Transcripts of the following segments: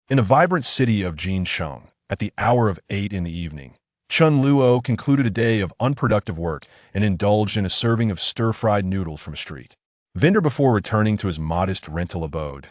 In the vibrant city of Jincheng, at the hour of 8 in the evening, Chun Luo concluded a day of unproductive work and indulged in a serving of stir-fried noodles from a street vendor before returning to his modest rental abode.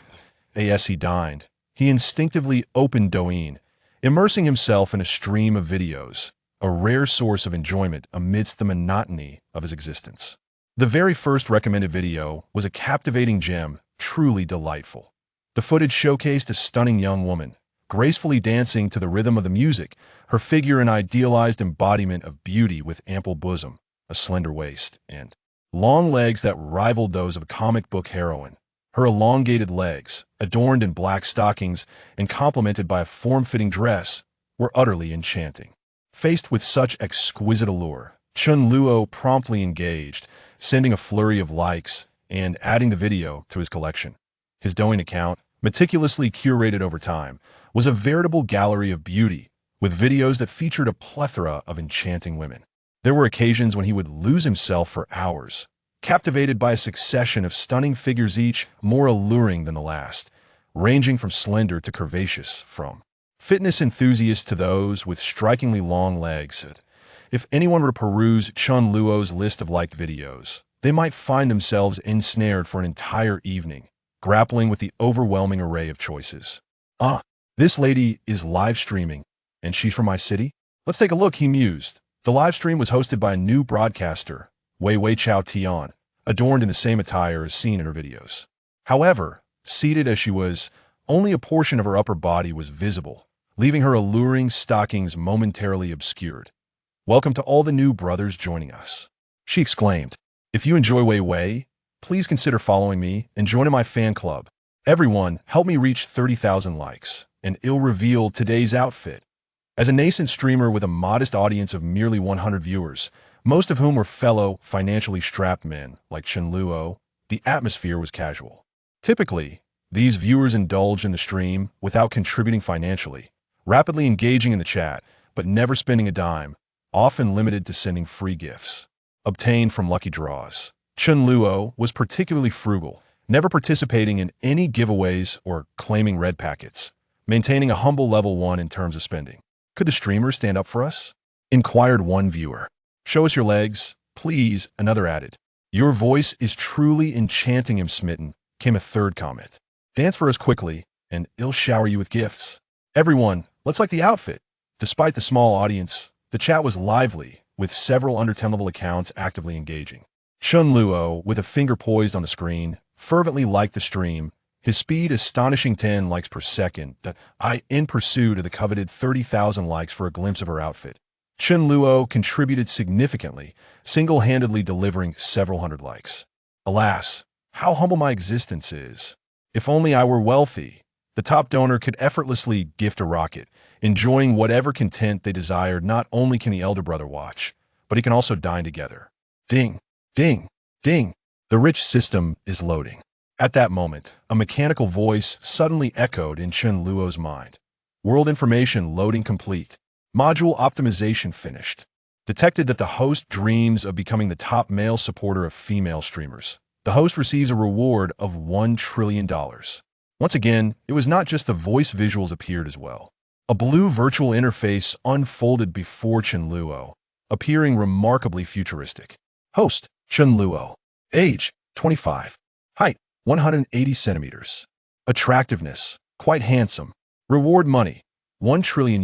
As he dined, he instinctively opened Douyin, immersing himself in a stream of videos, a rare source of enjoyment amidst the monotony of his existence. The very first recommended video was a captivating gem, truly delightful. The footage showcased a stunning young woman, gracefully dancing to the rhythm of the music, her figure an idealized embodiment of beauty with ample bosom, a slender waist, and long legs that rivaled those of a comic book heroine. Her elongated legs, adorned in black stockings and complemented by a form-fitting dress, were utterly enchanting. Faced with such exquisite allure, Chun Luo promptly engaged, sending a flurry of likes and adding the video to his collection. His Douyin account, meticulously curated over time, was a veritable gallery of beauty, with videos that featured a plethora of enchanting women. There were occasions when he would lose himself for hours, captivated by a succession of stunning figures, each more alluring than the last, ranging from slender to curvaceous, from fitness enthusiasts to those with strikingly long legs. If anyone were to peruse Chun Luo's list of liked videos, they might find themselves ensnared for an entire evening, grappling with the overwhelming array of choices. This lady is live streaming, and she's from my city? Let's take a look, he mused. The live stream was hosted by a new broadcaster, Wei Chao Tian, adorned in the same attire as seen in her videos. However, seated as she was, only a portion of her upper body was visible, leaving her alluring stockings momentarily obscured. "Welcome to all the new brothers joining us," she exclaimed. "If you enjoy Wei, please consider following me and joining my fan club. Everyone, help me reach 30,000 likes, and I'll reveal today's outfit." As a nascent streamer with a modest audience of merely 100 viewers, most of whom were fellow financially strapped men like Chun Luo, the atmosphere was casual. Typically, these viewers indulged in the stream without contributing financially, rapidly engaging in the chat, but never spending a dime, often limited to sending free gifts obtained from lucky draws. Chun Luo was particularly frugal, never participating in any giveaways or claiming red packets, maintaining a humble level 1 in terms of spending. "Could the streamer stand up for us?" inquired one viewer. "Show us your legs, please," another added. "Your voice is truly enchanting him smitten," came a third comment. "Dance for us quickly, and I'll shower you with gifts." "Everyone, let's like the outfit." Despite the small audience, the chat was lively, with several under 10 level accounts actively engaging. Chun Luo, with a finger poised on the screen, fervently liked the stream, his speed astonishing 10 likes per second, in pursuit of the coveted 30,000 likes for a glimpse of her outfit. Chun Luo contributed significantly, single-handedly delivering several hundred likes. "Alas, how humble my existence is. If only I were wealthy." The top donor could effortlessly gift a rocket, enjoying whatever content they desired. Not only can the elder brother watch, but he can also dine together. Ding, ding, ding. The rich system is loading. At that moment, a mechanical voice suddenly echoed in Chun Luo's mind. "World information loading complete. Module optimization finished." Detected that the host dreams of becoming the top male supporter of female streamers. The host receives a reward of $1 trillion. Once again, it was not just the voice, visuals appeared as well. A blue virtual interface unfolded before Chun Luo, appearing remarkably futuristic. Host, Chun Luo. Age, 25. Height, 180 centimeters. Attractiveness, quite handsome. Reward money, $1 trillion.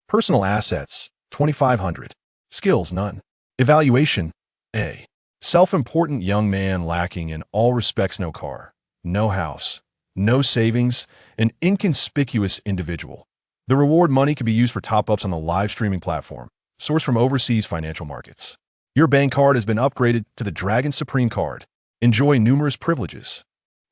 Personal assets, 2,500. Skills, none. Evaluation, A. Self-important young man lacking in all respects, no car, no house, no savings, an inconspicuous individual. The reward money can be used for top-ups on the live streaming platform, sourced from overseas financial markets. Your bank card has been upgraded to the Dragon Supreme card. Enjoy numerous privileges.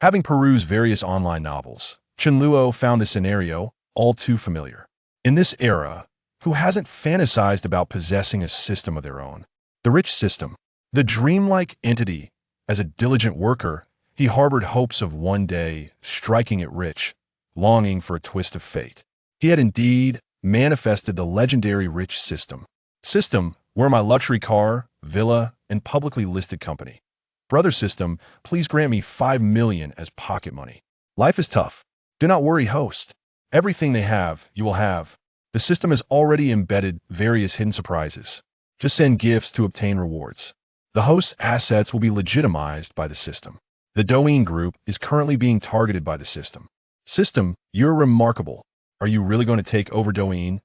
Having perused various online novels, Chun Luo found this scenario all too familiar. In this era, who hasn't fantasized about possessing a system of their own? The rich system, the dreamlike entity. As a diligent worker, he harbored hopes of one day striking it rich, longing for a twist of fate. He had indeed manifested the legendary rich system. System, where my luxury car, villa, and publicly listed company. Brother system, please grant me $5 million as pocket money. Life is tough. Do not worry, host. Everything they have, you will have. The system has already embedded various hidden surprises. Just send gifts to obtain rewards. The host's assets will be legitimized by the system. The Douyin group is currently being targeted by the system. System, you're remarkable. Are you really going to take over Douyin?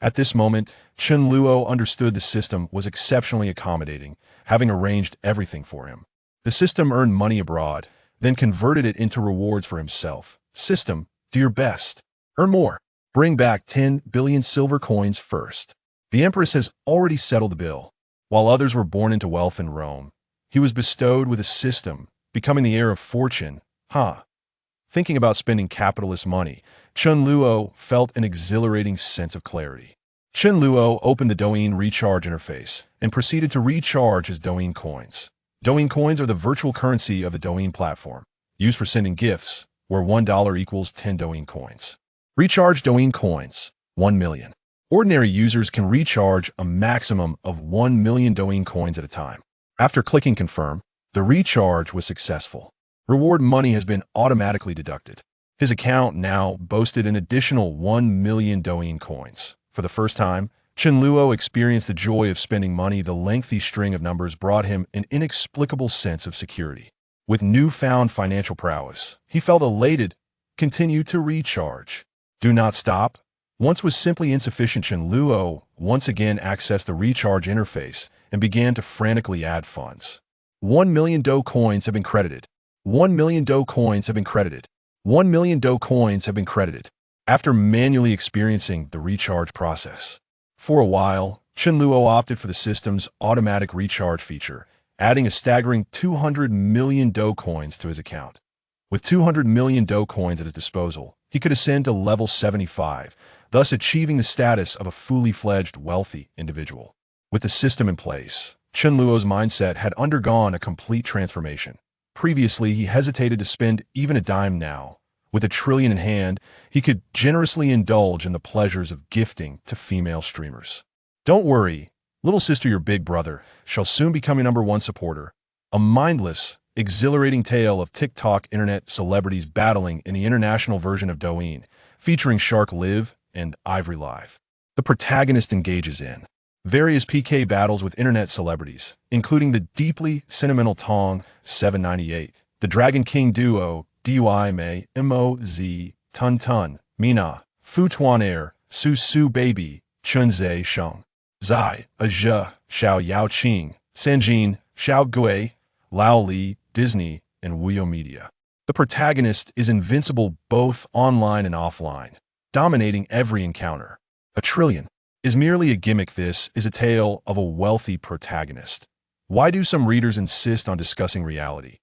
At this moment, Chen Luo understood the system was exceptionally accommodating, having arranged everything for him. The system earned money abroad, then converted it into rewards for himself. System, do your best. Earn more. Bring back 10 billion silver coins first. The Empress has already settled the bill. While others were born into wealth in Rome, he was bestowed with a system, becoming the heir of fortune. Thinking about spending capitalist money, Chen Luo felt an exhilarating sense of clarity. Chen Luo opened the Douyin recharge interface and proceeded to recharge his Douyin coins. Douyin coins are the virtual currency of the Douyin platform, used for sending gifts, where $1 equals 10 Douyin coins. Recharge Douyin coins, 1 million. Ordinary users can recharge a maximum of 1 million Douyin coins at a time. After clicking confirm, the recharge was successful. Reward money has been automatically deducted. His account now boasted an additional 1 million Douyin coins. For the first time, Chen Luo experienced the joy of spending money. The lengthy string of numbers brought him an inexplicable sense of security. With newfound financial prowess, he felt elated. Continue to recharge. Do not stop. Once was simply insufficient. Chen Luo once again accessed the recharge interface and began to frantically add funds. 1 million Dou coins have been credited. 1 million Dou coins have been credited. 1 million Dou coins have been credited. After manually experiencing the recharge process. For a while, Chen Luo opted for the system's automatic recharge feature, adding a staggering 200 million Dou coins to his account. With 200 million Dou coins at his disposal, he could ascend to level 75, thus achieving the status of a fully fledged wealthy individual. With the system in place, Chen Luo's mindset had undergone a complete transformation. Previously, he hesitated to spend even a dime. Now, with $1 trillion in hand, he could generously indulge in the pleasures of gifting to female streamers. Don't worry, little sister, your big brother shall soon become your #1 supporter. A mindless, exhilarating tale of TikTok internet celebrities battling in the international version of Douyin, featuring Shark Live and Ivory Live. The protagonist engages in various PK battles with internet celebrities, including the deeply sentimental Tong 798, the Dragon King duo Dui Mei Moz, Tun Tun, Mina, Fu Tuan Air, Su Su Baby, Chun Zhe Sheng, Zai, Aja, Xiao Yao Qing, Sanjin, Xiao Gui, Lao Li, Disney, and Wuyo Media. The protagonist is invincible both online and offline, dominating every encounter. $1 trillion is merely a gimmick. This is a tale of a wealthy protagonist. Why do some readers insist on discussing reality?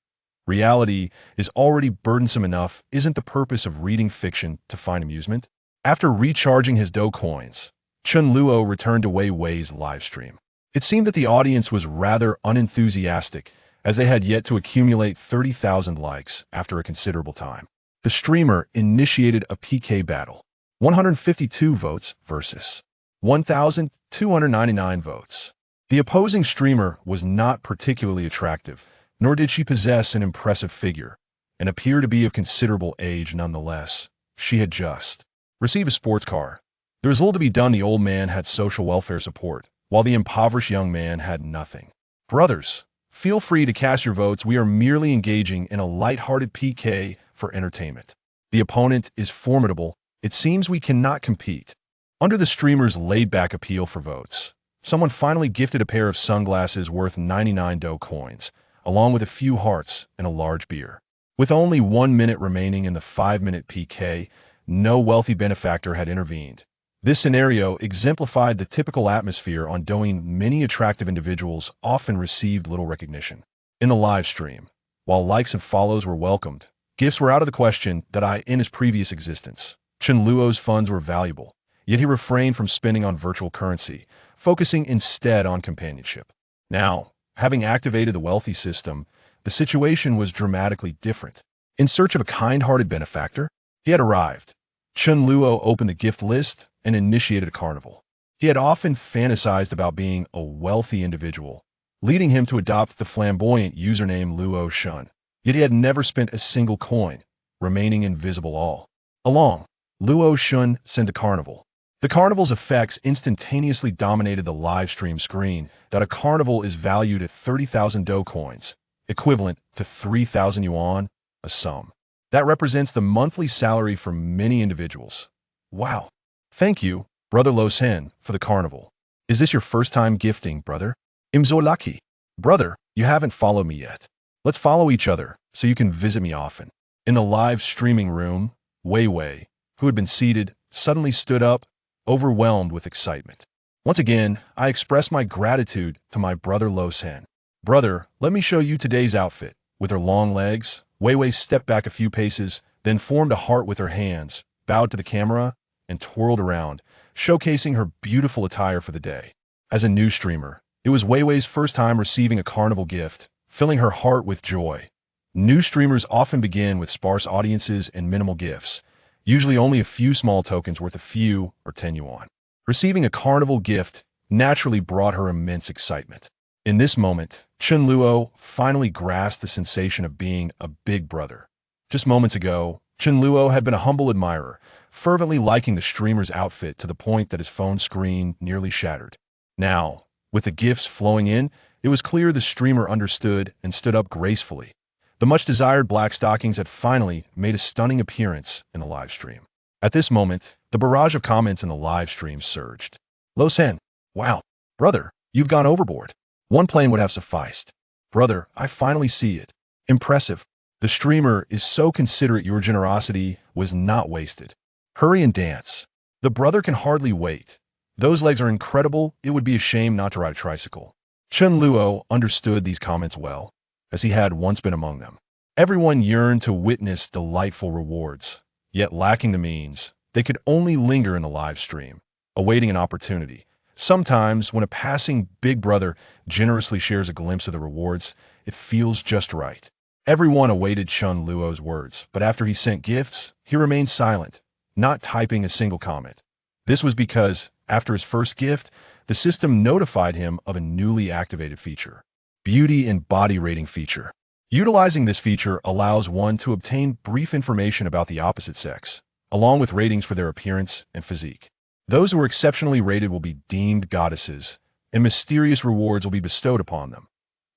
Reality is already burdensome enough. Isn't the purpose of reading fiction to find amusement? After recharging his Dou coins, Chen Luo returned to Wei Wei's livestream. It seemed that the audience was rather unenthusiastic, as they had yet to accumulate 30,000 likes after a considerable time. The streamer initiated a PK battle. 152 votes versus 1,299 votes. The opposing streamer was not particularly attractive, nor did she possess an impressive figure, and appeared to be of considerable age nonetheless. She had just received a sports car. There was little to be done. The old man had social welfare support, while the impoverished young man had nothing. Brothers, feel free to cast your votes. We are merely engaging in a light-hearted PK for entertainment. The opponent is formidable. It seems we cannot compete. Under the streamer's laid-back appeal for votes, someone finally gifted a pair of sunglasses worth 99 Dou coins, along with a few hearts and a large beer. With only 1 minute remaining in the 5-minute PK, no wealthy benefactor had intervened. This scenario exemplified the typical atmosphere on Douyin. Many attractive individuals often received little recognition. In the live stream, while likes and follows were welcomed, gifts were out of the question. In his previous existence, Chen Luo's funds were valuable, yet he refrained from spending on virtual currency, focusing instead on companionship. Now, having activated the wealthy system, the situation was dramatically different. In search of a kind-hearted benefactor, he had arrived. Chen Luo opened the gift list and initiated a carnival. He had often fantasized about being a wealthy individual, leading him to adopt the flamboyant username Luo Shun. Yet he had never spent a single coin, remaining invisible all Along, Luo Shun sent a carnival. The carnival's effects instantaneously dominated the live stream screen that a carnival is valued at 30,000 Do coins, equivalent to 3,000 yuan, a sum. That represents the monthly salary for many individuals. Wow. Thank you, Brother Lo Sen, for the carnival. Is this your first time gifting, brother? I'm so lucky. Brother, you haven't followed me yet. Let's follow each other so you can visit me often. In the live streaming room, Wei Wei, who had been seated, suddenly stood up, overwhelmed with excitement. Once again, I expressed my gratitude to my brother Lo Sen. Brother, let me show you today's outfit. With her long legs, Wei Wei stepped back a few paces, then formed a heart with her hands, bowed to the camera, and twirled around, showcasing her beautiful attire for the day. As a new streamer, it was Wei Wei's first time receiving a carnival gift, filling her heart with joy. New streamers often begin with sparse audiences and minimal gifts, usually only a few small tokens worth a few or 10 yuan. Receiving a carnival gift naturally brought her immense excitement. In this moment, Chen Luo finally grasped the sensation of being a big brother. Just moments ago, Chen Luo had been a humble admirer, fervently liking the streamer's outfit to the point that his phone screen nearly shattered. Now, with the gifts flowing in, it was clear the streamer understood and stood up gracefully. The much-desired black stockings had finally made a stunning appearance in the live stream. At this moment, the barrage of comments in the live stream surged. Lo Sen, wow, brother, you've gone overboard. One plane would have sufficed. Brother, I finally see it. Impressive. The streamer is so considerate your generosity was not wasted. Hurry and dance. The brother can hardly wait. Those legs are incredible, it would be a shame not to ride a tricycle. Chen Luo understood these comments well, as he had once been among them. Everyone yearned to witness delightful rewards, yet lacking the means, they could only linger in the live stream, awaiting an opportunity. Sometimes, when a passing big brother generously shares a glimpse of the rewards, it feels just right. Everyone awaited Chen Luo's words, but after he sent gifts, he remained silent, not typing a single comment. This was because, after his first gift, the system notified him of a newly activated feature. Beauty and Body Rating feature. Utilizing this feature allows one to obtain brief information about the opposite sex, along with ratings for their appearance and physique. Those who are exceptionally rated will be deemed goddesses, and mysterious rewards will be bestowed upon them.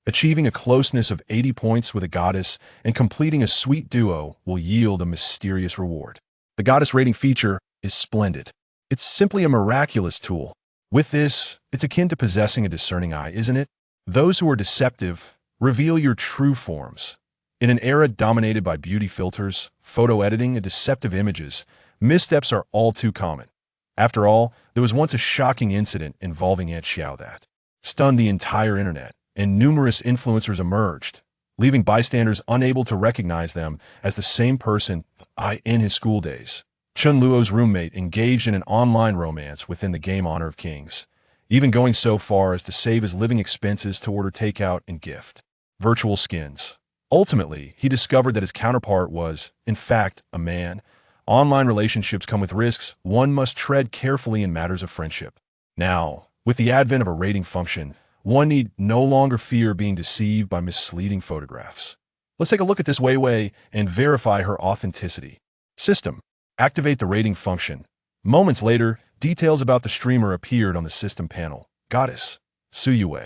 Achieving a closeness of 80 points with a goddess and completing a sweet duo will yield a mysterious reward. The goddess rating feature is splendid. It's simply a miraculous tool. With this, it's akin to possessing a discerning eye, isn't it? Those who are deceptive reveal your true forms. In an era dominated by beauty filters, photo editing, and deceptive images, missteps are all too common. After all, there was once a shocking incident involving Aunt Xiao that stunned the entire internet, and numerous influencers emerged, leaving bystanders unable to recognize them as the same person in his school days. Chen Luo's roommate engaged in an online romance within the game Honor of Kings, even going so far as to save his living expenses to order takeout and gift. Virtual skins. Ultimately, he discovered that his counterpart was, in fact, a man. Online relationships come with risks. One must tread carefully in matters of friendship. Now, with the advent of a rating function, one need no longer fear being deceived by misleading photographs. Let's take a look at this Wei Wei and verify her authenticity. System. Activate the rating function. Moments later, details about the streamer appeared on the system panel. Goddess. Su Yue.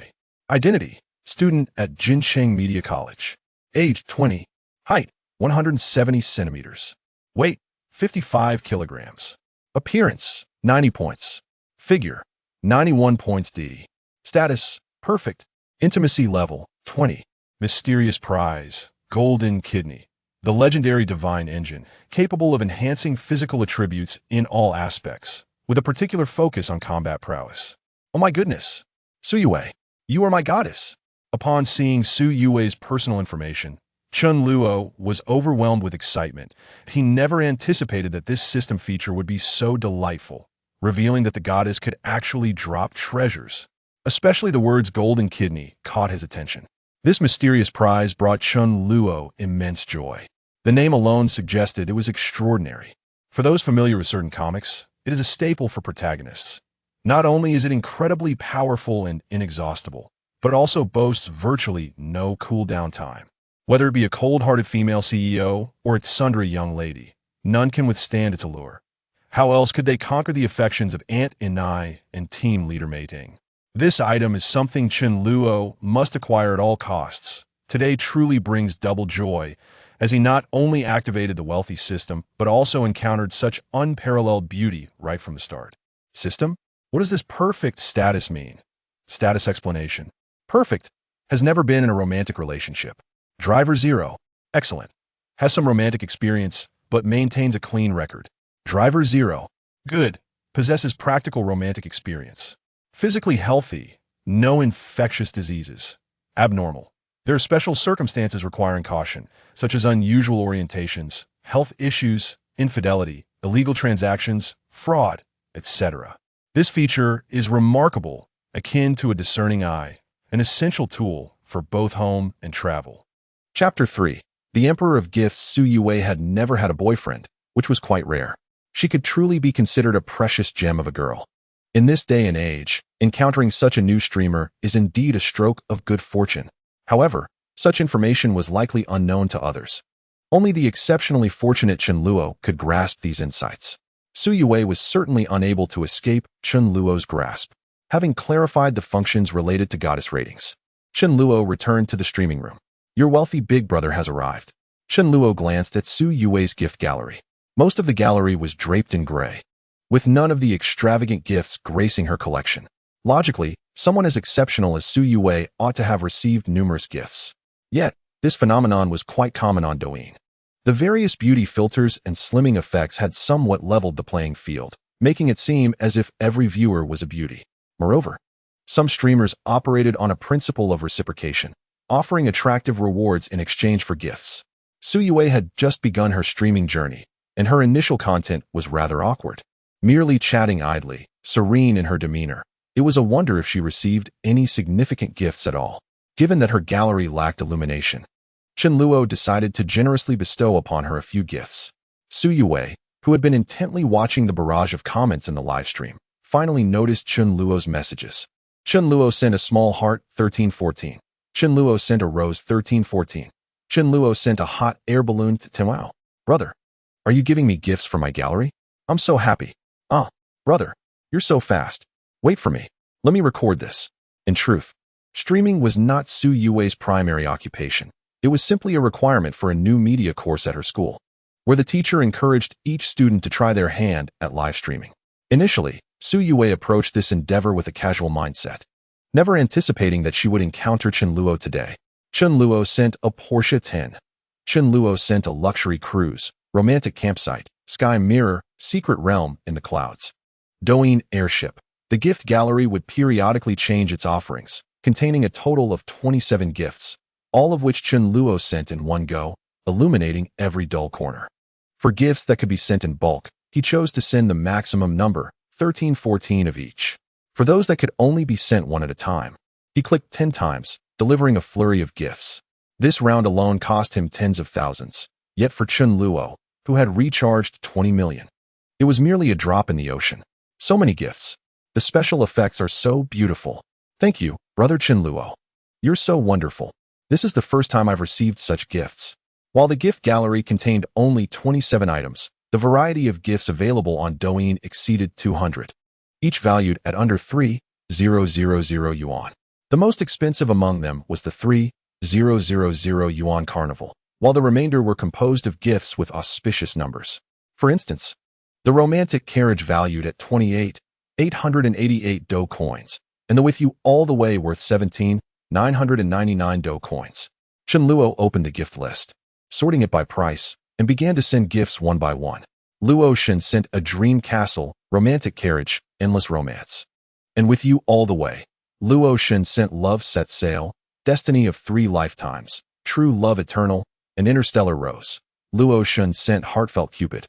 Identity. Student at Jincheng Media College. Age 20. Height 170 centimeters. Weight 55 kilograms. Appearance 90 points. Figure 91 points D. Status perfect. Intimacy level 20. Mysterious prize golden kidney. The legendary divine engine, capable of enhancing physical attributes in all aspects, with a particular focus on combat prowess. Oh my goodness! Su Yue, you are my goddess! Upon seeing Su Yue's personal information, Chen Luo was overwhelmed with excitement. He never anticipated that this system feature would be so delightful, revealing that the goddess could actually drop treasures. Especially the words golden kidney caught his attention. This mysterious prize brought Chen Luo immense joy. The name alone suggested it was extraordinary. For those familiar with certain comics, it is a staple for protagonists. Not only is it incredibly powerful and inexhaustible, but it also boasts virtually no cooldown time. Whether it be a cold-hearted female CEO or a tsundere young lady, none can withstand its allure. How else could they conquer the affections of Aunt Inai and team leader Mei Ting? This item is something Chen Luo must acquire at all costs. Today truly brings double joy, as he not only activated the wealthy system, but also encountered such unparalleled beauty right from the start. System? What does this perfect status mean? Status explanation. Perfect. Has never been in a romantic relationship. Driver 0. Excellent. Has some romantic experience, but maintains a clean record. Driver 0. Good. Possesses practical romantic experience. Physically healthy. No infectious diseases. Abnormal. There are special circumstances requiring caution, such as unusual orientations, health issues, infidelity, illegal transactions, fraud, etc. This feature is remarkable, akin to a discerning eye, an essential tool for both home and travel. Chapter 3. The Emperor of Gifts. Su Yue had never had a boyfriend, which was quite rare. She could truly be considered a precious gem of a girl. In this day and age, encountering such a new streamer is indeed a stroke of good fortune. However, such information was likely unknown to others. Only the exceptionally fortunate Chen Luo could grasp these insights. Su Yue was certainly unable to escape Chen Luo's grasp. Having clarified the functions related to goddess ratings, Chen Luo returned to the streaming room. Your wealthy big brother has arrived. Chen Luo glanced at Su Yue's gift gallery. Most of the gallery was draped in gray, with none of the extravagant gifts gracing her collection. Logically, someone as exceptional as Su Yue ought to have received numerous gifts. Yet, this phenomenon was quite common on Douyin. The various beauty filters and slimming effects had somewhat leveled the playing field, making it seem as if every viewer was a beauty. Moreover, some streamers operated on a principle of reciprocation, offering attractive rewards in exchange for gifts. Su Yue had just begun her streaming journey, and her initial content was rather awkward. Merely chatting idly, serene in her demeanor, it was a wonder if she received any significant gifts at all, given that her gallery lacked illumination. Chen Luo decided to generously bestow upon her a few gifts. Su Yue, who had been intently watching the barrage of comments in the livestream, finally noticed Chen Luo's messages. Chen Luo sent a small heart, 1314. Chen Luo sent a rose, 1314. Chen Luo sent a hot air balloon to Timao. Brother, are you giving me gifts for my gallery? I'm so happy. Brother, you're so fast. Wait for me. Let me record this. In truth, streaming was not Su Yue's primary occupation. It was simply a requirement for a new media course at her school, where the teacher encouraged each student to try their hand at live streaming. Initially, Su Yue approached this endeavor with a casual mindset, never anticipating that she would encounter Chen Luo today. Chen Luo sent a Porsche 10. Chen Luo sent a luxury cruise, romantic campsite, sky mirror, secret realm in the clouds. Douyin airship. The gift gallery would periodically change its offerings, containing a total of 27 gifts, all of which Chen Luo sent in one go, illuminating every dull corner. For gifts that could be sent in bulk, he chose to send the maximum number, 1314 of each. For those that could only be sent one at a time, he clicked 10 times, delivering a flurry of gifts. This round alone cost him tens of thousands, yet for Chen Luo, who had recharged 20 million, it was merely a drop in the ocean. So many gifts. The special effects are so beautiful. Thank you, brother Chen Luo. You're so wonderful. This is the first time I've received such gifts. While the gift gallery contained only 27 items, the variety of gifts available on Douyin exceeded 200, each valued at under 3,000 yuan. The most expensive among them was the 3,000 yuan carnival, while the remainder were composed of gifts with auspicious numbers. For instance, the romantic carriage valued at 28,888 Do coins, and the with you all the way worth 17,999 Do coins. Chen Luo opened the gift list, sorting it by price, and began to send gifts one by one. Luo Shen sent a dream castle, romantic carriage, endless romance. And with you all the way, Luo Shen sent love set sail, destiny of 3 lifetimes, true love eternal, an interstellar rose. Luo Shen sent heartfelt Cupid,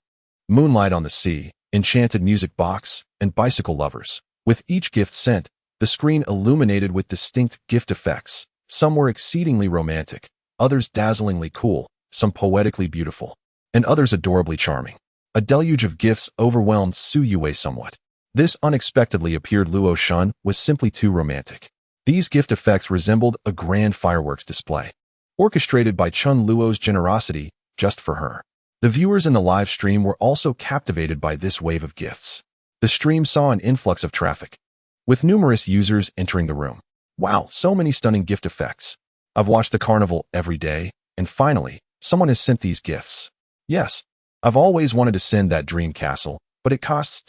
moonlight on the sea, enchanted music box, and bicycle lovers. With each gift sent, the screen illuminated with distinct gift effects. Some were exceedingly romantic, others dazzlingly cool, some poetically beautiful, and others adorably charming. A deluge of gifts overwhelmed Su Yue somewhat. This unexpectedly appeared Luo Shen was simply too romantic. These gift effects resembled a grand fireworks display, orchestrated by Chen Luo's generosity just for her. The viewers in the live stream were also captivated by this wave of gifts. The stream saw an influx of traffic, with numerous users entering the room. Wow, so many stunning gift effects. I've watched the carnival every day, and finally, someone has sent these gifts. Yes, I've always wanted to send that dream castle, but it costs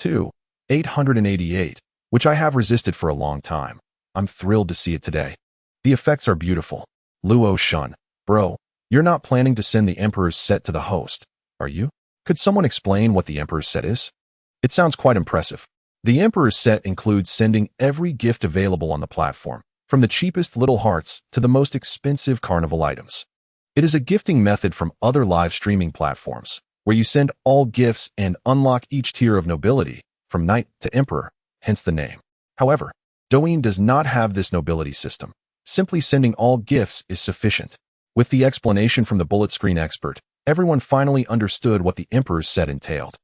$888, which I have resisted for a long time. I'm thrilled to see it today. The effects are beautiful. Luo Shun, bro, you're not planning to send the Emperor's set to the host, are you? Could someone explain what the Emperor's set is? It sounds quite impressive. The Emperor's set includes sending every gift available on the platform, from the cheapest little hearts to the most expensive carnival items. It is a gifting method from other live streaming platforms, where you send all gifts and unlock each tier of nobility, from knight to emperor, hence the name. However, Douyin does not have this nobility system. Simply sending all gifts is sufficient. With the explanation from the bullet screen expert, everyone finally understood what the Emperor's set entailed.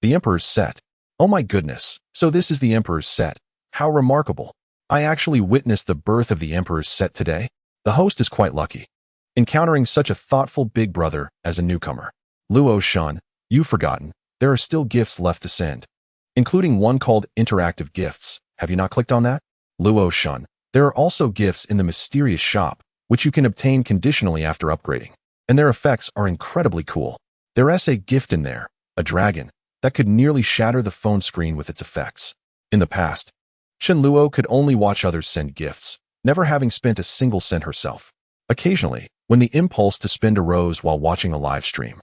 The Emperor's set. Oh my goodness, so this is the Emperor's set. How remarkable. I actually witnessed the birth of the Emperor's set today. The host is quite lucky, encountering such a thoughtful big brother as a newcomer. Luo Shun, you've forgotten, there are still gifts left to send, including one called Interactive Gifts. Have you not clicked on that? Luo Shun, there are also gifts in the mysterious shop, which you can obtain conditionally after upgrading, and their effects are incredibly cool. There is a gift in there, a dragon, that could nearly shatter the phone screen with its effects. In the past, Chen Luo could only watch others send gifts, never having spent a single cent herself. Occasionally, when the impulse to spend arose while watching a live stream,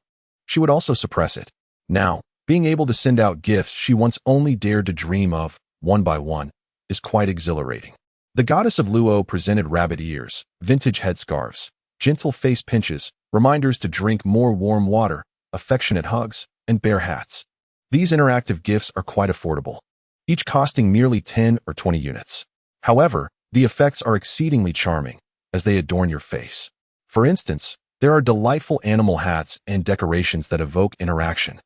she would also suppress it. Now, being able to send out gifts she once only dared to dream of, one by one, is quite exhilarating. The goddess of Luo presented rabbit ears, vintage headscarves, gentle face pinches, reminders to drink more warm water, affectionate hugs, and bear hats. These interactive gifts are quite affordable, each costing merely 10 or 20 units. However, the effects are exceedingly charming, as they adorn your face. For instance, there are delightful animal hats and decorations that evoke interaction.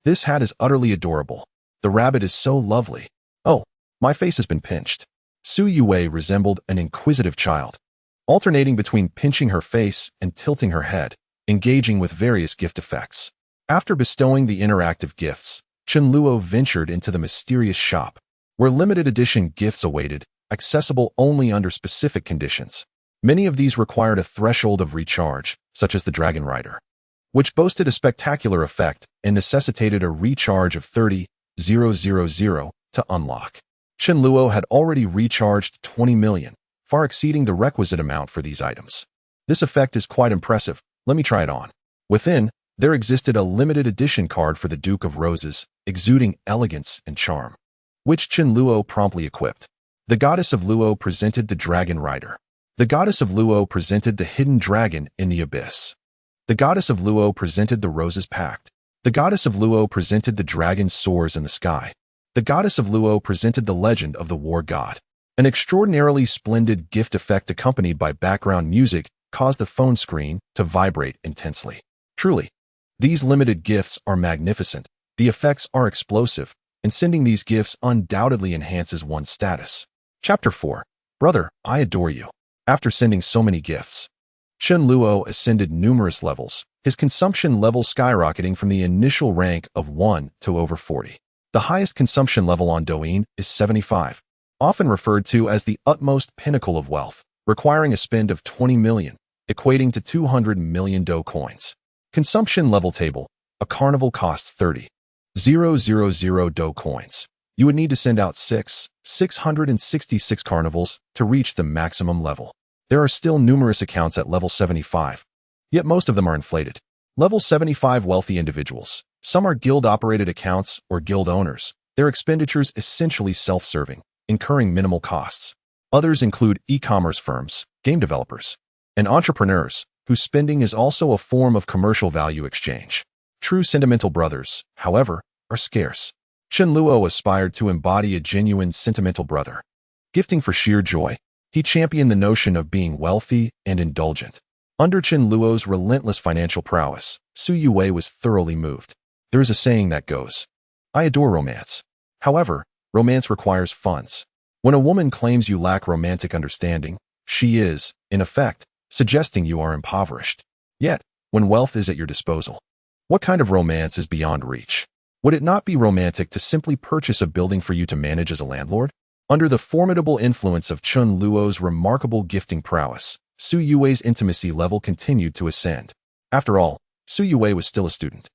This hat is utterly adorable. The rabbit is so lovely. Oh, my face has been pinched. Su Yue resembled an inquisitive child, alternating between pinching her face and tilting her head, engaging with various gift effects. After bestowing the interactive gifts, Chen Luo ventured into the mysterious shop, where limited edition gifts awaited, accessible only under specific conditions. Many of these required a threshold of recharge, such as the Dragon Rider, which boasted a spectacular effect and necessitated a recharge of 30,000 to unlock. Chen Luo had already recharged 20 million, far exceeding the requisite amount for these items. This effect is quite impressive. Let me try it on. Within, there existed a limited edition card for the Duke of Roses, exuding elegance and charm, which Chen Luo promptly equipped. The goddess of Luo presented the Dragon Rider. The goddess of Luo presented the hidden dragon in the abyss. The goddess of Luo presented the Roses Pact. The goddess of Luo presented the dragon soars in the sky. The goddess of Luo presented the legend of the war god. An extraordinarily splendid gift effect accompanied by background music caused the phone screen to vibrate intensely. Truly, these limited gifts are magnificent, the effects are explosive, and sending these gifts undoubtedly enhances one's status. Chapter 4. Brother, I adore you. After sending so many gifts, Chen Luo ascended numerous levels, his consumption level skyrocketing from the initial rank of 1 to over 40. The highest consumption level on Douyin is 75, often referred to as the utmost pinnacle of wealth, requiring a spend of 20 million, equating to 200 million Do coins. Consumption level table. A carnival costs 30,000 Do coins. You would need to send out 666 carnivals to reach the maximum level. There are still numerous accounts at level 75, yet most of them are inflated. Level 75 wealthy individuals. Some are guild-operated accounts or guild owners, their expenditures essentially self-serving, incurring minimal costs. Others include e-commerce firms, game developers, and entrepreneurs, whose spending is also a form of commercial value exchange. True sentimental brothers, however, are scarce. Chen Luo aspired to embody a genuine sentimental brother. Gifting for sheer joy, he championed the notion of being wealthy and indulgent. Under Chen Luo's relentless financial prowess, Su Yue was thoroughly moved. There is a saying that goes, I adore romance. However, romance requires funds. When a woman claims you lack romantic understanding, she is, in effect, suggesting you are impoverished. Yet, when wealth is at your disposal, What kind of romance is beyond reach? Would it not be romantic to simply purchase a building for you to manage as a landlord? Under the formidable influence of Chun Luo's remarkable gifting prowess, Su Yue's intimacy level continued to ascend. After all, Su Yue was still a student,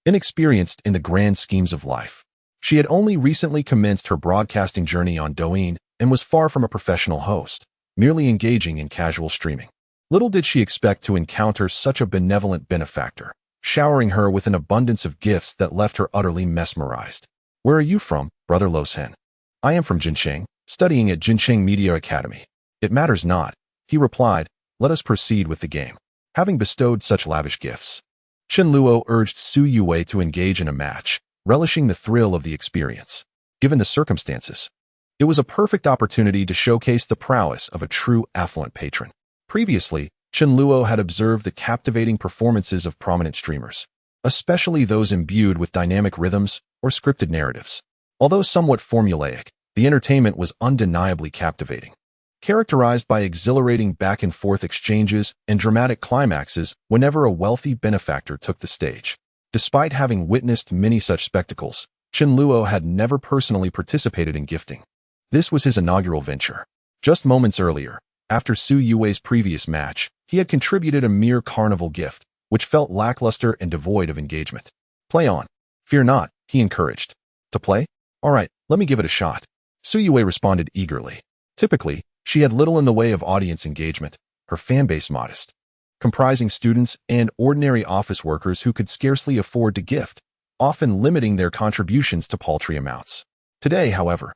inexperienced in the grand schemes of life. She had only recently commenced her broadcasting journey on Douyin and was far from a professional host, merely engaging in casual streaming. Little did she expect to encounter such a benevolent benefactor, showering her with an abundance of gifts that left her utterly mesmerized. "Where are you from, Brother Losen?" "I am from Jincheng, studying at Jincheng Media Academy." "It matters not," he replied. "Let us proceed with the game." Having bestowed such lavish gifts, Chen Luo urged Su Yue to engage in a match, relishing the thrill of the experience. Given the circumstances, it was a perfect opportunity to showcase the prowess of a true affluent patron. Previously, Chen Luo had observed the captivating performances of prominent streamers, especially those imbued with dynamic rhythms or scripted narratives. Although somewhat formulaic, the entertainment was undeniably captivating, characterized by exhilarating back-and-forth exchanges and dramatic climaxes whenever a wealthy benefactor took the stage. Despite having witnessed many such spectacles, Chen Luo had never personally participated in gifting. This was his inaugural venture. Just moments earlier, after Su Yue's previous match, he had contributed a mere carnival gift, which felt lackluster and devoid of engagement. "Play on. Fear not," he encouraged. "To play? All right, let me give it a shot." Su Yue responded eagerly. Typically, she had little in the way of audience engagement, her fanbase modest, comprising students and ordinary office workers who could scarcely afford to gift, often limiting their contributions to paltry amounts. Today, however,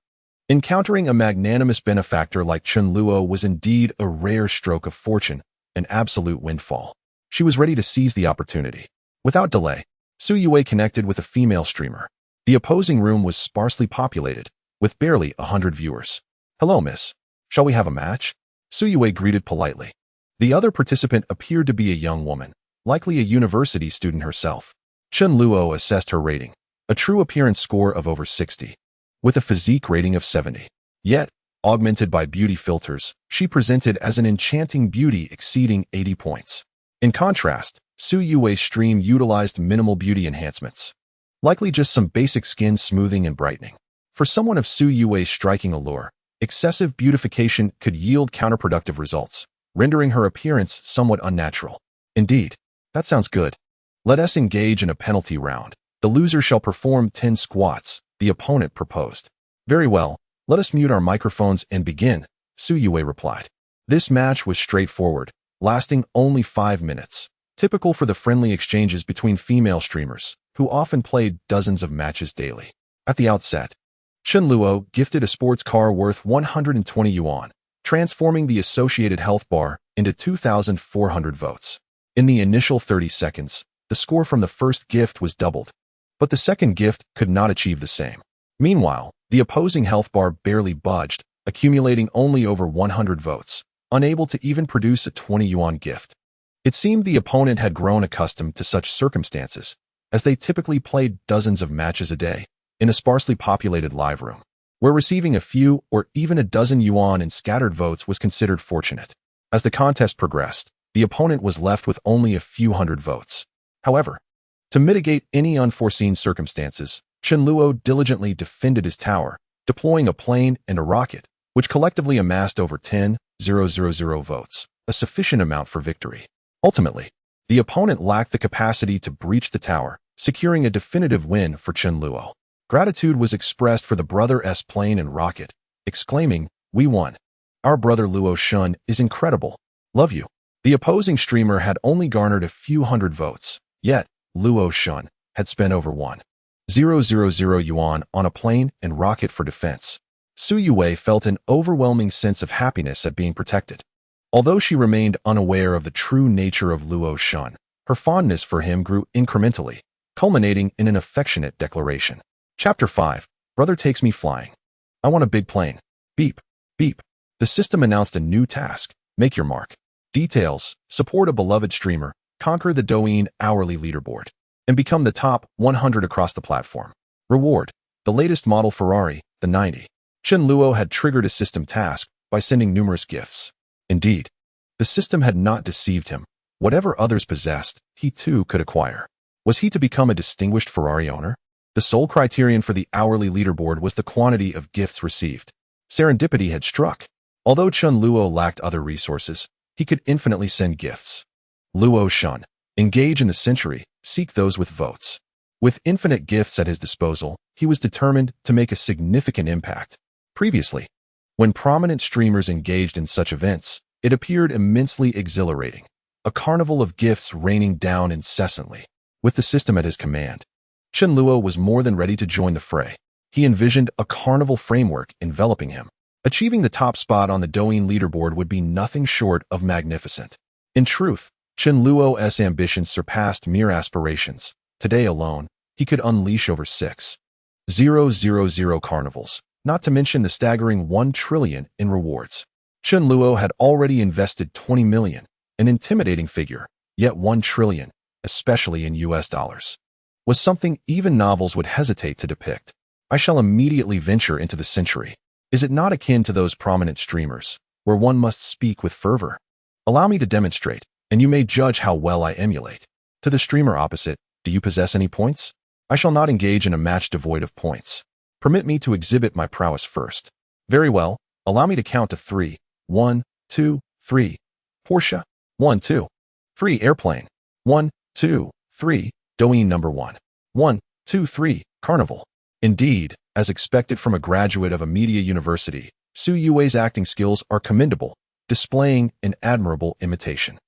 encountering a magnanimous benefactor like Chen Luo was indeed a rare stroke of fortune, an absolute windfall. She was ready to seize the opportunity. Without delay, Su Yue connected with a female streamer. The opposing room was sparsely populated, with barely 100 viewers. "Hello, miss. Shall we have a match?" Su Yue greeted politely. The other participant appeared to be a young woman, likely a university student herself. Chen Luo assessed her rating, a true appearance score of over 60, with a physique rating of 70. Yet, augmented by beauty filters, she presented as an enchanting beauty exceeding 80 points. In contrast, Su Yue's stream utilized minimal beauty enhancements, likely just some basic skin smoothing and brightening. For someone of Su Yue's striking allure, excessive beautification could yield counterproductive results, rendering her appearance somewhat unnatural. "Indeed, that sounds good. Let us engage in a penalty round. The loser shall perform 10 squats," the opponent proposed. "Very well, let us mute our microphones and begin," Su Yue replied. This match was straightforward, lasting only 5 minutes, typical for the friendly exchanges between female streamers, who often played dozens of matches daily. At the outset, Chen Luo gifted a sports car worth 120 yuan, transforming the associated health bar into 2,400 votes. In the initial 30 seconds, the score from the first gift was doubled, but the second gift could not achieve the same. Meanwhile, the opposing health bar barely budged, accumulating only over 100 votes, unable to even produce a 20 yuan gift. It seemed the opponent had grown accustomed to such circumstances, as they typically played dozens of matches a day in a sparsely populated live room, where receiving a few or even a dozen yuan in scattered votes was considered fortunate. As the contest progressed, the opponent was left with only a few hundred votes. However, to mitigate any unforeseen circumstances, Chen Luo diligently defended his tower, deploying a plane and a rocket, which collectively amassed over 10,000 votes, a sufficient amount for victory. Ultimately, the opponent lacked the capacity to breach the tower, securing a definitive win for Chen Luo. Gratitude was expressed for the brother's plane and rocket, exclaiming, "We won. Our brother Luo Shun is incredible. Love you." The opposing streamer had only garnered a few hundred votes, yet Luo Shun had spent over 1,000 yuan on a plane and rocket for defense. Su Yue felt an overwhelming sense of happiness at being protected. Although she remained unaware of the true nature of Luo Shun, her fondness for him grew incrementally, culminating in an affectionate declaration. Chapter 5. Brother takes me flying. I want a big plane. Beep, beep. The system announced a new task. Make your mark. Details: support a beloved streamer, conquer the Douyin hourly leaderboard, and become the top 100 across the platform. Reward: the latest model Ferrari, the 90. Chen Luo had triggered a system task by sending numerous gifts. Indeed, the system had not deceived him. Whatever others possessed, he too could acquire. Was he to become a distinguished Ferrari owner? The sole criterion for the hourly leaderboard was the quantity of gifts received. Serendipity had struck. Although Chun Luo lacked other resources, he could infinitely send gifts. Luo Shun. Engage in the century, seek those with votes. With infinite gifts at his disposal, he was determined to make a significant impact. Previously, when prominent streamers engaged in such events, it appeared immensely exhilarating. A carnival of gifts raining down incessantly. With the system at his command, Chun Luo was more than ready to join the fray. He envisioned a carnival framework enveloping him. Achieving the top spot on the Douyin leaderboard would be nothing short of magnificent. In truth, Chun Luo's ambitions surpassed mere aspirations. Today alone, he could unleash over 6,000 carnivals, not to mention the staggering 1 trillion in rewards. Chun Luo had already invested 20 million, an intimidating figure, yet 1 trillion, especially in US dollars, was something even novels would hesitate to depict. I shall immediately venture into the century. Is it not akin to those prominent streamers, where one must speak with fervor? Allow me to demonstrate, and you may judge how well I emulate. To the streamer opposite, do you possess any points? I shall not engage in a match devoid of points. Permit me to exhibit my prowess first. Very well, allow me to count to 3. 1, 2, 3. Porsche. 1, 2. 3. Airplane. 1, 2, 3. Douyin number 1. 1, 2, 3. Carnival. Indeed, as expected from a graduate of a media university, Su Yue's acting skills are commendable, displaying an admirable imitation.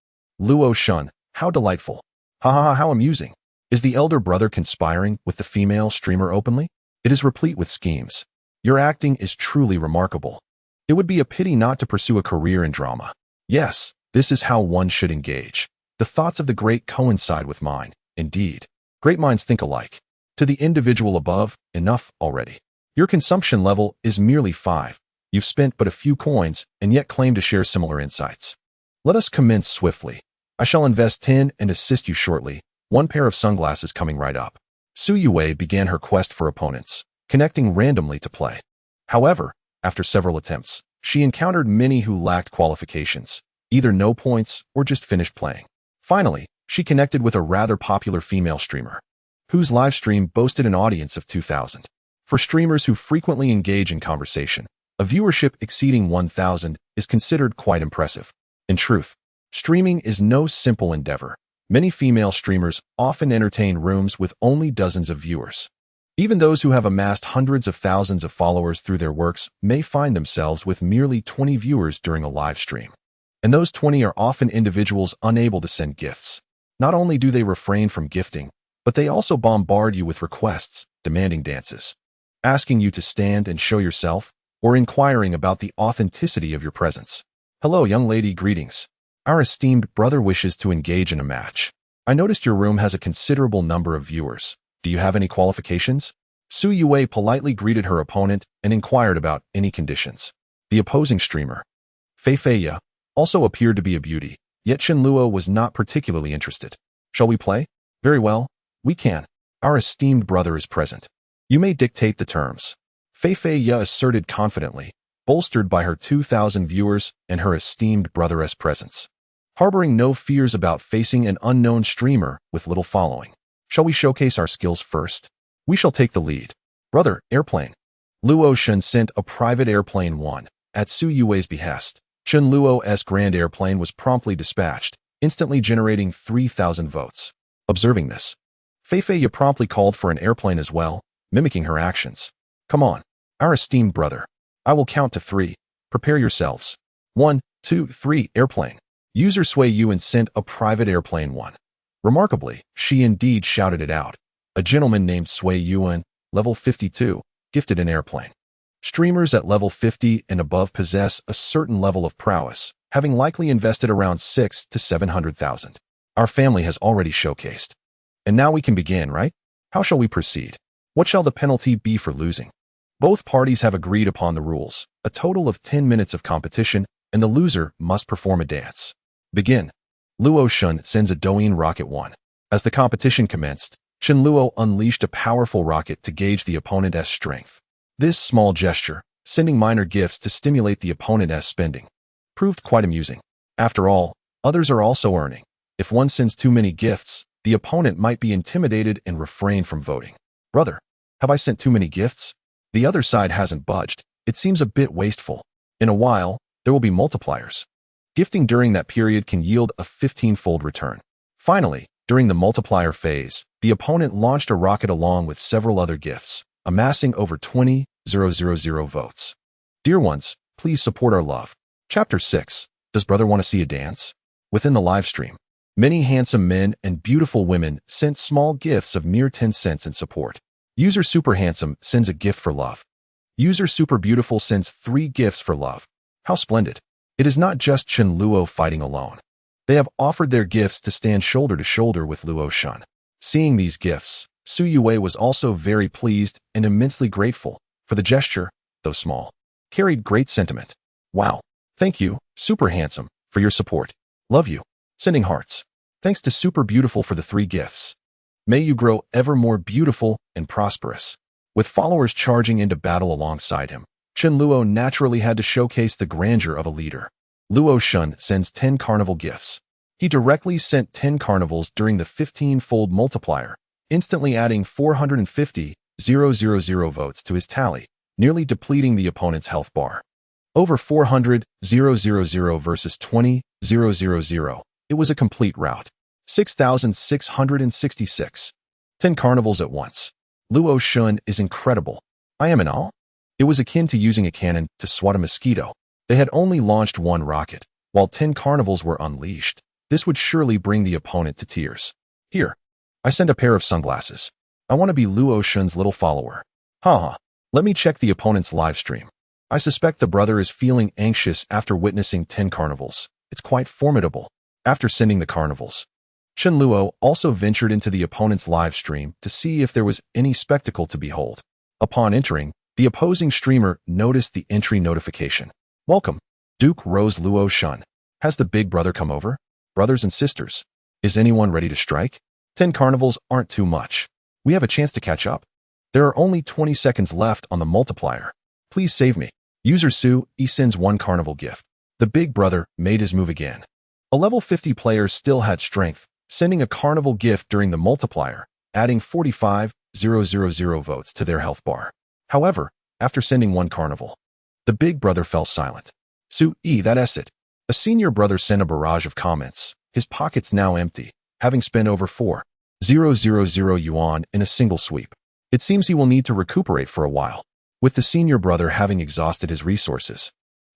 Luo Shun, how delightful. Ha ha ha, how amusing. Is the elder brother conspiring with the female streamer openly? It is replete with schemes. Your acting is truly remarkable. It would be a pity not to pursue a career in drama. Yes, this is how one should engage. The thoughts of the great coincide with mine, indeed. Great minds think alike. To the individual above, enough already. Your consumption level is merely 5. You've spent but a few coins and yet claim to share similar insights. Let us commence swiftly. I shall invest 10 and assist you shortly. 1 pair of sunglasses coming right up. Su Yue began her quest for opponents, connecting randomly to play. However, after several attempts, she encountered many who lacked qualifications, either no points or just finished playing. Finally, she connected with a rather popular female streamer, whose live stream boasted an audience of 2,000. For streamers who frequently engage in conversation, a viewership exceeding 1,000 is considered quite impressive. In truth, streaming is no simple endeavor. Many female streamers often entertain rooms with only dozens of viewers. Even those who have amassed hundreds of thousands of followers through their works may find themselves with merely 20 viewers during a live stream. And those 20 are often individuals unable to send gifts. Not only do they refrain from gifting, but they also bombard you with requests, demanding dances, asking you to stand and show yourself, or inquiring about the authenticity of your presence. Hello, young lady, greetings. Our esteemed brother wishes to engage in a match. I noticed your room has a considerable number of viewers. Do you have any qualifications? Su Yue politely greeted her opponent and inquired about any conditions. The opposing streamer, Fei Feiya, also appeared to be a beauty, yet Chun Luo was not particularly interested. Shall we play? Very well, we can. Our esteemed brother is present. You may dictate the terms. Fei Feiya asserted confidently, bolstered by her 2,000 viewers and her esteemed brother's presence. Harboring no fears about facing an unknown streamer with little following. Shall we showcase our skills first? We shall take the lead. Brother, airplane. Luo Shun sent a private airplane 1. At Su Yue's behest, Chun Luo's grand airplane was promptly dispatched, instantly generating 3,000 votes. Observing this, Fei Feiya promptly called for an airplane as well, mimicking her actions. Come on, our esteemed brother. I will count to 3. Prepare yourselves. 1, 2, 3, airplane. User Sui Yuan sent a private airplane 1. Remarkably, she indeed shouted it out. A gentleman named Sui Yuan, level 52, gifted an airplane. Streamers at level 50 and above possess a certain level of prowess, having likely invested around 6 to 700,000. Our family has already showcased. And now we can begin, right? How shall we proceed? What shall the penalty be for losing? Both parties have agreed upon the rules, a total of 10 minutes of competition, and the loser must perform a dance. Begin. Luo Shun sends a Douyin rocket 1. As the competition commenced, Chun Luo unleashed a powerful rocket to gauge the opponent's strength. This small gesture, sending minor gifts to stimulate the opponent's spending, proved quite amusing. After all, others are also earning. If one sends too many gifts, the opponent might be intimidated and refrain from voting. Brother, have I sent too many gifts? The other side hasn't budged. It seems a bit wasteful. In a while, there will be multipliers. Gifting during that period can yield a 15-fold return. Finally, during the multiplier phase, the opponent launched a rocket along with several other gifts, amassing over 20,000 votes. Dear ones, please support our love. Chapter 6. Does brother want to see a dance? Within the live stream, many handsome men and beautiful women sent small gifts of mere 10 cents in support. User Super Handsome sends a gift for love. User Super Beautiful sends 3 gifts for love. How splendid. It is not just Chen Luo fighting alone. They have offered their gifts to stand shoulder to shoulder with Luo Shun. Seeing these gifts, Su Yue was also very pleased and immensely grateful, for the gesture, though small, carried great sentiment. Wow. Thank you, Super Handsome, for your support. Love you. Sending hearts. Thanks to Super Beautiful for the 3 gifts. May you grow ever more beautiful and prosperous. With followers charging into battle alongside him, Chen Luo naturally had to showcase the grandeur of a leader. Luo Shun sends 10 carnival gifts. He directly sent 10 carnivals during the 15-fold multiplier, instantly adding 450,000 votes to his tally, nearly depleting the opponent's health bar. Over 400,000 versus 20,000. It was a complete rout. 6,666. 10 carnivals at once. Luo Shun is incredible. I am in awe. It was akin to using a cannon to swat a mosquito. They had only launched 1 rocket, while 10 carnivals were unleashed. This would surely bring the opponent to tears. Here, I send a pair of sunglasses. I want to be Luo Shun's little follower. Haha. Let me check the opponent's live stream. I suspect the brother is feeling anxious after witnessing 10 carnivals. It's quite formidable. After sending the carnivals, Chen Luo also ventured into the opponent's live stream to see if there was any spectacle to behold. Upon entering, the opposing streamer noticed the entry notification. Welcome, Duke Rose Luo Shun. Has the big brother come over? Brothers and sisters, is anyone ready to strike? 10 carnivals aren't too much. We have a chance to catch up. There are only 20 seconds left on the multiplier. Please save me. User Su E sends 1 carnival gift. The big brother made his move again. A level 50 player still had strength, sending a carnival gift during the multiplier, adding 45,000 votes to their health bar. However, after sending 1 carnival, the big brother fell silent. Su E, that's it. A senior brother sent a barrage of comments, his pockets now empty, having spent over 4,000 yuan in a single sweep. It seems he will need to recuperate for a while, with the senior brother having exhausted his resources.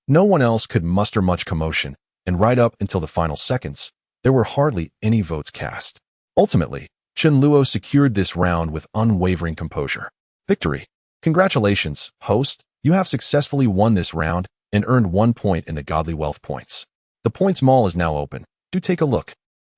No one else could muster much commotion, and right up until the final seconds, there were hardly any votes cast. Ultimately, Chen Luo secured this round with unwavering composure. Victory! Congratulations, host! You have successfully won this round and earned 1 point in the Godly Wealth points. The points mall is now open. Do take a look.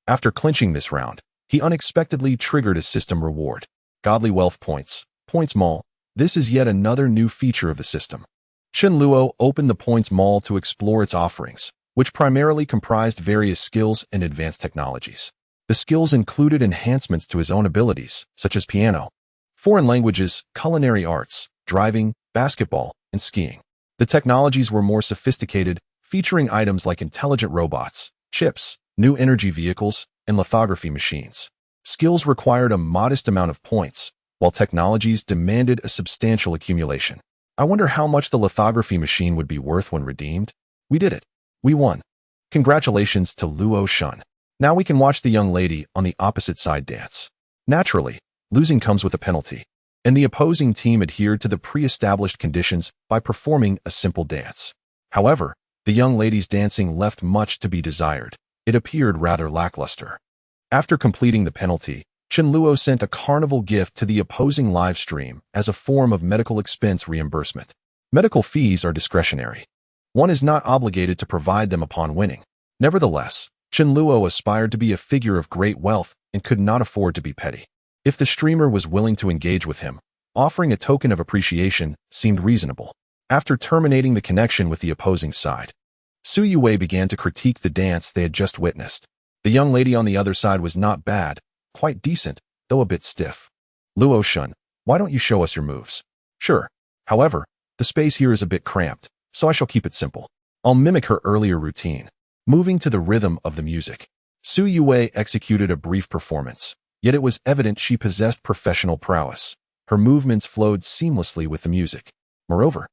After clinching this round, he unexpectedly triggered a system reward. Godly Wealth points. Points mall. This is yet another new feature of the system. Chen Luo opened the points mall to explore its offerings, which primarily comprised various skills and advanced technologies. The skills included enhancements to his own abilities, such as piano, foreign languages, culinary arts, driving, basketball, and skiing. The technologies were more sophisticated, featuring items like intelligent robots, chips, new energy vehicles, and lithography machines. Skills required a modest amount of points, while technologies demanded a substantial accumulation. I wonder how much the lithography machine would be worth when redeemed. We did it. We won. Congratulations to Luo Shun. Now we can watch the young lady on the opposite side dance. Naturally, losing comes with a penalty, and the opposing team adhered to the pre-established conditions by performing a simple dance. However, the young lady's dancing left much to be desired. It appeared rather lackluster. After completing the penalty, Chen Luo sent a carnival gift to the opposing live stream as a form of medical expense reimbursement. Medical fees are discretionary. One is not obligated to provide them upon winning. Nevertheless, Chen Luo aspired to be a figure of great wealth and could not afford to be petty. If the streamer was willing to engage with him, offering a token of appreciation seemed reasonable. After terminating the connection with the opposing side, Su Yue began to critique the dance they had just witnessed. The young lady on the other side was not bad, quite decent, though a bit stiff. Luo Shun, why don't you show us your moves? Sure. However, the space here is a bit cramped, so I shall keep it simple. I'll mimic her earlier routine, moving to the rhythm of the music. Su Yue executed a brief performance, yet it was evident she possessed professional prowess. Her movements flowed seamlessly with the music. Moreover,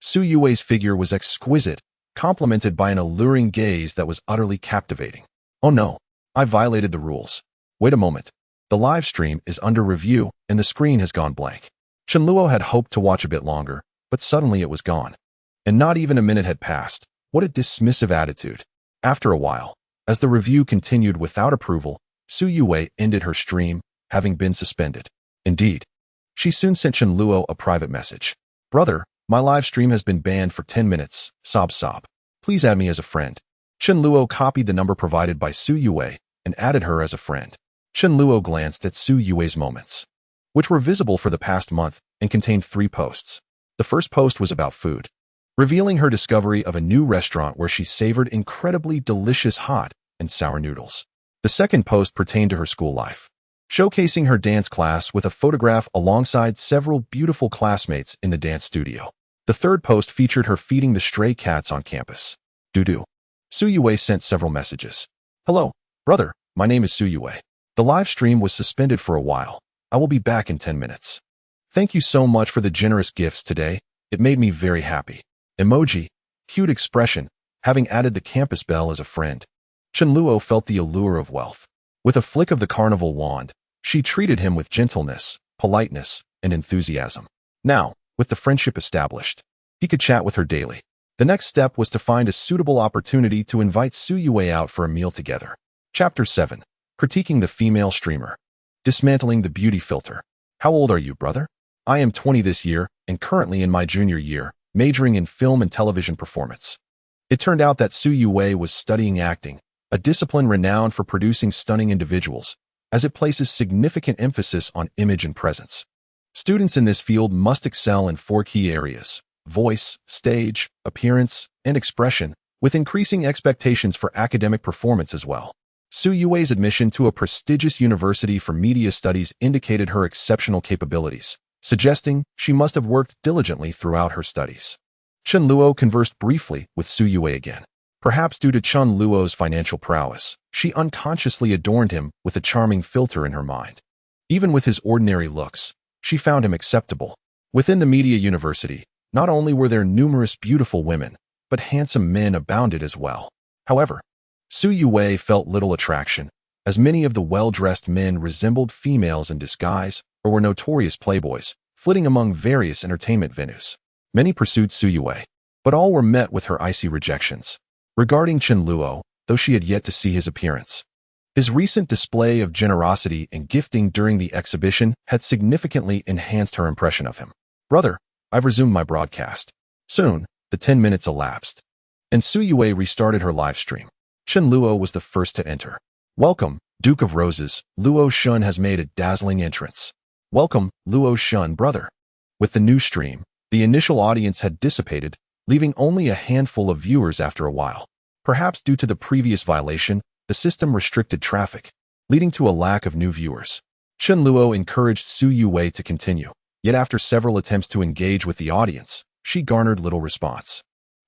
Su Yue's figure was exquisite, complemented by an alluring gaze that was utterly captivating. Oh no, I violated the rules. Wait a moment. The live stream is under review and the screen has gone blank. Chenluo had hoped to watch a bit longer, but suddenly it was gone. And not even a minute had passed. What a dismissive attitude. After a while, as the review continued without approval, Su Yue ended her stream, having been suspended. Indeed, she soon sent Chenluo a private message. Brother, my live stream has been banned for 10 minutes, sob sob. Please add me as a friend. Chenluo copied the number provided by Su Yue and added her as a friend. Chenluo glanced at Su Yue's moments, which were visible for the past month and contained 3 posts. The first post was about food, revealing her discovery of a new restaurant where she savored incredibly delicious hot and sour noodles. The second post pertained to her school life, showcasing her dance class with a photograph alongside several beautiful classmates in the dance studio. The third post featured her feeding the stray cats on campus. Doo-doo. Su Yue sent several messages. Hello, brother, my name is Su Yue. The live stream was suspended for a while. I will be back in 10 minutes. Thank you so much for the generous gifts today. It made me very happy. Emoji, cute expression, having added the campus belle as a friend. Chenluo felt the allure of wealth. With a flick of the carnival wand, she treated him with gentleness, politeness, and enthusiasm. Now, with the friendship established, he could chat with her daily. The next step was to find a suitable opportunity to invite Su Yue out for a meal together. Chapter 7. Critiquing the female streamer. Dismantling the beauty filter. How old are you, brother? I am 20 this year and currently in my junior year, majoring in film and television performance. It turned out that Su Yue was studying acting, a discipline renowned for producing stunning individuals, as it places significant emphasis on image and presence. Students in this field must excel in 4 key areas: voice, stage, appearance, and expression, with increasing expectations for academic performance as well. Su Yue's admission to a prestigious university for media studies indicated her exceptional capabilities, suggesting she must have worked diligently throughout her studies. Chenluo conversed briefly with Su Yue again. Perhaps due to Chenluo's financial prowess, she unconsciously adorned him with a charming filter in her mind. Even with his ordinary looks, she found him acceptable. Within the media university, not only were there numerous beautiful women, but handsome men abounded as well. However, Su Yue felt little attraction, as many of the well-dressed men resembled females in disguise or were notorious playboys, flitting among various entertainment venues. Many pursued Su Yue, but all were met with her icy rejections. Regarding Chenluo, though she had yet to see his appearance, his recent display of generosity and gifting during the exhibition had significantly enhanced her impression of him. Brother, I've resumed my broadcast. Soon, the 10 minutes elapsed, and Su Yue restarted her live stream. Chenluo was the first to enter. Welcome, Duke of Roses. Luo Shun has made a dazzling entrance. Welcome, Luo Shun, brother. With the new stream, the initial audience had dissipated, leaving only a handful of viewers after a while. Perhaps due to the previous violation, the system restricted traffic, leading to a lack of new viewers. Chenluo encouraged Su Yue to continue, yet after several attempts to engage with the audience, she garnered little response.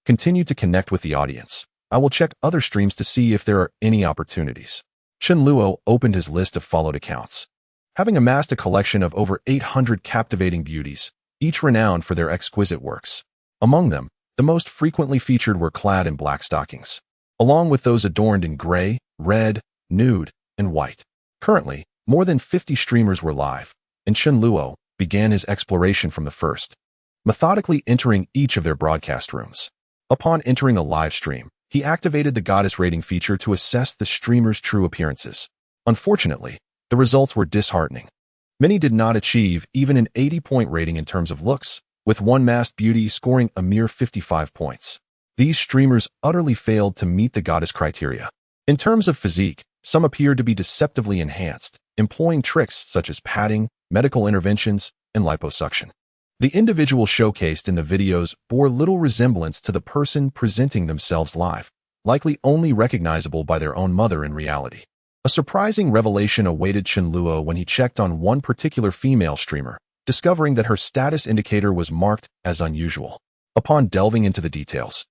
Continue to connect with the audience. I will check other streams to see if there are any opportunities. Chenluo opened his list of followed accounts. Having amassed a collection of over 800 captivating beauties, each renowned for their exquisite works. Among them, the most frequently featured were clad in black stockings, along with those adorned in gray, red, nude, and white. Currently, more than 50 streamers were live, and Chenluo began his exploration from the first, methodically entering each of their broadcast rooms. Upon entering a live stream, he activated the goddess rating feature to assess the streamer's true appearances. Unfortunately, the results were disheartening. Many did not achieve even an 80-point rating in terms of looks, with one masked beauty scoring a mere 55 points. These streamers utterly failed to meet the goddess criteria. In terms of physique, some appeared to be deceptively enhanced, employing tricks such as padding, medical interventions, and liposuction. The individual showcased in the videos bore little resemblance to the person presenting themselves live, likely only recognizable by their own mother in reality. A surprising revelation awaited Chenluo when he checked on one particular female streamer, discovering that her status indicator was marked as unusual. Upon delving into the details,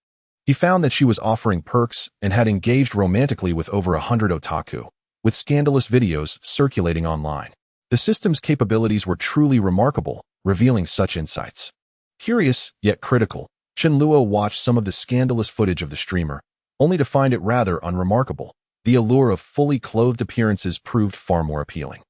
He found that she was offering perks and had engaged romantically with over 100 otaku, with scandalous videos circulating online. The system's capabilities were truly remarkable, revealing such insights. Curious, yet critical, Shenluo watched some of the scandalous footage of the streamer, only to find it rather unremarkable. The allure of fully clothed appearances proved far more appealing.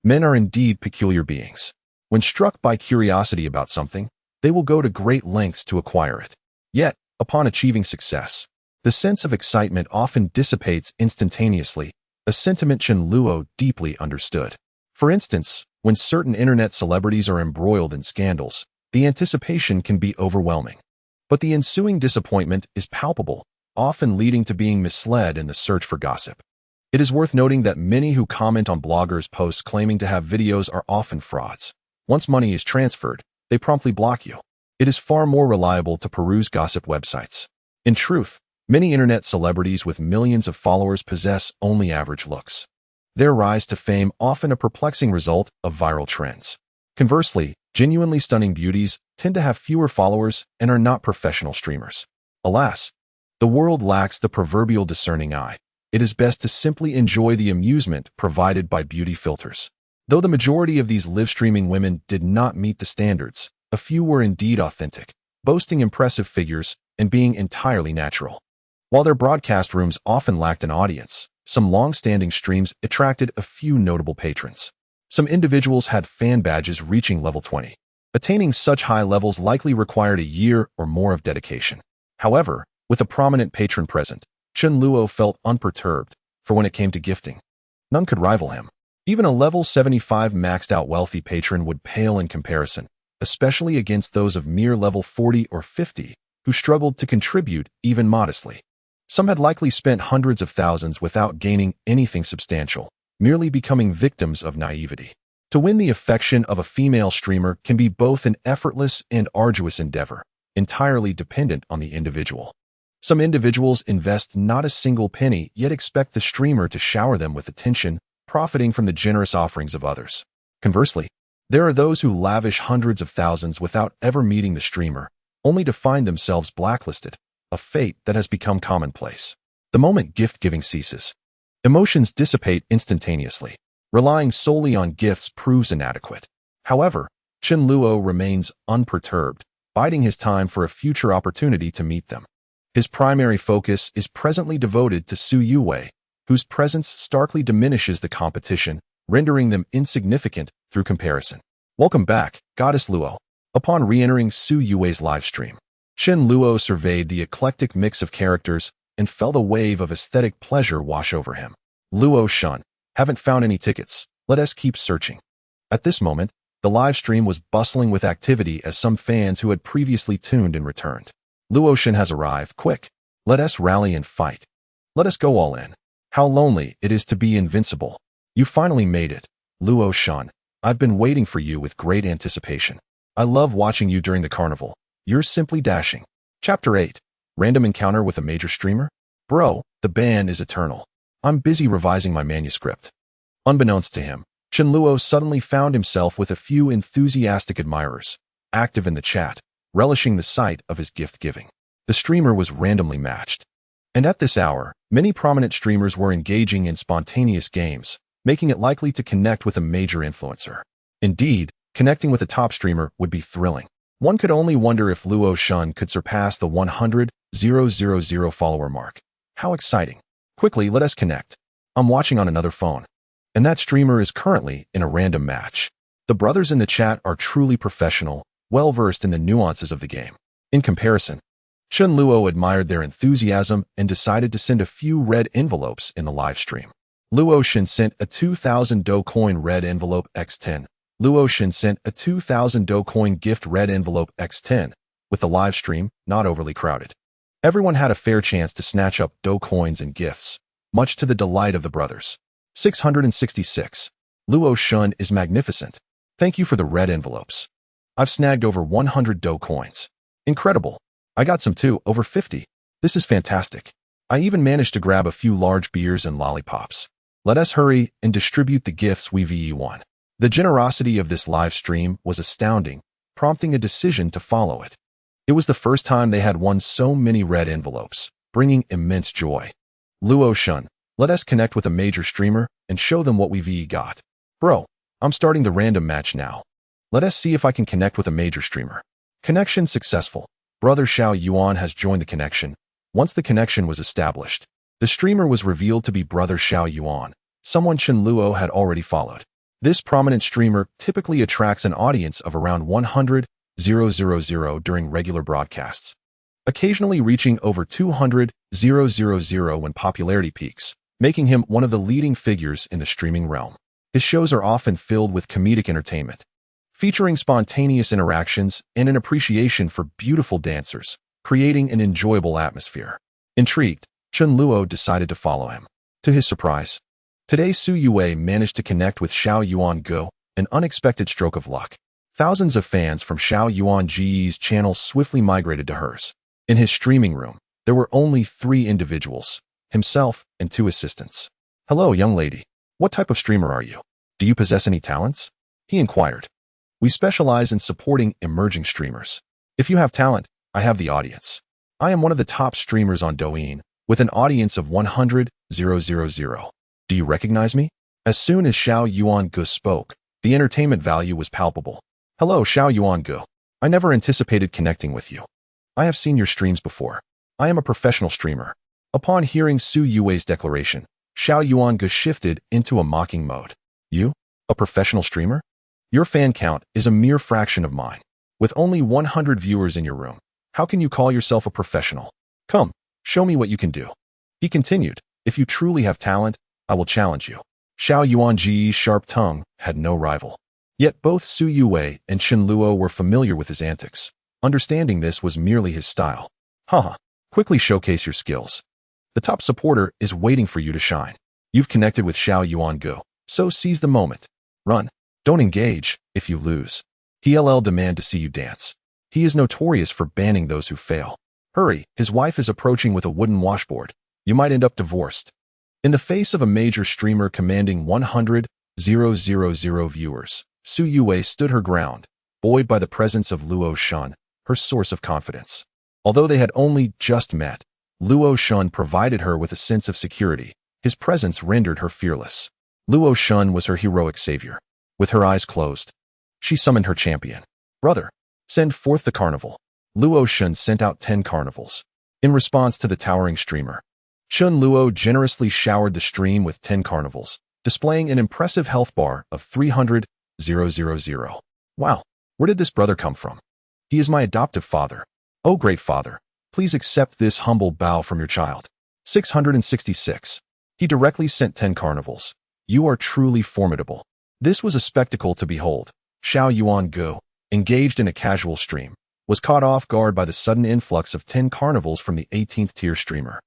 Men are indeed peculiar beings. When struck by curiosity about something, they will go to great lengths to acquire it. Yet, upon achieving success, the sense of excitement often dissipates instantaneously, a sentiment Shenluo deeply understood. For instance, when certain internet celebrities are embroiled in scandals, the anticipation can be overwhelming. But the ensuing disappointment is palpable, often leading to being misled in the search for gossip. It is worth noting that many who comment on bloggers' posts claiming to have videos are often frauds. Once money is transferred, they promptly block you. It is far more reliable to peruse gossip websites. In truth, many internet celebrities with millions of followers possess only average looks. Their rise to fame often a perplexing result of viral trends. Conversely, genuinely stunning beauties tend to have fewer followers and are not professional streamers. Alas, the world lacks the proverbial discerning eye. It is best to simply enjoy the amusement provided by beauty filters. Though the majority of these live-streaming women did not meet the standards, a few were indeed authentic, boasting impressive figures and being entirely natural. While their broadcast rooms often lacked an audience, some long-standing streams attracted a few notable patrons. Some individuals had fan badges reaching level 20. Attaining such high levels likely required a year or more of dedication. However, with a prominent patron present, Shenluo felt unperturbed, for when it came to gifting, none could rival him. Even a level 75 maxed-out wealthy patron would pale in comparison, especially against those of mere level 40 or 50, who struggled to contribute even modestly. Some had likely spent hundreds of thousands without gaining anything substantial, merely becoming victims of naivety. To win the affection of a female streamer can be both an effortless and arduous endeavor, entirely dependent on the individual. Some individuals invest not a single penny, yet expect the streamer to shower them with attention, profiting from the generous offerings of others. Conversely, there are those who lavish hundreds of thousands without ever meeting the streamer, only to find themselves blacklisted, a fate that has become commonplace. The moment gift-giving ceases, emotions dissipate instantaneously. Relying solely on gifts proves inadequate. However, Shenluo remains unperturbed, biding his time for a future opportunity to meet them. His primary focus is presently devoted to Su Yue, whose presence starkly diminishes the competition, rendering them insignificant through comparison. Welcome back, Goddess Luo. Upon re-entering Su Yue's livestream, Shenluo surveyed the eclectic mix of characters and felt a wave of aesthetic pleasure wash over him. Luo Shun, haven't found any tickets, let us keep searching. At this moment, the livestream was bustling with activity as some fans who had previously tuned in returned. Luo Shun has arrived, quick. Let us rally and fight. Let us go all in. How lonely it is to be invincible. You finally made it, Luo Shun. I've been waiting for you with great anticipation. I love watching you during the carnival. You're simply dashing. Chapter 8. Random encounter with a major streamer? Bro, the ban is eternal. I'm busy revising my manuscript. Unbeknownst to him, Shenluo suddenly found himself with a few enthusiastic admirers, active in the chat, relishing the sight of his gift-giving. The streamer was randomly matched. And at this hour, many prominent streamers were engaging in spontaneous games, making it likely to connect with a major influencer. Indeed, connecting with a top streamer would be thrilling. One could only wonder if Luo Shun could surpass the 100,000 follower mark. How exciting. Quickly, let us connect. I'm watching on another phone. And that streamer is currently in a random match. The brothers in the chat are truly professional, well-versed in the nuances of the game. In comparison, Shenluo admired their enthusiasm and decided to send a few red envelopes in the live stream. Luo Shun sent a 2,000 Do coin red envelope x10. Luo Shun sent a 2,000 Do coin gift red envelope x10, with the live stream not overly crowded. Everyone had a fair chance to snatch up Do coins and gifts, much to the delight of the brothers. 666. Luo Shun is magnificent. Thank you for the red envelopes. I've snagged over 100 Do coins. Incredible. I got some too, over 50. This is fantastic. I even managed to grab a few large beers and lollipops. Let us hurry and distribute the gifts we VE1. The generosity of this live stream was astounding, prompting a decision to follow it. It was the first time they had won so many red envelopes, bringing immense joy. Luo Shun, let us connect with a major streamer and show them what we've got. Bro, I'm starting the random match now. Let us see if I can connect with a major streamer. Connection successful. Brother Xiao Yuan has joined the connection. Once the connection was established, the streamer was revealed to be Brother Xiao Yuan, someone Chen Luo had already followed. This prominent streamer typically attracts an audience of around 100,000 during regular broadcasts, occasionally reaching over 200,000 when popularity peaks, making him one of the leading figures in the streaming realm. His shows are often filled with comedic entertainment, featuring spontaneous interactions and an appreciation for beautiful dancers, creating an enjoyable atmosphere. Intrigued, Chen Luo decided to follow him. To his surprise, today Su Yue managed to connect with Xiao Yuan Go, an unexpected stroke of luck. Thousands of fans from Xiao Yuan Ge's channel swiftly migrated to hers. In his streaming room, there were only 3 individuals, himself and 2 assistants. "Hello, young lady. What type of streamer are you? Do you possess any talents?" he inquired. "We specialize in supporting emerging streamers. If you have talent, I have the audience. I am one of the top streamers on Douyin, with an audience of 100,000. Do you recognize me?" As soon as Xiao Yuan Ge spoke, the entertainment value was palpable. "Hello, Xiao Yuan Ge. I never anticipated connecting with you. I have seen your streams before. I am a professional streamer." Upon hearing Su Yue's declaration, Xiao Yuan Ge shifted into a mocking mode. "You? A professional streamer? Your fan count is a mere fraction of mine. With only 100 viewers in your room, how can you call yourself a professional? Come, show me what you can do." He continued, "If you truly have talent, I will challenge you." Xiao Yuan Ge's sharp tongue had no rival. Yet both Su Yue and Chen Luo were familiar with his antics. Understanding this was merely his style. Haha, quickly showcase your skills. The top supporter is waiting for you to shine. You've connected with Xiao Yuan Ge, so seize the moment. Run. Don't engage if you lose. He'll demand to see you dance. He is notorious for banning those who fail. Hurry, his wife is approaching with a wooden washboard. You might end up divorced. In the face of a major streamer commanding 100,000 viewers, Su Yue stood her ground, buoyed by the presence of Luo Shun, her source of confidence. Although they had only just met, Luo Shun provided her with a sense of security. His presence rendered her fearless. Luo Shun was her heroic savior. With her eyes closed, she summoned her champion. "Brother, send forth the carnival." Luo Shun sent out 10 carnivals. In response to the towering streamer, Chen Luo generously showered the stream with 10 carnivals, displaying an impressive health bar of 300,000. Wow, where did this brother come from? He is my adoptive father. Oh, great father, please accept this humble bow from your child. 666. He directly sent 10 carnivals. You are truly formidable. This was a spectacle to behold. Xiao Yuan Ge, engaged in a casual stream, was caught off guard by the sudden influx of 10 carnivals from the 18th tier streamer.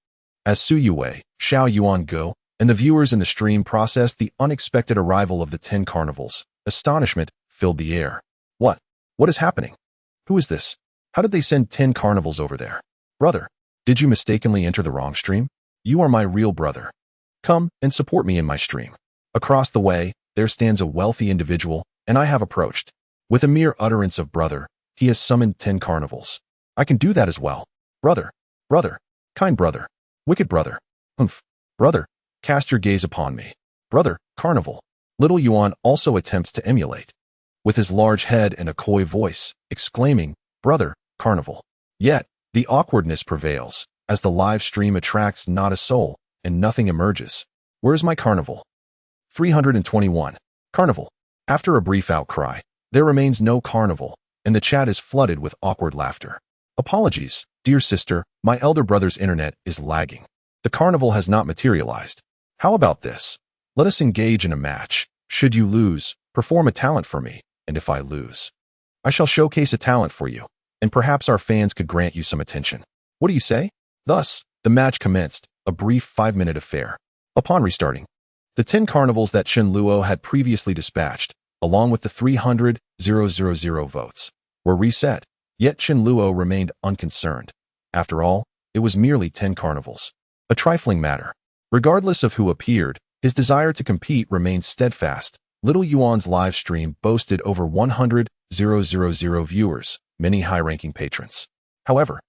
As Su Yue, Xiao Yuan Ge, and the viewers in the stream processed the unexpected arrival of the 10 carnivals, astonishment filled the air. What? What is happening? Who is this? How did they send 10 carnivals over there? Brother, did you mistakenly enter the wrong stream? You are my real brother. Come and support me in my stream. Across the way, there stands a wealthy individual, and I have approached. With a mere utterance of brother, he has summoned 10 carnivals. I can do that as well. Brother, brother, kind brother, wicked brother. Brother, cast your gaze upon me. Brother, carnival. Little Yuan also attempts to emulate, with his large head and a coy voice, exclaiming, "Brother, carnival." Yet, the awkwardness prevails, as the live stream attracts not a soul, and nothing emerges. Where's my carnival? 321. Carnival. After a brief outcry, there remains no carnival, and the chat is flooded with awkward laughter. Apologies, dear sister, my elder brother's internet is lagging. The carnival has not materialized. How about this? Let us engage in a match. Should you lose, perform a talent for me, and if I lose, I shall showcase a talent for you, and perhaps our fans could grant you some attention. What do you say? Thus, the match commenced, a brief 5-minute affair. Upon restarting, the 10 carnivals that Chen Luo had previously dispatched, along with the 300,000 votes, were reset, yet Chen Luo remained unconcerned. After all, it was merely 10 carnivals. A trifling matter. Regardless of who appeared, his desire to compete remained steadfast. Little Yuan's live stream boasted over 100,000 viewers, many high-ranking patrons. However,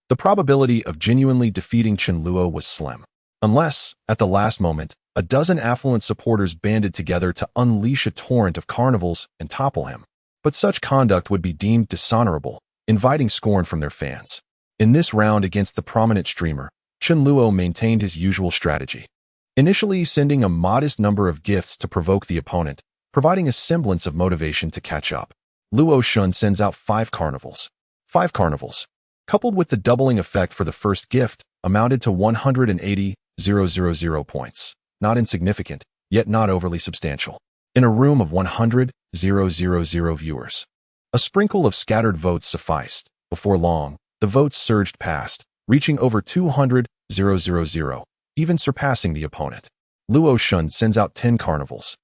the probability of genuinely defeating Chen Luo was slim, unless, at the last moment, a dozen affluent supporters banded together to unleash a torrent of carnivals and topple him. But such conduct would be deemed dishonorable, inviting scorn from their fans. In this round against the prominent streamer, Chen Luo maintained his usual strategy, initially sending a modest number of gifts to provoke the opponent, providing a semblance of motivation to catch up. Luo Shun sends out 5 carnivals. 5 carnivals, coupled with the doubling effect for the first gift, amounted to 180,000 points. Not insignificant, yet not overly substantial. In a room of 100,000 viewers, a sprinkle of scattered votes sufficed. Before long, the votes surged past, reaching over 200,000, even surpassing the opponent. Luo Shun sends out 10 carnivals.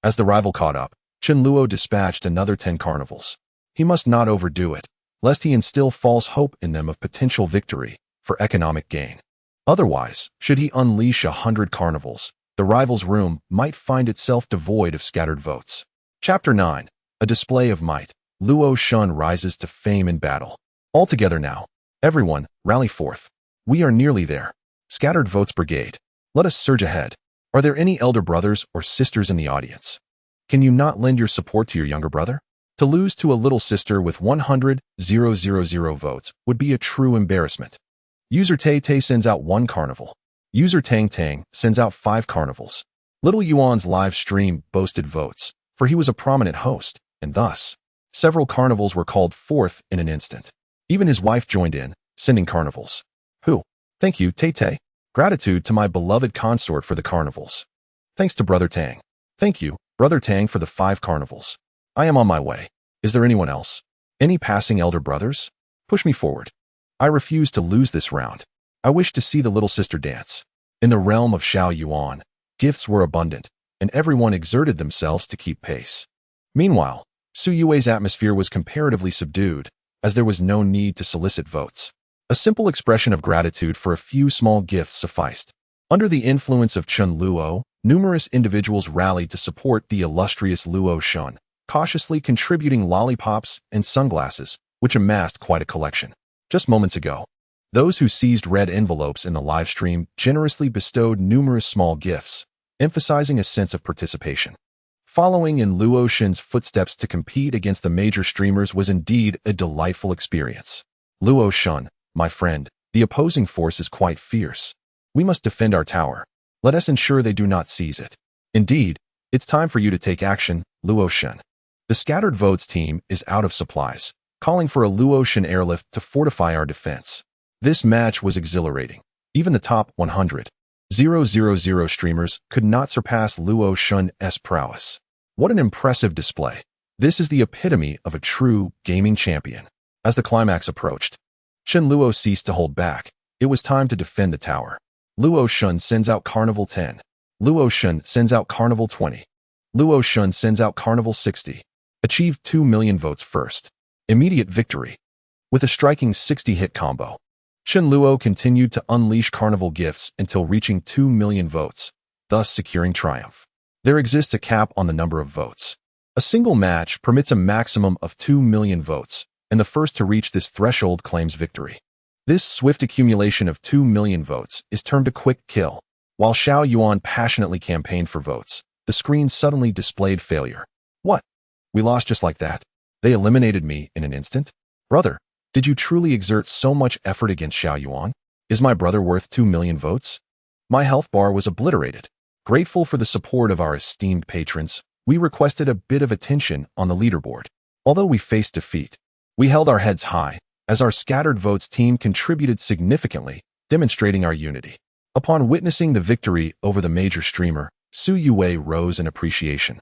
As the rival caught up, Chen Luo dispatched another 10 carnivals. He must not overdo it, lest he instill false hope in them of potential victory for economic gain. Otherwise, should he unleash 100 carnivals, the rival's room might find itself devoid of scattered votes. Chapter 9. A display of might. Luo Shun rises to fame in battle. All together now. Everyone, rally forth. We are nearly there. Scattered votes brigade. Let us surge ahead. Are there any elder brothers or sisters in the audience? Can you not lend your support to your younger brother? To lose to a little sister with 100,000 votes would be a true embarrassment. User Tay Tay sends out 1 carnival. User Tang Tang sends out 5 carnivals. Little Yuan's live stream boasted votes, for he was a prominent host, and thus, several carnivals were called forth in an instant. Even his wife joined in, sending carnivals. Who? Thank you, Tay Tay. Gratitude to my beloved consort for the carnivals. Thanks to Brother Tang. Thank you, Brother Tang, for the 5 carnivals. I am on my way. Is there anyone else? Any passing elder brothers? Push me forward. I refuse to lose this round. I wish to see the little sister dance. In the realm of Xiao Yuan, gifts were abundant, and everyone exerted themselves to keep pace. Meanwhile, Su Yue's atmosphere was comparatively subdued, as there was no need to solicit votes. A simple expression of gratitude for a few small gifts sufficed. Under the influence of Chen Luo, numerous individuals rallied to support the illustrious Luo Shun, cautiously contributing lollipops and sunglasses, which amassed quite a collection. Just moments ago, those who seized red envelopes in the live stream generously bestowed numerous small gifts, emphasizing a sense of participation. Following in Luo Shun's footsteps to compete against the major streamers was indeed a delightful experience. Luo Shun, my friend, the opposing force is quite fierce. We must defend our tower. Let us ensure they do not seize it. Indeed, it's time for you to take action, Luo Shun. The scattered votes team is out of supplies, calling for a Luo Shun airlift to fortify our defense. This match was exhilarating. Even the top 100,000 streamers could not surpass Luo Shun's prowess. What an impressive display. This is the epitome of a true gaming champion. As the climax approached, Chen Luo ceased to hold back. It was time to defend the tower. Luo Shun sends out Carnival 10. Luo Shun sends out Carnival 20. Luo Shun sends out Carnival 60. Achieved 2 million votes first. Immediate victory. With a striking 60-hit combo, Chen Luo continued to unleash carnival gifts until reaching 2 million votes, thus securing triumph. There exists a cap on the number of votes. A single match permits a maximum of 2 million votes, and the first to reach this threshold claims victory. This swift accumulation of 2 million votes is termed a quick kill. While Xiao Yuan passionately campaigned for votes, the screen suddenly displayed failure. What? We lost just like that? They eliminated me in an instant? Brother, did you truly exert so much effort against Xiao Yuan? Is my brother worth 2 million votes? My health bar was obliterated. Grateful for the support of our esteemed patrons, we requested a bit of attention on the leaderboard. Although we faced defeat, we held our heads high, as our scattered votes team contributed significantly, demonstrating our unity. Upon witnessing the victory over the major streamer, Su Yue rose in appreciation,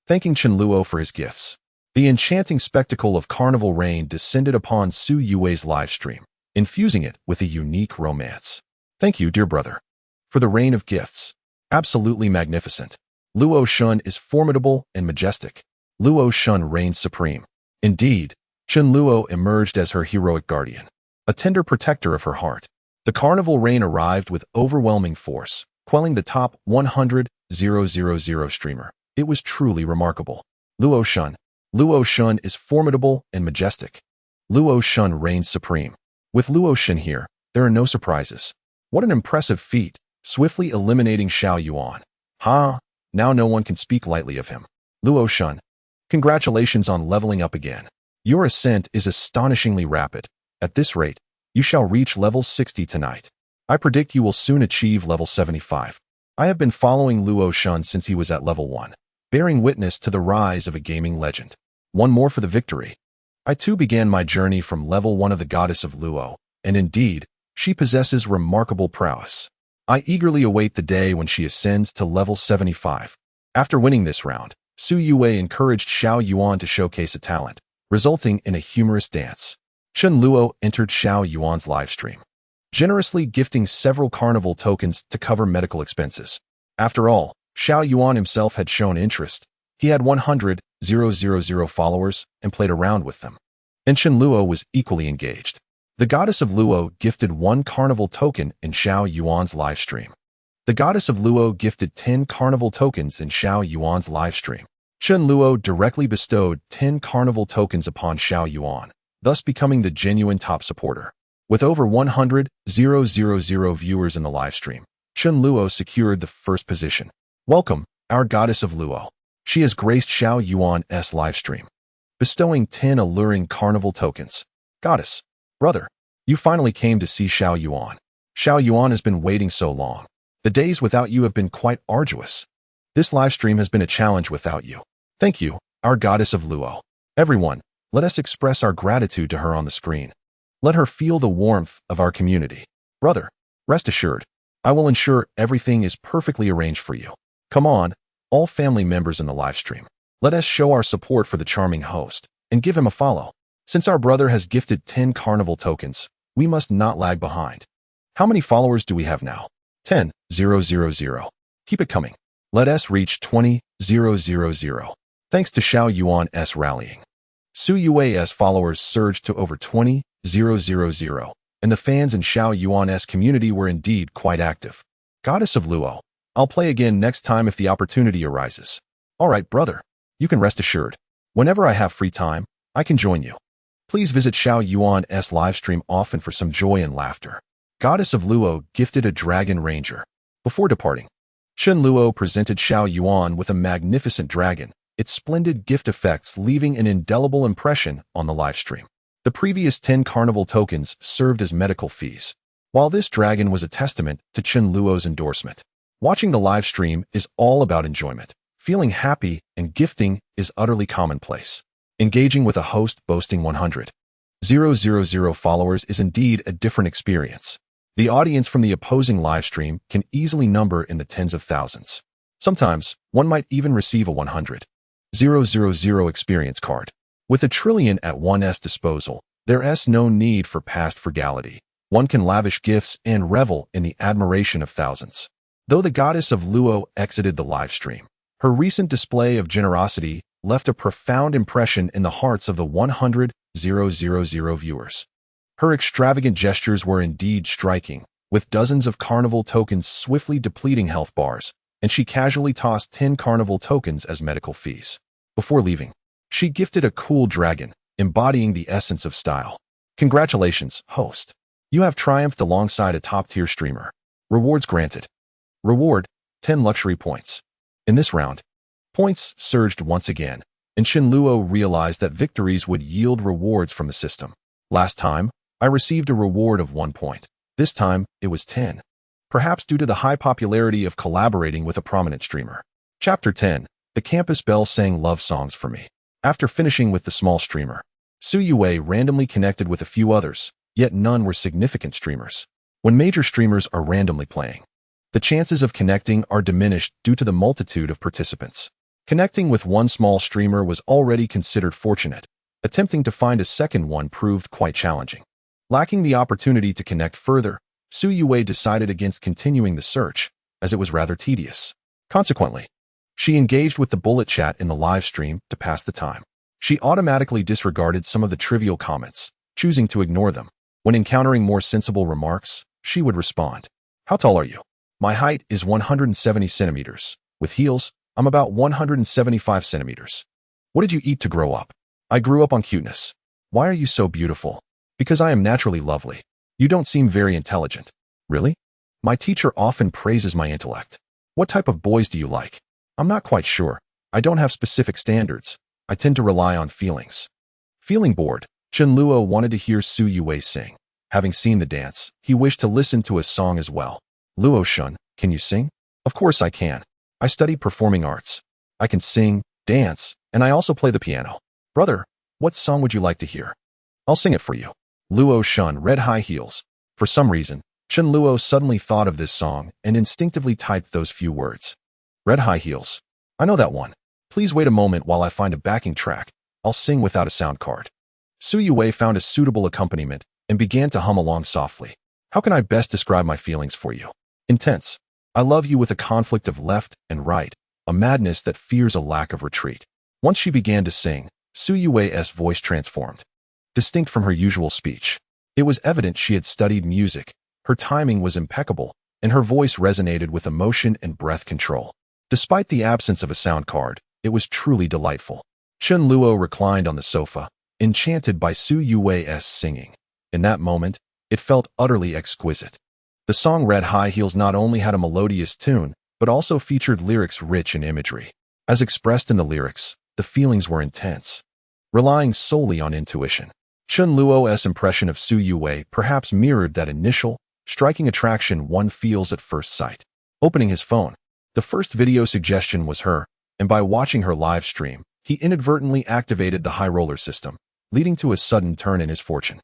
thanking Chen Luo for his gifts. The enchanting spectacle of Carnival Rain descended upon Su Yue's livestream, infusing it with a unique romance. Thank you, dear brother, for the rain of gifts. Absolutely magnificent. Luo Shun is formidable and majestic. Luo Shun reigns supreme. Indeed, Chen Luo emerged as her heroic guardian, a tender protector of her heart. The Carnival Rain arrived with overwhelming force, quelling the top 100,000 streamer. It was truly remarkable. Luo Shun is formidable and majestic. Luo Shun reigns supreme. With Luo Shen here, there are no surprises. What an impressive feat, swiftly eliminating Xiao Yuan. Ha! Now no one can speak lightly of him. Luo Shen, congratulations on leveling up again. Your ascent is astonishingly rapid. At this rate, you shall reach level 60 tonight. I predict you will soon achieve level 75. I have been following Luo Shen since he was at level 1, bearing witness to the rise of a gaming legend. One more for the victory. I too began my journey from level 1 of the goddess of Luo, and indeed, she possesses remarkable prowess. I eagerly await the day when she ascends to level 75. After winning this round, Su Yue encouraged Xiao Yuan to showcase a talent, resulting in a humorous dance. Chen Luo entered Xiao Yuan's livestream, generously gifting several carnival tokens to cover medical expenses. After all, Xiao Yuan himself had shown interest. He had 100,000 followers and played around with them. And Chen Luo was equally engaged. The goddess of Luo gifted 1 carnival token in Xiao Yuan's livestream. The goddess of Luo gifted 10 carnival tokens in Xiao Yuan's livestream. Chen Luo directly bestowed 10 carnival tokens upon Xiao Yuan, thus becoming the genuine top supporter. With over 100,000 viewers in the livestream, Chen Luo secured the first position. Welcome, our goddess of Luo. She has graced Xiao Yuan's livestream, bestowing 10 alluring carnival tokens. Goddess, brother, you finally came to see Xiao Yuan. Xiao Yuan has been waiting so long. The days without you have been quite arduous. This livestream has been a challenge without you. Thank you, our goddess of Luo. Everyone, let us express our gratitude to her on the screen. Let her feel the warmth of our community. Brother, rest assured, I will ensure everything is perfectly arranged for you. Come on, all family members in the livestream. Let us show our support for the charming host and give him a follow. Since our brother has gifted 10 carnival tokens, we must not lag behind. How many followers do we have now? 10,000. Keep it coming. Let us reach 20,000. Thanks to Xiao Yuan's rallying, Su Yue's followers surged to over 20,000, and the fans in Xiao Yuan's community were indeed quite active. Goddess of Luo, I'll play again next time if the opportunity arises. All right, brother. You can rest assured. Whenever I have free time, I can join you. Please visit Xiao Yuan's livestream often for some joy and laughter. Goddess of Luo gifted a dragon ranger. Before departing, Chen Luo presented Xiao Yuan with a magnificent dragon, its splendid gift effects leaving an indelible impression on the livestream. The previous 10 carnival tokens served as medical fees, while this dragon was a testament to Chen Luo's endorsement. Watching the livestream is all about enjoyment. Feeling happy and gifting is utterly commonplace. Engaging with a host boasting 100,000 followers is indeed a different experience. The audience from the opposing livestream can easily number in the tens of thousands. Sometimes, one might even receive a 100,000 experience card. With a trillion at one's disposal, there's no need for past frugality. One can lavish gifts and revel in the admiration of thousands. Though the goddess of Luo exited the livestream, her recent display of generosity left a profound impression in the hearts of the 100,000 viewers. Her extravagant gestures were indeed striking, with dozens of carnival tokens swiftly depleting health bars, and she casually tossed 10 carnival tokens as medical fees. Before leaving, she gifted a cool dragon, embodying the essence of style. Congratulations, host. You have triumphed alongside a top-tier streamer. Rewards granted. Reward, 10 luxury points. In this round, points surged once again, and Chen Luo realized that victories would yield rewards from the system. Last time, I received a reward of 1 point. This time, it was 10. Perhaps due to the high popularity of collaborating with a prominent streamer. Chapter 10. The campus belle sang love songs for me. After finishing with the small streamer, Su Yue randomly connected with a few others, yet none were significant streamers. When major streamers are randomly playing, the chances of connecting are diminished due to the multitude of participants. Connecting with one small streamer was already considered fortunate. Attempting to find a second one proved quite challenging. Lacking the opportunity to connect further, Su Yue decided against continuing the search, as it was rather tedious. Consequently, she engaged with the bullet chat in the live stream to pass the time. She automatically disregarded some of the trivial comments, choosing to ignore them. When encountering more sensible remarks, she would respond. How tall are you? My height is 170 centimeters. With heels, I'm about 175 centimeters. What did you eat to grow up? I grew up on cuteness. Why are you so beautiful? Because I am naturally lovely. You don't seem very intelligent. Really? My teacher often praises my intellect. What type of boys do you like? I'm not quite sure. I don't have specific standards. I tend to rely on feelings. Feeling bored, Chen Luo wanted to hear Su Yue sing. Having seen the dance, he wished to listen to a song as well. Luo Shun, can you sing? Of course I can. I studied performing arts. I can sing, dance, and I also play the piano. Brother, what song would you like to hear? I'll sing it for you. Luo Shun, Red High Heels. For some reason, Chen Luo suddenly thought of this song and instinctively typed those few words. Red High Heels. I know that one. Please wait a moment while I find a backing track. I'll sing without a sound card. Su Yue found a suitable accompaniment and began to hum along softly. How can I best describe my feelings for you? Intense. I love you with a conflict of left and right, a madness that fears a lack of retreat. Once she began to sing, Su Yue's voice transformed. Distinct from her usual speech. It was evident she had studied music, her timing was impeccable, and her voice resonated with emotion and breath control. Despite the absence of a sound card, it was truly delightful. Chen Luo reclined on the sofa, enchanted by Su Yue's singing. In that moment, it felt utterly exquisite. The song Red High Heels not only had a melodious tune, but also featured lyrics rich in imagery. As expressed in the lyrics, the feelings were intense. Relying solely on intuition, Chen Luo's impression of Su Yue perhaps mirrored that initial, striking attraction one feels at first sight. Opening his phone, the first video suggestion was her, and by watching her live stream, he inadvertently activated the high roller system, leading to a sudden turn in his fortune.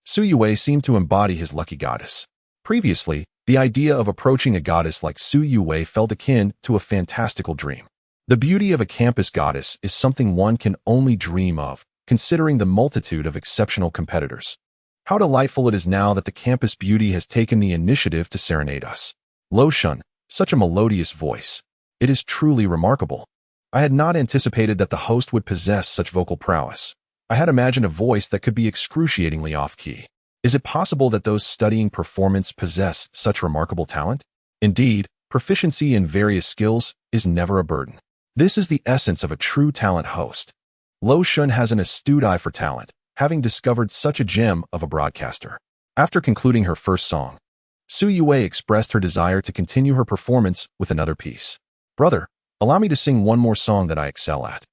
Su Yue seemed to embody his lucky goddess. Previously, the idea of approaching a goddess like Su Yue felt akin to a fantastical dream. The beauty of a campus goddess is something one can only dream of, considering the multitude of exceptional competitors. How delightful it is now that the campus beauty has taken the initiative to serenade us. Lo Shun, such a melodious voice. It is truly remarkable. I had not anticipated that the host would possess such vocal prowess. I had imagined a voice that could be excruciatingly off-key. Is it possible that those studying performance possess such remarkable talent? Indeed, proficiency in various skills is never a burden. This is the essence of a true talent host. Lo Shun has an astute eye for talent, having discovered such a gem of a broadcaster. After concluding her first song, Su Yue expressed her desire to continue her performance with another piece. Brother, allow me to sing one more song that I excel at.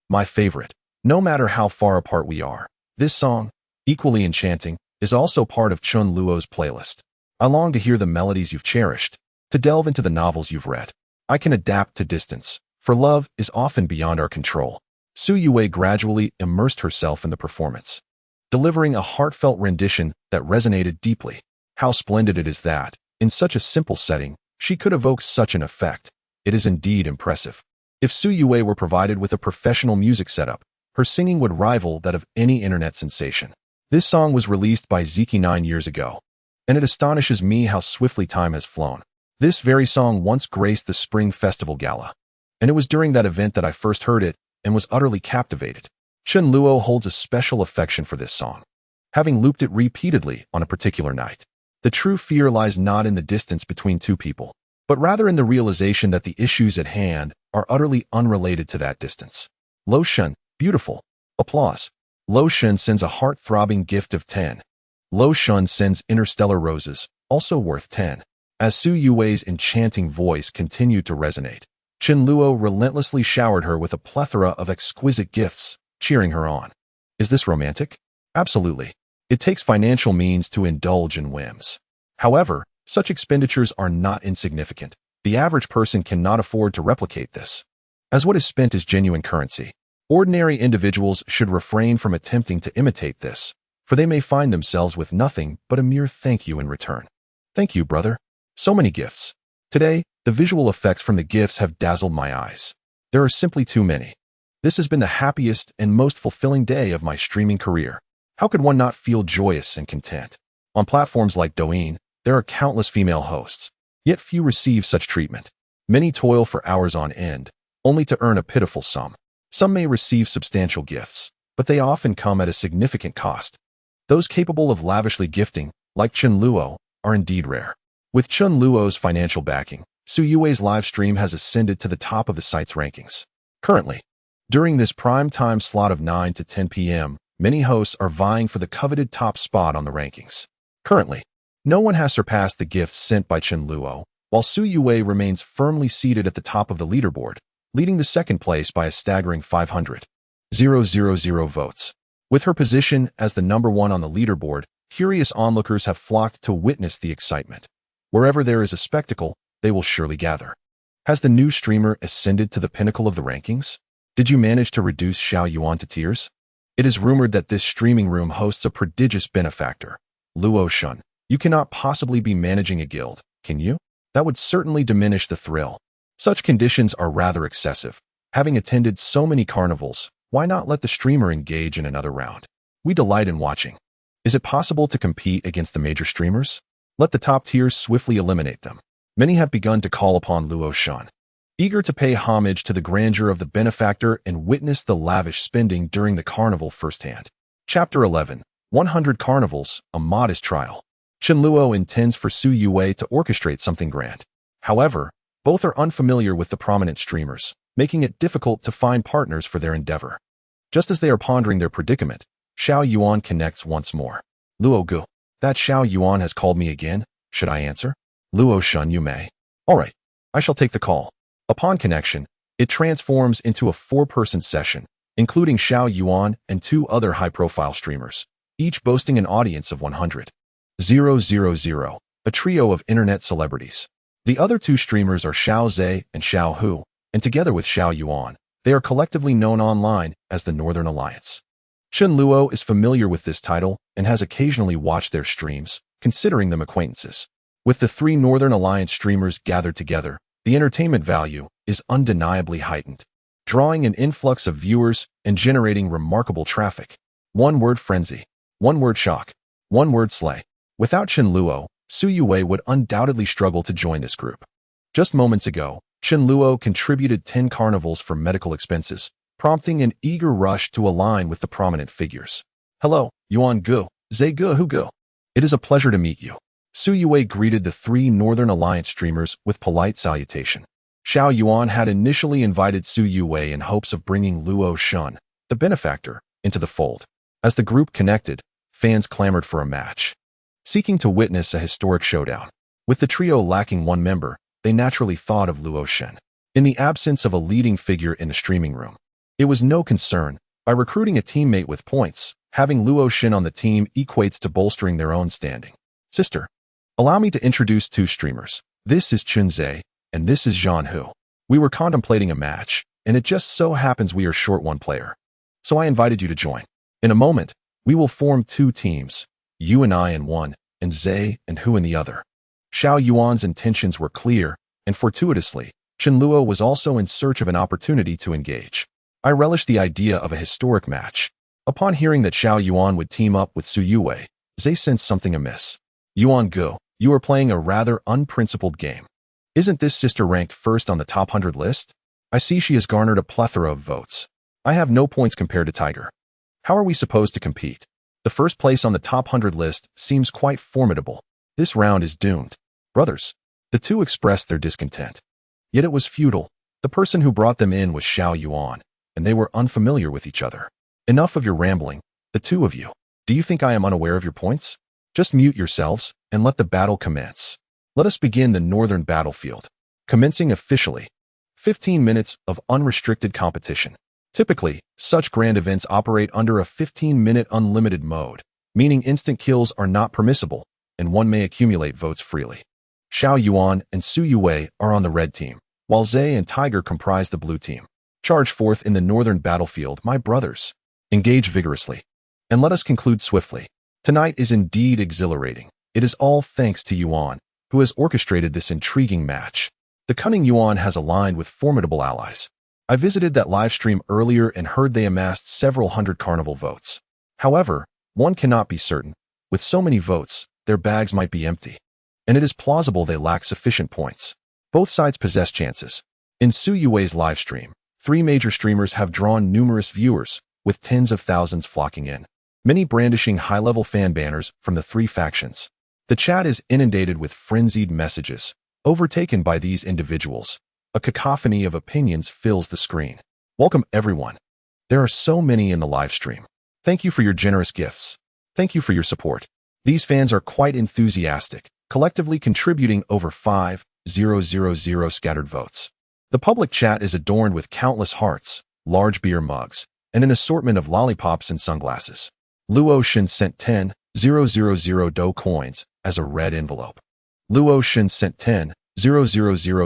My favorite, no matter how far apart we are. This song, equally enchanting, is also part of Chen Luo's playlist. I long to hear the melodies you've cherished, to delve into the novels you've read. I can adapt to distance, for love is often beyond our control. Su Yue gradually immersed herself in the performance, delivering a heartfelt rendition that resonated deeply. How splendid it is that, in such a simple setting, she could evoke such an effect. It is indeed impressive. If Su Yue were provided with a professional music setup, her singing would rival that of any internet sensation. This song was released by Ziki 9 years ago, and it astonishes me how swiftly time has flown. This very song once graced the Spring Festival Gala, and it was during that event that I first heard it and was utterly captivated. Chen Luo holds a special affection for this song, having looped it repeatedly on a particular night. The true fear lies not in the distance between two people, but rather in the realization that the issues at hand are utterly unrelated to that distance. Lo Shun, beautiful. Applause. Lo Shun sends a heart-throbbing gift of 10. Lo Shun sends interstellar roses, also worth 10. As Su Yue's enchanting voice continued to resonate, Chen Luo relentlessly showered her with a plethora of exquisite gifts, cheering her on. Is this romantic? Absolutely. It takes financial means to indulge in whims. However, such expenditures are not insignificant. The average person cannot afford to replicate this, as what is spent is genuine currency. Ordinary individuals should refrain from attempting to imitate this, for they may find themselves with nothing but a mere thank you in return. Thank you, brother. So many gifts. Today, the visual effects from the gifts have dazzled my eyes. There are simply too many. This has been the happiest and most fulfilling day of my streaming career. How could one not feel joyous and content? On platforms like Douyin, there are countless female hosts, yet few receive such treatment. Many toil for hours on end, only to earn a pitiful sum. Some may receive substantial gifts, but they often come at a significant cost. Those capable of lavishly gifting, like Chen Luo, are indeed rare. With Chen Luo's financial backing, Su Yue's live stream has ascended to the top of the site's rankings. Currently, during this prime time slot of 9 to 10 p.m., many hosts are vying for the coveted top spot on the rankings. Currently, no one has surpassed the gifts sent by Chen Luo, while Su Yue remains firmly seated at the top of the leaderboard, leading the second place by a staggering 500,000 votes. With her position as the number one on the leaderboard, curious onlookers have flocked to witness the excitement. Wherever there is a spectacle, they will surely gather. Has the new streamer ascended to the pinnacle of the rankings? Did you manage to reduce Xiao Yuan to tears? It is rumored that this streaming room hosts a prodigious benefactor, Luo Shun. You cannot possibly be managing a guild, can you? That would certainly diminish the thrill. Such conditions are rather excessive. Having attended so many carnivals, why not let the streamer engage in another round? We delight in watching. Is it possible to compete against the major streamers? Let the top tiers swiftly eliminate them. Many have begun to call upon Luo Shun, eager to pay homage to the grandeur of the benefactor and witness the lavish spending during the carnival firsthand. Chapter 11. 100 Carnivals, a Modest Trial. Chen Luo intends for Su Yue to orchestrate something grand. However, both are unfamiliar with the prominent streamers, making it difficult to find partners for their endeavor. Just as they are pondering their predicament, Xiao Yuan connects once more. Luo Gu, that Xiao Yuan has called me again. Should I answer? Luo Shun, you may. All right, I shall take the call. Upon connection, it transforms into a 4-person session, including Xiao Yuan and 2 other high-profile streamers, each boasting an audience of 100,000, a trio of internet celebrities. The other 2 streamers are Xiao Zhe and Xiao Hu, and together with Xiao Yuan, they are collectively known online as the Northern Alliance. Chen Luo is familiar with this title and has occasionally watched their streams, considering them acquaintances. With the 3 Northern Alliance streamers gathered together, the entertainment value is undeniably heightened, drawing an influx of viewers and generating remarkable traffic. One word frenzy, one word shock, one word slay. Without Chen Luo, Su Yue would undoubtedly struggle to join this group. Just moments ago, Chen Luo contributed 10 carnivals for medical expenses, prompting an eager rush to align with the prominent figures. Hello, Yuan Gu, Zhe Gu Hu Gu. It is a pleasure to meet you. Su Yue greeted the 3 Northern Alliance streamers with polite salutation. Xiao Yuan had initially invited Su Yue in hopes of bringing Luo Shun, the benefactor, into the fold. As the group connected, fans clamored for a match, seeking to witness a historic showdown. With the trio lacking one member, they naturally thought of Luo Shun. In the absence of a leading figure in the streaming room, it was no concern. By recruiting a teammate with points, having Luo Shun on the team equates to bolstering their own standing. Sister, allow me to introduce 2 streamers. This is Chun Zhe, and this is Zhan Hu. We were contemplating a match, and it just so happens we are short one player. So I invited you to join. In a moment, we will form 2 teams, you and I in one, and Zhe and Hu in the other. Xiao Yuan's intentions were clear, and fortuitously, Chen Luo was also in search of an opportunity to engage. I relished the idea of a historic match. Upon hearing that Xiao Yuan would team up with Su Yue, Zhe sensed something amiss. Yuan Gu, you are playing a rather unprincipled game. Isn't this sister ranked first on the top 100 list? I see she has garnered a plethora of votes. I have no points compared to Tiger. How are we supposed to compete? The first place on the top 100 list seems quite formidable. This round is doomed. Brothers, the 2 expressed their discontent. Yet it was futile. The person who brought them in was Xiao Yuan, and they were unfamiliar with each other. Enough of your rambling, the 2 of you. Do you think I am unaware of your points? Just mute yourselves and let the battle commence. Let us begin the northern battlefield. Commencing officially. 15 minutes of unrestricted competition. Typically, such grand events operate under a 15-minute unlimited mode, meaning instant kills are not permissible, and one may accumulate votes freely. Xiao Yuan and Su Yue are on the red team, while Zhe and Tiger comprise the blue team. Charge forth in the northern battlefield, my brothers. Engage vigorously. And let us conclude swiftly. Tonight is indeed exhilarating. It is all thanks to Yuan, who has orchestrated this intriguing match. The cunning Yuan has aligned with formidable allies. I visited that live stream earlier and heard they amassed several hundred carnival votes. However, one cannot be certain. With so many votes, their bags might be empty. And it is plausible they lack sufficient points. Both sides possess chances. In Su Yue's live stream, 3 major streamers have drawn numerous viewers, with tens of thousands flocking in. Many brandishing high-level fan banners from the 3 factions. The chat is inundated with frenzied messages, overtaken by these individuals. A cacophony of opinions fills the screen. Welcome everyone. There are so many in the live stream. Thank you for your generous gifts. Thank you for your support. These fans are quite enthusiastic, collectively contributing over 5,000 scattered votes. The public chat is adorned with countless hearts, large beer mugs, and an assortment of lollipops and sunglasses. Luo Shin sent 10,000 Do coins as a red envelope. Luo Shin sent 10,000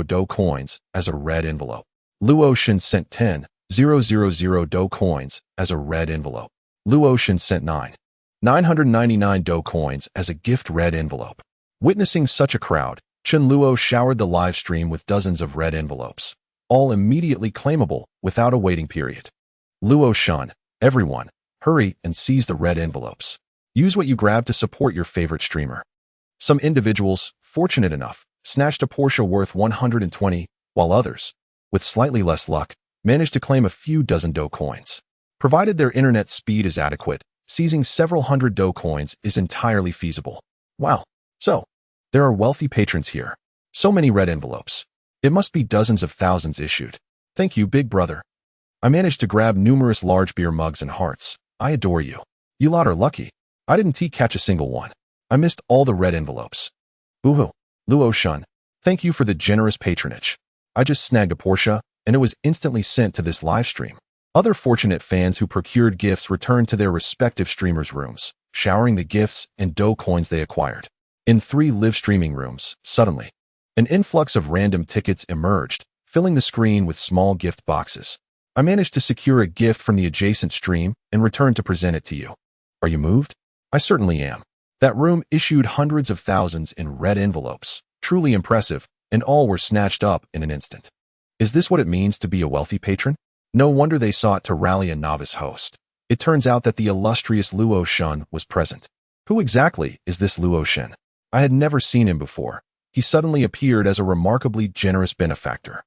Do coins as a red envelope. Luo Shin sent 10,000 Do coins as a red envelope. Luo Shin sent 999 Do coins as a gift red envelope. Witnessing such a crowd, Chen Luo showered the live stream with dozens of red envelopes, all immediately claimable without a waiting period. Luo Shun, everyone, hurry and seize the red envelopes. Use what you grab to support your favorite streamer. Some individuals, fortunate enough, snatched a Porsche worth 120, while others, with slightly less luck, managed to claim a few dozen Do coins. Provided their internet speed is adequate, seizing several hundred Do coins is entirely feasible. Wow. So, there are wealthy patrons here. So many red envelopes. It must be dozens of thousands issued. Thank you, big brother. I managed to grab numerous large beer mugs and hearts. I adore you. You lot are lucky. I didn't catch a single one. I missed all the red envelopes. Boo-hoo. Luo Shun, thank you for the generous patronage. I just snagged a Porsche, and it was instantly sent to this live stream. Other fortunate fans who procured gifts returned to their respective streamers' rooms, showering the gifts and Do coins they acquired. In 3 live streaming rooms, suddenly, an influx of random tickets emerged, filling the screen with small gift boxes. I managed to secure a gift from the adjacent stream and returned to present it to you. Are you moved? I certainly am. That room issued hundreds of thousands in red envelopes, truly impressive, and all were snatched up in an instant. Is this what it means to be a wealthy patron? No wonder they sought to rally a novice host. It turns out that the illustrious Luo Shun was present. Who exactly is this Luo Shin? I had never seen him before. He suddenly appeared as a remarkably generous benefactor.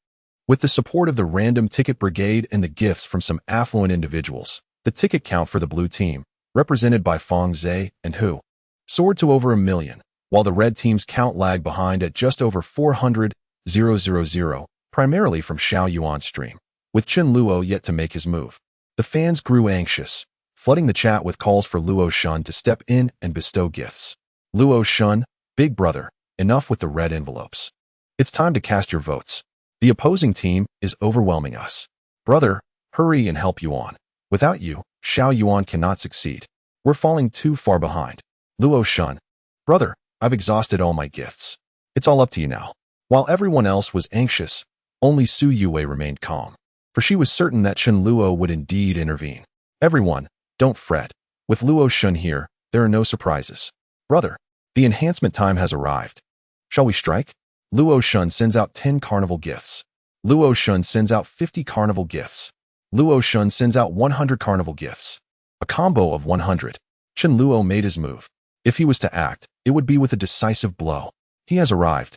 With the support of the random ticket brigade and the gifts from some affluent individuals, the ticket count for the blue team, represented by Fong Zhe and Hu, soared to over 1 million, while the red team's count lagged behind at just over 400,000, primarily from Xiao Yuan's stream. With Chen Luo yet to make his move, the fans grew anxious, flooding the chat with calls for Luo Shun to step in and bestow gifts. Luo Shun, big brother, enough with the red envelopes. It's time to cast your votes. The opposing team is overwhelming us. Brother, hurry and help Yuan. Without you, Xiao Yuan cannot succeed. We're falling too far behind. Luo Shun, brother, I've exhausted all my gifts. It's all up to you now. While everyone else was anxious, only Su Yue remained calm, for she was certain that Chen Luo would indeed intervene. Everyone, don't fret. With Luo Shun here, there are no surprises. Brother, the enhancement time has arrived. Shall we strike? Luo Shun sends out 10 carnival gifts. Luo Shun sends out 50 carnival gifts. Luo Shun sends out 100 carnival gifts. A combo of 100. Chen Luo made his move. If he was to act, it would be with a decisive blow. He has arrived.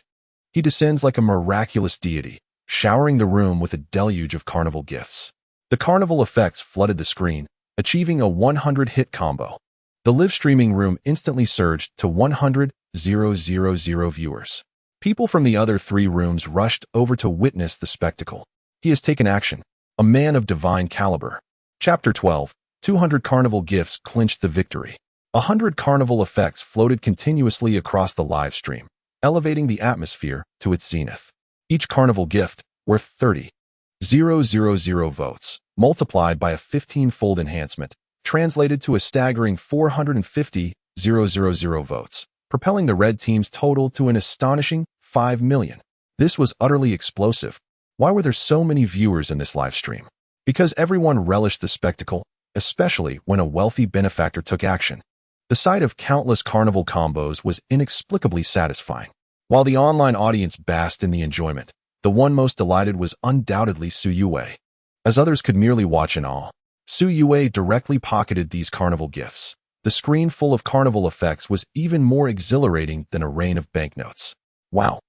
He descends like a miraculous deity, showering the room with a deluge of carnival gifts. The carnival effects flooded the screen, achieving a 100-hit combo. The live streaming room instantly surged to 100,000 viewers. People from the other 3 rooms rushed over to witness the spectacle. He has taken action. A man of divine caliber. Chapter 12. 200 carnival gifts clinched the victory. 100 carnival effects floated continuously across the live stream, elevating the atmosphere to its zenith. Each carnival gift, worth 30,000 votes, multiplied by a 15-fold enhancement, translated to a staggering 450,000 votes, propelling the red team's total to an astonishing 5 million. This was utterly explosive. Why were there so many viewers in this live stream? Because everyone relished the spectacle, especially when a wealthy benefactor took action. The sight of countless carnival combos was inexplicably satisfying. While the online audience basked in the enjoyment, the one most delighted was undoubtedly Su Yue. As others could merely watch in awe, Su Yue directly pocketed these carnival gifts. The screen full of carnival effects was even more exhilarating than a rain of banknotes. Wow.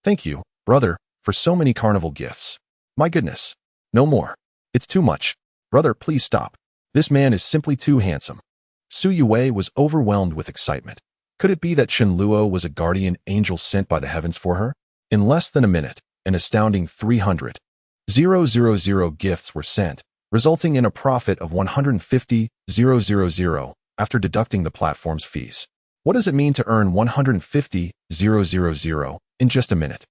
Thank you, brother, for so many carnival gifts. My goodness. No more. It's too much. Brother, please stop. This man is simply too handsome. Su Yue was overwhelmed with excitement. Could it be that Chen Luo was a guardian angel sent by the heavens for her? In less than a minute, an astounding 300,000 gifts were sent, resulting in a profit of 150,000 after deducting the platform's fees. What does it mean to earn 150,000 in just a minute?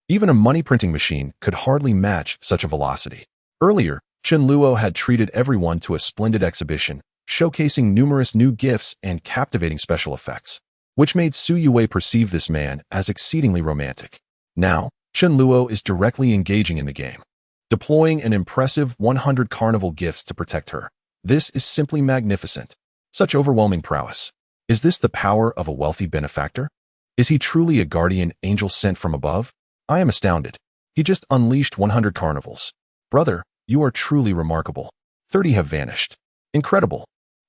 Even a money printing machine could hardly match such a velocity. Earlier, Chen Luo had treated everyone to a splendid exhibition, showcasing numerous new gifts and captivating special effects, which made Su Yue perceive this man as exceedingly romantic. Now, Chen Luo is directly engaging in the game, deploying an impressive 100 carnival gifts to protect her. This is simply magnificent. Such overwhelming prowess. Is this the power of a wealthy benefactor? Is he truly a guardian angel sent from above? I am astounded. He just unleashed 100 carnivals. Brother, you are truly remarkable. 30 have vanished. Incredible.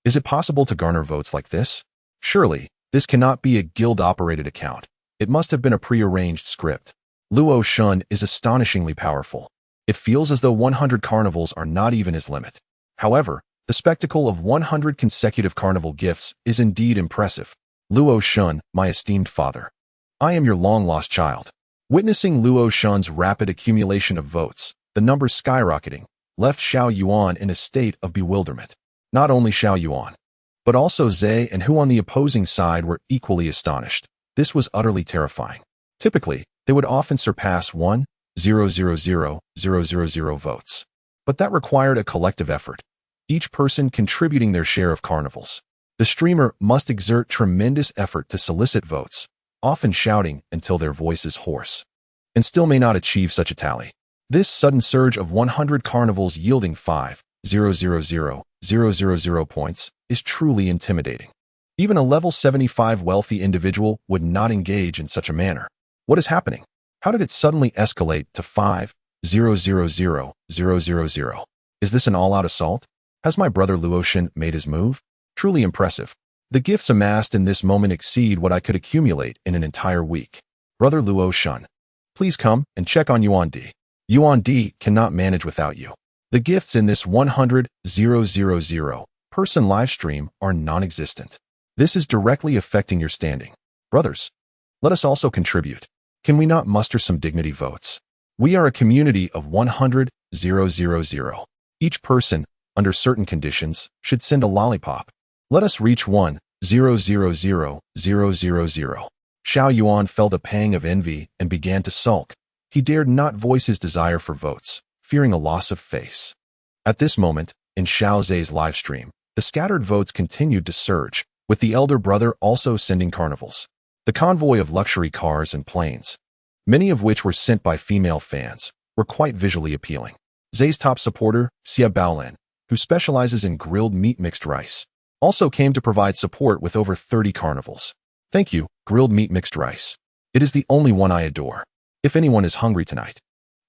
Is it possible to garner votes like this? Surely, this cannot be a guild-operated account. It must have been a pre-arranged script. Luo Shun is astonishingly powerful. It feels as though 100 carnivals are not even his limit. However, the spectacle of 100 consecutive carnival gifts is indeed impressive. Luo Shun, my esteemed father. I am your long-lost child. Witnessing Luo Shun's rapid accumulation of votes, the numbers skyrocketing, left Xiao Yuan in a state of bewilderment. Not only Xiao Yuan, but also Zhe and Hu on the opposing side were equally astonished. This was utterly terrifying. Typically, they would often surpass 1,000,000 votes. But that required a collective effort, each person contributing their share of carnivals. The streamer must exert tremendous effort to solicit votes, often shouting until their voice is hoarse, and still may not achieve such a tally. This sudden surge of 100 carnivals yielding 5,000,000 points is truly intimidating. Even a level 75 wealthy individual would not engage in such a manner. What is happening? How did it suddenly escalate to 5,000,000? Is this an all-out assault? Has my brother Luotian made his move? Truly impressive. The gifts amassed in this moment exceed what I could accumulate in an entire week. Brother Luo Shun, please come and check on Yuan D. Yuan D cannot manage without you. The gifts in this 100,000 person livestream are non-existent. This is directly affecting your standing. Brothers, let us also contribute. Can we not muster some dignity votes? We are a community of 100,000. Each person, under certain conditions, should send a lollipop. Let us reach 1,000,000. Xiao Yuan felt a pang of envy and began to sulk. He dared not voice his desire for votes, fearing a loss of face. At this moment, in Xiao Zhe's livestream, the scattered votes continued to surge, with the elder brother also sending carnivals. The convoy of luxury cars and planes, many of which were sent by female fans, were quite visually appealing. Zhe's top supporter, Xia Baolin, who specializes in grilled meat mixed rice, also came to provide support with over 30 carnivals. Thank you, grilled meat mixed rice. It is the only one I adore. If anyone is hungry tonight,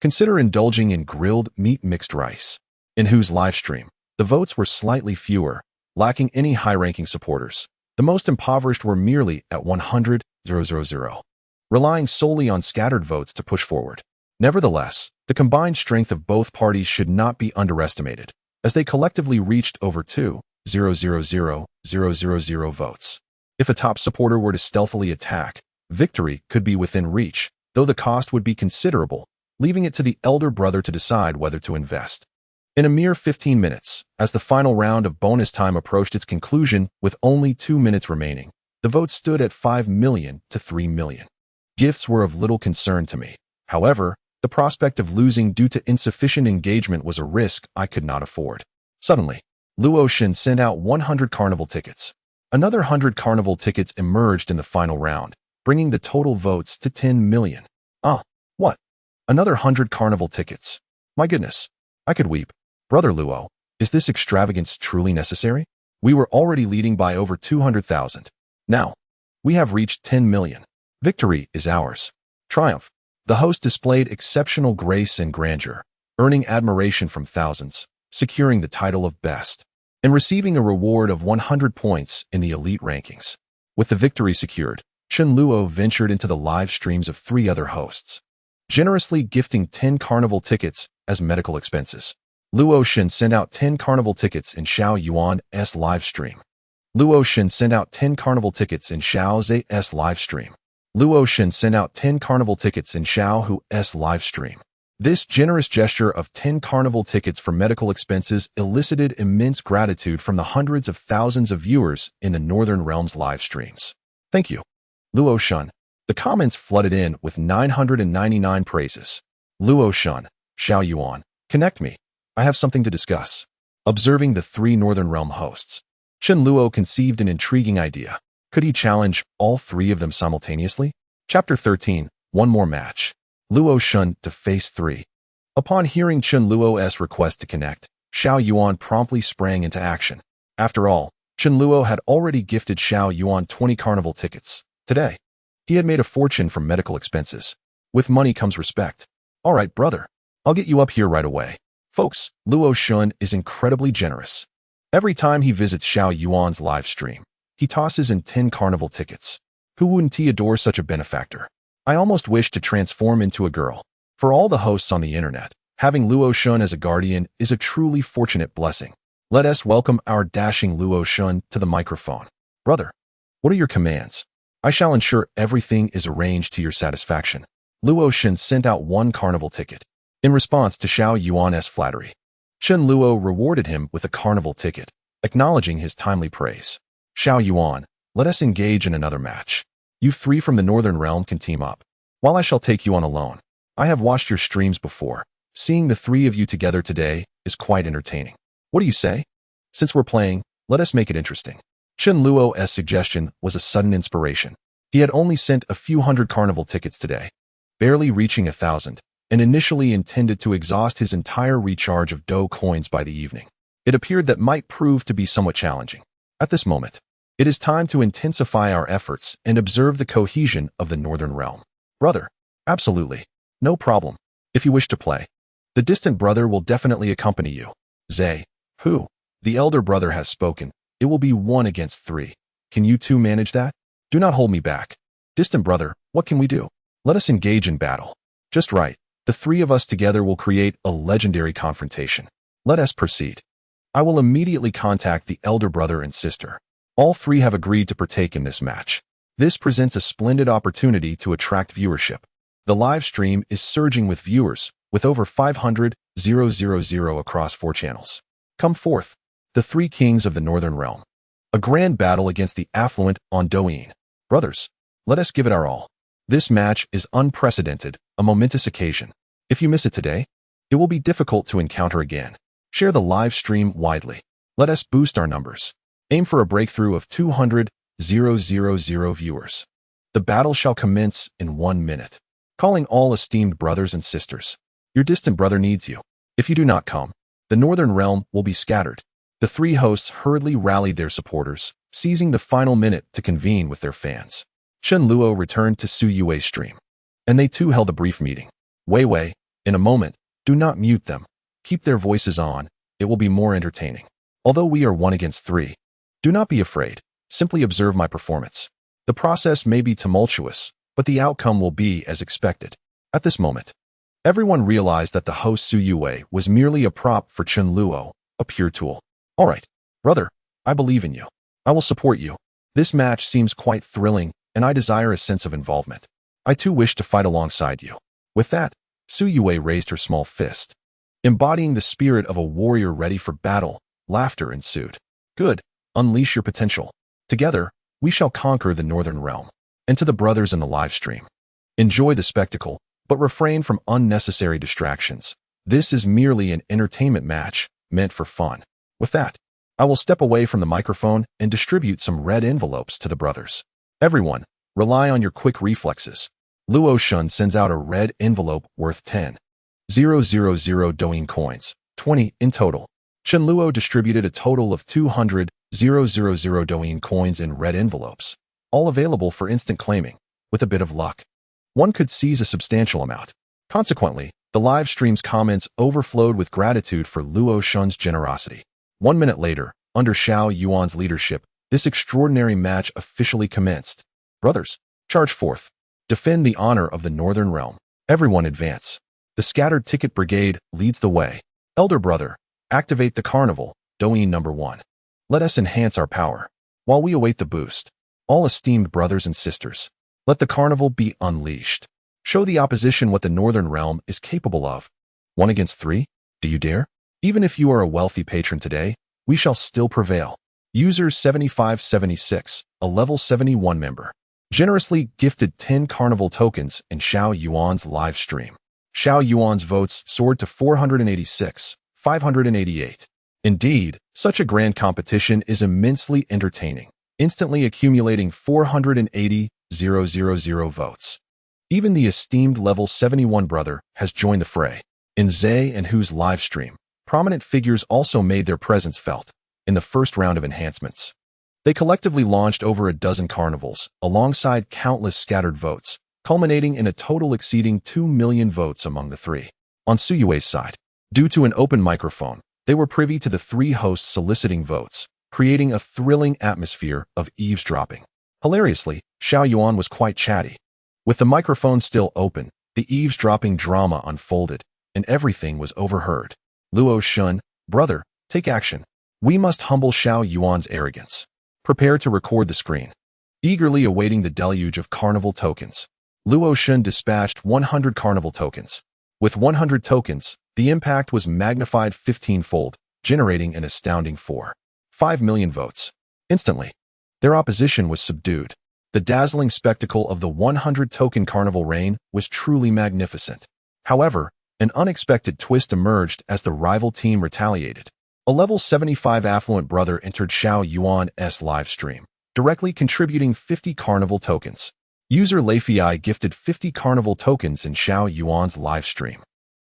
consider indulging in grilled meat mixed rice. In whose livestream, the votes were slightly fewer, lacking any high-ranking supporters. The most impoverished were merely at 100,000, relying solely on scattered votes to push forward. Nevertheless, the combined strength of both parties should not be underestimated, as they collectively reached over 2,000,000 votes. If a top supporter were to stealthily attack, victory could be within reach, though the cost would be considerable, leaving it to the elder brother to decide whether to invest. In a mere 15 minutes, as the final round of bonus time approached its conclusion with only 2 minutes remaining, the votes stood at 5 million to 3 million. Gifts were of little concern to me. However, the prospect of losing due to insufficient engagement was a risk I could not afford. Suddenly, Luotian sent out 100 carnival tickets. Another 100 carnival tickets emerged in the final round, bringing the total votes to 10 million. What? Another 100 carnival tickets. My goodness, I could weep. Brother Luo, is this extravagance truly necessary? We were already leading by over 200,000. Now, we have reached 10 million. Victory is ours. Triumph. The host displayed exceptional grace and grandeur, earning admiration from thousands, securing the title of best, and receiving a reward of 100 points in the elite rankings. With the victory secured, Chen Luo ventured into the live streams of 3 other hosts, generously gifting 10 carnival tickets as medical expenses. Luotian sent out 10 carnival tickets in Xiao Yuan's live stream. Luotian sent out 10 carnival tickets in Xiao Zhe's live stream. Luotian sent out 10 carnival tickets in Xiao Hu's live stream. This generous gesture of 10 carnival tickets for medical expenses elicited immense gratitude from the hundreds of thousands of viewers in the Northern Realms live streams. Thank you, Luo Shun. The comments flooded in with 999 praises. Luo Shun, Xiao Yuan, connect me. I have something to discuss. Observing the three Northern Realm hosts, Chen Luo conceived an intriguing idea. Could he challenge all three of them simultaneously? Chapter 13, One More Match. Luo Shun to Phase 3. Upon hearing Chen Luo's request to connect, Xiao Yuan promptly sprang into action. After all, Chen Luo had already gifted Xiao Yuan 20 carnival tickets. Today, he had made a fortune from medical expenses. With money comes respect. All right, brother. I'll get you up here right away. Folks, Luo Shun is incredibly generous. Every time he visits Xiao Yuan's live stream, he tosses in 10 carnival tickets. Who wouldn't he adore such a benefactor? I almost wish to transform into a girl. For all the hosts on the internet, having Luo Shun as a guardian is a truly fortunate blessing. Let us welcome our dashing Luo Shun to the microphone. Brother, what are your commands? I shall ensure everything is arranged to your satisfaction. Luo Shun sent out one carnival ticket. In response to Xiao Yuan's flattery, Chen Luo rewarded him with a carnival ticket, acknowledging his timely praise. Xiao Yuan, let us engage in another match. You three from the Northern Realm can team up, while I shall take you on alone. I have watched your streams before. Seeing the three of you together today is quite entertaining. What do you say? Since we're playing, let us make it interesting. Chen Luo's suggestion was a sudden inspiration. He had only sent a few hundred carnival tickets today, barely reaching 1,000, and initially intended to exhaust his entire recharge of dough coins by the evening. It appeared that might prove to be somewhat challenging. At this moment, it is time to intensify our efforts and observe the cohesion of the Northern Realm. Brother, absolutely. No problem. If you wish to play, the distant brother will definitely accompany you. Zay, who? The elder brother has spoken. It will be 1 against 3. Can you two manage that? Do not hold me back. Distant brother, what can we do? Let us engage in battle. Just right. The three of us together will create a legendary confrontation. Let us proceed. I will immediately contact the elder brother and sister. All three have agreed to partake in this match. This presents a splendid opportunity to attract viewership. The live stream is surging with viewers, with over 500,000 across 4 channels. Come forth, the three kings of the Northern Realm. A grand battle against the affluent on Douyin. Brothers, let us give it our all. This match is unprecedented, a momentous occasion. If you miss it today, it will be difficult to encounter again. Share the live stream widely. Let us boost our numbers. Aim for a breakthrough of 200,000 viewers. The battle shall commence in 1 minute. Calling all esteemed brothers and sisters. Your distant brother needs you. If you do not come, the Northern Realm will be scattered. The three hosts hurriedly rallied their supporters, seizing the final minute to convene with their fans. Chen Luo returned to Su Yue's stream, and they too held a brief meeting. Wei Wei, in a moment, do not mute them. Keep their voices on, it will be more entertaining. Although we are 1 against 3, do not be afraid, simply observe my performance. The process may be tumultuous, but the outcome will be as expected. At this moment, everyone realized that the host Su Yue was merely a prop for Chen Luo, a pure tool. All right, brother, I believe in you. I will support you. This match seems quite thrilling, and I desire a sense of involvement. I too wish to fight alongside you. With that, Su Yue raised her small fist. Embodying the spirit of a warrior ready for battle, laughter ensued. Good, unleash your potential. Together, we shall conquer the Northern Realm. And to the brothers in the live stream, enjoy the spectacle, but refrain from unnecessary distractions. This is merely an entertainment match, meant for fun. With that, I will step away from the microphone and distribute some red envelopes to the brothers. Everyone, rely on your quick reflexes. Luo Shun sends out a red envelope worth 10,000 Douyin coins, 20 in total. Chen Luo distributed a total of 200,000 Douyin coins in red envelopes, all available for instant claiming. With a bit of luck, one could seize a substantial amount. Consequently, the live stream's comments overflowed with gratitude for Luo Shun's generosity. 1 minute later, under Xiao Yuan's leadership, this extraordinary match officially commenced. Brothers, charge forth. Defend the honor of the Northern Realm. Everyone advance. The scattered ticket brigade leads the way. Elder brother, activate the carnival, Douyin number 1. Let us enhance our power. While we await the boost, all esteemed brothers and sisters, let the carnival be unleashed. Show the opposition what the Northern Realm is capable of. 1 against 3? Do you dare? Even if you are a wealthy patron today, we shall still prevail. User 7576, a level 71 member, generously gifted 10 carnival tokens in Xiao Yuan's live stream. Xiao Yuan's votes soared to 486, 588. Indeed, such a grand competition is immensely entertaining, instantly accumulating 480,000 votes. Even the esteemed level 71 brother has joined the fray. In Zay and Hu's live stream, prominent figures also made their presence felt in the first round of enhancements. They collectively launched over a dozen carnivals, alongside countless scattered votes, culminating in a total exceeding 2 million votes among the three. On Suyue's side, due to an open microphone, they were privy to the three hosts soliciting votes, creating a thrilling atmosphere of eavesdropping. Hilariously, Xiao Yuan was quite chatty. With the microphone still open, the eavesdropping drama unfolded, and everything was overheard. Luo Shun, brother, take action. We must humble Xiao Yuan's arrogance. Prepare to record the screen. Eagerly awaiting the deluge of carnival tokens, Luo Shun dispatched 100 carnival tokens. With 100 tokens, the impact was magnified 15-fold, generating an astounding 4.5 million votes. Instantly, their opposition was subdued. The dazzling spectacle of the 100-token carnival reign was truly magnificent. However, an unexpected twist emerged as the rival team retaliated. A level 75 affluent brother entered Xiao Yuan's live stream, directly contributing 50 carnival tokens. User Leifei gifted 50 carnival tokens in Xiao Yuan's live stream.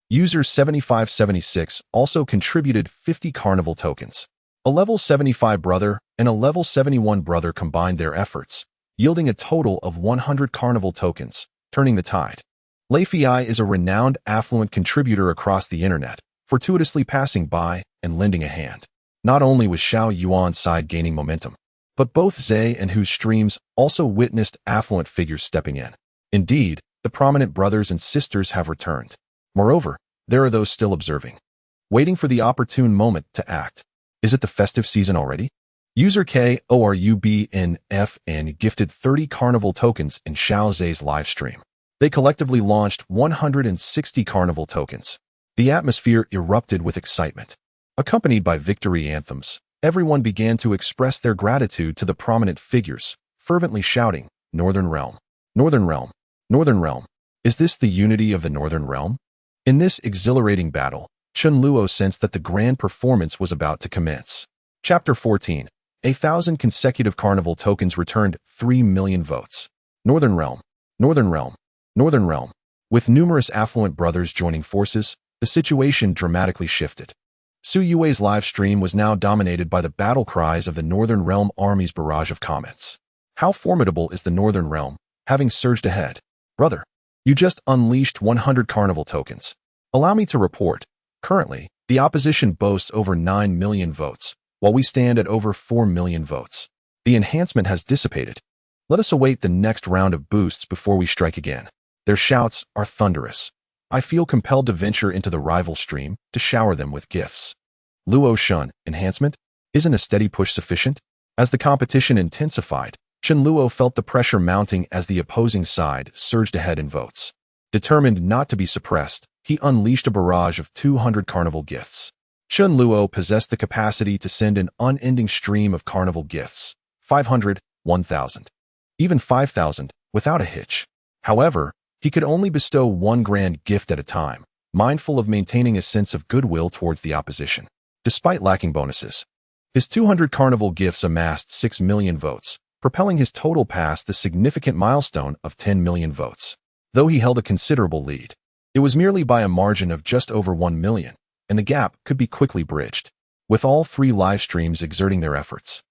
User 7576 also contributed 50 carnival tokens. A level 75 brother and a level 71 brother combined their efforts, yielding a total of 100 carnival tokens, turning the tide. Leifei is a renowned affluent contributor across the internet, fortuitously passing by and lending a hand. Not only was Xiao Yuan's side gaining momentum, but both Zay and Hu's streams also witnessed affluent figures stepping in. Indeed, the prominent brothers and sisters have returned. Moreover, there are those still observing, waiting for the opportune moment to act. Is it the festive season already? User KORUBNFN gifted 30 carnival tokens in Xiao Zay's live stream. They collectively launched 160 carnival tokens. The atmosphere erupted with excitement. Accompanied by victory anthems, everyone began to express their gratitude to the prominent figures, fervently shouting, "Northern Realm! Northern Realm! Northern Realm! Is this the unity of the Northern Realm?" In this exhilarating battle, Chun Luo sensed that the grand performance was about to commence. Chapter 14. 1,000 consecutive carnival tokens returned 3 million votes. Northern Realm! Northern Realm! Northern Realm! With numerous affluent brothers joining forces, the situation dramatically shifted. Suyue's live stream was now dominated by the battle cries of the Northern Realm Army's barrage of comments. How formidable is the Northern Realm, having surged ahead. Brother, you just unleashed 100 carnival tokens. Allow me to report, currently, the opposition boasts over 9 million votes, while we stand at over 4 million votes. The enhancement has dissipated. Let us await the next round of boosts before we strike again. Their shouts are thunderous. I feel compelled to venture into the rival stream to shower them with gifts. Luo Shun, enhancement? Isn't a steady push sufficient? As the competition intensified, Chun Luo felt the pressure mounting as the opposing side surged ahead in votes. Determined not to be suppressed, he unleashed a barrage of 200 carnival gifts. Chun Luo possessed the capacity to send an unending stream of carnival gifts, 500, 1,000, even 5,000, without a hitch. However, he could only bestow one grand gift at a time, mindful of maintaining a sense of goodwill towards the opposition. Despite lacking bonuses, his 200 carnival gifts amassed 6 million votes, propelling his total past the significant milestone of 10 million votes. Though he held a considerable lead, it was merely by a margin of just over 1 million, and the gap could be quickly bridged, with all three live streams exerting their efforts.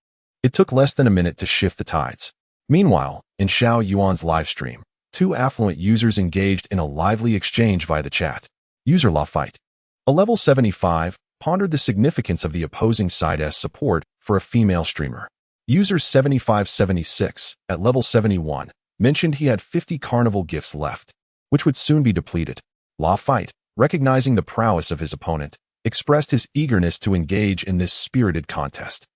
It took less than a minute to shift the tides. Meanwhile, in Xiao Yuan's live stream, 2 affluent users engaged in a lively exchange via the chat. User La Fight, a level 75, pondered the significance of the opposing side's support for a female streamer. User 7576, at level 71, mentioned he had 50 carnival gifts left, which would soon be depleted. La Fight, recognizing the prowess of his opponent, expressed his eagerness to engage in this spirited contest.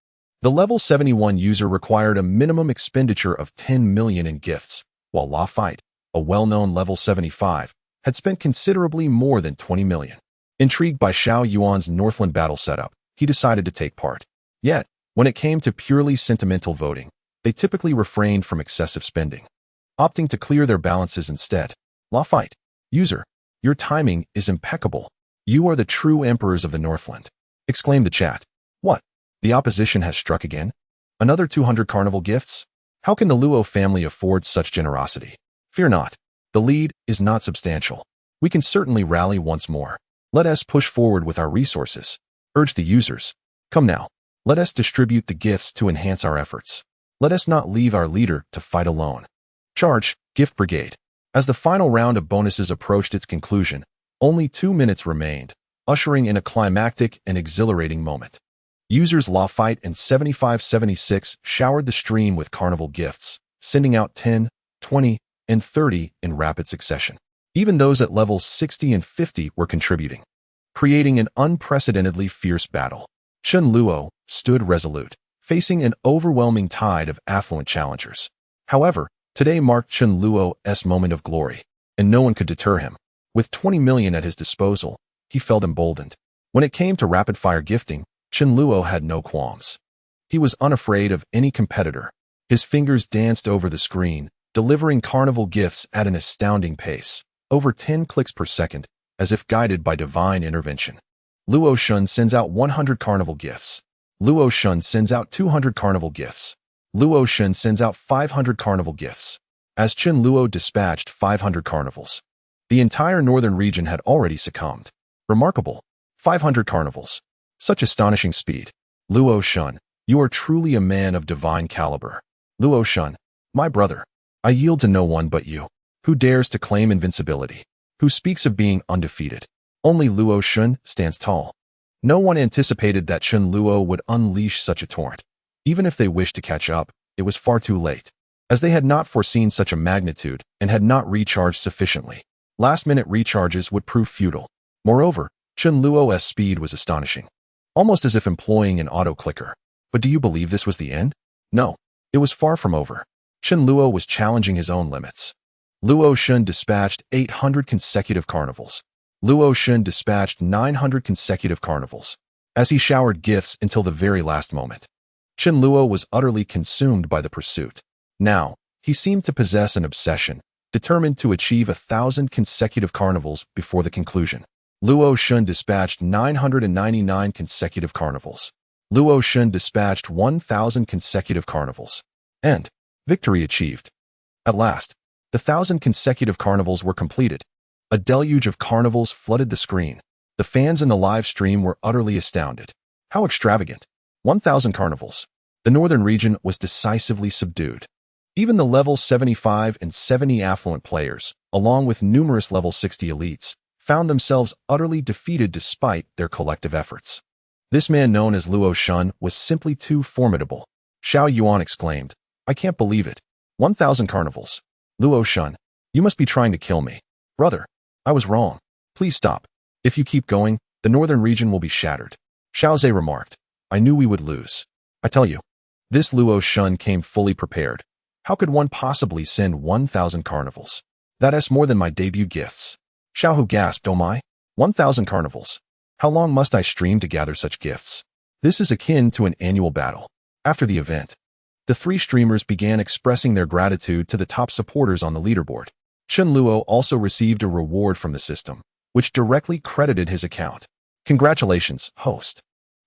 The level 71 user required a minimum expenditure of 10 million in gifts, while La Fight, a well-known level 75, had spent considerably more than 20 million. Intrigued by Xiao Yuan's Northland battle setup, he decided to take part. Yet, when it came to purely sentimental voting, they typically refrained from excessive spending, opting to clear their balances instead. Lawfight. User, your timing is impeccable. You are the true emperors of the Northland, exclaimed the chat. What? The opposition has struck again? Another 200 carnival gifts? How can the Luo family afford such generosity? Fear not. The lead is not substantial. We can certainly rally once more. Let us push forward with our resources, urged the users. Come now. Let us distribute the gifts to enhance our efforts. Let us not leave our leader to fight alone. Charge, Gift Brigade. As the final round of bonuses approached its conclusion, only 2 minutes remained, ushering in a climactic and exhilarating moment. Users Lawfight and 7576 showered the stream with carnival gifts, sending out 10, 20, and 30 in rapid succession. Even those at levels 60 and 50 were contributing, creating an unprecedentedly fierce battle. Chen Luo stood resolute, facing an overwhelming tide of affluent challengers. However, today marked Chen Luo's moment of glory, and no one could deter him. With 20 million at his disposal, he felt emboldened. When it came to rapid-fire gifting, Chen Luo had no qualms. He was unafraid of any competitor. His fingers danced over the screen, delivering carnival gifts at an astounding pace, over 10 clicks per second, as if guided by divine intervention. Luo Shun sends out 100 carnival gifts. Luo Shun sends out 200 carnival gifts. Luo Shun sends out 500 carnival gifts. As Chen Luo dispatched 500 carnivals, the entire northern region had already succumbed. Remarkable. 500 carnivals. Such astonishing speed. Luo Shun, you are truly a man of divine caliber. Luo Shun, my brother, I yield to no one but you. Who dares to claim invincibility? Who speaks of being undefeated? Only Luo Shun stands tall. No one anticipated that Chen Luo would unleash such a torrent. Even if they wished to catch up, it was far too late, as they had not foreseen such a magnitude and had not recharged sufficiently. Last-minute recharges would prove futile. Moreover, Chen Luo's speed was astonishing, almost as if employing an auto-clicker. But do you believe this was the end? No, it was far from over. Chen Luo was challenging his own limits. Luo Shun dispatched 800 consecutive carnivals. Luo Shun dispatched 900 consecutive carnivals, as he showered gifts until the very last moment. Chen Luo was utterly consumed by the pursuit. Now, he seemed to possess an obsession, determined to achieve 1,000 consecutive carnivals before the conclusion. Luo Shun dispatched 999 consecutive carnivals. Luo Shun dispatched 1,000 consecutive carnivals. And victory achieved. At last, the 1,000 consecutive carnivals were completed. A deluge of carnivals flooded the screen. The fans in the live stream were utterly astounded. How extravagant. 1,000 carnivals. The northern region was decisively subdued. Even the level 75 and 70 affluent players, along with numerous level 60 elites, found themselves utterly defeated despite their collective efforts. This man known as Luo Shun was simply too formidable. Xiao Yuan exclaimed, I can't believe it. 1,000 carnivals. Luo Shun, you must be trying to kill me. Brother, I was wrong. Please stop. If you keep going, the northern region will be shattered. Xiao Zhe remarked, I knew we would lose. I tell you, this Luo Shun came fully prepared. How could one possibly send 1,000 carnivals? That's more than my debut gifts. Xiao Hu gasped, oh my, 1,000 carnivals. How long must I stream to gather such gifts? This is akin to an annual battle. After the event, the 3 streamers began expressing their gratitude to the top supporters on the leaderboard. Chen Luo also received a reward from the system, which directly credited his account. Congratulations, host.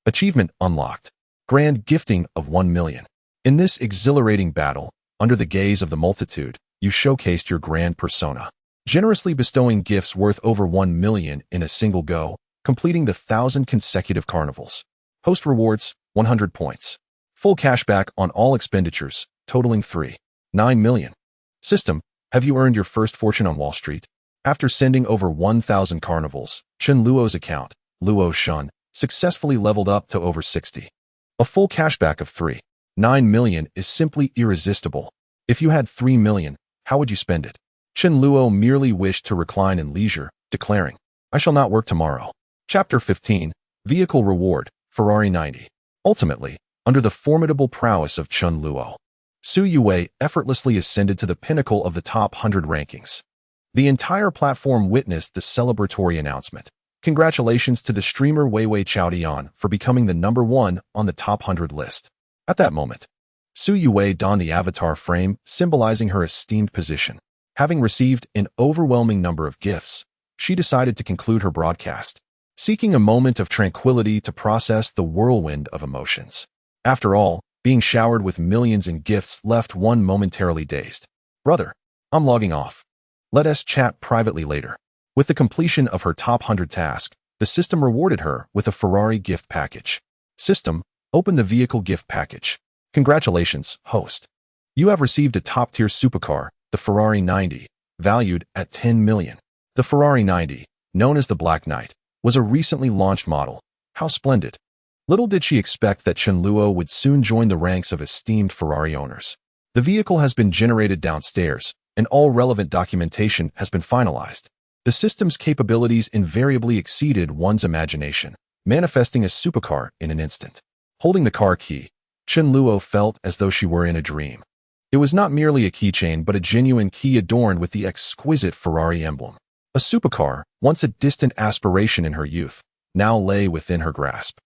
Achievement unlocked. Grand gifting of 1 million. In this exhilarating battle, under the gaze of the multitude, you showcased your grand persona, generously bestowing gifts worth over 1 million in a single go, completing the 1,000 consecutive carnivals. Host rewards, 100 points. Full cashback on all expenditures, totaling 3.9 million. System, have you earned your first fortune on Wall Street? After sending over 1,000 carnivals, Chen Luo's account, Luo Shun, successfully leveled up to over 60. A full cashback of 3.9 million is simply irresistible. If you had 3 million, how would you spend it? Chen Luo merely wished to recline in leisure, declaring, I shall not work tomorrow. Chapter 15, Vehicle Reward, Ferrari 90. Ultimately, under the formidable prowess of Chen Luo, Su Yue effortlessly ascended to the pinnacle of the top 100 rankings. The entire platform witnessed the celebratory announcement. Congratulations to the streamer Weiwei Chaodian for becoming the #1 on the top 100 list. At that moment, Su Yue donned the avatar frame, symbolizing her esteemed position. Having received an overwhelming number of gifts, she decided to conclude her broadcast, seeking a moment of tranquility to process the whirlwind of emotions. After all, being showered with millions in gifts left one momentarily dazed. Brother, I'm logging off. Let us chat privately later. With the completion of her top 100 task, the system rewarded her with a Ferrari gift package. System, open the vehicle gift package. Congratulations, host. You have received a top-tier supercar, the Ferrari 90, valued at 10 million. The Ferrari 90, known as the Black Knight, was a recently launched model. How splendid. Little did she expect that Chen Luo would soon join the ranks of esteemed Ferrari owners. The vehicle has been generated downstairs, and all relevant documentation has been finalized. The system's capabilities invariably exceeded one's imagination, manifesting a supercar in an instant. Holding the car key, Chen Luo felt as though she were in a dream. It was not merely a keychain but a genuine key adorned with the exquisite Ferrari emblem. A supercar, once a distant aspiration in her youth, now lay within her grasp.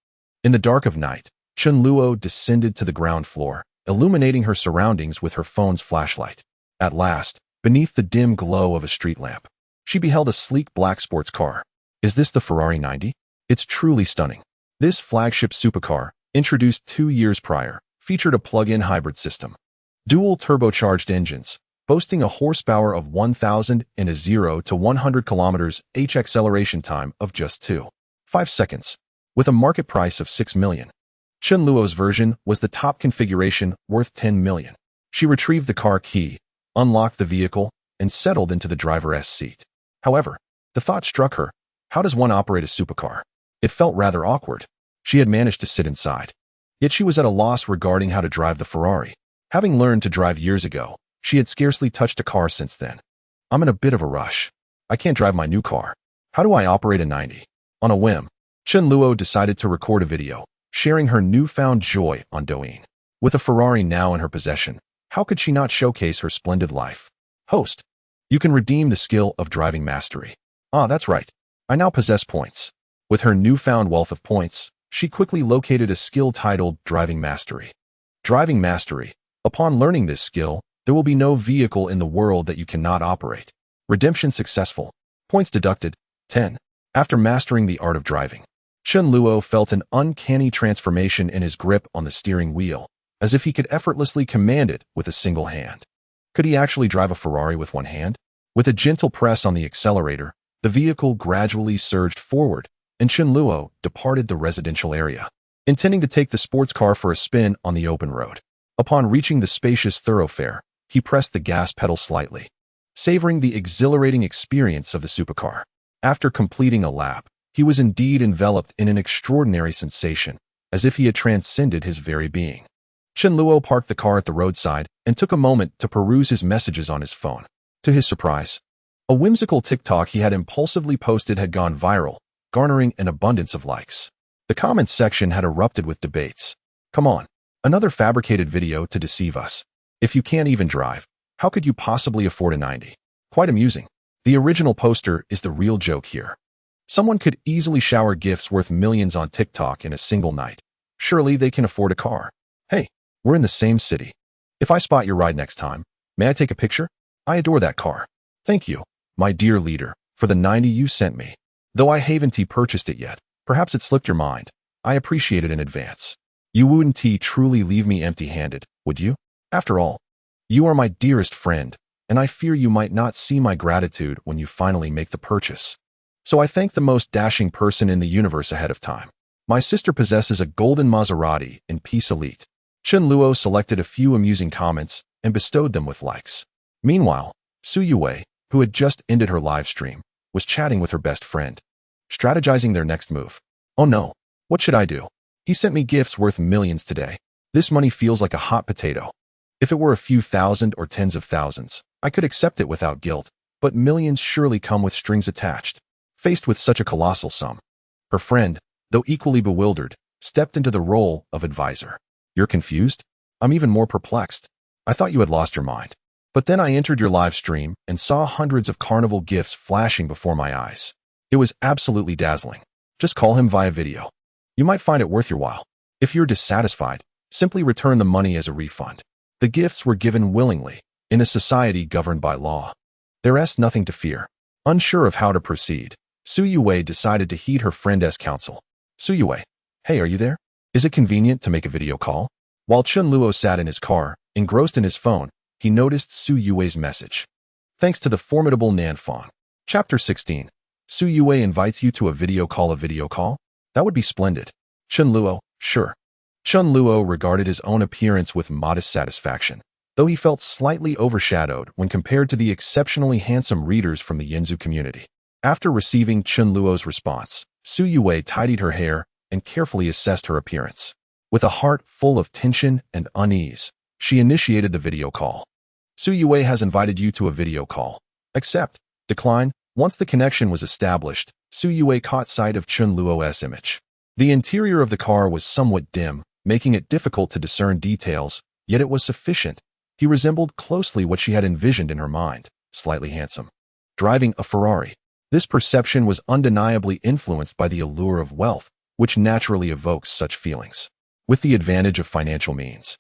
In the dark of night, Chen Luo descended to the ground floor, illuminating her surroundings with her phone's flashlight. At last, beneath the dim glow of a street lamp, she beheld a sleek black sports car. Is this the Ferrari 90? It's truly stunning. This flagship supercar, introduced 2 years prior, featured a plug-in hybrid system. Dual turbocharged engines, boasting a horsepower of 1,000 and a 0 to 100 kilometers h acceleration time of just 2.5 seconds, with a market price of 6 million. Chen Luo's version was the top configuration, worth 10 million. She retrieved the car key, unlocked the vehicle, and settled into the driver's seat. However, the thought struck her, how does one operate a supercar? It felt rather awkward. She had managed to sit inside, yet she was at a loss regarding how to drive the Ferrari. Having learned to drive years ago, she had scarcely touched a car since then. I'm in a bit of a rush. I can't drive my new car. How do I operate a 90? On a whim, Chen Luo decided to record a video, sharing her newfound joy on Douyin. With a Ferrari now in her possession, how could she not showcase her splendid life? Host, you can redeem the skill of driving mastery. Ah, that's right. I now possess points. With her newfound wealth of points, she quickly located a skill titled Driving Mastery. Driving Mastery. Upon learning this skill, there will be no vehicle in the world that you cannot operate. Redemption successful. Points deducted, 10. After mastering the art of driving, Chen Luo felt an uncanny transformation in his grip on the steering wheel, as if he could effortlessly command it with a single hand. Could he actually drive a Ferrari with one hand? With a gentle press on the accelerator, the vehicle gradually surged forward, and Chen Luo departed the residential area, intending to take the sports car for a spin on the open road. Upon reaching the spacious thoroughfare, he pressed the gas pedal slightly, savoring the exhilarating experience of the supercar. After completing a lap, he was indeed enveloped in an extraordinary sensation, as if he had transcended his very being. Chen Luo parked the car at the roadside and took a moment to peruse his messages on his phone. To his surprise, a whimsical TikTok he had impulsively posted had gone viral, garnering an abundance of likes. The comments section had erupted with debates. Come on, another fabricated video to deceive us. If you can't even drive, how could you possibly afford a 90? Quite amusing. The original poster is the real joke here. Someone could easily shower gifts worth millions on TikTok in a single night. Surely they can afford a car. Hey, we're in the same city. If I spot your ride next time, may I take a picture? I adore that car. Thank you, my dear leader, for the 90 you sent me. Though I haven't purchased it yet, perhaps it slipped your mind. I appreciate it in advance. You wouldn't truly leave me empty-handed, would you? After all, you are my dearest friend, and I fear you might not see my gratitude when you finally make the purchase. So I thank the most dashing person in the universe ahead of time. My sister possesses a golden Maserati in Peace Elite. Chen Luo selected a few amusing comments and bestowed them with likes. Meanwhile, Su Yue, who had just ended her live stream, was chatting with her best friend, strategizing their next move. Oh no, what should I do? He sent me gifts worth millions today. This money feels like a hot potato. If it were a few thousand or tens of thousands, I could accept it without guilt, but millions surely come with strings attached. Faced with such a colossal sum, her friend, though equally bewildered, stepped into the role of advisor. You're confused? I'm even more perplexed. I thought you had lost your mind. But then I entered your live stream and saw hundreds of carnival gifts flashing before my eyes. It was absolutely dazzling. Just call him via video. You might find it worth your while. If you're dissatisfied, simply return the money as a refund. The gifts were given willingly, in a society governed by law. There's nothing to fear. Unsure of how to proceed, Su Yue decided to heed her friend's counsel. Su Yue, hey, are you there? Is it convenient to make a video call? While Chun Luo sat in his car, engrossed in his phone, he noticed Su Yue's message. Thanks to the formidable Nanfang. Chapter 16. Su Yue invites you to a video call. A video call? That would be splendid. Chun Luo, sure. Chun Luo regarded his own appearance with modest satisfaction, though he felt slightly overshadowed when compared to the exceptionally handsome readers from the Yinzu community. After receiving Chun Luo's response, Su Yue tidied her hair and carefully assessed her appearance. With a heart full of tension and unease, she initiated the video call. Su Yue has invited you to a video call. Accept. Decline. Once the connection was established, Su Yue caught sight of Chun Luo's image. The interior of the car was somewhat dim, making it difficult to discern details, yet it was sufficient. He resembled closely what she had envisioned in her mind, slightly handsome. Driving a Ferrari. This perception was undeniably influenced by the allure of wealth, which naturally evokes such feelings. With the advantage of financial means,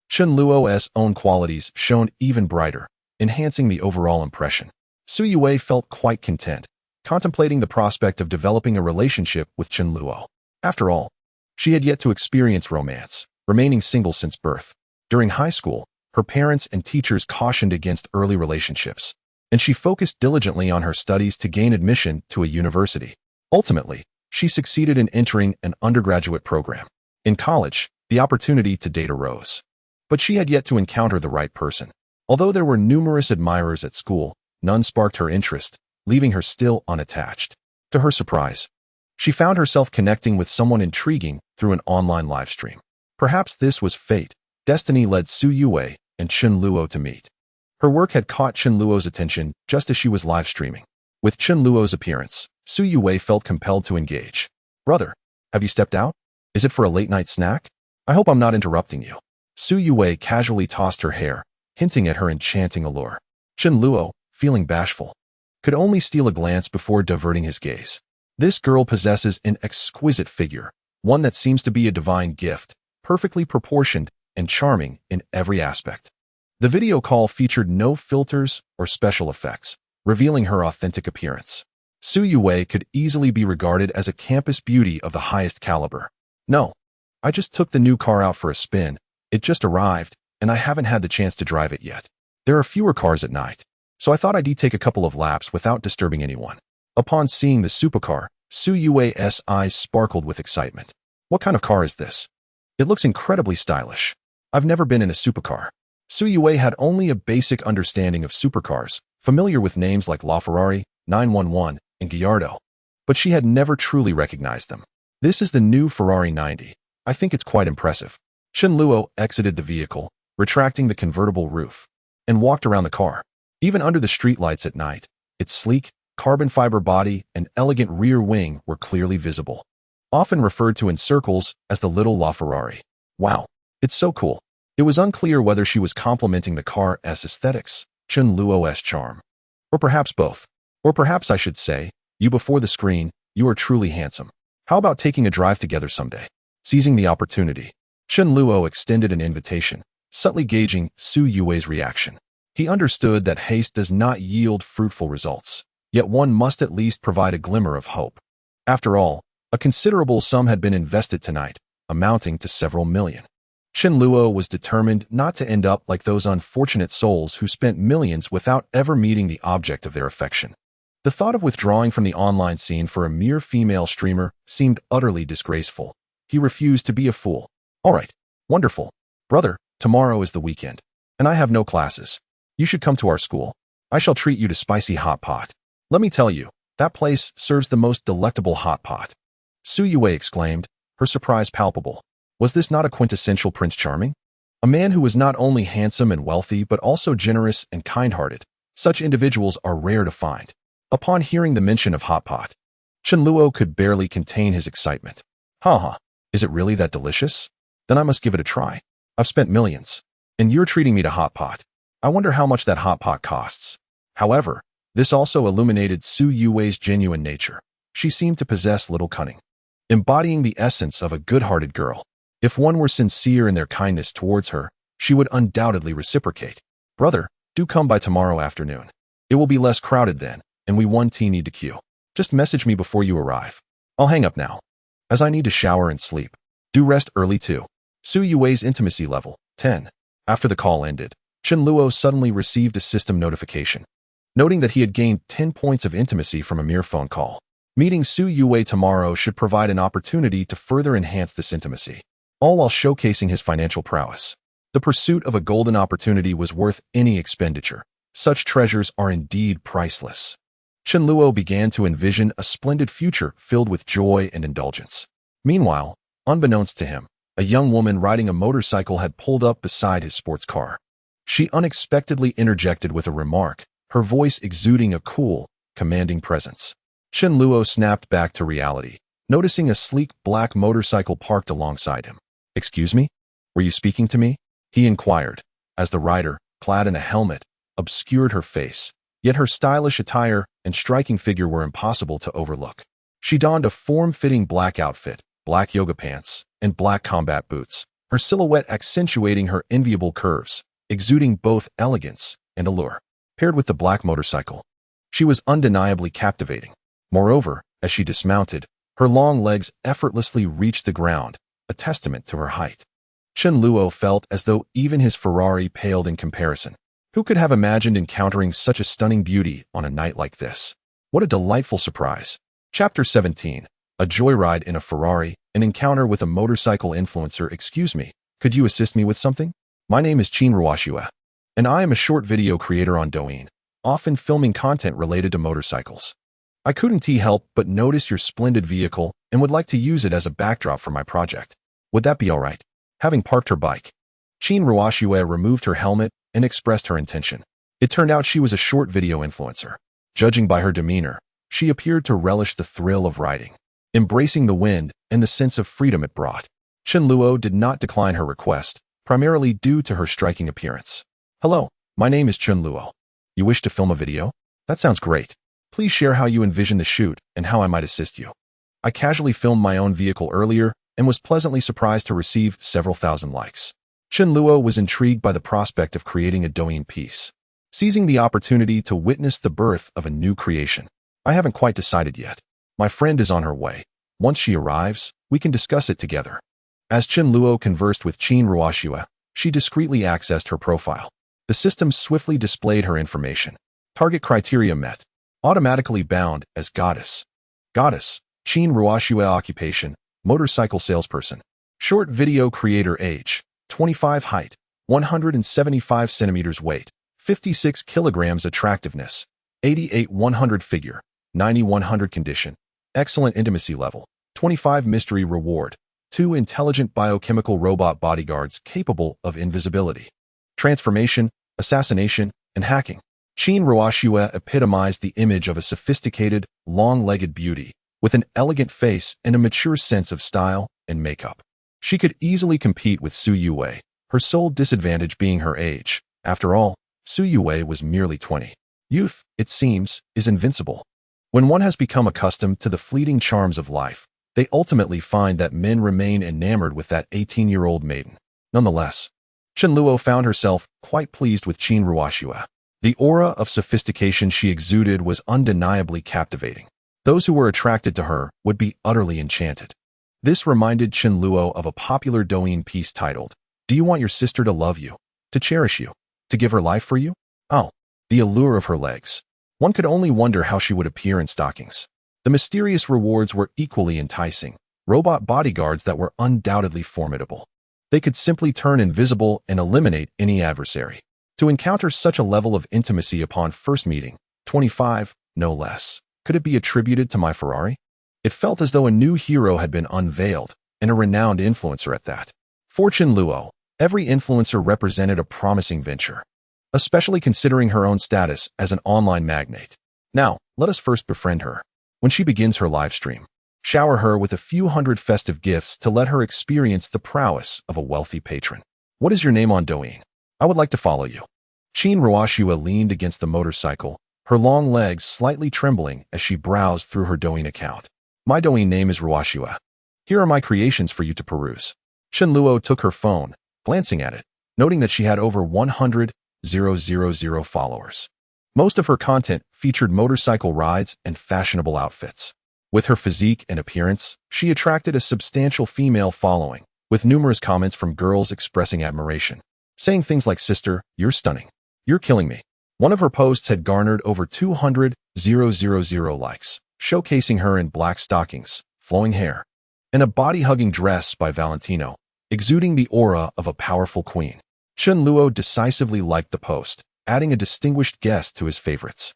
Chun Luo's own qualities shone even brighter, enhancing the overall impression. Su Yue felt quite content, contemplating the prospect of developing a relationship with Chun Luo. After all, she had yet to experience romance, remaining single since birth. During high school, her parents and teachers cautioned against early relationships, and she focused diligently on her studies to gain admission to a university. Ultimately, she succeeded in entering an undergraduate program. In college, the opportunity to date arose. But she had yet to encounter the right person. Although there were numerous admirers at school, none sparked her interest, leaving her still unattached. To her surprise, she found herself connecting with someone intriguing through an online live stream. Perhaps this was fate. Destiny led Su Yue and Chun Luo to meet. Her work had caught Chun Luo's attention just as she was live streaming. With Chun Luo's appearance, Su Yue felt compelled to engage. Brother, have you stepped out? Is it for a late-night snack? I hope I'm not interrupting you. Su Yue casually tossed her hair, hinting at her enchanting allure. Chun Luo, feeling bashful, could only steal a glance before diverting his gaze. This girl possesses an exquisite figure, one that seems to be a divine gift, perfectly proportioned and charming in every aspect. The video call featured no filters or special effects, revealing her authentic appearance. Su Yue could easily be regarded as a campus beauty of the highest caliber. No, I just took the new car out for a spin. It just arrived, and I haven't had the chance to drive it yet. There are fewer cars at night, so I thought I'd take a couple of laps without disturbing anyone. Upon seeing the supercar, Su Yue's eyes sparkled with excitement. What kind of car is this? It looks incredibly stylish. I've never been in a supercar. Su Yue had only a basic understanding of supercars, familiar with names like LaFerrari, 911, and Gallardo, but she had never truly recognized them. This is the new Ferrari 90. I think it's quite impressive. Chun Luo exited the vehicle, retracting the convertible roof, and walked around the car. Even under the streetlights at night, its sleek, carbon fiber body and elegant rear wing were clearly visible, often referred to in circles as the little LaFerrari. Wow, it's so cool. It was unclear whether she was complimenting the car's aesthetics, Chun Luo's charm, or perhaps both. Or perhaps I should say, you before the screen, you are truly handsome. How about taking a drive together someday? Seizing the opportunity, Chun Luo extended an invitation, subtly gauging Su Yue's reaction. He understood that haste does not yield fruitful results, yet one must at least provide a glimmer of hope. After all, a considerable sum had been invested tonight, amounting to several million. Chun Luo was determined not to end up like those unfortunate souls who spent millions without ever meeting the object of their affection. The thought of withdrawing from the online scene for a mere female streamer seemed utterly disgraceful. He refused to be a fool. All right, wonderful. Brother, tomorrow is the weekend, and I have no classes. You should come to our school. I shall treat you to spicy hot pot. Let me tell you, that place serves the most delectable hot pot. Su Yue exclaimed, her surprise palpable. Was this not a quintessential Prince Charming? A man who was not only handsome and wealthy but also generous and kind-hearted. Such individuals are rare to find. Upon hearing the mention of hot pot, Chun Luo could barely contain his excitement. Is it really that delicious? Then I must give it a try. I've spent millions. And you're treating me to hot pot. I wonder how much that hot pot costs. However, this also illuminated Su Yuwei's genuine nature. She seemed to possess little cunning, embodying the essence of a good-hearted girl. If one were sincere in their kindness towards her, she would undoubtedly reciprocate. Brother, do come by tomorrow afternoon. It will be less crowded then, and we won't need to queue. Just message me before you arrive. I'll hang up now, as I need to shower and sleep. Do rest early too. Su Yuwei's intimacy level, 10. After the call ended, Chen Luo suddenly received a system notification, noting that he had gained 10 points of intimacy from a mere phone call. Meeting Su Yuwei tomorrow should provide an opportunity to further enhance this intimacy, all while showcasing his financial prowess. The pursuit of a golden opportunity was worth any expenditure. Such treasures are indeed priceless. Chen Luo began to envision a splendid future filled with joy and indulgence. Meanwhile, unbeknownst to him, a young woman riding a motorcycle had pulled up beside his sports car. She unexpectedly interjected with a remark, her voice exuding a cool, commanding presence. Chen Luo snapped back to reality, noticing a sleek black motorcycle parked alongside him. "Excuse me? Were you speaking to me?" he inquired, as the rider, clad in a helmet, obscured her face, yet her stylish attire and striking figure were impossible to overlook. She donned a form-fitting black outfit, black yoga pants, and black combat boots, her silhouette accentuating her enviable curves, exuding both elegance and allure. Paired with the black motorcycle, she was undeniably captivating. Moreover, as she dismounted, her long legs effortlessly reached the ground, a testament to her height. Chen Luo felt as though even his Ferrari paled in comparison. Who could have imagined encountering such a stunning beauty on a night like this? What a delightful surprise. Chapter 17. A joyride in a Ferrari, an encounter with a motorcycle influencer. "Excuse me, could you assist me with something? My name is Qin Ruoxue, and I am a short video creator on Douyin, often filming content related to motorcycles. I couldn't help but notice your splendid vehicle and would like to use it as a backdrop for my project. Would that be all right?" Having parked her bike, Qin Ruoxue removed her helmet and expressed her intention. It turned out she was a short video influencer. Judging by her demeanor, she appeared to relish the thrill of riding, embracing the wind and the sense of freedom it brought. Chen Luo did not decline her request, primarily due to her striking appearance. "Hello, my name is Chen Luo. You wish to film a video? That sounds great. Please share how you envision the shoot and how I might assist you." I casually filmed my own vehicle earlier and was pleasantly surprised to receive several thousand likes. Chen Luo was intrigued by the prospect of creating a Douyin piece, seizing the opportunity to witness the birth of a new creation. "I haven't quite decided yet. My friend is on her way. Once she arrives, we can discuss it together." As Chen Luo conversed with Qin Ruoxue, she discreetly accessed her profile. The system swiftly displayed her information. Target criteria met. Automatically bound as Goddess. Goddess, Qin Ruoxue. Occupation, motorcycle salesperson. Short video creator. Age, 25. Height, 175 centimeters. Weight, 56 kilograms. Attractiveness, 88-100. Figure, 90-100. Condition, excellent. Intimacy level, 25. Mystery reward, 2 intelligent biochemical robot bodyguards capable of invisibility, transformation, assassination, and hacking. Qin Ruoxue epitomized the image of a sophisticated, long-legged beauty with an elegant face and a mature sense of style and makeup. She could easily compete with Su Yuwei, her sole disadvantage being her age. After all, Su Yuwei was merely 20. Youth, it seems, is invincible. When one has become accustomed to the fleeting charms of life, they ultimately find that men remain enamored with that 18-year-old maiden. Nonetheless, Chen Luo found herself quite pleased with Qin Ruoxue. The aura of sophistication she exuded was undeniably captivating. Those who were attracted to her would be utterly enchanted. This reminded Chen Luo of a popular Douyin piece titled, "Do you want your sister to love you, to cherish you, to give her life for you?" Oh, the allure of her legs. One could only wonder how she would appear in stockings. The mysterious rewards were equally enticing, robot bodyguards that were undoubtedly formidable. They could simply turn invisible and eliminate any adversary. To encounter such a level of intimacy upon first meeting, 25, no less. Could it be attributed to my Ferrari? It felt as though a new hero had been unveiled, and a renowned influencer at that. For Chen Luo, every influencer represented a promising venture, especially considering her own status as an online magnate. Now, let us first befriend her. When she begins her live stream, shower her with a few hundred festive gifts to let her experience the prowess of a wealthy patron. What is your name on Douyin? I would like to follow you. Chin Ruoshua leaned against the motorcycle, her long legs slightly trembling as she browsed through her Douyin account. My Douyin name is Ruoshua. Here are my creations for you to peruse. Chen Luo took her phone, glancing at it, noting that she had over 100,000 followers. Most of her content featured motorcycle rides and fashionable outfits. With her physique and appearance, she attracted a substantial female following, with numerous comments from girls expressing admiration, saying things like, "Sister, you're stunning. You're killing me." One of her posts had garnered over 200,000 likes, showcasing her in black stockings, flowing hair, and a body-hugging dress by Valentino, exuding the aura of a powerful queen. Chen Luo decisively liked the post, adding a distinguished guest to his favorites.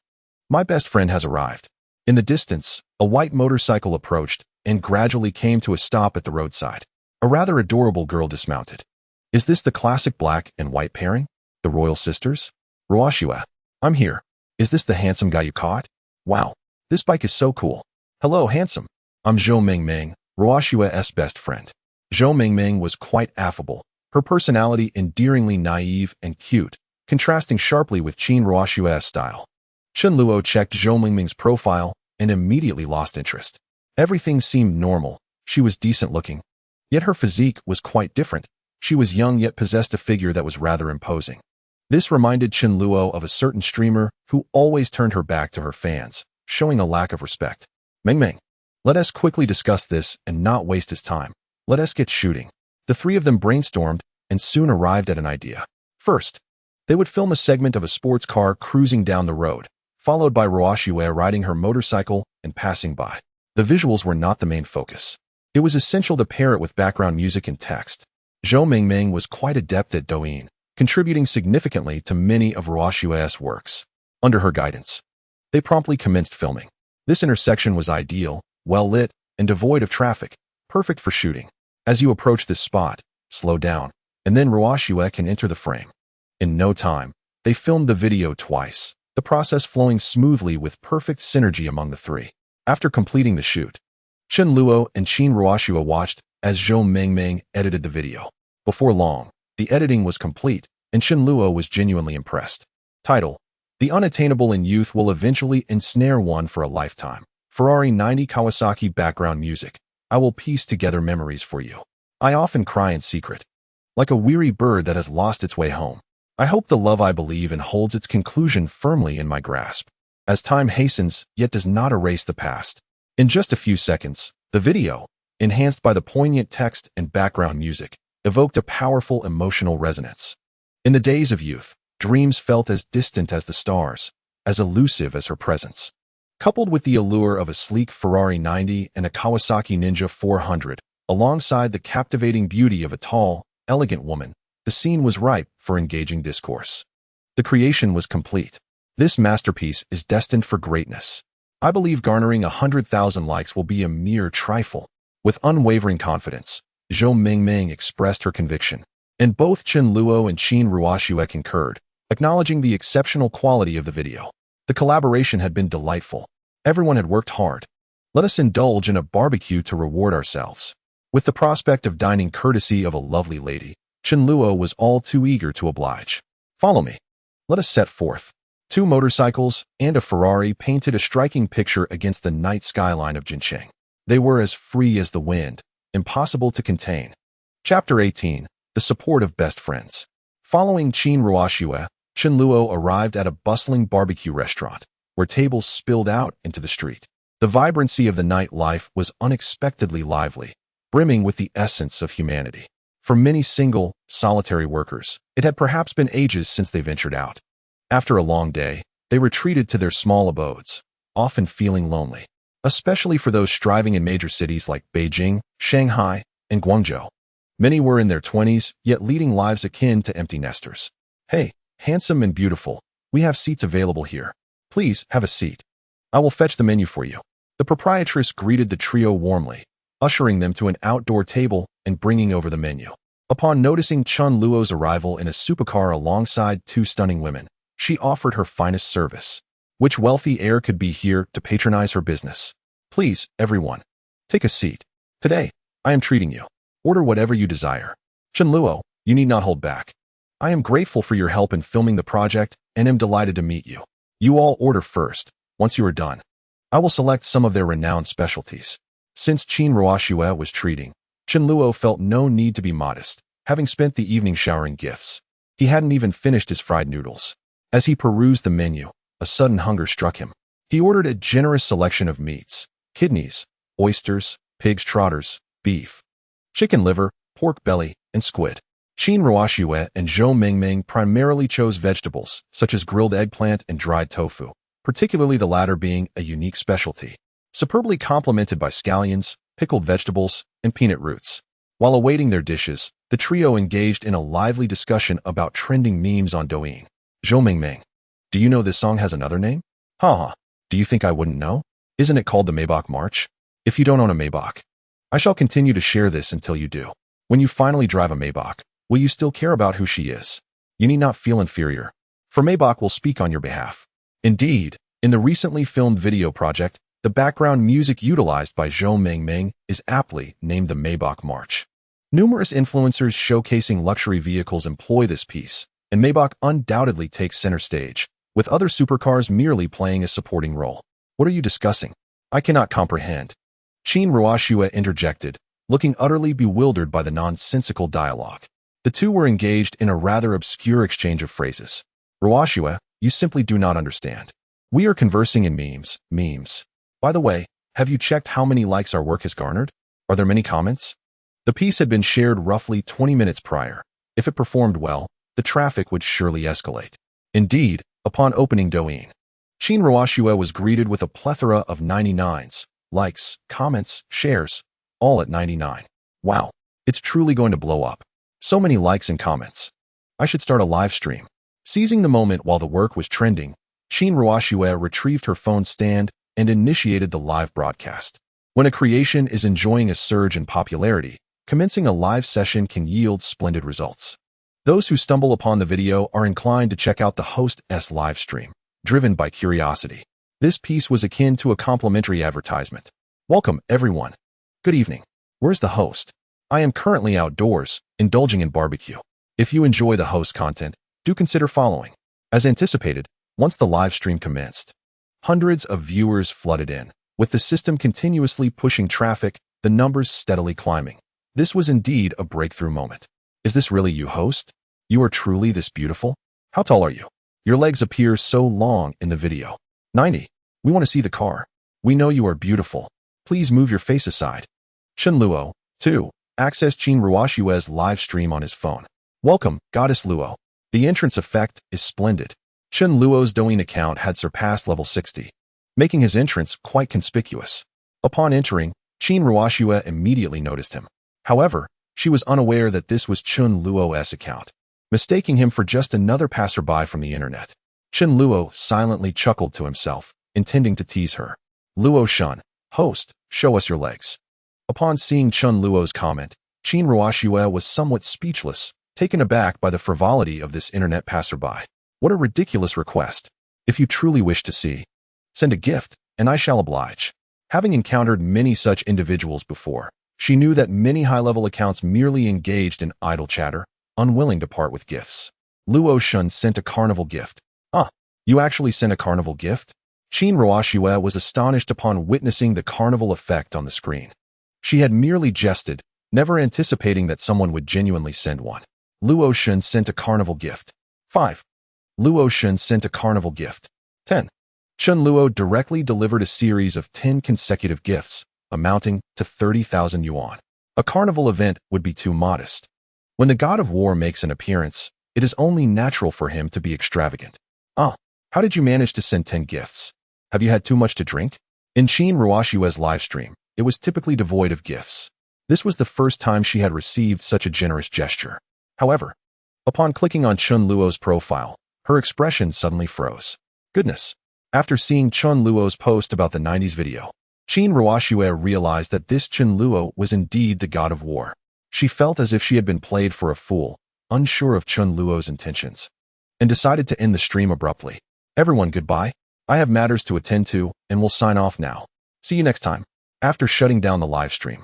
My best friend has arrived. In the distance, a white motorcycle approached and gradually came to a stop at the roadside. A rather adorable girl dismounted. Is this the classic black and white pairing? The royal sisters? Ruoshua, I'm here. Is this the handsome guy you caught? Wow, this bike is so cool. Hello, handsome. I'm Zhou Mingming, Ruoshua's best friend. Zhou Mingming was quite affable, her personality endearingly naive and cute, contrasting sharply with Chin Ruoshua's style. Chen Luo checked Zhou Mingming's profile and immediately lost interest. Everything seemed normal. She was decent looking. Yet her physique was quite different. She was young yet possessed a figure that was rather imposing. This reminded Chen Luo of a certain streamer who always turned her back to her fans, showing a lack of respect. Mingming, let us quickly discuss this and not waste his time. Let us get shooting. The three of them brainstormed and soon arrived at an idea. First, they would film a segment of a sports car cruising down the road, followed by Ruoshua riding her motorcycle and passing by. The visuals were not the main focus. It was essential to pair it with background music and text. Zhou Mingming was quite adept at Douyin, contributing significantly to many of Ruoshua's works. Under her guidance, they promptly commenced filming. This intersection was ideal, well lit, and devoid of traffic, perfect for shooting. As you approach this spot, slow down, and then Ruoshua can enter the frame. In no time, they filmed the video twice, the process flowing smoothly with perfect synergy among the three. After completing the shoot, Chen Luo and Chin Ruoshua watched as Zhou Mingming edited the video. Before long, the editing was complete, and Chen Luo was genuinely impressed. Title: The Unattainable in Youth Will Eventually Ensnare One for a Lifetime. Ferrari 90 Kawasaki background music. I will piece together memories for you. I often cry in secret, like a weary bird that has lost its way home. I hope the love I believe in holds its conclusion firmly in my grasp, as time hastens yet does not erase the past. In just a few seconds, the video, enhanced by the poignant text and background music, evoked a powerful emotional resonance. In the days of youth, dreams felt as distant as the stars, as elusive as her presence. Coupled with the allure of a sleek Ferrari 90 and a Kawasaki Ninja 400, alongside the captivating beauty of a tall, elegant woman, the scene was ripe for engaging discourse. The creation was complete. This masterpiece is destined for greatness. I believe garnering 100,000 likes will be a mere trifle. With unwavering confidence, Zhou Mingming expressed her conviction, and both Chen Luo and Chin Ruoshua concurred, acknowledging the exceptional quality of the video. The collaboration had been delightful. Everyone had worked hard. Let us indulge in a barbecue to reward ourselves. With the prospect of dining courtesy of a lovely lady, Chen Luo was all too eager to oblige. Follow me. Let us set forth. 2 motorcycles and a Ferrari painted a striking picture against the night skyline of Jincheng. They were as free as the wind, impossible to contain. Chapter 18. The Support of Best Friends. Following Chin Ruoshua, Chen Luo arrived at a bustling barbecue restaurant, where tables spilled out into the street. The vibrancy of the nightlife was unexpectedly lively, brimming with the essence of humanity. For many single, solitary workers, it had perhaps been ages since they ventured out. After a long day, they retreated to their small abodes, often feeling lonely, especially for those striving in major cities like Beijing, Shanghai, and Guangzhou. Many were in their 20s, yet leading lives akin to empty nesters. Hey, handsome and beautiful, we have seats available here. Please have a seat. I will fetch the menu for you. The proprietress greeted the trio warmly, ushering them to an outdoor table and bringing over the menu. Upon noticing Chen Luo's arrival in a supercar alongside 2 stunning women, she offered her finest service. Which wealthy heir could be here to patronize her business? Please, everyone, take a seat. Today, I am treating you. Order whatever you desire. Chen Luo, you need not hold back. I am grateful for your help in filming the project and am delighted to meet you. You all order first. Once you are done, I will select some of their renowned specialties. Since Qin Ruoxue was treating, Chen Luo felt no need to be modest, having spent the evening showering gifts. He hadn't even finished his fried noodles. As he perused the menu, a sudden hunger struck him. He ordered a generous selection of meats: kidneys, oysters, pig's trotters, beef, chicken liver, pork belly, and squid. Qin Ruoxue and Zhou Mingming primarily chose vegetables, such as grilled eggplant and dried tofu, particularly the latter being a unique specialty, superbly complemented by scallions, pickled vegetables, and peanut roots. While awaiting their dishes, the trio engaged in a lively discussion about trending memes on Douyin. Zhou Mingming, do you know this song has another name? Haha, do you think I wouldn't know? Isn't it called the Maybach March? If you don't own a Maybach, I shall continue to share this until you do. When you finally drive a Maybach, will you still care about who she is? You need not feel inferior, for Maybach will speak on your behalf. Indeed, in the recently filmed video project, the background music utilized by Zhou Mingming is aptly named the Maybach March. Numerous influencers showcasing luxury vehicles employ this piece, and Maybach undoubtedly takes center stage, with other supercars merely playing a supporting role. What are you discussing? I cannot comprehend. Qin Ruoxue interjected, looking utterly bewildered by the nonsensical dialogue. The two were engaged in a rather obscure exchange of phrases. Ruoxue, you simply do not understand. We are conversing in memes. By the way, have you checked how many likes our work has garnered? Are there many comments? The piece had been shared roughly 20 minutes prior. If it performed well, the traffic would surely escalate. Indeed, upon opening Douyin, Qin Ruoxue was greeted with a plethora of 99s, likes, comments, shares, all at 99. Wow, it's truly going to blow up. So many likes and comments. I should start a live stream. Seizing the moment while the work was trending, Qin Ruoxue retrieved her phone stand and initiated the live broadcast. When a creation is enjoying a surge in popularity, commencing a live session can yield splendid results. Those who stumble upon the video are inclined to check out the host's live stream, driven by curiosity. This piece was akin to a complimentary advertisement. Welcome, everyone. Good evening. Where's the host? I am currently outdoors, indulging in barbecue. If you enjoy the host content, do consider following. As anticipated, once the live stream commenced, hundreds of viewers flooded in, with the system continuously pushing traffic, the numbers steadily climbing. This was indeed a breakthrough moment. Is this really you, host? You are truly this beautiful? How tall are you? Your legs appear so long in the video. 90. We want to see the car. We know you are beautiful. Please move your face aside. Chen Luo, 2. Access Qin Ruoxue's live stream on his phone. Welcome, Goddess Luo. The entrance effect is splendid. Chen Luo's Douyin account had surpassed level 60, making his entrance quite conspicuous. Upon entering, Qin Ruoxue immediately noticed him. However, she was unaware that this was Chen Luo's account, mistaking him for just another passerby from the internet. Chen Luo silently chuckled to himself, intending to tease her. Luo Shun, host, show us your legs. Upon seeing Chen Luo's comment, Qin Ruoxue was somewhat speechless, taken aback by the frivolity of this internet passerby. What a ridiculous request. If you truly wish to see, send a gift, and I shall oblige. Having encountered many such individuals before, she knew that many high-level accounts merely engaged in idle chatter, unwilling to part with gifts. Luo Shun sent a carnival gift. Ah, you actually sent a carnival gift? Qin Ruoxue was astonished upon witnessing the carnival effect on the screen. She had merely jested, never anticipating that someone would genuinely send one. Luo Shun sent a carnival gift. 5. Luo Shun sent a carnival gift. 10. Chen Luo directly delivered a series of 10 consecutive gifts, amounting to 30,000 yuan. A carnival event would be too modest. When the god of war makes an appearance, it is only natural for him to be extravagant. Ah, how did you manage to send 10 gifts? Have you had too much to drink? In Qin Ruoxue's livestream, it was typically devoid of gifts. This was the first time she had received such a generous gesture. However, upon clicking on Chen Luo's profile, her expression suddenly froze. Goodness. After seeing Chen Luo's post about the 90s video, Qin Ruoxue realized that this Chen Luo was indeed the god of war. She felt as if she had been played for a fool, unsure of Chen Luo's intentions, and decided to end the stream abruptly. Everyone, goodbye. I have matters to attend to, and will sign off now. See you next time. After shutting down the live stream,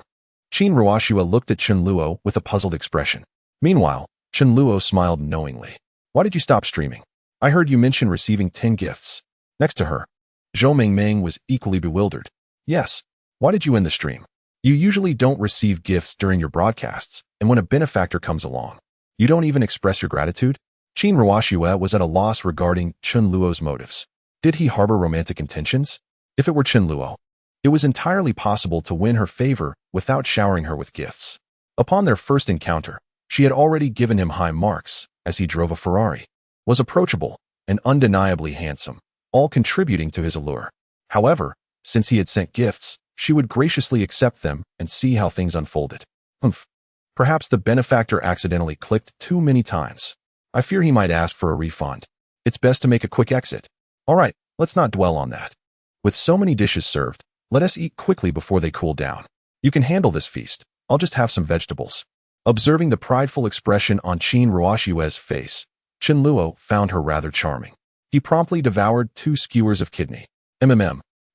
Qin Ruoxue looked at Chen Luo with a puzzled expression. Meanwhile, Chen Luo smiled knowingly. Why did you stop streaming? I heard you mention receiving 10 gifts. Next to her, Zhou Mingming was equally bewildered. Yes. Why did you end the stream? You usually don't receive gifts during your broadcasts, and when a benefactor comes along, you don't even express your gratitude? Qin Ruoxue was at a loss regarding Chen Luo's motives. Did he harbor romantic intentions? If it were Chen Luo, it was entirely possible to win her favor without showering her with gifts. Upon their first encounter, she had already given him high marks, as he drove a Ferrari, was approachable, and undeniably handsome, all contributing to his allure. However, since he had sent gifts, she would graciously accept them and see how things unfolded. Perhaps the benefactor accidentally clicked too many times. I fear he might ask for a refund. It's best to make a quick exit. All right, let's not dwell on that. With so many dishes served, let us eat quickly before they cool down. You can handle this feast. I'll just have some vegetables. Observing the prideful expression on Qin Ruoxue's face, Chen Luo found her rather charming. He promptly devoured 2 skewers of kidney.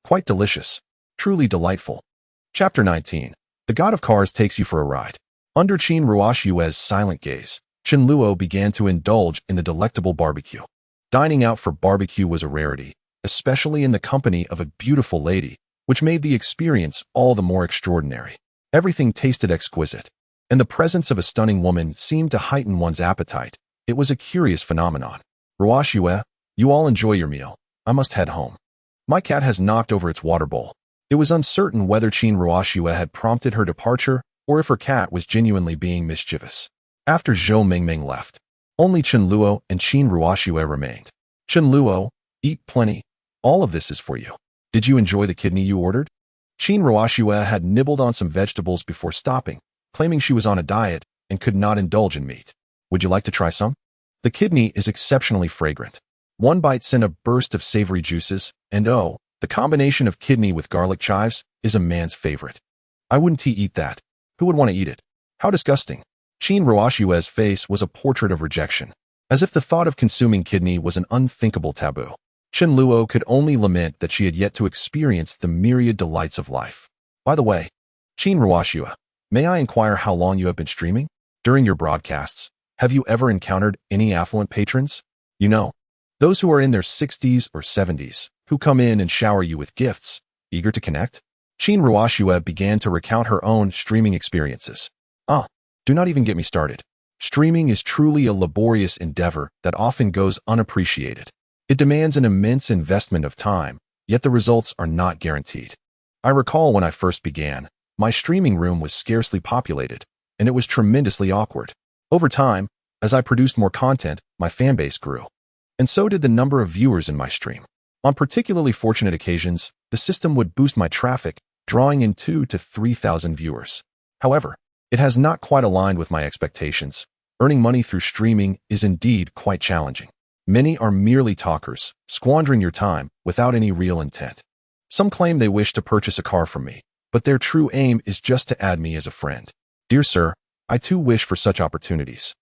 Quite delicious. Truly delightful. Chapter 19. The God of Cars takes you for a ride. Under Qin Ruoxue's silent gaze, Chen Luo began to indulge in the delectable barbecue. Dining out for barbecue was a rarity, especially in the company of a beautiful lady, which made the experience all the more extraordinary. Everything tasted exquisite, and the presence of a stunning woman seemed to heighten one's appetite. It was a curious phenomenon. Ruoxue, you all enjoy your meal. I must head home. My cat has knocked over its water bowl. It was uncertain whether Qin Ruoxue had prompted her departure or if her cat was genuinely being mischievous. After Zhou Mingming left, only Chen Luo and Qin Ruoxue remained. Chen Luo, eat plenty. All of this is for you. Did you enjoy the kidney you ordered? Qin Ruoxue had nibbled on some vegetables before stopping, claiming she was on a diet and could not indulge in meat. Would you like to try some? The kidney is exceptionally fragrant. One bite sent a burst of savory juices, and oh, the combination of kidney with garlic chives is a man's favorite. I wouldn't eat that. Who would want to eat it? How disgusting. Qin Ruoxue's face was a portrait of rejection, as if the thought of consuming kidney was an unthinkable taboo. Chen Luo could only lament that she had yet to experience the myriad delights of life. By the way, Qin Ruoxue, may I inquire how long you have been streaming? During your broadcasts, have you ever encountered any affluent patrons? You know, those who are in their 60s or 70s, who come in and shower you with gifts, eager to connect? Qin Ruoxue began to recount her own streaming experiences. Do not even get me started. Streaming is truly a laborious endeavor that often goes unappreciated. It demands an immense investment of time, yet the results are not guaranteed. I recall when I first began, my streaming room was scarcely populated, and it was tremendously awkward. Over time, as I produced more content, my fanbase grew. And so did the number of viewers in my stream. On particularly fortunate occasions, the system would boost my traffic, drawing in 2,000 to 3,000 viewers. However, it has not quite aligned with my expectations. Earning money through streaming is indeed quite challenging. Many are merely talkers, squandering your time without any real intent. Some claim they wish to purchase a car from me, but their true aim is just to add me as a friend. Dear sir, I too wish for such opportunities.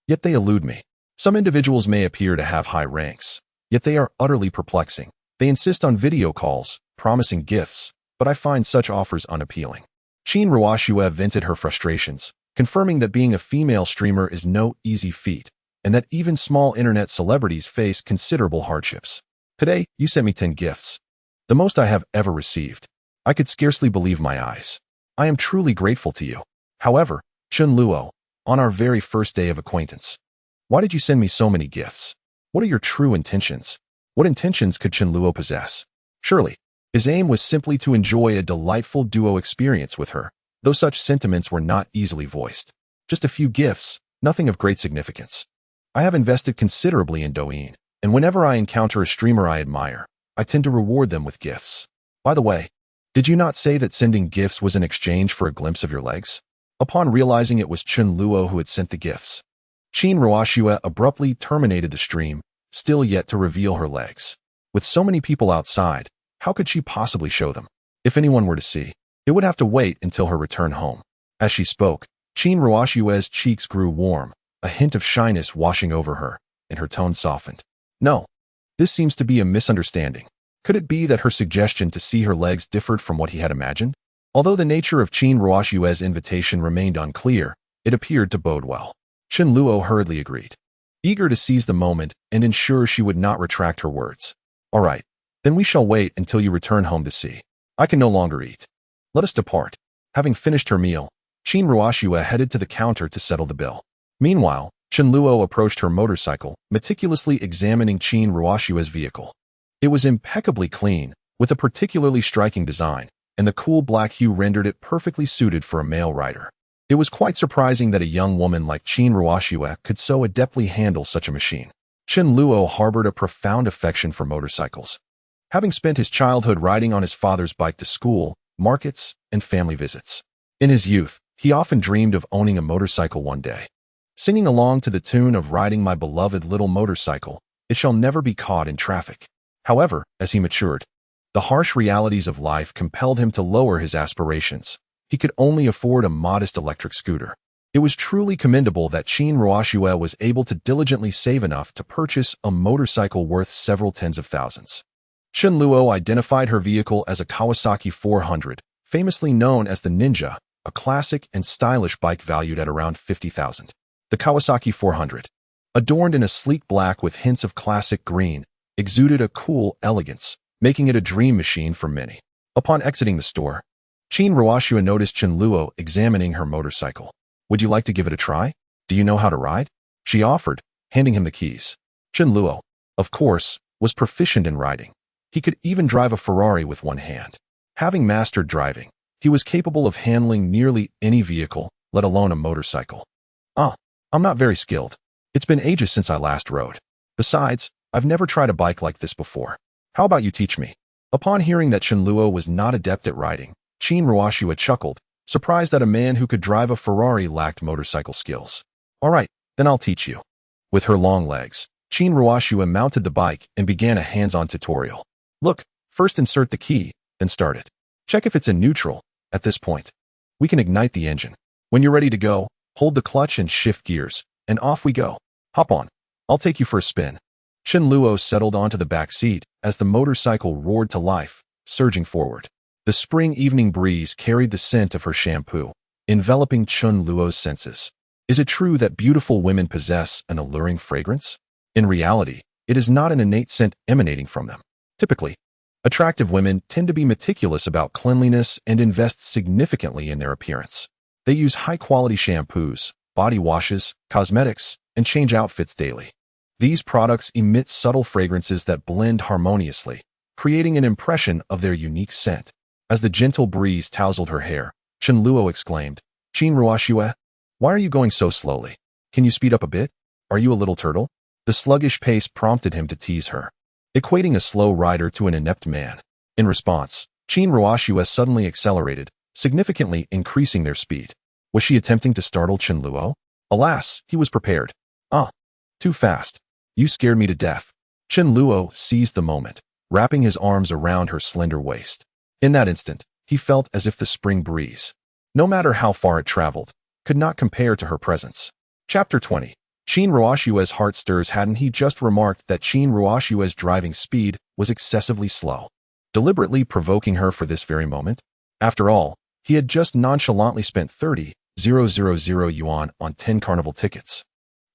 Yet they elude me. Some individuals may appear to have high ranks, yet they are utterly perplexing. They insist on video calls, promising gifts, but I find such offers unappealing. Qin Ruoxue vented her frustrations, confirming that being a female streamer is no easy feat, and that even small internet celebrities face considerable hardships. Today, you sent me 10 gifts. The most I have ever received. I could scarcely believe my eyes. I am truly grateful to you. However, Chen Luo, on our very first day of acquaintance, why did you send me so many gifts? What are your true intentions? What intentions could Chen Luo possess? Surely, his aim was simply to enjoy a delightful duo experience with her, though such sentiments were not easily voiced. Just a few gifts, nothing of great significance. I have invested considerably in Douyin, and whenever I encounter a streamer I admire, I tend to reward them with gifts. By the way, did you not say that sending gifts was in exchange for a glimpse of your legs? Upon realizing it was Chen Luo who had sent the gifts, Qin Ruoxue abruptly terminated the stream, still yet to reveal her legs. With so many people outside, how could she possibly show them? If anyone were to see, it would have to wait until her return home. As she spoke, Qin Ruoxue's cheeks grew warm, a hint of shyness washing over her, and her tone softened. No, this seems to be a misunderstanding. Could it be that her suggestion to see her legs differed from what he had imagined? Although the nature of Qin Ruoxue's invitation remained unclear, it appeared to bode well. Chen Luo hurriedly agreed, eager to seize the moment and ensure she would not retract her words. All right, then we shall wait until you return home to see. I can no longer eat. Let us depart. Having finished her meal, Qin Ruoxue headed to the counter to settle the bill. Meanwhile, Chen Luo approached her motorcycle, meticulously examining Qin Ruoxue's vehicle. It was impeccably clean, with a particularly striking design, and the cool black hue rendered it perfectly suited for a male rider. It was quite surprising that a young woman like Qin Ruoxue could so adeptly handle such a machine. Chen Luo harbored a profound affection for motorcycles. Having spent his childhood riding on his father's bike to school, markets, and family visits. In his youth, he often dreamed of owning a motorcycle one day. Singing along to the tune of "Riding my beloved little motorcycle, it shall never be caught in traffic." However, as he matured, the harsh realities of life compelled him to lower his aspirations. He could only afford a modest electric scooter. It was truly commendable that Qin Ruoxue was able to diligently save enough to purchase a motorcycle worth several tens of thousands. Chen Luo identified her vehicle as a Kawasaki 400, famously known as the Ninja, a classic and stylish bike valued at around 50,000. The Kawasaki 400, adorned in a sleek black with hints of classic green, exuded a cool elegance, making it a dream machine for many. Upon exiting the store, Qin Ruoxue noticed Chen Luo examining her motorcycle. "Would you like to give it a try? Do you know how to ride?" she offered, handing him the keys. Chen Luo, of course, was proficient in riding. He could even drive a Ferrari with one hand. Having mastered driving, he was capable of handling nearly any vehicle, let alone a motorcycle. I'm not very skilled. It's been ages since I last rode. Besides, I've never tried a bike like this before. How about you teach me?" Upon hearing that Chen Luo was not adept at riding, Qin Ruoxue chuckled, surprised that a man who could drive a Ferrari lacked motorcycle skills. "All right, then I'll teach you." With her long legs, Qin Ruoxue mounted the bike and began a hands-on tutorial. "Look, first insert the key, then start it. Check if it's in neutral. At this point, we can ignite the engine. When you're ready to go, hold the clutch and shift gears, and off we go. Hop on. I'll take you for a spin." Chen Luo settled onto the back seat as the motorcycle roared to life, surging forward. The spring evening breeze carried the scent of her shampoo, enveloping Chen Luo's senses. Is it true that beautiful women possess an alluring fragrance? In reality, it is not an innate scent emanating from them. Typically, attractive women tend to be meticulous about cleanliness and invest significantly in their appearance. They use high-quality shampoos, body washes, cosmetics, and change outfits daily. These products emit subtle fragrances that blend harmoniously, creating an impression of their unique scent. As the gentle breeze tousled her hair, Chen Luo exclaimed, "Qin Ruoxue, why are you going so slowly? Can you speed up a bit? Are you a little turtle?" The sluggish pace prompted him to tease her, equating a slow rider to an inept man. In response, Qin Ruoxue suddenly accelerated, significantly increasing their speed. Was she attempting to startle Chen Luo? Alas, he was prepared. Too fast. You scared me to death." Chen Luo seized the moment, wrapping his arms around her slender waist. In that instant, he felt as if the spring breeze, no matter how far it traveled, could not compare to her presence. Chapter 20. Qin Ruoxue's heart stirs. Hadn't he just remarked that Qin Ruoxue's driving speed was excessively slow, deliberately provoking her for this very moment? After all, he had just nonchalantly spent 30,000 yuan on 10 carnival tickets.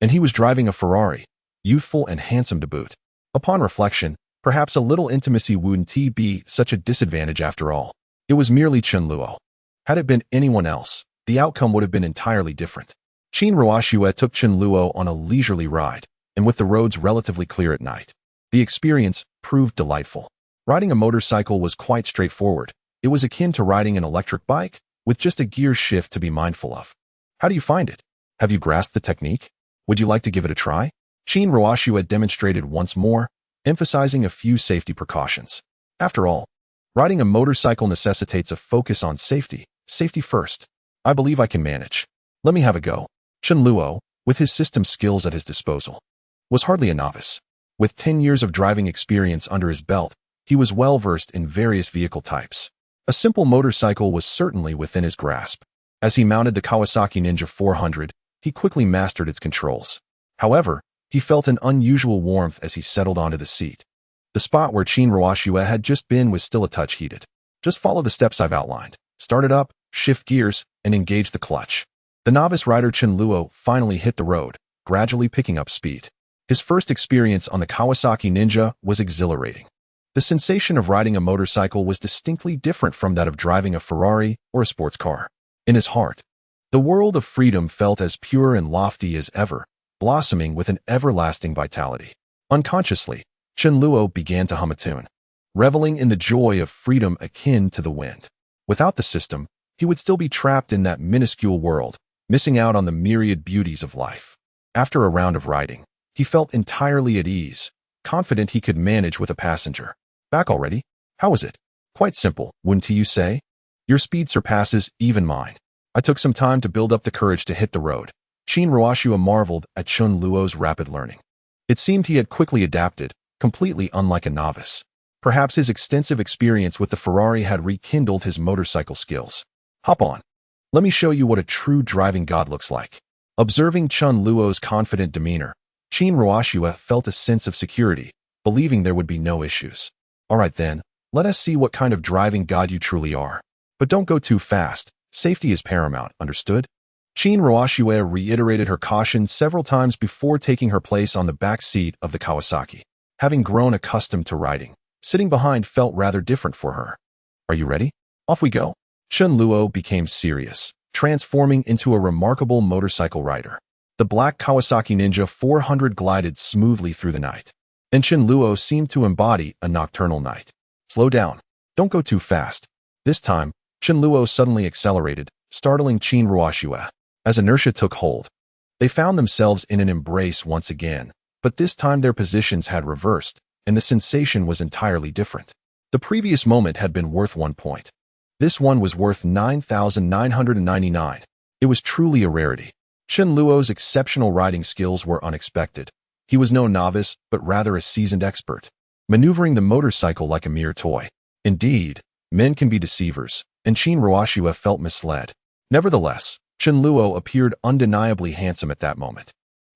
And he was driving a Ferrari, youthful and handsome to boot. Upon reflection, perhaps a little intimacy wouldn't be such a disadvantage after all. It was merely Chen Luo. Had it been anyone else, the outcome would have been entirely different. Qin Ruoxue took Chen Luo on a leisurely ride, and with the roads relatively clear at night, the experience proved delightful. Riding a motorcycle was quite straightforward. It was akin to riding an electric bike, with just a gear shift to be mindful of. How do you find it? Have you grasped the technique? Would you like to give it a try? Qin Ruoxue demonstrated once more, emphasizing a few safety precautions. After all, riding a motorcycle necessitates a focus on safety. Safety first. "I believe I can manage. Let me have a go." Chen Luo, with his system skills at his disposal, was hardly a novice. With 10 years of driving experience under his belt, he was well versed in various vehicle types. A simple motorcycle was certainly within his grasp. As he mounted the Kawasaki Ninja 400, he quickly mastered its controls. However, he felt an unusual warmth as he settled onto the seat. The spot where Qin Ruoxue had just been was still a touch heated. "Just follow the steps I've outlined. Start it up, shift gears, and engage the clutch." The novice rider Chen Luo finally hit the road, gradually picking up speed. His first experience on the Kawasaki Ninja was exhilarating. The sensation of riding a motorcycle was distinctly different from that of driving a Ferrari or a sports car. In his heart, the world of freedom felt as pure and lofty as ever, blossoming with an everlasting vitality. Unconsciously, Chen Luo began to hum a tune, reveling in the joy of freedom akin to the wind. Without the system, he would still be trapped in that minuscule world, missing out on the myriad beauties of life. After a round of riding, he felt entirely at ease, confident he could manage with a passenger. Back already? How was it? Quite simple, wouldn't you say? Your speed surpasses even mine. I took some time to build up the courage to hit the road. Qin Ruoxua marveled at Chen Luo's rapid learning. It seemed he had quickly adapted, completely unlike a novice. Perhaps his extensive experience with the Ferrari had rekindled his motorcycle skills. Hop on. Let me show you what a true driving god looks like. Observing Chen Luo's confident demeanor, Qin Ruoxua felt a sense of security, believing there would be no issues. All right then, let us see what kind of driving god you truly are. But don't go too fast. Safety is paramount, understood? Qin Ruoxua reiterated her caution several times before taking her place on the back seat of the Kawasaki. Having grown accustomed to riding, sitting behind felt rather different for her. Are you ready? Off we go. Chen Luo became serious, transforming into a remarkable motorcycle rider. The black Kawasaki Ninja 400 glided smoothly through the night, and Chen Luo seemed to embody a nocturnal night. Slow down. Don't go too fast. This time, Chen Luo suddenly accelerated, startling Qin Ruoxua. As inertia took hold, they found themselves in an embrace once again, but this time their positions had reversed, and the sensation was entirely different. The previous moment had been worth 1 point. This one was worth 9,999. It was truly a rarity. Chen Luo's exceptional riding skills were unexpected. He was no novice, but rather a seasoned expert, maneuvering the motorcycle like a mere toy. Indeed, men can be deceivers, and Qin Ruoxua felt misled. Nevertheless, Chen Luo appeared undeniably handsome at that moment.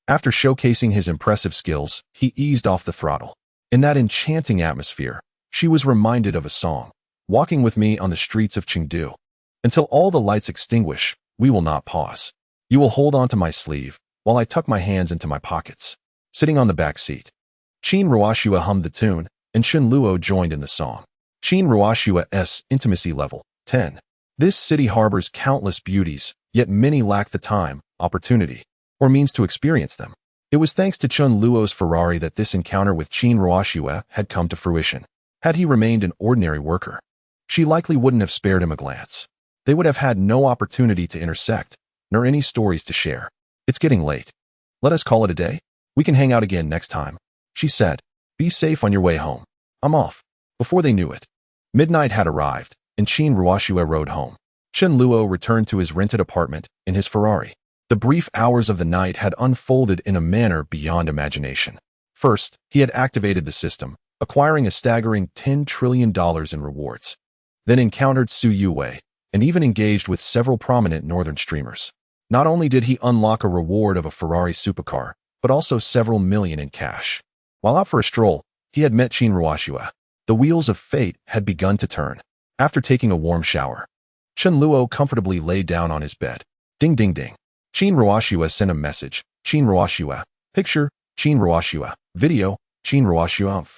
After showcasing his impressive skills, he eased off the throttle. In that enchanting atmosphere, she was reminded of a song, "Walking with me on the streets of Chengdu. Until all the lights extinguish, we will not pause. You will hold on to my sleeve, while I tuck my hands into my pockets." Sitting on the back seat, Qin Ruoxua hummed the tune, and Chen Luo joined in the song. Qin Ruoxua's intimacy level, 10. This city harbors countless beauties, yet many lack the time, opportunity, or means to experience them. It was thanks to Chen Luo's Ferrari that this encounter with Qin Ruoxua had come to fruition. Had he remained an ordinary worker, she likely wouldn't have spared him a glance. They would have had no opportunity to intersect, nor any stories to share. It's getting late. Let us call it a day. We can hang out again next time, she said. Be safe on your way home. I'm off. Before they knew it, midnight had arrived, and Qin Ruoxua rode home. Chen Luo returned to his rented apartment in his Ferrari. The brief hours of the night had unfolded in a manner beyond imagination. First, he had activated the system, acquiring a staggering $10 trillion in rewards. Then encountered Su Yuwei, and even engaged with several prominent northern streamers. Not only did he unlock a reward of a Ferrari supercar, but also several million in cash. While out for a stroll, he had met Qin Ruoxua. The wheels of fate had begun to turn. After taking a warm shower, Chen Luo comfortably lay down on his bed. Ding ding ding. Qin Ruoxua sent a message. Qin Ruoxua. Picture, Qin Ruoxua. Video, Qin Ruoxua.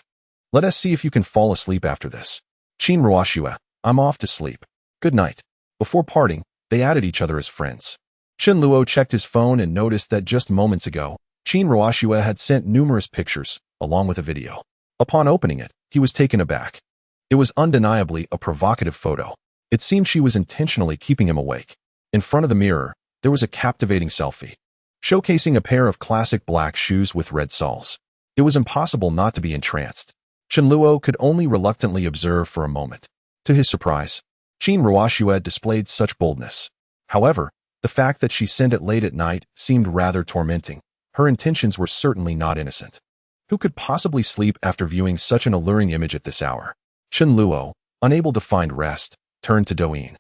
Let us see if you can fall asleep after this. Qin Ruoxua. I'm off to sleep. Good night. Before parting, they added each other as friends. Chen Luo checked his phone and noticed that just moments ago, Qin Ruoxua had sent numerous pictures, along with a video. Upon opening it, he was taken aback. It was undeniably a provocative photo. It seemed she was intentionally keeping him awake. In front of the mirror, there was a captivating selfie, showcasing a pair of classic black shoes with red soles. It was impossible not to be entranced. Chen Luo could only reluctantly observe for a moment. To his surprise, Qin Ruoxua displayed such boldness. However, the fact that she sent it late at night seemed rather tormenting. Her intentions were certainly not innocent. Who could possibly sleep after viewing such an alluring image at this hour? Chen Luo, unable to find rest, turned to Douyin,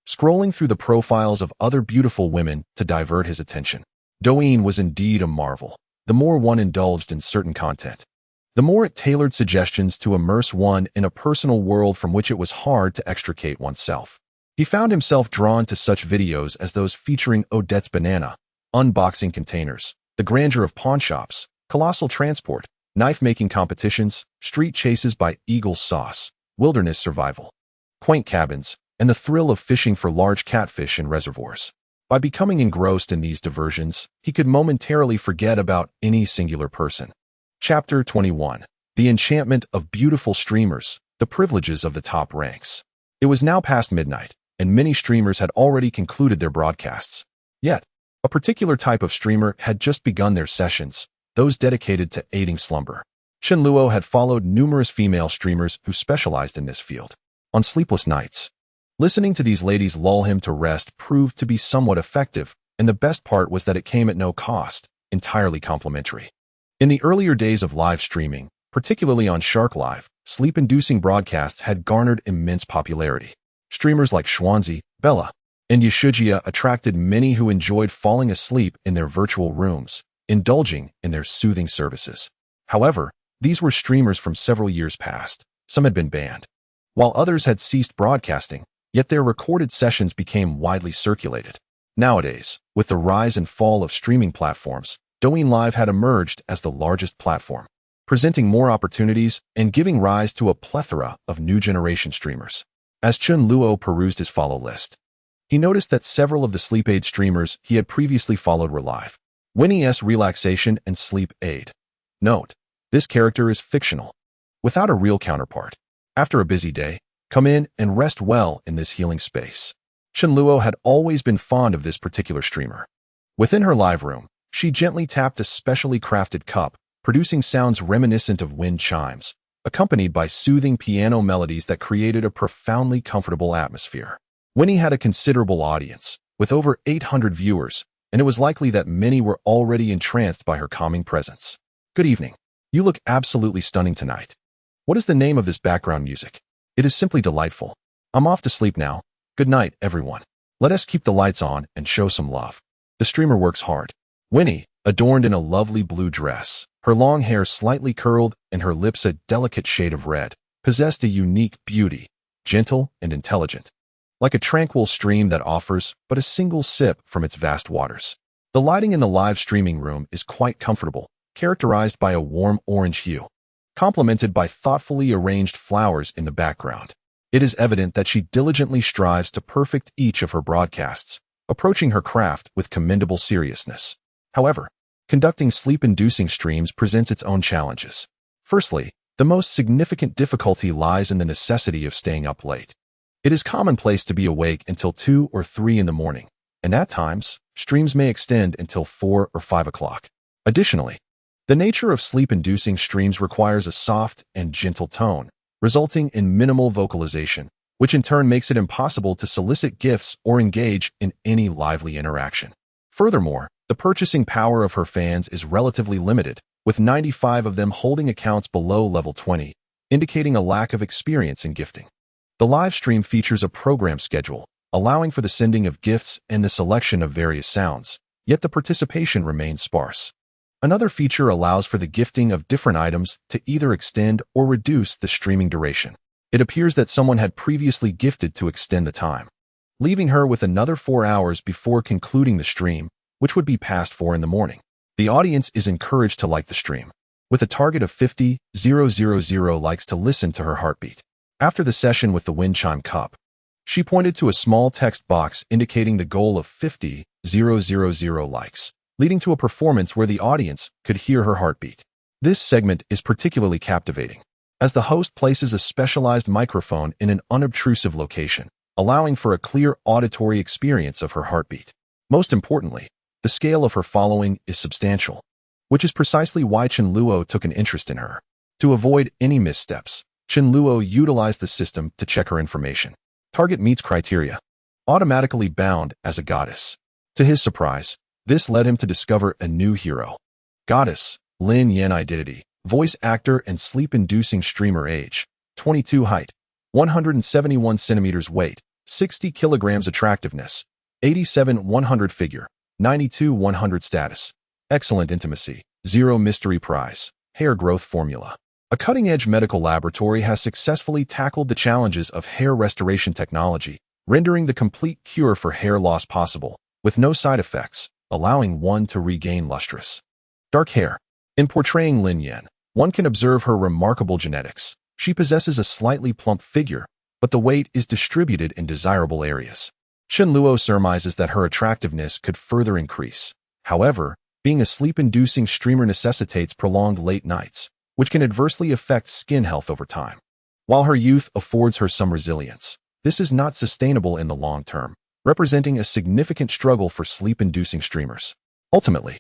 scrolling through the profiles of other beautiful women to divert his attention. Douyin was indeed a marvel. The more one indulged in certain content, the more it tailored suggestions to immerse one in a personal world from which it was hard to extricate oneself. He found himself drawn to such videos as those featuring Odette's banana, unboxing containers, the grandeur of pawnshops, colossal transport, knife-making competitions, street chases by eagle sauce, wilderness survival, quaint cabins, and the thrill of fishing for large catfish in reservoirs. By becoming engrossed in these diversions, he could momentarily forget about any singular person. Chapter 21. The enchantment of beautiful streamers, the privileges of the top ranks. It was now past midnight, and many streamers had already concluded their broadcasts. Yet, a particular type of streamer had just begun their sessions, those dedicated to aiding slumber. Chen Luo had followed numerous female streamers who specialized in this field. On sleepless nights, listening to these ladies lull him to rest proved to be somewhat effective, and the best part was that it came at no cost, entirely complimentary. In the earlier days of live streaming, particularly on Shark Live, sleep-inducing broadcasts had garnered immense popularity. Streamers like Xuanzi, Bella, and Yashujia attracted many who enjoyed falling asleep in their virtual rooms, indulging in their soothing services. However, these were streamers from several years past. Some had been banned, while others had ceased broadcasting, yet their recorded sessions became widely circulated. Nowadays, with the rise and fall of streaming platforms, Douyin Live had emerged as the largest platform, presenting more opportunities and giving rise to a plethora of new generation streamers. As Chen Luo perused his follow list, he noticed that several of the sleep aid streamers he had previously followed were live. Winnie's Relaxation and Sleep Aid. Note: this character is fictional, without a real counterpart. After a busy day, come in and rest well in this healing space. Chen Luo had always been fond of this particular streamer. Within her live room, she gently tapped a specially crafted cup, producing sounds reminiscent of wind chimes, accompanied by soothing piano melodies that created a profoundly comfortable atmosphere. Winnie had a considerable audience, with over 800 viewers, and it was likely that many were already entranced by her calming presence. Good evening. You look absolutely stunning tonight. What is the name of this background music? It is simply delightful. I'm off to sleep now. Good night, everyone. Let us keep the lights on and show some love. The streamer works hard. Winnie, adorned in a lovely blue dress, her long hair slightly curled and her lips a delicate shade of red, possessed a unique beauty, gentle and intelligent, like a tranquil stream that offers but a single sip from its vast waters. The lighting in the live streaming room is quite comfortable, characterized by a warm orange hue, complemented by thoughtfully arranged flowers in the background. It is evident that she diligently strives to perfect each of her broadcasts, approaching her craft with commendable seriousness. However, conducting sleep-inducing streams presents its own challenges. Firstly, the most significant difficulty lies in the necessity of staying up late. It is commonplace to be awake until 2 or 3 in the morning, and at times, streams may extend until 4 or 5 o'clock. Additionally, the nature of sleep-inducing streams requires a soft and gentle tone, resulting in minimal vocalization, which in turn makes it impossible to solicit gifts or engage in any lively interaction. Furthermore, the purchasing power of her fans is relatively limited, with 95 of them holding accounts below level 20, indicating a lack of experience in gifting. The live stream features a program schedule, allowing for the sending of gifts and the selection of various sounds, yet the participation remains sparse. Another feature allows for the gifting of different items to either extend or reduce the streaming duration. It appears that someone had previously gifted to extend the time, leaving her with another 4 hours before concluding the stream, which would be past 4 in the morning. The audience is encouraged to like the stream, with a target of 50,000 likes to listen to her heartbeat. After the session with the wind chime cup, she pointed to a small text box indicating the goal of 50,000 likes, leading to a performance where the audience could hear her heartbeat. This segment is particularly captivating, as the host places a specialized microphone in an unobtrusive location, allowing for a clear auditory experience of her heartbeat. Most importantly, the scale of her following is substantial, which is precisely why Chen Luo took an interest in her. To avoid any missteps, Chen Luo utilized the system to check her information. Target meets criteria. Automatically bound as a goddess. To his surprise, this led him to discover a new hero. Goddess, Lin Yan identity, voice actor and sleep-inducing streamer age, 22 height, 171 centimeters weight, 60 kilograms attractiveness, 87 100 figure, 92 100 status, excellent intimacy, 0 mystery prize, hair growth formula. A cutting-edge medical laboratory has successfully tackled the challenges of hair restoration technology, rendering the complete cure for hair loss possible, with no side effects, allowing one to regain lustrous, dark hair. In portraying Lin Yan, one can observe her remarkable genetics. She possesses a slightly plump figure, but the weight is distributed in desirable areas. Chen Luo surmises that her attractiveness could further increase. However, being a sleep-inducing streamer necessitates prolonged late nights, which can adversely affect skin health over time. While her youth affords her some resilience, this is not sustainable in the long term, representing a significant struggle for sleep-inducing streamers. Ultimately,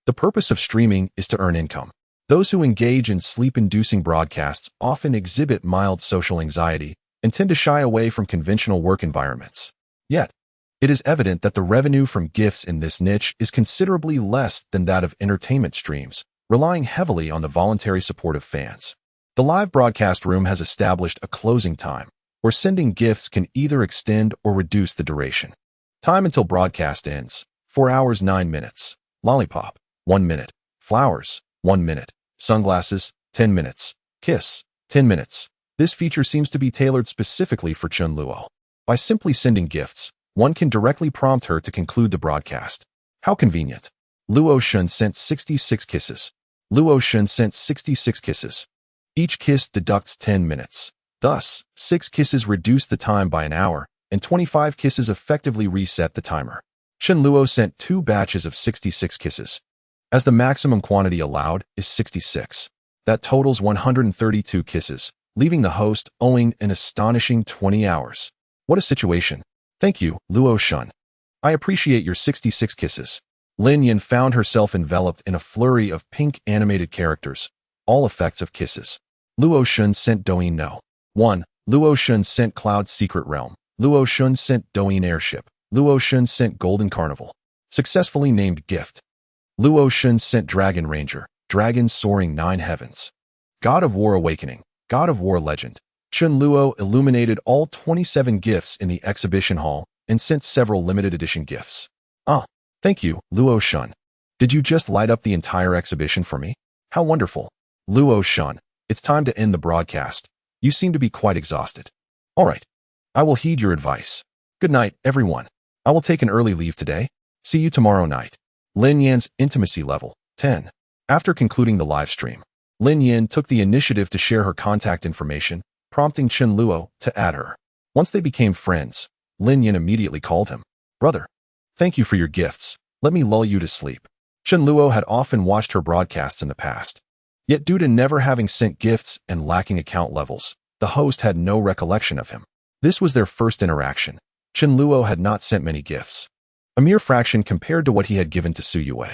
the purpose of streaming is to earn income. Those who engage in sleep-inducing broadcasts often exhibit mild social anxiety and tend to shy away from conventional work environments. Yet, it is evident that the revenue from gifts in this niche is considerably less than that of entertainment streams, relying heavily on the voluntary support of fans. The live broadcast room has established a closing time, where sending gifts can either extend or reduce the duration. Time until broadcast ends: 4 hours 9 minutes. Lollipop, 1 minute. Flowers, 1 minute. Sunglasses, 10 minutes. Kiss, 10 minutes. This feature seems to be tailored specifically for Chen Luo. By simply sending gifts, one can directly prompt her to conclude the broadcast. How convenient. Luo Shun sent 66 kisses. Luo Shun sent 66 kisses. Each kiss deducts 10 minutes. Thus, 6 kisses reduce the time by an hour, and 25 kisses effectively reset the timer. Chen Luo sent 2 batches of 66 kisses. As the maximum quantity allowed is 66. That totals 132 kisses, leaving the host owing an astonishing 20 hours. What a situation. Thank you, Luo Shun. I appreciate your 66 kisses. Lin Yan found herself enveloped in a flurry of pink animated characters, all effects of kisses. Luo Shun sent Douyin No. 1. Luo Shun sent Cloud Secret Realm. Luo Shun sent Douyin Airship. Luo Shun sent Golden Carnival. Successfully named gift. Luo Shun sent Dragon Ranger, Dragon Soaring 9 Heavens. God of War Awakening, God of War Legend. Chen Luo illuminated all 27 gifts in the exhibition hall and sent several limited edition gifts. Thank you, Luo Shun. Did you just light up the entire exhibition for me? How wonderful. Luo Shun, it's time to end the broadcast. You seem to be quite exhausted. All right. I will heed your advice. Good night, everyone. I will take an early leave today. See you tomorrow night. Lin Yan's intimacy level, 10. After concluding the live stream, Lin Yan took the initiative to share her contact information, prompting Chen Luo to add her. Once they became friends, Lin Yan immediately called him. Brother, thank you for your gifts. Let me lull you to sleep. Chen Luo had often watched her broadcasts in the past. Yet due to never having sent gifts and lacking account levels, the host had no recollection of him. This was their first interaction. Chen Luo had not sent many gifts, a mere fraction compared to what he had given to Su Yue.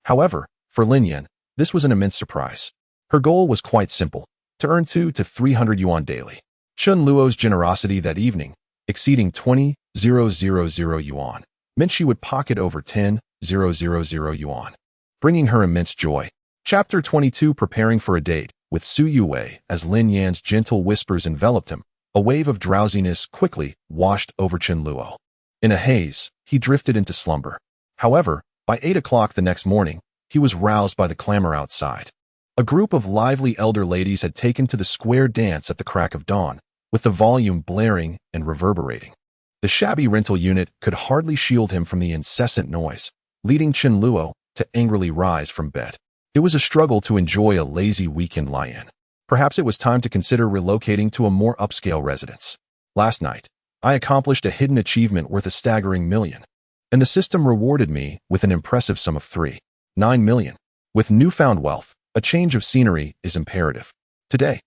However, for Lin Yan, this was an immense surprise. Her goal was quite simple: to earn 200 to 300 yuan daily. Chen Luo's generosity that evening, exceeding 20,000 yuan, meant she would pocket over 10,000 yuan, bringing her immense joy. Chapter 22. Preparing for a date with Su Yue. As Lin Yan's gentle whispers enveloped him, a wave of drowsiness quickly washed over Chen Luo. In a haze, he drifted into slumber. However, by 8 o'clock the next morning, he was roused by the clamor outside. A group of lively elder ladies had taken to the square dance at the crack of dawn, with the volume blaring and reverberating. The shabby rental unit could hardly shield him from the incessant noise, leading Chen Luo to angrily rise from bed. It was a struggle to enjoy a lazy weekend lie-in. Perhaps it was time to consider relocating to a more upscale residence. Last night, I accomplished a hidden achievement worth a staggering million, and the system rewarded me with an impressive sum of 3.9 million. With newfound wealth, a change of scenery is imperative. Today,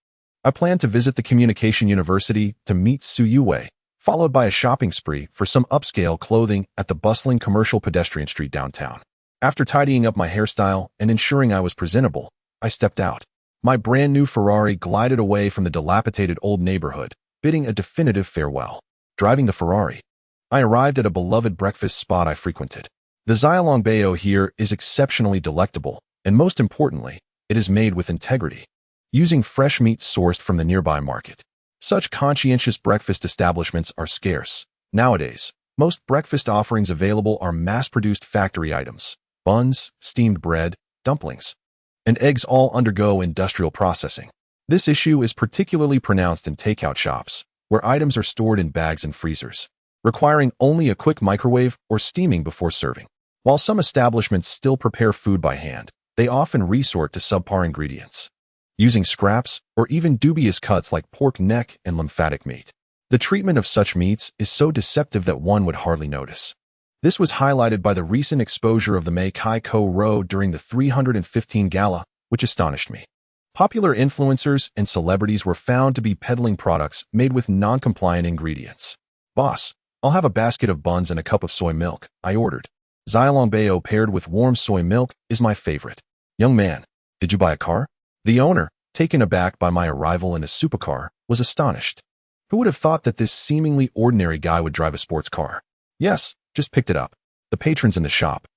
I plan to visit the Communication University to meet Su Yue, followed by a shopping spree for some upscale clothing at the bustling commercial pedestrian street downtown. After tidying up my hairstyle and ensuring I was presentable, I stepped out. My brand new Ferrari glided away from the dilapidated old neighborhood, bidding a definitive farewell. Driving the Ferrari, I arrived at a beloved breakfast spot I frequented. The Xiaolong Bao here is exceptionally delectable, and most importantly, it is made with integrity, using fresh meat sourced from the nearby market. Such conscientious breakfast establishments are scarce. Nowadays, most breakfast offerings available are mass-produced factory items. Buns, steamed bread, dumplings, and eggs all undergo industrial processing. This issue is particularly pronounced in takeout shops, where items are stored in bags and freezers. requiring only a quick microwave or steaming before serving. While some establishments still prepare food by hand, they often resort to subpar ingredients, using scraps or even dubious cuts like pork neck and lymphatic meat. The treatment of such meats is so deceptive that one would hardly notice. This was highlighted by the recent exposure of the Mei Kai Ko Road during the 315 Gala, which astonished me. Popular influencers and celebrities were found to be peddling products made with non-compliant ingredients. "Boss, I'll have a basket of buns and a cup of soy milk," I ordered. Xiaolongbao paired with warm soy milk is my favorite. "Young man, did you buy a car?" The owner, taken aback by my arrival in a supercar, was astonished. Who would have thought that this seemingly ordinary guy would drive a sports car? "Yes, just picked it up." The patrons in the shop,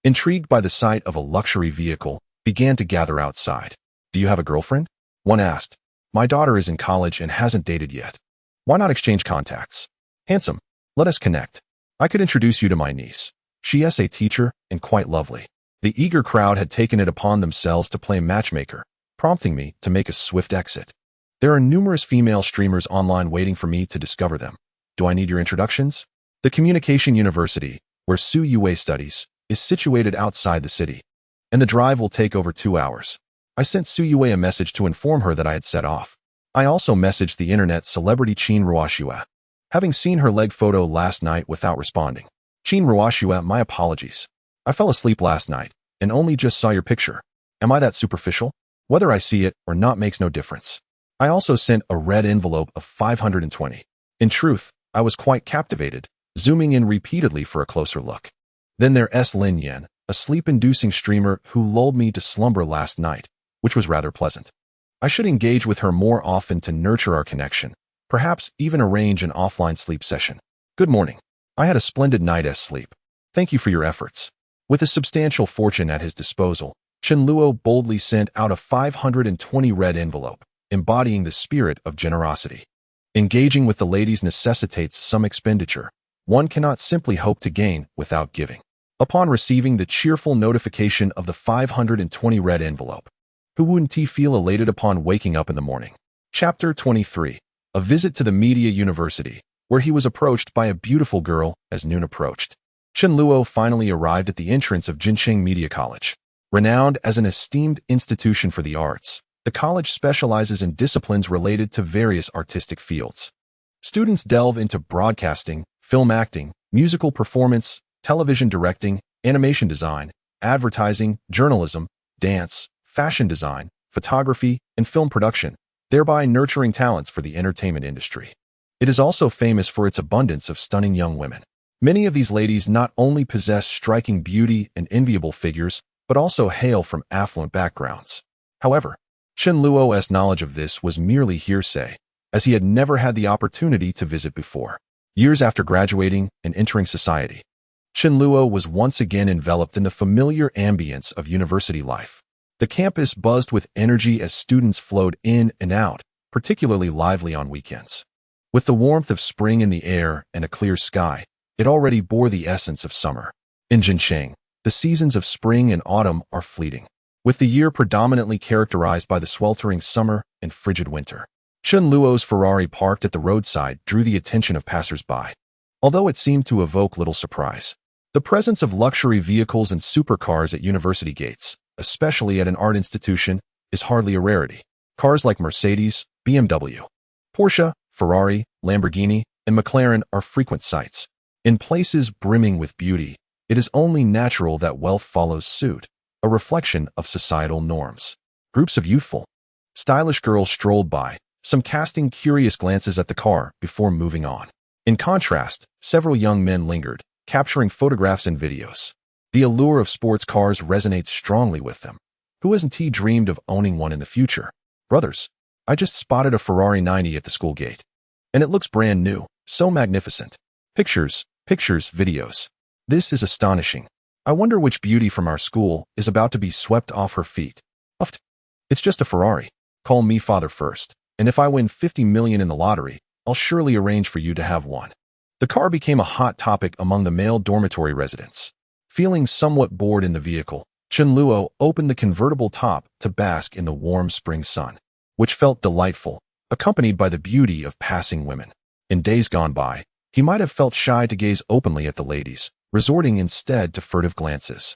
intrigued by the sight of a luxury vehicle, began to gather outside. "Do you have a girlfriend?" one asked. "My daughter is in college and hasn't dated yet." "Why not exchange contacts?" "Handsome, let us connect. I could introduce you to my niece. She is a teacher and quite lovely." The eager crowd had taken it upon themselves to play matchmaker, prompting me to make a swift exit. There are numerous female streamers online waiting for me to discover them. Do I need your introductions? The Communication University, where Su Yue studies, is situated outside the city, and the drive will take over 2 hours. I sent Su Yue a message to inform her that I had set off. I also messaged the internet celebrity Qin Ruoxue, having seen her leg photo last night without responding. "Qin Ruoxue, my apologies. I fell asleep last night and only just saw your picture. Am I that superficial? Whether I see it or not makes no difference." I also sent a red envelope of 520. In truth, I was quite captivated, zooming in repeatedly for a closer look. Then there's Lin Yan, a sleep-inducing streamer who lulled me to slumber last night, which was rather pleasant. I should engage with her more often to nurture our connection, perhaps even arrange an offline sleep session. "Good morning. I had a splendid night's sleep. Thank you for your efforts." With a substantial fortune at his disposal, Chen Luo boldly sent out a 520 red envelope, embodying the spirit of generosity. Engaging with the ladies necessitates some expenditure. One cannot simply hope to gain without giving. Upon receiving the cheerful notification of the 520 red envelope, who wouldn't he feel elated upon waking up in the morning? Chapter 23. A visit to the Media University, where he was approached by a beautiful girl as noon approached. Chen Luo finally arrived at the entrance of Jincheng Media College. Renowned as an esteemed institution for the arts, the college specializes in disciplines related to various artistic fields. Students delve into broadcasting, film acting, musical performance, television directing, animation design, advertising, journalism, dance, fashion design, photography, and film production, thereby nurturing talents for the entertainment industry. It is also famous for its abundance of stunning young women. Many of these ladies not only possess striking beauty and enviable figures, but also hail from affluent backgrounds. However, Chen Luo's knowledge of this was merely hearsay, as he had never had the opportunity to visit before. Years after graduating and entering society, Chen Luo was once again enveloped in the familiar ambience of university life. The campus buzzed with energy as students flowed in and out, particularly lively on weekends. With the warmth of spring in the air and a clear sky, it already bore the essence of summer. In Jincheng, the seasons of spring and autumn are fleeting, with the year predominantly characterized by the sweltering summer and frigid winter. Chen Luo's Ferrari parked at the roadside drew the attention of passers-by, although it seemed to evoke little surprise. The presence of luxury vehicles and supercars at university gates, especially at an art institution, is hardly a rarity. Cars like Mercedes, BMW, Porsche, Ferrari, Lamborghini, and McLaren are frequent sights. In places brimming with beauty, it is only natural that wealth follows suit, a reflection of societal norms. Groups of youthful, stylish girls strolled by, some casting curious glances at the car before moving on. In contrast, several young men lingered, capturing photographs and videos. The allure of sports cars resonates strongly with them. Who hasn't dreamed of owning one in the future? Brothers, I just spotted a Ferrari 90 at the school gate. And it looks brand new, so magnificent. Pictures, videos. This is astonishing. I wonder which beauty from our school is about to be swept off her feet. Uft. It's just a Ferrari. Call me father first, and if I win 50 million in the lottery, I'll surely arrange for you to have one. The car became a hot topic among the male dormitory residents. Feeling somewhat bored in the vehicle, Chen Luo opened the convertible top to bask in the warm spring sun, which felt delightful, accompanied by the beauty of passing women. In days gone by, He might have felt shy to gaze openly at the ladies, resorting instead to furtive glances.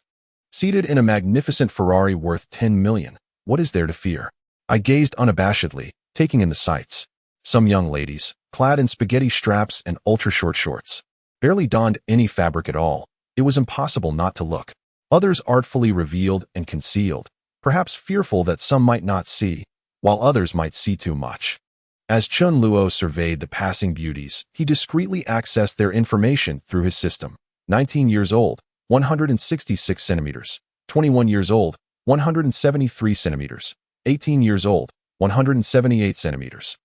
Seated in a magnificent Ferrari worth 10 million, what is there to fear? I gazed unabashedly, taking in the sights. Some young ladies, clad in spaghetti straps and ultra-short shorts, barely donned any fabric at all. It was impossible not to look. Others artfully revealed and concealed, perhaps fearful that some might not see, while others might see too much. As Chun Luo surveyed the passing beauties, he discreetly accessed their information through his system. 19 years old, 166 centimeters. 21 years old, 173 centimeters. 18 years old, 178 centimeters.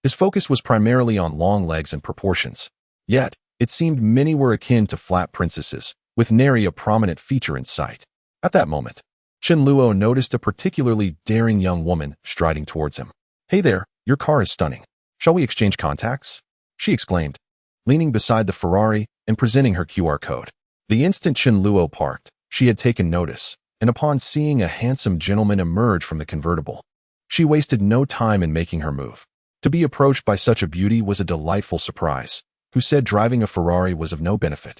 His focus was primarily on long legs and proportions. Yet, it seemed many were akin to flat princesses, with nary a prominent feature in sight. At that moment, Chun Luo noticed a particularly daring young woman striding towards him. "Hey there, your car is stunning. Shall we exchange contacts?" she exclaimed, leaning beside the Ferrari and presenting her QR code. The instant Chun Luo parked, she had taken notice, and upon seeing a handsome gentleman emerge from the convertible, she wasted no time in making her move. To be approached by such a beauty was a delightful surprise, who said driving a Ferrari was of no benefit.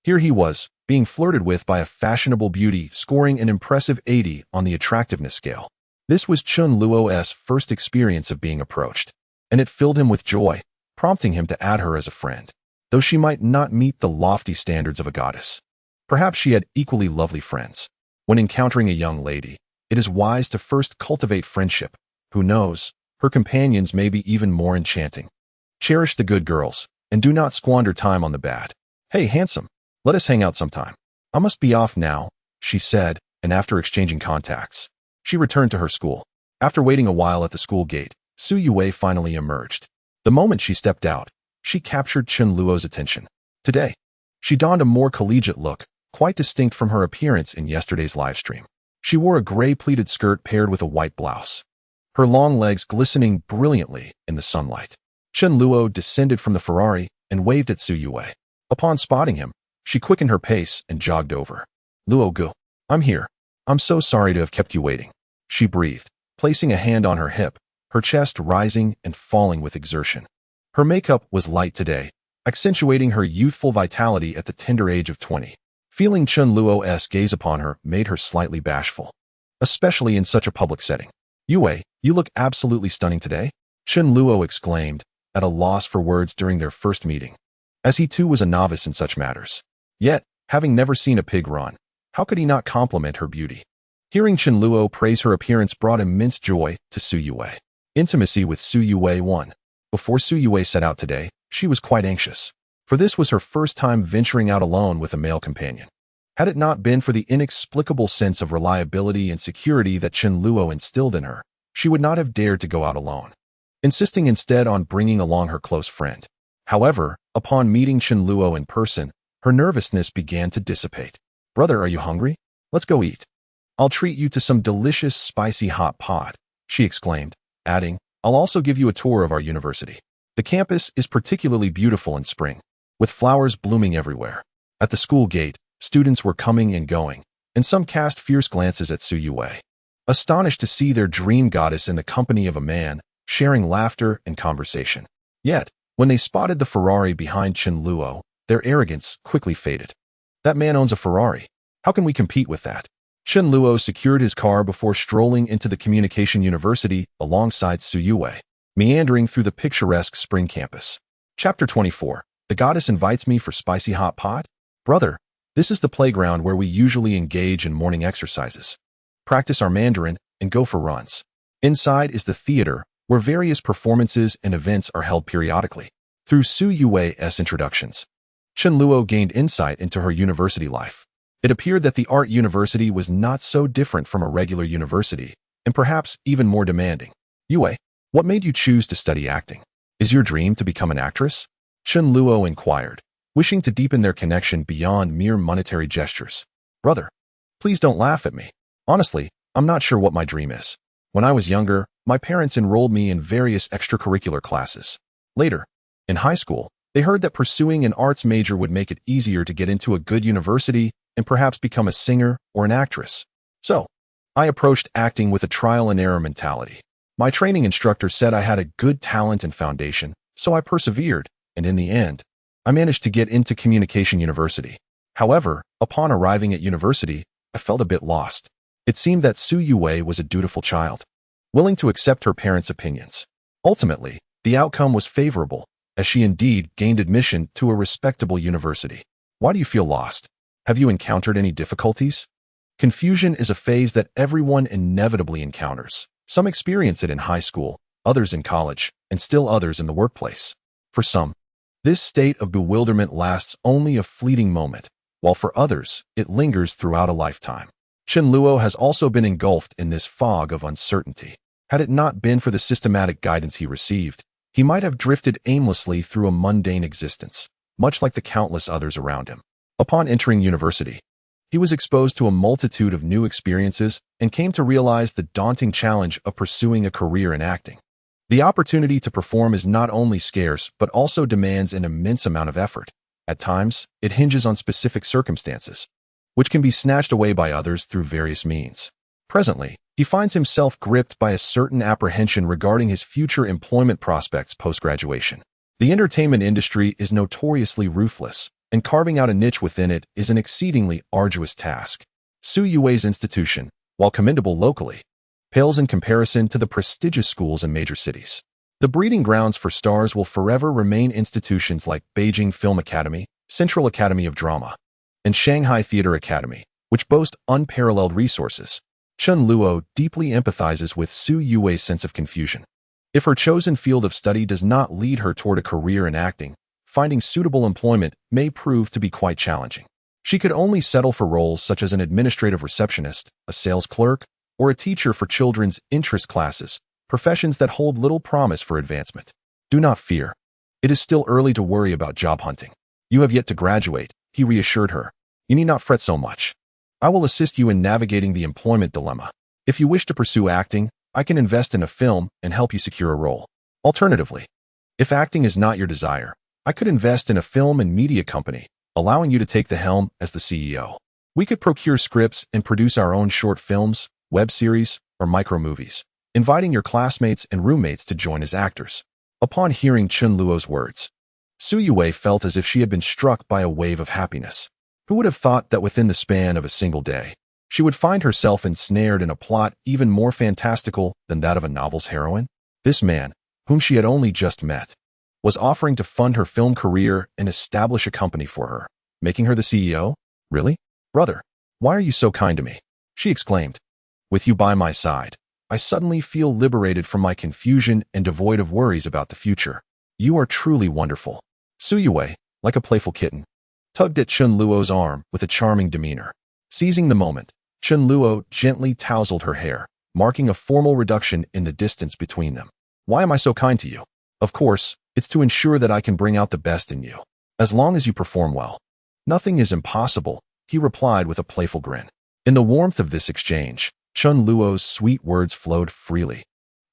Here he was, being flirted with by a fashionable beauty scoring an impressive 80 on the attractiveness scale. This was Chun Luo's first experience of being approached, and it filled him with joy, prompting him to add her as a friend. Though she might not meet the lofty standards of a goddess, perhaps she had equally lovely friends. When encountering a young lady, it is wise to first cultivate friendship. Who knows, her companions may be even more enchanting. Cherish the good girls, and do not squander time on the bad. "Hey, handsome, let us hang out sometime. I must be off now," she said, and after exchanging contacts, she returned to her school. After waiting a while at the school gate, Su Yue finally emerged. The moment she stepped out, she captured Chun Luo's attention. Today, she donned a more collegiate look, quite distinct from her appearance in yesterday's livestream. She wore a gray pleated skirt paired with a white blouse, her long legs glistening brilliantly in the sunlight. Chun Luo descended from the Ferrari and waved at Su Yue. Upon spotting him, she quickened her pace and jogged over. "Luo Gu, I'm here. I'm so sorry to have kept you waiting," she breathed, placing a hand on her hip, her chest rising and falling with exertion. Her makeup was light today, accentuating her youthful vitality at the tender age of 20. Feeling Chun Luo's gaze upon her made her slightly bashful, especially in such a public setting. "Yue, you look absolutely stunning today," Chun Luo exclaimed, at a loss for words during their first meeting, as he too was a novice in such matters. Yet, having never seen a pig run, how could he not compliment her beauty? Hearing Chun Luo praise her appearance brought immense joy to Su Yue. Intimacy with Su Yue won. Before Su Yue set out today, she was quite anxious, for this was her first time venturing out alone with a male companion. Had it not been for the inexplicable sense of reliability and security that Chun Luo instilled in her, she would not have dared to go out alone, insisting instead on bringing along her close friend. However, upon meeting Chun Luo in person, her nervousness began to dissipate. "Brother, are you hungry? Let's go eat. I'll treat you to some delicious spicy hot pot," she exclaimed, adding, "I'll also give you a tour of our university. The campus is particularly beautiful in spring, with flowers blooming everywhere." At the school gate, students were coming and going, and some cast fierce glances at Su Yue, astonished to see their dream goddess in the company of a man, sharing laughter and conversation. Yet, when they spotted the Ferrari behind Chun Luo, their arrogance quickly faded. "That man owns a Ferrari. How can we compete with that?" Chun Luo secured his car before strolling into the Communication University alongside Su Yue, meandering through the picturesque spring campus. Chapter 24. The goddess invites me for spicy hot pot? "Brother, this is the playground where we usually engage in morning exercises, practice our Mandarin, and go for runs. Inside is the theater, where various performances and events are held periodically." Through Su Yue's introductions, Chun Luo gained insight into her university life. It appeared that the art university was not so different from a regular university, and perhaps even more demanding. "Yue, what made you choose to study acting? Is your dream to become an actress?" Chun Luo inquired, wishing to deepen their connection beyond mere monetary gestures. "Brother, please don't laugh at me. Honestly, I'm not sure what my dream is. When I was younger, my parents enrolled me in various extracurricular classes. Later, in high school, they heard that pursuing an arts major would make it easier to get into a good university and perhaps become a singer or an actress. So, I approached acting with a trial and error mentality. My training instructor said I had a good talent and foundation, so I persevered, and in the end, I managed to get into Communication University. However, upon arriving at university, I felt a bit lost. It seemed that Su Yue was a dutiful child, willing to accept her parents' opinions. Ultimately, the outcome was favorable, as she indeed gained admission to a respectable university. Why do you feel lost? Have you encountered any difficulties? Confusion is a phase that everyone inevitably encounters. Some experience it in high school, others in college, and still others in the workplace. For some, this state of bewilderment lasts only a fleeting moment, while for others, it lingers throughout a lifetime. Chen Luo has also been engulfed in this fog of uncertainty. Had it not been for the systematic guidance he received, he might have drifted aimlessly through a mundane existence, much like the countless others around him. Upon entering university, he was exposed to a multitude of new experiences and came to realize the daunting challenge of pursuing a career in acting. The opportunity to perform is not only scarce, but also demands an immense amount of effort. At times, it hinges on specific circumstances, which can be snatched away by others through various means. Presently, he finds himself gripped by a certain apprehension regarding his future employment prospects post-graduation. The entertainment industry is notoriously ruthless, and carving out a niche within it is an exceedingly arduous task. Su Yue's institution, while commendable locally, pales in comparison to the prestigious schools in major cities. The breeding grounds for stars will forever remain institutions like Beijing Film Academy, Central Academy of Drama, and Shanghai Theater Academy, which boast unparalleled resources. Chen Luo deeply empathizes with Su Yue's sense of confusion. If her chosen field of study does not lead her toward a career in acting, finding suitable employment may prove to be quite challenging. She could only settle for roles such as an administrative receptionist, a sales clerk, or a teacher for children's interest classes, professions that hold little promise for advancement. Do not fear. It is still early to worry about job hunting. You have yet to graduate, he reassured her. You need not fret so much. I will assist you in navigating the employment dilemma. If you wish to pursue acting, I can invest in a film and help you secure a role. Alternatively, if acting is not your desire, I could invest in a film and media company, allowing you to take the helm as the CEO. We could procure scripts and produce our own short films, web series, or micro-movies, inviting your classmates and roommates to join as actors. Upon hearing Chen Luo's words, Su Yue felt as if she had been struck by a wave of happiness. Who would have thought that within the span of a single day, she would find herself ensnared in a plot even more fantastical than that of a novel's heroine? This man, whom she had only just met, was offering to fund her film career and establish a company for her, making her the CEO? Really? Brother, why are you so kind to me? She exclaimed. With you by my side, I suddenly feel liberated from my confusion and devoid of worries about the future. You are truly wonderful. Su Yue, like a playful kitten, tugged at Chen Luo's arm with a charming demeanor. Seizing the moment, Chen Luo gently tousled her hair, marking a formal reduction in the distance between them. Why am I so kind to you? Of course, it's to ensure that I can bring out the best in you, as long as you perform well. Nothing is impossible, he replied with a playful grin. In the warmth of this exchange, Chen Luo's sweet words flowed freely,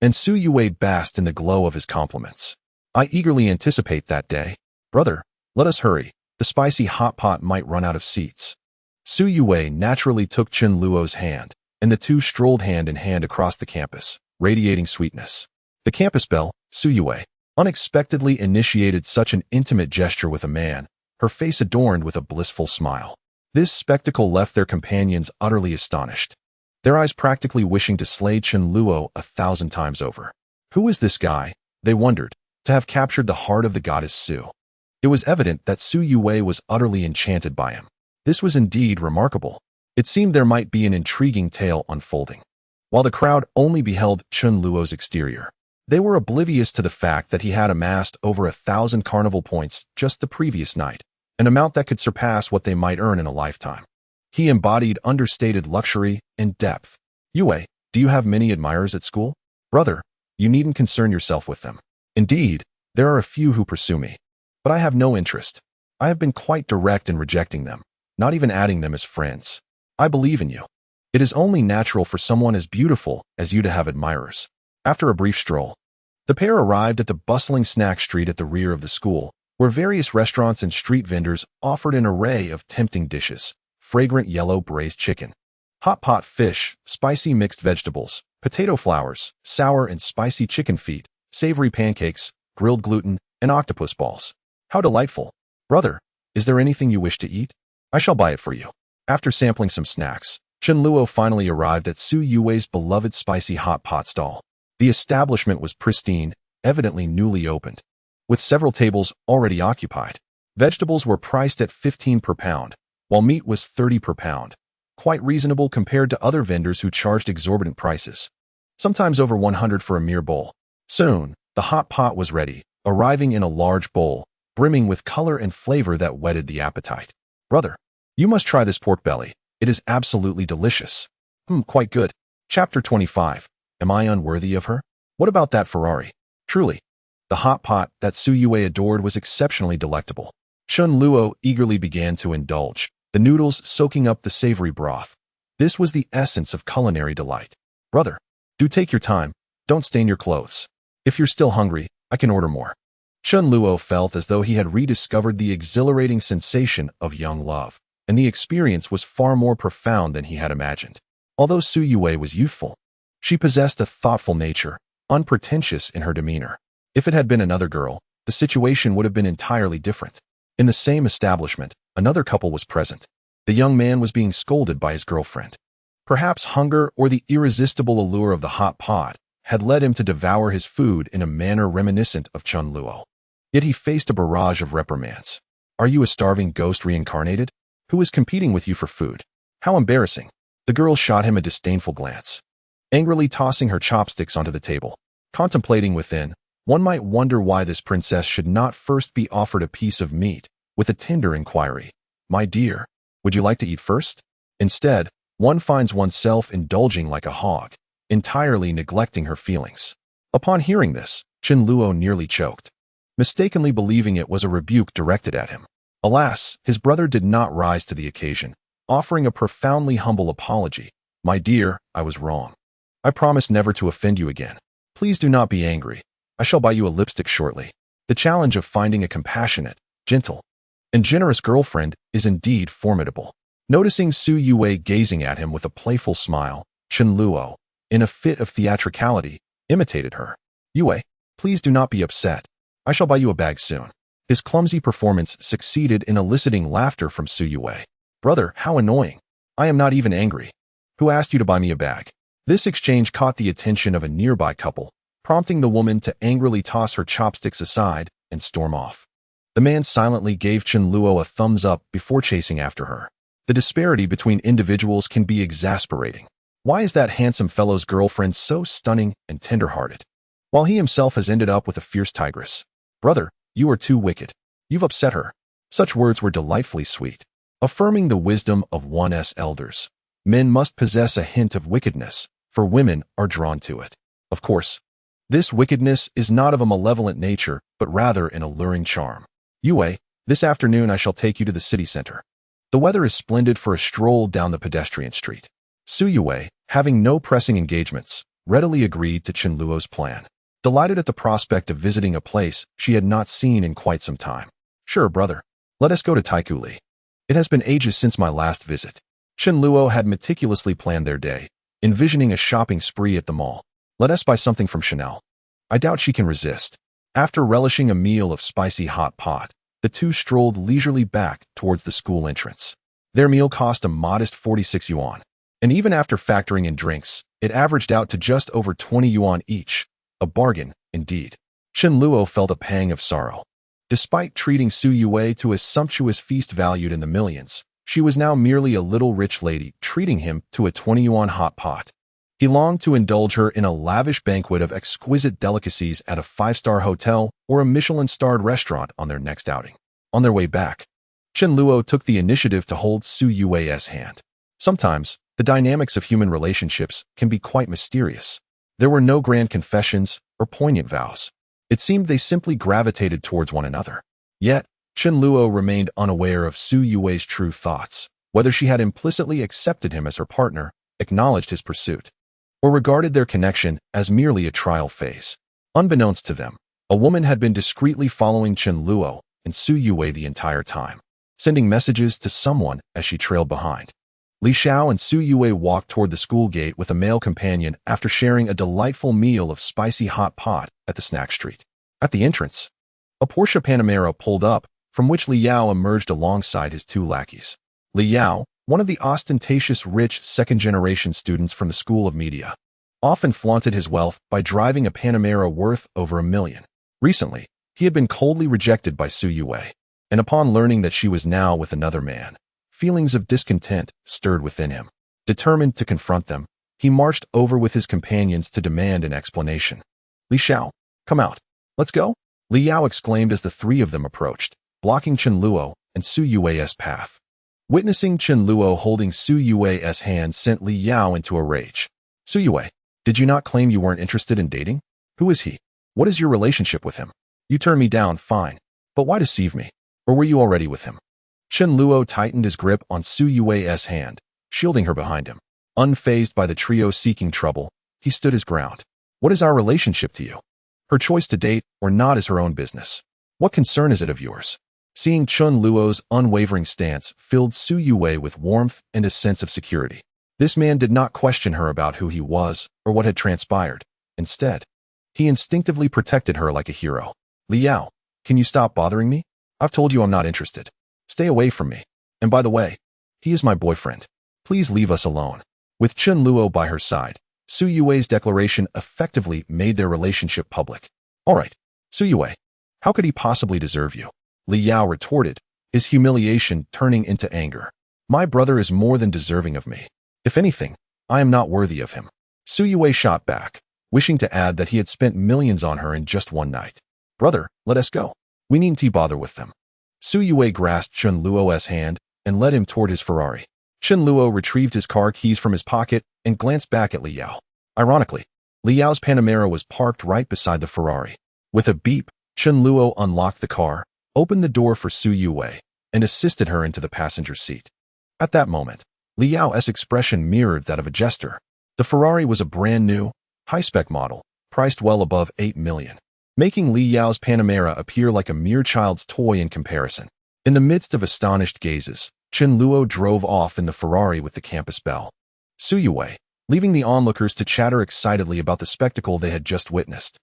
and Su Yue basked in the glow of his compliments. I eagerly anticipate that day. Brother, let us hurry. The spicy hot pot might run out of seats. Su Yue naturally took Chen Luo's hand, and the two strolled hand in hand across the campus, radiating sweetness. The campus belle, Su Yue, unexpectedly initiated such an intimate gesture with a man, her face adorned with a blissful smile. This spectacle left their companions utterly astonished, their eyes practically wishing to slay Chen Luo 1,000 times over. Who is this guy, they wondered, to have captured the heart of the goddess Su? It was evident that Su Yue was utterly enchanted by him. This was indeed remarkable. It seemed there might be an intriguing tale unfolding. While the crowd only beheld Chen Luo's exterior, they were oblivious to the fact that he had amassed over 1,000 carnival points just the previous night, an amount that could surpass what they might earn in a lifetime. He embodied understated luxury and depth. Yue, do you have many admirers at school? Brother, you needn't concern yourself with them. Indeed, there are a few who pursue me, but I have no interest. I have been quite direct in rejecting them, not even adding them as friends. I believe in you. It is only natural for someone as beautiful as you to have admirers. After a brief stroll, the pair arrived at the bustling snack street at the rear of the school, where various restaurants and street vendors offered an array of tempting dishes: fragrant yellow braised chicken, hot pot fish, spicy mixed vegetables, potato flowers, sour and spicy chicken feet, savory pancakes, grilled gluten, and octopus balls. How delightful! Brother, is there anything you wish to eat? I shall buy it for you. After sampling some snacks, Chen Luo finally arrived at Su Yue's beloved spicy hot pot stall. The establishment was pristine, evidently newly opened, with several tables already occupied. Vegetables were priced at 15 per pound, while meat was 30 per pound, quite reasonable compared to other vendors who charged exorbitant prices, sometimes over 100 for a mere bowl. Soon, the hot pot was ready, arriving in a large bowl, brimming with color and flavor that whetted the appetite. Brother, you must try this pork belly. It is absolutely delicious. Quite good. Chapter 25. Am I unworthy of her? What about that Ferrari? Truly, the hot pot that Su Yue adored was exceptionally delectable. Chen Luo eagerly began to indulge, the noodles soaking up the savory broth. This was the essence of culinary delight. Brother, do take your time. Don't stain your clothes. If you're still hungry, I can order more. Chen Luo felt as though he had rediscovered the exhilarating sensation of young love, and the experience was far more profound than he had imagined. Although Su Yue was youthful, she possessed a thoughtful nature, unpretentious in her demeanor. If it had been another girl, the situation would have been entirely different. In the same establishment, another couple was present. The young man was being scolded by his girlfriend. Perhaps hunger or the irresistible allure of the hot pot had led him to devour his food in a manner reminiscent of Chen Luo. Yet he faced a barrage of reprimands. Are you a starving ghost reincarnated? Who is competing with you for food? How embarrassing. The girl shot him a disdainful glance, angrily tossing her chopsticks onto the table. Contemplating within, one might wonder why this princess should not first be offered a piece of meat, with a tender inquiry. My dear, would you like to eat first? Instead, one finds oneself indulging like a hog, entirely neglecting her feelings. Upon hearing this, Chen Luo nearly choked, mistakenly believing it was a rebuke directed at him. Alas, his brother did not rise to the occasion, offering a profoundly humble apology. My dear, I was wrong. I promise never to offend you again. Please do not be angry. I shall buy you a lipstick shortly. The challenge of finding a compassionate, gentle, and generous girlfriend is indeed formidable. Noticing Su Yue gazing at him with a playful smile, Chen Luo, in a fit of theatricality, imitated her. Yue, please do not be upset. I shall buy you a bag soon. His clumsy performance succeeded in eliciting laughter from Su Yue. Brother, how annoying. I am not even angry. Who asked you to buy me a bag? This exchange caught the attention of a nearby couple, prompting the woman to angrily toss her chopsticks aside and storm off. The man silently gave Chen Luo a thumbs up before chasing after her. The disparity between individuals can be exasperating. Why is that handsome fellow's girlfriend so stunning and tender-hearted, while he himself has ended up with a fierce tigress? Brother, you are too wicked. You've upset her. Such words were delightfully sweet, affirming the wisdom of one's elders. Men must possess a hint of wickedness, for women are drawn to it. Of course, this wickedness is not of a malevolent nature, but rather an alluring charm. Yue, this afternoon I shall take you to the city center. The weather is splendid for a stroll down the pedestrian street. Su Yue, having no pressing engagements, readily agreed to Chen Luo's plan, delighted at the prospect of visiting a place she had not seen in quite some time. Sure, brother. Let us go to Taikuli. It has been ages since my last visit. Chen Luo had meticulously planned their day, envisioning a shopping spree at the mall. Let us buy something from Chanel. I doubt she can resist. After relishing a meal of spicy hot pot, the two strolled leisurely back towards the school entrance. Their meal cost a modest 46 yuan, and even after factoring in drinks, it averaged out to just over 20 yuan each. A bargain, indeed. Chen Luo felt a pang of sorrow. Despite treating Su Yue to a sumptuous feast valued in the millions, she was now merely a little rich lady treating him to a 20 yuan hot pot. He longed to indulge her in a lavish banquet of exquisite delicacies at a five-star hotel or a Michelin-starred restaurant on their next outing. On their way back, Chen Luo took the initiative to hold Su Yue's hand. Sometimes, the dynamics of human relationships can be quite mysterious. There were no grand confessions or poignant vows. It seemed they simply gravitated towards one another. Yet, Chen Luo remained unaware of Su Yue's true thoughts, whether she had implicitly accepted him as her partner, acknowledged his pursuit, or regarded their connection as merely a trial phase. Unbeknownst to them, a woman had been discreetly following Chen Luo and Su Yue the entire time, sending messages to someone as she trailed behind. Li Xiao and Su Yue walked toward the school gate with a male companion after sharing a delightful meal of spicy hot pot at the snack street. At the entrance, a Porsche Panamera pulled up, from which Li Yao emerged alongside his two lackeys. Li Yao, one of the ostentatious rich second-generation students from the School of Media, often flaunted his wealth by driving a Panamera worth over $1 million. Recently, he had been coldly rejected by Su Yue, and upon learning that she was now with another man, feelings of discontent stirred within him. Determined to confront them, he marched over with his companions to demand an explanation. "Li Xiao, come out. Let's go," Li Yao exclaimed as the three of them approached, blocking Chen Luo and Su Yue's path. Witnessing Chen Luo holding Su Yue's hand sent Li Yao into a rage. "Su Yue, did you not claim you weren't interested in dating? Who is he? What is your relationship with him? You turned me down, fine. But why deceive me? Or were you already with him?" Chen Luo tightened his grip on Su Yue's hand, shielding her behind him. Unfazed by the trio seeking trouble, he stood his ground. "What is our relationship to you? Her choice to date or not is her own business. What concern is it of yours?" Seeing Chen Luo's unwavering stance filled Su Yue with warmth and a sense of security. This man did not question her about who he was or what had transpired. Instead, he instinctively protected her like a hero. "Li Yao, can you stop bothering me? I've told you I'm not interested. Stay away from me. And by the way, he is my boyfriend. Please leave us alone." With Chen Luo by her side, Su Yue's declaration effectively made their relationship public. "All right, Su Yue, how could he possibly deserve you?" Li Yao retorted, his humiliation turning into anger. "My brother is more than deserving of me. If anything, I am not worthy of him." Su Yue shot back, wishing to add that he had spent millions on her in just one night. "Brother, let us go. We needn't bother with them." Su Yue grasped Chen Luo's hand and led him toward his Ferrari. Chen Luo retrieved his car keys from his pocket and glanced back at Li Yao. Ironically, Li Yao's Panamera was parked right beside the Ferrari. With a beep, Chen Luo unlocked the car, opened the door for Su Yue, and assisted her into the passenger seat. At that moment, Li Yao's expression mirrored that of a jester. The Ferrari was a brand-new, high-spec model, priced well above $8 million, making Li Yao's Panamera appear like a mere child's toy in comparison. In the midst of astonished gazes, Chen Luo drove off in the Ferrari with the campus belle. Su Yue, leaving the onlookers to chatter excitedly about the spectacle they had just witnessed.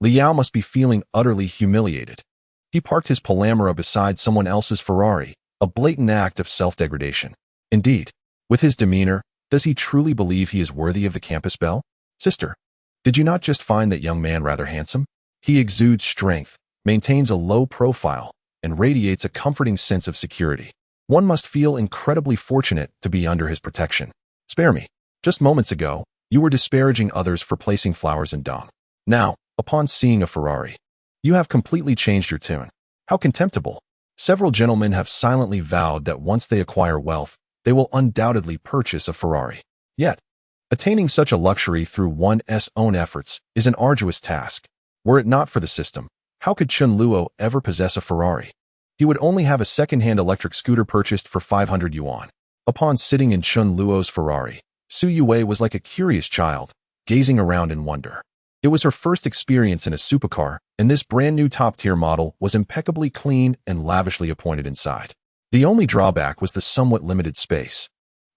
Li Yao must be feeling utterly humiliated. He parked his Panamera beside someone else's Ferrari, a blatant act of self-degradation. Indeed, with his demeanor, does he truly believe he is worthy of the campus belle? "Sister, did you not just find that young man rather handsome? He exudes strength, maintains a low profile, and radiates a comforting sense of security. One must feel incredibly fortunate to be under his protection. Spare me. Just moments ago, you were disparaging others for placing flowers in dung. Now, upon seeing a Ferrari, you have completely changed your tune. How contemptible. Several gentlemen have silently vowed that once they acquire wealth, they will undoubtedly purchase a Ferrari. Yet, attaining such a luxury through one's own efforts is an arduous task. Were it not for the system, how could Chen Luo ever possess a Ferrari? He would only have a second-hand electric scooter purchased for 500 yuan. Upon sitting in Chen Luo's Ferrari, Su Yue was like a curious child, gazing around in wonder. It was her first experience in a supercar, and this brand-new top-tier model was impeccably clean and lavishly appointed inside. The only drawback was the somewhat limited space.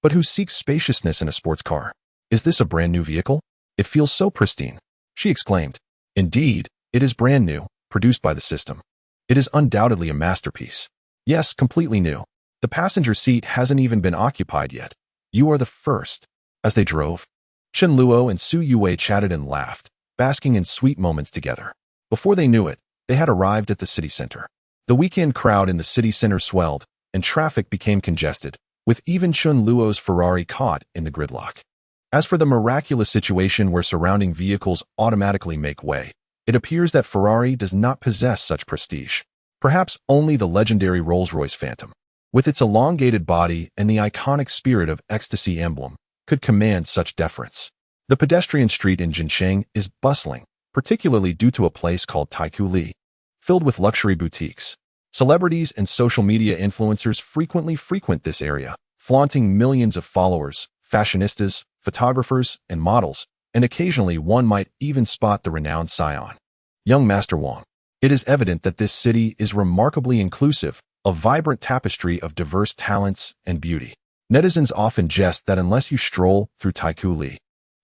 But who seeks spaciousness in a sports car? Is this a brand-new vehicle? It feels so pristine, she exclaimed. Indeed, it is brand new, produced by the system. It is undoubtedly a masterpiece. Yes, completely new. The passenger seat hasn't even been occupied yet. You are the first. As they drove, Chen Luo and Su Yue chatted and laughed, basking in sweet moments together. Before they knew it, they had arrived at the city center. The weekend crowd in the city center swelled, and traffic became congested, with even Chen Luo's Ferrari caught in the gridlock. As for the miraculous situation where surrounding vehicles automatically make way, it appears that Ferrari does not possess such prestige. Perhaps only the legendary Rolls-Royce Phantom, with its elongated body and the iconic Spirit of Ecstasy emblem, could command such deference. The pedestrian street in Jincheng is bustling, particularly due to a place called Taiku Li, filled with luxury boutiques. Celebrities and social media influencers frequently frequent this area, flaunting millions of followers, fashionistas, photographers, and models, and occasionally one might even spot the renowned Scion, young Master Wang. It is evident that this city is remarkably inclusive, a vibrant tapestry of diverse talents and beauty. Netizens often jest that unless you stroll through Taiku Li,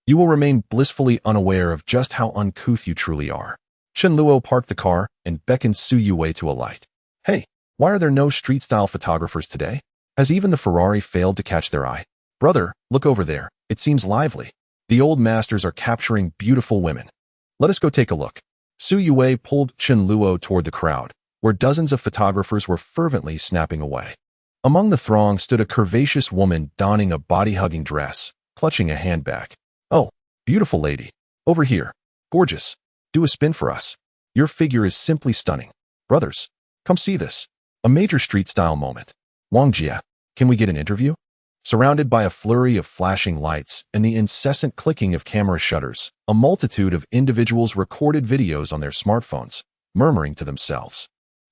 you will remain blissfully unaware of just how uncouth you truly are. Chen Luo parked the car and beckoned Su Yue to alight. Hey, why are there no street-style photographers today? Has even the Ferrari failed to catch their eye? Brother, look over there. It seems lively. The old masters are capturing beautiful women. Let us go take a look. Su Yue pulled Chen Luo toward the crowd, where dozens of photographers were fervently snapping away. Among the throng stood a curvaceous woman donning a body-hugging dress, clutching a handbag. Oh, beautiful lady. Over here. Gorgeous. Do a spin for us. Your figure is simply stunning. Brothers, come see this. A major street-style moment. Wang Jia, can we get an interview? Surrounded by a flurry of flashing lights and the incessant clicking of camera shutters, a multitude of individuals recorded videos on their smartphones, murmuring to themselves.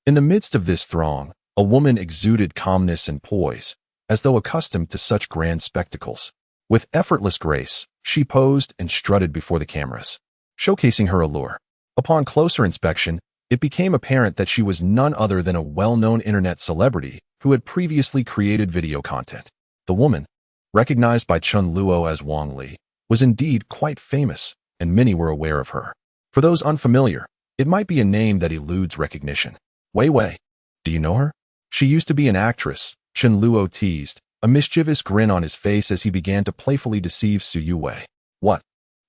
In the midst of this throng, a woman exuded calmness and poise, as though accustomed to such grand spectacles. With effortless grace, she posed and strutted before the cameras, showcasing her allure. Upon closer inspection, it became apparent that she was none other than a well-known internet celebrity who had previously created video content. The woman, recognized by Chen Luo as Wang Li, was indeed quite famous, and many were aware of her. For those unfamiliar, it might be a name that eludes recognition. Wei Wei. Do you know her? She used to be an actress, Chen Luo teased, a mischievous grin on his face as he began to playfully deceive Su Yue. What?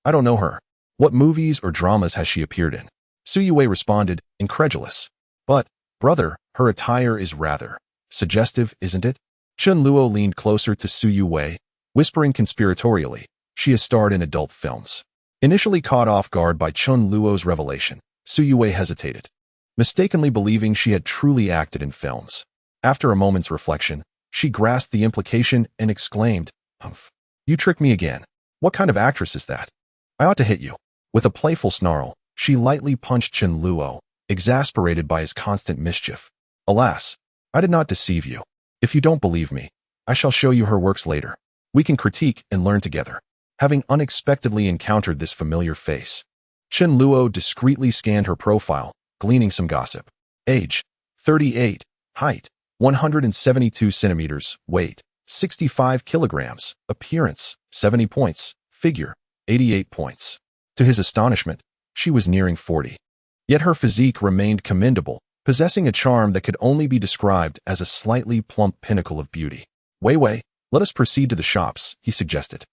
I don't know her. What movies or dramas has she appeared in? Su Yue responded, incredulous. But, brother, her attire is rather suggestive, isn't it? Chen Luo leaned closer to Su Yue, whispering conspiratorially, she has starred in adult films. Initially caught off guard by Chen Luo's revelation, Su Yue hesitated, mistakenly believing she had truly acted in films. After a moment's reflection, she grasped the implication and exclaimed, "Humph! You tricked me again. What kind of actress is that? I ought to hit you." With a playful snarl, she lightly punched Chen Luo, exasperated by his constant mischief. Alas, I did not deceive you. If you don't believe me, I shall show you her works later. We can critique and learn together. Having unexpectedly encountered this familiar face, Chen Luo discreetly scanned her profile, gleaning some gossip. Age, 38. Height, 172 centimeters. Weight, 65 kilograms. Appearance, 70 points. Figure, 88 points. To his astonishment, she was nearing 40. Yet her physique remained commendable, possessing a charm that could only be described as a slightly plump pinnacle of beauty. Wei Wei, let us proceed to the shops, he suggested.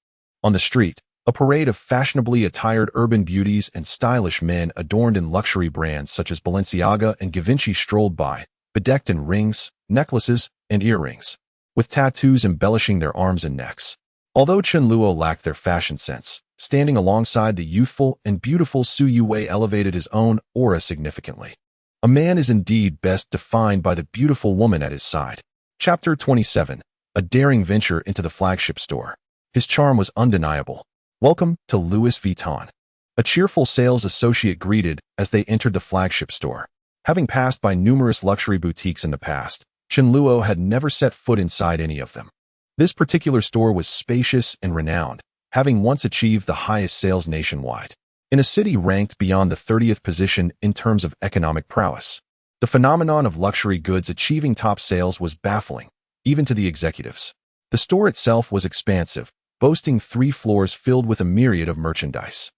On the street, a parade of fashionably attired urban beauties and stylish men adorned in luxury brands such as Balenciaga and Givenchy strolled by, bedecked in rings, necklaces, and earrings, with tattoos embellishing their arms and necks. Although Chen Luo lacked their fashion sense, standing alongside the youthful and beautiful Su Yue elevated his own aura significantly. A man is indeed best defined by the beautiful woman at his side. Chapter 27. A daring venture into the flagship store. His charm was undeniable. Welcome to Louis Vuitton. A cheerful sales associate greeted as they entered the flagship store. Having passed by numerous luxury boutiques in the past, Chen Luo had never set foot inside any of them. This particular store was spacious and renowned, having once achieved the highest sales nationwide. In a city ranked beyond the 30th position in terms of economic prowess, the phenomenon of luxury goods achieving top sales was baffling, even to the executives. The store itself was expansive, boasting 3 floors filled with a myriad of merchandise.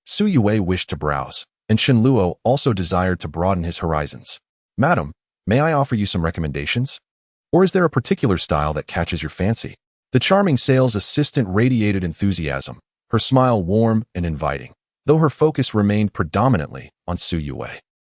Su Yue wished to browse, and Chen Luo also desired to broaden his horizons. Madam, may I offer you some recommendations? Or is there a particular style that catches your fancy? The charming sales assistant radiated enthusiasm, her smile warm and inviting, though her focus remained predominantly on Su Yue.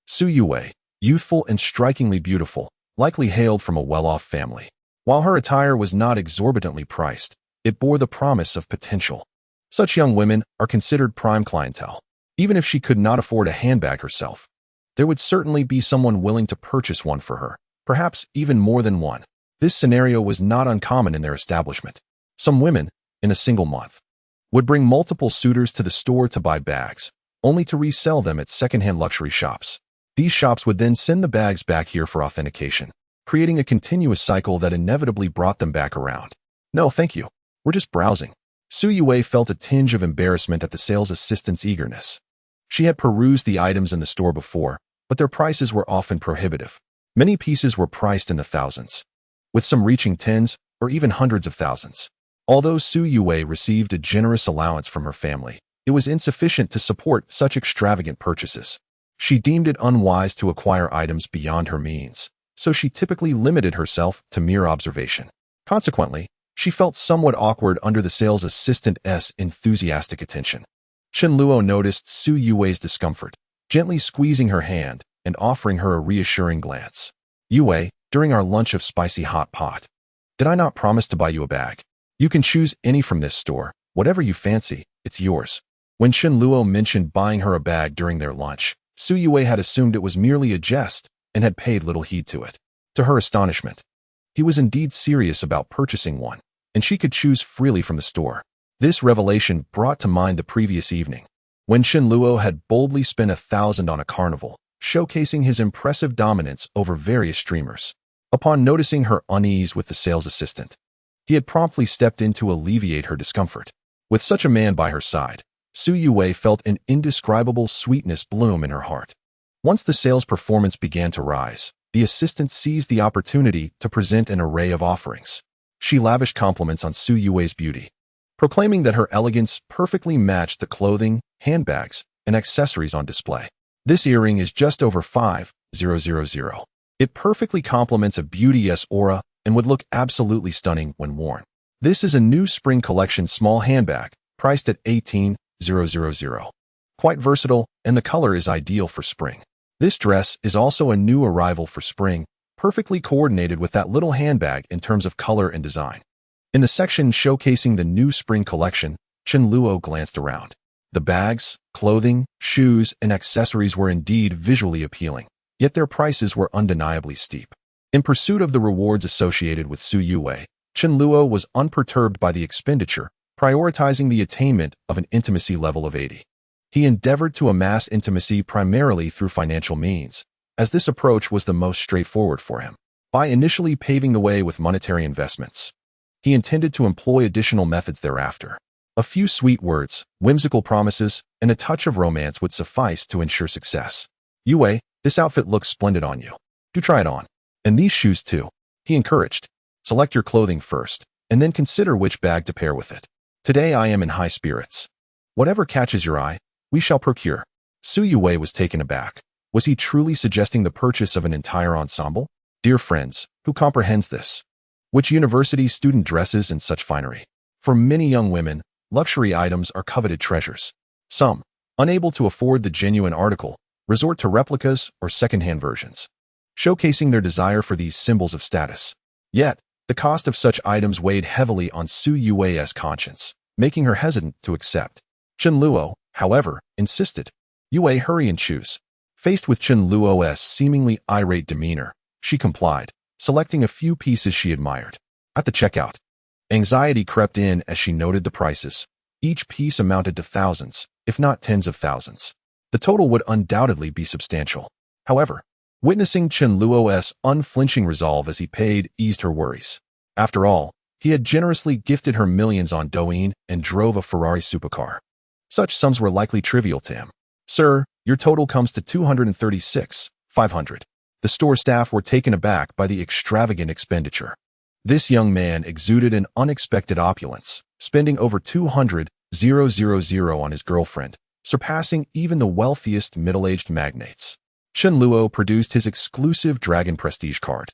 Su Yue, youthful and strikingly beautiful, likely hailed from a well-off family. While her attire was not exorbitantly priced, it bore the promise of potential. Such young women are considered prime clientele. Even if she could not afford a handbag herself, there would certainly be someone willing to purchase one for her, perhaps even more than one. This scenario was not uncommon in their establishment. Some women, in a single month, would bring multiple suitors to the store to buy bags, only to resell them at secondhand luxury shops. These shops would then send the bags back here for authentication, creating a continuous cycle that inevitably brought them back around. No, thank you. We're just browsing. Su Yue felt a tinge of embarrassment at the sales assistant's eagerness. She had perused the items in the store before, but their prices were often prohibitive. Many pieces were priced in the thousands, with some reaching tens or even hundreds of thousands. Although Su Yue received a generous allowance from her family, it was insufficient to support such extravagant purchases. She deemed it unwise to acquire items beyond her means, so she typically limited herself to mere observation. Consequently, she felt somewhat awkward under the sales assistant's enthusiastic attention. Chen Luo noticed Su Yue's discomfort, gently squeezing her hand and offering her a reassuring glance. Yue, during our lunch of spicy hot pot, did I not promise to buy you a bag? You can choose any from this store. Whatever you fancy, it's yours. When Chen Luo mentioned buying her a bag during their lunch, Su Yue had assumed it was merely a jest and had paid little heed to it. To her astonishment, he was indeed serious about purchasing one, and she could choose freely from the store. This revelation brought to mind the previous evening, when Chen Luo had boldly spent 1,000 on a carnival, showcasing his impressive dominance over various streamers. Upon noticing her unease with the sales assistant, he had promptly stepped in to alleviate her discomfort. With such a man by her side, Su Yue felt an indescribable sweetness bloom in her heart. Once the sales performance began to rise, the assistant seized the opportunity to present an array of offerings. She lavished compliments on Su Yue's beauty, proclaiming that her elegance perfectly matched the clothing, handbags, and accessories on display. This earring is just over 5,000. It perfectly complements a beauty's aura and would look absolutely stunning when worn. This is a new spring collection small handbag, priced at 18,000. Quite versatile, and the color is ideal for spring. This dress is also a new arrival for spring, perfectly coordinated with that little handbag in terms of color and design. In the section showcasing the new spring collection, Chen Luo glanced around. The bags, clothing, shoes, and accessories were indeed visually appealing, yet their prices were undeniably steep. In pursuit of the rewards associated with Su Yue, Chen Luo was unperturbed by the expenditure, prioritizing the attainment of an intimacy level of 80. He endeavored to amass intimacy primarily through financial means, as this approach was the most straightforward for him. By initially paving the way with monetary investments, he intended to employ additional methods thereafter. A few sweet words, whimsical promises, and a touch of romance would suffice to ensure success. Yue, this outfit looks splendid on you. Do try it on. And these shoes too, he encouraged. Select your clothing first, and then consider which bag to pair with it. Today I am in high spirits. Whatever catches your eye, we shall procure. Su Yue was taken aback. Was he truly suggesting the purchase of an entire ensemble? Dear friends, who comprehends this? Which university student dresses in such finery? For many young women, luxury items are coveted treasures. Some, unable to afford the genuine article, resort to replicas or second-hand versions, showcasing their desire for these symbols of status. Yet, the cost of such items weighed heavily on Su Yue's conscience, making her hesitant to accept. Chen Luo, however, insisted. Yue, hurry and choose. Faced with Chen Luo's seemingly irate demeanor, she complied, selecting a few pieces she admired. At the checkout, anxiety crept in as she noted the prices. Each piece amounted to thousands, if not tens of thousands. The total would undoubtedly be substantial. However, witnessing Chen Luo's unflinching resolve as he paid eased her worries. After all, he had generously gifted her millions on Douyin and drove a Ferrari supercar. Such sums were likely trivial to him. Sir, your total comes to 236,500. The store staff were taken aback by the extravagant expenditure. This young man exuded an unexpected opulence, spending over 200,000 on his girlfriend, surpassing even the wealthiest middle-aged magnates. Chen Luo produced his exclusive Dragon Prestige card,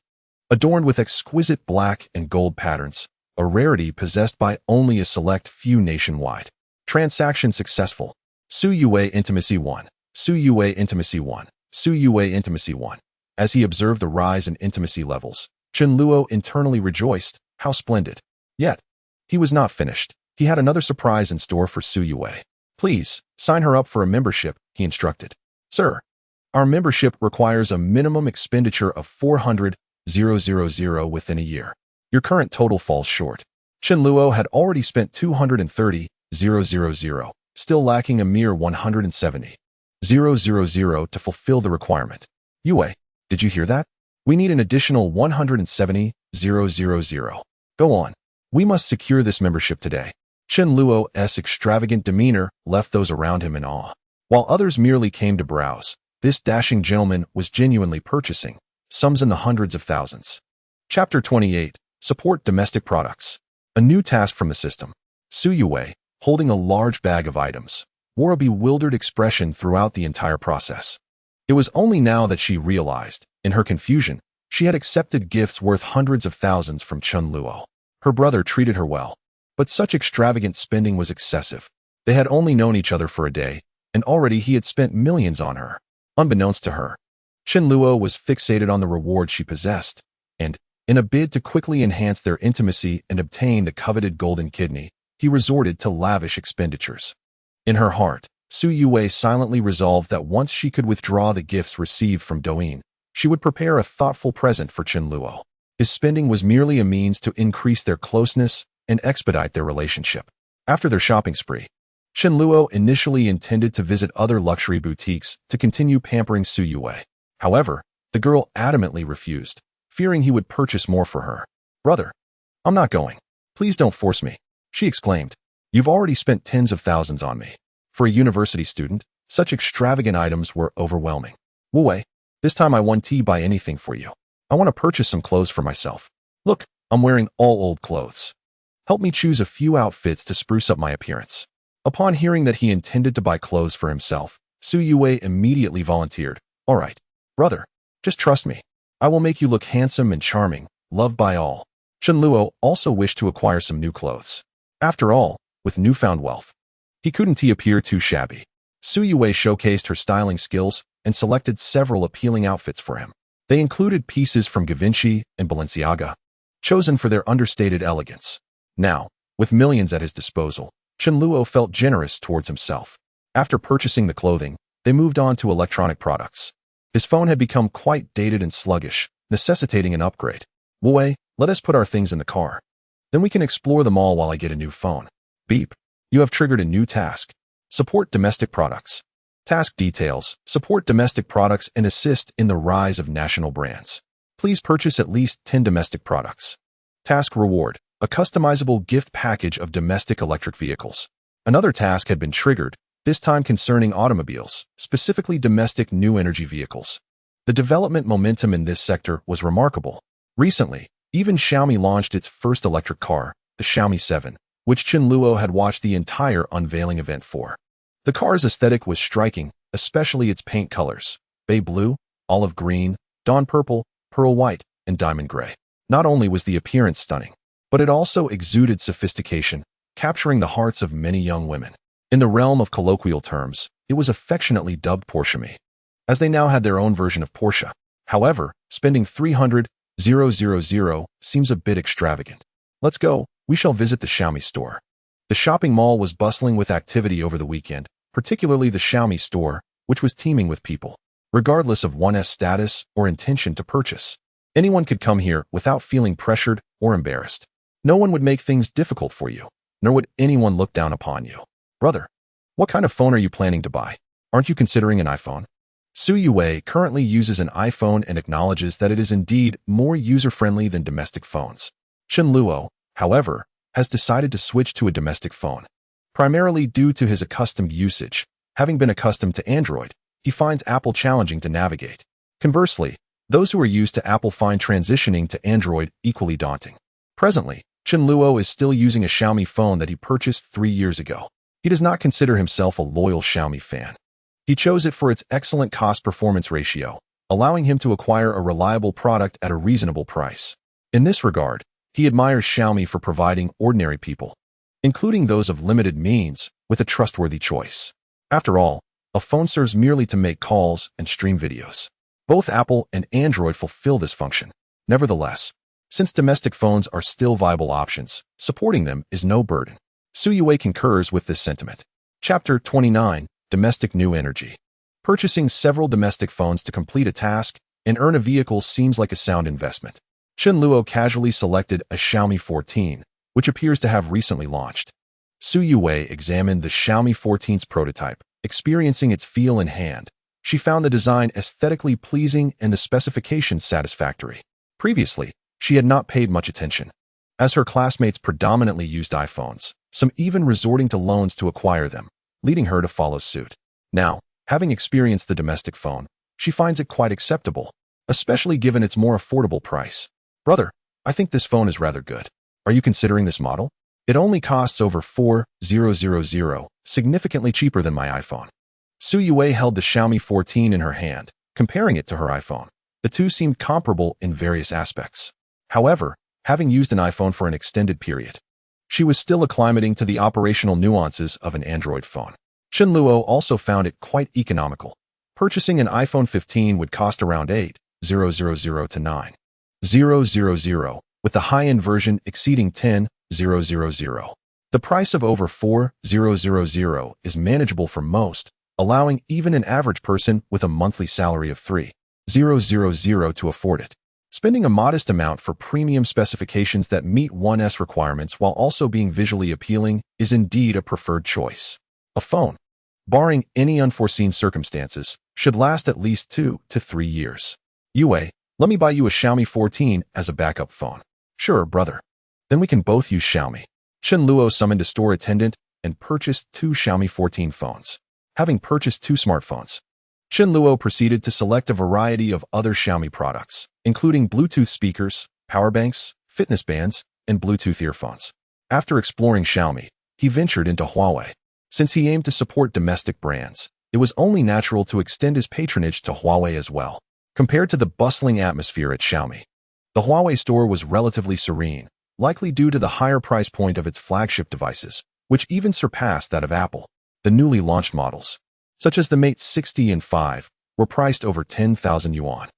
adorned with exquisite black and gold patterns, a rarity possessed by only a select few nationwide. Transaction successful. Su Yue Intimacy 1. Su Yue Intimacy 1. Su Yue Intimacy 1. As he observed the rise in intimacy levels, Chen Luo internally rejoiced. How splendid. Yet, he was not finished. He had another surprise in store for Su Yue. Please, sign her up for a membership, he instructed. Sir, our membership requires a minimum expenditure of 400,000 within a year. Your current total falls short. Chen Luo had already spent 230,000, still lacking a mere 170,000 to fulfill the requirement. Yue, did you hear that? We need an additional 170,000. Go on. We must secure this membership today. Chen Luo's extravagant demeanor left those around him in awe. While others merely came to browse, this dashing gentleman was genuinely purchasing, sums in the hundreds of thousands. Chapter 28. Support Domestic Products. A new task from the system. Su Yue, holding a large bag of items, wore a bewildered expression throughout the entire process. It was only now that she realized, in her confusion, She had accepted gifts worth hundreds of thousands from Chen Luo. Her brother treated her well, but such extravagant spending was excessive. They had only known each other for a day, and already he had spent millions on her. Unbeknownst to her, Chen Luo was fixated on the reward she possessed, and, in a bid to quickly enhance their intimacy and obtain the coveted golden kidney, he resorted to lavish expenditures. In her heart, Su Yue silently resolved that once she could withdraw the gifts received from Douyin, she would prepare a thoughtful present for Chen Luo. His spending was merely a means to increase their closeness and expedite their relationship. After their shopping spree, Chen Luo initially intended to visit other luxury boutiques to continue pampering Su Yue. However, the girl adamantly refused, fearing he would purchase more for her. "Brother, I'm not going. Please don't force me," she exclaimed. "You've already spent tens of thousands on me." For a university student, such extravagant items were overwhelming. "Wu Wei, this time I won't buy anything for you. I want to purchase some clothes for myself. Look, I'm wearing all old clothes. Help me choose a few outfits to spruce up my appearance." Upon hearing that he intended to buy clothes for himself, Su Yue immediately volunteered. "All right, brother, just trust me. I will make you look handsome and charming, loved by all." Chen Luo also wished to acquire some new clothes. After all, with newfound wealth, he couldn't appear too shabby. Su Yue showcased her styling skills and selected several appealing outfits for him. They included pieces from Givenchy and Balenciaga, chosen for their understated elegance. Now, with millions at his disposal, Chen Luo felt generous towards himself. After purchasing the clothing, they moved on to electronic products. His phone had become quite dated and sluggish, necessitating an upgrade. "Wu Wei, let us put our things in the car. Then we can explore the mall while I get a new phone." Beep. You have triggered a new task. Support domestic products. Task details: support domestic products and assist in the rise of national brands. Please purchase at least 10 domestic products. Task reward: a customizable gift package of domestic electric vehicles. Another task had been triggered, this time concerning automobiles, specifically domestic new energy vehicles. The development momentum in this sector was remarkable. Recently, even Xiaomi launched its first electric car, the Xiaomi 7, which Chen Luo had watched the entire unveiling event for. The car's aesthetic was striking, especially its paint colors: bay blue, olive green, dawn purple, pearl white, and diamond gray. Not only was the appearance stunning, but it also exuded sophistication, capturing the hearts of many young women. In the realm of colloquial terms, it was affectionately dubbed Porsche, as they now had their own version of Porsche. However, spending 300,000 seems a bit extravagant. "Let's go, we shall visit the Xiaomi store." The shopping mall was bustling with activity over the weekend, particularly the Xiaomi store, which was teeming with people. Regardless of one's status or intention to purchase, anyone could come here without feeling pressured or embarrassed. No one would make things difficult for you, nor would anyone look down upon you. "Brother, what kind of phone are you planning to buy? Aren't you considering an iPhone?" Su Yue currently uses an iPhone and acknowledges that it is indeed more user-friendly than domestic phones. Chen Luo, however, has decided to switch to a domestic phone. Primarily due to his accustomed usage, having been accustomed to Android, he finds Apple challenging to navigate. Conversely, those who are used to Apple find transitioning to Android equally daunting. Presently, Chen Luo is still using a Xiaomi phone that he purchased 3 years ago. He does not consider himself a loyal Xiaomi fan. He chose it for its excellent cost-performance ratio, allowing him to acquire a reliable product at a reasonable price. In this regard, he admires Xiaomi for providing ordinary people, including those of limited means, with a trustworthy choice. After all, a phone serves merely to make calls and stream videos. Both Apple and Android fulfill this function. Nevertheless, since domestic phones are still viable options, supporting them is no burden. Su Yue concurs with this sentiment. Chapter 29: Domestic New Energy. Purchasing several domestic phones to complete a task and earn a vehicle seems like a sound investment. Chen Luo casually selected a Xiaomi 14, which appears to have recently launched. Su Yue examined the Xiaomi 14's prototype, experiencing its feel in hand. She found the design aesthetically pleasing and the specifications satisfactory. Previously, she had not paid much attention, as her classmates predominantly used iPhones, some even resorting to loans to acquire them, leading her to follow suit. Now, having experienced the domestic phone, she finds it quite acceptable, especially given its more affordable price. "Brother, I think this phone is rather good. Are you considering this model? It only costs over 4,000, significantly cheaper than my iPhone." Su Yue held the Xiaomi 14 in her hand, comparing it to her iPhone. The two seemed comparable in various aspects. However, having used an iPhone for an extended period, she was still acclimating to the operational nuances of an Android phone. Chen Luo also found it quite economical. Purchasing an iPhone 15 would cost around 8,000 to 9,000, with the high-end version exceeding 10,000. The price of over 4,000 is manageable for most, allowing even an average person with a monthly salary of 3,000 to afford it. Spending a modest amount for premium specifications that meet one's requirements while also being visually appealing is indeed a preferred choice. A phone, barring any unforeseen circumstances, should last at least 2 to 3 years. Yue, let me buy you a Xiaomi 14 as a backup phone. Sure, brother. Then we can both use Xiaomi. Chen Luo summoned a store attendant and purchased 2 Xiaomi 14 phones. Having purchased 2 smartphones, Chen Luo proceeded to select a variety of other Xiaomi products, including Bluetooth speakers, power banks, fitness bands, and Bluetooth earphones. After exploring Xiaomi, he ventured into Huawei. Since he aimed to support domestic brands, it was only natural to extend his patronage to Huawei as well. Compared to the bustling atmosphere at Xiaomi, the Huawei store was relatively serene, likely due to the higher price point of its flagship devices, which even surpassed that of Apple. The newly launched models, such as the Mate 60 and 5, were priced over 10,000 yuan.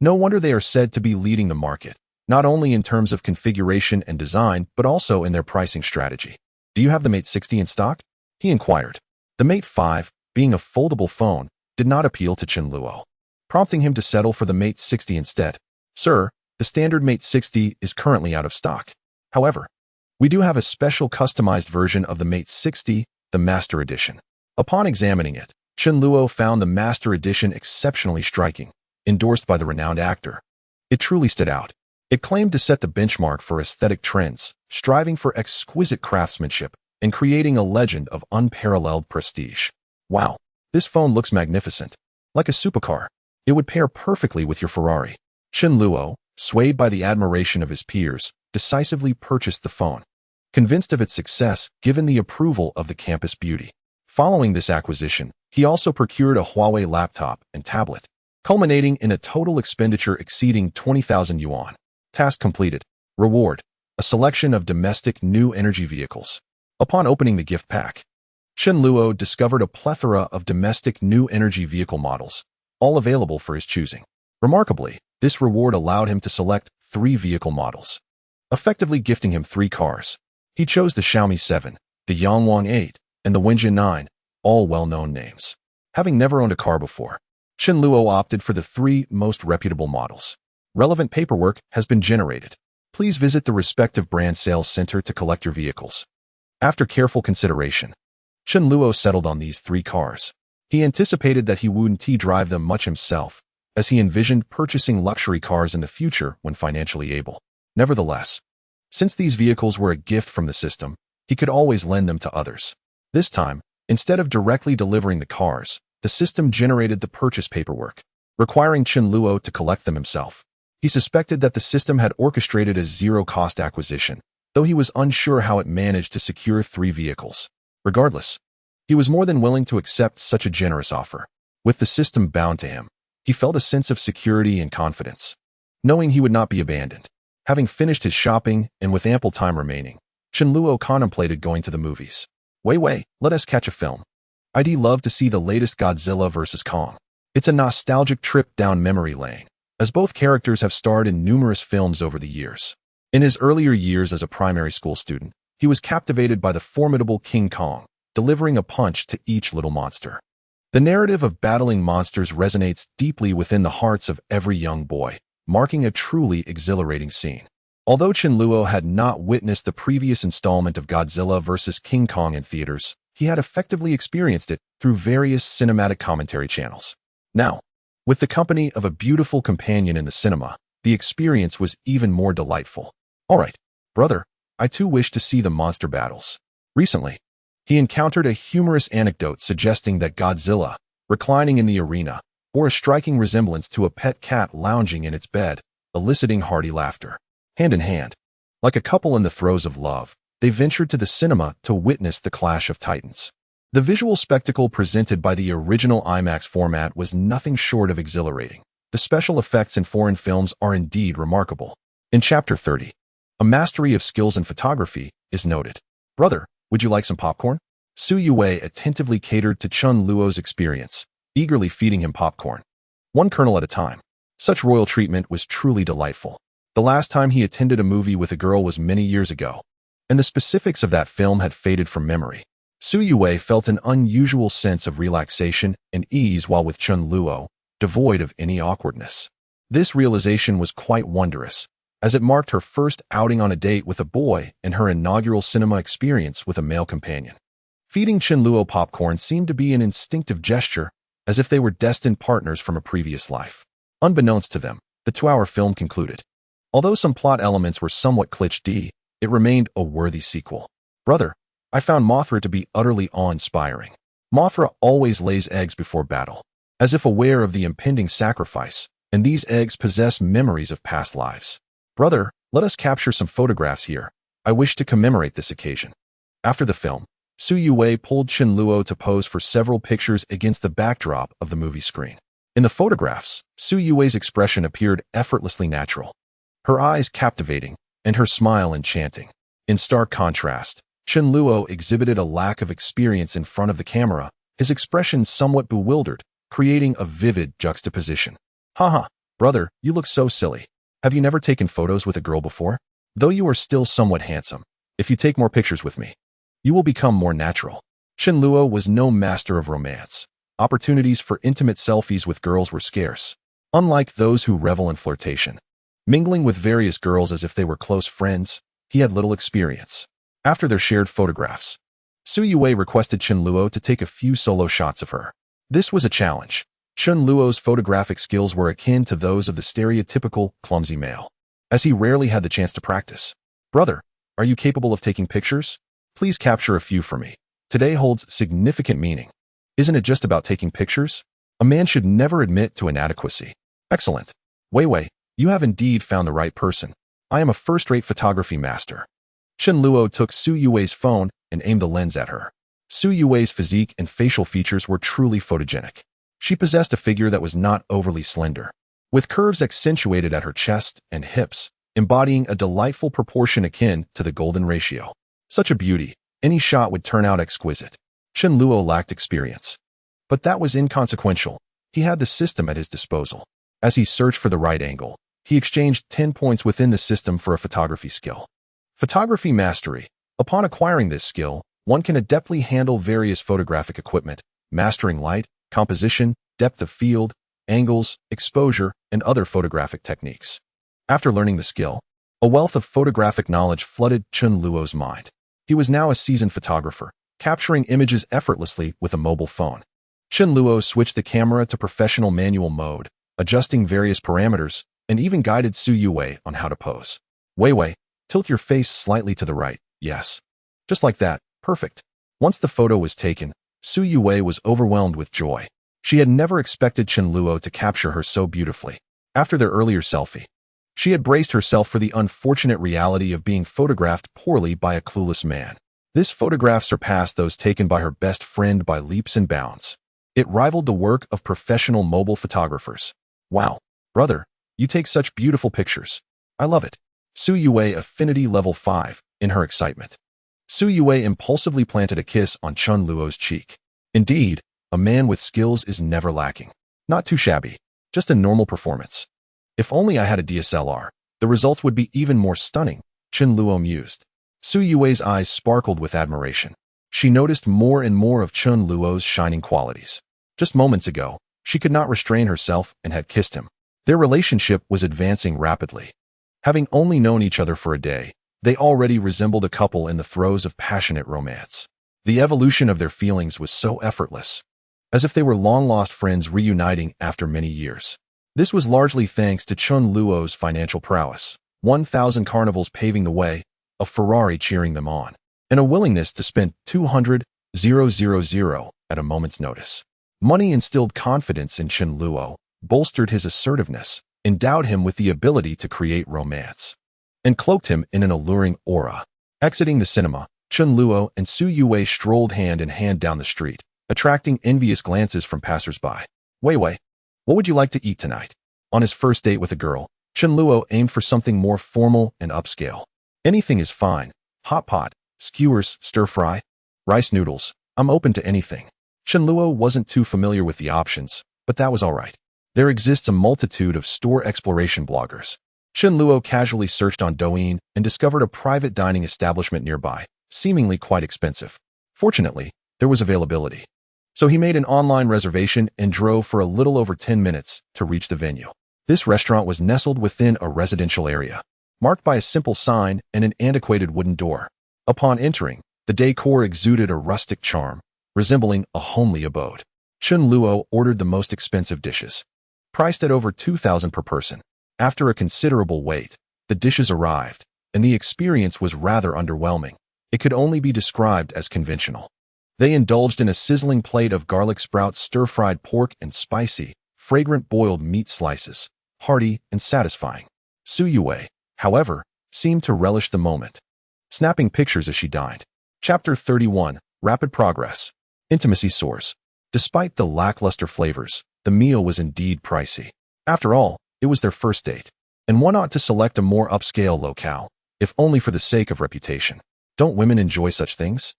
No wonder they are said to be leading the market, not only in terms of configuration and design, but also in their pricing strategy. Do you have the Mate 60 in stock? He inquired. The Mate 5, being a foldable phone, did not appeal to Chen Luo, prompting him to settle for the Mate 60 instead. Sir, the standard Mate 60 is currently out of stock. However, we do have a special customized version of the Mate 60, the Master Edition. Upon examining it, Chen Luo found the Master Edition exceptionally striking, endorsed by the renowned actor. It truly stood out. It claimed to set the benchmark for aesthetic trends, striving for exquisite craftsmanship and creating a legend of unparalleled prestige. Wow, this phone looks magnificent. Like a supercar. It would pair perfectly with your Ferrari. Chen Luo, swayed by the admiration of his peers, decisively purchased the phone, convinced of its success given the approval of the campus beauty. Following this acquisition, he also procured a Huawei laptop and tablet, culminating in a total expenditure exceeding 20,000 yuan. Task completed. Reward: a selection of domestic new energy vehicles. Upon opening the gift pack, Chen Luo discovered a plethora of domestic new energy vehicle models, all available for his choosing. Remarkably, this reward allowed him to select 3 vehicle models, effectively gifting him 3 cars. He chose the Xiaomi 7, the Yangwang 8, and the Wenjin 9, all well-known names. Having never owned a car before, Chen Luo opted for the 3 most reputable models. Relevant paperwork has been generated. Please visit the respective brand sales center to collect your vehicles. After careful consideration, Chen Luo settled on these 3 cars. He anticipated that he wouldn't drive them much himself, as he envisioned purchasing luxury cars in the future when financially able. Nevertheless, since these vehicles were a gift from the system, he could always lend them to others. This time, instead of directly delivering the cars, the system generated the purchase paperwork, requiring Chen Luo to collect them himself. He suspected that the system had orchestrated a zero-cost acquisition, though he was unsure how it managed to secure 3 vehicles. Regardless, he was more than willing to accept such a generous offer. With the system bound to him, he felt a sense of security and confidence, knowing he would not be abandoned. Having finished his shopping and with ample time remaining, Chen Luo contemplated going to the movies. Wei, let us catch a film. I'd love to see the latest Godzilla vs. Kong. It's a nostalgic trip down memory lane, as both characters have starred in numerous films over the years. In his earlier years as a primary school student, he was captivated by the formidable King Kong, delivering a punch to each little monster. The narrative of battling monsters resonates deeply within the hearts of every young boy, marking a truly exhilarating scene. Although Chen Luo had not witnessed the previous installment of Godzilla vs. King Kong in theaters, he had effectively experienced it through various cinematic commentary channels. Now, with the company of a beautiful companion in the cinema, the experience was even more delightful. All right, brother, I too wish to see the monster battles. Recently, he encountered a humorous anecdote suggesting that Godzilla, reclining in the arena, bore a striking resemblance to a pet cat lounging in its bed, eliciting hearty laughter. Hand in hand, like a couple in the throes of love, they ventured to the cinema to witness the clash of titans. The visual spectacle presented by the original IMAX format was nothing short of exhilarating, The special effects in foreign films are indeed remarkable. In Chapter 30, a mastery of skills in photography is noted. Brother, would you like some popcorn? Su Yue attentively catered to Chun Luo's experience, eagerly feeding him popcorn, one kernel at a time. Such royal treatment was truly delightful. The last time he attended a movie with a girl was many years ago, and the specifics of that film had faded from memory. Su Yue felt an unusual sense of relaxation and ease while with Chun Luo, devoid of any awkwardness. This realization was quite wondrous, as it marked her first outing on a date with a boy and her inaugural cinema experience with a male companion. Feeding Chun Luo popcorn seemed to be an instinctive gesture, as if they were destined partners from a previous life. Unbeknownst to them, the 2-hour film concluded. Although some plot elements were somewhat cliché, it remained a worthy sequel. Brother, I found Mothra to be utterly awe-inspiring. Mothra always lays eggs before battle, as if aware of the impending sacrifice, and these eggs possess memories of past lives. Brother, let us capture some photographs here. I wish to commemorate this occasion. After the film, Su Yue pulled Chun Luo to pose for several pictures against the backdrop of the movie screen. In the photographs, Su Yue's expression appeared effortlessly natural, her eyes captivating, and her smile enchanting. In stark contrast, Chun Luo exhibited a lack of experience in front of the camera, his expression somewhat bewildered, creating a vivid juxtaposition. Haha, brother, you look so silly. Have you never taken photos with a girl before? Though you are still somewhat handsome, if you take more pictures with me, you will become more natural. Chun Luo was no master of romance. Opportunities for intimate selfies with girls were scarce. Unlike those who revel in flirtation, mingling with various girls as if they were close friends, he had little experience. After their shared photographs, Su Yue requested Chun Luo to take a few solo shots of her. This was a challenge. Chun Luo's photographic skills were akin to those of the stereotypical clumsy male, as he rarely had the chance to practice. Brother, are you capable of taking pictures? Please capture a few for me. Today holds significant meaning. Isn't it just about taking pictures? A man should never admit to inadequacy. Excellent. Wei, you have indeed found the right person. I am a first-rate photography master. Chun Luo took Su Yue's phone and aimed the lens at her. Su Yue's physique and facial features were truly photogenic. She possessed a figure that was not overly slender, with curves accentuated at her chest and hips, embodying a delightful proportion akin to the golden ratio. Such a beauty, any shot would turn out exquisite. Chun Luo lacked experience, but that was inconsequential. He had the system at his disposal. As he searched for the right angle, he exchanged 10 points within the system for a photography skill. Photography mastery. Upon acquiring this skill, one can adeptly handle various photographic equipment, mastering light, composition, depth of field, angles, exposure, and other photographic techniques. After learning the skill, a wealth of photographic knowledge flooded Chun Luo's mind. He was now a seasoned photographer, capturing images effortlessly with a mobile phone. Chun Luo switched the camera to professional manual mode, adjusting various parameters, and even guided Su Yue on how to pose. Wei, tilt your face slightly to the right. Yes. Just like that. Perfect. Once the photo was taken, Su Yue was overwhelmed with joy. She had never expected Chun Luo to capture her so beautifully. After their earlier selfie, she had braced herself for the unfortunate reality of being photographed poorly by a clueless man. This photograph surpassed those taken by her best friend by leaps and bounds. It rivaled the work of professional mobile photographers. Wow, brother, you take such beautiful pictures. I love it. Su Yue affinity level 5, in her excitement. Su Yue impulsively planted a kiss on Chun Luo's cheek. Indeed, a man with skills is never lacking. Not too shabby, just a normal performance. If only I had a DSLR, the results would be even more stunning, Chun Luo mused. Su Yue's eyes sparkled with admiration. She noticed more and more of Chun Luo's shining qualities. Just moments ago, she could not restrain herself and had kissed him. Their relationship was advancing rapidly. Having only known each other for a day, they already resembled a couple in the throes of passionate romance. The evolution of their feelings was so effortless, as if they were long-lost friends reuniting after many years. This was largely thanks to Chun Luo's financial prowess, 1,000 carnivals paving the way, a Ferrari cheering them on, and a willingness to spend 200,000 at a moment's notice. Money instilled confidence in Chun Luo, bolstered his assertiveness, endowed him with the ability to create romance, and cloaked him in an alluring aura. Exiting the cinema, Chun Luo and Su Yue strolled hand in hand down the street, attracting envious glances from passers-by. Wei, what would you like to eat tonight? On his first date with a girl, Chen Luo aimed for something more formal and upscale. Anything is fine. Hot pot, skewers, stir-fry, rice noodles. I'm open to anything. Chen Luo wasn't too familiar with the options, but that was all right. There exists a multitude of store exploration bloggers. Chen Luo casually searched on Douyin and discovered a private dining establishment nearby, seemingly quite expensive. Fortunately, there was availability. So he made an online reservation and drove for a little over 10 minutes to reach the venue. This restaurant was nestled within a residential area, marked by a simple sign and an antiquated wooden door. Upon entering, the decor exuded a rustic charm, resembling a homely abode. Chen Luo ordered the most expensive dishes, priced at over 2,000 per person. After a considerable wait, the dishes arrived, and the experience was rather underwhelming. It could only be described as conventional. They indulged in a sizzling plate of garlic sprouts, stir-fried pork, and spicy, fragrant boiled meat slices, hearty and satisfying. Su Yue, however, seemed to relish the moment, snapping pictures as she dined. Chapter 31. Rapid Progress. Intimacy soars. Despite the lackluster flavors, the meal was indeed pricey. After all, it was their first date, and one ought to select a more upscale locale, if only for the sake of reputation. Don't women enjoy such things?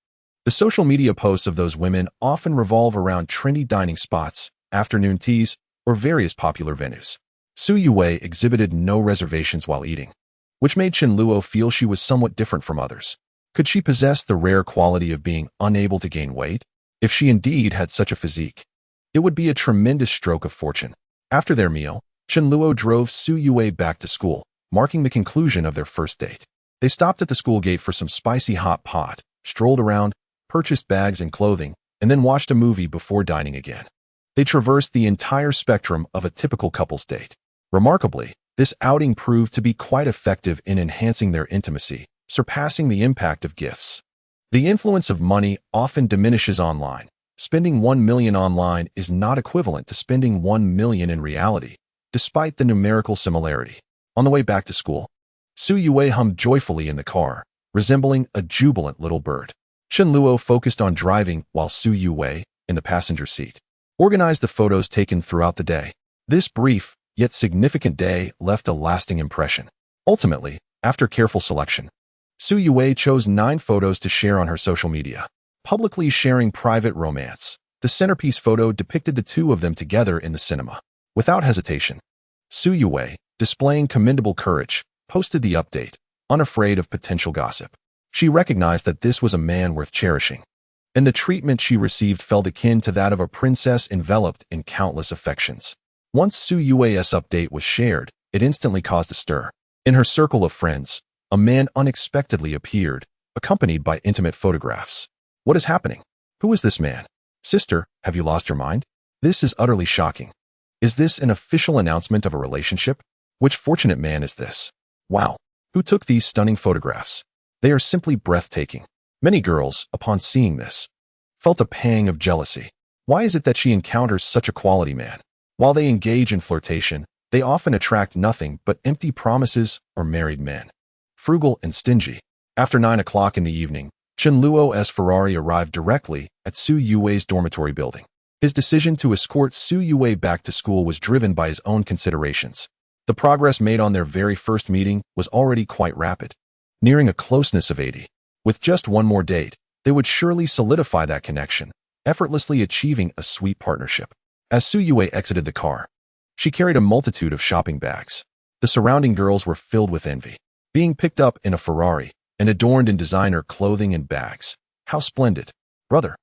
The social media posts of those women often revolve around trendy dining spots, afternoon teas, or various popular venues. Su Yue exhibited no reservations while eating, which made Chen Luo feel she was somewhat different from others. Could she possess the rare quality of being unable to gain weight? If she indeed had such a physique, it would be a tremendous stroke of fortune. After their meal, Chen Luo drove Su Yue back to school, marking the conclusion of their first date. They stopped at the school gate for some spicy hot pot, strolled around, purchased bags and clothing, and then watched a movie before dining again. They traversed the entire spectrum of a typical couple's date. Remarkably, this outing proved to be quite effective in enhancing their intimacy, surpassing the impact of gifts. The influence of money often diminishes online. Spending 1 million online is not equivalent to spending 1 million in reality, despite the numerical similarity. On the way back to school, Su Yue hummed joyfully in the car, resembling a jubilant little bird. Chen Luo focused on driving while Su Yue, in the passenger seat, organized the photos taken throughout the day. This brief, yet significant day left a lasting impression. Ultimately, after careful selection, Su Yue chose 9 photos to share on her social media, publicly sharing private romance. The centerpiece photo depicted the two of them together in the cinema. Without hesitation, Su Yue, displaying commendable courage, posted the update, unafraid of potential gossip. She recognized that this was a man worth cherishing, and the treatment she received felt akin to that of a princess enveloped in countless affections. Once Su Yue's update was shared, it instantly caused a stir. In her circle of friends, a man unexpectedly appeared, accompanied by intimate photographs. What is happening? Who is this man? Sister, have you lost your mind? This is utterly shocking. Is this an official announcement of a relationship? Which fortunate man is this? Wow. Who took these stunning photographs? They are simply breathtaking. Many girls, upon seeing this, felt a pang of jealousy. Why is it that she encounters such a quality man? While they engage in flirtation, they often attract nothing but empty promises or married men. Frugal and stingy. After 9 o'clock in the evening, Chen Luo's Ferrari arrived directly at Su Yue's dormitory building. His decision to escort Su Yue back to school was driven by his own considerations. The progress made on their very first meeting was already quite rapid, nearing a closeness of 80. With just one more date, they would surely solidify that connection, effortlessly achieving a sweet partnership. As Su Yue exited the car, she carried a multitude of shopping bags. The surrounding girls were filled with envy. Being picked up in a Ferrari and adorned in designer clothing and bags. How splendid. Brother,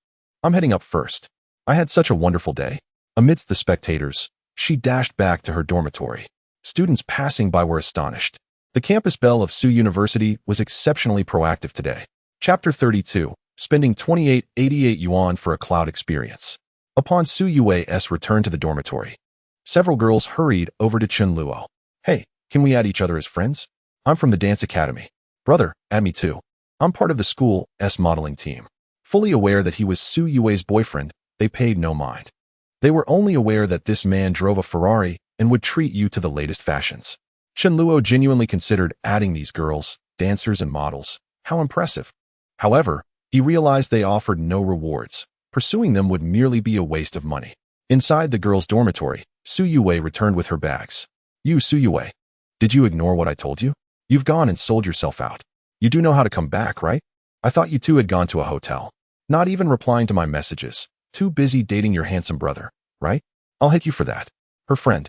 I'm heading up first. I had such a wonderful day. Amidst the spectators, she dashed back to her dormitory. Students passing by were astonished. The campus belle of Su University was exceptionally proactive today. Chapter 32. Spending 2888 yuan for a cloud experience. Upon Su Yue's return to the dormitory, several girls hurried over to Chen Luo. Hey, can we add each other as friends? I'm from the dance academy. Brother, add me too. I'm part of the school's modeling team. Fully aware that he was Su Yue's boyfriend, they paid no mind. They were only aware that this man drove a Ferrari and would treat you to the latest fashions. Chen Luo genuinely considered adding these girls, dancers and models. How impressive. However, he realized they offered no rewards. Pursuing them would merely be a waste of money. Inside the girls' dormitory, Su Yue returned with her bags. You, Suyue. Did you ignore what I told you? You've gone and sold yourself out. You do know how to come back, right? I thought you two had gone to a hotel. Not even replying to my messages. Too busy dating your handsome brother, right? I'll hit you for that. Her friend,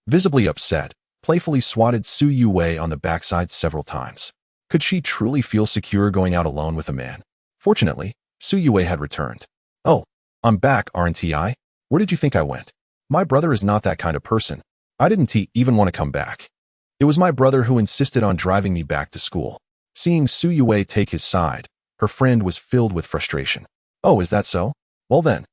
visibly upset, playfully swatted Suyue on the backside several times. Could she truly feel secure going out alone with a man? Fortunately, Suyue had returned. Oh, I'm back, aren't I? Where did you think I went? My brother is not that kind of person. I didn't even want to come back. It was my brother who insisted on driving me back to school. Seeing Suyue take his side, her friend was filled with frustration. Oh, is that so? Well then,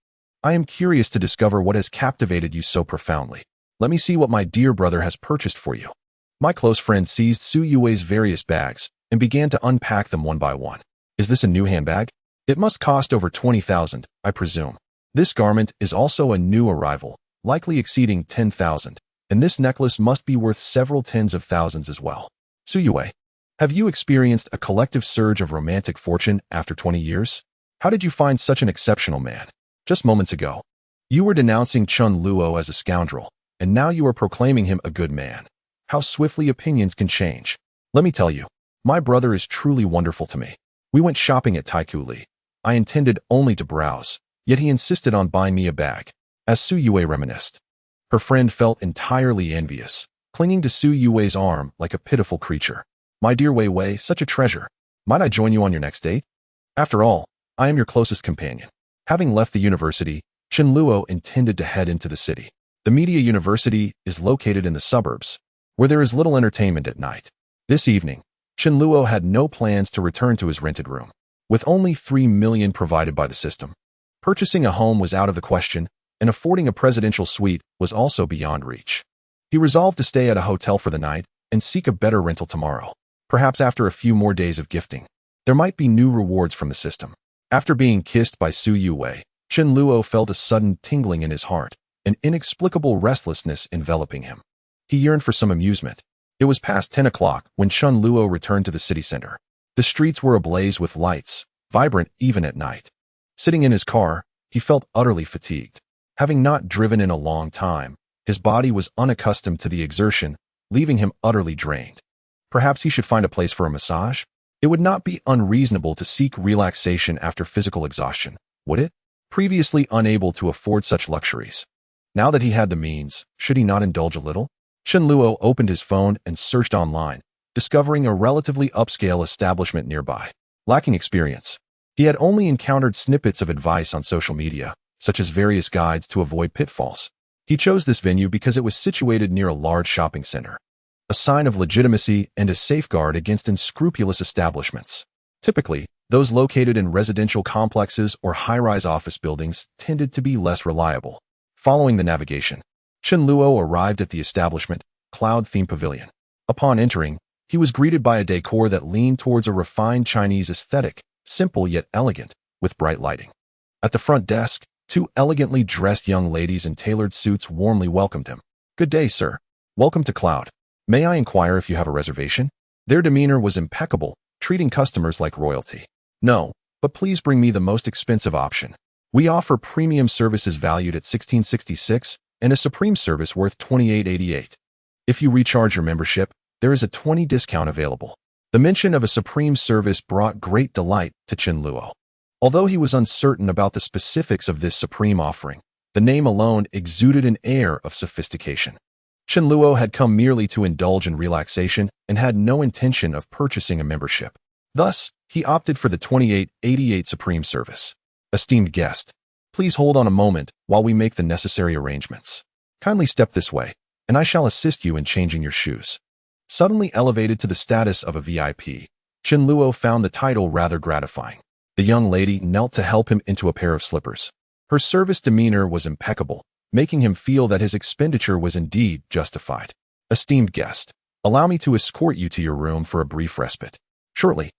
I am curious to discover what has captivated you so profoundly. Let me see what my dear brother has purchased for you. My close friend seized Suyue's various bags and began to unpack them one by one. Is this a new handbag? It must cost over 20,000, I presume. This garment is also a new arrival, likely exceeding 10,000, and this necklace must be worth several tens of thousands as well. Suyue, have you experienced a collective surge of romantic fortune after 20 years? How did you find such an exceptional man? Just moments ago, you were denouncing Chun Luo as a scoundrel, and now you are proclaiming him a good man. How swiftly opinions can change. Let me tell you, my brother is truly wonderful to me. We went shopping at Taiku Li. I intended only to browse, yet he insisted on buying me a bag. As Suyue reminisced, her friend felt entirely envious, clinging to Suyue's arm like a pitiful creature. My dear Wei Wei, such a treasure. Might I join you on your next date? After all, I am your closest companion. Having left the university, Chen Luo intended to head into the city. The Media University is located in the suburbs, where there is little entertainment at night. This evening, Chen Luo had no plans to return to his rented room. With only 3 million provided by the system, purchasing a home was out of the question, and affording a presidential suite was also beyond reach. He resolved to stay at a hotel for the night and seek a better rental tomorrow. Perhaps after a few more days of gifting, there might be new rewards from the system. After being kissed by Suyue, Chen Luo felt a sudden tingling in his heart, an inexplicable restlessness enveloping him. He yearned for some amusement. It was past 10 o'clock when Chen Luo returned to the city center. The streets were ablaze with lights, vibrant even at night. Sitting in his car, he felt utterly fatigued. Having not driven in a long time, his body was unaccustomed to the exertion, leaving him utterly drained. Perhaps he should find a place for a massage? It would not be unreasonable to seek relaxation after physical exhaustion, would it? Previously unable to afford such luxuries. Now that he had the means, should he not indulge a little? Chen Luo opened his phone and searched online, discovering a relatively upscale establishment nearby. Lacking experience, he had only encountered snippets of advice on social media, such as various guides to avoid pitfalls. He chose this venue because it was situated near a large shopping center, a sign of legitimacy and a safeguard against unscrupulous establishments. Typically, those located in residential complexes or high-rise office buildings tended to be less reliable. Following the navigation, Chen Luo arrived at the establishment, Cloud-themed pavilion. Upon entering, he was greeted by a decor that leaned towards a refined Chinese aesthetic, simple yet elegant, with bright lighting. At the front desk, 2 elegantly dressed young ladies in tailored suits warmly welcomed him. Good day, sir. Welcome to Cloud. May I inquire if you have a reservation? Their demeanor was impeccable, treating customers like royalty. No, but please bring me the most expensive option. We offer premium services valued at $16.66 and a supreme service worth $28.88. If you recharge your membership, there is a 20% discount available. The mention of a supreme service brought great delight to Chen Luo. Although he was uncertain about the specifics of this supreme offering, the name alone exuded an air of sophistication. Chen Luo had come merely to indulge in relaxation and had no intention of purchasing a membership. Thus, he opted for the $28.88 Supreme Service. Esteemed guest, please hold on a moment while we make the necessary arrangements. Kindly step this way, and I shall assist you in changing your shoes. Suddenly elevated to the status of a VIP, Chen Luo found the title rather gratifying. The young lady knelt to help him into a pair of slippers. Her service demeanor was impeccable, making him feel that his expenditure was indeed justified. Esteemed guest, allow me to escort you to your room for a brief respite. Shortly,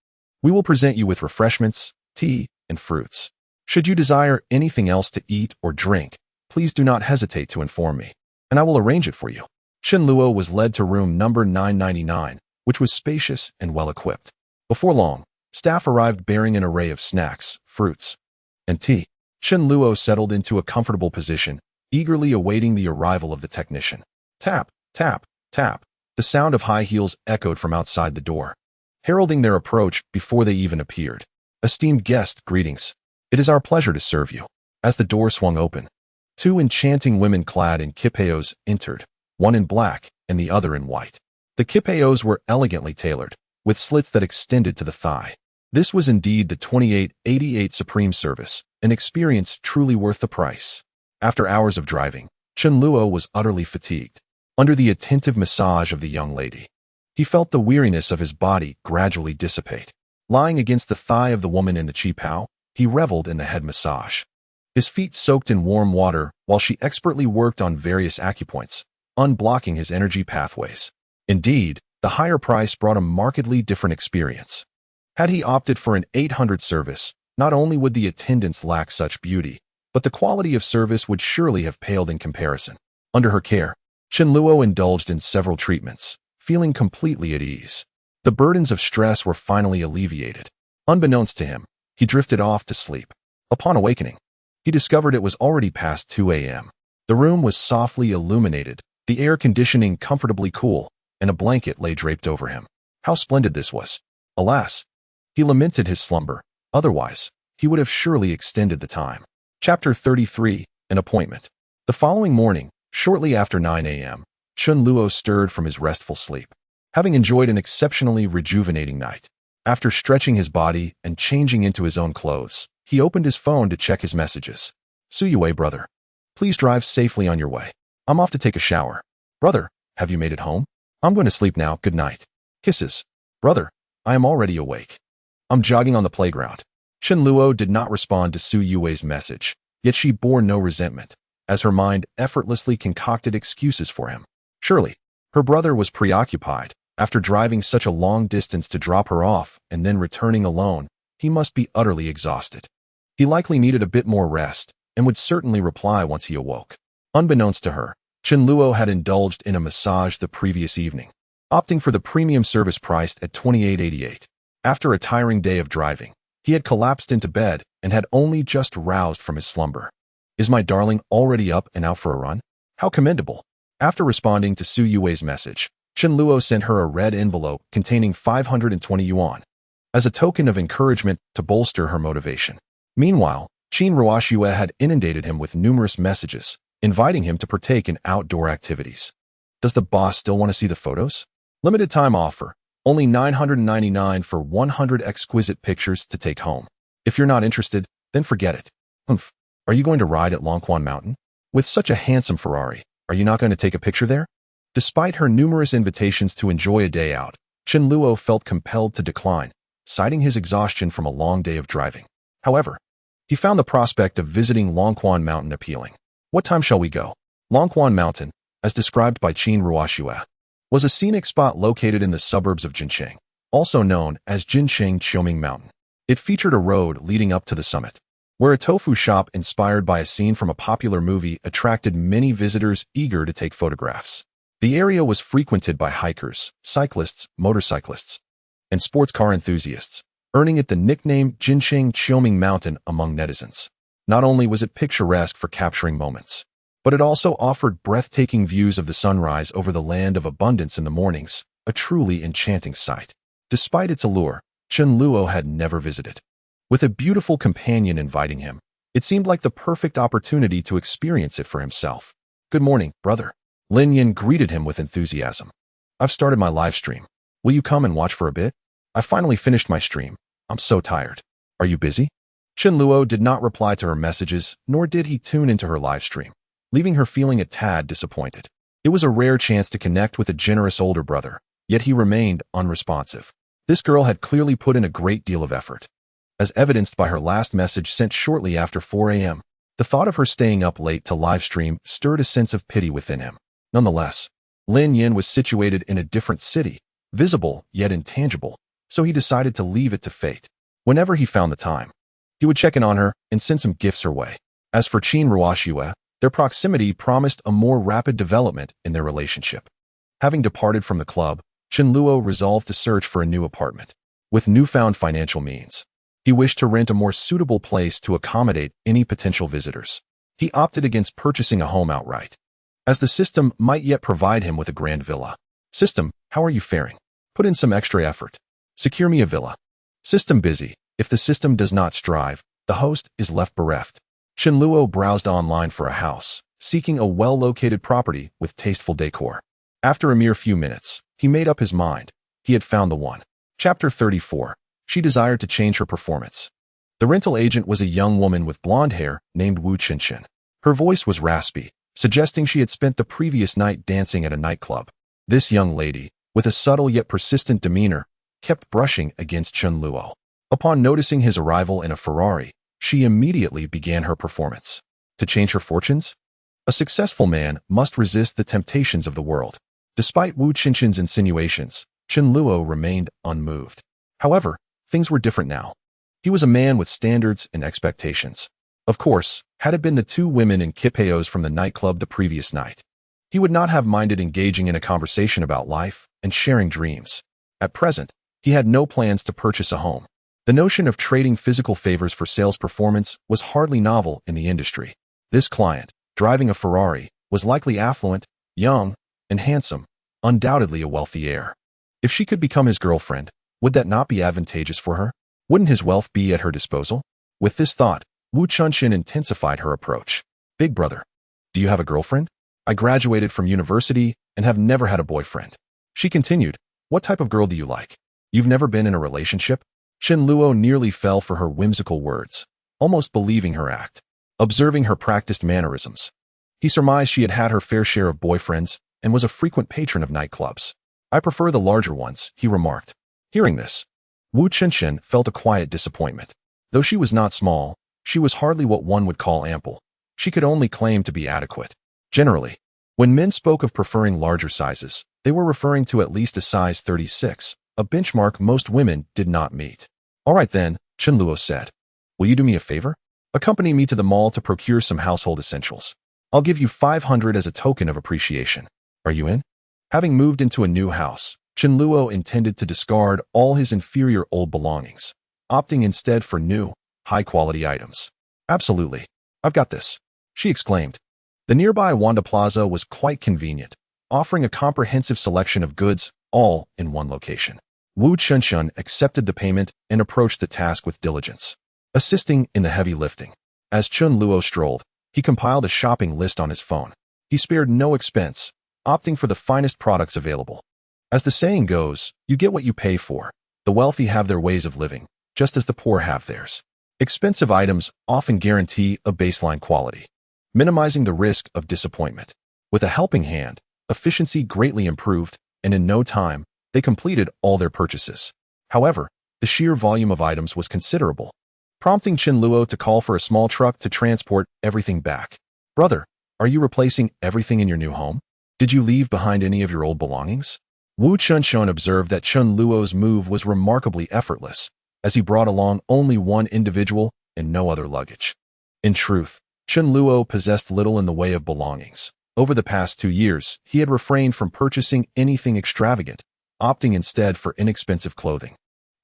we will present you with refreshments, tea, and fruits. Should you desire anything else to eat or drink, please do not hesitate to inform me, and I will arrange it for you. Chen Luo was led to room number 999, which was spacious and well-equipped. Before long, staff arrived bearing an array of snacks, fruits, and tea. Chen Luo settled into a comfortable position, eagerly awaiting the arrival of the technician. Tap, tap, Tap. The sound of high heels echoed from outside the door, heralding their approach before they even appeared. Esteemed guest, greetings. It is our pleasure to serve you. As the door swung open, two enchanting women clad in kipeos entered, one in black and the other in white. The kipeos were elegantly tailored, with slits that extended to the thigh. This was indeed the 2888 Supreme Service, an experience truly worth the price. After hours of driving, Chen Luo was utterly fatigued. Under the attentive massage of the young lady, he felt the weariness of his body gradually dissipate. Lying against the thigh of the woman in the qipao, he reveled in the head massage. His feet soaked in warm water while she expertly worked on various acupoints, unblocking his energy pathways. Indeed, the higher price brought a markedly different experience. Had he opted for an 800 service, not only would the attendance lack such beauty, but the quality of service would surely have paled in comparison. Under her care, Chen Luo indulged in several treatments, feeling completely at ease. The burdens of stress were finally alleviated. Unbeknownst to him, he drifted off to sleep. Upon awakening, he discovered it was already past 2 a.m. The room was softly illuminated, the air conditioning comfortably cool, and a blanket lay draped over him. How splendid this was! Alas, he lamented his slumber. Otherwise, he would have surely extended the time. Chapter 33, An Appointment. The following morning, shortly after 9 a.m., Chen Luo stirred from his restful sleep, having enjoyed an exceptionally rejuvenating night. After stretching his body and changing into his own clothes, he opened his phone to check his messages. Suyue, brother. Please drive safely on your way. I'm off to take a shower. Brother, have you made it home? I'm going to sleep now. Good night. Kisses. Brother, I am already awake. I'm jogging on the playground. Chen Luo did not respond to Su Yue's message, yet she bore no resentment, as her mind effortlessly concocted excuses for him. Surely, her brother was preoccupied. After driving such a long distance to drop her off and then returning alone, he must be utterly exhausted. He likely needed a bit more rest and would certainly reply once he awoke. Unbeknownst to her, Chen Luo had indulged in a massage the previous evening, opting for the premium service priced at $28.88. After a tiring day of driving, he had collapsed into bed and had only just roused from his slumber. Is my darling already up and out for a run? How commendable. After responding to Su Yue's message, Chen Luo sent her a red envelope containing 520 yuan, as a token of encouragement to bolster her motivation. Meanwhile, Qin Ruoxue had inundated him with numerous messages, inviting him to partake in outdoor activities. Does the boss still want to see the photos? Limited time offer. Only $999 for 100 exquisite pictures to take home. If you're not interested, then forget it. Humph. Are you going to ride at Longquan Mountain? With such a handsome Ferrari, are you not going to take a picture there? Despite her numerous invitations to enjoy a day out, Chen Luo felt compelled to decline, citing his exhaustion from a long day of driving. However, he found the prospect of visiting Longquan Mountain appealing. What time shall we go? Longquan Mountain, as described by Qin Ruoxue, was a scenic spot located in the suburbs of Jincheng, also known as Jincheng Qiuming Mountain. It featured a road leading up to the summit, where a tofu shop inspired by a scene from a popular movie attracted many visitors eager to take photographs. The area was frequented by hikers, cyclists, motorcyclists, and sports car enthusiasts, earning it the nickname Jincheng Qiuming Mountain among netizens. Not only was it picturesque for capturing moments, but it also offered breathtaking views of the sunrise over the land of abundance in the mornings, a truly enchanting sight. Despite its allure, Chen Luo had never visited. With a beautiful companion inviting him, it seemed like the perfect opportunity to experience it for himself. Good morning, brother. Lin Yin greeted him with enthusiasm. I've started my live stream. Will you come and watch for a bit? I finally finished my stream. I'm so tired. Are you busy? Chen Luo did not reply to her messages, nor did he tune into her live stream, leaving her feeling a tad disappointed. It was a rare chance to connect with a generous older brother, yet he remained unresponsive. This girl had clearly put in a great deal of effort, as evidenced by her last message sent shortly after 4 a.m. The thought of her staying up late to live stream stirred a sense of pity within him. Nonetheless, Lin Yin was situated in a different city, visible yet intangible, so he decided to leave it to fate. Whenever he found the time, he would check in on her and send some gifts her way. As for Qin Ruoxue, their proximity promised a more rapid development in their relationship. Having departed from the club, Chen Luo resolved to search for a new apartment. With newfound financial means, he wished to rent a more suitable place to accommodate any potential visitors. He opted against purchasing a home outright, as the system might yet provide him with a grand villa. System, how are you faring? Put in some extra effort. Secure me a villa. System busy. If the system does not strive, the host is left bereft. Chen Luo browsed online for a house, seeking a well-located property with tasteful decor. After a mere few minutes, he made up his mind. He had found the one. Chapter 34. She desired to change her performance. The rental agent was a young woman with blonde hair named Wu Qinshin. Her voice was raspy, suggesting she had spent the previous night dancing at a nightclub. This young lady, with a subtle yet persistent demeanor, kept brushing against Chen Luo. Upon noticing his arrival in a Ferrari, she immediately began her performance. To change her fortunes? A successful man must resist the temptations of the world. Despite Wu Qinshin's insinuations, Chen Luo remained unmoved. However, things were different now. He was a man with standards and expectations. Of course, had it been the two women in kipeos from the nightclub the previous night, he would not have minded engaging in a conversation about life and sharing dreams. At present, he had no plans to purchase a home. The notion of trading physical favors for sales performance was hardly novel in the industry. This client, driving a Ferrari, was likely affluent, young, and handsome, undoubtedly a wealthy heir. If she could become his girlfriend, would that not be advantageous for her? Wouldn't his wealth be at her disposal? With this thought, Wu Qinshin intensified her approach. Big brother, do you have a girlfriend? I graduated from university and have never had a boyfriend. She continued, what type of girl do you like? You've never been in a relationship? Chen Luo nearly fell for her whimsical words, almost believing her act. Observing her practiced mannerisms, he surmised she had had her fair share of boyfriends and was a frequent patron of nightclubs. I prefer the larger ones, he remarked. Hearing this, Wu Qinshin felt a quiet disappointment. Though she was not small, she was hardly what one would call ample. She could only claim to be adequate. Generally, when men spoke of preferring larger sizes, they were referring to at least a size 36, a benchmark most women did not meet. All right then, Chen Luo said. Will you do me a favor? Accompany me to the mall to procure some household essentials. I'll give you 500 as a token of appreciation. Are you in? Having moved into a new house, Chen Luo intended to discard all his inferior old belongings, opting instead for new, high-quality items. Absolutely. I've got this, she exclaimed. The nearby Wanda Plaza was quite convenient, offering a comprehensive selection of goods, all in one location. Wu Qinshin accepted the payment and approached the task with diligence, assisting in the heavy lifting. As Chen Luo strolled, he compiled a shopping list on his phone. He spared no expense, opting for the finest products available. As the saying goes, you get what you pay for. The wealthy have their ways of living, just as the poor have theirs. Expensive items often guarantee a baseline quality, minimizing the risk of disappointment. With a helping hand, efficiency greatly improved, and in no time, they completed all their purchases. However, the sheer volume of items was considerable, prompting Chen Luo to call for a small truck to transport everything back. Brother, are you replacing everything in your new home? Did you leave behind any of your old belongings? Wu Qinshin observed that Chen Luo's move was remarkably effortless, as he brought along only one individual and no other luggage. In truth, Chen Luo possessed little in the way of belongings. Over the past 2 years, he had refrained from purchasing anything extravagant, opting instead for inexpensive clothing,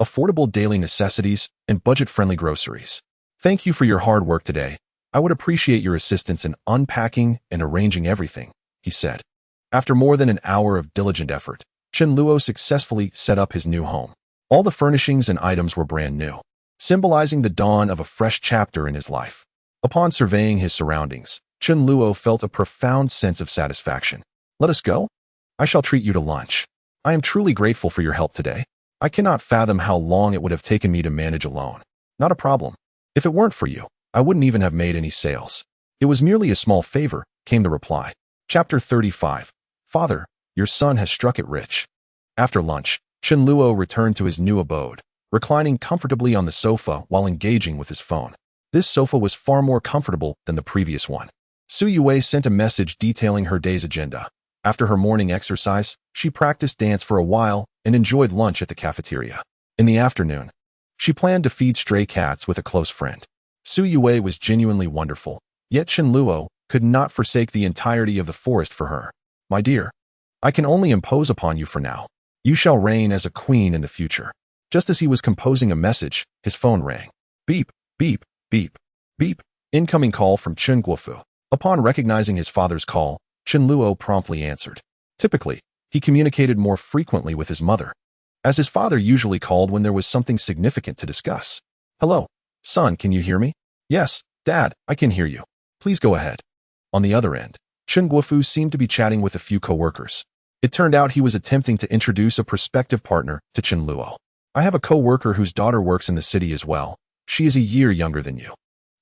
affordable daily necessities, and budget-friendly groceries. Thank you for your hard work today. I would appreciate your assistance in unpacking and arranging everything, he said. After more than an hour of diligent effort, Chen Luo successfully set up his new home. All the furnishings and items were brand new, symbolizing the dawn of a fresh chapter in his life. Upon surveying his surroundings, Chen Luo felt a profound sense of satisfaction. Let us go? I shall treat you to lunch. I am truly grateful for your help today. I cannot fathom how long it would have taken me to manage alone. Not a problem. If it weren't for you, I wouldn't even have made any sales. It was merely a small favor, came the reply. Chapter 35. Father, your son has struck it rich. After lunch, Chen Luo returned to his new abode, reclining comfortably on the sofa while engaging with his phone. This sofa was far more comfortable than the previous one. Su Yue sent a message detailing her day's agenda. After her morning exercise, she practiced dance for a while and enjoyed lunch at the cafeteria. In the afternoon, she planned to feed stray cats with a close friend. Su Yue was genuinely wonderful, yet Chen Luo could not forsake the entirety of the forest for her. My dear, I can only impose upon you for now. You shall reign as a queen in the future. Just as he was composing a message, his phone rang. Beep, beep, beep, beep. Incoming call from Chen Guofu. Upon recognizing his father's call, Chen Luo promptly answered. Typically, he communicated more frequently with his mother, as his father usually called when there was something significant to discuss. Hello, son, can you hear me? Yes, Dad, I can hear you. Please go ahead. On the other end, Chen Guofu seemed to be chatting with a few co-workers. It turned out he was attempting to introduce a prospective partner to Chen Luo. I have a co-worker whose daughter works in the city as well. She is a year younger than you.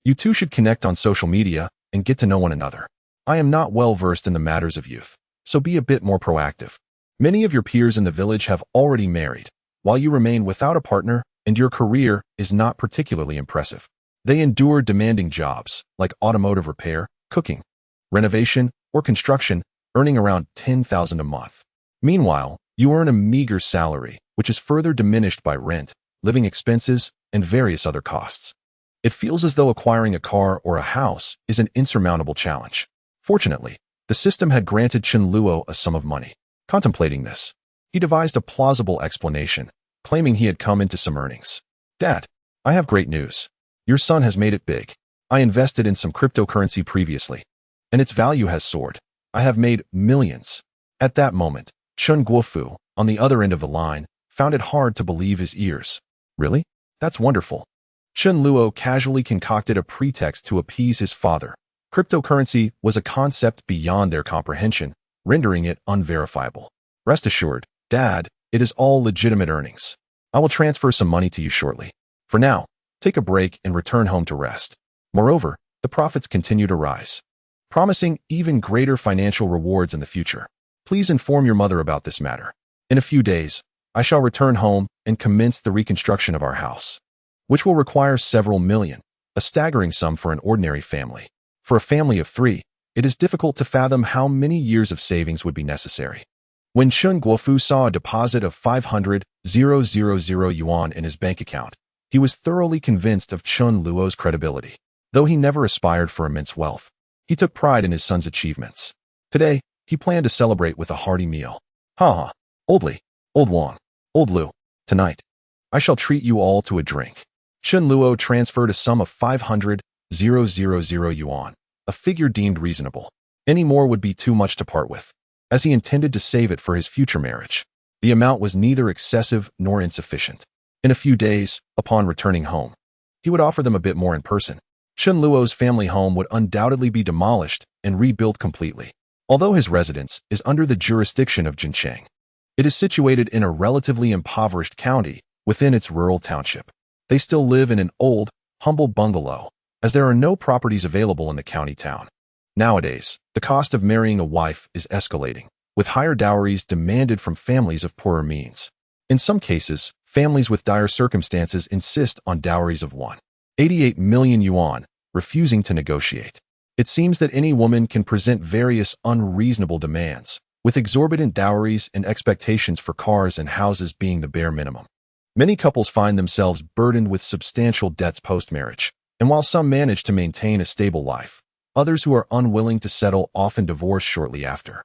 You two should connect on social media and get to know one another. I am not well versed in the matters of youth, so be a bit more proactive. Many of your peers in the village have already married, while you remain without a partner and your career is not particularly impressive. They endure demanding jobs like automotive repair, cooking, renovation, or construction, earning around 10,000 a month. Meanwhile, you earn a meager salary, which is further diminished by rent, living expenses, and various other costs. It feels as though acquiring a car or a house is an insurmountable challenge. Fortunately, the system had granted Chen Luo a sum of money. Contemplating this, he devised a plausible explanation, claiming he had come into some earnings. Dad, I have great news. Your son has made it big. I invested in some cryptocurrency previously, and its value has soared. I have made millions. At that moment, Chen Guofu, on the other end of the line, found it hard to believe his ears. Really? That's wonderful. Chen Luo casually concocted a pretext to appease his father. Cryptocurrency was a concept beyond their comprehension, rendering it unverifiable. Rest assured, Dad, it is all legitimate earnings. I will transfer some money to you shortly. For now, take a break and return home to rest. Moreover, the profits continue to rise, promising even greater financial rewards in the future. Please inform your mother about this matter. In a few days, I shall return home and commence the reconstruction of our house, which will require several million, a staggering sum for an ordinary family. For a family of 3, it is difficult to fathom how many years of savings would be necessary. When Chen Guofu saw a deposit of 500,000 yuan in his bank account, he was thoroughly convinced of Chen Luo's credibility. Though he never aspired for immense wealth, he took pride in his son's achievements. Today, he planned to celebrate with a hearty meal. Ha! Old Li, Old Wang, Old Lu, tonight, I shall treat you all to a drink. Chen Luo transferred a sum of 500,000 yuan, a figure deemed reasonable. Any more would be too much to part with, as he intended to save it for his future marriage. The amount was neither excessive nor insufficient. In a few days, upon returning home, he would offer them a bit more in person. Chen Luo's family home would undoubtedly be demolished and rebuilt completely. Although his residence is under the jurisdiction of Jincheng, it is situated in a relatively impoverished county within its rural township. They still live in an old, humble bungalow, as there are no properties available in the county town. Nowadays, the cost of marrying a wife is escalating, with higher dowries demanded from families of poorer means. In some cases, families with dire circumstances insist on dowries of 188 million yuan, refusing to negotiate. It seems that any woman can present various unreasonable demands, with exorbitant dowries and expectations for cars and houses being the bare minimum. Many couples find themselves burdened with substantial debts post-marriage, and while some manage to maintain a stable life, others who are unwilling to settle often divorce shortly after.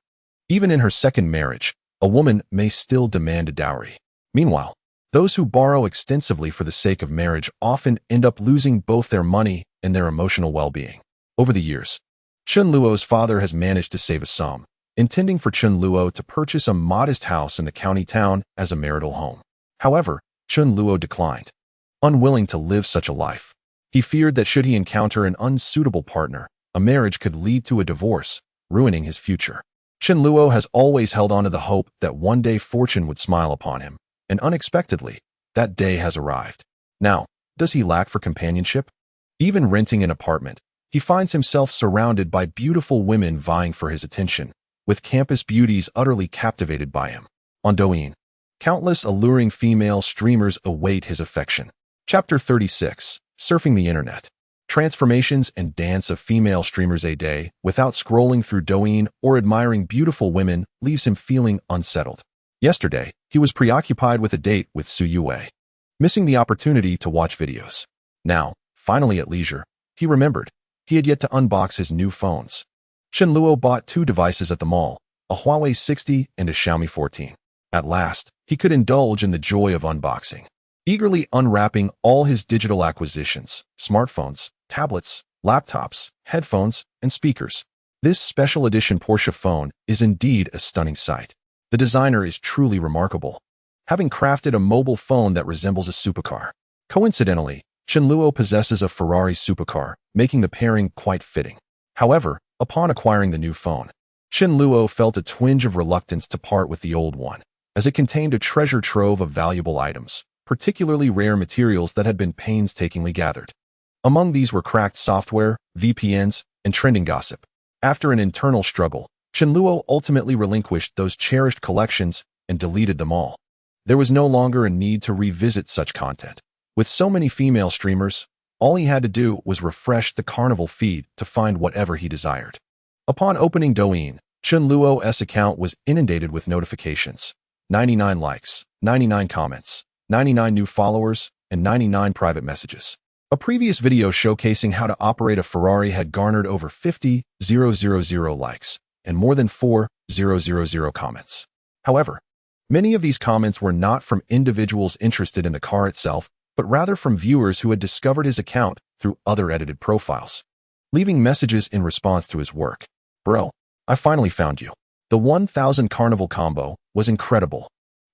Even in her second marriage, a woman may still demand a dowry. Meanwhile, those who borrow extensively for the sake of marriage often end up losing both their money and their emotional well-being. Over the years, Chen Luo's father has managed to save a sum, intending for Chen Luo to purchase a modest house in the county town as a marital home. However, Chen Luo declined, unwilling to live such a life. He feared that should he encounter an unsuitable partner, a marriage could lead to a divorce, ruining his future. Chen Luo has always held on to the hope that one day fortune would smile upon him, and unexpectedly, that day has arrived. Now, does he lack for companionship? Even renting an apartment, he finds himself surrounded by beautiful women vying for his attention, with campus beauties utterly captivated by him. On Douyin, countless alluring female streamers await his affection. Chapter 36. Surfing the Internet. Transformations and dance of female streamers a day without scrolling through Douyin or admiring beautiful women leaves him feeling unsettled. Yesterday, he was preoccupied with a date with Su Yue, missing the opportunity to watch videos. Now, finally at leisure, he remembered he had yet to unbox his new phones. Chen Luo bought 2 devices at the mall, a Huawei 60 and a Xiaomi 14. At last, he could indulge in the joy of unboxing. Eagerly unwrapping all his digital acquisitions, smartphones, tablets, laptops, headphones, and speakers, This special edition Porsche phone is indeed a stunning sight. The designer is truly remarkable, having crafted a mobile phone that resembles a supercar. Coincidentally, Chen Luo possesses a Ferrari supercar, making the pairing quite fitting. However, upon acquiring the new phone, Chen Luo felt a twinge of reluctance to part with the old one, as it contained a treasure trove of valuable items, particularly rare materials that had been painstakingly gathered. Among these were cracked software, VPNs, and trending gossip. After an internal struggle, Chen Luo ultimately relinquished those cherished collections and deleted them all. There was no longer a need to revisit such content. With so many female streamers, all he had to do was refresh the Carnival feed to find whatever he desired. Upon opening Douyin, Chen Luo's account was inundated with notifications. 99 likes, 99 comments, 99 new followers, and 99 private messages. A previous video showcasing how to operate a Ferrari had garnered over 50,000 likes and more than 4,000 comments. However, many of these comments were not from individuals interested in the car itself, but rather from viewers who had discovered his account through other edited profiles, leaving messages in response to his work. Bro, I finally found you. The 1000 Carnival combo was incredible.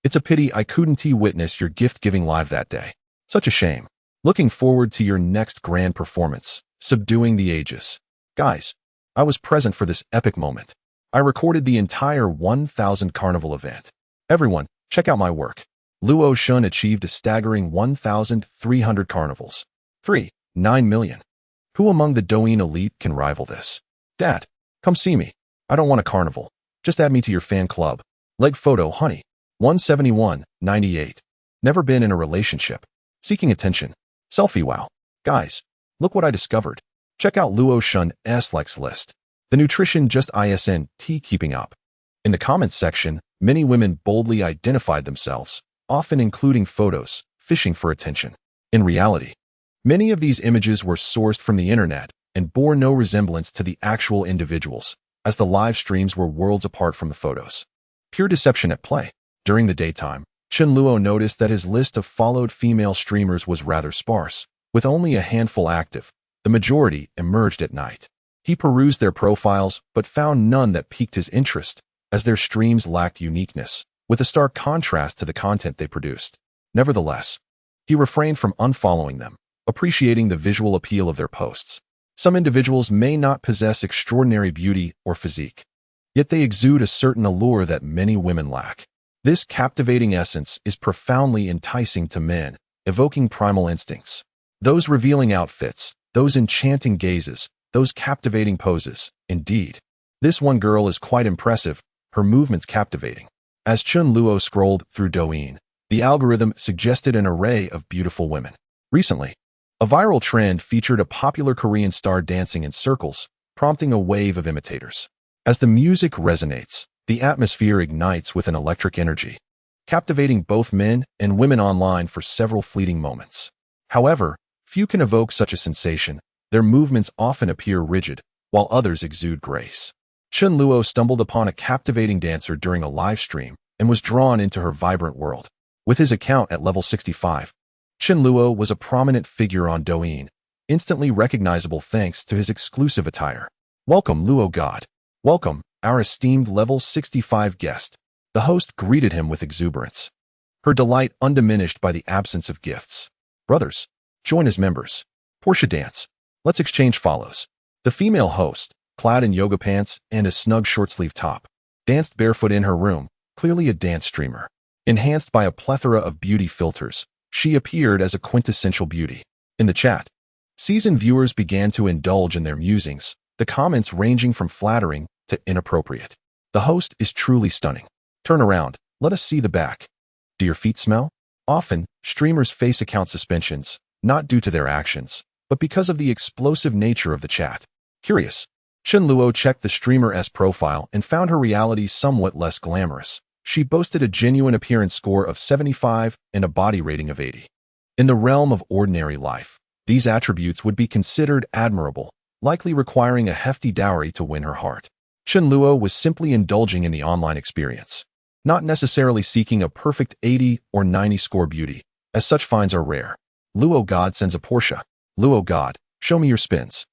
It's a pity I couldn't witness your gift-giving live that day. Such a shame. Looking forward to your next grand performance, subduing the ages. Guys, I was present for this epic moment. I recorded the entire 1000 Carnival event. Everyone, check out my work. Luo Shun achieved a staggering 1,300 carnivals. 9 million. Who among the Douyin elite can rival this? Dad, come see me. I don't want a carnival. Just add me to your fan club. Leg photo, honey. 171.98. Never been in a relationship. Seeking attention. Selfie wow. Guys, look what I discovered. Check out Luo Shun's likes list. The nutrition just isn't keeping up. In the comments section, many women boldly identified themselves, often including photos, fishing for attention. In reality, many of these images were sourced from the internet and bore no resemblance to the actual individuals, as the live streams were worlds apart from the photos. Pure deception at play. During the daytime, Chen Luo noticed that his list of followed female streamers was rather sparse, with only a handful active. The majority emerged at night. He perused their profiles, but found none that piqued his interest, as their streams lacked uniqueness, with a stark contrast to the content they produced. Nevertheless, he refrained from unfollowing them, appreciating the visual appeal of their posts. Some individuals may not possess extraordinary beauty or physique, yet they exude a certain allure that many women lack. This captivating essence is profoundly enticing to men, evoking primal instincts. Those revealing outfits, those enchanting gazes, those captivating poses. Indeed, this one girl is quite impressive, her movements captivating. As Chen Luo scrolled through Douyin, the algorithm suggested an array of beautiful women. Recently, a viral trend featured a popular Korean star dancing in circles, prompting a wave of imitators. As the music resonates, the atmosphere ignites with an electric energy, captivating both men and women online for several fleeting moments. However, few can evoke such a sensation. Their movements often appear rigid, while others exude grace. Chen Luo stumbled upon a captivating dancer during a live stream and was drawn into her vibrant world. With his account at level 65, Chen Luo was a prominent figure on Douyin, instantly recognizable thanks to his exclusive attire. Welcome, Luo God. Welcome, our esteemed level 65 guest. The host greeted him with exuberance, her delight undiminished by the absence of gifts. Brothers, join as members. Porsche dance. Let's exchange follows. The female host, clad in yoga pants and a snug short-sleeve top, danced barefoot in her room, clearly a dance streamer. Enhanced by a plethora of beauty filters, she appeared as a quintessential beauty. In the chat, seasoned viewers began to indulge in their musings, the comments ranging from flattering to inappropriate. The host is truly stunning. Turn around, let us see the back. Do your feet smell? Often, streamers face account suspensions, not due to their actions, but because of the explosive nature of the chat. Curious, Chen Luo checked the streamer's profile and found her reality somewhat less glamorous. She boasted a genuine appearance score of 75 and a body rating of 80. In the realm of ordinary life, these attributes would be considered admirable, likely requiring a hefty dowry to win her heart. Chen Luo was simply indulging in the online experience, not necessarily seeking a perfect 80 or 90 score beauty, as such finds are rare. Luo God sends a Porsche. Luo God, show me your spins.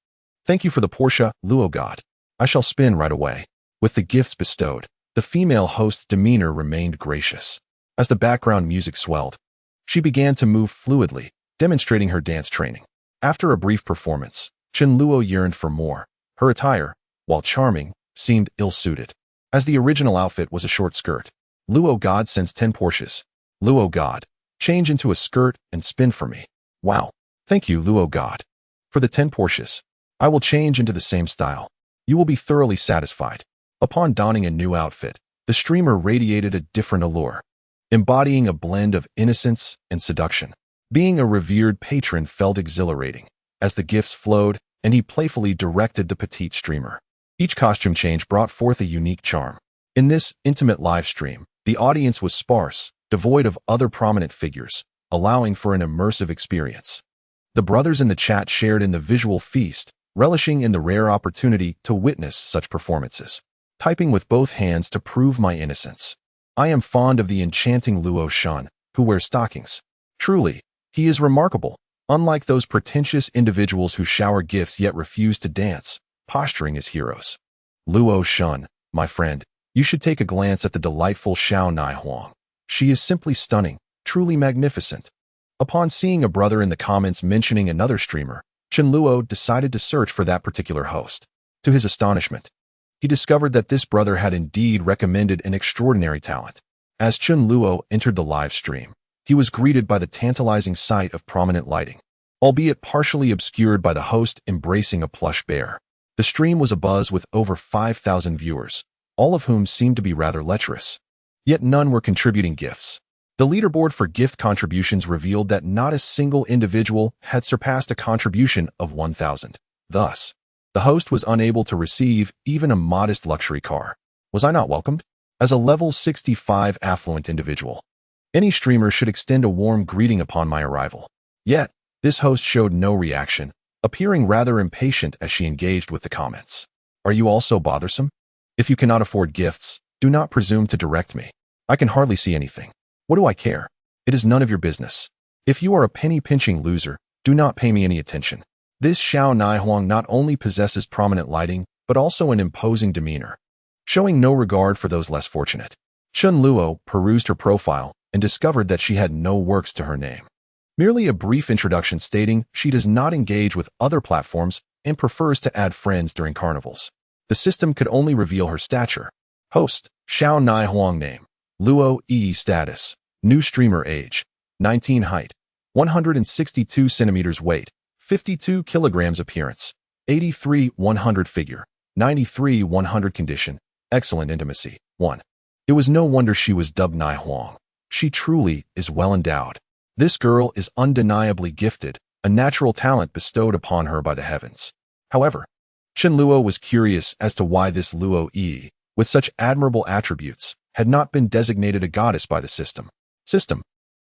Thank you for the Porsche, Luo God. I shall spin right away. With the gifts bestowed, the female host's demeanor remained gracious. As the background music swelled, she began to move fluidly, demonstrating her dance training. After a brief performance, Chen Luo yearned for more. Her attire, while charming, seemed ill-suited. As the original outfit was a short skirt, Luo God sends 10 Porsches. Luo God, change into a skirt and spin for me. Wow. Thank you, Luo God. For the 10 Porsches, I will change into the same style. You will be thoroughly satisfied. Upon donning a new outfit, the streamer radiated a different allure, embodying a blend of innocence and seduction. Being a revered patron felt exhilarating as the gifts flowed and he playfully directed the petite streamer. Each costume change brought forth a unique charm. In this intimate live stream, the audience was sparse, devoid of other prominent figures, allowing for an immersive experience. The brothers in the chat shared in the visual feast, relishing in the rare opportunity to witness such performances. Typing with both hands to prove my innocence. I am fond of the enchanting Luo Shan, who wears stockings. Truly, he is remarkable. Unlike those pretentious individuals who shower gifts yet refuse to dance, posturing as heroes. Luo Shan, my friend, you should take a glance at the delightful Xiao Nai Huang. She is simply stunning, truly magnificent. Upon seeing a brother in the comments mentioning another streamer, Chen Luo decided to search for that particular host. To his astonishment, he discovered that this brother had indeed recommended an extraordinary talent. As Chen Luo entered the live stream, he was greeted by the tantalizing sight of prominent lighting, albeit partially obscured by the host embracing a plush bear. The stream was abuzz with over 5,000 viewers, all of whom seemed to be rather lecherous. Yet none were contributing gifts. The leaderboard for gift contributions revealed that not a single individual had surpassed a contribution of 1,000. Thus, the host was unable to receive even a modest luxury car. Was I not welcomed? As a level 65 affluent individual, any streamer should extend a warm greeting upon my arrival. Yet, this host showed no reaction, appearing rather impatient as she engaged with the comments. Are you also bothersome? If you cannot afford gifts, do not presume to direct me. I can hardly see anything. What do I care? It is none of your business. If you are a penny-pinching loser, do not pay me any attention. This Xiao Nai Huang not only possesses prominent lighting, but also an imposing demeanor, showing no regard for those less fortunate. Chen Luo perused her profile and discovered that she had no works to her name. Merely a brief introduction stating she does not engage with other platforms and prefers to add friends during carnivals. The system could only reveal her stature. Host, Xiao Nai Huang name, Luo E status, new streamer age, 19 height, 162 centimeters weight, 52 kilograms appearance, 83 100 figure, 93 100 condition, excellent intimacy, 1. It was no wonder she was dubbed Nai Huang. She truly is well endowed. This girl is undeniably gifted, a natural talent bestowed upon her by the heavens. However, Chen Luo was curious as to why this Luo Yi, with such admirable attributes, had not been designated a goddess by the system.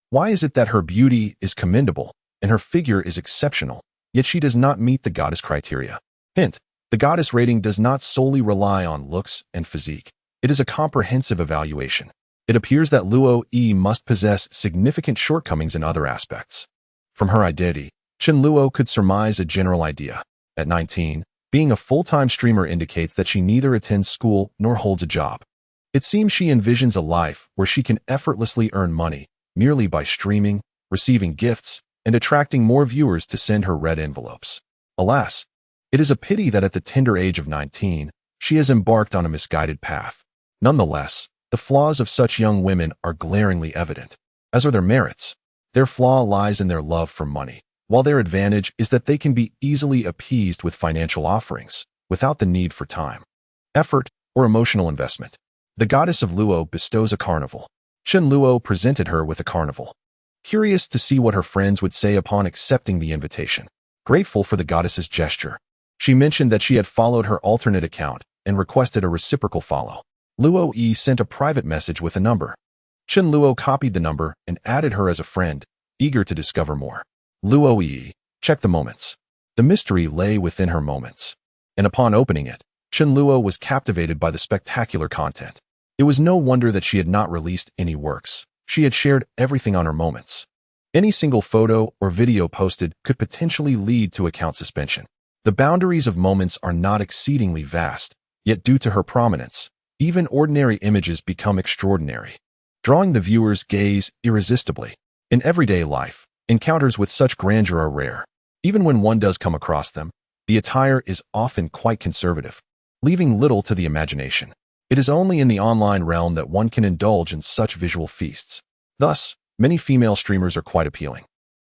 Why is it that her beauty is commendable and her figure is exceptional, yet she does not meet the goddess criteria? Hint, the goddess rating does not solely rely on looks and physique. It is a comprehensive evaluation. It appears that Luo Yi must possess significant shortcomings in other aspects. From her identity, Chen Luo could surmise a general idea. At 19, being a full-time streamer indicates that she neither attends school nor holds a job. It seems she envisions a life where she can effortlessly earn money merely by streaming, receiving gifts, and attracting more viewers to send her red envelopes. Alas, it is a pity that at the tender age of 19, she has embarked on a misguided path. Nonetheless, the flaws of such young women are glaringly evident, as are their merits. Their flaw lies in their love for money, while their advantage is that they can be easily appeased with financial offerings, without the need for time, effort, or emotional investment. The goddess of Luo bestows a carnival. Chen Luo presented her with a carnival. Curious to see what her friends would say upon accepting the invitation. Grateful for the goddess's gesture, she mentioned that she had followed her alternate account and requested a reciprocal follow. Luo Yi sent a private message with a number. Chen Luo copied the number and added her as a friend, eager to discover more. Luo Yi, check the moments. The mystery lay within her moments. And upon opening it, Chen Luo was captivated by the spectacular content. It was no wonder that she had not released any works. She had shared everything on her moments. Any single photo or video posted could potentially lead to account suspension. The boundaries of moments are not exceedingly vast, Yet due to her prominence, even ordinary images become extraordinary, drawing the viewer's gaze irresistibly. In everyday life, encounters with such grandeur are rare. Even when one does come across them, the attire is often quite conservative, leaving little to the imagination. It is only in the online realm that one can indulge in such visual feasts. Thus, many female streamers are quite appealing,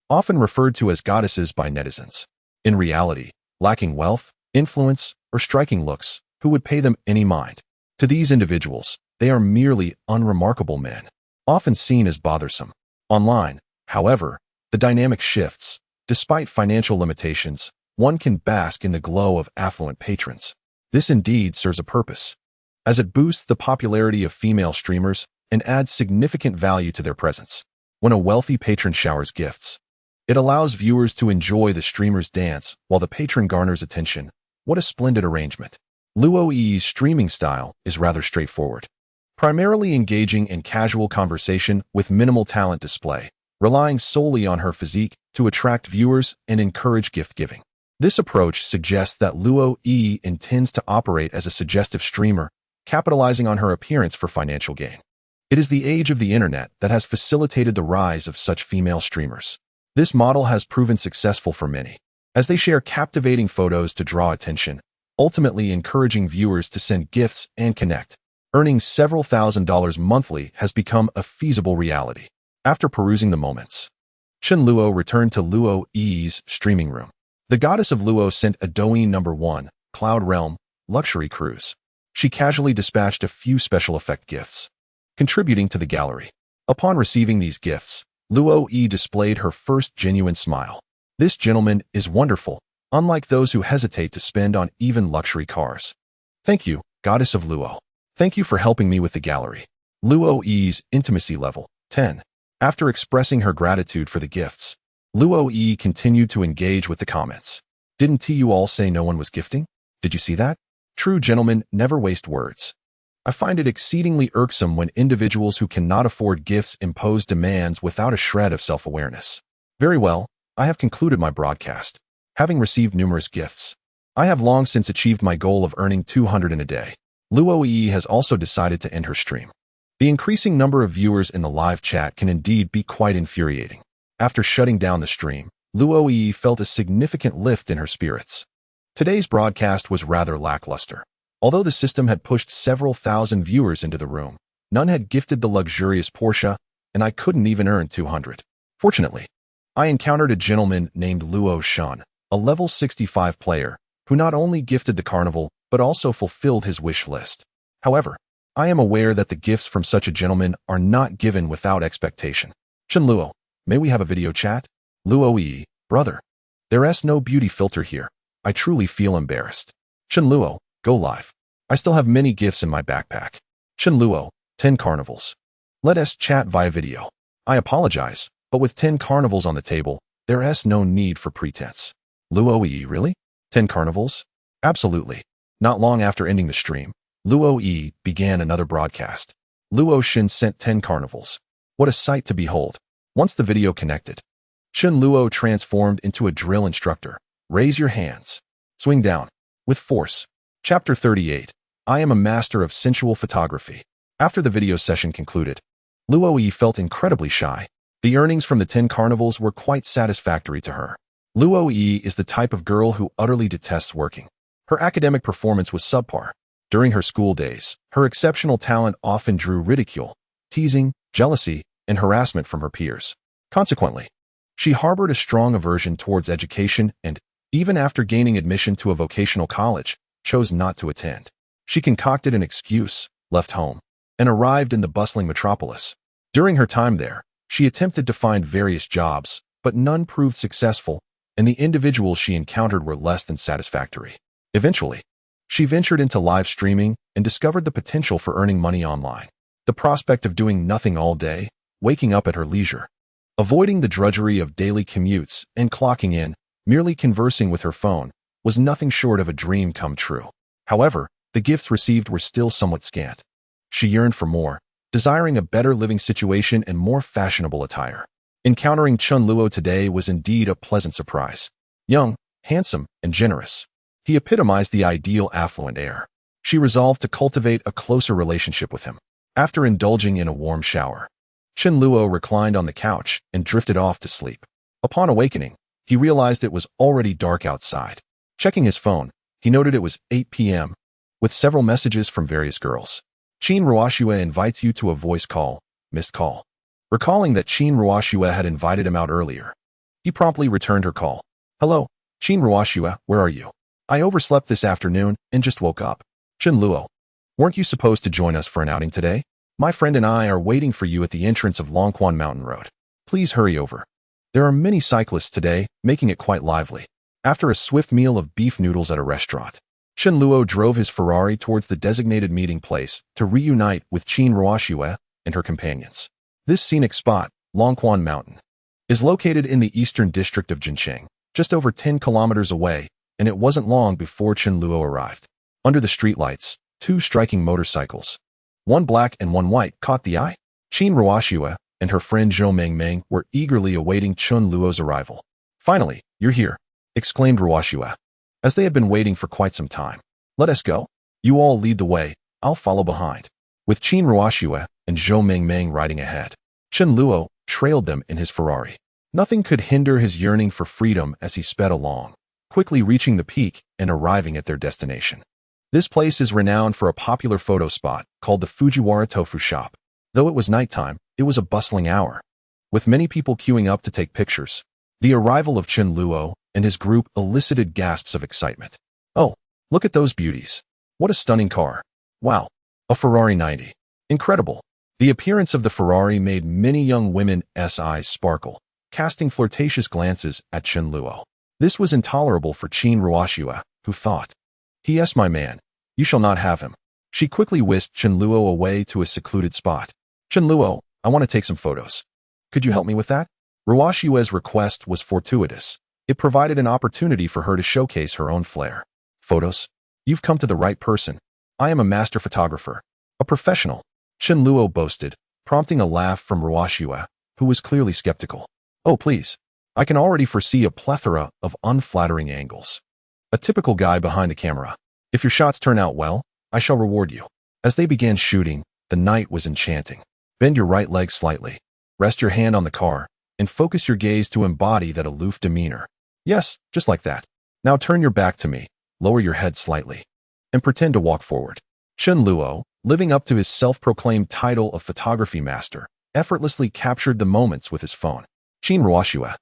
often referred to as goddesses by netizens. In reality, lacking wealth, influence, or striking looks, who would pay them any mind? To these individuals, they are merely unremarkable men, often seen as bothersome. Online, however, the dynamic shifts. Despite financial limitations, one can bask in the glow of affluent patrons. This indeed serves a purpose, as it boosts the popularity of female streamers and adds significant value to their presence. When a wealthy patron showers gifts, it allows viewers to enjoy the streamer's dance while the patron garners attention. What a splendid arrangement. Luo's streaming style is rather straightforward, primarily engaging in casual conversation with minimal talent display, relying solely on her physique to attract viewers and encourage gift-giving. This approach suggests that Luo intends to operate as a suggestive streamer, capitalizing on her appearance for financial gain. It is the age of the internet that has facilitated the rise of such female streamers. This model has proven successful for many, as they share captivating photos to draw attention, ultimately encouraging viewers to send gifts and connect. Earning several $1,000s monthly has become a feasible reality. After perusing the moments, Chen Luo returned to Luo's streaming room. The goddess of Luo sent a Douyin No. 1, Cloud Realm, luxury cruise. She casually dispatched a few special effect gifts, contributing to the gallery. Upon receiving these gifts, Luo displayed her first genuine smile. This gentleman is wonderful, unlike those who hesitate to spend on even luxury cars. Thank you, goddess of Luo. Thank you for helping me with the gallery. Luo's intimacy level, 10. After expressing her gratitude for the gifts, Luo continued to engage with the comments. Didn't you all say no one was gifting? Did you see that? True gentlemen never waste words. I find it exceedingly irksome when individuals who cannot afford gifts impose demands without a shred of self-awareness. Very well, I have concluded my broadcast. Having received numerous gifts, I have long since achieved my goal of earning 200 in a day. Luo has also decided to end her stream. The increasing number of viewers in the live chat can indeed be quite infuriating. After shutting down the stream, Luo felt a significant lift in her spirits. Today's broadcast was rather lackluster. Although the system had pushed several thousand viewers into the room, none had gifted the luxurious Porsche, and I couldn't even earn 200. Fortunately, I encountered a gentleman named Luo Shan, a level 65 player, who not only gifted the carnival, but also fulfilled his wish list. However, I am aware that the gifts from such a gentleman are not given without expectation. Chen Luo, may we have a video chat? Luo, brother. There's no beauty filter here. I truly feel embarrassed. Chen Luo, go live. I still have many gifts in my backpack. Chen Luo, 10 carnivals. Let us chat via video. I apologize, but with 10 carnivals on the table, there's no need for pretense. Luo, really? 10 carnivals? Absolutely. Not long after ending the stream, Luo began another broadcast. Luo Shin sent 10 carnivals. What a sight to behold. Once the video connected, Chen Luo transformed into a drill instructor. Raise your hands. Swing down. With force. Chapter 38. I am a master of sensual photography. After the video session concluded, Luo felt incredibly shy. The earnings from the 10 carnivals were quite satisfactory to her. Luo is the type of girl who utterly detests working. Her academic performance was subpar. During her school days, her exceptional talent often drew ridicule, teasing, jealousy, and harassment from her peers. Consequently, she harbored a strong aversion towards education and, even after gaining admission to a vocational college, chose not to attend. She concocted an excuse, left home, and arrived in the bustling metropolis. During her time there, she attempted to find various jobs, but none proved successful, and the individuals she encountered were less than satisfactory. Eventually, she ventured into live streaming and discovered the potential for earning money online. The prospect of doing nothing all day, waking up at her leisure, avoiding the drudgery of daily commutes and clocking in, merely conversing with her phone, was nothing short of a dream come true. However, the gifts received were still somewhat scant. She yearned for more, desiring a better living situation and more fashionable attire. Encountering Chen Luo today was indeed a pleasant surprise. Young, handsome, and generous, he epitomized the ideal affluent heir. She resolved to cultivate a closer relationship with him. After indulging in a warm shower, Chen Luo reclined on the couch and drifted off to sleep. Upon awakening, he realized it was already dark outside. Checking his phone, he noted it was 8 p.m., with several messages from various girls. Qin Ruoxue invites you to a voice call, missed call. Recalling that Qin Ruoxue had invited him out earlier, he promptly returned her call. Hello, Qin Ruoxue, where are you? I overslept this afternoon and just woke up. Chen Luo, weren't you supposed to join us for an outing today? My friend and I are waiting for you at the entrance of Longquan Mountain Road. Please hurry over. There are many cyclists today, making it quite lively. After a swift meal of beef noodles at a restaurant, Chen Luo drove his Ferrari towards the designated meeting place to reunite with Qin Ruoxue and her companions. This scenic spot, Longquan Mountain, is located in the eastern district of Jincheng, just over 10 kilometers away, and it wasn't long before Chen Luo arrived. Under the streetlights, two striking motorcycles, one black and one white, caught the eye. Qin Ruoxue and her friend Zhou Mengmeng were eagerly awaiting Chen Luo's arrival. Finally, you're here, exclaimed Ruoxue, as they had been waiting for quite some time. Let us go. You all lead the way, I'll follow behind. With Qin Ruoxue and Zhou Mengmeng riding ahead, Chen Luo trailed them in his Ferrari. Nothing could hinder his yearning for freedom as he sped along, quickly reaching the peak and arriving at their destination. This place is renowned for a popular photo spot called the Fujiwara Tofu Shop. Though it was nighttime, it was a bustling hour, with many people queuing up to take pictures. The arrival of Chen Luo and his group elicited gasps of excitement. Oh, look at those beauties. What a stunning car. Wow, a Ferrari 90. Incredible. The appearance of the Ferrari made many young women's eyes sparkle, casting flirtatious glances at Chen Luo. This was intolerable for Qin Ruoxue, who thought, "Yes, my man, you shall not have him." She quickly whisked Chen Luo away to a secluded spot. Chen Luo, I want to take some photos. Could you help me with that? Ruoxue's request was fortuitous. It provided an opportunity for her to showcase her own flair. Photos? You've come to the right person. I am a master photographer. A professional, Chen Luo boasted, prompting a laugh from Ruoxue, who was clearly skeptical. Oh, please. I can already foresee a plethora of unflattering angles. A typical guy behind the camera. If your shots turn out well, I shall reward you. As they began shooting, the night was enchanting. Bend your right leg slightly. Rest your hand on the car, and focus your gaze to embody that aloof demeanor. Yes, just like that. Now turn your back to me, lower your head slightly, and pretend to walk forward. Chen Luo, living up to his self-proclaimed title of photography master, effortlessly captured the moments with his phone. Qin Ruoxue,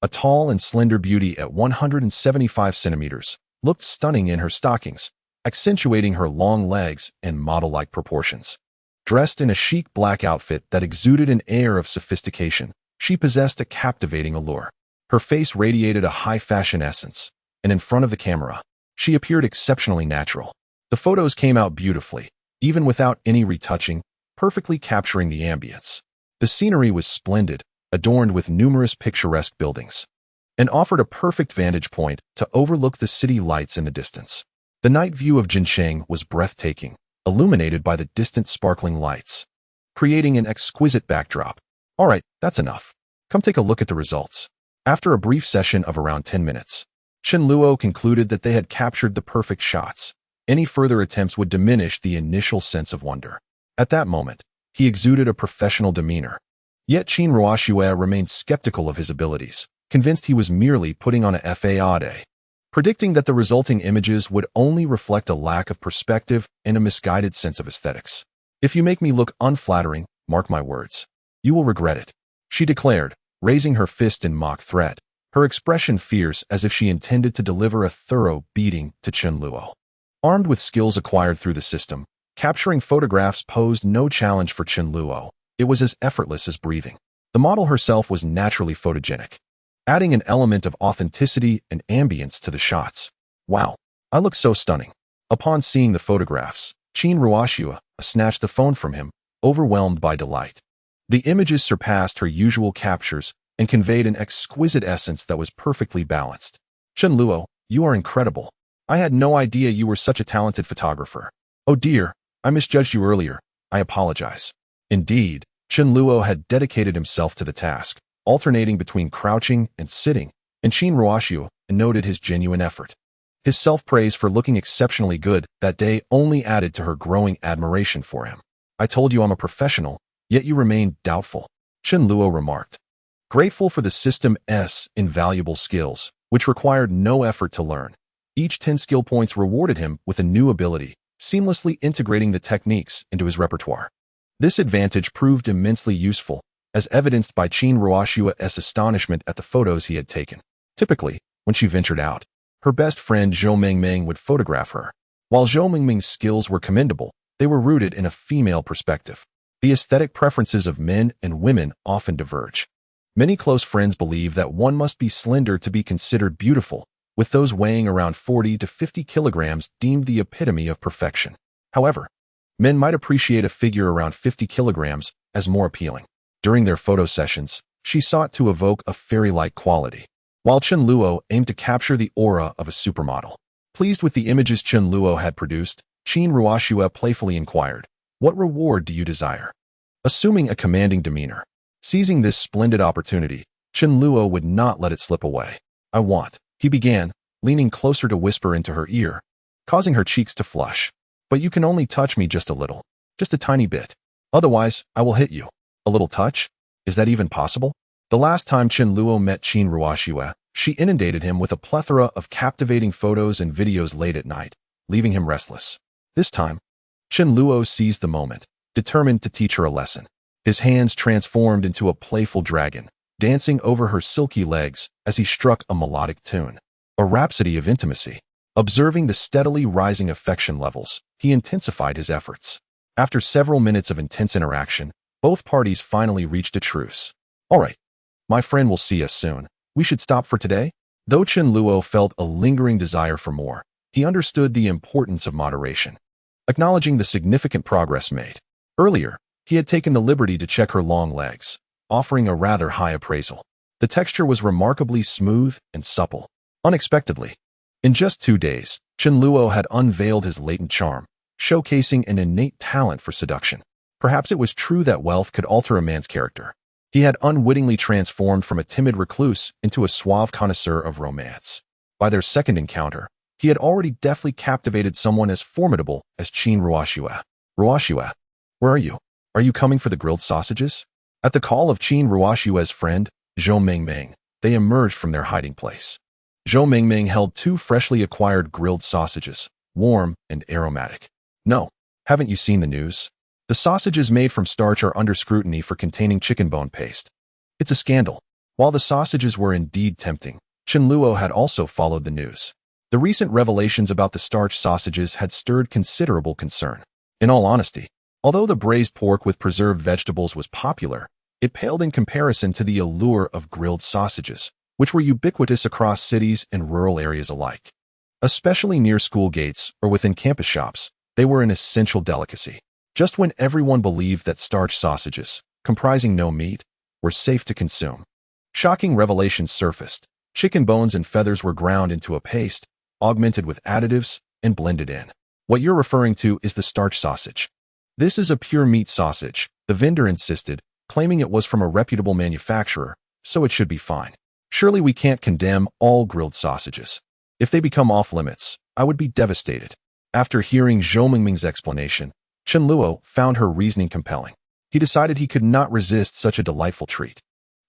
a tall and slender beauty at 175 centimeters, looked stunning in her stockings, accentuating her long legs and model-like proportions. Dressed in a chic black outfit that exuded an air of sophistication, she possessed a captivating allure. Her face radiated a high-fashion essence, and in front of the camera, she appeared exceptionally natural. The photos came out beautifully, even without any retouching, perfectly capturing the ambience. The scenery was splendid, adorned with numerous picturesque buildings, and offered a perfect vantage point to overlook the city lights in the distance. The night view of Jincheng was breathtaking, illuminated by the distant sparkling lights, creating an exquisite backdrop. All right, that's enough. Come take a look at the results. After a brief session of around 10 minutes, Chen Luo concluded that they had captured the perfect shots. Any further attempts would diminish the initial sense of wonder. At that moment, he exuded a professional demeanor. Yet Qin Ruoxue remained skeptical of his abilities, convinced he was merely putting on a facade, predicting that the resulting images would only reflect a lack of perspective and a misguided sense of aesthetics. If you make me look unflattering, mark my words, you will regret it, she declared, raising her fist in mock threat, her expression fierce as if she intended to deliver a thorough beating to Chen Luo. Armed with skills acquired through the system, capturing photographs posed no challenge for Chen Luo. It was as effortless as breathing. The model herself was naturally photogenic, adding an element of authenticity and ambience to the shots. Wow, I look so stunning. Upon seeing the photographs, Qin Ruoxue snatched the phone from him, overwhelmed by delight. The images surpassed her usual captures and conveyed an exquisite essence that was perfectly balanced. Chen Luo, you are incredible. I had no idea you were such a talented photographer. Oh dear, I misjudged you earlier. I apologize. Indeed, Chen Luo had dedicated himself to the task, alternating between crouching and sitting, and Qin Ruoxue noted his genuine effort. His self-praise for looking exceptionally good that day only added to her growing admiration for him. "I told you I'm a professional, yet you remain doubtful," Chen Luo remarked. Grateful for the system's invaluable skills, which required no effort to learn. Each 10 skill points rewarded him with a new ability, seamlessly integrating the techniques into his repertoire. This advantage proved immensely useful, as evidenced by Qin Ruoshua's astonishment at the photos he had taken. Typically, when she ventured out, her best friend Zhou Mingming would photograph her. While Zhou Mingming's skills were commendable, they were rooted in a female perspective. The aesthetic preferences of men and women often diverge. Many close friends believe that one must be slender to be considered beautiful, with those weighing around 40 to 50 kilograms deemed the epitome of perfection. However, men might appreciate a figure around 50 kilograms as more appealing. During their photo sessions, she sought to evoke a fairy-like quality, while Chen Luo aimed to capture the aura of a supermodel. Pleased with the images Chen Luo had produced, Qin Ruoshua playfully inquired, "What reward do you desire?" Assuming a commanding demeanor. Seizing this splendid opportunity, Chen Luo would not let it slip away. "I want," he began, leaning closer to whisper into her ear, causing her cheeks to flush. "But you can only touch me just a little, just a tiny bit. Otherwise, I will hit you." "A little touch? Is that even possible?" The last time Chen Luo met Qin Ruoshua, she inundated him with a plethora of captivating photos and videos late at night, leaving him restless. This time, Chen Luo seized the moment, determined to teach her a lesson. His hands transformed into a playful dragon, dancing over her silky legs as he struck a melodic tune. A rhapsody of intimacy. Observing the steadily rising affection levels, he intensified his efforts. After several minutes of intense interaction, both parties finally reached a truce. "All right, my friend, will see us soon. We should stop for today?" Though Chen Luo felt a lingering desire for more, he understood the importance of moderation. Acknowledging the significant progress made. Earlier, he had taken the liberty to check her long legs, offering a rather high appraisal. The texture was remarkably smooth and supple. Unexpectedly, in just 2 days, Chen Luo had unveiled his latent charm, showcasing an innate talent for seduction. Perhaps it was true that wealth could alter a man's character. He had unwittingly transformed from a timid recluse into a suave connoisseur of romance. By their second encounter, he had already deftly captivated someone as formidable as Qin Ruoshua. "Ruoshua, where are you? Are you coming for the grilled sausages?" At the call of Qin Ruoshua's friend, Zhou Mingming, they emerged from their hiding place. Zhou Mingming held 2 freshly acquired grilled sausages, warm and aromatic. "No, haven't you seen the news? The sausages made from starch are under scrutiny for containing chicken bone paste. It's a scandal." While the sausages were indeed tempting, Chen Luo had also followed the news. The recent revelations about the starch sausages had stirred considerable concern. In all honesty, although the braised pork with preserved vegetables was popular, it paled in comparison to the allure of grilled sausages, which were ubiquitous across cities and rural areas alike. Especially near school gates or within campus shops, they were an essential delicacy. Just when everyone believed that starch sausages, comprising no meat, were safe to consume, shocking revelations surfaced. Chicken bones and feathers were ground into a paste, augmented with additives, and blended in. "What you're referring to is the starch sausage. This is a pure meat sausage," the vendor insisted, claiming it was from a reputable manufacturer, so it should be fine. "Surely we can't condemn all grilled sausages. If they become off-limits, I would be devastated." After hearing Zhou Mingming's explanation, Chen Luo found her reasoning compelling. He decided he could not resist such a delightful treat.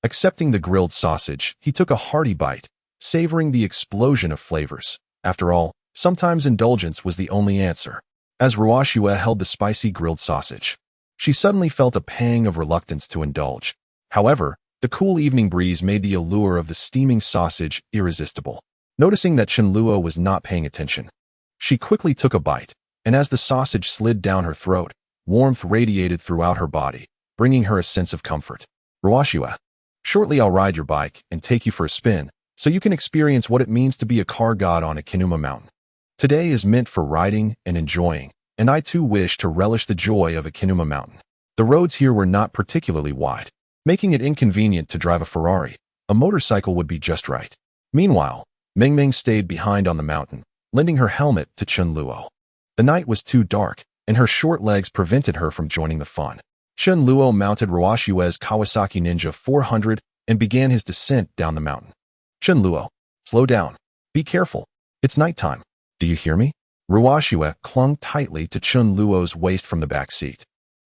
Accepting the grilled sausage, he took a hearty bite, savoring the explosion of flavors. After all, sometimes indulgence was the only answer. As Ruoshua held the spicy grilled sausage, she suddenly felt a pang of reluctance to indulge. However, the cool evening breeze made the allure of the steaming sausage irresistible. Noticing that Chen Luo was not paying attention, she quickly took a bite, and as the sausage slid down her throat, warmth radiated throughout her body, bringing her a sense of comfort. "Ruoshua, shortly I'll ride your bike and take you for a spin, so you can experience what it means to be a car god on a Kinuma mountain. Today is meant for riding and enjoying, and I too wish to relish the joy of a Kinuma mountain." The roads here were not particularly wide, making it inconvenient to drive a Ferrari. A motorcycle would be just right. Meanwhile, Mingming stayed behind on the mountain, lending her helmet to Chen Luo. The night was too dark, and her short legs prevented her from joining the fun. Chen Luo mounted Ruoshua's Kawasaki Ninja 400 and began his descent down the mountain. "Chen Luo, slow down. Be careful. It's nighttime. Do you hear me? Ruoxue clung tightly to Chun Luo's waist from the back seat,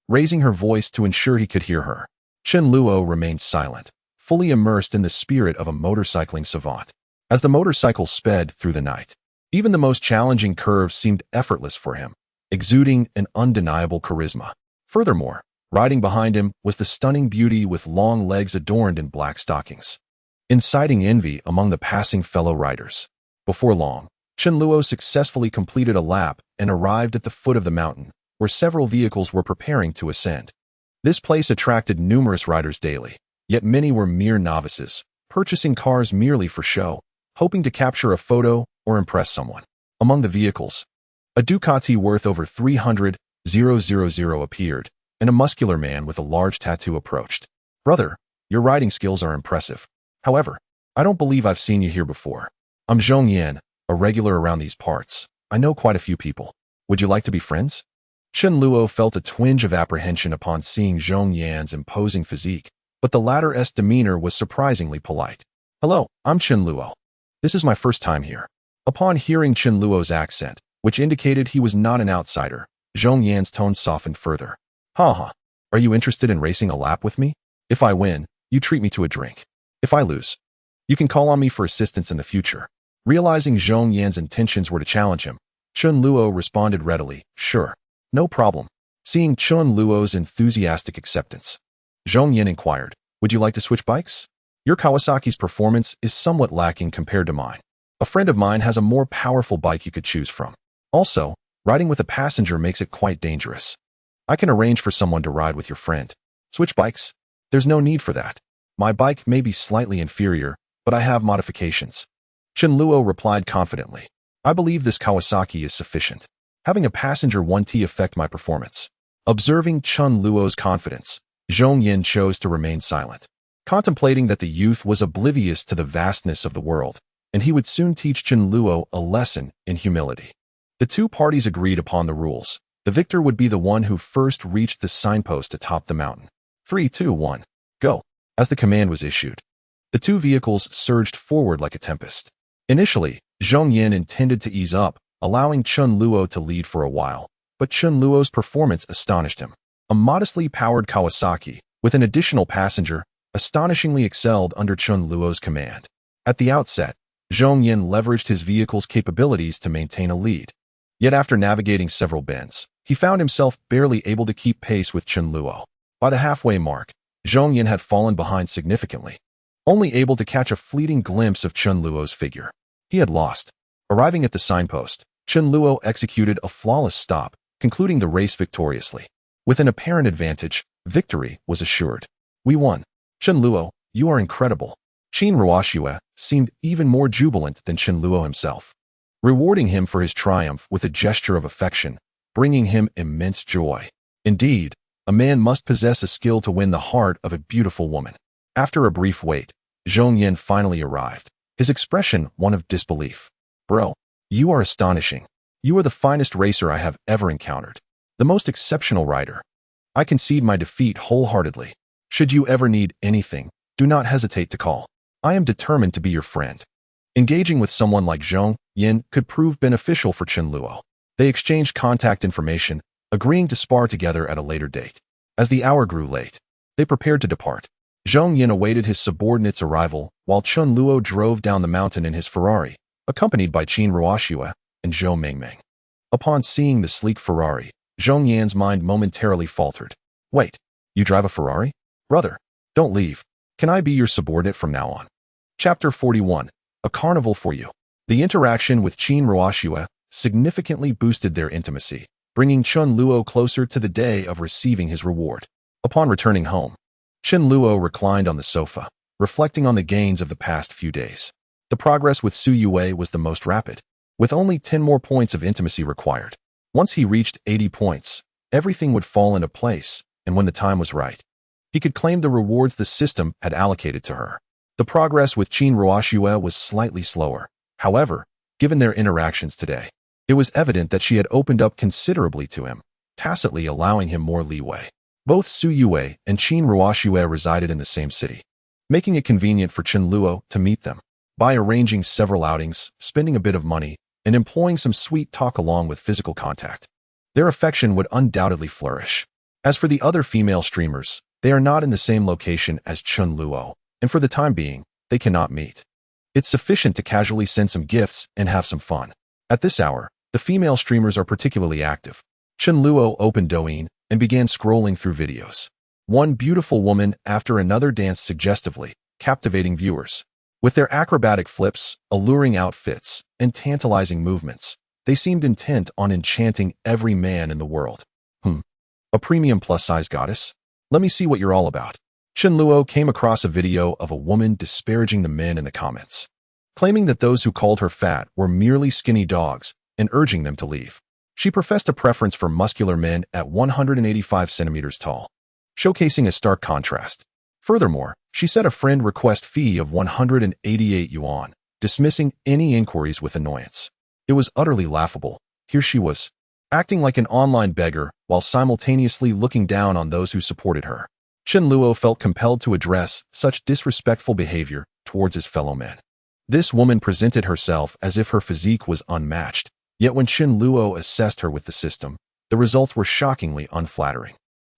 raising her voice to ensure he could hear her. Chun Luo remained silent, fully immersed in the spirit of a motorcycling savant. As the motorcycle sped through the night, even the most challenging curves seemed effortless for him, exuding an undeniable charisma. Furthermore, riding behind him was the stunning beauty with long legs adorned in black stockings, inciting envy among the passing fellow riders. Before long, Chun Luo successfully completed a lap and arrived at the foot of the mountain, where several vehicles were preparing to ascend. This place attracted numerous riders daily, yet many were mere novices, purchasing cars merely for show, hoping to capture a photo or impress someone. Among the vehicles, a Ducati worth over 300,000 appeared, and a muscular man with a large tattoo approached. "Brother, your riding skills are impressive. However, I don't believe I've seen you here before. I'm Zhong Yan, a regular around these parts. I know quite a few people. Would you like to be friends?" Chun Luo felt a twinge of apprehension upon seeing Zhong Yan's imposing physique, but the latter's demeanor was surprisingly polite. "Hello, I'm Chun Luo. This is my first time here." Upon hearing Chun Luo's accent, which indicated he was not an outsider, Zhong Yan's tone softened further. "Ha. Are you interested in racing a lap with me? If I win, you treat me to a drink. If I lose, you can call on me for assistance in the future." Realizing Zhong Yan's intentions were to challenge him, Chun Luo responded readily, "Sure, no problem." Seeing Chun Luo's enthusiastic acceptance, Zhong Yan inquired, "Would you like to switch bikes? Your Kawasaki's performance is somewhat lacking compared to mine. A friend of mine has a more powerful bike you could choose from. Also, riding with a passenger makes it quite dangerous. I can arrange for someone to ride with your friend." "Switch bikes? There's no need for that. My bike may be slightly inferior, but I have modifications." Chun Luo replied confidently, "I believe this Kawasaki is sufficient. Having a passenger won't affect my performance." Observing Chun Luo's confidence, Zhong Yan chose to remain silent, contemplating that the youth was oblivious to the vastness of the world, and he would soon teach Chun Luo a lesson in humility. The two parties agreed upon the rules. The victor would be the one who first reached the signpost atop the mountain. 3, 2, 1, go. As the command was issued, the two vehicles surged forward like a tempest. Initially, Zhong Yan intended to ease up, allowing Chun Luo to lead for a while, but Chun Luo's performance astonished him. A modestly powered Kawasaki, with an additional passenger, astonishingly excelled under Chun Luo's command. At the outset, Zhong Yan leveraged his vehicle's capabilities to maintain a lead. Yet after navigating several bends, he found himself barely able to keep pace with Chun Luo. By the halfway mark, Zhong Yan had fallen behind significantly, only able to catch a fleeting glimpse of Chun Luo's figure. He had lost. Arriving at the signpost, Chun Luo executed a flawless stop, concluding the race victoriously. With an apparent advantage, victory was assured. "We won. Chun Luo, you are incredible." Qin Ruoxue seemed even more jubilant than Chun Luo himself, rewarding him for his triumph with a gesture of affection, bringing him immense joy. Indeed, a man must possess a skill to win the heart of a beautiful woman. After a brief wait, Zhong Yan finally arrived, his expression one of disbelief. "Bro, you are astonishing. You are the finest racer I have ever encountered. The most exceptional rider. I concede my defeat wholeheartedly. Should you ever need anything, do not hesitate to call. I am determined to be your friend." Engaging with someone like Zhong Yan could prove beneficial for Chun Luo. They exchanged contact information, agreeing to spar together at a later date. As the hour grew late, they prepared to depart. Zhong Yan awaited his subordinate's arrival, while Chun Luo drove down the mountain in his Ferrari, accompanied by Qin Ruoxue and Zhou Mengmeng. Upon seeing the sleek Ferrari, Zhong Yan's mind momentarily faltered. "Wait, you drive a Ferrari? Brother, don't leave. Can I be your subordinate from now on?" Chapter 41. A Carnival for You. The interaction with Qin Ruoxue significantly boosted their intimacy, bringing Chun Luo closer to the day of receiving his reward. Upon returning home, Chun Luo reclined on the sofa, reflecting on the gains of the past few days. The progress with Su Yue was the most rapid, with only 10 more points of intimacy required. Once he reached 80 points, everything would fall into place, and when the time was right, he could claim the rewards the system had allocated to her. The progress with Qin Ruoxue was slightly slower. However, given their interactions today, it was evident that she had opened up considerably to him, tacitly allowing him more leeway. Both Su Yue and Qin Ruoxue resided in the same city, making it convenient for Chun Luo to meet them. By arranging several outings, spending a bit of money, and employing some sweet talk along with physical contact. Their affection would undoubtedly flourish. As for the other female streamers, they are not in the same location as Chun Luo, and for the time being, they cannot meet. It's sufficient to casually send some gifts and have some fun. At this hour, the female streamers are particularly active. Chun Luo opened Douyin and began scrolling through videos. One beautiful woman after another danced suggestively, captivating viewers. With their acrobatic flips, alluring outfits, and tantalizing movements, they seemed intent on enchanting every man in the world. A premium plus-size goddess? Let me see what you're all about. Chun Luo came across a video of a woman disparaging the men in the comments, claiming that those who called her fat were merely skinny dogs and urging them to leave. She professed a preference for muscular men at 185 centimeters tall, showcasing a stark contrast. Furthermore, she set a friend request fee of 188 yuan, dismissing any inquiries with annoyance. It was utterly laughable. Here she was, acting like an online beggar while simultaneously looking down on those who supported her. Chun Luo felt compelled to address such disrespectful behavior towards his fellow men. This woman presented herself as if her physique was unmatched, yet when Chun Luo assessed her with the system, the results were shockingly unflattering.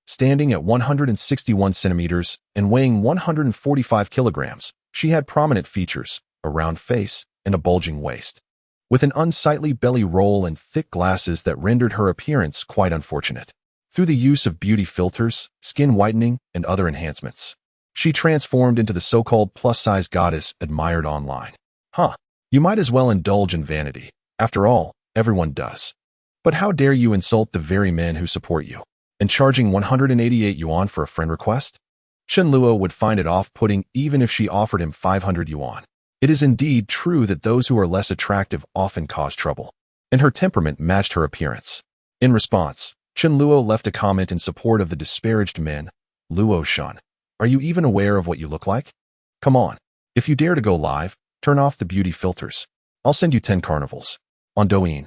Standing at 161 centimeters and weighing 145 kilograms, she had prominent features, a round face, and a bulging waist, with an unsightly belly roll and thick glasses that rendered her appearance quite unfortunate. Through the use of beauty filters, skin whitening, and other enhancements, she transformed into the so-called plus-size goddess admired online. You might as well indulge in vanity. After all, everyone does. But how dare you insult the very men who support you? And charging 188 yuan for a friend request? Chun Luo would find it off-putting even if she offered him 500 yuan. It is indeed true that those who are less attractive often cause trouble, and her temperament matched her appearance. In response, Chun Luo left a comment in support of the disparaged men. Luo-shun, are you even aware of what you look like? Come on. If you dare to go live, turn off the beauty filters. I'll send you 10 carnivals. On Douyin,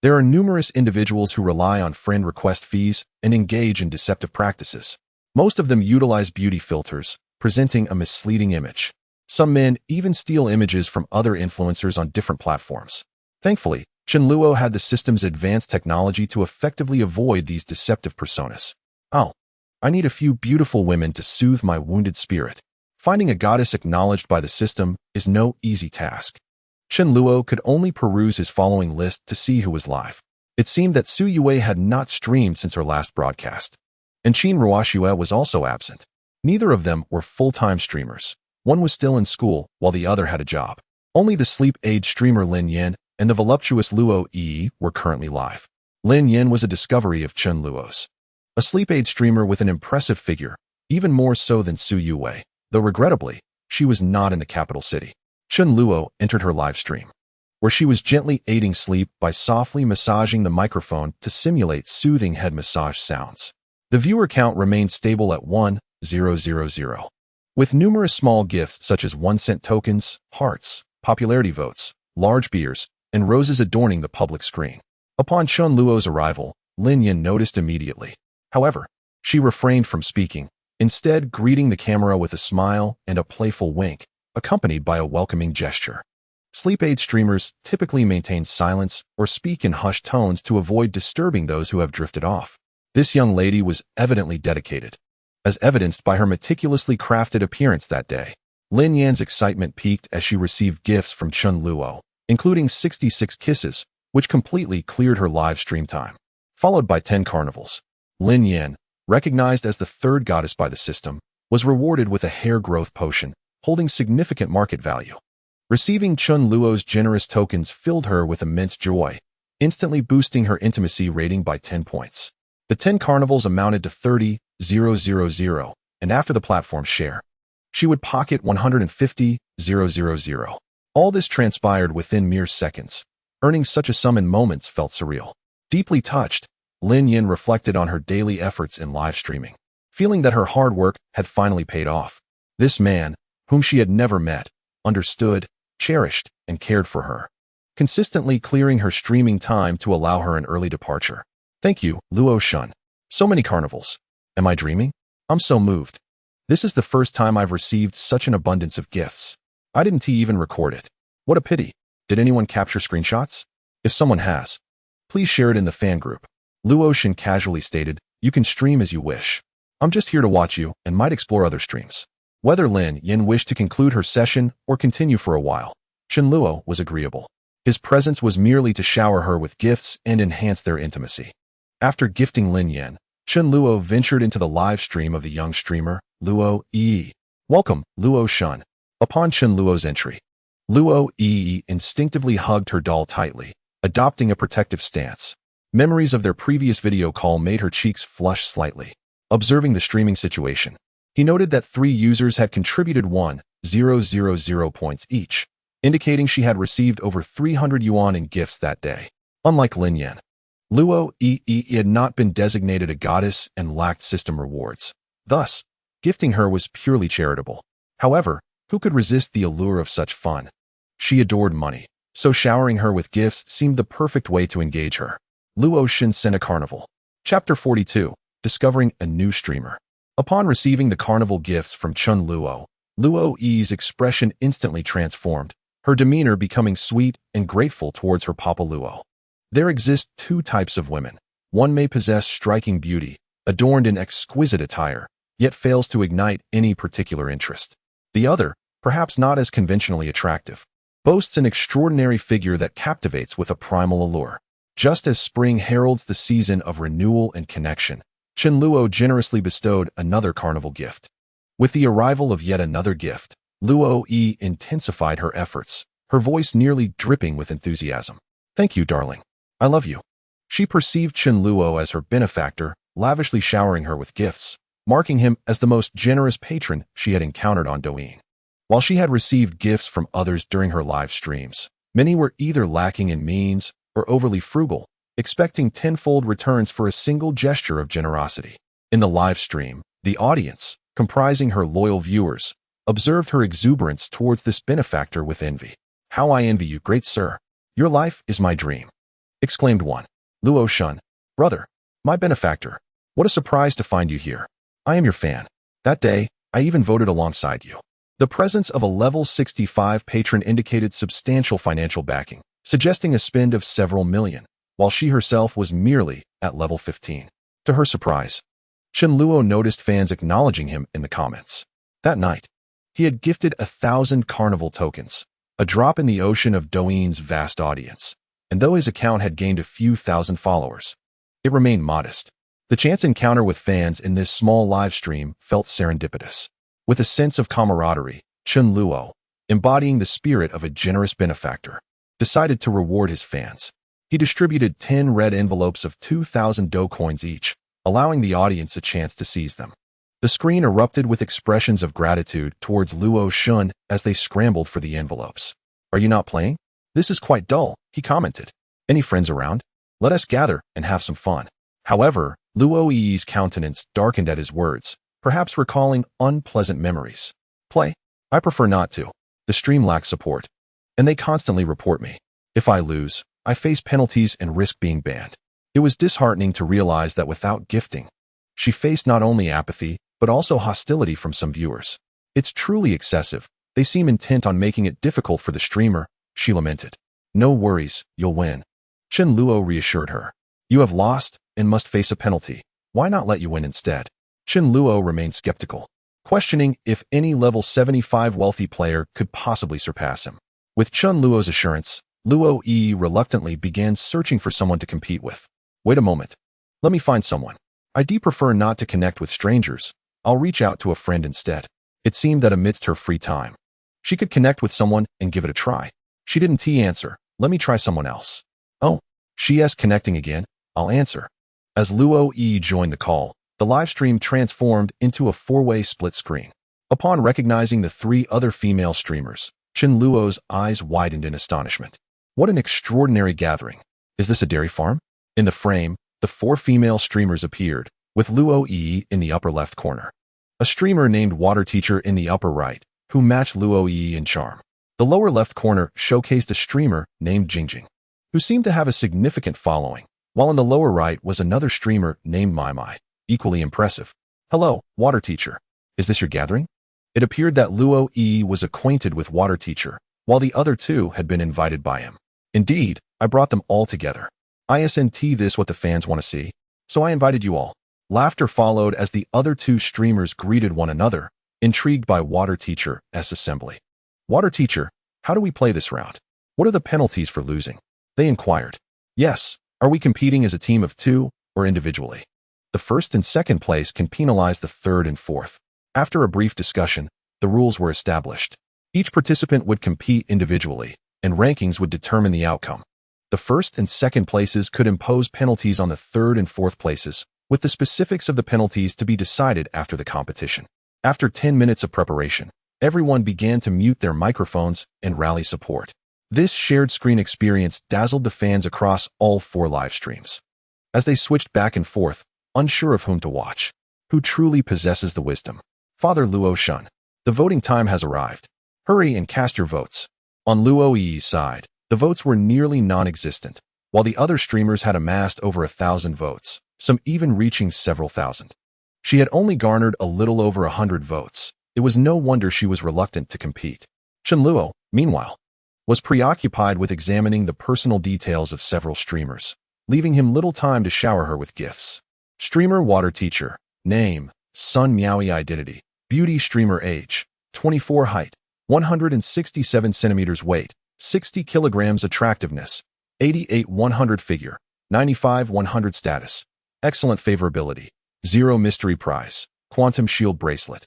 there are numerous individuals who rely on friend request fees and engage in deceptive practices. Most of them utilize beauty filters, presenting a misleading image. Some men even steal images from other influencers on different platforms. Thankfully, Chun Luo had the system's advanced technology to effectively avoid these deceptive personas. I need a few beautiful women to soothe my wounded spirit. Finding a goddess acknowledged by the system is no easy task. Chun Luo could only peruse his following list to see who was live. It seemed that Su Yue had not streamed since her last broadcast, and Qin Ruoxue was also absent. Neither of them were full-time streamers. One was still in school, while the other had a job. Only the sleep-age streamer Lin Yan and the voluptuous Luo Yi were currently live. Lin Yan was a discovery of Chun Luo's. A sleep-age streamer with an impressive figure, even more so than Su Yue, though regrettably, she was not in the capital city. Chun Luo entered her live stream, where she was gently aiding sleep by softly massaging the microphone to simulate soothing head massage sounds. The viewer count remained stable at 1,000, with numerous small gifts such as 1-cent tokens, hearts, popularity votes, large beers, and roses adorning the public screen. Upon Chun Luo's arrival, Lin Yan noticed immediately. However, she refrained from speaking, instead greeting the camera with a smile and a playful wink, accompanied by a welcoming gesture. Sleep-aid streamers typically maintain silence or speak in hushed tones to avoid disturbing those who have drifted off. This young lady was evidently dedicated, as evidenced by her meticulously crafted appearance that day. Lin Yan's excitement peaked as she received gifts from Chun Luo, including 66 kisses, which completely cleared her live stream time. Followed by 10 carnivals. Lin Yan, recognized as the third goddess by the system, was rewarded with a hair growth potion, holding significant market value. Receiving Chun Luo's generous tokens filled her with immense joy, instantly boosting her intimacy rating by 10 points. The 10 carnivals amounted to 30,000, and after the platform share, she would pocket 150,000. All this transpired within mere seconds. Earning such a sum in moments felt surreal. Deeply touched, Lin Yan reflected on her daily efforts in live streaming, feeling that her hard work had finally paid off. This man, whom she had never met, understood, cherished, and cared for her, consistently clearing her streaming time to allow her an early departure. Thank you, Luo-shun. So many carnivals. Am I dreaming? I'm so moved. This is the first time I've received such an abundance of gifts. I didn't even record it. What a pity. Did anyone capture screenshots? If someone has, please share it in the fan group. Luo Shin casually stated, you can stream as you wish. I'm just here to watch you and might explore other streams. Whether Lin Yin wished to conclude her session or continue for a while, Chen Luo was agreeable. His presence was merely to shower her with gifts and enhance their intimacy. After gifting Lin Yin, Chen Luo ventured into the live stream of the young streamer, Luo Yi. Welcome, Luo Shun. Upon Chen Luo's entry, Luo Yi instinctively hugged her doll tightly, adopting a protective stance. Memories of their previous video call made her cheeks flush slightly. Observing the streaming situation, he noted that 3 users had contributed 1,000 points each, indicating she had received over 300 yuan in gifts that day. Unlike Lin Yin, Luo Yi had not been designated a goddess and lacked system rewards. Thus, gifting her was purely charitable. However, who could resist the allure of such fun? She adored money, so showering her with gifts seemed the perfect way to engage her. Luo Shin Sena Carnival. Chapter 42. Discovering a new streamer. Upon receiving the carnival gifts from Chen Luo, Luo Yi's expression instantly transformed, her demeanor becoming sweet and grateful towards her Papa Luo. There exist 2 types of women. One may possess striking beauty, adorned in exquisite attire, yet fails to ignite any particular interest. The other, perhaps not as conventionally attractive, boasts an extraordinary figure that captivates with a primal allure. Just as spring heralds the season of renewal and connection, Chen Luo generously bestowed another carnival gift. With the arrival of yet another gift, Luo Yi intensified her efforts, her voice nearly dripping with enthusiasm. Thank you, darling. I love you. She perceived Chen Luo as her benefactor, lavishly showering her with gifts, marking him as the most generous patron she had encountered on Douyin. While she had received gifts from others during her live streams, many were either lacking in means or overly frugal, expecting tenfold returns for a single gesture of generosity. In the live stream, the audience, comprising her loyal viewers, observed her exuberance towards this benefactor with envy. How I envy you, great sir. Your life is my dream, exclaimed one. Luo Shun, brother, my benefactor, what a surprise to find you here. I am your fan. That day, I even voted alongside you. The presence of a level 65 patron indicated substantial financial backing, suggesting a spend of several million, while she herself was merely at level 15. To her surprise, Chen Luo noticed fans acknowledging him in the comments. That night, he had gifted 1,000 carnival tokens, a drop in the ocean of Douyin's vast audience, and though his account had gained a few thousand followers, it remained modest. The chance encounter with fans in this small live stream felt serendipitous. With a sense of camaraderie, Chen Luo, embodying the spirit of a generous benefactor, decided to reward his fans. He distributed 10 red envelopes of 2,000 Do coins each, allowing the audience a chance to seize them. The screen erupted with expressions of gratitude towards Luo Shun as they scrambled for the envelopes. Are you not playing? This is quite dull, he commented. Any friends around? Let us gather and have some fun. However, Luo Yi's countenance darkened at his words, perhaps recalling unpleasant memories. Play? I prefer not to. The stream lacks support, and they constantly report me. If I lose, I face penalties and risk being banned. It was disheartening to realize that without gifting, she faced not only apathy, but also hostility from some viewers. It's truly excessive. They seem intent on making it difficult for the streamer, she lamented. No worries, you'll win. Chen Luo reassured her. You have lost and must face a penalty. Why not let you win instead? Chen Luo remained skeptical, questioning if any level 75 wealthy player could possibly surpass him. With Chen Luo's assurance, Luo Yi reluctantly began searching for someone to compete with. Wait a moment. Let me find someone. I do prefer not to connect with strangers. I'll reach out to a friend instead. It seemed that amidst her free time, she could connect with someone and give it a try. She didn't answer. Let me try someone else. Oh, she is connecting again. I'll answer. As Luo Yi joined the call, the live stream transformed into a 4-way split screen. Upon recognizing the 3 other female streamers, Chen Luo's eyes widened in astonishment. What an extraordinary gathering. Is this a dairy farm? In the frame, the 4 female streamers appeared, with Luo Yi in the upper left corner. A streamer named Water Teacher in the upper right, who matched Luo Yi in charm. The lower left corner showcased a streamer named Jingjing, who seemed to have a significant following, while in the lower right was another streamer named Mai Mai, equally impressive. Hello, Water Teacher. Is this your gathering? It appeared that Luo Yi was acquainted with Water Teacher, while the other 2 had been invited by him. Indeed, I brought them all together. Isn't this what the fans want to see? So I invited you all. Laughter followed as the other two streamers greeted one another, intrigued by Water Teacher's assembly. Water Teacher, how do we play this round? What are the penalties for losing? They inquired. Yes, are we competing as a team of two or individually? The first and second place can penalize the third and fourth. After a brief discussion, the rules were established. Each participant would compete individually, and rankings would determine the outcome. The first and second places could impose penalties on the third and fourth places, with the specifics of the penalties to be decided after the competition. After 10 minutes of preparation, everyone began to mute their microphones and rally support. This shared screen experience dazzled the fans across all 4 live streams. As they switched back and forth, unsure of whom to watch, who truly possesses the wisdom? Father Luo Shun. The voting time has arrived. Hurry and cast your votes. On Luo Yi's side, the votes were nearly non-existent, while the other streamers had amassed over 1,000 votes, some even reaching several thousand. She had only garnered a little over 100 votes. It was no wonder she was reluctant to compete. Chen Luo, meanwhile, was preoccupied with examining the personal details of several streamers, leaving him little time to shower her with gifts. Streamer Water Teacher. Name, Sun Miaoi. Identity, beauty. Streamer age, 24. Height, 167 centimeters. Weight, 60 kilograms. Attractiveness, 88. 100. Figure, 95. 100. Status, excellent. Favorability, 0. Mystery prize, quantum shield bracelet.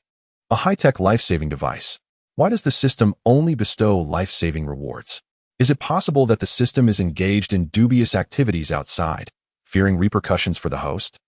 A high-tech life-saving device. Why does the system only bestow life-saving rewards? Is it possible that the system is engaged in dubious activities outside, fearing repercussions for the host?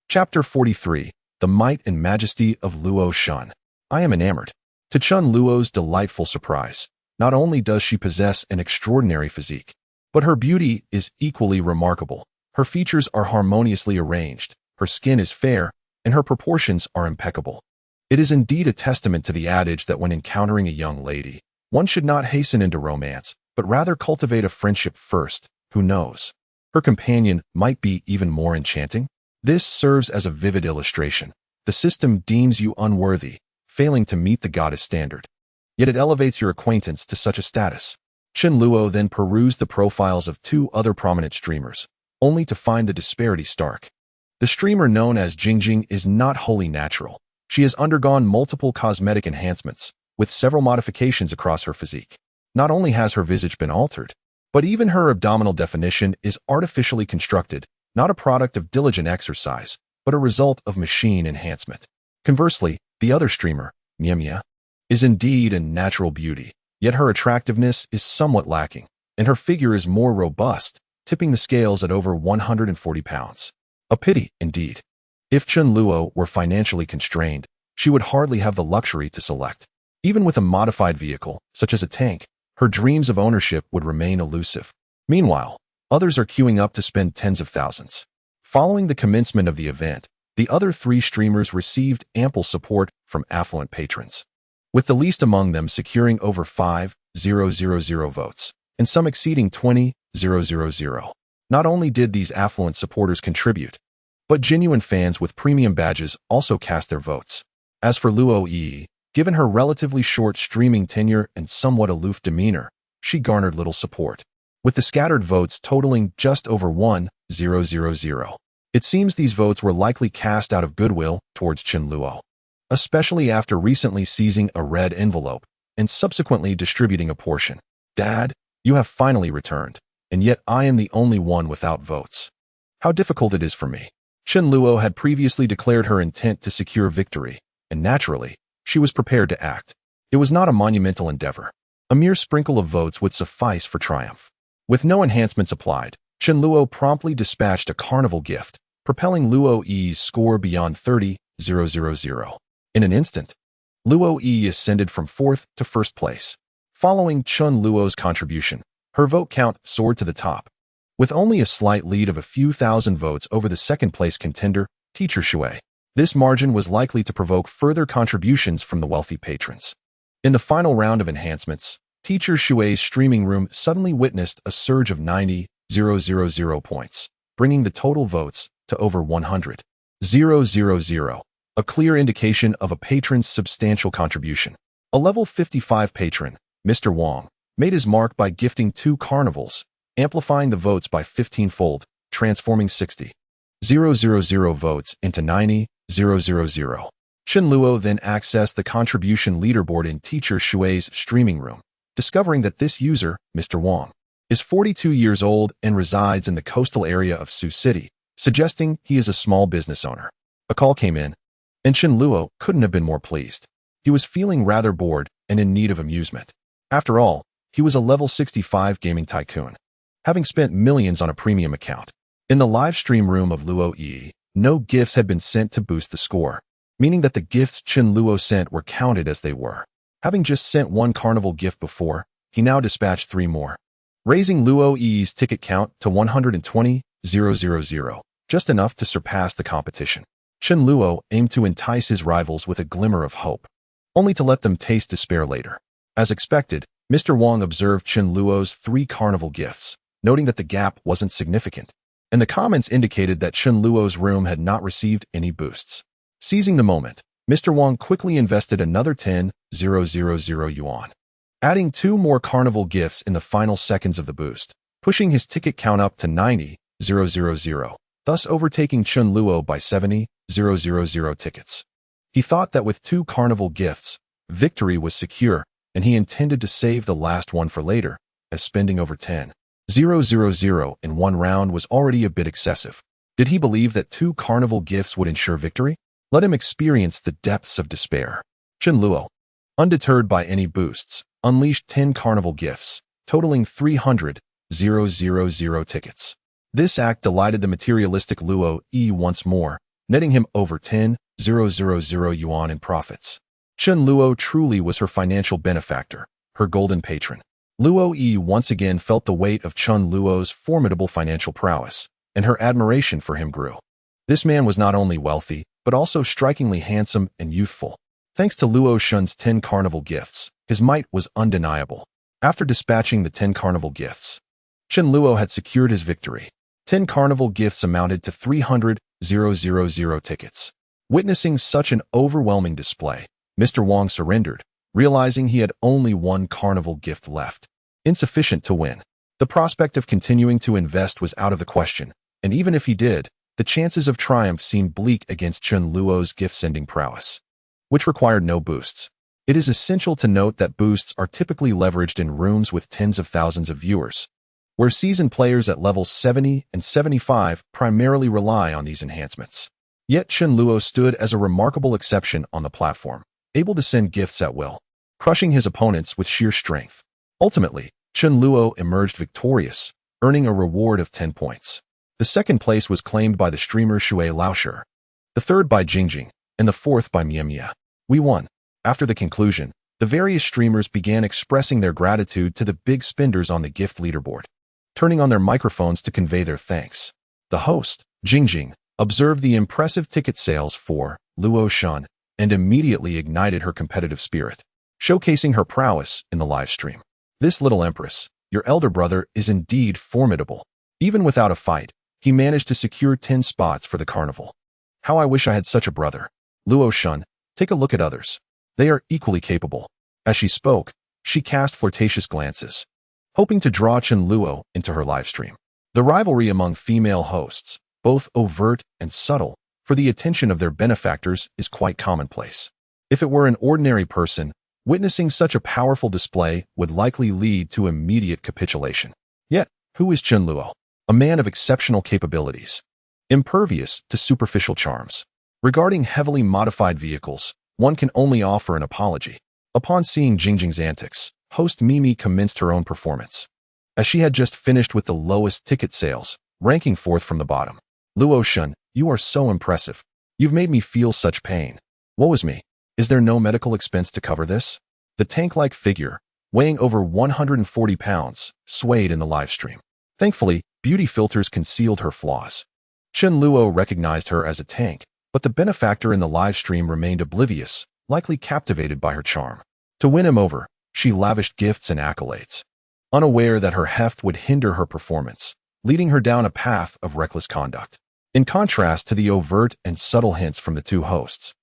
Chapter 43. The Might and Majesty of Luo Shun. I am enamored. To Chen Luo's delightful surprise, not only does she possess an extraordinary physique, but her beauty is equally remarkable. Her features are harmoniously arranged, her skin is fair, and her proportions are impeccable. It is indeed a testament to the adage that when encountering a young lady, one should not hasten into romance, but rather cultivate a friendship first. Who knows? Her companion might be even more enchanting. This serves as a vivid illustration. The system deems you unworthy, failing to meet the goddess standard. Yet it elevates your acquaintance to such a status. Chen Luo then perused the profiles of 2 other prominent streamers, only to find the disparity stark. The streamer known as Jingjing is not wholly natural. She has undergone multiple cosmetic enhancements, with several modifications across her physique. Not only has her visage been altered, but even her abdominal definition is artificially constructed, not a product of diligent exercise, but a result of machine enhancement. Conversely, the other streamer, Mia, is indeed a natural beauty, yet her attractiveness is somewhat lacking, and her figure is more robust, tipping the scales at over 140 pounds. A pity, indeed. If Chen Luo were financially constrained, she would hardly have the luxury to select. Even with a modified vehicle, such as a tank, her dreams of ownership would remain elusive. Meanwhile, others are queuing up to spend tens of thousands. Following the commencement of the event, the other 3 streamers received ample support from affluent patrons, with the least among them securing over 5,000 votes, and some exceeding 20,000. Not only did these affluent supporters contribute, but genuine fans with premium badges also cast their votes. As for Luo Yi, given her relatively short streaming tenure and somewhat aloof demeanor, she garnered little support, with the scattered votes totaling just over 1,000. It seems these votes were likely cast out of goodwill towards Chen Luo, especially after recently seizing a red envelope and subsequently distributing a portion. Dad, you have finally returned, and yet I am the only one without votes. How difficult it is for me. Chen Luo had previously declared her intent to secure victory, and naturally, she was prepared to act. It was not a monumental endeavor. A mere sprinkle of votes would suffice for triumph. With no enhancements applied, Chen Luo promptly dispatched a carnival gift, propelling Luo Yi's score beyond 30,000. In an instant, Luo Yi ascended from 4th to 1st place. Following Chen Luo's contribution, her vote count soared to the top, with only a slight lead of a few thousand votes over the second-place contender, Teacher Shui. This margin was likely to provoke further contributions from the wealthy patrons. In the final round of enhancements, Teacher Shui's streaming room suddenly witnessed a surge of 90,000 points, bringing the total votes to over 100,000, a clear indication of a patron's substantial contribution. A level 55 patron, Mr. Wang, made his mark by gifting 2 carnivals, amplifying the votes by 15-fold, transforming 60,000 votes into 90,000. Chen Luo then accessed the contribution leaderboard in Teacher Shui's streaming room, discovering that this user, Mr. Wang, is 42 years old and resides in the coastal area of Sioux City, suggesting he is a small business owner. A call came in, and Chen Luo couldn't have been more pleased. He was feeling rather bored and in need of amusement. After all, he was a level 65 gaming tycoon, having spent millions on a premium account. In the live stream room of Luo Yi, no gifts had been sent to boost the score, meaning that the gifts Chen Luo sent were counted as they were. Having just sent one carnival gift before, he now dispatched 3 more, raising Luo Yi's ticket count to 120,000, just enough to surpass the competition. Chen Luo aimed to entice his rivals with a glimmer of hope, only to let them taste despair later. As expected, Mr. Wang observed Chen Luo's 3 carnival gifts, noting that the gap wasn't significant, and the comments indicated that Chen Luo's room had not received any boosts. Seizing the moment, Mr. Wang quickly invested another 10,000 yuan, adding 2 more carnival gifts in the final seconds of the boost, pushing his ticket count up to 90,000, thus overtaking Chen Luo by 70,000 tickets. He thought that with 2 carnival gifts, victory was secure, and he intended to save the last one for later, as spending over 10,000 in one round was already a bit excessive. Did he believe that 2 carnival gifts would ensure victory? Let him experience the depths of despair. Chen Luo, undeterred by any boosts, unleashed 10 carnival gifts, totaling 300,000 tickets. This act delighted the materialistic Luo Yi once more, netting him over 10,000 yuan in profits. Chen Luo truly was her financial benefactor, her golden patron. Luo Yi once again felt the weight of Chen Luo's formidable financial prowess, and her admiration for him grew. This man was not only wealthy, but also strikingly handsome and youthful. Thanks to Luo Shun's 10 carnival gifts, his might was undeniable. After dispatching the 10 carnival gifts, Chen Luo had secured his victory. 10 carnival gifts amounted to 300,000 tickets. Witnessing such an overwhelming display, Mr. Wang surrendered, realizing he had only 1 carnival gift left, insufficient to win. The prospect of continuing to invest was out of the question, and even if he did, the chances of triumph seemed bleak against Chen Luo's gift-sending prowess, which required no boosts. It is essential to note that boosts are typically leveraged in rooms with tens of thousands of viewers, where seasoned players at levels 70 and 75 primarily rely on these enhancements. Yet Chen Luo stood as a remarkable exception on the platform, able to send gifts at will, crushing his opponents with sheer strength. Ultimately, Chen Luo emerged victorious, earning a reward of 10 points. The second place was claimed by the streamer Shui Laoshi, the third by Jingjing, and the fourth by Mia. We won. After the conclusion, the various streamers began expressing their gratitude to the big spenders on the gift leaderboard, turning on their microphones to convey their thanks. The host, Jingjing, observed the impressive ticket sales for Luo Shun and immediately ignited her competitive spirit, showcasing her prowess in the live stream. This little empress, your elder brother, is indeed formidable. Even without a fight, he managed to secure 10 spots for the carnival. How I wish I had such a brother. Luo Shun, take a look at others. They are equally capable. As she spoke, she cast flirtatious glances, hoping to draw Chen Luo into her livestream. The rivalry among female hosts, both overt and subtle, for the attention of their benefactors is quite commonplace. If it were an ordinary person, witnessing such a powerful display would likely lead to immediate capitulation. Yet, who is Chen Luo? A man of exceptional capabilities, impervious to superficial charms. Regarding heavily modified vehicles, one can only offer an apology. Upon seeing Jingjing's antics, host Mimi commenced her own performance, as she had just finished with the lowest ticket sales, ranking 4th from the bottom. Luo Shun, you are so impressive. You've made me feel such pain. Woe is me. Is there no medical expense to cover this? The tank-like figure, weighing over 140 pounds, swayed in the live stream. Thankfully, beauty filters concealed her flaws. Chen Luo recognized her as a tank, but the benefactor in the live stream remained oblivious, likely captivated by her charm. To win him over, she lavished gifts and accolades, unaware that her heft would hinder her performance, leading her down a path of reckless conduct. In contrast to the overt and subtle hints from the 2 hosts,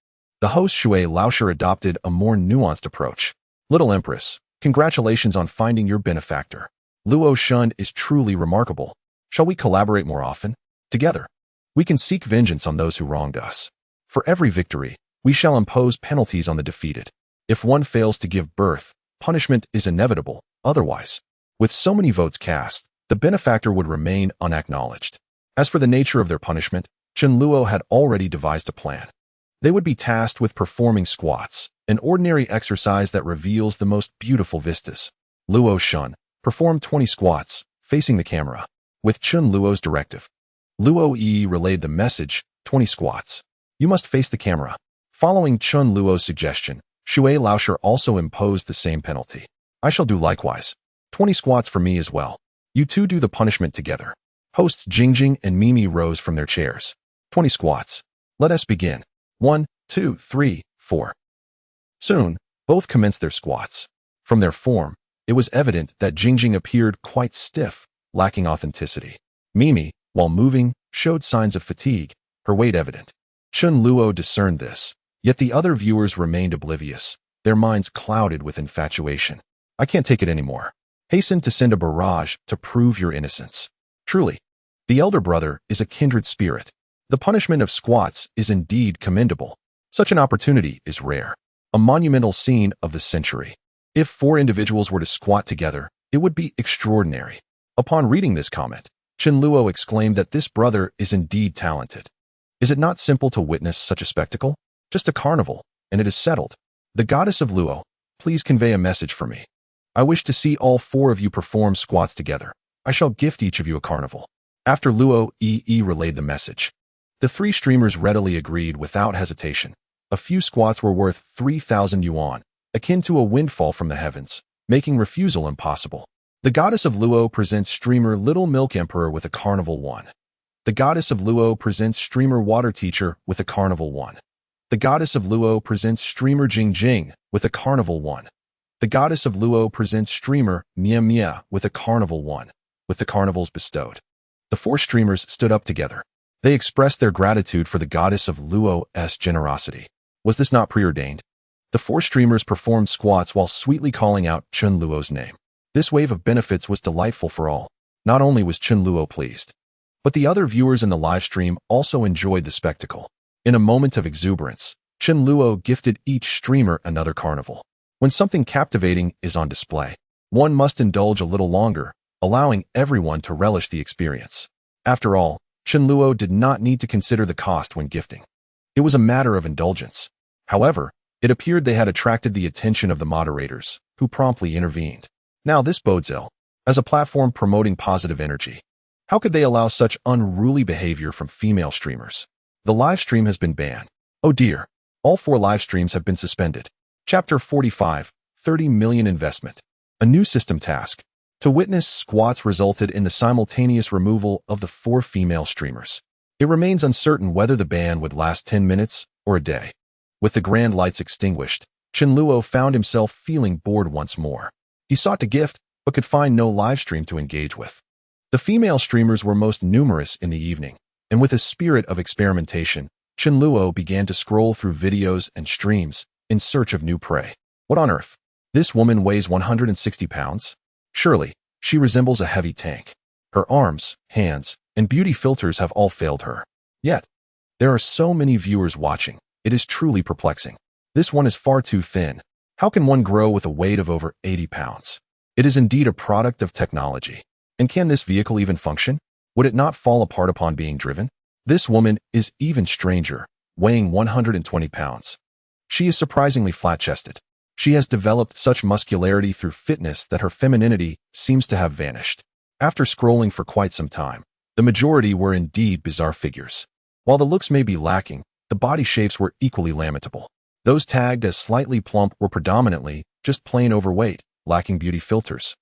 the host Shui Laoshi adopted a more nuanced approach. Little Empress, congratulations on finding your benefactor. Luo Shun is truly remarkable. Shall we collaborate more often? Together, we can seek vengeance on those who wronged us. For every victory, we shall impose penalties on the defeated. If one fails to give birth, punishment is inevitable. Otherwise, with so many votes cast, the benefactor would remain unacknowledged. As for the nature of their punishment, Chen Luo had already devised a plan. They would be tasked with performing squats, an ordinary exercise that reveals the most beautiful vistas. Luo Shun performed 20 squats, facing the camera. With Chen Luo's directive, Luo Yi relayed the message, 20 squats. You must face the camera. Following Chen Luo's suggestion, Shui Laosher also imposed the same penalty. I shall do likewise. 20 squats for me as well. You two do the punishment together. Hosts Jingjing and Mimi rose from their chairs. 20 squats. Let us begin. 1, 2, 3, 4. Soon, both commenced their squats. From their form, it was evident that Jingjing appeared quite stiff, lacking authenticity. Mimi, while moving, showed signs of fatigue, her weight evident. Chen Luo discerned this, yet the other viewers remained oblivious, their minds clouded with infatuation. I can't take it anymore. Hasten to send a barrage to prove your innocence. Truly, the elder brother is a kindred spirit. The punishment of squats is indeed commendable. Such an opportunity is rare. A monumental scene of the century. If 4 individuals were to squat together, it would be extraordinary. Upon reading this comment, Chen Luo exclaimed that this brother is indeed talented. Is it not simple to witness such a spectacle? Just a carnival, and it is settled. The goddess of Luo, please convey a message for me. I wish to see all 4 of you perform squats together. I shall gift each of you a carnival. After Luo Yi relayed the message, the 3 streamers readily agreed without hesitation. A few squats were worth 3,000 yuan, akin to a windfall from the heavens, making refusal impossible. The goddess of Luo presents streamer Little Milk Emperor with a carnival 1. The goddess of Luo presents streamer Water Teacher with a carnival 1. The goddess of Luo presents streamer Jingjing with a carnival 1. The goddess of Luo presents streamer Mia Mia with a carnival 1. With the carnivals bestowed, the 4 streamers stood up together. They expressed their gratitude for the goddess of Luo's generosity. Was this not preordained? The 4 streamers performed squats while sweetly calling out Chen Luo's name. This wave of benefits was delightful for all. Not only was Chen Luo pleased, but the other viewers in the live stream also enjoyed the spectacle. In a moment of exuberance, Chen Luo gifted each streamer another carnival. When something captivating is on display, one must indulge a little longer, allowing everyone to relish the experience. After all, Chen Luo did not need to consider the cost when gifting. It was a matter of indulgence. However, it appeared they had attracted the attention of the moderators, who promptly intervened. Now this bodes ill. As a platform promoting positive energy, how could they allow such unruly behavior from female streamers? The live stream has been banned. Oh dear. All 4 live streams have been suspended. Chapter 45, 30 million investment. A new system task. To witness squats resulted in the simultaneous removal of the 4 female streamers. It remains uncertain whether the ban would last 10 minutes or a day. With the grand lights extinguished, Chen Luo found himself feeling bored once more. He sought to gift, but could find no live stream to engage with. The female streamers were most numerous in the evening, and with a spirit of experimentation, Chen Luo began to scroll through videos and streams in search of new prey. What on earth? This woman weighs 160 pounds? Surely, she resembles a heavy tank. Her arms, hands, and beauty filters have all failed her. Yet, there are so many viewers watching. It is truly perplexing. This one is far too thin. How can one grow with a weight of over 80 pounds? It is indeed a product of technology. And can this vehicle even function? Would it not fall apart upon being driven? This woman is even stranger, weighing 120 pounds. She is surprisingly flat-chested. She has developed such muscularity through fitness that her femininity seems to have vanished. After scrolling for quite some time, the majority were indeed bizarre figures. While the looks may be lacking, the body shapes were equally lamentable. Those tagged as slightly plump were predominantly just plain overweight, lacking beauty filters.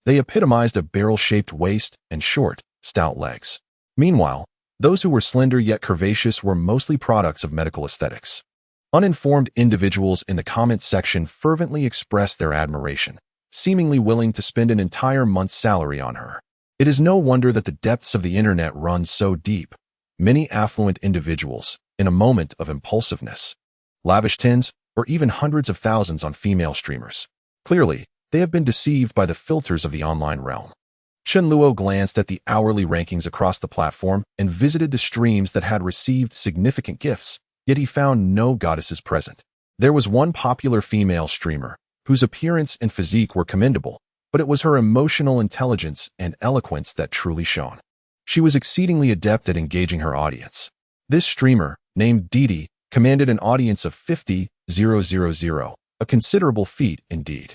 They epitomized a barrel-shaped waist and short, stout legs. Meanwhile, those who were slender yet curvaceous were mostly products of medical aesthetics. Uninformed individuals in the comments section fervently expressed their admiration, seemingly willing to spend an entire month's salary on her. It is no wonder that the depths of the internet run so deep. Many affluent individuals, in a moment of impulsiveness, lavish tens or even hundreds of thousands on female streamers. Clearly, they have been deceived by the filters of the online realm. Chen Luo glanced at the hourly rankings across the platform and visited the streams that had received significant gifts, yet he found no goddesses present. There was one popular female streamer, whose appearance and physique were commendable, but it was her emotional intelligence and eloquence that truly shone. She was exceedingly adept at engaging her audience. This streamer, named Didi, commanded an audience of 50,000, a considerable feat indeed.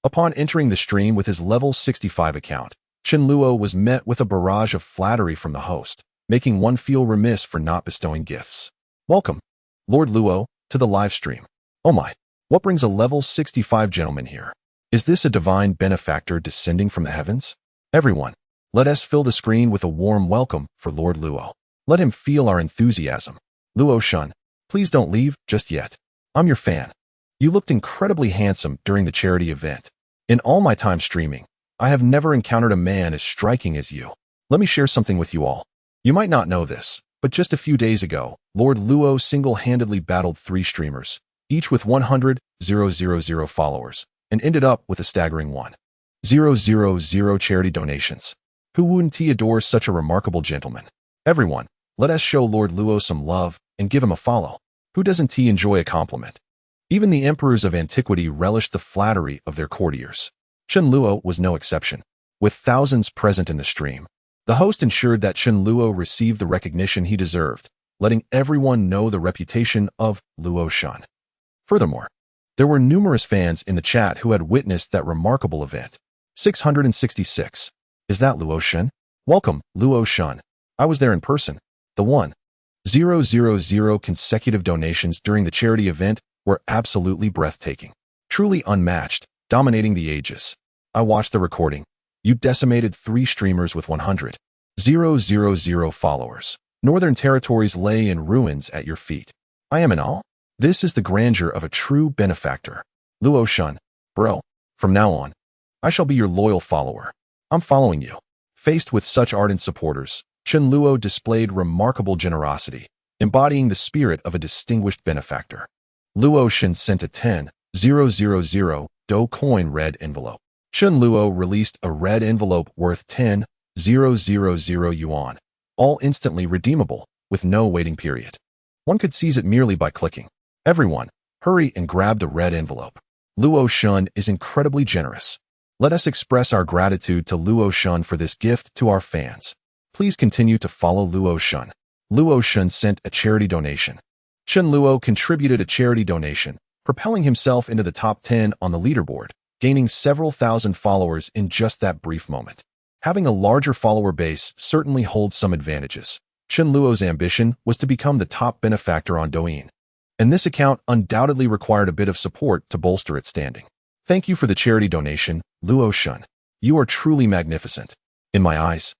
Upon entering the stream with his level 65 account, Chen Luo was met with a barrage of flattery from the host, making one feel remiss for not bestowing gifts. Welcome, Lord Luo, to the live stream. Oh my, what brings a level 65 gentleman here? Is this a divine benefactor descending from the heavens? Everyone, let us fill the screen with a warm welcome for Lord Luo. Let him feel our enthusiasm. Luo Shun, please don't leave just yet. I'm your fan. You looked incredibly handsome during the charity event. In all my time streaming, I have never encountered a man as striking as you. Let me share something with you all. You might not know this, but just a few days ago, Lord Luo single-handedly battled 3 streamers, each with 100,000 followers, and ended up with a staggering 1,000 charity donations. Who wouldn't adore such a remarkable gentleman? Everyone, let us show Lord Luo some love and give him a follow. Who doesn't enjoy a compliment? Even the emperors of antiquity relished the flattery of their courtiers. Chen Luo was no exception. With thousands present in the stream, the host ensured that Chen Luo received the recognition he deserved, letting everyone know the reputation of Luo Shun. Furthermore, there were numerous fans in the chat who had witnessed that remarkable event. 666. Is that Luo Shun? Welcome, Luo Shun. I was there in person. The 1,000 consecutive donations during the charity event were absolutely breathtaking. Truly unmatched, dominating the ages. I watched the recording. You decimated 3 streamers with 100,000 followers. Northern territories lay in ruins at your feet. I am in awe. This is the grandeur of a true benefactor. Luo Shun, bro, from now on, I shall be your loyal follower. I'm following you. Faced with such ardent supporters, Chen Luo displayed remarkable generosity, embodying the spirit of a distinguished benefactor. Luo Shun sent a 10,000 Do coin red envelope. Chen Luo released a red envelope worth 10,000 yuan, all instantly redeemable, with no waiting period. One could seize it merely by clicking. Everyone, hurry and grab the red envelope. Luo Shun is incredibly generous. Let us express our gratitude to Luo Shun for this gift to our fans. Please continue to follow Luo Shun. Luo Shun sent a charity donation. Chen Luo contributed a charity donation, propelling himself into the top 10 on the leaderboard, gaining several thousand followers in just that brief moment. Having a larger follower base certainly holds some advantages. Chen Luo's ambition was to become the top benefactor on Douyin, and this account undoubtedly required a bit of support to bolster its standing. Thank you for the charity donation, Luo Shun. You are truly magnificent. In my eyes,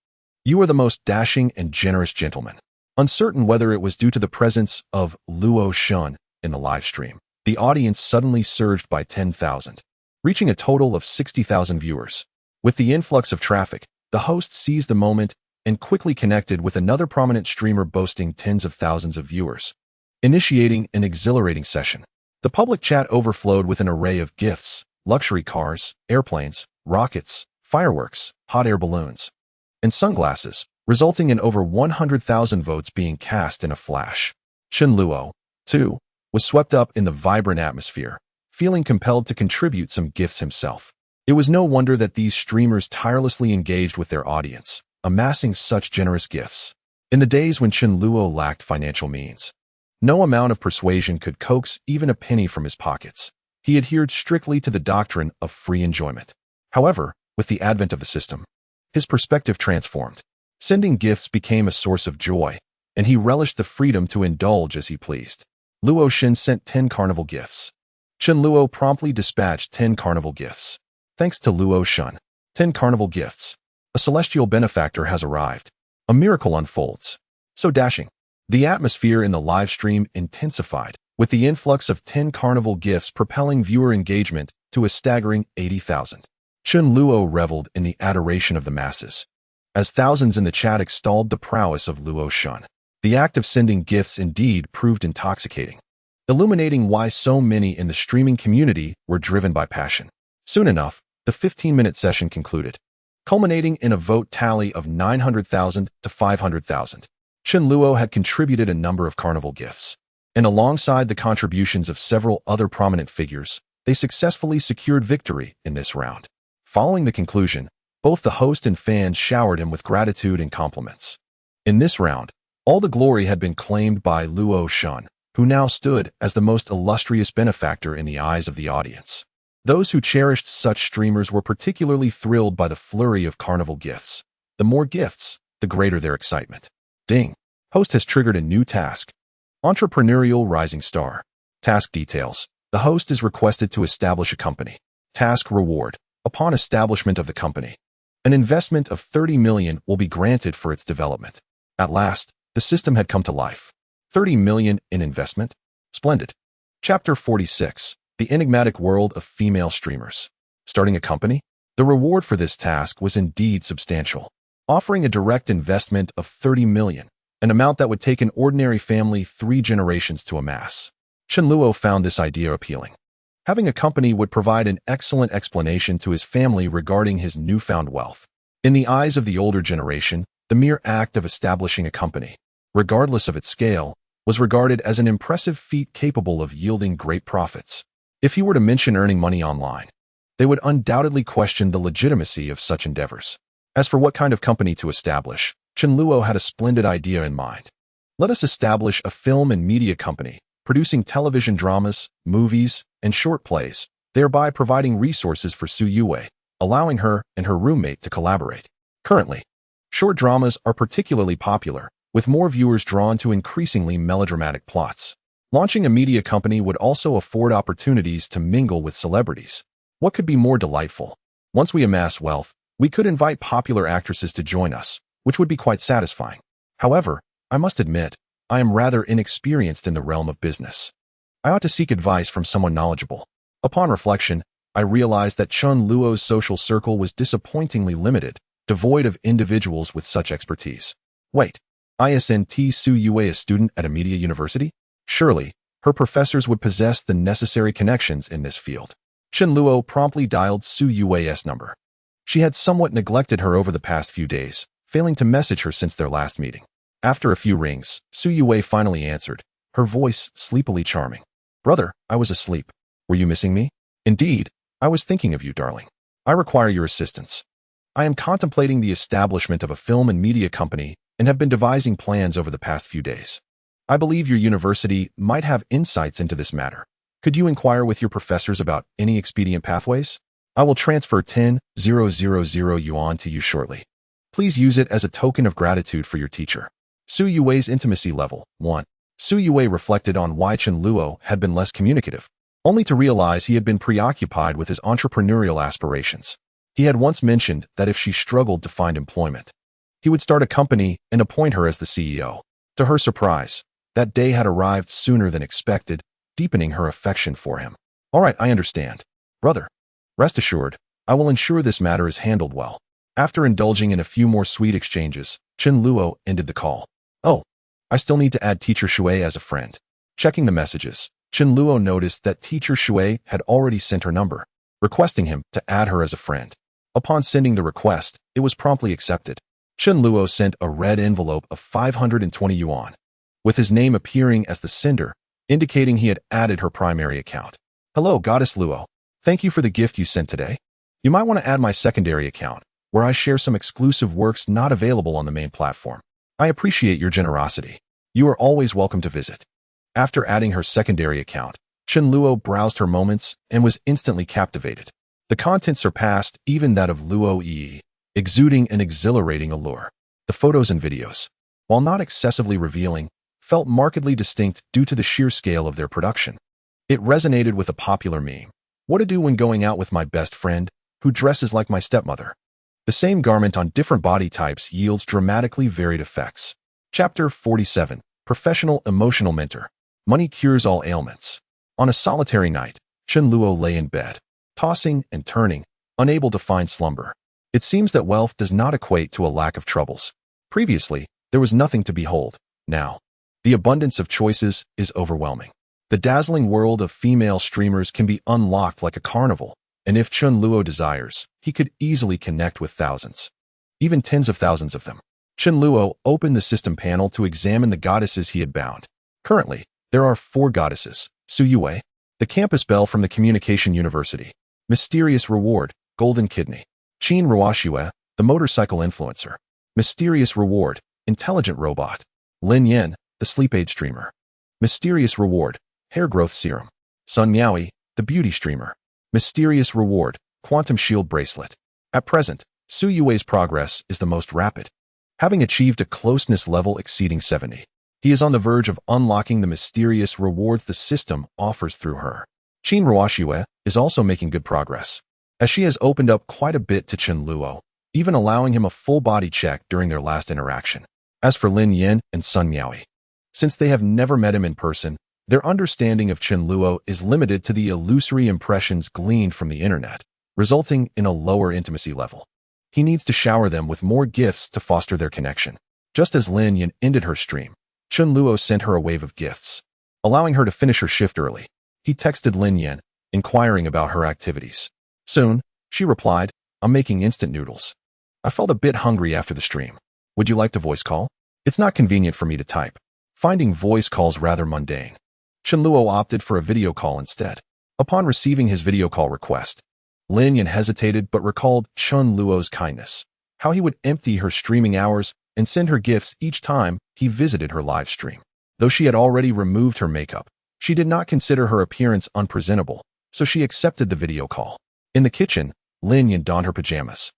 you are the most dashing and generous gentleman. Uncertain whether it was due to the presence of Luo Shun in the live stream, the audience suddenly surged by 10,000, reaching a total of 60,000 viewers. With the influx of traffic, the host seized the moment and quickly connected with another prominent streamer boasting tens of thousands of viewers, initiating an exhilarating session. The public chat overflowed with an array of gifts, luxury cars, airplanes, rockets, fireworks, hot air balloons, and sunglasses, resulting in over 100,000 votes being cast in a flash. Chen Luo, too, was swept up in the vibrant atmosphere, feeling compelled to contribute some gifts himself. It was no wonder that these streamers tirelessly engaged with their audience, amassing such generous gifts. In the days when Chen Luo lacked financial means, no amount of persuasion could coax even a penny from his pockets. He adhered strictly to the doctrine of free enjoyment. However, with the advent of the system, his perspective transformed. Sending gifts became a source of joy, and he relished the freedom to indulge as he pleased. Luo Shun sent 10 carnival gifts. Chen Luo promptly dispatched 10 carnival gifts. Thanks to Luo Shun, 10 carnival gifts. A celestial benefactor has arrived. A miracle unfolds. So dashing. The atmosphere in the live stream intensified, with the influx of 10 carnival gifts propelling viewer engagement to a staggering 80,000. Chen Luo reveled in the adoration of the masses, as thousands in the chat extolled the prowess of Luo Shun. The act of sending gifts indeed proved intoxicating, illuminating why so many in the streaming community were driven by passion. Soon enough, the 15-minute session concluded. culminating in a vote tally of 900,000 to 500,000. Chen Luo had contributed a number of carnival gifts, and alongside the contributions of several other prominent figures, they successfully secured victory in this round. Following the conclusion, both the host and fans showered him with gratitude and compliments. In this round, all the glory had been claimed by Luo Shun, who now stood as the most illustrious benefactor in the eyes of the audience. Those who cherished such streamers were particularly thrilled by the flurry of carnival gifts. The more gifts, the greater their excitement. Ding! Host has triggered a new task. Entrepreneurial Rising Star. Task details. The host is requested to establish a company. Task reward. Upon establishment of the company, an investment of 30 million will be granted for its development. At last, the system had come to life. 30 million in investment? Splendid. Chapter 46. The Enigmatic World of Female Streamers. Starting a company? The reward for this task was indeed substantial, offering a direct investment of 30 million, an amount that would take an ordinary family 3 generations to amass. Chen Luo found this idea appealing. Having a company would provide an excellent explanation to his family regarding his newfound wealth. In the eyes of the older generation, the mere act of establishing a company, regardless of its scale, was regarded as an impressive feat capable of yielding great profits. If he were to mention earning money online, they would undoubtedly question the legitimacy of such endeavors. As for what kind of company to establish, Chen Luo had a splendid idea in mind. Let us establish a film and media company, producing television dramas, movies, and short plays, thereby providing resources for Su Yue, allowing her and her roommate to collaborate. Currently, short dramas are particularly popular, with more viewers drawn to increasingly melodramatic plots. Launching a media company would also afford opportunities to mingle with celebrities. What could be more delightful? Once we amass wealth, we could invite popular actresses to join us, which would be quite satisfying. However, I must admit, I am rather inexperienced in the realm of business. I ought to seek advice from someone knowledgeable. Upon reflection, I realized that Chen Luo's social circle was disappointingly limited, devoid of individuals with such expertise. Wait, isn't Su Yue a student at a media university? Surely, her professors would possess the necessary connections in this field. Chen Luo promptly dialed Su Yue's number. She had somewhat neglected her over the past few days, failing to message her since their last meeting. After a few rings, Su Yue finally answered, her voice sleepily charming. Brother, I was asleep. Were you missing me? Indeed, I was thinking of you, darling. I require your assistance. I am contemplating the establishment of a film and media company and have been devising plans over the past few days. I believe your university might have insights into this matter. Could you inquire with your professors about any expedient pathways? I will transfer 10,000 yuan to you shortly. Please use it as a token of gratitude for your teacher. Su Yue's intimacy level, 1. Su Yue reflected on why Chen Luo had been less communicative, only to realize he had been preoccupied with his entrepreneurial aspirations. He had once mentioned that if she struggled to find employment, he would start a company and appoint her as the CEO. To her surprise, that day had arrived sooner than expected, deepening her affection for him. All right, I understand. Brother, rest assured, I will ensure this matter is handled well. After indulging in a few more sweet exchanges, Chen Luo ended the call. Oh, I still need to add Teacher Shui as a friend. Checking the messages, Chen Luo noticed that Teacher Shui had already sent her number, requesting him to add her as a friend. Upon sending the request, it was promptly accepted. Chen Luo sent a red envelope of 520 yuan, with his name appearing as the sender, indicating he had added her primary account. Hello, Goddess Luo. Thank you for the gift you sent today. You might want to add my secondary account, where I share some exclusive works not available on the main platform. I appreciate your generosity. You are always welcome to visit. After adding her secondary account, Chen Luo browsed her moments and was instantly captivated. The content surpassed even that of Luo Yi, exuding an exhilarating allure. The photos and videos, while not excessively revealing, felt markedly distinct due to the sheer scale of their production. It resonated with a popular meme. What to do when going out with my best friend, who dresses like my stepmother? The same garment on different body types yields dramatically varied effects. Chapter 47. Professional Emotional Mentor. Money cures all ailments. On a solitary night, Chen Luo lay in bed, tossing and turning, unable to find slumber. It seems that wealth does not equate to a lack of troubles. Previously, there was nothing to behold. Now, the abundance of choices is overwhelming. The dazzling world of female streamers can be unlocked like a carnival, and if Chun Luo desires, he could easily connect with thousands, even tens of thousands of them. Chun Luo opened the system panel to examine the goddesses he had bound. Currently, there are 4 goddesses: Su Yue, the campus belle from the Communication University; Mysterious Reward, Golden Kidney; Qin Ruoxue, the motorcycle influencer; Mysterious Reward, Intelligent Robot; Lin Yin, the sleep aid streamer; Mysterious Reward, Hair Growth Serum; Sun Miaoi, the beauty streamer; Mysterious Reward, Quantum Shield Bracelet. At present, Su Yue's progress is the most rapid, having achieved a closeness level exceeding 70. He is on the verge of unlocking the mysterious rewards the system offers through her. Qin Ruoxue is also making good progress, as she has opened up quite a bit to Chun Luo, even allowing him a full body check during their last interaction. As for Lin Yin and Sun Miaoi, since they have never met him in person, their understanding of Chun Luo is limited to the illusory impressions gleaned from the internet, resulting in a lower intimacy level. He needs to shower them with more gifts to foster their connection. Just as Lin Yin ended her stream, Chun Luo sent her a wave of gifts, allowing her to finish her shift early. He texted Lin Yin, inquiring about her activities. Soon, she replied, "I'm making instant noodles. I felt a bit hungry after the stream. Would you like to voice call? It's not convenient for me to type." Finding voice calls rather mundane, Chun Luo opted for a video call instead. Upon receiving his video call request, Lin Yin hesitated but recalled Chun Luo's kindness, how he would empty her streaming hours and send her gifts each time he visited her live stream. Though she had already removed her makeup, she did not consider her appearance unpresentable, so she accepted the video call. In the kitchen, Lin Yin donned her pajamas,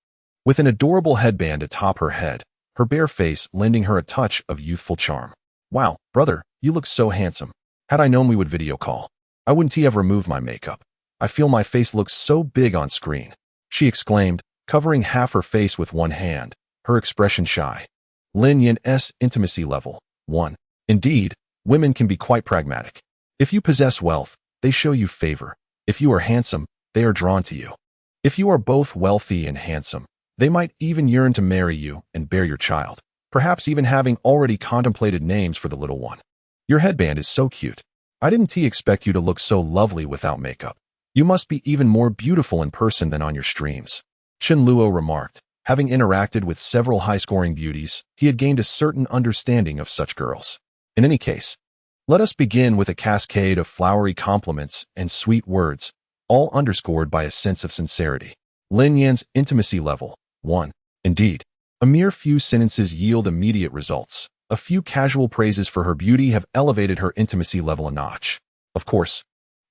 with an adorable headband atop her head, her bare face lending her a touch of youthful charm. "Wow, brother, you look so handsome. Had I known we would video call, I wouldn't have removed my makeup. I feel my face looks so big on screen," she exclaimed, covering half her face with one hand, her expression shy. Lin Yin's intimacy level 1. Indeed, women can be quite pragmatic. If you possess wealth, they show you favor. If you are handsome, they are drawn to you. If you are both wealthy and handsome, they might even yearn to marry you and bear your child, perhaps even having already contemplated names for the little one. "Your headband is so cute. I didn't expect you to look so lovely without makeup. You must be even more beautiful in person than on your streams," Chun Luo remarked. Having interacted with several high-scoring beauties, he had gained a certain understanding of such girls. In any case, let us begin with a cascade of flowery compliments and sweet words, all underscored by a sense of sincerity. Lin Yin's intimacy level 1. Indeed, a mere few sentences yield immediate results. A few casual praises for her beauty have elevated her intimacy level a notch. Of course,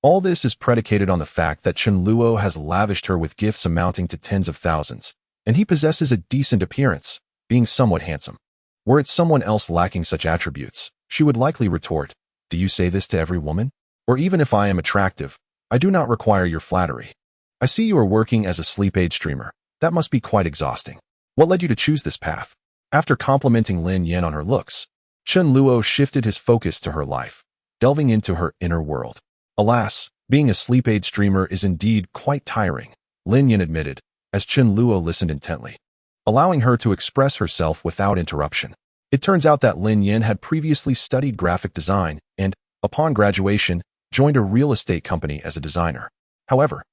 all this is predicated on the fact that Chun Luo has lavished her with gifts amounting to tens of thousands, and he possesses a decent appearance, being somewhat handsome. Were it someone else lacking such attributes, she would likely retort, "Do you say this to every woman? Or even if I am attractive, I do not require your flattery. I see you are working as a sleep aid streamer. That must be quite exhausting. What led you to choose this path?" After complimenting Lin Yin on her looks, Chun Luo shifted his focus to her life, delving into her inner world. "Alas, being a sleep aid streamer is indeed quite tiring," Lin Yin admitted, as Chun Luo listened intently, allowing her to express herself without interruption. It turns out that Lin Yin had previously studied graphic design and, upon graduation, joined a real estate company as a designer. However,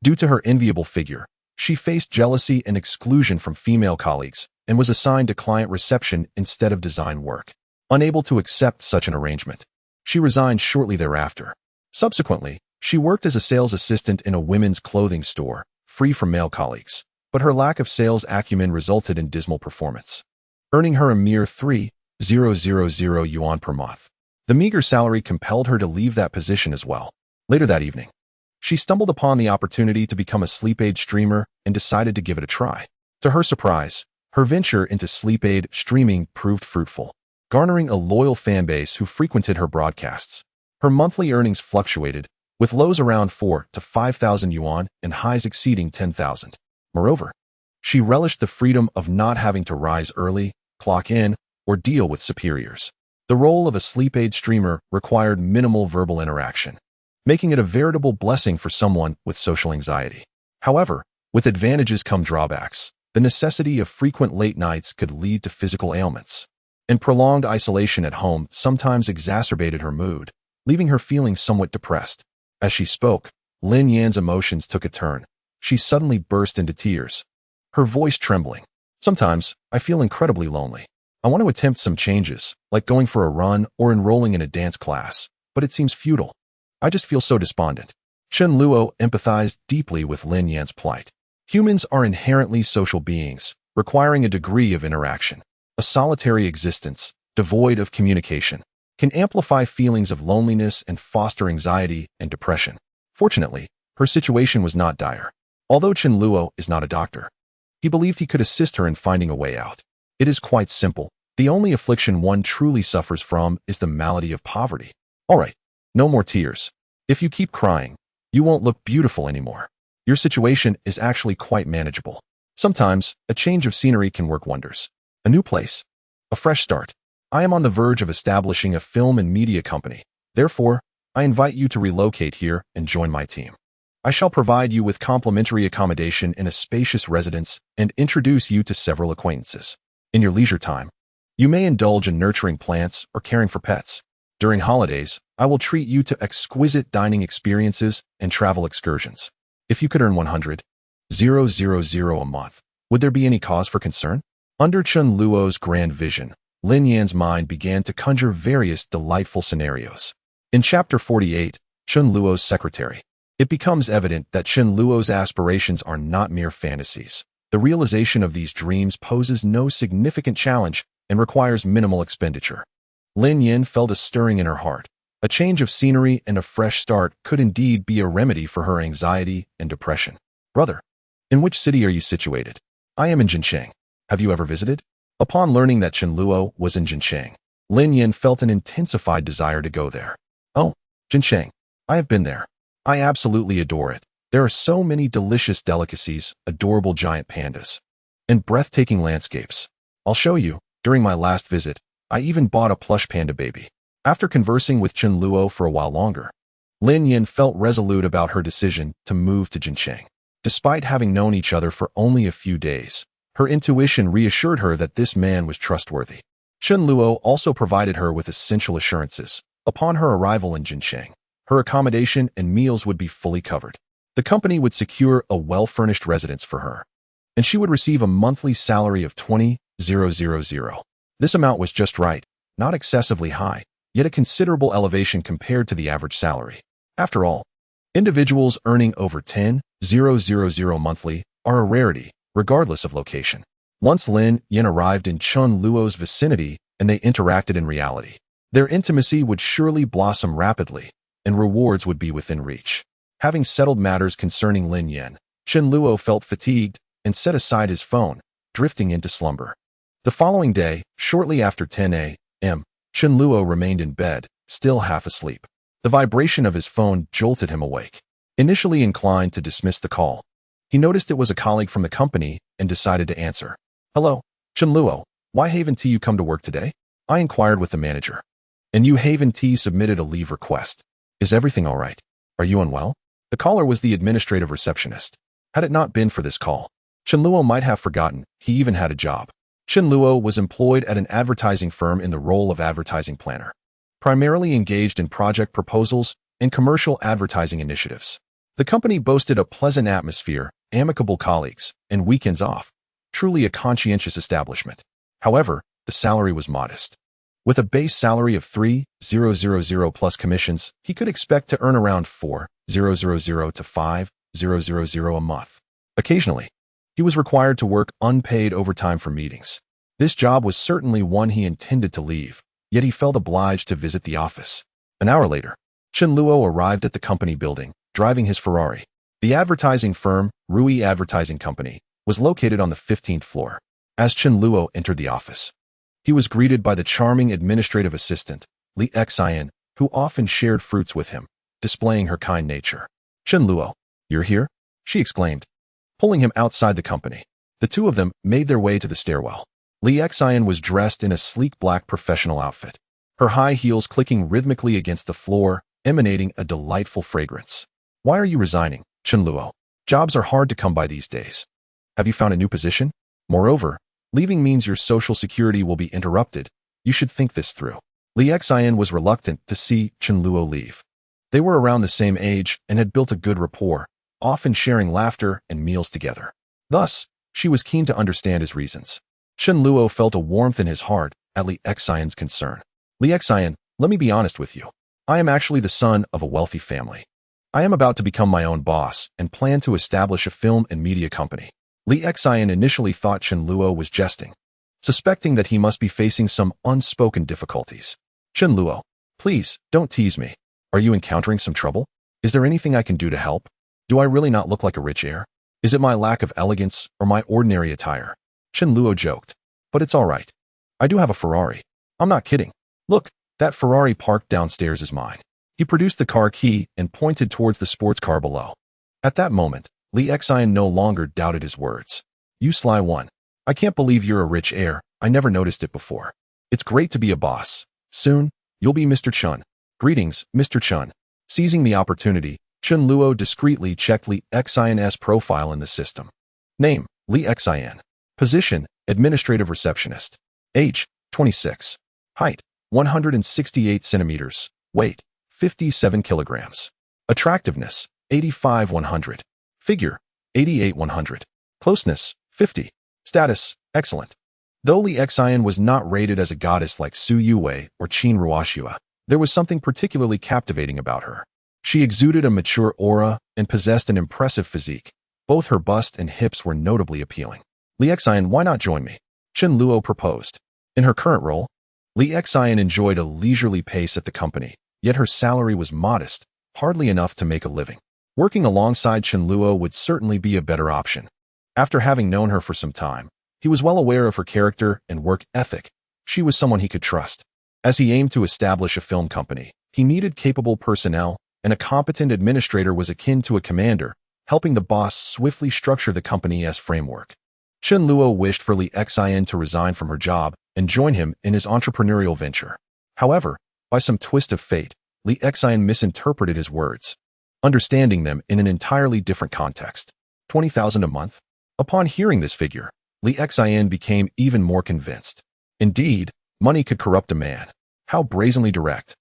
due to her enviable figure, she faced jealousy and exclusion from female colleagues and was assigned to client reception instead of design work. Unable to accept such an arrangement, she resigned shortly thereafter. Subsequently, she worked as a sales assistant in a women's clothing store, free from male colleagues, but her lack of sales acumen resulted in dismal performance, earning her a mere 3,000 yuan per month. The meager salary compelled her to leave that position as well. Later that evening, she stumbled upon the opportunity to become a sleep aid streamer and decided to give it a try. To her surprise, her venture into sleep aid streaming proved fruitful, garnering a loyal fan base who frequented her broadcasts. Her monthly earnings fluctuated, with lows around 4,000 to 5,000 yuan and highs exceeding 10,000. Moreover, she relished the freedom of not having to rise early, clock in, or deal with superiors. The role of a sleep aid streamer required minimal verbal interaction, making it a veritable blessing for someone with social anxiety. However, with advantages come drawbacks. The necessity of frequent late nights could lead to physical ailments, and prolonged isolation at home sometimes exacerbated her mood, leaving her feeling somewhat depressed. As she spoke, Lin Yan's emotions took a turn. she suddenly burst into tears, her voice trembling. Sometimes, I feel incredibly lonely. I want to attempt some changes, like going for a run or enrolling in a dance class, but it seems futile. I just feel so despondent. Chen Luo empathized deeply with Lin Yan's plight. Humans are inherently social beings, requiring a degree of interaction. A solitary existence, devoid of communication, can amplify feelings of loneliness and foster anxiety and depression. Fortunately, her situation was not dire. Although Chen Luo is not a doctor, he believed he could assist her in finding a way out. It is quite simple. The only affliction one truly suffers from is the malady of poverty. All right, no more tears. If you keep crying, you won't look beautiful anymore. Your situation is actually quite manageable. Sometimes, a change of scenery can work wonders. A new place, a fresh start. I am on the verge of establishing a film and media company. Therefore, I invite you to relocate here and join my team. I shall provide you with complimentary accommodation in a spacious residence and introduce you to several acquaintances. In your leisure time, you may indulge in nurturing plants or caring for pets. During holidays, I will treat you to exquisite dining experiences and travel excursions. If you could earn 100,000 a month, would there be any cause for concern? Under Chen Luo's grand vision, Lin Yan's mind began to conjure various delightful scenarios. In Chapter 48, Chen Luo's secretary, it becomes evident that Chen Luo's aspirations are not mere fantasies. The realization of these dreams poses no significant challenge and requires minimal expenditure. Lin Yan felt a stirring in her heart. A change of scenery and a fresh start could indeed be a remedy for her anxiety and depression. Brother, in which city are you situated? I am in Jincheng. Have you ever visited? Upon learning that Chen Luo was in Jincheng, Lin Yan felt an intensified desire to go there. Oh, Jincheng. I have been there. I absolutely adore it. There are so many delicious delicacies, adorable giant pandas, and breathtaking landscapes. I'll show you. During my last visit, I even bought a plush panda baby. After conversing with Chen Luo for a while longer, Lin Yan felt resolute about her decision to move to Jincheng. Despite having known each other for only a few days, her intuition reassured her that this man was trustworthy. Chen Luo also provided her with essential assurances. Upon her arrival in Jincheng, her accommodation and meals would be fully covered. The company would secure a well-furnished residence for her, and she would receive a monthly salary of 20,000. This amount was just right, not excessively high, yet a considerable elevation compared to the average salary. After all, individuals earning over 10,000 monthly are a rarity, regardless of location. Once Lin Yan arrived in Chen Luo's vicinity and they interacted in reality, their intimacy would surely blossom rapidly, and rewards would be within reach. Having settled matters concerning Lin Yan, Chen Luo felt fatigued and set aside his phone, drifting into slumber. The following day, shortly after 10 a.m., Chen Luo remained in bed, still half asleep. The vibration of his phone jolted him awake. Initially inclined to dismiss the call, he noticed it was a colleague from the company and decided to answer. Hello, Chen Luo. Why haven't you come to work today? I inquired with the manager. And you haven't submitted a leave request. Is everything all right? Are you unwell? The caller was the administrative receptionist. Had it not been for this call, Chen Luo might have forgotten he even had a job. Chen Luo was employed at an advertising firm in the role of advertising planner, primarily engaged in project proposals and commercial advertising initiatives. The company boasted a pleasant atmosphere, amicable colleagues, and weekends off. Truly a conscientious establishment. However, the salary was modest. With a base salary of 3,000 plus commissions, he could expect to earn around 4,000 to 5,000 a month. Occasionally, he was required to work unpaid overtime for meetings. This job was certainly one he intended to leave, yet he felt obliged to visit the office. An hour later, Chen Luo arrived at the company building, driving his Ferrari. The advertising firm, Rui Advertising Company, was located on the 15th floor. As Chen Luo entered the office, he was greeted by the charming administrative assistant, Li Xian, who often shared fruits with him, displaying her kind nature. Chen Luo, you're here? She exclaimed, pulling him outside the company. The two of them made their way to the stairwell. Li Xian was dressed in a sleek black professional outfit, her high heels clicking rhythmically against the floor, emanating a delightful fragrance. Why are you resigning, Chen Luo? Jobs are hard to come by these days. Have you found a new position? Moreover, leaving means your social security will be interrupted. You should think this through. Li Xian was reluctant to see Chen Luo leave. They were around the same age and had built a good rapport, often sharing laughter and meals together. Thus, she was keen to understand his reasons. Chen Luo felt a warmth in his heart at Li Xian's concern. Li Xian, let me be honest with you. I am actually the son of a wealthy family. I am about to become my own boss and plan to establish a film and media company. Li Xian initially thought Chen Luo was jesting, suspecting that he must be facing some unspoken difficulties. Chen Luo, please, don't tease me. Are you encountering some trouble? Is there anything I can do to help? Do I really not look like a rich heir? Is it my lack of elegance or my ordinary attire? Chen Luo joked. But it's all right. I do have a Ferrari. I'm not kidding. Look, that Ferrari parked downstairs is mine. He produced the car key and pointed towards the sports car below. At that moment, Li Xian no longer doubted his words. You sly one. I can't believe you're a rich heir. I never noticed it before. It's great to be a boss. Soon, you'll be Mr. Chun. Greetings, Mr. Chun. Seizing the opportunity, Chen Luo discreetly checked Li Xian's profile in the system. Name, Li Xian. Position, administrative receptionist. Age, 26. Height, 168 centimeters. Weight, 57 kilograms. Attractiveness, 85-100. Figure, 88-100. Closeness, 50. Status, excellent. Though Li Xian was not rated as a goddess like Su Yue or Qin Ruoxua, there was something particularly captivating about her. She exuded a mature aura and possessed an impressive physique. Both her bust and hips were notably appealing. Li Xian, why not join me? Chen Luo proposed. In her current role, Li Xian enjoyed a leisurely pace at the company, yet her salary was modest, hardly enough to make a living. Working alongside Chen Luo would certainly be a better option. After having known her for some time, he was well aware of her character and work ethic. She was someone he could trust. As he aimed to establish a film company, he needed capable personnel, and a competent administrator was akin to a commander, helping the boss swiftly structure the company as framework. Chen Luo wished for Li Xian to resign from her job and join him in his entrepreneurial venture. However, by some twist of fate, Li Xian misinterpreted his words, understanding them in an entirely different context. 20,000 a month? Upon hearing this figure, Li Xian became even more convinced. Indeed, money could corrupt a man. How brazenly direct.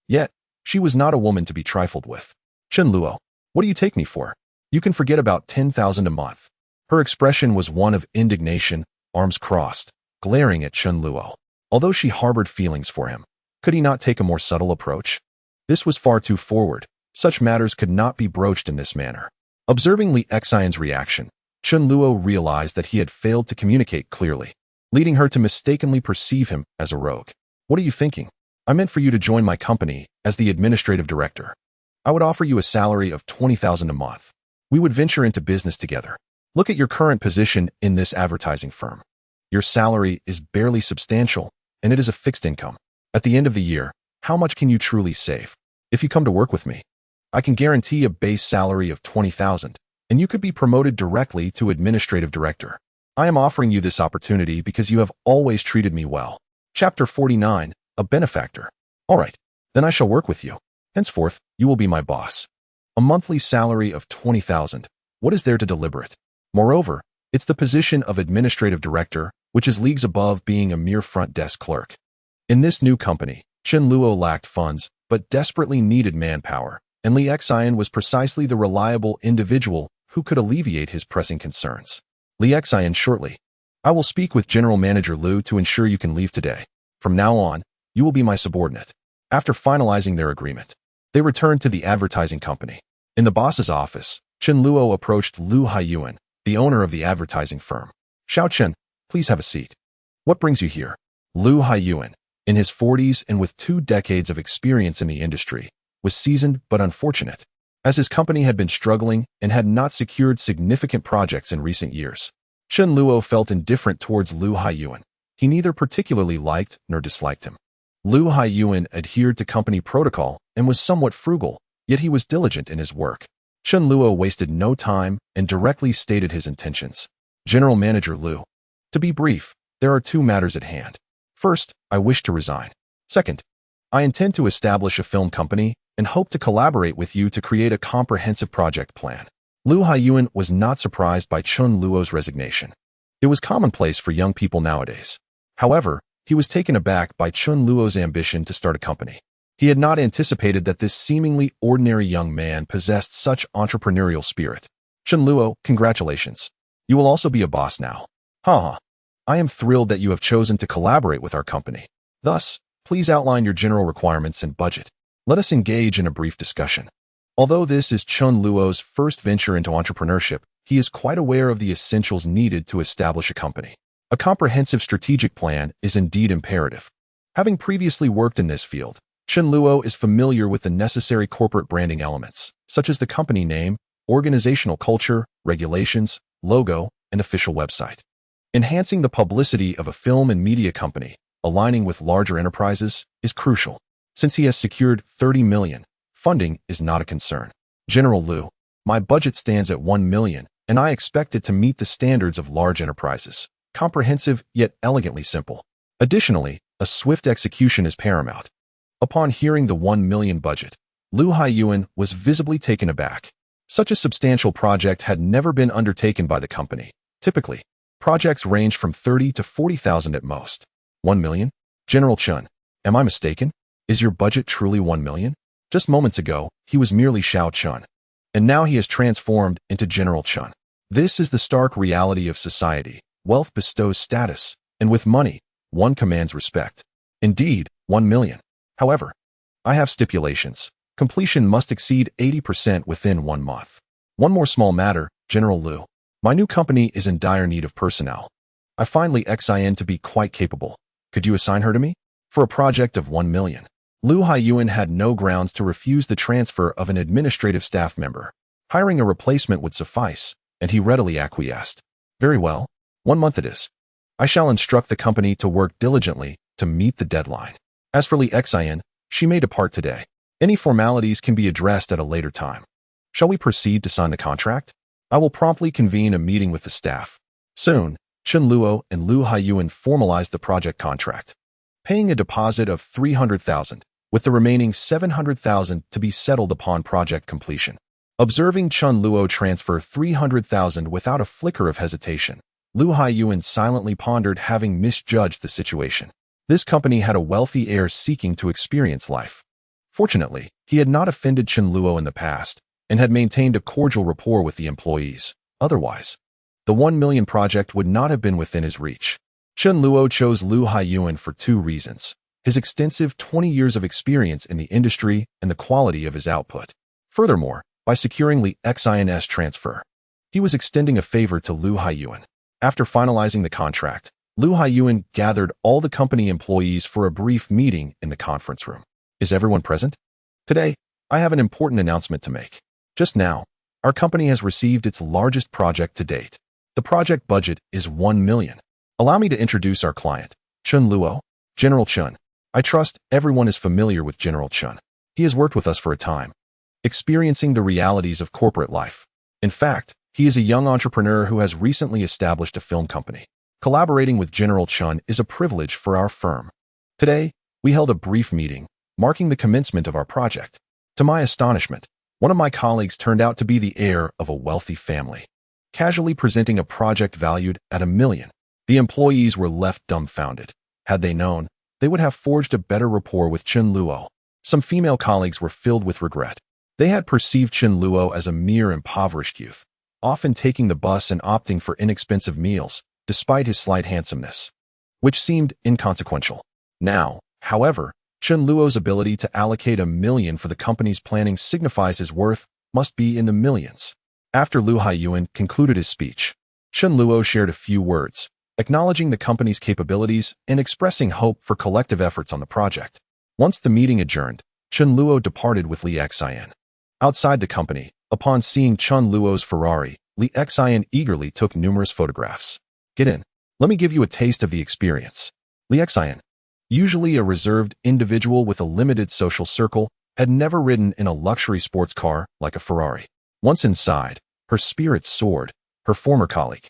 Yet, she was not a woman to be trifled with. Chen Luo, what do you take me for? You can forget about 10,000 a month. Her expression was one of indignation, arms crossed, glaring at Chen Luo. Although she harbored feelings for him, could he not take a more subtle approach? This was far too forward. Such matters could not be broached in this manner. Observing Li Xian's reaction, Chen Luo realized that he had failed to communicate clearly, leading her to mistakenly perceive him as a rogue. What are you thinking? I meant for you to join my company as the administrative director. I would offer you a salary of 20,000 a month. We would venture into business together. Look at your current position in this advertising firm. Your salary is barely substantial, and it is a fixed income. At the end of the year, how much can you truly save? If you come to work with me, I can guarantee a base salary of 20,000, and you could be promoted directly to administrative director. I am offering you this opportunity because you have always treated me well. Chapter 49, a benefactor. All right, then I shall work with you. Henceforth, you will be my boss. A monthly salary of 20,000. What is there to deliberate? Moreover, it's the position of administrative director, which is leagues above being a mere front desk clerk. In this new company, Chen Luo lacked funds, but desperately needed manpower, and Li Xian was precisely the reliable individual who could alleviate his pressing concerns. Li Xian shortly. I will speak with General Manager Liu to ensure you can leave today. From now on, you will be my subordinate. After finalizing their agreement, they returned to the advertising company. In the boss's office, Chen Luo approached Lu Haiyuan, the owner of the advertising firm. Xiao Chen, please have a seat. What brings you here? Lu Haiyuan, in his 40s and with 2 decades of experience in the industry, was seasoned but unfortunate, as his company had been struggling and had not secured significant projects in recent years. Chen Luo felt indifferent towards Lu Haiyuan. He neither particularly liked nor disliked him. Lu Haiyuan adhered to company protocol and was somewhat frugal, yet he was diligent in his work. Chen Luo wasted no time and directly stated his intentions. General Manager Liu. To be brief, there are 2 matters at hand. First, I wish to resign. Second, I intend to establish a film company and hope to collaborate with you to create a comprehensive project plan. Lu Haiyuan was not surprised by Chen Luo's resignation. It was commonplace for young people nowadays. However, he was taken aback by Chen Luo's ambition to start a company. He had not anticipated that this seemingly ordinary young man possessed such entrepreneurial spirit. Chen Luo, congratulations. You will also be a boss now. Haha. I am thrilled that you have chosen to collaborate with our company. Thus, please outline your general requirements and budget. Let us engage in a brief discussion. Although this is Chen Luo's first venture into entrepreneurship, he is quite aware of the essentials needed to establish a company. A comprehensive strategic plan is indeed imperative. Having previously worked in this field, Chen Luo is familiar with the necessary corporate branding elements, such as the company name, organizational culture, regulations, logo, and official website. Enhancing the publicity of a film and media company, aligning with larger enterprises, is crucial. Since he has secured 30 million, funding is not a concern. General Liu, my budget stands at 1 million, and I expect it to meet the standards of large enterprises. Comprehensive, yet elegantly simple. Additionally, a swift execution is paramount. Upon hearing the 1 million budget, Liu Haiyuan was visibly taken aback. Such a substantial project had never been undertaken by the company. Typically, projects range from 30 to 40,000 at most. 1 million? General Chen, am I mistaken? Is your budget truly 1 million? Just moments ago, he was merely Xiao Chun. And now he has transformed into General Chen. This is the stark reality of society. Wealth bestows status, and with money, one commands respect. Indeed, 1 million. However, I have stipulations. Completion must exceed 80% within 1 month. One more small matter, General Liu. My new company is in dire need of personnel. I find Li Xin to be quite capable. Could you assign her to me? For a project of 1 million. Liu Haiyuan had no grounds to refuse the transfer of an administrative staff member. Hiring a replacement would suffice, and he readily acquiesced. Very well. 1 month it is. I shall instruct the company to work diligently to meet the deadline. As for Li Xin, she may depart today. Any formalities can be addressed at a later time. Shall we proceed to sign the contract? I will promptly convene a meeting with the staff. Soon, Chen Luo and Liu Haiyuan formalized the project contract, paying a deposit of 300,000, with the remaining 700,000 to be settled upon project completion. Observing Chen Luo transfer 300,000 without a flicker of hesitation, Liu Haiyuan silently pondered, having misjudged the situation. This company had a wealthy heir seeking to experience life. Fortunately, he had not offended Chen Luo in the past and had maintained a cordial rapport with the employees. Otherwise, the 1 million project would not have been within his reach. Chen Luo chose Liu Haiyuan for 2 reasons: his extensive 20 years of experience in the industry and the quality of his output. Furthermore, by securing Li Xin's transfer, he was extending a favor to Liu Haiyuan. After finalizing the contract, Liu Haiyuan gathered all the company employees for a brief meeting in the conference room. Is everyone present? Today, I have an important announcement to make. Just now, our company has received its largest project to date. The project budget is 1 million. Allow me to introduce our client, Chen Luo. General Chen. I trust everyone is familiar with General Chen. He has worked with us for a time, experiencing the realities of corporate life. In fact, he is a young entrepreneur who has recently established a film company. Collaborating with General Chen is a privilege for our firm. Today, we held a brief meeting, marking the commencement of our project. To my astonishment, one of my colleagues turned out to be the heir of a wealthy family. Casually presenting a project valued at 1 million, the employees were left dumbfounded. Had they known, they would have forged a better rapport with Chen Luo. Some female colleagues were filled with regret. They had perceived Chen Luo as a mere impoverished youth, often taking the bus and opting for inexpensive meals, despite his slight handsomeness, which seemed inconsequential. Now, however, Chen Luo's ability to allocate 1 million for the company's planning signifies his worth must be in the millions. After Liu Haiyuan concluded his speech, Chen Luo shared a few words, acknowledging the company's capabilities and expressing hope for collective efforts on the project. Once the meeting adjourned, Chen Luo departed with Li Xin. Outside the company, upon seeing Chen Luo's Ferrari, Li Xin eagerly took numerous photographs. Get in. Let me give you a taste of the experience. Li Xin, usually a reserved individual with a limited social circle, had never ridden in a luxury sports car like a Ferrari. Once inside, her spirits soared. Her former colleague,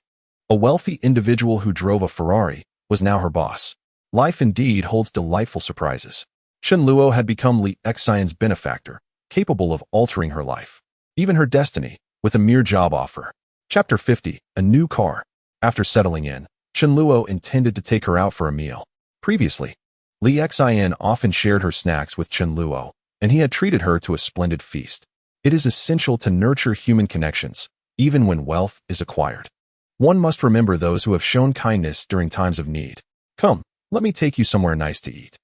a wealthy individual who drove a Ferrari, was now her boss. Life indeed holds delightful surprises. Chen Luo had become Li Xin's benefactor, capable of altering her life, even her destiny, with a mere job offer. Chapter 50, A New Car. After settling in, Chen Luo intended to take her out for a meal. Previously, Li Xin often shared her snacks with Chen Luo, and he had treated her to a splendid feast. It is essential to nurture human connections, even when wealth is acquired. One must remember those who have shown kindness during times of need. Come, let me take you somewhere nice to eat.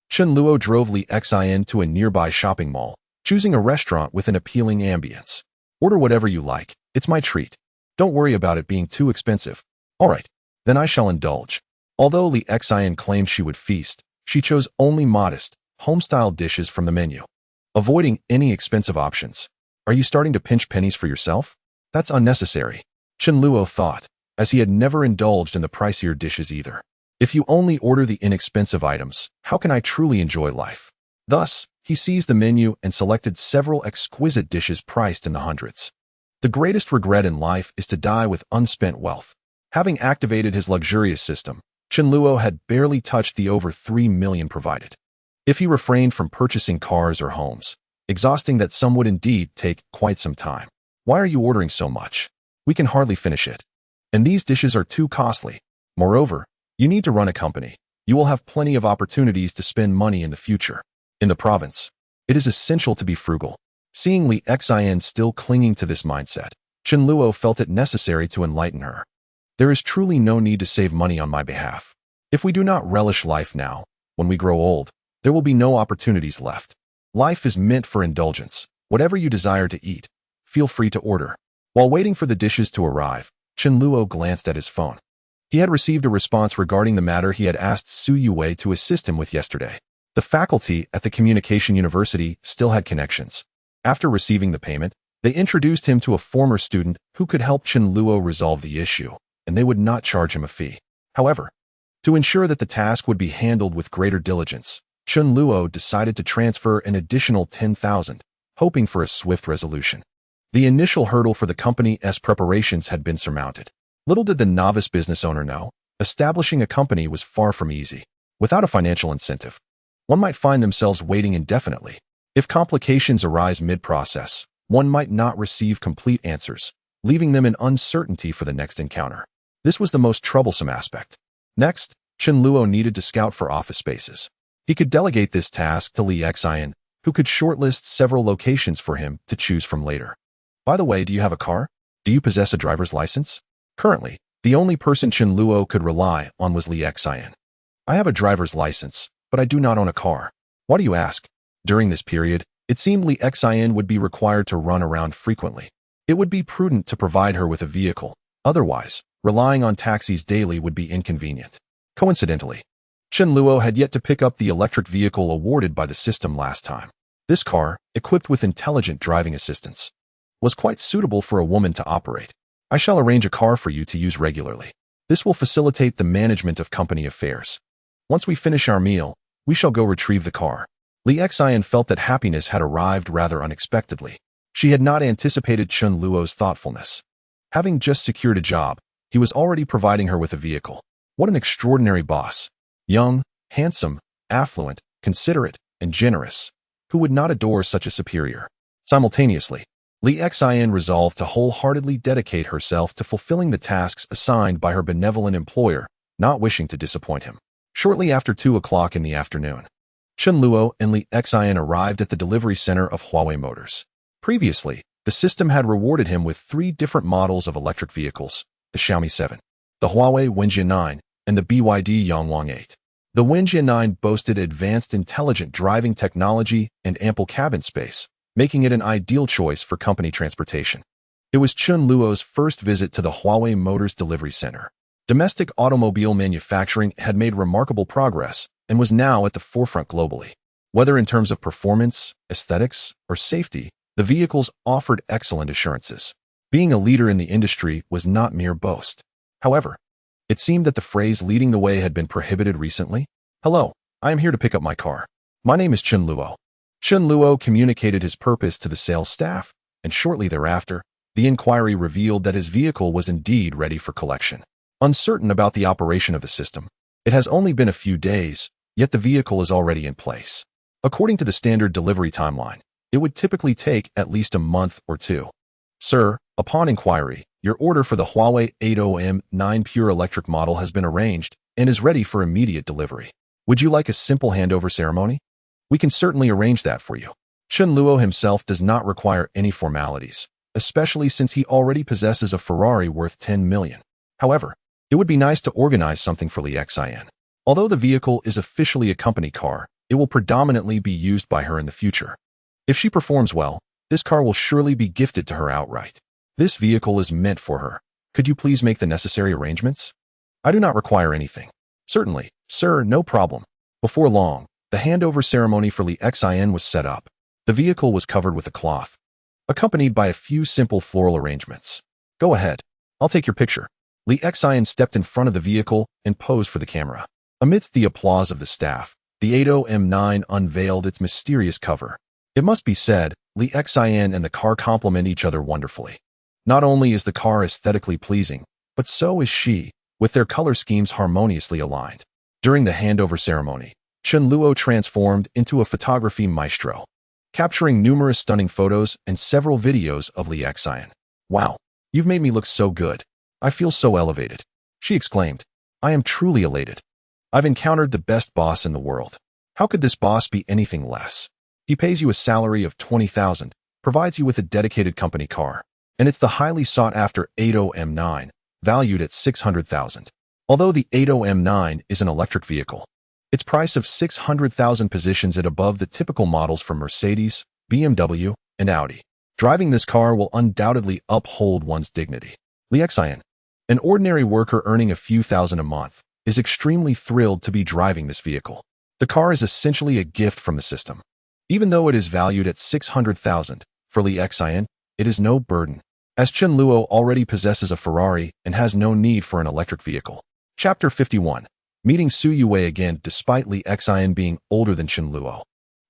Chen Luo drove Li Xin to a nearby shopping mall, choosing a restaurant with an appealing ambience. Order whatever you like, it's my treat. Don't worry about it being too expensive. All right, then I shall indulge. Although Li Xin claimed she would feast, she chose only modest, home-style dishes from the menu, avoiding any expensive options. Are you starting to pinch pennies for yourself? That's unnecessary, Chen Luo thought, as he had never indulged in the pricier dishes either. If you only order the inexpensive items, how can I truly enjoy life? Thus, he seized the menu and selected several exquisite dishes priced in the hundreds. The greatest regret in life is to die with unspent wealth. Having activated his luxurious system, Chen Luo had barely touched the over 3 million provided. If he refrained from purchasing cars or homes, exhausting that sum would indeed take quite some time. Why are you ordering so much? We can hardly finish it. And these dishes are too costly. Moreover, you need to run a company. You will have plenty of opportunities to spend money in the future. In the province, it is essential to be frugal. Seeing Li Xin still clinging to this mindset, Chen Luo felt it necessary to enlighten her. There is truly no need to save money on my behalf. If we do not relish life now, when we grow old, there will be no opportunities left. Life is meant for indulgence. Whatever you desire to eat, feel free to order. While waiting for the dishes to arrive, Chen Luo glanced at his phone. He had received a response regarding the matter he had asked Su Yue to assist him with yesterday. The faculty at the Communication University still had connections. After receiving the payment, they introduced him to a former student who could help Chen Luo resolve the issue, and they would not charge him a fee. However, to ensure that the task would be handled with greater diligence, Chen Luo decided to transfer an additional 10,000, hoping for a swift resolution. The initial hurdle for the company's preparations had been surmounted. Little did the novice business owner know, establishing a company was far from easy. Without a financial incentive, one might find themselves waiting indefinitely. If complications arise mid-process, one might not receive complete answers, leaving them in uncertainty for the next encounter. This was the most troublesome aspect. Next, Chen Luo needed to scout for office spaces. He could delegate this task to Li Xin, who could shortlist several locations for him to choose from later. By the way, do you have a car? Do you possess a driver's license? Currently, the only person Chen Luo could rely on was Li Xin. I have a driver's license, but I do not own a car. Why do you ask? During this period, it seemed Li Xin would be required to run around frequently. It would be prudent to provide her with a vehicle. Otherwise, relying on taxis daily would be inconvenient. Coincidentally, Chen Luo had yet to pick up the electric vehicle awarded by the system last time. This car, equipped with intelligent driving assistance, was quite suitable for a woman to operate. I shall arrange a car for you to use regularly. This will facilitate the management of company affairs. Once we finish our meal, we shall go retrieve the car. Li Xin felt that happiness had arrived rather unexpectedly. She had not anticipated Chen Luo's thoughtfulness. Having just secured a job, he was already providing her with a vehicle. What an extraordinary boss. Young, handsome, affluent, considerate, and generous. Who would not adore such a superior? Simultaneously, Li Xin resolved to wholeheartedly dedicate herself to fulfilling the tasks assigned by her benevolent employer, not wishing to disappoint him. Shortly after 2 o'clock in the afternoon, Chen Luo and Li Xin arrived at the delivery center of Huawei Motors. Previously, the system had rewarded him with 3 different models of electric vehicles, the Xiaomi 7, the Huawei Wenjie 9, and the BYD Yangwang 8. The Wenjie 9 boasted advanced intelligent driving technology and ample cabin space, making it an ideal choice for company transportation. It was Chen Luo's first visit to the Huawei Motors delivery center. Domestic automobile manufacturing had made remarkable progress and was now at the forefront globally. Whether in terms of performance, aesthetics, or safety, the vehicles offered excellent assurances. Being a leader in the industry was not mere boast. However, it seemed that the phrase leading the way had been prohibited recently. Hello, I am here to pick up my car. My name is Chen Luo. Chen Luo communicated his purpose to the sales staff, and shortly thereafter, the inquiry revealed that his vehicle was indeed ready for collection. Uncertain about the operation of the system, it has only been a few days, yet the vehicle is already in place. According to the standard delivery timeline, it would typically take at least a month or 2. Sir, upon inquiry, your order for the Huawei 80M9 pure electric model has been arranged and is ready for immediate delivery. Would you like a simple handover ceremony? We can certainly arrange that for you. Chen Luo himself does not require any formalities, especially since he already possesses a Ferrari worth 10 million. However, it would be nice to organize something for Li Xian. Although the vehicle is officially a company car, it will predominantly be used by her in the future. If she performs well, this car will surely be gifted to her outright. This vehicle is meant for her. Could you please make the necessary arrangements? I do not require anything. Certainly, sir, no problem. Before long, the handover ceremony for Li Xian was set up. The vehicle was covered with a cloth, accompanied by a few simple floral arrangements. Go ahead. I'll take your picture. Li Xian stepped in front of the vehicle and posed for the camera. Amidst the applause of the staff, the 80M9 unveiled its mysterious cover. It must be said, Li Xian and the car complement each other wonderfully. Not only is the car aesthetically pleasing, but so is she, with their color schemes harmoniously aligned. During the handover ceremony, Chen Luo transformed into a photography maestro, capturing numerous stunning photos and several videos of Li Xian. Wow, you've made me look so good. I feel so elevated, she exclaimed. I am truly elated. I've encountered the best boss in the world. How could this boss be anything less? He pays you a salary of 20,000, provides you with a dedicated company car, and it's the highly sought-after 80M9, valued at 600,000. Although the 80M9 is an electric vehicle, its price of 600,000 positions it above the typical models from Mercedes, BMW, and Audi. Driving this car will undoubtedly uphold one's dignity. Li Xian, an ordinary worker earning a few thousand a month, is extremely thrilled to be driving this vehicle. The car is essentially a gift from the system. Even though it is valued at 600,000, for Li Xian, it is no burden, as Chen Luo already possesses a Ferrari and has no need for an electric vehicle. Chapter 51. Meeting Su Yue again despite Li Xian being older than Chen Luo.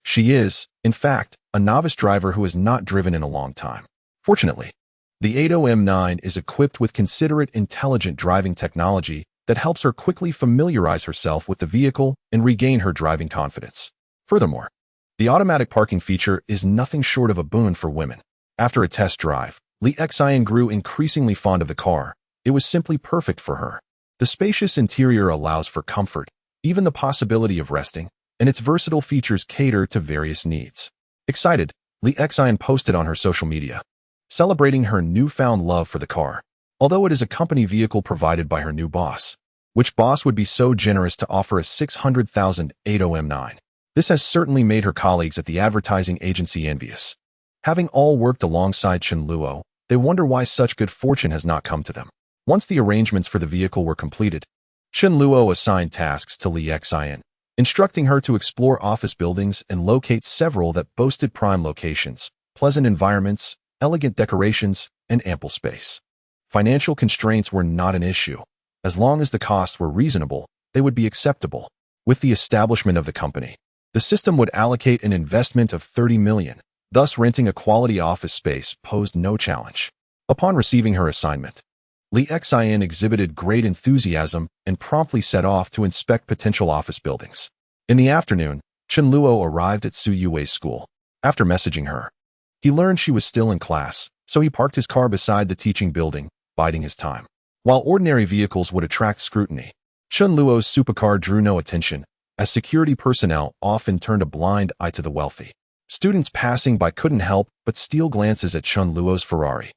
She is, in fact, a novice driver who has not driven in a long time. Fortunately, the 80M9 is equipped with considerate, intelligent driving technology that helps her quickly familiarize herself with the vehicle and regain her driving confidence. Furthermore, the automatic parking feature is nothing short of a boon for women. After a test drive, Li Xian grew increasingly fond of the car. It was simply perfect for her. The spacious interior allows for comfort, even the possibility of resting, and its versatile features cater to various needs. Excited, Li Xian posted on her social media, celebrating her newfound love for the car. Although it is a company vehicle provided by her new boss, which boss would be so generous to offer a 600,000 80M9? This has certainly made her colleagues at the advertising agency envious. Having all worked alongside Chen Luo, they wonder why such good fortune has not come to them. Once the arrangements for the vehicle were completed, Chen Luo assigned tasks to Li Xian, instructing her to explore office buildings and locate several that boasted prime locations, pleasant environments, elegant decorations, and ample space. Financial constraints were not an issue. As long as the costs were reasonable, they would be acceptable. With the establishment of the company, the system would allocate an investment of 30 million, thus renting a quality office space posed no challenge. Upon receiving her assignment, Li Xian exhibited great enthusiasm and promptly set off to inspect potential office buildings. In the afternoon, Chen Luo arrived at Su Yue's school. After messaging her, he learned she was still in class, so he parked his car beside the teaching building, biding his time. While ordinary vehicles would attract scrutiny, Chen Luo's supercar drew no attention, as security personnel often turned a blind eye to the wealthy. Students passing by couldn't help but steal glances at Chen Luo's Ferrari.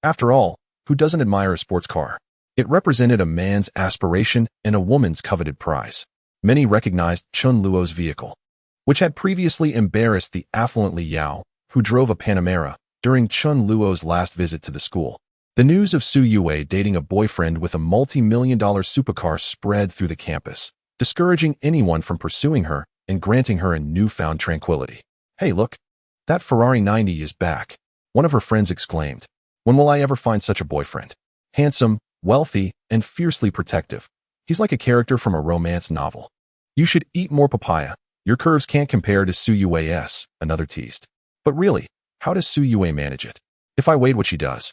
After all, who doesn't admire a sports car? It represented a man's aspiration and a woman's coveted prize. Many recognized Chen Luo's vehicle, which had previously embarrassed the affluent Li Yao, who drove a Panamera, during Chen Luo's last visit to the school. The news of Su Yue dating a boyfriend with a multi-million-dollar supercar spread through the campus, discouraging anyone from pursuing her and granting her a newfound tranquility. Hey, look, that Ferrari 90 is back, one of her friends exclaimed. When will I ever find such a boyfriend? Handsome, wealthy, and fiercely protective. He's like a character from a romance novel. You should eat more papaya. Your curves can't compare to Su Yue's, another teased. But really, how does Su Yue manage it? If I weighed what she does,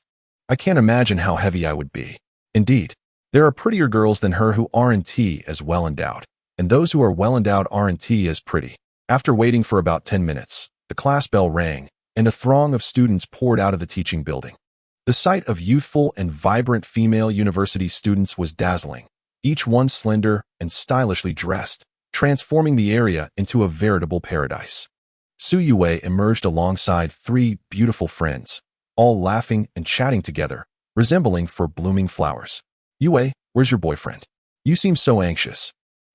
I can't imagine how heavy I would be. Indeed, there are prettier girls than her who aren't as well endowed, and those who are well endowed aren't as pretty. After waiting for about 10 minutes, the class bell rang, and a throng of students poured out of the teaching building. The sight of youthful and vibrant female university students was dazzling, each one slender and stylishly dressed, transforming the area into a veritable paradise. Su Yue emerged alongside three beautiful friends, all laughing and chatting together, resembling four blooming flowers. Yue, where's your boyfriend? You seem so anxious.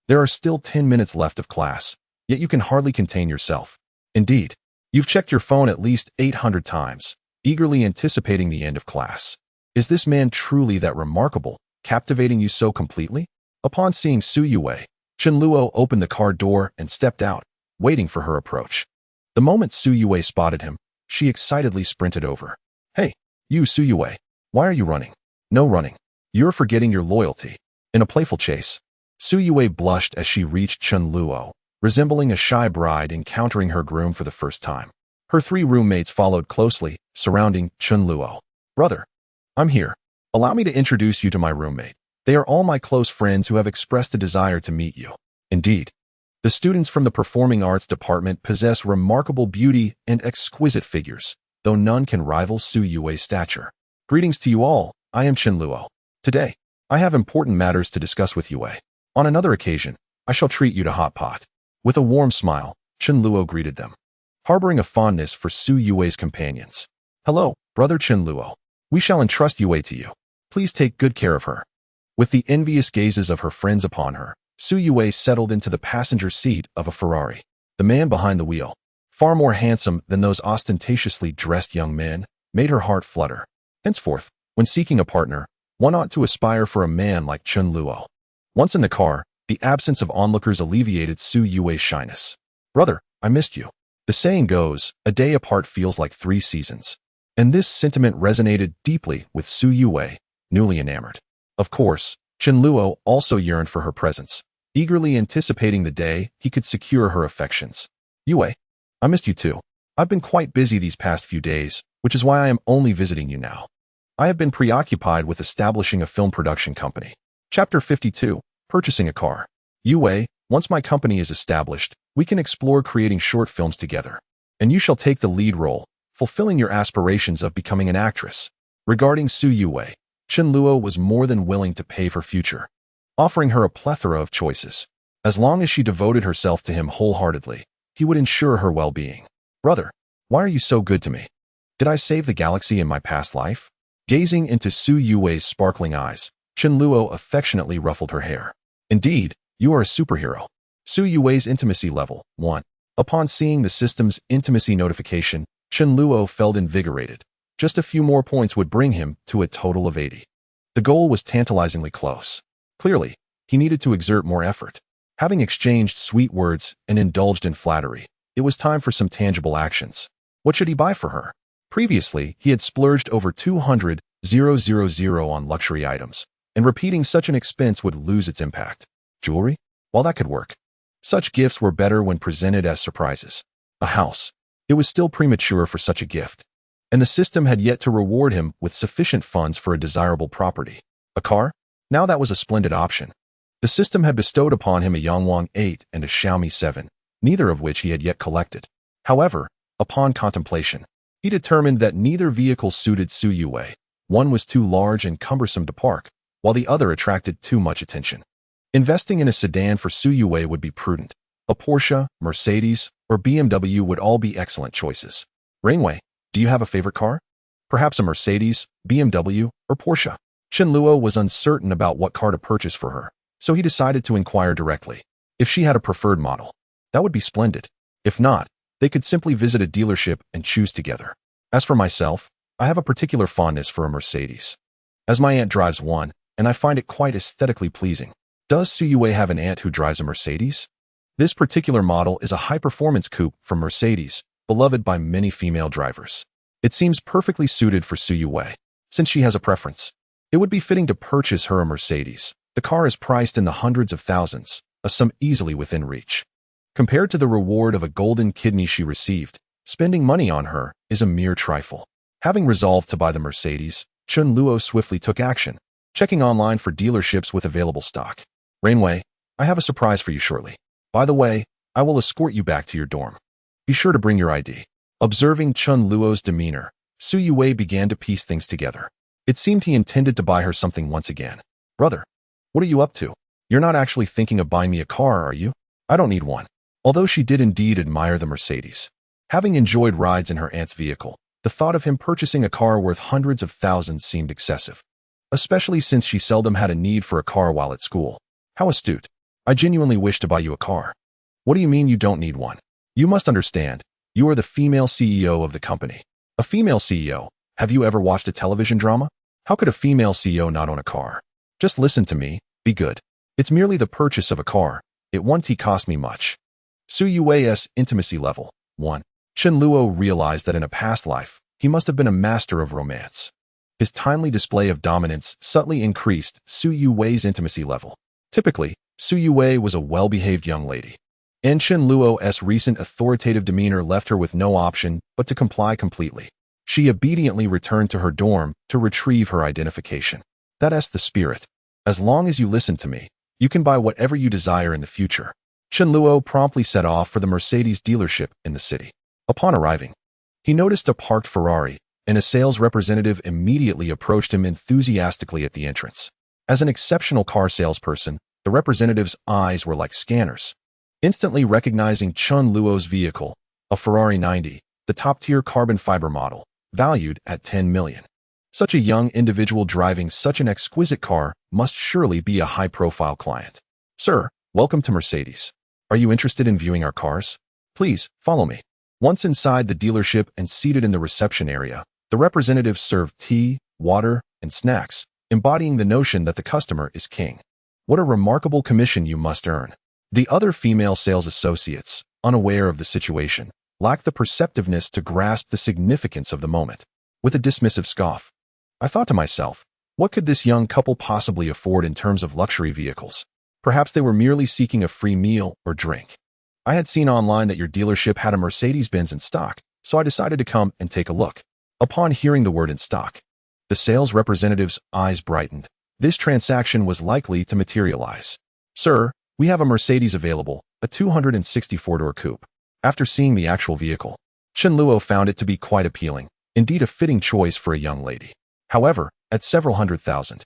There are still 10 minutes left of class, yet you can hardly contain yourself. Indeed, you've checked your phone at least 800 times, eagerly anticipating the end of class. Is this man truly that remarkable, captivating you so completely? Upon seeing Su Yue, Chen Luo opened the car door and stepped out, waiting for her approach. The moment Su Yue spotted him, she excitedly sprinted over. Hey, you Su Yue, why are you running? No running. You're forgetting your loyalty. In a playful chase, Su Yue blushed as she reached Chen Luo, resembling a shy bride encountering her groom for the first time. Her 3 roommates followed closely, surrounding Chen Luo. Brother, I'm here. Allow me to introduce you to my roommate. They are all my close friends who have expressed a desire to meet you. Indeed, the students from the Performing Arts Department possess remarkable beauty and exquisite figures, though none can rival Su Yue's stature. Greetings to you all, I am Chen Luo. Today, I have important matters to discuss with Yue. On another occasion, I shall treat you to hot pot. With a warm smile, Chen Luo greeted them, harboring a fondness for Su Yue's companions. Hello, brother Chen Luo. We shall entrust Yue to you. Please take good care of her. With the envious gazes of her friends upon her, Su Yue settled into the passenger seat of a Ferrari. The man behind the wheel, far more handsome than those ostentatiously dressed young men, made her heart flutter. Henceforth, when seeking a partner, one ought to aspire for a man like Chen Luo. Once in the car, the absence of onlookers alleviated Su Yue's shyness. Brother, I missed you. The saying goes, a day apart feels like 3 seasons. And this sentiment resonated deeply with Su Yue, newly enamored. Of course, Chen Luo also yearned for her presence, eagerly anticipating the day he could secure her affections. Yue, I missed you too. I've been quite busy these past few days, which is why I am only visiting you now. I have been preoccupied with establishing a film production company. Chapter 52, Purchasing a Car. Yue, once my company is established, we can explore creating short films together. And you shall take the lead role, fulfilling your aspirations of becoming an actress. Regarding Su Yue, Chen Luo was more than willing to pave her future, offering her a plethora of choices. As long as she devoted herself to him wholeheartedly, he would ensure her well-being. Brother, why are you so good to me? Did I save the galaxy in my past life? Gazing into Su Yue's sparkling eyes, Chen Luo affectionately ruffled her hair. Indeed, you are a superhero. Su Yue's intimacy level, 1. Upon seeing the system's intimacy notification, Chen Luo felt invigorated. Just a few more points would bring him to a total of 80. The goal was tantalizingly close. Clearly, he needed to exert more effort. Having exchanged sweet words and indulged in flattery, it was time for some tangible actions. What should he buy for her? Previously, he had splurged over 200,000 on luxury items, and repeating such an expense would lose its impact. Jewelry? Well, that could work. Such gifts were better when presented as surprises. A house. It was still premature for such a gift, and the system had yet to reward him with sufficient funds for a desirable property. A car? Now that was a splendid option. The system had bestowed upon him a Yangwang 8 and a Xiaomi 7, neither of which he had yet collected. However, upon contemplation, he determined that neither vehicle suited Su Yue. One was too large and cumbersome to park, while the other attracted too much attention. Investing in a sedan for Su Yue would be prudent. A Porsche, Mercedes, or BMW would all be excellent choices. Rainway, do you have a favorite car? Perhaps a Mercedes, BMW, or Porsche? Chen Luo was uncertain about what car to purchase for her, so he decided to inquire directly. If she had a preferred model, that would be splendid. If not, they could simply visit a dealership and choose together. As for myself, I have a particular fondness for a Mercedes, as my aunt drives one, and I find it quite aesthetically pleasing. Does Su Yue have an aunt who drives a Mercedes? This particular model is a high-performance coupe from Mercedes, beloved by many female drivers. It seems perfectly suited for Su Yue, since she has a preference. It would be fitting to purchase her a Mercedes. The car is priced in the hundreds of thousands, a sum easily within reach. Compared to the reward of a golden kidney she received, spending money on her is a mere trifle. Having resolved to buy the Mercedes, Chen Luo swiftly took action, checking online for dealerships with available stock. Rainway, I have a surprise for you shortly. By the way, I will escort you back to your dorm. Be sure to bring your ID. Observing Chen Luo's demeanor, Su Yue began to piece things together. It seemed he intended to buy her something once again. Brother, what are you up to? You're not actually thinking of buying me a car, are you? I don't need one. Although she did indeed admire the Mercedes. Having enjoyed rides in her aunt's vehicle, The thought of him purchasing a car worth hundreds of thousands seemed excessive, especially since she seldom had a need for a car while at school. How astute. I genuinely wish to buy you a car. What do you mean you don't need one? You must understand. You are the female CEO of the company. A female CEO? Have you ever watched a television drama? How could a female CEO not own a car? Just listen to me. Be good. It's merely the purchase of a car. It won't cost me much. Su Yue's intimacy level. 1. Chen Luo realized that in a past life, he must have been a master of romance. His timely display of dominance subtly increased Su Yue's intimacy level. Typically, Su Yue was a well-behaved young lady, and Chen Luo's recent authoritative demeanor left her with no option but to comply completely. She obediently returned to her dorm to retrieve her identification. That's the spirit. As long as you listen to me, you can buy whatever you desire in the future. Chen Luo promptly set off for the Mercedes dealership in the city. Upon arriving, he noticed a parked Ferrari, and a sales representative immediately approached him enthusiastically at the entrance. As an exceptional car salesperson, the representative's eyes were like scanners, instantly recognizing Chen Luo's vehicle, a Ferrari 90, the top-tier carbon fiber model, valued at 10 million. Such a young individual driving such an exquisite car must surely be a high-profile client. Sir, welcome to Mercedes. Are you interested in viewing our cars? Please, follow me. Once inside the dealership and seated in the reception area, the representative served tea, water, and snacks, embodying the notion that the customer is king. What a remarkable commission you must earn. The other female sales associates, unaware of the situation, lacked the perceptiveness to grasp the significance of the moment. With a dismissive scoff, I thought to myself, what could this young couple possibly afford in terms of luxury vehicles? Perhaps they were merely seeking a free meal or drink. I had seen online that your dealership had a Mercedes-Benz in stock, so I decided to come and take a look. Upon hearing the word in stock, the sales representative's eyes brightened. This transaction was likely to materialize. Sir, we have a Mercedes available, a 264-door coupe. After seeing the actual vehicle, Chen Luo found it to be quite appealing, indeed a fitting choice for a young lady. However, at several hundred thousand,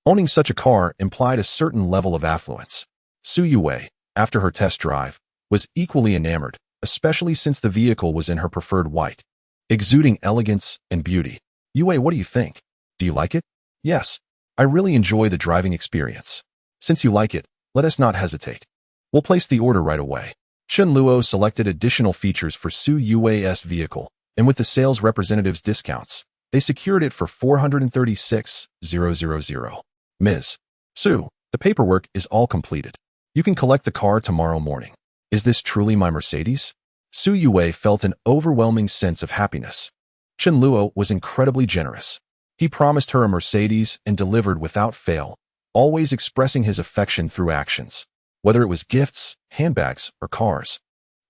owning such a car implied a certain level of affluence. Su Yue, after her test drive, was equally enamored, especially since the vehicle was in her preferred white, exuding elegance and beauty. Yue, what do you think? Do you like it? Yes. I really enjoy the driving experience. Since you like it, let us not hesitate. We'll place the order right away. Chen Luo selected additional features for Su Yue's vehicle, and with the sales representative's discounts, they secured it for 436,000. Ms. Su, the paperwork is all completed. You can collect the car tomorrow morning. Is this truly my Mercedes? Su Yue felt an overwhelming sense of happiness. Chen Luo was incredibly generous. He promised her a Mercedes and delivered without fail, always expressing his affection through actions. Whether it was gifts, handbags, or cars,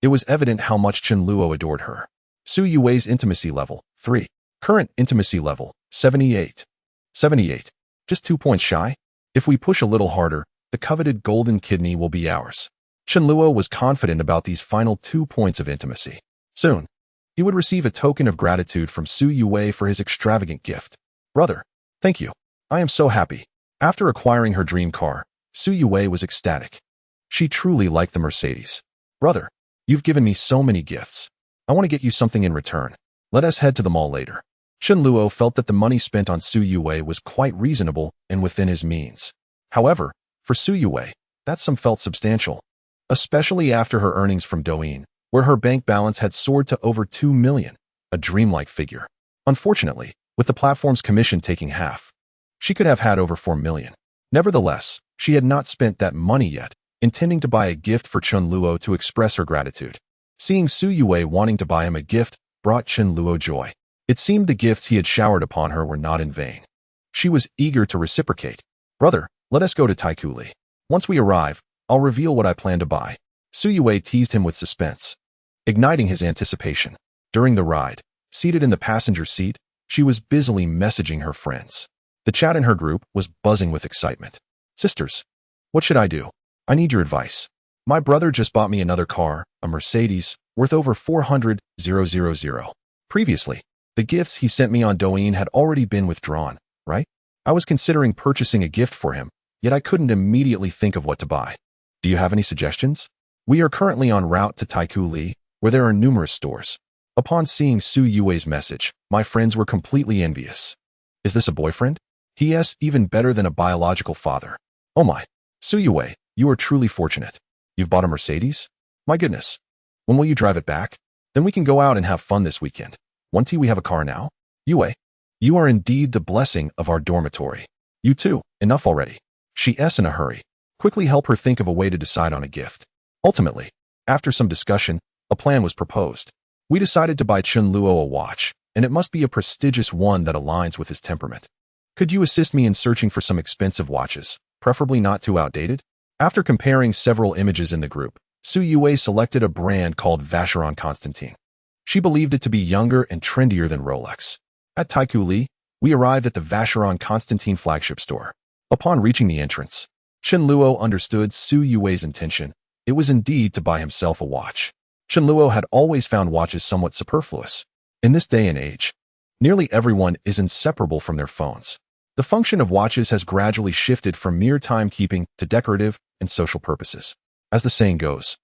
it was evident how much Chen Luo adored her. Su Yue's intimacy level, 3. Current intimacy level, 78. 78. Just 2 points shy? If we push a little harder, the coveted golden kidney will be ours. Chen Luo was confident about these final 2 points of intimacy. Soon, he would receive a token of gratitude from Su Yue for his extravagant gift. Brother, thank you. I am so happy. After acquiring her dream car, Su Yue was ecstatic. She truly liked the Mercedes. Brother, you've given me so many gifts. I want to get you something in return. Let us head to the mall later. Chen Luo felt that the money spent on Su Yue was quite reasonable and within his means. However, for Su Yue, that sum felt substantial, especially after her earnings from Douyin, where her bank balance had soared to over 2 million, a dreamlike figure. Unfortunately, with the platform's commission taking half, she could have had over 4 million. Nevertheless, she had not spent that money yet, intending to buy a gift for Chen Luo to express her gratitude. Seeing Su Yue wanting to buy him a gift brought Chen Luo joy. It seemed the gifts he had showered upon her were not in vain. She was eager to reciprocate. Brother, let us go to Taikoo Li. Once we arrive, I'll reveal what I plan to buy. Su Yue teased him with suspense, igniting his anticipation. During the ride, seated in the passenger seat, she was busily messaging her friends. The chat in her group was buzzing with excitement. Sisters, what should I do? I need your advice. My brother just bought me another car, a Mercedes, worth over 400,000. Previously, the gifts he sent me on Douyin had already been withdrawn, right? I was considering purchasing a gift for him, yet I couldn't immediately think of what to buy. Do you have any suggestions? We are currently en route to Taikoo Li, where there are numerous stores. Upon seeing Su Yue's message, my friends were completely envious. Is this a boyfriend? Yes, even better than a biological father. Oh my. Su Yue, you are truly fortunate. You've bought a Mercedes? My goodness. When will you drive it back? Then we can go out and have fun this weekend. Won't we have a car now? Yue, you are indeed the blessing of our dormitory. You too, enough already. She's in a hurry. Quickly help her think of a way to decide on a gift. Ultimately, after some discussion, a plan was proposed. We decided to buy Chun Luo a watch, and it must be a prestigious one that aligns with his temperament. Could you assist me in searching for some expensive watches, preferably not too outdated? After comparing several images in the group, Su Yue selected a brand called Vacheron Constantin. She believed it to be younger and trendier than Rolex. At Taikoo Li, we arrived at the Vacheron Constantin flagship store. Upon reaching the entrance, Chen Luo understood Su Yue's intention. It was indeed to buy himself a watch. Chen Luo had always found watches somewhat superfluous. In this day and age, nearly everyone is inseparable from their phones. The function of watches has gradually shifted from mere timekeeping to decorative and social purposes. As the saying goes,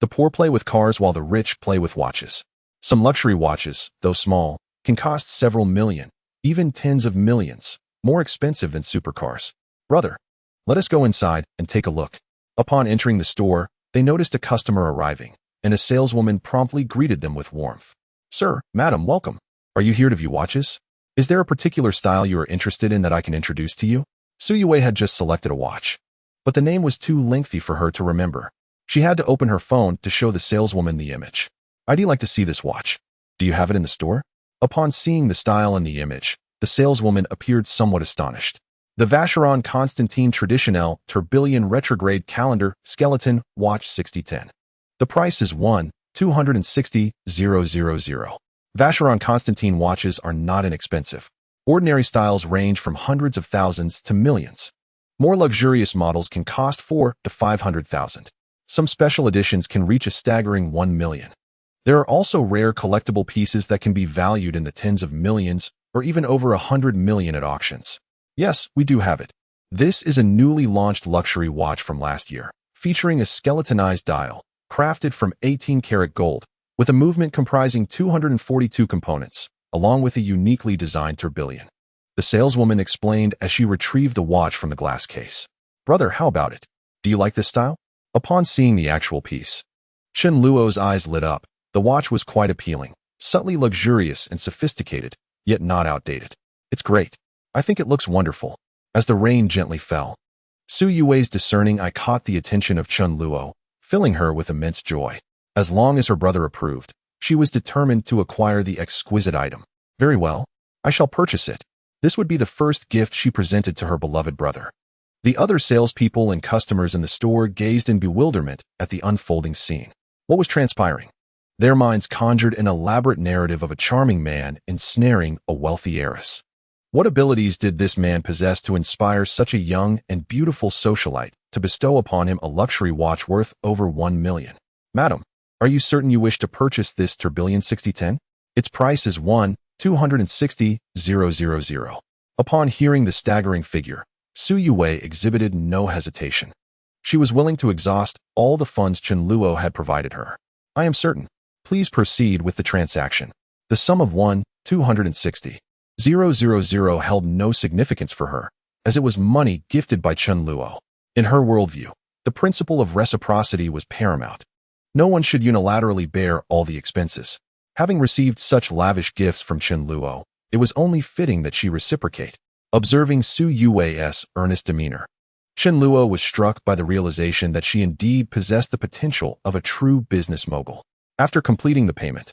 the poor play with cars while the rich play with watches. Some luxury watches, though small, can cost several million, even tens of millions, more expensive than supercars. Brother, let us go inside and take a look. Upon entering the store, they noticed a customer arriving, and a saleswoman promptly greeted them with warmth. Sir, madam, welcome. Are you here to view watches? Is there a particular style you are interested in that I can introduce to you? Su Yue had just selected a watch, but the name was too lengthy for her to remember. She had to open her phone to show the saleswoman the image. I'd like to see this watch. Do you have it in the store? Upon seeing the style and the image, the saleswoman appeared somewhat astonished. The Vacheron Constantin Traditionnel Tourbillon Retrograde Calendar Skeleton Watch 6010. The price is 1,260,000. Vacheron Constantin watches are not inexpensive. Ordinary styles range from hundreds of thousands to millions. More luxurious models can cost 400,000 to 500,000. Some special editions can reach a staggering 1 million. There are also rare collectible pieces that can be valued in the tens of millions or even over 100 million at auctions. Yes, we do have it. This is a newly launched luxury watch from last year, featuring a skeletonized dial, crafted from 18-karat gold, with a movement comprising 242 components, along with a uniquely designed tourbillon. The saleswoman explained as she retrieved the watch from the glass case. Brother, how about it? Do you like this style? Upon seeing the actual piece, Chen Luo's eyes lit up. The watch was quite appealing, subtly luxurious and sophisticated, yet not outdated. It's great. I think it looks wonderful. As the rain gently fell, Su Yue's discerning eye caught the attention of Chen Luo, filling her with immense joy. As long as her brother approved, she was determined to acquire the exquisite item. Very well, I shall purchase it. This would be the first gift she presented to her beloved brother. The other salespeople and customers in the store gazed in bewilderment at the unfolding scene. What was transpiring? Their minds conjured an elaborate narrative of a charming man ensnaring a wealthy heiress. What abilities did this man possess to inspire such a young and beautiful socialite to bestow upon him a luxury watch worth over 1 million? Madam, are you certain you wish to purchase this Tourbillon 6010? Its price is 1,260,000. Upon hearing the staggering figure, Su Yue exhibited no hesitation. She was willing to exhaust all the funds Chen Luo had provided her. I am certain. Please proceed with the transaction. The sum of 1,260,000 held no significance for her, as it was money gifted by Chen Luo. In her worldview, the principle of reciprocity was paramount. No one should unilaterally bear all the expenses. Having received such lavish gifts from Chen Luo, it was only fitting that she reciprocate. Observing Su Yue's earnest demeanor, Chen Luo was struck by the realization that she indeed possessed the potential of a true business mogul. After completing the payment,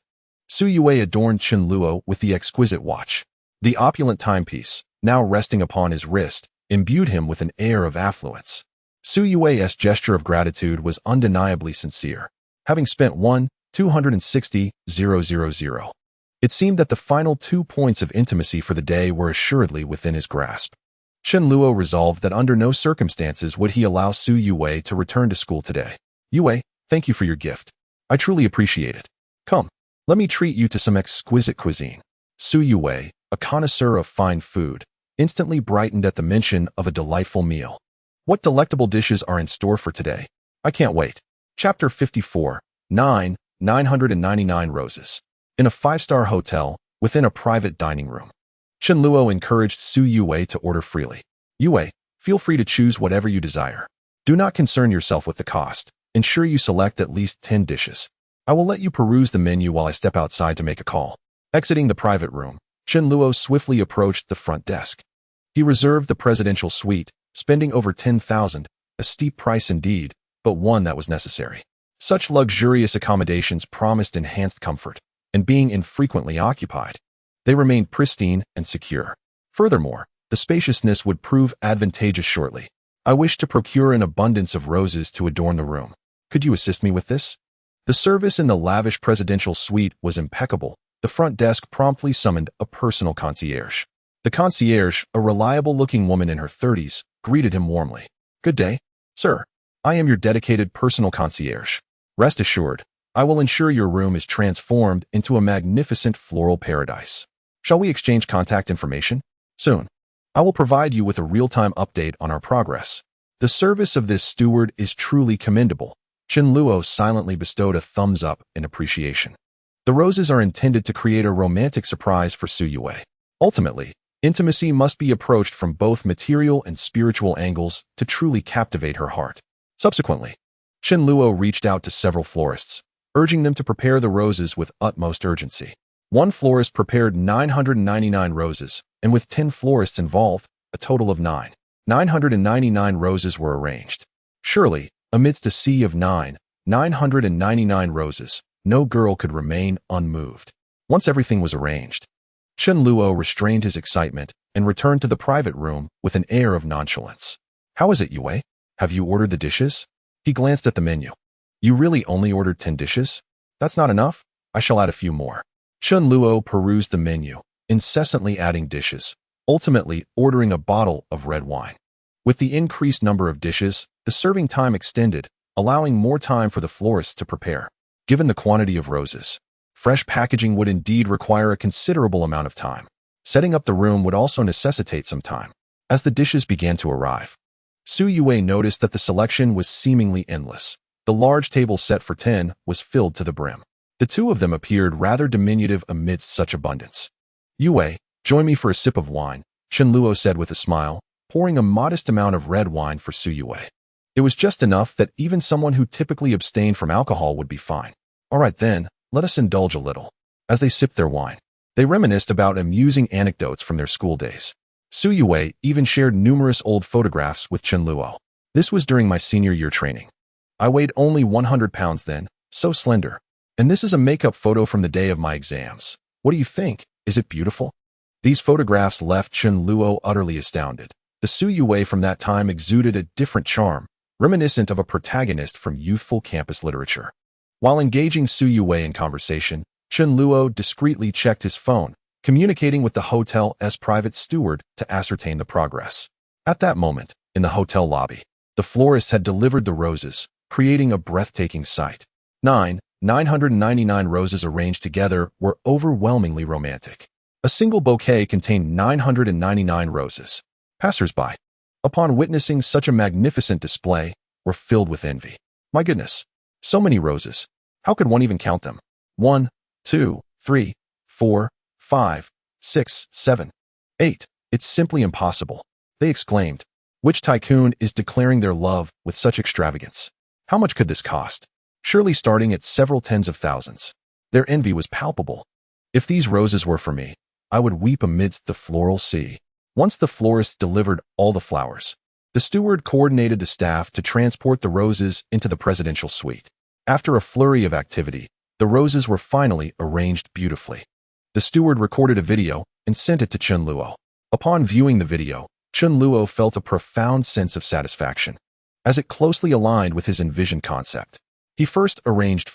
Su Yue adorned Chen Luo with the exquisite watch. The opulent timepiece, now resting upon his wrist, imbued him with an air of affluence. Su Yue's gesture of gratitude was undeniably sincere. Having spent 1,260,000, it seemed that the final 2 points of intimacy for the day were assuredly within his grasp. Chen Luo resolved that under no circumstances would he allow Su Yue to return to school today. Yue, thank you for your gift. I truly appreciate it. Come, let me treat you to some exquisite cuisine. Su Yue, a connoisseur of fine food, instantly brightened at the mention of a delightful meal. What delectable dishes are in store for today? I can't wait. Chapter 54, 999 Roses. in a five-star hotel within a private dining room. Chen Luo encouraged Su Yue to order freely. Yue, feel free to choose whatever you desire. Do not concern yourself with the cost. Ensure you select at least 10 dishes. I will let you peruse the menu while I step outside to make a call. Exiting the private room, Chen Luo swiftly approached the front desk. He reserved the presidential suite, spending over 10,000, a steep price indeed, but one that was necessary. Such luxurious accommodations promised enhanced comfort, and being infrequently occupied, they remained pristine and secure. Furthermore, the spaciousness would prove advantageous shortly. I wish to procure an abundance of roses to adorn the room. Could you assist me with this? The service in the lavish presidential suite was impeccable. The front desk promptly summoned a personal concierge. The concierge, a reliable-looking woman in her 30s, greeted him warmly. Good day, sir. I am your dedicated personal concierge. Rest assured, I will ensure your room is transformed into a magnificent floral paradise. Shall we exchange contact information? Soon. I will provide you with a real-time update on our progress. The service of this steward is truly commendable. Chen Luo silently bestowed a thumbs up in appreciation. The roses are intended to create a romantic surprise for Su Yue. Ultimately, intimacy must be approached from both material and spiritual angles to truly captivate her heart. Subsequently, Chen Luo reached out to several florists, urging them to prepare the roses with utmost urgency. One florist prepared 999 roses, and with 10 florists involved, a total of 999 roses were arranged. Surely, amidst a sea of 999 roses, no girl could remain unmoved. Once everything was arranged, Chen Luo restrained his excitement and returned to the private room with an air of nonchalance. How is it, Yue? Have you ordered the dishes? He glanced at the menu. You really only ordered 10 dishes? That's not enough? I shall add a few more. Chen Luo perused the menu, incessantly adding dishes, ultimately ordering a bottle of red wine. With the increased number of dishes, the serving time extended, allowing more time for the florists to prepare. Given the quantity of roses, fresh packaging would indeed require a considerable amount of time. Setting up the room would also necessitate some time. As the dishes began to arrive, Su Yue noticed that the selection was seemingly endless. The large table set for 10 was filled to the brim. The two of them appeared rather diminutive amidst such abundance. Yue, join me for a sip of wine, Chen Luo said with a smile, pouring a modest amount of red wine for Su Yue. It was just enough that even someone who typically abstained from alcohol would be fine. All right then, let us indulge a little. As they sipped their wine, they reminisced about amusing anecdotes from their school days. Su Yue even shared numerous old photographs with Chen Luo. This was during my senior year training. I weighed only 100 pounds then, so slender. And this is a makeup photo from the day of my exams. What do you think? Is it beautiful? These photographs left Chen Luo utterly astounded. The Su Yue from that time exuded a different charm, reminiscent of a protagonist from youthful campus literature. While engaging Su Yue in conversation, Chen Luo discreetly checked his phone, communicating with the hotel's private steward to ascertain the progress. At that moment, in the hotel lobby, the florist had delivered the roses, creating a breathtaking sight. 999 roses arranged together were overwhelmingly romantic. A single bouquet contained 999 roses. Passers-by, upon witnessing such a magnificent display, were filled with envy. My goodness, so many roses. How could one even count them? 1, 2, 3, 4, 5, 6, 7, 8. It's simply impossible, they exclaimed. Which tycoon is declaring their love with such extravagance? How much could this cost? Surely starting at several tens of thousands. Their envy was palpable. If these roses were for me, I would weep amidst the floral sea. Once the florist delivered all the flowers, the steward coordinated the staff to transport the roses into the presidential suite. After a flurry of activity, the roses were finally arranged beautifully. The steward recorded a video and sent it to Chen Luo. Upon viewing the video, Chen Luo felt a profound sense of satisfaction, as it closely aligned with his envisioned concept. He first arranged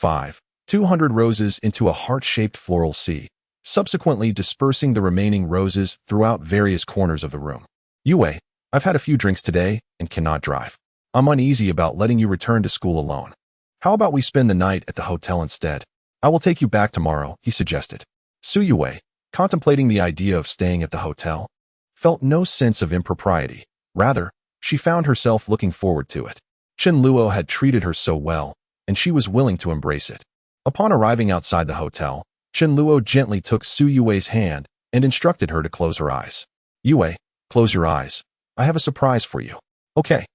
200 roses into a heart-shaped floral sea, subsequently dispersing the remaining roses throughout various corners of the room. Yue, I've had a few drinks today and cannot drive. I'm uneasy about letting you return to school alone. How about we spend the night at the hotel instead? I will take you back tomorrow, he suggested. Su Yue, contemplating the idea of staying at the hotel, felt no sense of impropriety. Rather, she found herself looking forward to it. Chen Luo had treated her so well, and she was willing to embrace it. Upon arriving outside the hotel, Chen Luo gently took Su Yue's hand and instructed her to close her eyes. Yue, close your eyes. I have a surprise for you. Okay,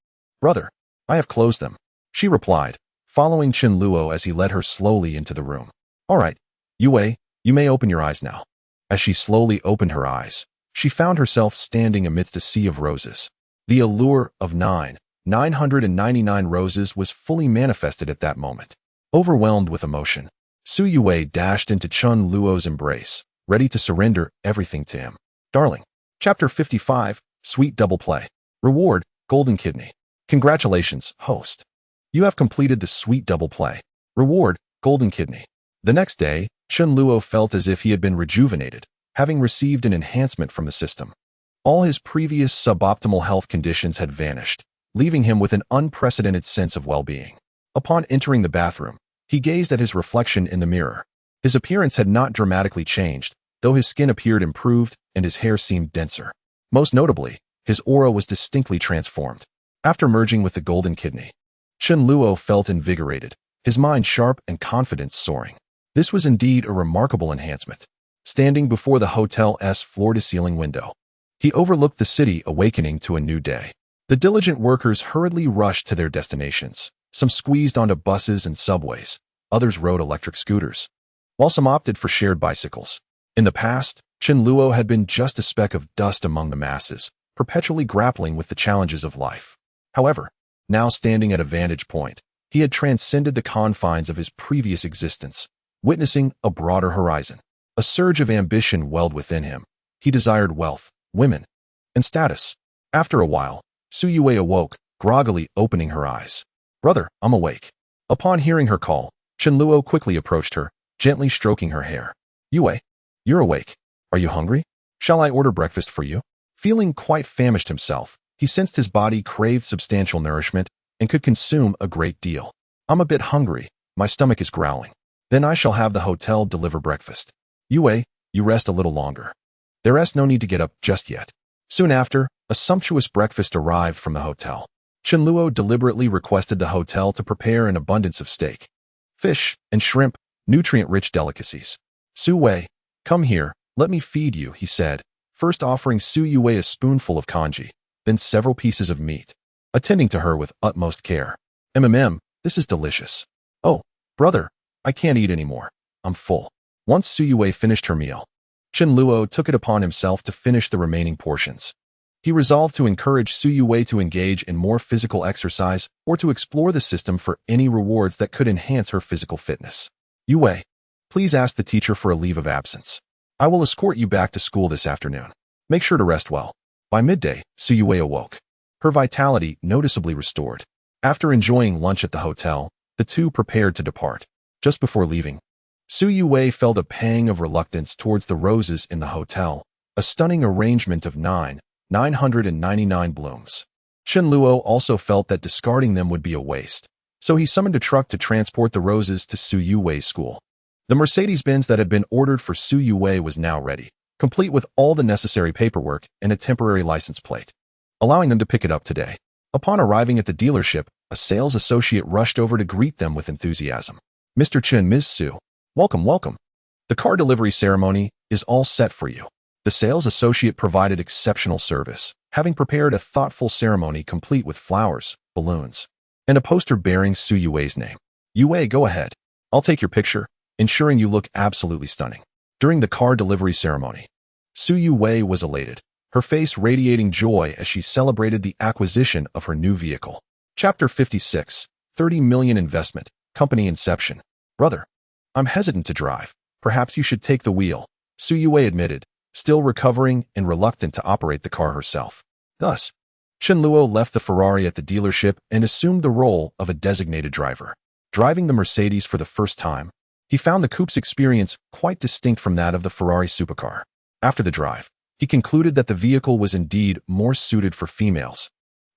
brother, I have closed them, she replied, following Chen Luo as he led her slowly into the room. All right, Yue, you may open your eyes now. As she slowly opened her eyes, she found herself standing amidst a sea of roses. The allure of 999 roses was fully manifested at that moment. Overwhelmed with emotion, Su Yue dashed into Chen Luo's embrace, ready to surrender everything to him. Darling. Chapter 55, Sweet Double Play. Reward, Golden Kidney. Congratulations, host. You have completed the Sweet Double Play. Reward, Golden Kidney. The next day, Chen Luo felt as if he had been rejuvenated, having received an enhancement from the system. All his previous suboptimal health conditions had vanished, leaving him with an unprecedented sense of well-being. Upon entering the bathroom, he gazed at his reflection in the mirror. His appearance had not dramatically changed, though his skin appeared improved and his hair seemed denser. Most notably, his aura was distinctly transformed. After merging with the Golden Kidney, Chen Luo felt invigorated, his mind sharp and confidence soaring. This was indeed a remarkable enhancement. Standing before the hotel's floor-to-ceiling window, he overlooked the city awakening to a new day. The diligent workers hurriedly rushed to their destinations. Some squeezed onto buses and subways, others rode electric scooters, while some opted for shared bicycles. In the past, Chen Luo had been just a speck of dust among the masses, perpetually grappling with the challenges of life. However, now standing at a vantage point, he had transcended the confines of his previous existence, witnessing a broader horizon. A surge of ambition welled within him. He desired wealth, women, and status. After a while, Su Yue awoke, groggily opening her eyes. Brother, I'm awake. Upon hearing her call, Chen Luo quickly approached her, gently stroking her hair. Yue, you're awake. Are you hungry? Shall I order breakfast for you? Feeling quite famished himself, he sensed his body craved substantial nourishment and could consume a great deal. I'm a bit hungry. My stomach is growling. Then I shall have the hotel deliver breakfast. Yue, you rest a little longer. There's no need to get up just yet. Soon after, a sumptuous breakfast arrived from the hotel. Chen Luo deliberately requested the hotel to prepare an abundance of steak, fish, and shrimp, nutrient-rich delicacies. Su Wei, come here, let me feed you, he said, first offering Su Yue a spoonful of congee, then several pieces of meat, attending to her with utmost care. This is delicious. Oh, brother, I can't eat anymore. I'm full. Once Su Yue finished her meal, Chen Luo took it upon himself to finish the remaining portions. He resolved to encourage Su Yue to engage in more physical exercise or to explore the system for any rewards that could enhance her physical fitness. Yue, please ask the teacher for a leave of absence. I will escort you back to school this afternoon. Make sure to rest well. By midday, Su Yue awoke, her vitality noticeably restored. After enjoying lunch at the hotel, the two prepared to depart. Just before leaving, Su Yue felt a pang of reluctance towards the roses in the hotel, a stunning arrangement of 999 blooms. Chen Luo also felt that discarding them would be a waste, so he summoned a truck to transport the roses to Su Yue's school. The Mercedes-Benz that had been ordered for Su Yue was now ready, complete with all the necessary paperwork and a temporary license plate, allowing them to pick it up today. Upon arriving at the dealership, a sales associate rushed over to greet them with enthusiasm. Mr. Chen, Ms. Su, welcome, welcome. The car delivery ceremony is all set for you. The sales associate provided exceptional service, having prepared a thoughtful ceremony complete with flowers, balloons, and a poster bearing Su Yue's name. Yue, go ahead. I'll take your picture, ensuring you look absolutely stunning. During the car delivery ceremony, Su Yue was elated, her face radiating joy as she celebrated the acquisition of her new vehicle. Chapter 56, 30 million investment, company inception. Brother, I'm hesitant to drive. Perhaps you should take the wheel, Su Yue admitted, still recovering and reluctant to operate the car herself. Thus, Chen Luo left the Ferrari at the dealership and assumed the role of a designated driver. Driving the Mercedes for the first time, he found the coupe's experience quite distinct from that of the Ferrari supercar. After the drive, he concluded that the vehicle was indeed more suited for females,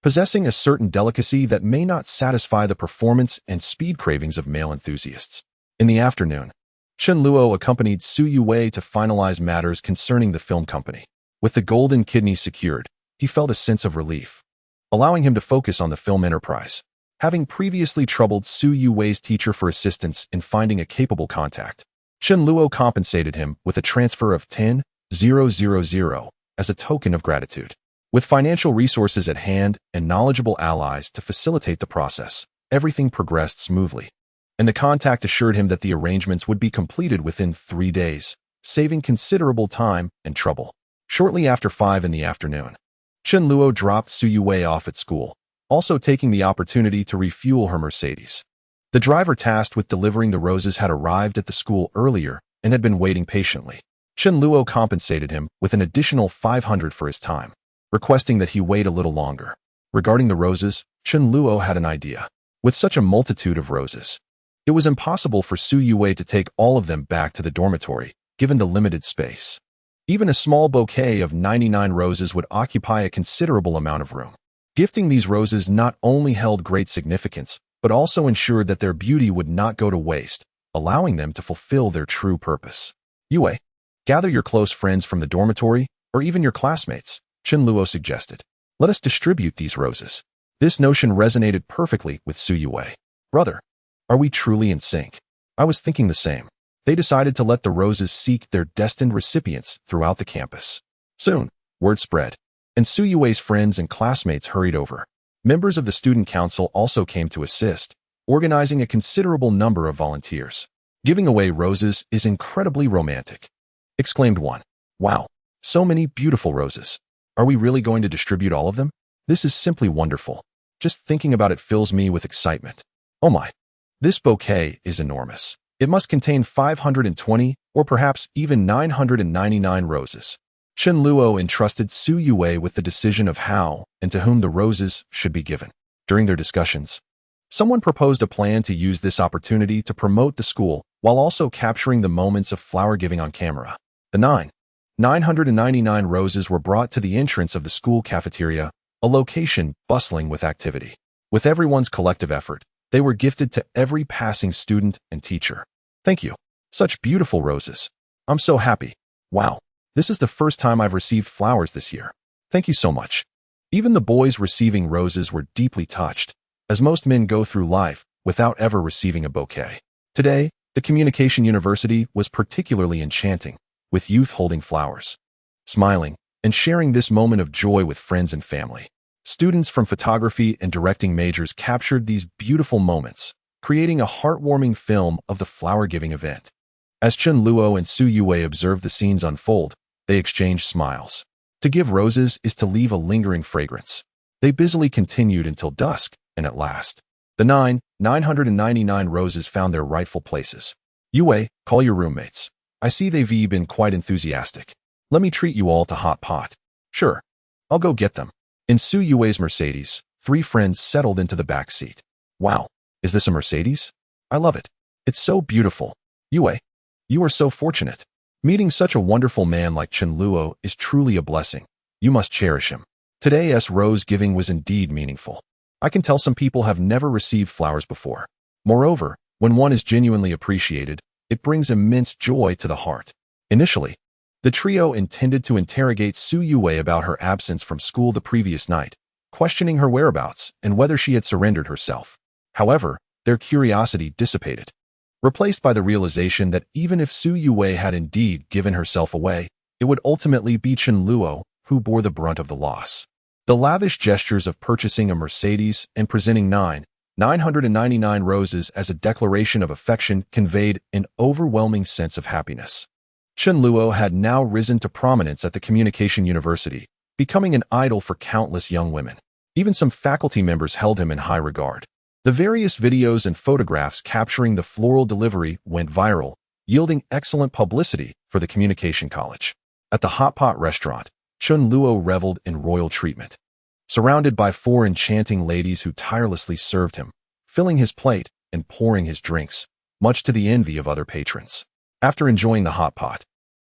possessing a certain delicacy that may not satisfy the performance and speed cravings of male enthusiasts. In the afternoon, Chen Luo accompanied Su Yue to finalize matters concerning the film company. With the golden kidney secured, he felt a sense of relief, allowing him to focus on the film enterprise. Having previously troubled Su Yue's teacher for assistance in finding a capable contact, Chen Luo compensated him with a transfer of 10,000 as a token of gratitude. With financial resources at hand and knowledgeable allies to facilitate the process, everything progressed smoothly, and the contact assured him that the arrangements would be completed within 3 days, saving considerable time and trouble. Shortly after 5 in the afternoon, Chen Luo dropped Su Yue off at school, also taking the opportunity to refuel her Mercedes. The driver tasked with delivering the roses had arrived at the school earlier and had been waiting patiently. Chen Luo compensated him with an additional 500 for his time, requesting that he wait a little longer. Regarding the roses, Chen Luo had an idea. With such a multitude of roses, it was impossible for Su Yue to take all of them back to the dormitory, given the limited space. Even a small bouquet of 99 roses would occupy a considerable amount of room. Gifting these roses not only held great significance, but also ensured that their beauty would not go to waste, allowing them to fulfill their true purpose. Yue, gather your close friends from the dormitory, or even your classmates, Chen Luo suggested. Let us distribute these roses. This notion resonated perfectly with Su Yue. Brother, are we truly in sync? I was thinking the same. They decided to let the roses seek their destined recipients throughout the campus. Soon, word spread, and Su Yue's friends and classmates hurried over. Members of the student council also came to assist, organizing a considerable number of volunteers. Giving away roses is incredibly romantic, exclaimed one. Wow, so many beautiful roses. Are we really going to distribute all of them? This is simply wonderful. Just thinking about it fills me with excitement. Oh my, this bouquet is enormous. It must contain 520 or perhaps even 999 roses. Chen Luo entrusted Su Yue with the decision of how and to whom the roses should be given. During their discussions, someone proposed a plan to use this opportunity to promote the school while also capturing the moments of flower giving on camera. The 999 roses were brought to the entrance of the school cafeteria, a location bustling with activity. With everyone's collective effort, they were gifted to every passing student and teacher. Thank you. Such beautiful roses. I'm so happy. Wow. This is the first time I've received flowers this year. Thank you so much. Even the boys receiving roses were deeply touched, as most men go through life without ever receiving a bouquet. Today, the Communication University was particularly enchanting, with youth holding flowers, smiling, and sharing this moment of joy with friends and family. Students from photography and directing majors captured these beautiful moments, creating a heartwarming film of the flower-giving event. As Chen Luo and Su Yue observed the scenes unfold, they exchanged smiles. To give roses is to leave a lingering fragrance. They busily continued until dusk, and at last, the 999 roses found their rightful places. Yue, call your roommates. I see they've been quite enthusiastic. Let me treat you all to hot pot. Sure, I'll go get them. In Su Yue's Mercedes, 3 friends settled into the back seat. Wow, is this a Mercedes? I love it. It's so beautiful. Yue, you are so fortunate. Meeting such a wonderful man like Chen Luo is truly a blessing. You must cherish him. Today's rose giving was indeed meaningful. I can tell some people have never received flowers before. Moreover, when one is genuinely appreciated, it brings immense joy to the heart. Initially, the trio intended to interrogate Su Yue about her absence from school the previous night, questioning her whereabouts and whether she had surrendered herself. However, their curiosity dissipated, replaced by the realization that even if Su Yue had indeed given herself away, it would ultimately be Chen Luo who bore the brunt of the loss. The lavish gestures of purchasing a Mercedes and presenting 999 roses as a declaration of affection conveyed an overwhelming sense of happiness. Chen Luo had now risen to prominence at the Communication University, becoming an idol for countless young women. Even some faculty members held him in high regard. The various videos and photographs capturing the floral delivery went viral, yielding excellent publicity for the Communication College. At the Hot Pot restaurant, Chen Luo reveled in royal treatment. Surrounded by 4 enchanting ladies who tirelessly served him, filling his plate and pouring his drinks, much to the envy of other patrons. After enjoying the hot pot,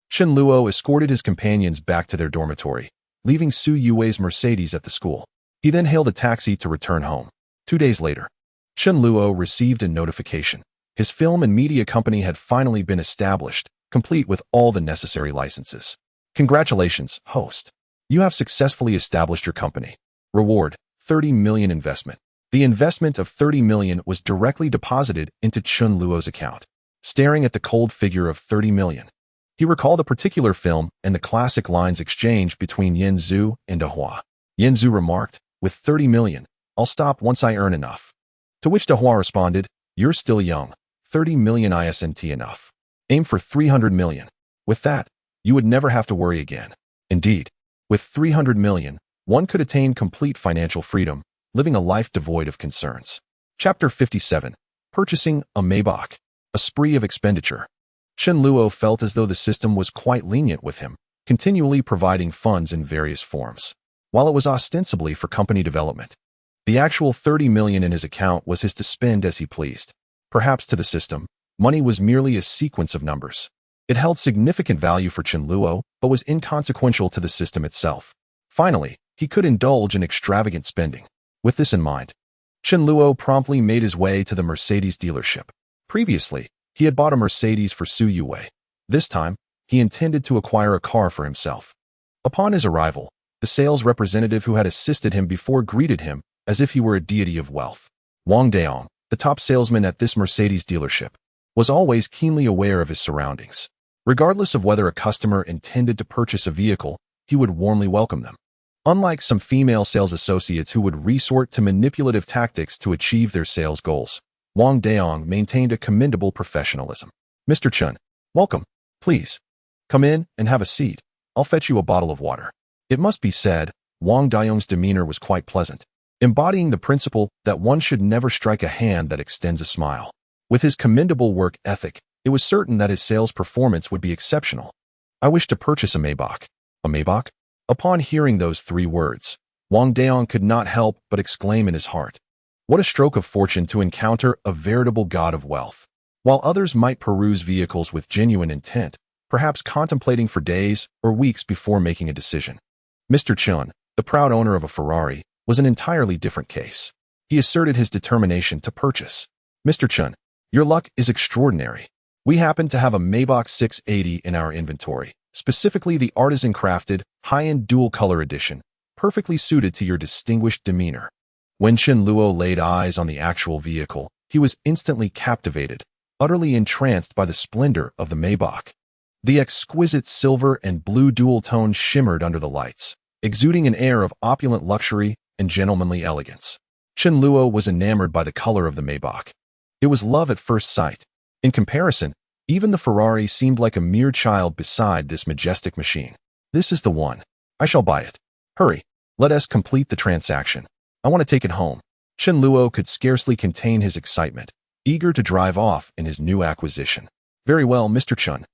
Chen Luo escorted his companions back to their dormitory, leaving Su Yue's Mercedes at the school. He then hailed a taxi to return home. 2 days later, Chen Luo received a notification. His film and media company had finally been established, complete with all the necessary licenses. Congratulations, host. You have successfully established your company. Reward, 30 million investment. The investment of 30 million was directly deposited into Chen Luo's account. staring at the cold figure of 30 million. He recalled a particular film and the classic lines exchanged between Yin Zhu and Dehua. Yin Zhu remarked, "With 30 million, I'll stop once I earn enough." To which Dehua responded, "You're still young. 30 million isn't enough. Aim for 300 million. With that, you would never have to worry again." Indeed, with 300 million, one could attain complete financial freedom, living a life devoid of concerns. Chapter 57. Purchasing a Maybach. A spree of expenditure. Chen Luo felt as though the system was quite lenient with him, continually providing funds in various forms. While it was ostensibly for company development, the actual 30 million in his account was his to spend as he pleased. Perhaps to the system, money was merely a sequence of numbers. It held significant value for Chen Luo, but was inconsequential to the system itself. Finally, he could indulge in extravagant spending. With this in mind, Chen Luo promptly made his way to the Mercedes dealership. Previously, he had bought a Mercedes for Su Yue. This time, he intended to acquire a car for himself. Upon his arrival, the sales representative who had assisted him before greeted him as if he were a deity of wealth. Wang Daong, the top salesman at this Mercedes dealership, was always keenly aware of his surroundings. Regardless of whether a customer intended to purchase a vehicle, he would warmly welcome them. Unlike some female sales associates who would resort to manipulative tactics to achieve their sales goals, Wang Daong maintained a commendable professionalism. "Mr. Chen, welcome. Please, come in and have a seat. I'll fetch you a bottle of water." It must be said, Wang Daong's demeanor was quite pleasant, embodying the principle that one should never strike a hand that extends a smile. With his commendable work ethic, it was certain that his sales performance would be exceptional. "I wish to purchase a Maybach." A Maybach? Upon hearing those three words, Wang Daong could not help but exclaim in his heart, "What a stroke of fortune to encounter a veritable god of wealth." While others might peruse vehicles with genuine intent, perhaps contemplating for days or weeks before making a decision, Mr. Chen, the proud owner of a Ferrari, was an entirely different case. He asserted his determination to purchase. "Mr. Chen, your luck is extraordinary. We happen to have a Maybach 680 in our inventory, specifically the artisan-crafted, high-end dual-color edition, perfectly suited to your distinguished demeanor." When Chen Luo laid eyes on the actual vehicle, he was instantly captivated, utterly entranced by the splendor of the Maybach. The exquisite silver and blue dual tones shimmered under the lights, exuding an air of opulent luxury and gentlemanly elegance. Chen Luo was enamored by the color of the Maybach. It was love at first sight. In comparison, even the Ferrari seemed like a mere child beside this majestic machine. "This is the one. I shall buy it. Hurry, let us complete the transaction. I want to take it home." Chen Luo could scarcely contain his excitement, eager to drive off in his new acquisition. "Very well, Mr. Chen.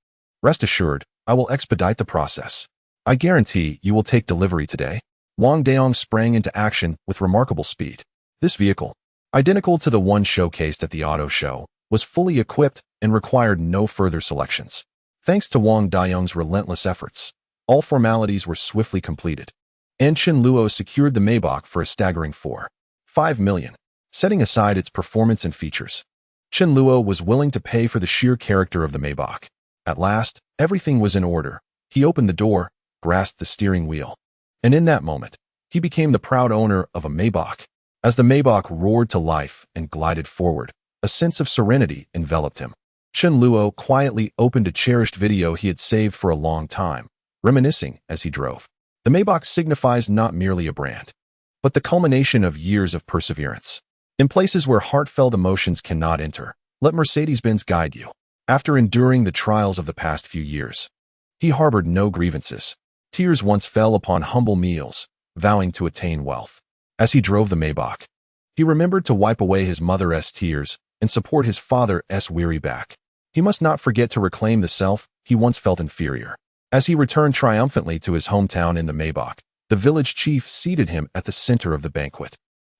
Rest assured, I will expedite the process. I guarantee you will take delivery today." Wang Daong sprang into action with remarkable speed. This vehicle, identical to the one showcased at the auto show, was fully equipped and required no further selections. Thanks to Wang Daong's relentless efforts, all formalities were swiftly completed, and Chen Luo secured the Maybach for a staggering 4.5 million. Setting aside its performance and features, Chen Luo was willing to pay for the sheer character of the Maybach. At last, everything was in order. He opened the door, grasped the steering wheel, and in that moment, he became the proud owner of a Maybach. As the Maybach roared to life and glided forward, a sense of serenity enveloped him. Chen Luo quietly opened a cherished video he had saved for a long time, reminiscing as he drove. The Maybach signifies not merely a brand, but the culmination of years of perseverance. In places where heartfelt emotions cannot enter, let Mercedes-Benz guide you. After enduring the trials of the past few years, he harbored no grievances. Tears once fell upon humble meals, vowing to attain wealth. As he drove the Maybach, he remembered to wipe away his mother's tears and support his father's weary back. He must not forget to reclaim the self he once felt inferior. As he returned triumphantly to his hometown in the Maybach, the village chief seated him at the center of the banquet.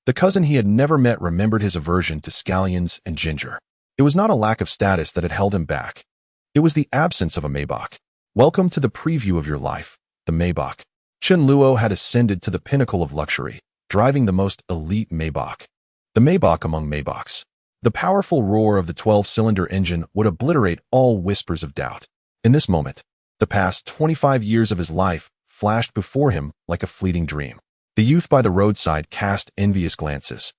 The cousin he had never met remembered his aversion to scallions and ginger. It was not a lack of status that had held him back. It was the absence of a Maybach. "Welcome to the preview of your life, the Maybach." Chen Luo had ascended to the pinnacle of luxury, driving the most elite Maybach. The Maybach among Maybachs. The powerful roar of the 12-cylinder engine would obliterate all whispers of doubt. In this moment, the past 25 years of his life flashed before him like a fleeting dream. The youth by the roadside cast envious glances,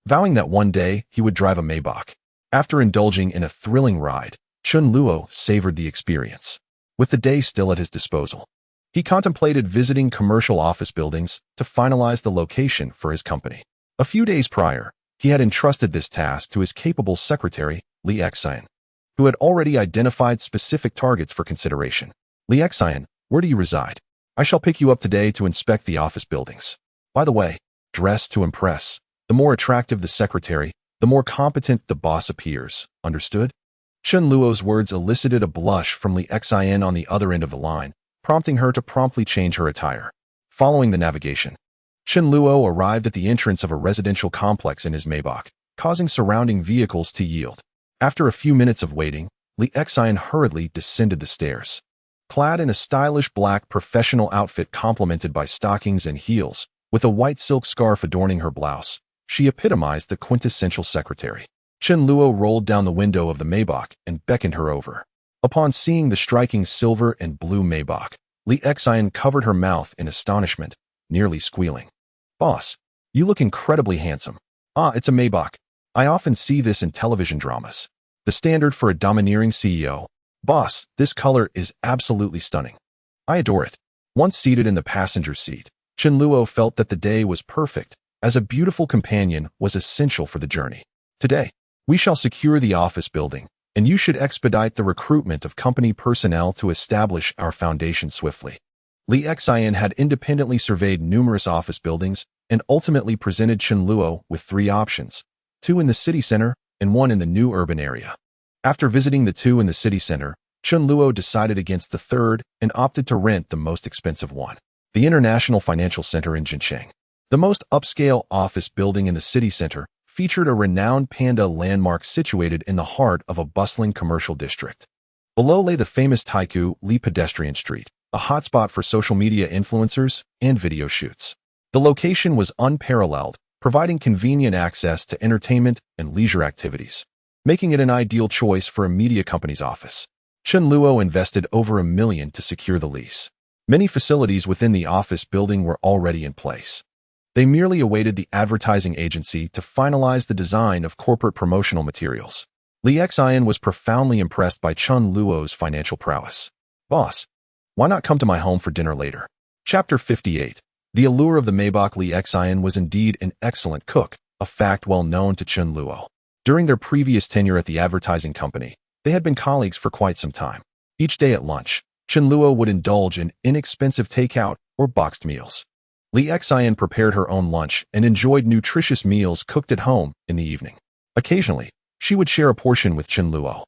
vowing that one day he would drive a Maybach. After indulging in a thrilling ride, Chun Luo savored the experience. With the day still at his disposal, he contemplated visiting commercial office buildings to finalize the location for his company. A few days prior, he had entrusted this task to his capable secretary, Li Xian, who had already identified specific targets for consideration. Li Xian, where do you reside? I shall pick you up today to inspect the office buildings. By the way, dress to impress. The more attractive the secretary, the more competent the boss appears. Understood? Chun Luo's words elicited a blush from Li Xian on the other end of the line, prompting her to promptly change her attire. Following the navigation, Chun Luo arrived at the entrance of a residential complex in his Maybach, causing surrounding vehicles to yield. After a few minutes of waiting, Li Xian hurriedly descended the stairs. Clad in a stylish black professional outfit complemented by stockings and heels, with a white silk scarf adorning her blouse, she epitomized the quintessential secretary. Chun Luo rolled down the window of the Maybach and beckoned her over. Upon seeing the striking silver and blue Maybach, Li Xian covered her mouth in astonishment, nearly squealing. Boss, you look incredibly handsome. Ah, it's a Maybach. I often see this in television dramas. The standard for a domineering CEO. Boss, this color is absolutely stunning. I adore it. Once seated in the passenger seat, Chun Luo felt that the day was perfect, as a beautiful companion was essential for the journey. Today, we shall secure the office building, and you should expedite the recruitment of company personnel to establish our foundation swiftly. Li Xian had independently surveyed numerous office buildings and ultimately presented Chun Luo with 3 options, 2 in the city center and 1 in the new urban area. After visiting the 2 in the city center, Chun Luo decided against the third and opted to rent the most expensive one, the International Financial Center in Jincheng. The most upscale office building in the city center featured a renowned panda landmark situated in the heart of a bustling commercial district. Below lay the famous Taiku Li pedestrian street, a hotspot for social media influencers and video shoots. The location was unparalleled, providing convenient access to entertainment and leisure activities, making it an ideal choice for a media company's office. Chun Luo invested over $1 million to secure the lease. Many facilities within the office building were already in place. They merely awaited the advertising agency to finalize the design of corporate promotional materials. Li Xian was profoundly impressed by Chun Luo's financial prowess. Boss, why not come to my home for dinner later? Chapter 58. The allure of the Maybach. Li Xian was indeed an excellent cook, a fact well known to Chun Luo. During their previous tenure at the advertising company, they had been colleagues for quite some time. Each day at lunch, Chun Luo would indulge in inexpensive takeout or boxed meals. Li Xian prepared her own lunch and enjoyed nutritious meals cooked at home in the evening. Occasionally, she would share a portion with Chun Luo.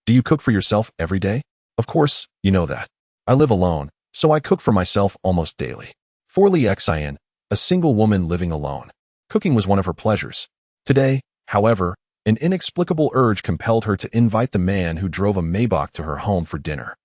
Do you cook for yourself every day? Of course, you know that. I live alone, so I cook for myself almost daily. For Li Xian, a single woman living alone, cooking was one of her pleasures. Today, however, an inexplicable urge compelled her to invite the man who drove a Maybach to her home for dinner.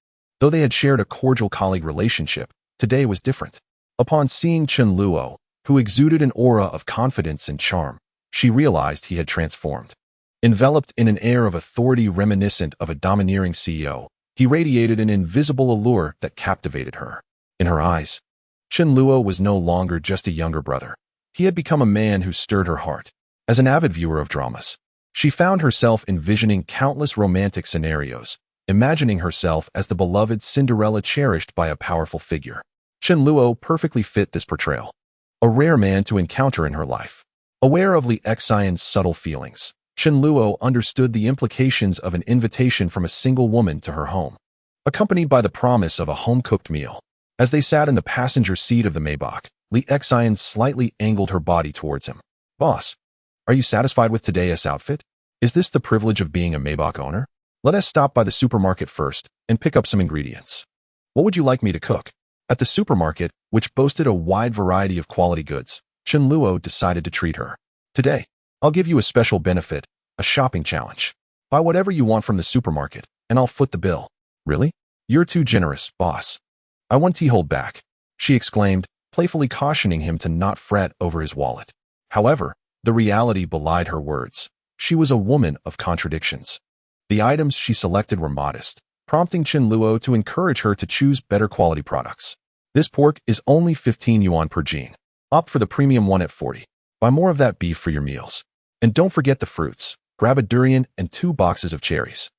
Though they had shared a cordial colleague relationship, today was different. Upon seeing Chun Luo, who exuded an aura of confidence and charm, she realized he had transformed. Enveloped in an air of authority reminiscent of a domineering CEO, he radiated an invisible allure that captivated her. In her eyes, Chun Luo was no longer just a younger brother. He had become a man who stirred her heart. As an avid viewer of dramas, she found herself envisioning countless romantic scenarios, imagining herself as the beloved Cinderella cherished by a powerful figure. Chun Luo perfectly fit this portrayal. A rare man to encounter in her life. Aware of Li Xian's subtle feelings, Chun Luo understood the implications of an invitation from a single woman to her home, accompanied by the promise of a home-cooked meal. As they sat in the passenger seat of the Maybach, Li Xian slightly angled her body towards him. Boss, are you satisfied with today's outfit? Is this the privilege of being a Maybach owner? Let us stop by the supermarket first and pick up some ingredients. What would you like me to cook? At the supermarket, which boasted a wide variety of quality goods, Chun Luo decided to treat her. Today, I'll give you a special benefit, a shopping challenge. Buy whatever you want from the supermarket, and I'll foot the bill. Really? You're too generous, boss. I want to hold back, she exclaimed, playfully cautioning him to not fret over his wallet. However, the reality belied her words. She was a woman of contradictions. The items she selected were modest, prompting Chun Luo to encourage her to choose better quality products. This pork is only 15 yuan per jean. Opt for the premium one at 40. Buy more of that beef for your meals. And don't forget the fruits. Grab a durian and 2 boxes of cherries.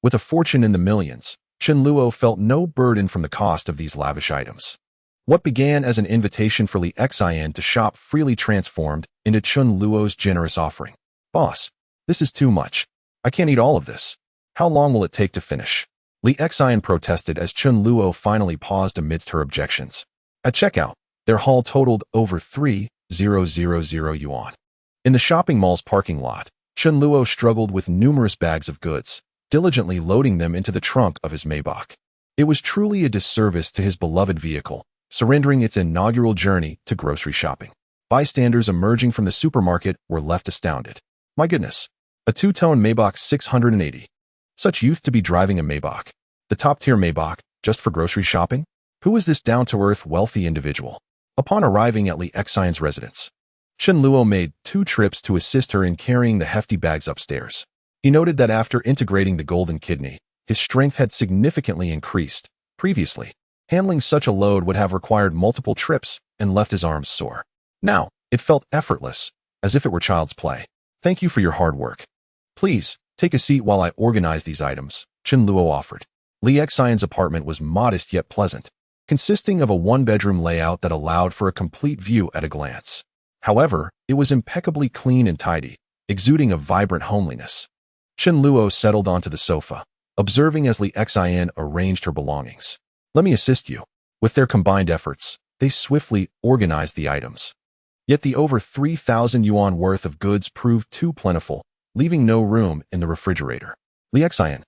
With a fortune in the millions, Chen Luo felt no burden from the cost of these lavish items. What began as an invitation for Li Xian to shop freely transformed into Chen Luo's generous offering. "Boss, this is too much. I can't eat all of this. How long will it take to finish?" Li Xian protested as Chen Luo finally paused amidst her objections. At checkout, their haul totaled over 3,000 yuan. In the shopping mall's parking lot, Chen Luo struggled with numerous bags of goods, diligently loading them into the trunk of his Maybach. It was truly a disservice to his beloved vehicle, surrendering its inaugural journey to grocery shopping. Bystanders emerging from the supermarket were left astounded. My goodness, a two-tone Maybach 680. Such youth to be driving a Maybach. The top-tier Maybach, just for grocery shopping? Who is this down-to-earth, wealthy individual? Upon arriving at Li Xian's residence, Chen Luo made 2 trips to assist her in carrying the hefty bags upstairs. He noted that after integrating the golden kidney, his strength had significantly increased. Previously, handling such a load would have required multiple trips and left his arms sore. Now, it felt effortless, as if it were child's play. "Thank you for your hard work. Please, take a seat while I organize these items," Chen Luo offered. Li Xian's apartment was modest yet pleasant, consisting of a one-bedroom layout that allowed for a complete view at a glance. However, it was impeccably clean and tidy, exuding a vibrant homeliness. Chen Luo settled onto the sofa, observing as Li Xian arranged her belongings. "Let me assist you." With their combined efforts, they swiftly organized the items. Yet the over 3,000 yuan worth of goods proved too plentiful, leaving no room in the refrigerator. Li Xian,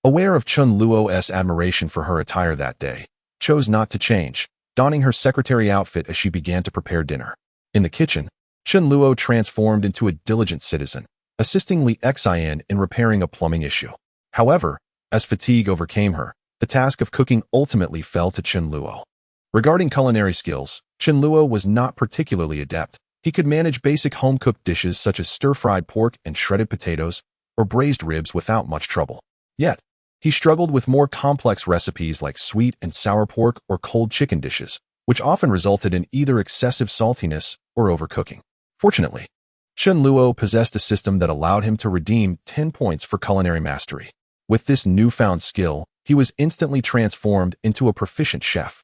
aware of Chen Luo's admiration for her attire that day, chose not to change, donning her secretary outfit as she began to prepare dinner. In the kitchen, Chen Luo transformed into a diligent citizen, assisting Li Xian in repairing a plumbing issue. However, as fatigue overcame her, the task of cooking ultimately fell to Chen Luo. Regarding culinary skills, Chen Luo was not particularly adept. He could manage basic home-cooked dishes such as stir-fried pork and shredded potatoes, or braised ribs without much trouble. Yet, he struggled with more complex recipes like sweet and sour pork or cold chicken dishes, which often resulted in either excessive saltiness or overcooking. Fortunately, Chen Luo possessed a system that allowed him to redeem 10 points for culinary mastery. With this newfound skill, he was instantly transformed into a proficient chef.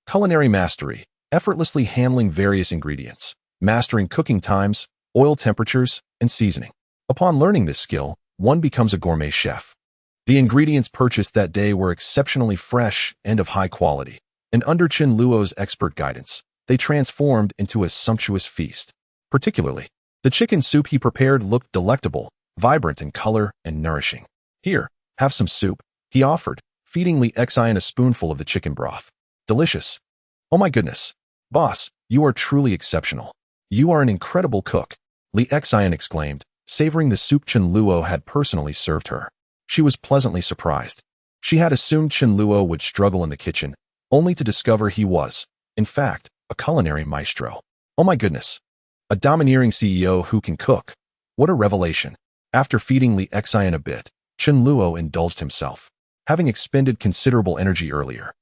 Culinary mastery, effortlessly handling various ingredients, mastering cooking times, oil temperatures, and seasoning. Upon learning this skill, one becomes a gourmet chef. The ingredients purchased that day were exceptionally fresh and of high quality, and under Chen Luo's expert guidance, they transformed into a sumptuous feast. Particularly, the chicken soup he prepared looked delectable, vibrant in color and nourishing. "Here, have some soup," he offered, feeding Li Xian a spoonful of the chicken broth. "Delicious. Oh my goodness. Boss, you are truly exceptional. You are an incredible cook," Li Xian exclaimed, savoring the soup Chen Luo had personally served her. She was pleasantly surprised. She had assumed Chen Luo would struggle in the kitchen, only to discover he was, in fact, a culinary maestro. Oh my goodness. A domineering CEO who can cook. What a revelation. After feeding Li Xian a bit, Chen Luo indulged himself. Having expended considerable energy earlier,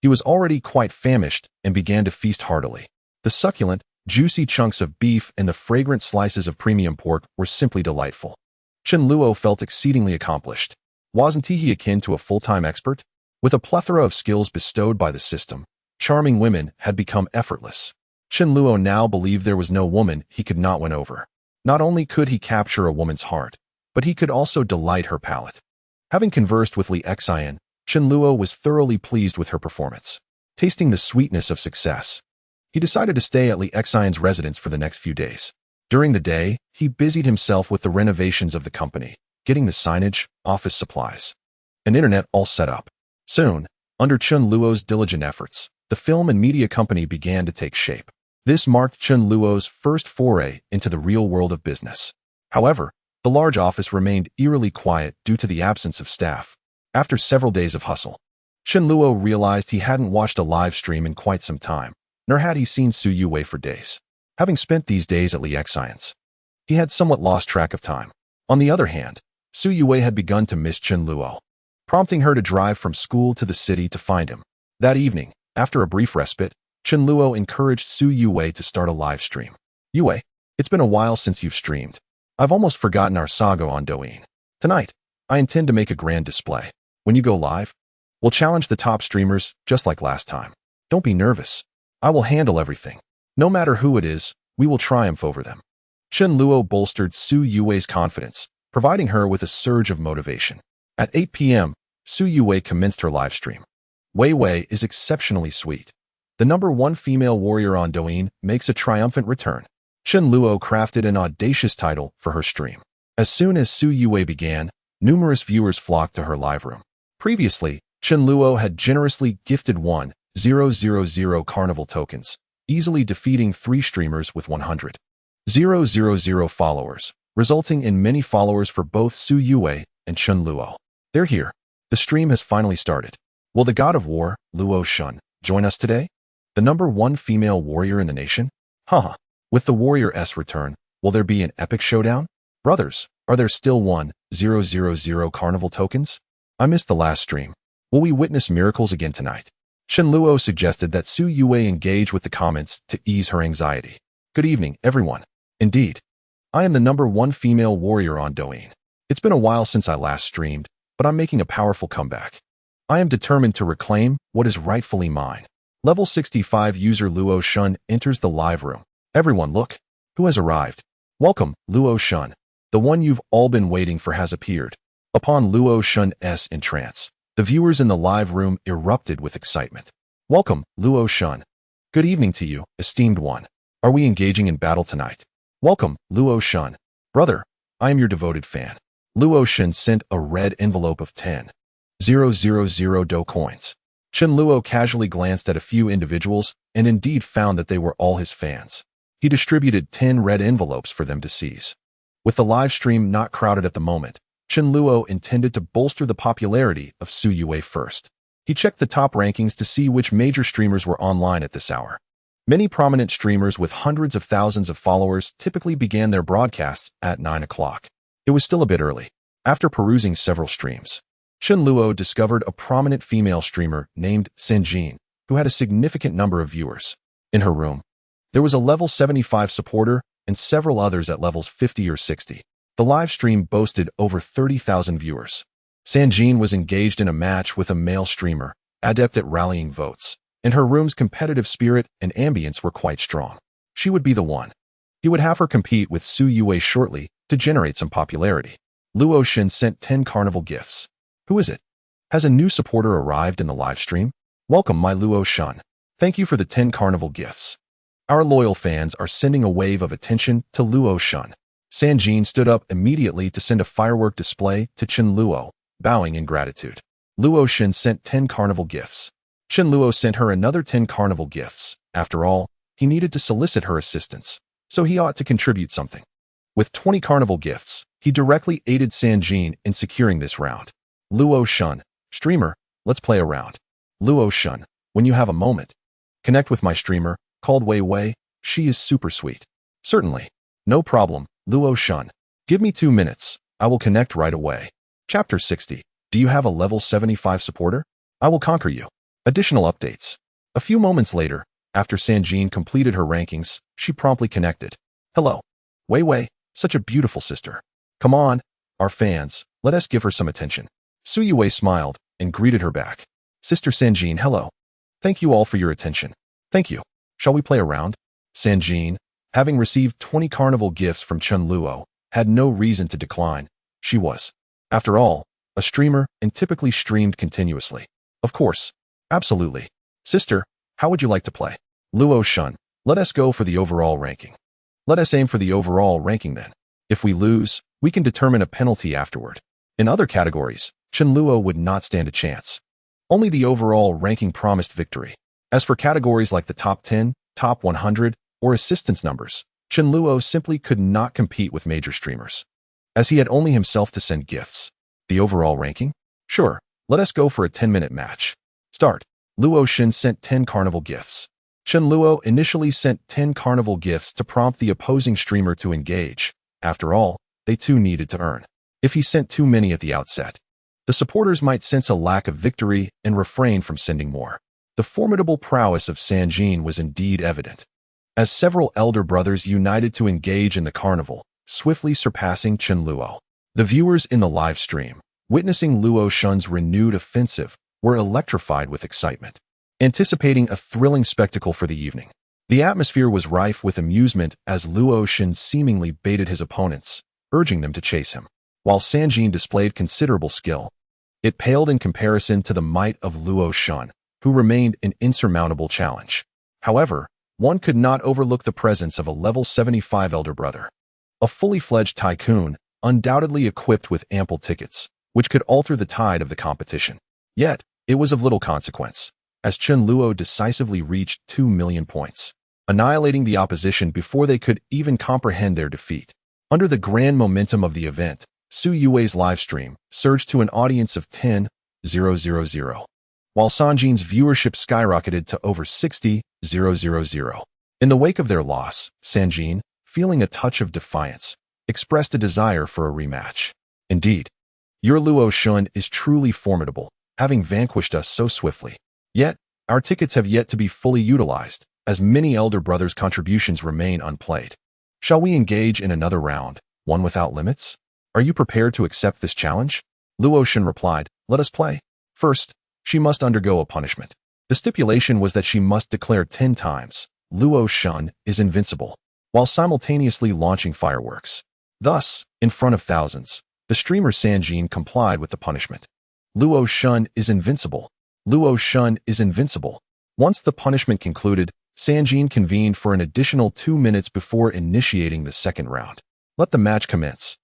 he was already quite famished and began to feast heartily. The succulent, juicy chunks of beef and the fragrant slices of premium pork were simply delightful. Chen Luo felt exceedingly accomplished. Wasn't he akin to a full-time expert? With a plethora of skills bestowed by the system, charming women had become effortless. Chen Luo now believed there was no woman he could not win over. Not only could he capture a woman's heart, but he could also delight her palate. Having conversed with Li Xian, Chen Luo was thoroughly pleased with her performance. Tasting the sweetness of success, he decided to stay at Li Xian's residence for the next few days. During the day, he busied himself with the renovations of the company, getting the signage, office supplies, and internet all set up. Soon, under Chen Luo's diligent efforts, the film and media company began to take shape. This marked Chen Luo's first foray into the real world of business. However, the large office remained eerily quiet due to the absence of staff. After several days of hustle, Chen Luo realized he hadn't watched a live stream in quite some time, nor had he seen Su Yue for days. Having spent these days at Li Xian's, he had somewhat lost track of time. On the other hand, Su Yue had begun to miss Chen Luo, prompting her to drive from school to the city to find him. That evening, after a brief respite, Chen Luo encouraged Su Yue to start a live stream. "Yue, it's been a while since you've streamed. I've almost forgotten our saga on Douyin. Tonight, I intend to make a grand display." When you go live, we'll challenge the top streamers just like last time. Don't be nervous. I will handle everything. No matter who it is, we will triumph over them. Chen Luo bolstered Su Yue's confidence, providing her with a surge of motivation. At 8 p.m., Su Yue commenced her live stream. Wei Wei is exceptionally sweet. The #1 female warrior on Douyin makes a triumphant return. Chen Luo crafted an audacious title for her stream. As soon as Su Yue began, numerous viewers flocked to her live room. Previously, Chen Luo had generously gifted 1,000 carnival tokens, easily defeating 3 streamers with 100,000 followers, resulting in many followers for both Su Yue and Chen Luo. They're here. The stream has finally started. Will the god of war, Luo Shun, join us today? The #1 female warrior in the nation? Haha. With the warrior-s return, will there be an epic showdown? Brothers, are there still 1,000 carnival tokens? I missed the last stream. Will we witness miracles again tonight? Chen Luo suggested that Su Yue engage with the comments to ease her anxiety. Good evening, everyone. Indeed. I am the #1 female warrior on Douyin. It's been a while since I last streamed, but I'm making a powerful comeback. I am determined to reclaim what is rightfully mine. Level 65 user Luo Shun enters the live room. Everyone look, who has arrived? Welcome, Luo Shun. The one you've all been waiting for has appeared. Upon Luo Shun's entrance, the viewers in the live room erupted with excitement. Welcome, Luo Shun. Good evening to you, esteemed one. Are we engaging in battle tonight? Welcome, Luo Shun. Brother, I am your devoted fan. Luo Shun sent a red envelope of 10,000 Do coins. Chen Luo casually glanced at a few individuals and indeed found that they were all his fans. He distributed 10 red envelopes for them to seize. With the live stream not crowded at the moment, Chen Luo intended to bolster the popularity of Su Yue first. He checked the top rankings to see which major streamers were online at this hour. Many prominent streamers with hundreds of thousands of followers typically began their broadcasts at 9 o'clock. It was still a bit early. After perusing several streams, Chen Luo discovered a prominent female streamer named Sanjin, who had a significant number of viewers. In her room, there was a level 75 supporter and several others at levels 50 or 60. The live stream boasted over 30,000 viewers. Sanjin was engaged in a match with a male streamer, adept at rallying votes, and her room's competitive spirit and ambience were quite strong. She would be the one. He would have her compete with Su Yue shortly to generate some popularity. Luo Shun sent 10 carnival gifts. Who is it? Has a new supporter arrived in the live stream? Welcome, my Luo Shun. Thank you for the 10 carnival gifts. Our loyal fans are sending a wave of attention to Luo Shun. Sanjin stood up immediately to send a firework display to Chen Luo, bowing in gratitude. Luo Shun sent 10 carnival gifts. Chen Luo sent her another 10 carnival gifts. After all, he needed to solicit her assistance, so he ought to contribute something. With 20 carnival gifts, he directly aided Sanjin in securing this round. Luo Shun, streamer, let's play a round. Luo Shun, when you have a moment, connect with my streamer, called Wei Wei. She is super sweet. Certainly. No problem, Luo Shun. Give me 2 minutes. I will connect right away. Chapter 60. Do you have a level 75 supporter? I will conquer you. Additional updates. A few moments later, after Sanjin completed her rankings, she promptly connected. Hello. Wei Wei, such a beautiful sister. Come on, our fans, let us give her some attention. Su Yue smiled and greeted her back. Sister Sanjin, hello. Thank you all for your attention. Thank you. Shall we play a round? Sanjin, having received 20 carnival gifts from Chen Luo, had no reason to decline. She was, after all, a streamer and typically streamed continuously. Of course. Absolutely. Sister, how would you like to play? Luo Shun, let us go for the overall ranking. Let us aim for the overall ranking then. If we lose, we can determine a penalty afterward. In other categories, Chen Luo would not stand a chance. Only the overall ranking promised victory. As for categories like the top 10, top 100, or assistance numbers, Chen Luo simply could not compete with major streamers, as he had only himself to send gifts. The overall ranking? Sure, let us go for a 10-minute match. Start. Luo Shun sent 10 carnival gifts. Chen Luo initially sent 10 carnival gifts to prompt the opposing streamer to engage. After all, they too needed to earn. If he sent too many at the outset, the supporters might sense a lack of victory and refrain from sending more. The formidable prowess of Sanjin was indeed evident, as several elder brothers united to engage in the carnival, swiftly surpassing Chen Luo. The viewers in the live stream witnessing Luo Shun's renewed offensive, were electrified with excitement, anticipating a thrilling spectacle for the evening. The atmosphere was rife with amusement as Luo Shun seemingly baited his opponents, urging them to chase him. While Sanjin displayed considerable skill, it paled in comparison to the might of Luo Shun, who remained an insurmountable challenge. However, one could not overlook the presence of a level 75 elder brother, a fully fledged tycoon, undoubtedly equipped with ample tickets, which could alter the tide of the competition. Yet, it was of little consequence, as Chen Luo decisively reached 2 million points, annihilating the opposition before they could even comprehend their defeat. Under the grand momentum of the event, Su Yue's livestream surged to an audience of 10,000, while Sanjin's viewership skyrocketed to over 60,000. In the wake of their loss, Sanjin, feeling a touch of defiance, expressed a desire for a rematch. Indeed, your Luo Shun is truly formidable, having vanquished us so swiftly. Yet, our tickets have yet to be fully utilized, as many elder brothers' contributions remain unplayed. Shall we engage in another round, one without limits? Are you prepared to accept this challenge? Luo Shun replied, let us play. First, she must undergo a punishment. The stipulation was that she must declare 10 times, Luo Shun is invincible, while simultaneously launching fireworks. Thus, in front of thousands, the streamer Sanjin complied with the punishment. Luo Shun is invincible. Luo Shun is invincible. Once the punishment concluded, Sanjin convened for an additional 2 minutes before initiating the second round. Let the match commence.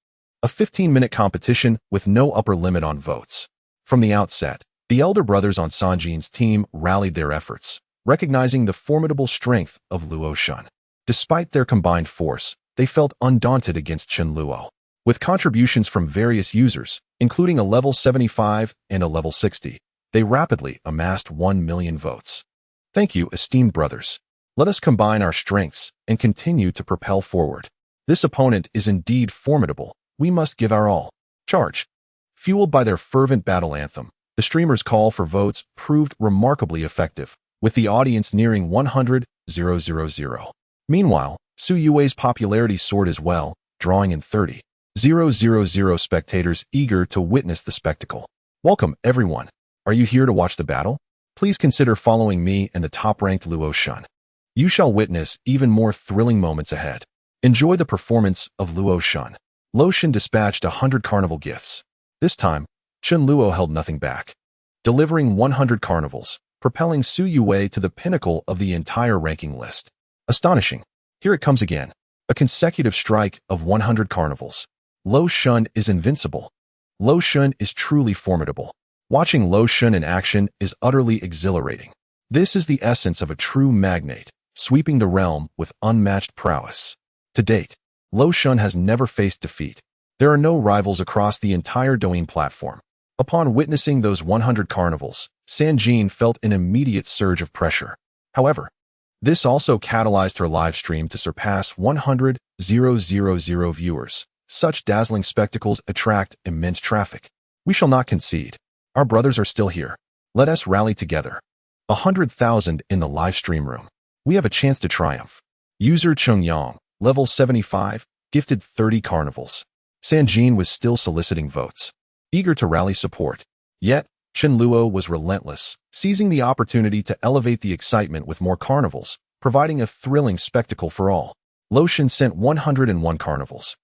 A 15-minute competition with no upper limit on votes. From the outset, the elder brothers on Sanjin's team rallied their efforts, recognizing the formidable strength of Luo Shun. Despite their combined force, they felt undaunted against Chen Luo. With contributions from various users, including a level 75 and a level 60, they rapidly amassed 1 million votes. Thank you, esteemed brothers. Let us combine our strengths and continue to propel forward. This opponent is indeed formidable. We must give our all. Charge. Fueled by their fervent battle anthem, the streamer's call for votes proved remarkably effective, with the audience nearing 100,000. Meanwhile, Su Yue's popularity soared as well, drawing in 30,000 spectators eager to witness the spectacle. Welcome, everyone. Are you here to watch the battle? Please consider following me and the top-ranked Luo Shun. You shall witness even more thrilling moments ahead. Enjoy the performance of Luo Shun. Luo Shun dispatched 100 carnival gifts. This time, Chen Luo held nothing back, delivering 100 carnivals, propelling Su Yue to the pinnacle of the entire ranking list. Astonishing. Here it comes again. A consecutive strike of 100 carnivals. Luo Shun is invincible. Luo Shun is truly formidable. Watching Luo Shun in action is utterly exhilarating. This is the essence of a true magnate, sweeping the realm with unmatched prowess. To date, Luo Shun has never faced defeat. There are no rivals across the entire Douyin platform. Upon witnessing those 100 carnivals, Sanjin felt an immediate surge of pressure. However, this also catalyzed her live stream to surpass 100,000 viewers. Such dazzling spectacles attract immense traffic. We shall not concede. Our brothers are still here. Let us rally together. 100,000 in the live stream room. We have a chance to triumph. User Chung Yang, level 75, gifted 30 carnivals. Sanjin was still soliciting votes, eager to rally support. Yet, Chen Luo was relentless, seizing the opportunity to elevate the excitement with more carnivals, providing a thrilling spectacle for all. Luo Shun sent 101 carnivals.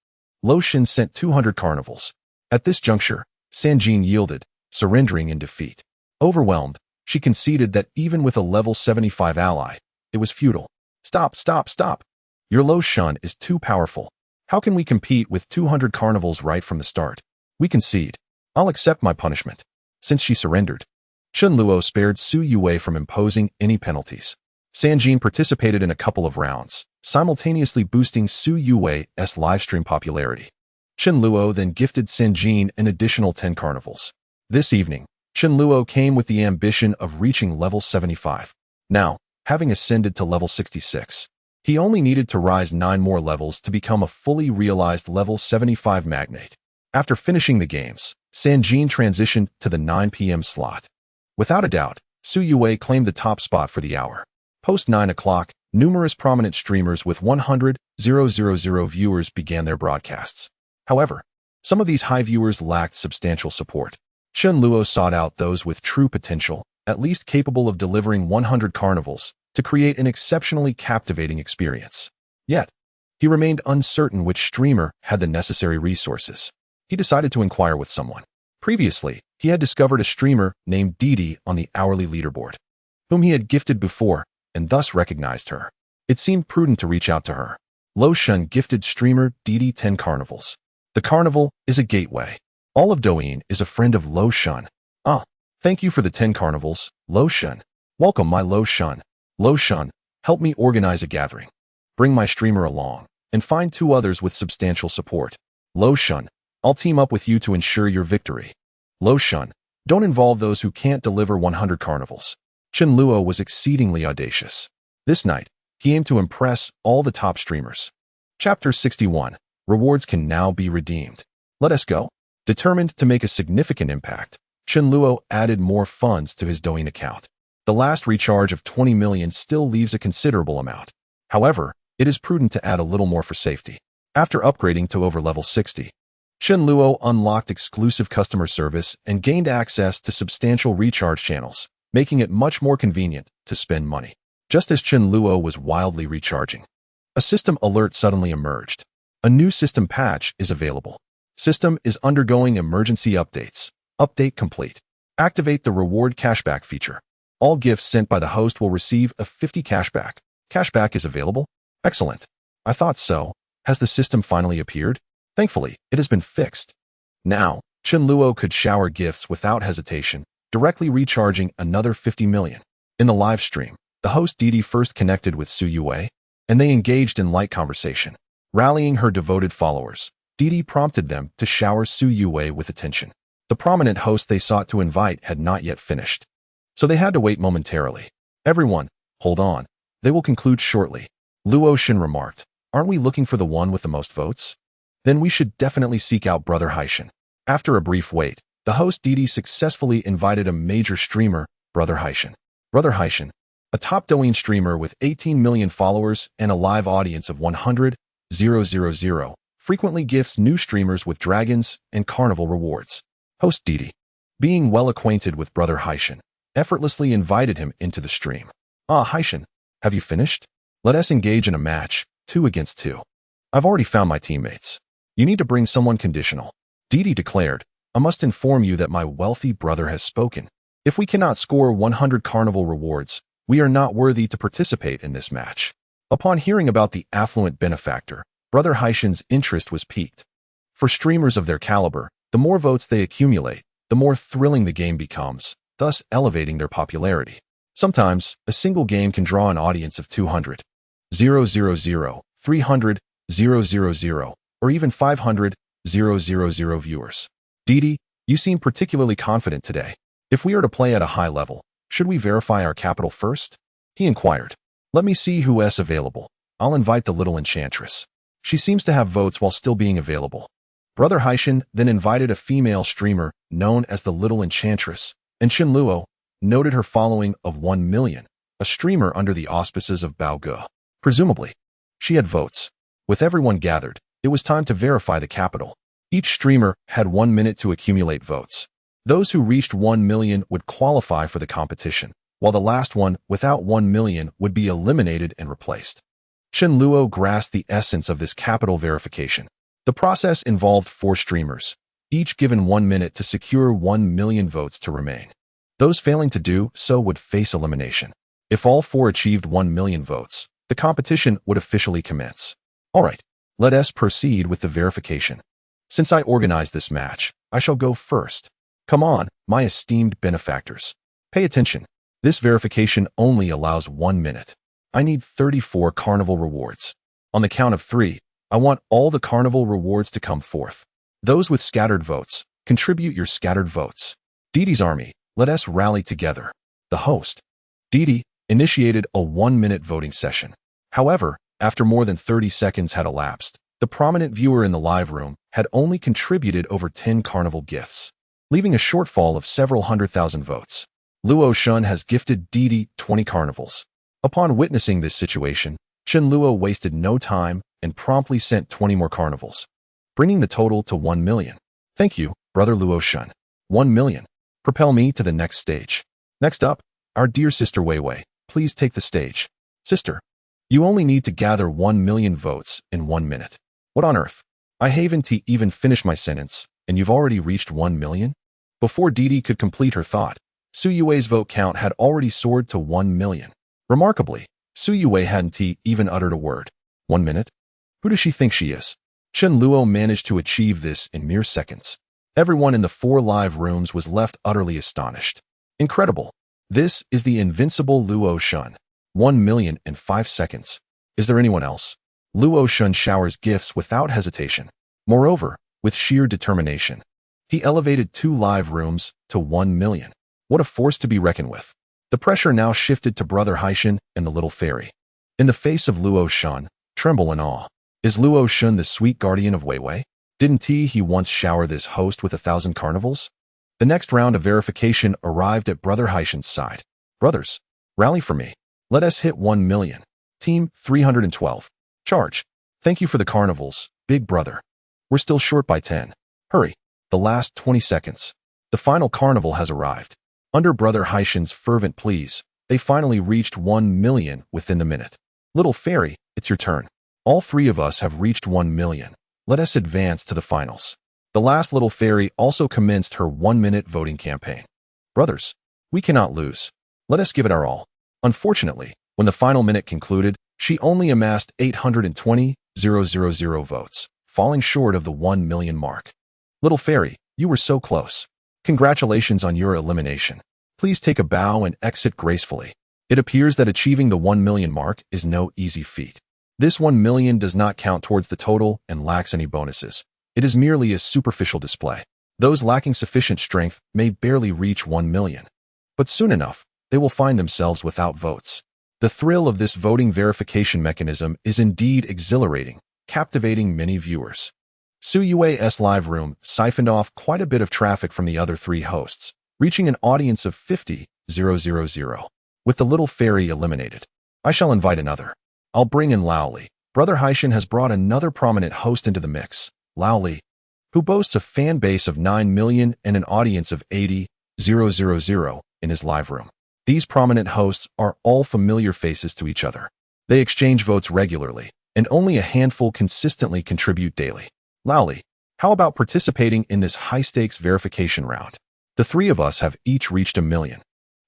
Luo Shun sent 200 carnivals. At this juncture, Sanjin yielded, surrendering in defeat. Overwhelmed, she conceded that even with a level 75 ally, it was futile. Stop, stop, stop. Your Luo Shun is too powerful. How can we compete with 200 carnivals right from the start? We concede. I'll accept my punishment. Since she surrendered, Chen Luo spared Su Yue from imposing any penalties. Sanjin participated in a couple of rounds, simultaneously boosting Su Yue's livestream popularity. Chen Luo then gifted Sanjin an additional 10 carnivals. This evening, Chen Luo came with the ambition of reaching level 75. Now, having ascended to level 66, he only needed to rise 9 more levels to become a fully realized level 75 magnate. After finishing the games, Sanjin transitioned to the 9 p.m. slot. Without a doubt, Su Yue claimed the top spot for the hour. Post 9 o'clock, numerous prominent streamers with 100,000 viewers began their broadcasts. However, Some of these high viewers lacked substantial support. Chen Luo sought out those with true potential, at least capable of delivering 100 carnivals, to create an exceptionally captivating experience. Yet, he remained uncertain which streamer had the necessary resources. He decided to inquire with someone. Previously, he had discovered a streamer named Didi on the hourly leaderboard, whom he had gifted before and thus recognized her. It seemed prudent to reach out to her. Lo Shun gifted streamer Didi 10 carnivals. The carnival is a gateway. All of Douyin is a friend of Lo Shun. Ah, thank you for the 10 carnivals, Lo Shun. Welcome, my Lo Shun. Lo Shun, help me organize a gathering. Bring my streamer along, and find 2 others with substantial support. Lo Shun, I'll team up with you to ensure your victory. Lo Shun, don't involve those who can't deliver 100 carnivals. Chen Luo was exceedingly audacious. This night, he aimed to impress all the top streamers. Chapter 61. Rewards can now be redeemed. Let us go. Determined to make a significant impact, Chen Luo added more funds to his Douyin account. The last recharge of 20 million still leaves a considerable amount. However, it is prudent to add a little more for safety. After upgrading to over level 60, Chen Luo unlocked exclusive customer service and gained access to substantial recharge channels, making it much more convenient to spend money. Just as Chen Luo was wildly recharging, a system alert suddenly emerged. A new system patch is available. System is undergoing emergency updates. Update complete. Activate the reward cashback feature. All gifts sent by the host will receive a 50 cashback. Cashback is available? Excellent. I thought so. Has the system finally appeared? Thankfully, it has been fixed. Now, Chen Luo could shower gifts without hesitation, directly recharging another 50 million. In the live stream, the host Didi first connected with Su Yue, and they engaged in light conversation. Rallying her devoted followers, Didi prompted them to shower Su Yue with attention. The prominent host they sought to invite had not yet finished, so they had to wait momentarily. Everyone, hold on. They will conclude shortly. Luo Shin remarked, aren't we looking for the one with the most votes? Then we should definitely seek out Brother Haishan. After a brief wait, the host Didi successfully invited a major streamer, Brother Haishan. Brother Haishan, a top Douyin streamer with 18 million followers and a live audience of 100,000, frequently gifts new streamers with dragons and carnival rewards. Host Didi, being well acquainted with Brother Haishan, effortlessly invited him into the stream. Ah, Haishan, have you finished? Let us engage in a match, 2 against 2. I've already found my teammates. You need to bring someone conditional. Didi declared, I must inform you that my wealthy brother has spoken. If we cannot score 100 carnival rewards, we are not worthy to participate in this match. Upon hearing about the affluent benefactor, Brother Haishan's interest was piqued. For streamers of their caliber, the more votes they accumulate, the more thrilling the game becomes, thus elevating their popularity. Sometimes, a single game can draw an audience of 200, 300, or even 500, viewers. Didi, you seem particularly confident today. If we are to play at a high level, should we verify our capital first? He inquired. Let me see who is available. I'll invite the little enchantress. She seems to have votes while still being available. Brother Haishan then invited a female streamer known as the Little Enchantress, and Chen Luo noted her following of 1 million, a streamer under the auspices of Bao Ge. Presumably, she had votes. With everyone gathered, it was time to verify the capital. Each streamer had 1 minute to accumulate votes. Those who reached 1 million would qualify for the competition, while the last one without 1 million would be eliminated and replaced. Chen Luo grasped the essence of this capital verification. The process involved 4 streamers, each given 1 minute to secure 1 million votes to remain. Those failing to do so would face elimination. If all 4 achieved 1 million votes, the competition would officially commence. All right, let us proceed with the verification. Since I organized this match, I shall go first. Come on, my esteemed benefactors. Pay attention. This verification only allows 1 minute. I need 34 carnival rewards. On the count of 3, I want all the carnival rewards to come forth. Those with scattered votes, contribute your scattered votes. Didi's army, let us rally together. The host, Didi, initiated a 1-minute voting session. However, after more than 30 seconds had elapsed, the prominent viewer in the live room had only contributed over 10 carnival gifts, leaving a shortfall of several 100,000 votes. Luo Shun has gifted Didi 20 carnivals. Upon witnessing this situation, Chen Luo wasted no time and promptly sent 20 more carnivals. bringing the total to 1 million. Thank you, Brother Luo Shun. 1 million. Propel me to the next stage. Next up, our dear sister Wei Wei. Please take the stage. Sister, you only need to gather 1 million votes in 1 minute. What on earth? I haven't even finished my sentence, and you've already reached 1 million? Before Didi could complete her thought, Su Yue's vote count had already soared to 1 million. Remarkably, Su Yue hadn't even uttered a word. 1 minute? Who does she think she is? Chen Luo managed to achieve this in mere seconds. Everyone in the 4 live rooms was left utterly astonished. Incredible. This is the invincible Luo Shun. 1 million in 5 seconds. Is there anyone else? Luo Shun showers gifts without hesitation. Moreover, with sheer determination. He elevated 2 live rooms to 1 million. What a force to be reckoned with. The pressure now shifted to Brother Haishan and the little fairy. In the face of Luo Shun, tremble in awe. Is Luo Shun the sweet guardian of Wei Wei? Didn't he once shower this host with 1,000 carnivals? The next round of verification arrived at Brother Haishan's side. Brothers, rally for me. Let us hit 1 million. Team 312. Charge. Thank you for the carnivals, big brother. We're still short by 10. Hurry. The last 20 seconds. The final carnival has arrived. Under Brother Haishan's fervent pleas, they finally reached 1 million within the minute. Little fairy, it's your turn. All 3 of us have reached 1 million. Let us advance to the finals. The last little fairy also commenced her 1-minute voting campaign. Brothers, we cannot lose. Let us give it our all. Unfortunately, when the final minute concluded, she only amassed 820,000 votes, falling short of the 1 million mark. Little fairy, you were so close. Congratulations on your elimination. Please take a bow and exit gracefully. It appears that achieving the 1 million mark is no easy feat. This 1 million does not count towards the total and lacks any bonuses. It is merely a superficial display. Those lacking sufficient strength may barely reach 1 million. But soon enough, they will find themselves without votes. The thrill of this voting verification mechanism is indeed exhilarating, captivating many viewers. Su Yue's live room siphoned off quite a bit of traffic from the other 3 hosts, reaching an audience of 50,000. With the little fairy eliminated, I shall invite another. I'll bring in Lao Li. Brother Haishan has brought another prominent host into the mix, Lao Li, who boasts a fan base of 9 million and an audience of 80,000 in his live room. These prominent hosts are all familiar faces to each other. They exchange votes regularly, and only a handful consistently contribute daily. Lao Li, how about participating in this high-stakes verification round? The 3 of us have each reached 1 million.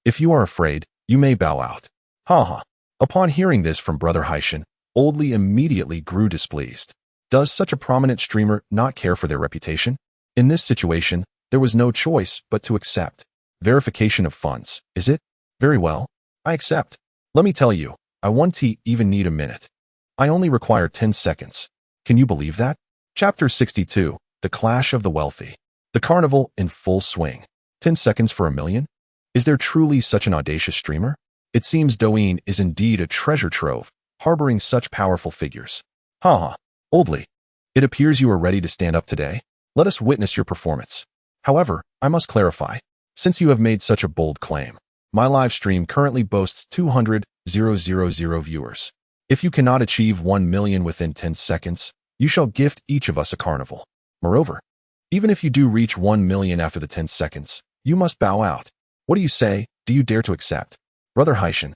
If you are afraid, you may bow out. Ha. Upon hearing this from Brother Haishan, Old Li immediately grew displeased. Does such a prominent streamer not care for their reputation? In this situation, there was no choice but to accept. Verification of funds, is it? Very well. I accept. Let me tell you, I won't even need a minute. I only require 10 seconds. Can you believe that? Chapter 62, The Clash of the Wealthy. The carnival in full swing. 10 seconds for 1 million? Is there truly such an audacious streamer? It seems Douyin is indeed a treasure trove, harboring such powerful figures. Ha. Old Li, it appears you are ready to stand up today. Let us witness your performance. However, I must clarify, since you have made such a bold claim, my live stream currently boasts 200,000 viewers. If you cannot achieve 1 million within 10 seconds, you shall gift each of us a carnival. Moreover, even if you do reach 1 million after the 10 seconds, you must bow out. What do you say? Do you dare to accept? Brother Haishan,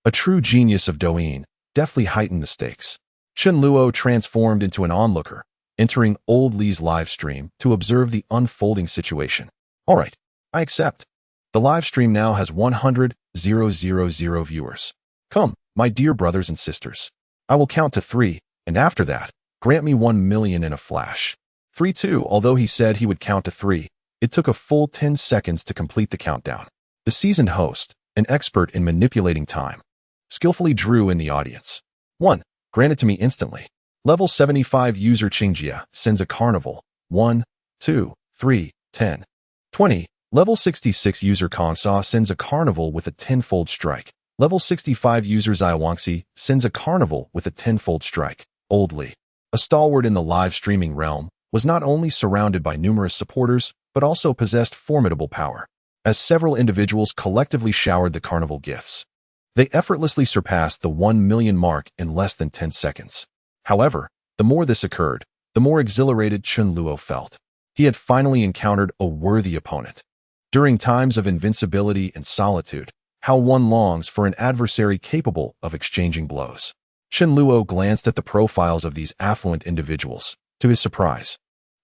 a true genius of Douyin, deftly heightened the stakes. Chen Luo transformed into an onlooker, entering Old Li's live stream to observe the unfolding situation. All right, I accept. The live stream now has 100,000 viewers. Come, my dear brothers and sisters. I will count to 3, and after that, grant me 1 million in a flash. 3, 2. Although he said he would count to 3, it took a full 10 seconds to complete the countdown. The seasoned host, an expert in manipulating time, skillfully drew in the audience. 1. Granted to me instantly. Level 75 user Qingjia sends a carnival. 1, 2, 3, 10. 20. Level 66 user Kongsa sends a carnival with a 10-fold strike. Level 65 user Zaiwangxi sends a carnival with a 10-fold strike. Old Li, a stalwart in the live streaming realm, was not only surrounded by numerous supporters, but also possessed formidable power, as several individuals collectively showered the carnival gifts. They effortlessly surpassed the 1 million mark in less than 10 seconds. However, the more this occurred, the more exhilarated Chun Luo felt. He had finally encountered a worthy opponent. During times of invincibility and solitude, how one longs for an adversary capable of exchanging blows. Chun Luo glanced at the profiles of these affluent individuals. To his surprise,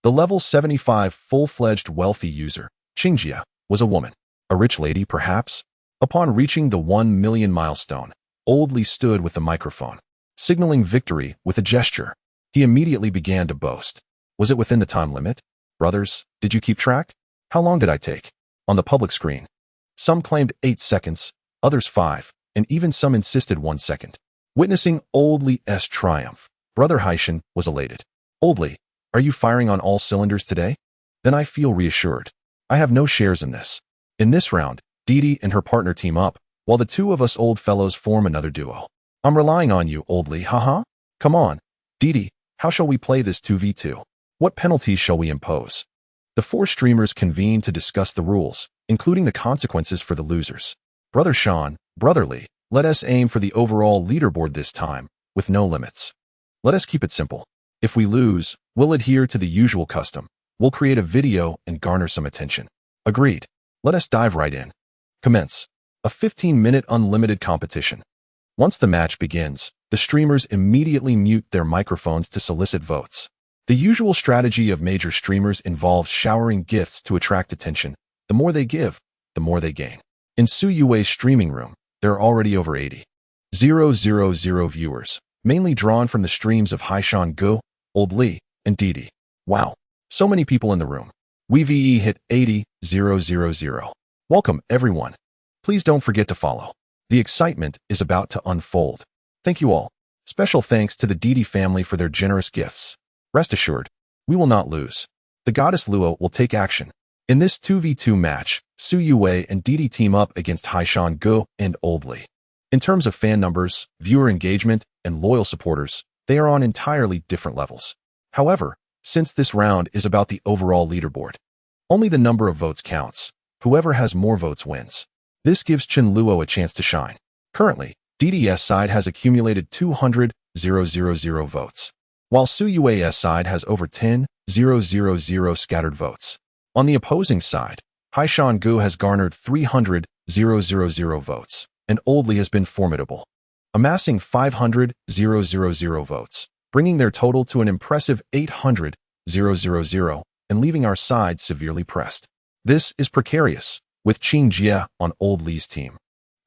the level 75 full-fledged wealthy user, Qingjia, was a woman. A rich lady, perhaps? Upon reaching the 1 million milestone, Old Li stood with the microphone, signaling victory with a gesture. He immediately began to boast. Was it within the time limit? Brothers, did you keep track? How long did I take? On the public screen, some claimed 8 seconds, others 5, and even some insisted 1 second. Witnessing Old Li's triumph, Brother Haishan was elated. Old Li, are you firing on all cylinders today? Then I feel reassured. I have no shares in this. In this round, Didi and her partner team up, while the two of us old fellows form another duo. I'm relying on you, Old Li, haha. Come on. Didi, how shall we play this 2v2? What penalties shall we impose? The 4 streamers convened to discuss the rules, including the consequences for the losers. Brother Sean, Brother Li, let us aim for the overall leaderboard this time, with no limits. Let us keep it simple. If we lose, we'll adhere to the usual custom. We'll create a video and garner some attention. Agreed. Let us dive right in. Commence. A 15-minute unlimited competition. Once the match begins, the streamers immediately mute their microphones to solicit votes. The usual strategy of major streamers involves showering gifts to attract attention. The more they give, the more they gain. In Su Yue's streaming room, there are already over 80,000 viewers, mainly drawn from the streams of Haishan Gu, Old Li, and Didi. Wow, so many people in the room. WeVE hit 80,000. Welcome, everyone. Please don't forget to follow. The excitement is about to unfold. Thank you all. Special thanks to the Didi family for their generous gifts. Rest assured, we will not lose. The goddess Luo will take action. In this 2v2 match, Su Yue and Didi team up against Haishan Gu and Old Li. In terms of fan numbers, viewer engagement, and loyal supporters, they are on entirely different levels. However, since this round is about the overall leaderboard, only the number of votes counts. Whoever has more votes wins. This gives Chun Luo a chance to shine. Currently, DD's side has accumulated 200,000 votes, while Su Yue's side has over 10,000 scattered votes. On the opposing side, Haishan Gu has garnered 300,000 votes, and Old Li has been formidable, amassing 500,000 votes, bringing their total to an impressive 800,000 and leaving our side severely pressed. This is precarious, with Qingjia on Old Li's team.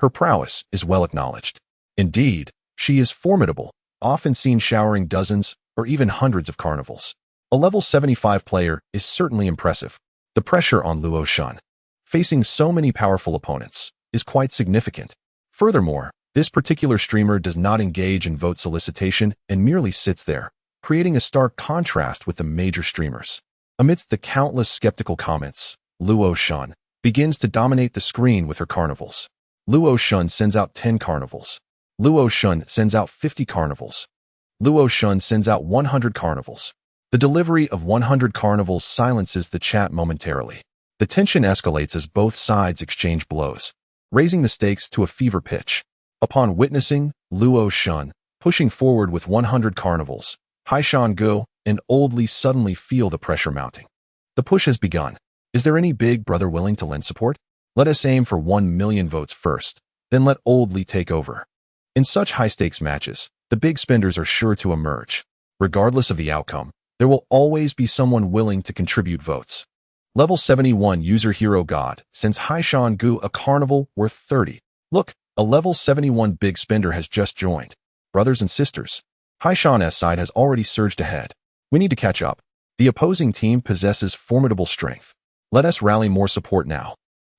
Her prowess is well acknowledged. Indeed, she is formidable, often seen showering dozens or even hundreds of carnivals. A level 75 player is certainly impressive. The pressure on Luo Shun, facing so many powerful opponents, is quite significant. Furthermore, this particular streamer does not engage in vote solicitation and merely sits there, creating a stark contrast with the major streamers. Amidst the countless skeptical comments, Luo Shun begins to dominate the screen with her carnivals. Luo Shun sends out 10 carnivals. Luo Shun sends out 50 carnivals. Luo Shun sends out 100 carnivals. The delivery of 100 carnivals silences the chat momentarily. The tension escalates as both sides exchange blows, raising the stakes to a fever pitch. Upon witnessing Luo Shun pushing forward with 100 carnivals, Haishan Gu and Old Li suddenly feel the pressure mounting. The push has begun. Is there any big brother willing to lend support? Let us aim for 1 million votes first, then let Old Li take over. In such high-stakes matches, the big spenders are sure to emerge. Regardless of the outcome, there will always be someone willing to contribute votes. Level 71 User Hero God sends Haishan Gu a carnival worth 30. Look, a level 71 big spender has just joined. Brothers and sisters, Haishan's side has already surged ahead. We need to catch up. The opposing team possesses formidable strength. Let us rally more support now.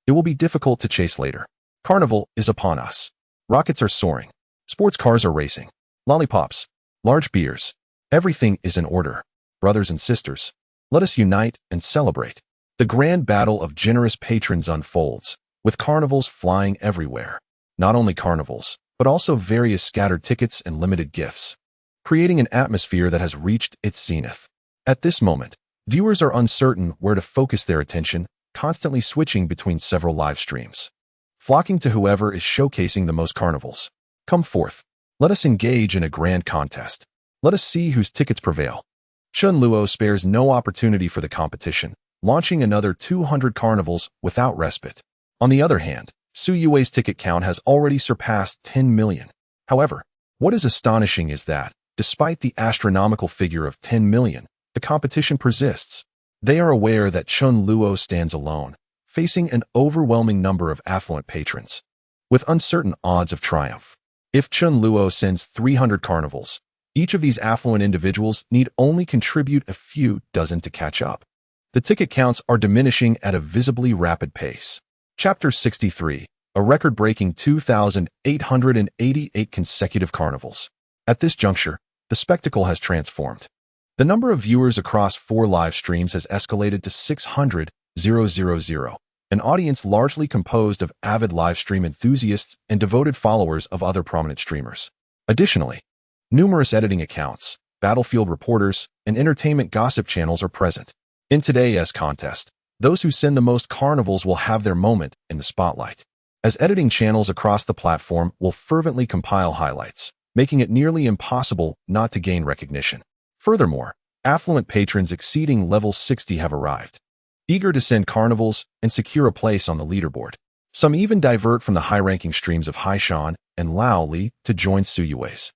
It will be difficult to chase later. Carnival is upon us. Rockets are soaring. Sports cars are racing. Lollipops, large beers. Everything is in order. Brothers and sisters, let us unite and celebrate. The grand battle of generous patrons unfolds, with carnivals flying everywhere. Not only carnivals, but also various scattered tickets and limited gifts, creating an atmosphere that has reached its zenith. At this moment, viewers are uncertain where to focus their attention, constantly switching between several live streams, flocking to whoever is showcasing the most carnivals. Come forth. Let us engage in a grand contest. Let us see whose tickets prevail. Chun Luo spares no opportunity for the competition, launching another 200 carnivals without respite. On the other hand, Su Yue's ticket count has already surpassed 10 million. However, what is astonishing is that, despite the astronomical figure of 10 million, the competition persists. They are aware that Chun Luo stands alone, facing an overwhelming number of affluent patrons, with uncertain odds of triumph. If Chun Luo sends 300 carnivals, each of these affluent individuals need only contribute a few dozen to catch up. The ticket counts are diminishing at a visibly rapid pace. Chapter 63, a record-breaking 2,888 consecutive carnivals. At this juncture, the spectacle has transformed. The number of viewers across 4 live streams has escalated to 600,000, an audience largely composed of avid live stream enthusiasts and devoted followers of other prominent streamers. Additionally, numerous editing accounts, battlefield reporters, and entertainment gossip channels are present. In today's contest, those who send the most carnivals will have their moment in the spotlight, as editing channels across the platform will fervently compile highlights, making it nearly impossible not to gain recognition. Furthermore, affluent patrons exceeding level 60 have arrived, eager to send carnivals and secure a place on the leaderboard. Some even divert from the high-ranking streams of Haishan and Lao Li to join Su Yue's,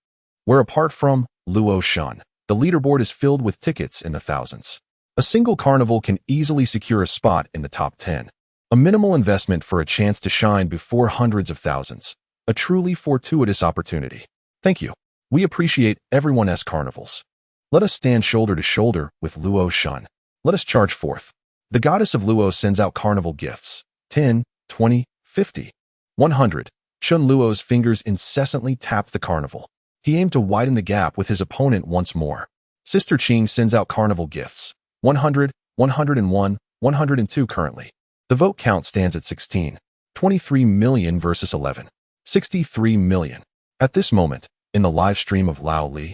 where apart from Luo Shun, the leaderboard is filled with tickets in the thousands. A single carnival can easily secure a spot in the top 10. A minimal investment for a chance to shine before hundreds of thousands. A truly fortuitous opportunity. Thank you. We appreciate everyone's carnivals. Let us stand shoulder to shoulder with Luo Shun. Let us charge forth. The goddess of Luo sends out carnival gifts. 10, 20, 50, 100. Chun Luo's fingers incessantly tap the carnival. He aimed to widen the gap with his opponent once more. Sister Qing sends out carnival gifts. 100, 101, 102 currently. The vote count stands at 16. 23 million versus 11. 63 million. At this moment, in the live stream of Lao Li,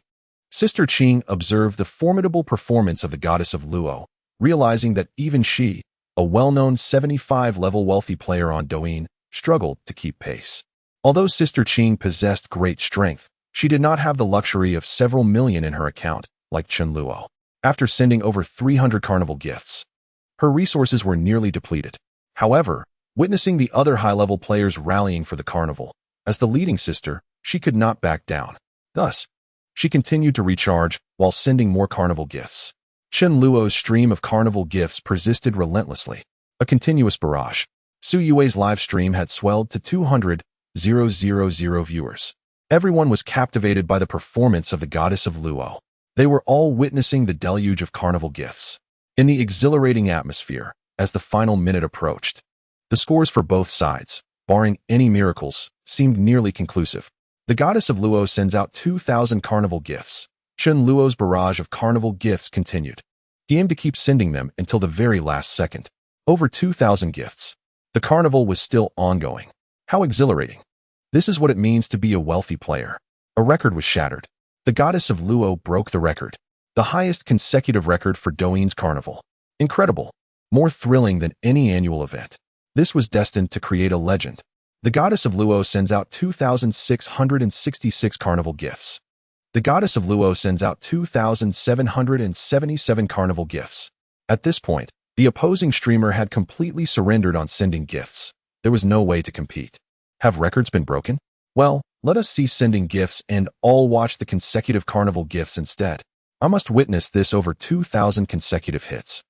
Sister Qing observed the formidable performance of the goddess of Luo, realizing that even she, a well-known 75-level wealthy player on Douyin, struggled to keep pace. Although Sister Qing possessed great strength, she did not have the luxury of several million in her account, like Chun Luo. After sending over 300 carnival gifts, her resources were nearly depleted. However, witnessing the other high-level players rallying for the carnival, as the leading sister, she could not back down. Thus, she continued to recharge while sending more carnival gifts. Chun Luo's stream of carnival gifts persisted relentlessly, a continuous barrage. Su Yue's live stream had swelled to 200,000 viewers. Everyone was captivated by the performance of the goddess of Luo. They were all witnessing the deluge of carnival gifts. In the exhilarating atmosphere, as the final minute approached, the scores for both sides, barring any miracles, seemed nearly conclusive. The goddess of Luo sends out 2,000 carnival gifts. Chun Luo's barrage of carnival gifts continued. He aimed to keep sending them until the very last second. Over 2,000 gifts. The carnival was still ongoing. How exhilarating. This is what it means to be a wealthy player. A record was shattered. The goddess of Luo broke the record. The highest consecutive record for Douyin's carnival. Incredible. More thrilling than any annual event. This was destined to create a legend. The goddess of Luo sends out 2,666 carnival gifts. The goddess of Luo sends out 2,777 carnival gifts. At this point, the opposing streamer had completely surrendered on sending gifts. There was no way to compete. Have records been broken? Well, let us cease sending gifts and all watch the consecutive carnival gifts instead. I must witness this over 2,000 consecutive hits.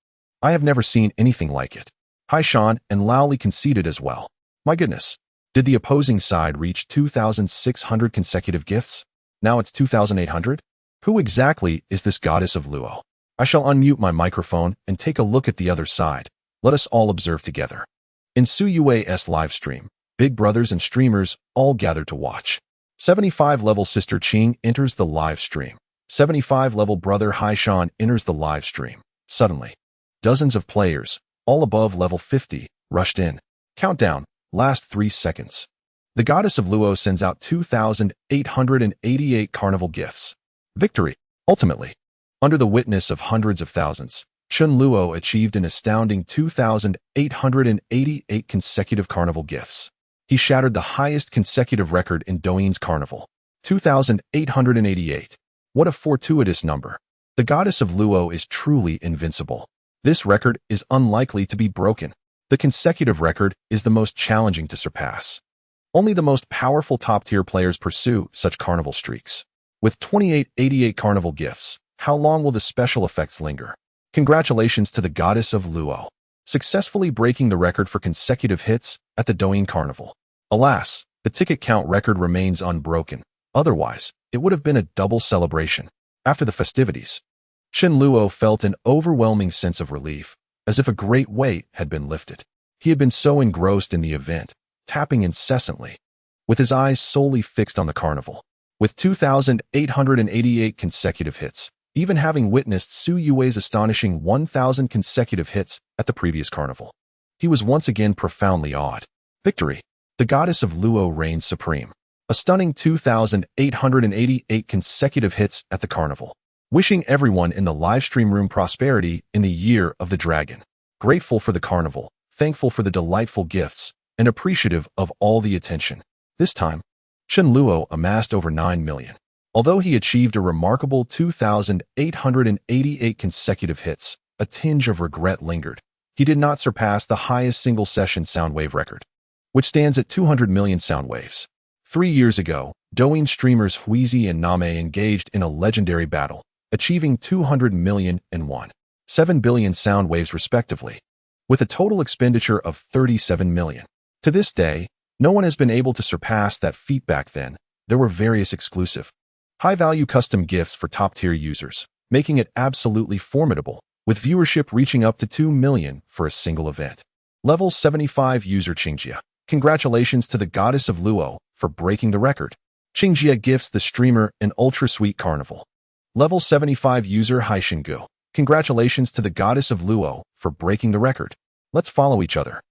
I have never seen anything like it. Haishan and Lao Li conceded as well. My goodness. Did the opposing side reach 2,600 consecutive gifts? Now it's 2,800? Who exactly is this goddess of Luo? I shall unmute my microphone and take a look at the other side. Let us all observe together. In Su Yue's live stream, big brothers and streamers all gathered to watch. 75-level Sister Qing enters the live stream. 75-level brother Haishan enters the live stream. Suddenly, dozens of players, all above level 50, rushed in. Countdown. Last 3 seconds. The goddess of Luo sends out 2,888 carnival gifts. Victory. Ultimately, under the witness of hundreds of thousands, Chun Luo achieved an astounding 2,888 consecutive carnival gifts. He shattered the highest consecutive record in Douyin's carnival. 2,888. What a fortuitous number. The goddess of Luo is truly invincible. This record is unlikely to be broken. The consecutive record is the most challenging to surpass. Only the most powerful top-tier players pursue such carnival streaks. With 2888 carnival gifts, how long will the special effects linger? Congratulations to the goddess of Luo, successfully breaking the record for consecutive hits at the Douyin Carnival. Alas, the ticket count record remains unbroken. Otherwise, it would have been a double celebration. After the festivities, Chen Luo felt an overwhelming sense of relief, as if a great weight had been lifted. He had been so engrossed in the event, tapping incessantly, with his eyes solely fixed on the carnival. With 2,888 consecutive hits, even having witnessed Su Yue's astonishing 1,000 consecutive hits at the previous carnival, he was once again profoundly awed. Victory! The goddess of Luo reigns supreme. A stunning 2,888 consecutive hits at the carnival. Wishing everyone in the livestream room prosperity in the Year of the Dragon. Grateful for the carnival, thankful for the delightful gifts, and appreciative of all the attention. This time, Chen Luo amassed over 9 million. Although he achieved a remarkable 2,888 consecutive hits, a tinge of regret lingered. He did not surpass the highest single-session sound wave record, which stands at 200 million sound waves. 3 years ago, Douyin streamers Huizi and Name engaged in a legendary battle, achieving 200 million and 1.7 billion sound waves respectively, with a total expenditure of 37 million. To this day, no one has been able to surpass that feat. Back then, there were various exclusive, high-value custom gifts for top-tier users, making it absolutely formidable, with viewership reaching up to 2 million for a single event. Level 75 user Qingjia. Congratulations to the goddess of Luo for breaking the record. Qingjia gifts the streamer an ultra-sweet carnival. Level 75 user Haishingu. Congratulations to the goddess of Luo for breaking the record. Let's follow each other.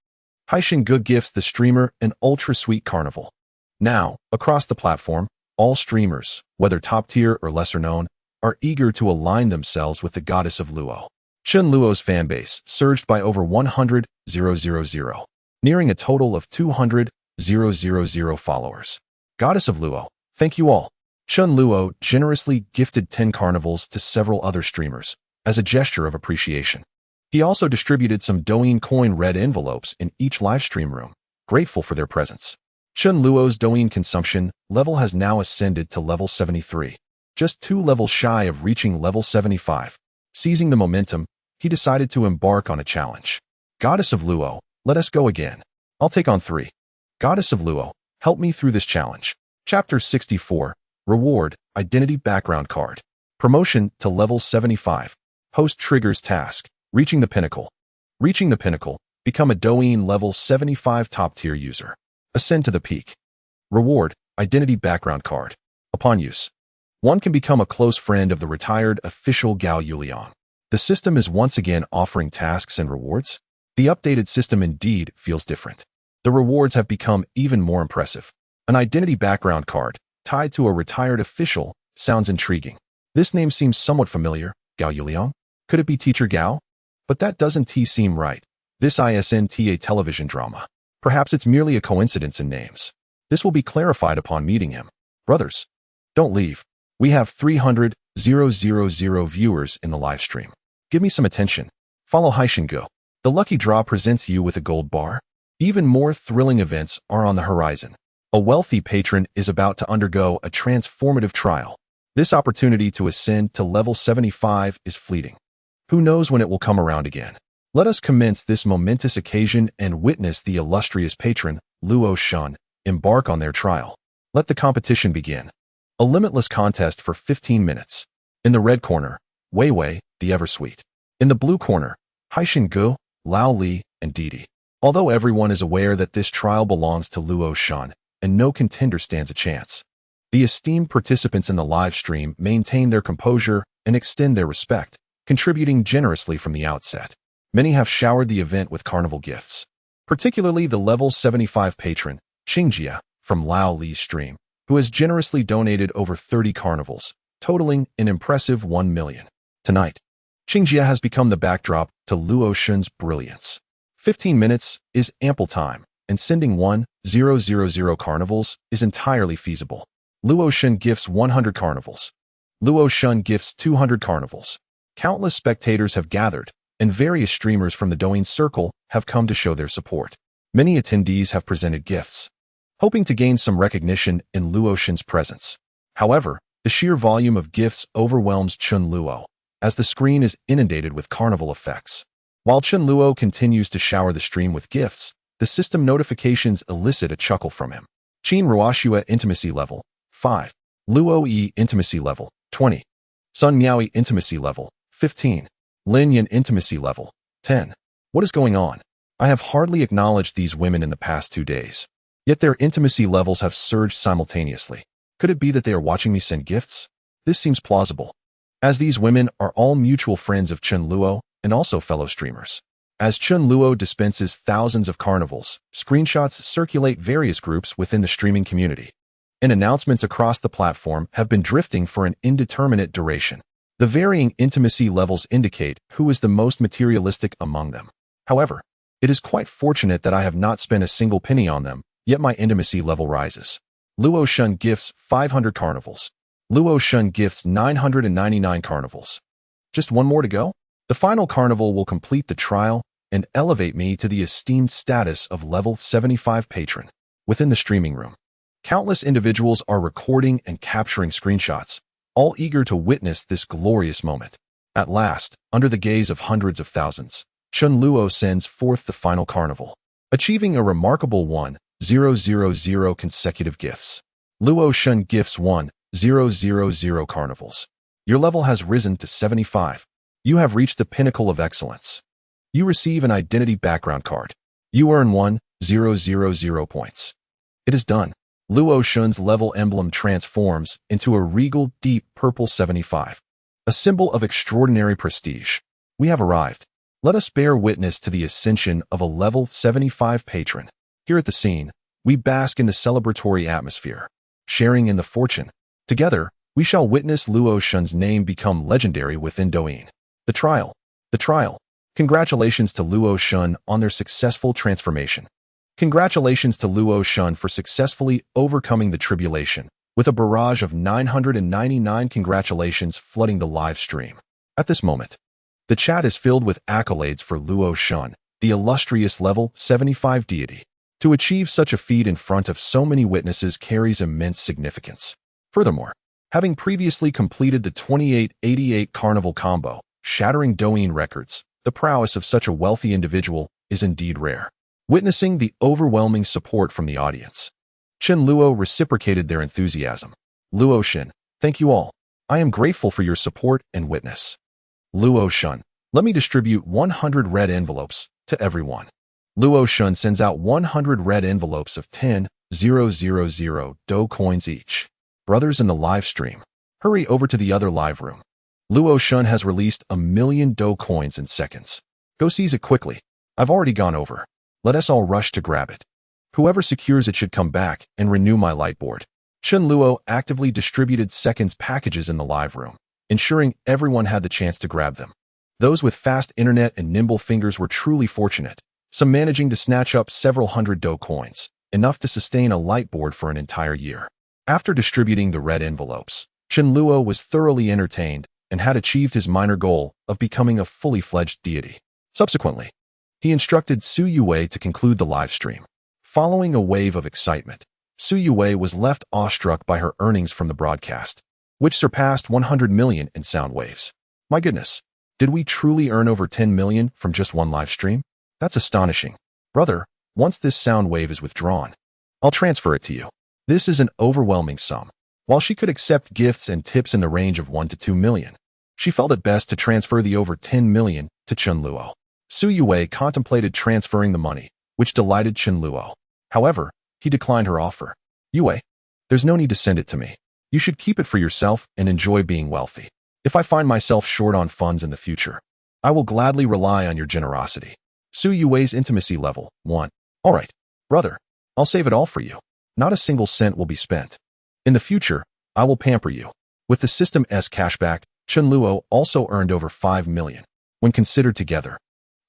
Haishingu gifts the streamer an ultra-sweet carnival. Now, across the platform, all streamers, whether top-tier or lesser-known, are eager to align themselves with the goddess of Luo. Chen Luo's fanbase surged by over 100,000, nearing a total of 200,000 followers. Goddess of Luo, thank you all. Chen Luo generously gifted 10 carnivals to several other streamers as a gesture of appreciation. He also distributed some Douyin coin red envelopes in each livestream room, grateful for their presence. Chen Luo's Douyin consumption level has now ascended to level 73, just 2 levels shy of reaching level 75. Seizing the momentum, he decided to embark on a challenge. Goddess of Luo, let us go again. I'll take on 3. Goddess of Luo, help me through this challenge. Chapter 64. Reward, Identity Background Card. Promotion to level 75. Host triggers task. Reaching the pinnacle. Reaching the pinnacle. Become a Douyin level 75 top-tier user. Ascend to the peak. Reward, Identity Background Card. Upon use, one can become a close friend of the retired official Gao Yuliang. The system is once again offering tasks and rewards. The updated system indeed feels different. The rewards have become even more impressive. An identity background card, tied to a retired official, sounds intriguing. This name seems somewhat familiar. Gao Yuliang? Could it be Teacher Gao? But that doesn't seem right. This isn't a television drama. Perhaps it's merely a coincidence in names. This will be clarified upon meeting him. Brothers, don't leave. We have 300,000 viewers in the live stream. Give me some attention. Follow Haishingu. The lucky draw presents you with a gold bar. Even more thrilling events are on the horizon. A wealthy patron is about to undergo a transformative trial. This opportunity to ascend to level 75 is fleeting. Who knows when it will come around again? Let us commence this momentous occasion and witness the illustrious patron, Luo Shun, embark on their trial. Let the competition begin. A limitless contest for 15 minutes. In the red corner, Wei Wei, the Eversweet. In the blue corner, Haishingu, Lao Li, and Didi. Although everyone is aware that this trial belongs to Luo Shun, and no contender stands a chance, the esteemed participants in the live stream maintain their composure and extend their respect, contributing generously from the outset. Many have showered the event with carnival gifts, particularly the level 75 patron, Qingjia, from Lao Li's stream, who has generously donated over 30 carnivals, totaling an impressive 1 million. Tonight, Qingjia has become the backdrop to Luo Shun's brilliance. 15 minutes is ample time, and sending 1,000 carnivals is entirely feasible. Luo Shun gifts 100 carnivals. Luo Shun gifts 200 carnivals. Countless spectators have gathered, and various streamers from the Douyin circle have come to show their support. Many attendees have presented gifts, hoping to gain some recognition in Luo Shun's presence. However, the sheer volume of gifts overwhelms Chun Luo, as the screen is inundated with carnival effects. While Chun Luo continues to shower the stream with gifts, the system notifications elicit a chuckle from him. Qin Ruoxue Intimacy Level 5. Luo Yi Intimacy Level 20. Sun Miaoi Intimacy Level 15. Lin Yan Intimacy Level 10. What is going on? I have hardly acknowledged these women in the past 2 days. Yet their intimacy levels have surged simultaneously. Could it be that they are watching me send gifts? This seems plausible, as these women are all mutual friends of Chun Luo and also fellow streamers. As Chun Luo dispenses thousands of carnivals, screenshots circulate various groups within the streaming community, and announcements across the platform have been drifting for an indeterminate duration. The varying intimacy levels indicate who is the most materialistic among them. However, it is quite fortunate that I have not spent a single penny on them, yet my intimacy level rises. Luo Shun gifts 500 carnivals. Luo Shun gifts 999 carnivals. Just one more to go? The final carnival will complete the trial and elevate me to the esteemed status of level 75 patron. Within the streaming room, countless individuals are recording and capturing screenshots, all eager to witness this glorious moment. At last, under the gaze of hundreds of thousands, Chun Luo sends forth the final carnival, achieving a remarkable 1,000 consecutive gifts. Luo Shun gifts 1,000 carnivals. Your level has risen to 75. You have reached the pinnacle of excellence. You receive an identity background card. You earn 1,000 points. It is done. Luo Shun's level emblem transforms into a regal, deep purple 75, a symbol of extraordinary prestige. We have arrived. Let us bear witness to the ascension of a level 75 patron. Here at the scene, we bask in the celebratory atmosphere, sharing in the fortune. Together, we shall witness Luo Shun's name become legendary within Douyin. The trial. Congratulations to Luo Shun on their successful transformation. Congratulations to Luo Shun for successfully overcoming the tribulation, with a barrage of 999 congratulations flooding the live stream. At this moment, the chat is filled with accolades for Luo Shun, the illustrious level 75 deity. To achieve such a feat in front of so many witnesses carries immense significance. Furthermore, having previously completed the 2888 carnival combo, shattering Douyin records, the prowess of such a wealthy individual is indeed rare. Witnessing the overwhelming support from the audience, Chun Luo reciprocated their enthusiasm. Luo Shun, thank you all. I am grateful for your support and witness. Luo Shun, let me distribute 100 red envelopes to everyone. Luo Shun sends out 100 red envelopes of 10,000 Do coins each. Brothers in the live stream, hurry over to the other live room. Luo Shun has released 1,000,000 Do coins in seconds. Go seize it quickly. I've already gone over. Let us all rush to grab it. Whoever secures it should come back and renew my light board. Chun Luo actively distributed seconds packages in the live room, ensuring everyone had the chance to grab them. Those with fast internet and nimble fingers were truly fortunate, some managing to snatch up several hundred Do coins, enough to sustain a light board for an entire year. After distributing the red envelopes, Chun Luo was thoroughly entertained and had achieved his minor goal of becoming a fully fledged deity. Subsequently, he instructed Su Yue to conclude the live stream. Following a wave of excitement, Su Yue was left awestruck by her earnings from the broadcast, which surpassed 100 million in sound waves. My goodness, did we truly earn over 10 million from just one live stream? That's astonishing. Brother, once this sound wave is withdrawn, I'll transfer it to you. This is an overwhelming sum. While she could accept gifts and tips in the range of 1 to 2 million, she felt it best to transfer the over 10 million to Chun Luo. Su Yue contemplated transferring the money, which delighted Chun Luo. However, he declined her offer. Yue, there's no need to send it to me. You should keep it for yourself and enjoy being wealthy. If I find myself short on funds in the future, I will gladly rely on your generosity. Su Yue's intimacy level 1. All right, brother, I'll save it all for you. Not a single cent will be spent. In the future, I will pamper you. With the system's cashback, Chun Luo also earned over 5 million. When considered together,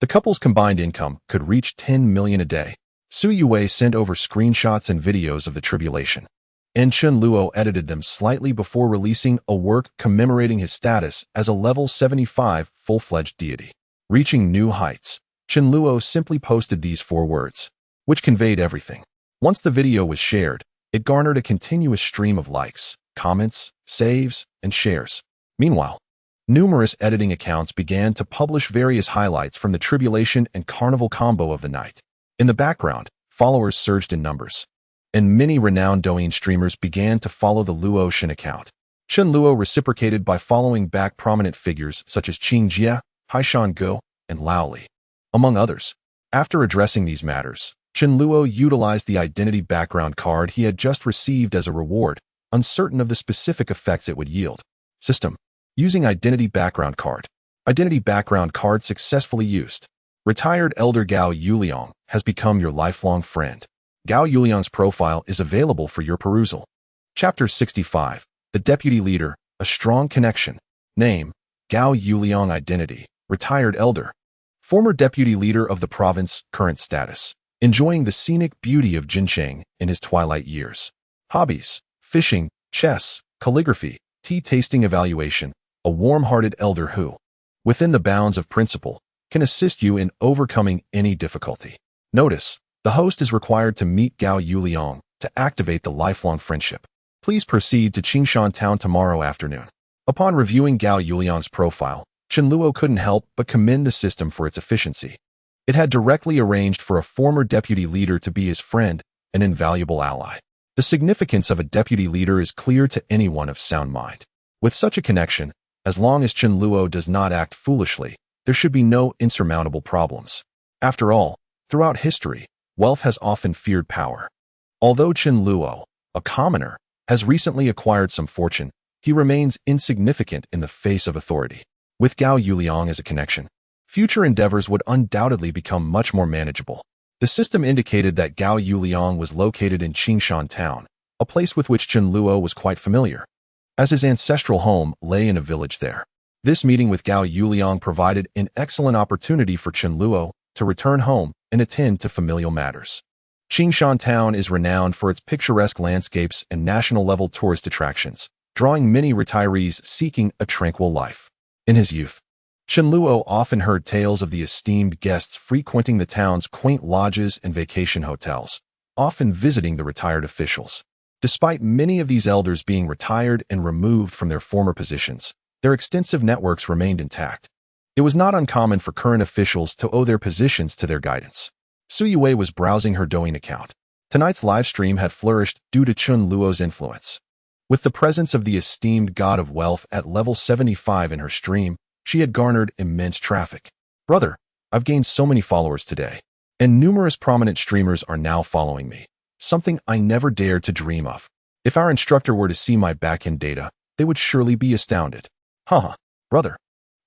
the couple's combined income could reach 10 million a day. Su Yue sent over screenshots and videos of the tribulation, and Chen Luo edited them slightly before releasing a work commemorating his status as a level 75 full-fledged deity. Reaching new heights, Chen Luo simply posted these 4 words, which conveyed everything. Once the video was shared, it garnered a continuous stream of likes, comments, saves, and shares. Meanwhile, numerous editing accounts began to publish various highlights from the tribulation and carnival combo of the night. In the background, followers surged in numbers, and many renowned Douyin streamers began to follow the Luo Shen account. Chen Luo reciprocated by following back prominent figures such as Qing Jie, Haishan Go, and Lao Li, among others. After addressing these matters, Chen Luo utilized the identity background card he had just received as a reward, uncertain of the specific effects it would yield. System. Using identity background card. Identity background card successfully used. Retired Elder Gao Yuliang has become your lifelong friend. Gao Yuliang's profile is available for your perusal. Chapter 65. The Deputy Leader, a strong connection. Name, Gao Yuliang. Identity, retired elder. Former deputy leader of the province. Current status, enjoying the scenic beauty of Jincheng in his twilight years. Hobbies, fishing, chess, calligraphy, tea tasting. Evaluation, a warm-hearted elder who, within the bounds of principle, can assist you in overcoming any difficulty. Notice, the host is required to meet Gao Yuliang to activate the lifelong friendship. Please proceed to Qingshan Town tomorrow afternoon. Upon reviewing Gao Yuliang's profile, Chen Luo couldn't help but commend the system for its efficiency. It had directly arranged for a former deputy leader to be his friend, an invaluable ally. The significance of a deputy leader is clear to anyone of sound mind. With such a connection, as long as Chen Luo does not act foolishly, there should be no insurmountable problems. After all, throughout history, wealth has often feared power. Although Chen Luo, a commoner, has recently acquired some fortune, he remains insignificant in the face of authority. With Gao Yuliang as a connection, future endeavors would undoubtedly become much more manageable. The system indicated that Gao Yuliang was located in Qingshan Town, a place with which Chen Luo was quite familiar, as his ancestral home lay in a village there. This meeting with Gao Yuliang provided an excellent opportunity for Chen Luo to return home and attend to familial matters. Qingshan Town is renowned for its picturesque landscapes and national-level tourist attractions, drawing many retirees seeking a tranquil life. In his youth, Chen Luo often heard tales of the esteemed guests frequenting the town's quaint lodges and vacation hotels, often visiting the retired officials. Despite many of these elders being retired and removed from their former positions, their extensive networks remained intact. It was not uncommon for current officials to owe their positions to their guidance. Su Yue was browsing her Douyin account. Tonight's livestream had flourished due to Chen Luo's influence. With the presence of the esteemed god of wealth at level 75 in her stream, she had garnered immense traffic. Brother, I've gained so many followers today, and numerous prominent streamers are now following me, something I never dared to dream of. If our instructor were to see my backend data, they would surely be astounded. Haha, brother,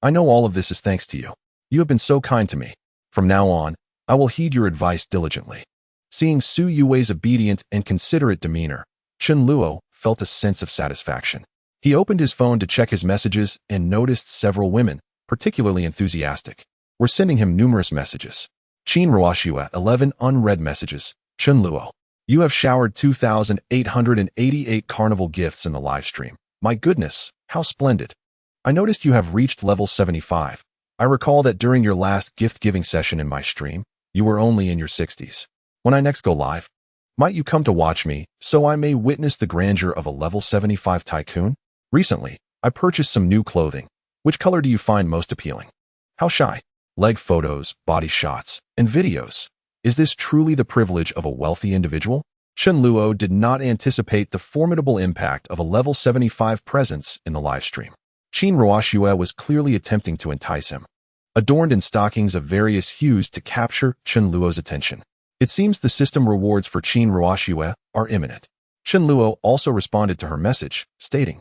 I know all of this is thanks to you. You have been so kind to me. From now on, I will heed your advice diligently. Seeing Su Yue's obedient and considerate demeanor, Chen Luo felt a sense of satisfaction. He opened his phone to check his messages and noticed several women, particularly enthusiastic, were sending him numerous messages. Qin Ruoxue 11 unread messages. Chen Luo, you have showered 2,888 carnival gifts in the live stream. My goodness, how splendid. I noticed you have reached level 75. I recall that during your last gift-giving session in my stream, you were only in your 60s. When I next go live, might you come to watch me so I may witness the grandeur of a level 75 tycoon? Recently, I purchased some new clothing. Which color do you find most appealing? How shy? Leg photos, body shots, and videos. Is this truly the privilege of a wealthy individual? Chen Luo did not anticipate the formidable impact of a level 75 presence in the livestream. Qin Ruoxue was clearly attempting to entice him, adorned in stockings of various hues to capture Chen Luo's attention. It seems the system rewards for Qin Ruoxue are imminent. Chen Luo also responded to her message, stating,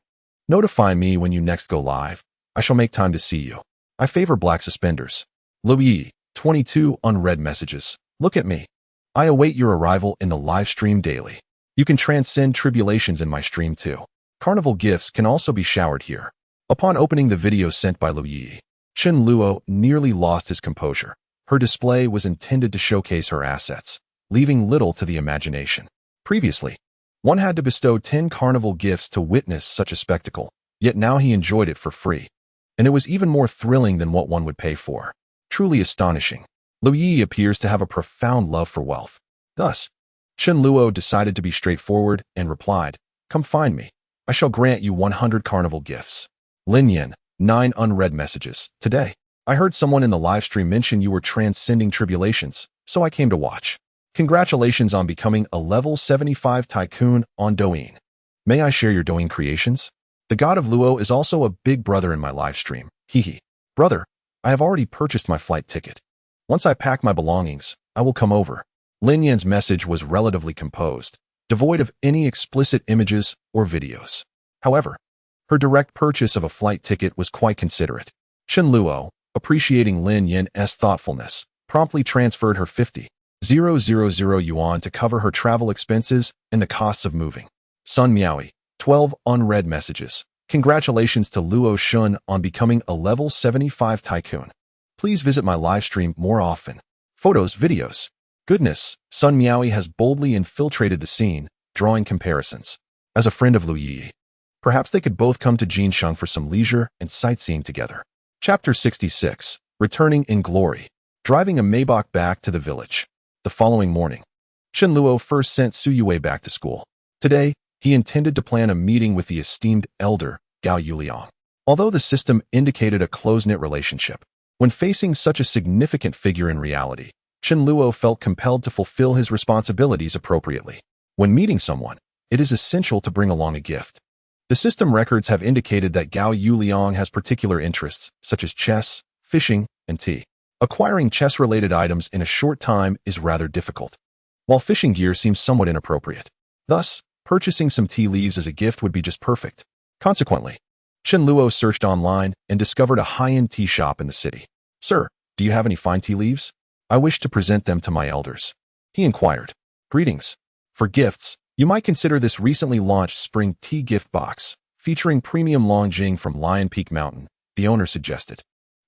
notify me when you next go live. I shall make time to see you. I favor black suspenders. Louis, 22 unread messages. Look at me. I await your arrival in the live stream daily. You can transcend tribulations in my stream too. Carnival gifts can also be showered here. Upon opening the video sent by Louis, Chen Luo nearly lost his composure. Her display was intended to showcase her assets, leaving little to the imagination. Previously, One had to bestow 10 carnival gifts to witness such a spectacle, yet now he enjoyed it for free. And it was even more thrilling than what one would pay for. Truly astonishing. Lu Yi appears to have a profound love for wealth. Thus, Chen Luo decided to be straightforward and replied, "Come find me. I shall grant you 100 carnival gifts." Lin Yin, 9 unread messages. Today, I heard someone in the livestream mention you were transcending tribulations, so I came to watch. Congratulations on becoming a level 75 tycoon on Douyin. May I share your Douyin creations? The god of Luo is also a big brother in my livestream. Hehe. Brother, I have already purchased my flight ticket. Once I pack my belongings, I will come over. Lin Yan's message was relatively composed, devoid of any explicit images or videos. However, her direct purchase of a flight ticket was quite considerate. Chen Luo, appreciating Lin Yan's thoughtfulness, promptly transferred her 50,000 yuan to cover her travel expenses and the costs of moving. Sun Miaoi, 12 unread messages. Congratulations to Luo Shun on becoming a level 75 tycoon. Please visit my livestream more often. Photos, videos. Goodness, Sun Miaoi has boldly infiltrated the scene, drawing comparisons. As a friend of Lu Yi, perhaps they could both come to Jinsheng for some leisure and sightseeing together. Chapter 66. Returning in Glory. Driving a Maybach back to the village. The following morning, Chen Luo first sent Su Yue back to school. Today, he intended to plan a meeting with the esteemed elder, Gao Yuliang. Although the system indicated a close-knit relationship, when facing such a significant figure in reality, Chen Luo felt compelled to fulfill his responsibilities appropriately. When meeting someone, it is essential to bring along a gift. The system records have indicated that Gao Yuliang has particular interests, such as chess, fishing, and tea. Acquiring chess-related items in a short time is rather difficult, while fishing gear seems somewhat inappropriate. Thus, purchasing some tea leaves as a gift would be just perfect. Consequently, Chen Luo searched online and discovered a high-end tea shop in the city. "Sir, do you have any fine tea leaves? I wish to present them to my elders," he inquired. "Greetings. For gifts, you might consider this recently launched spring tea gift box, featuring premium Longjing from Lion Peak Mountain," the owner suggested.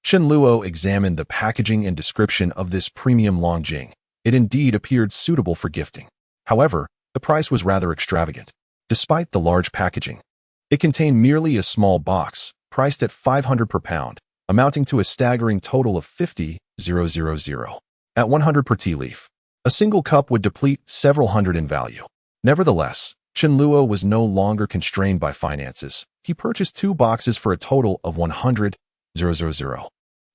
Chen Luo examined the packaging and description of this premium Longjing. It indeed appeared suitable for gifting. However, the price was rather extravagant. Despite the large packaging, it contained merely a small box, priced at 500 per pound, amounting to a staggering total of 50,000. At 100 per tea leaf, a single cup would deplete several hundred in value. Nevertheless, Chen Luo was no longer constrained by finances. He purchased 2 boxes for a total of 100,000.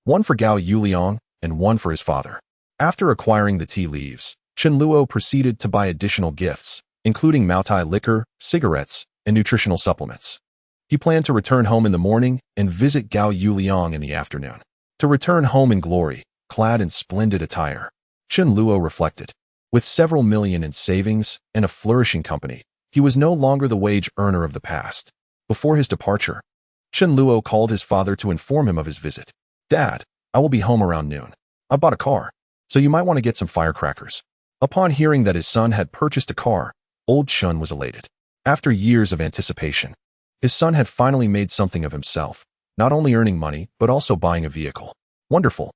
One for Gao Yuliang and one for his father. After acquiring the tea leaves, Chen Luo proceeded to buy additional gifts, including Maotai liquor, cigarettes, and nutritional supplements. He planned to return home in the morning and visit Gao Yuliang in the afternoon. To return home in glory, clad in splendid attire, Chen Luo reflected. With several million in savings and a flourishing company, he was no longer the wage earner of the past. Before his departure, Chen Luo called his father to inform him of his visit. "Dad, I will be home around noon. I bought a car, so you might want to get some firecrackers." Upon hearing that his son had purchased a car, old Shun was elated. After years of anticipation, his son had finally made something of himself, not only earning money, but also buying a vehicle. "Wonderful.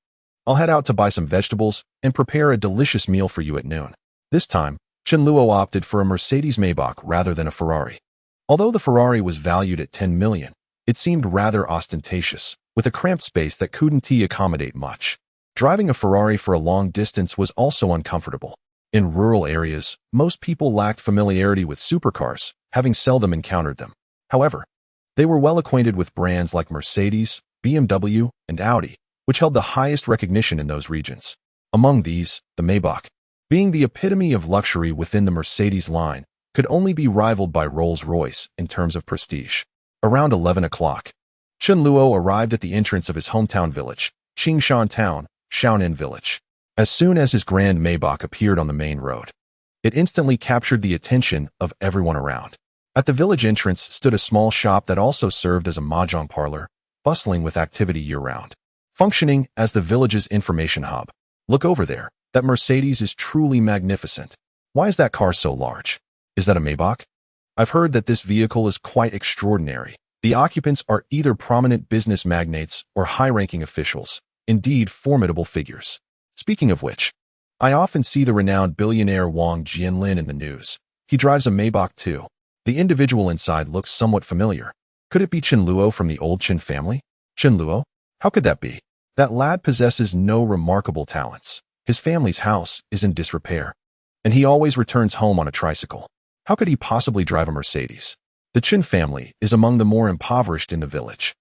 I'll head out to buy some vegetables and prepare a delicious meal for you at noon." This time, Chen Luo opted for a Mercedes Maybach rather than a Ferrari. Although the Ferrari was valued at 10 million, it seemed rather ostentatious, with a cramped space that couldn't accommodate much. Driving a Ferrari for a long distance was also uncomfortable. In rural areas, most people lacked familiarity with supercars, having seldom encountered them. However, they were well acquainted with brands like Mercedes, BMW, and Audi, which held the highest recognition in those regions. Among these, the Maybach, being the epitome of luxury within the Mercedes line, could only be rivaled by Rolls-Royce in terms of prestige. Around 11 o'clock, Chen Luo arrived at the entrance of his hometown village, Qingshan Town, Shaonan Village. As soon as his grand Maybach appeared on the main road, it instantly captured the attention of everyone around. At the village entrance stood a small shop that also served as a mahjong parlor, bustling with activity year-round. Functioning as the village's information hub. "Look over there. That Mercedes is truly magnificent. Why is that car so large? Is that a Maybach? I've heard that this vehicle is quite extraordinary. The occupants are either prominent business magnates or high-ranking officials, indeed formidable figures. Speaking of which, I often see the renowned billionaire Wang Jianlin in the news. He drives a Maybach too. The individual inside looks somewhat familiar. Could it be Chen Luo from the old Chen family? Chen Luo? How could that be? That lad possesses no remarkable talents. His family's house is in disrepair, and he always returns home on a tricycle. How could he possibly drive a Mercedes? The Chen family is among the more impoverished in the village.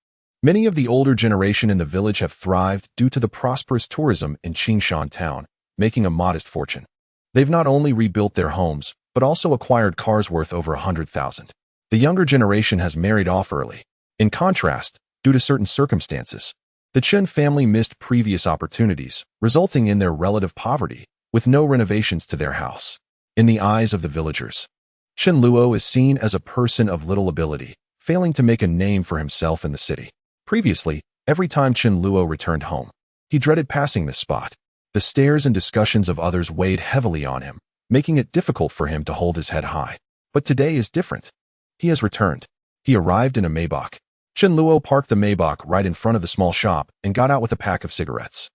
Many of the older generation in the village have thrived due to the prosperous tourism in Qingshan town, making a modest fortune. They've not only rebuilt their homes, but also acquired cars worth over 100,000. The younger generation has married off early. In contrast, due to certain circumstances, the Chen family missed previous opportunities, resulting in their relative poverty, with no renovations to their house. In the eyes of the villagers, Chen Luo is seen as a person of little ability, failing to make a name for himself in the city. Previously, every time Chen Luo returned home, he dreaded passing this spot. The stares and discussions of others weighed heavily on him, making it difficult for him to hold his head high. But today is different. He has returned. He arrived in a Maybach. Chen Luo parked the Maybach right in front of the small shop and got out with a pack of cigarettes.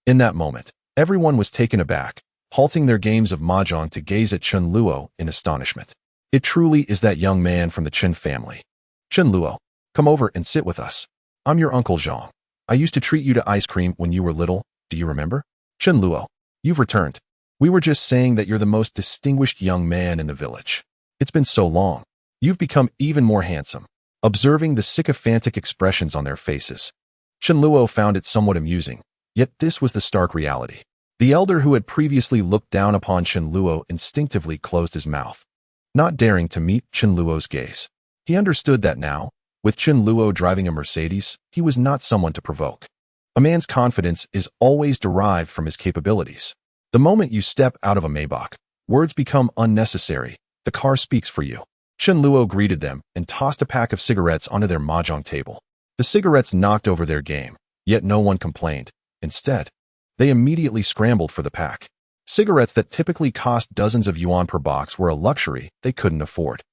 In that moment, everyone was taken aback, halting their games of mahjong to gaze at Chen Luo in astonishment. It truly is that young man from the Chen family. Chen Luo, come over and sit with us. I'm your Uncle Zhang. I used to treat you to ice cream when you were little, do you remember? Chen Luo, you've returned. We were just saying that you're the most distinguished young man in the village. It's been so long. You've become even more handsome. Observing the sycophantic expressions on their faces, Chen Luo found it somewhat amusing, yet this was the stark reality. The elder who had previously looked down upon Chen Luo instinctively closed his mouth, not daring to meet Chen Luo's gaze. He understood that now, with Chen Luo driving a Mercedes, he was not someone to provoke. A man's confidence is always derived from his capabilities. The moment you step out of a Maybach, words become unnecessary. The car speaks for you. Chen Luo greeted them and tossed a pack of cigarettes onto their mahjong table. The cigarettes knocked over their game, yet no one complained. Instead, they immediately scrambled for the pack. Cigarettes that typically cost dozens of yuan per box were a luxury they couldn't afford.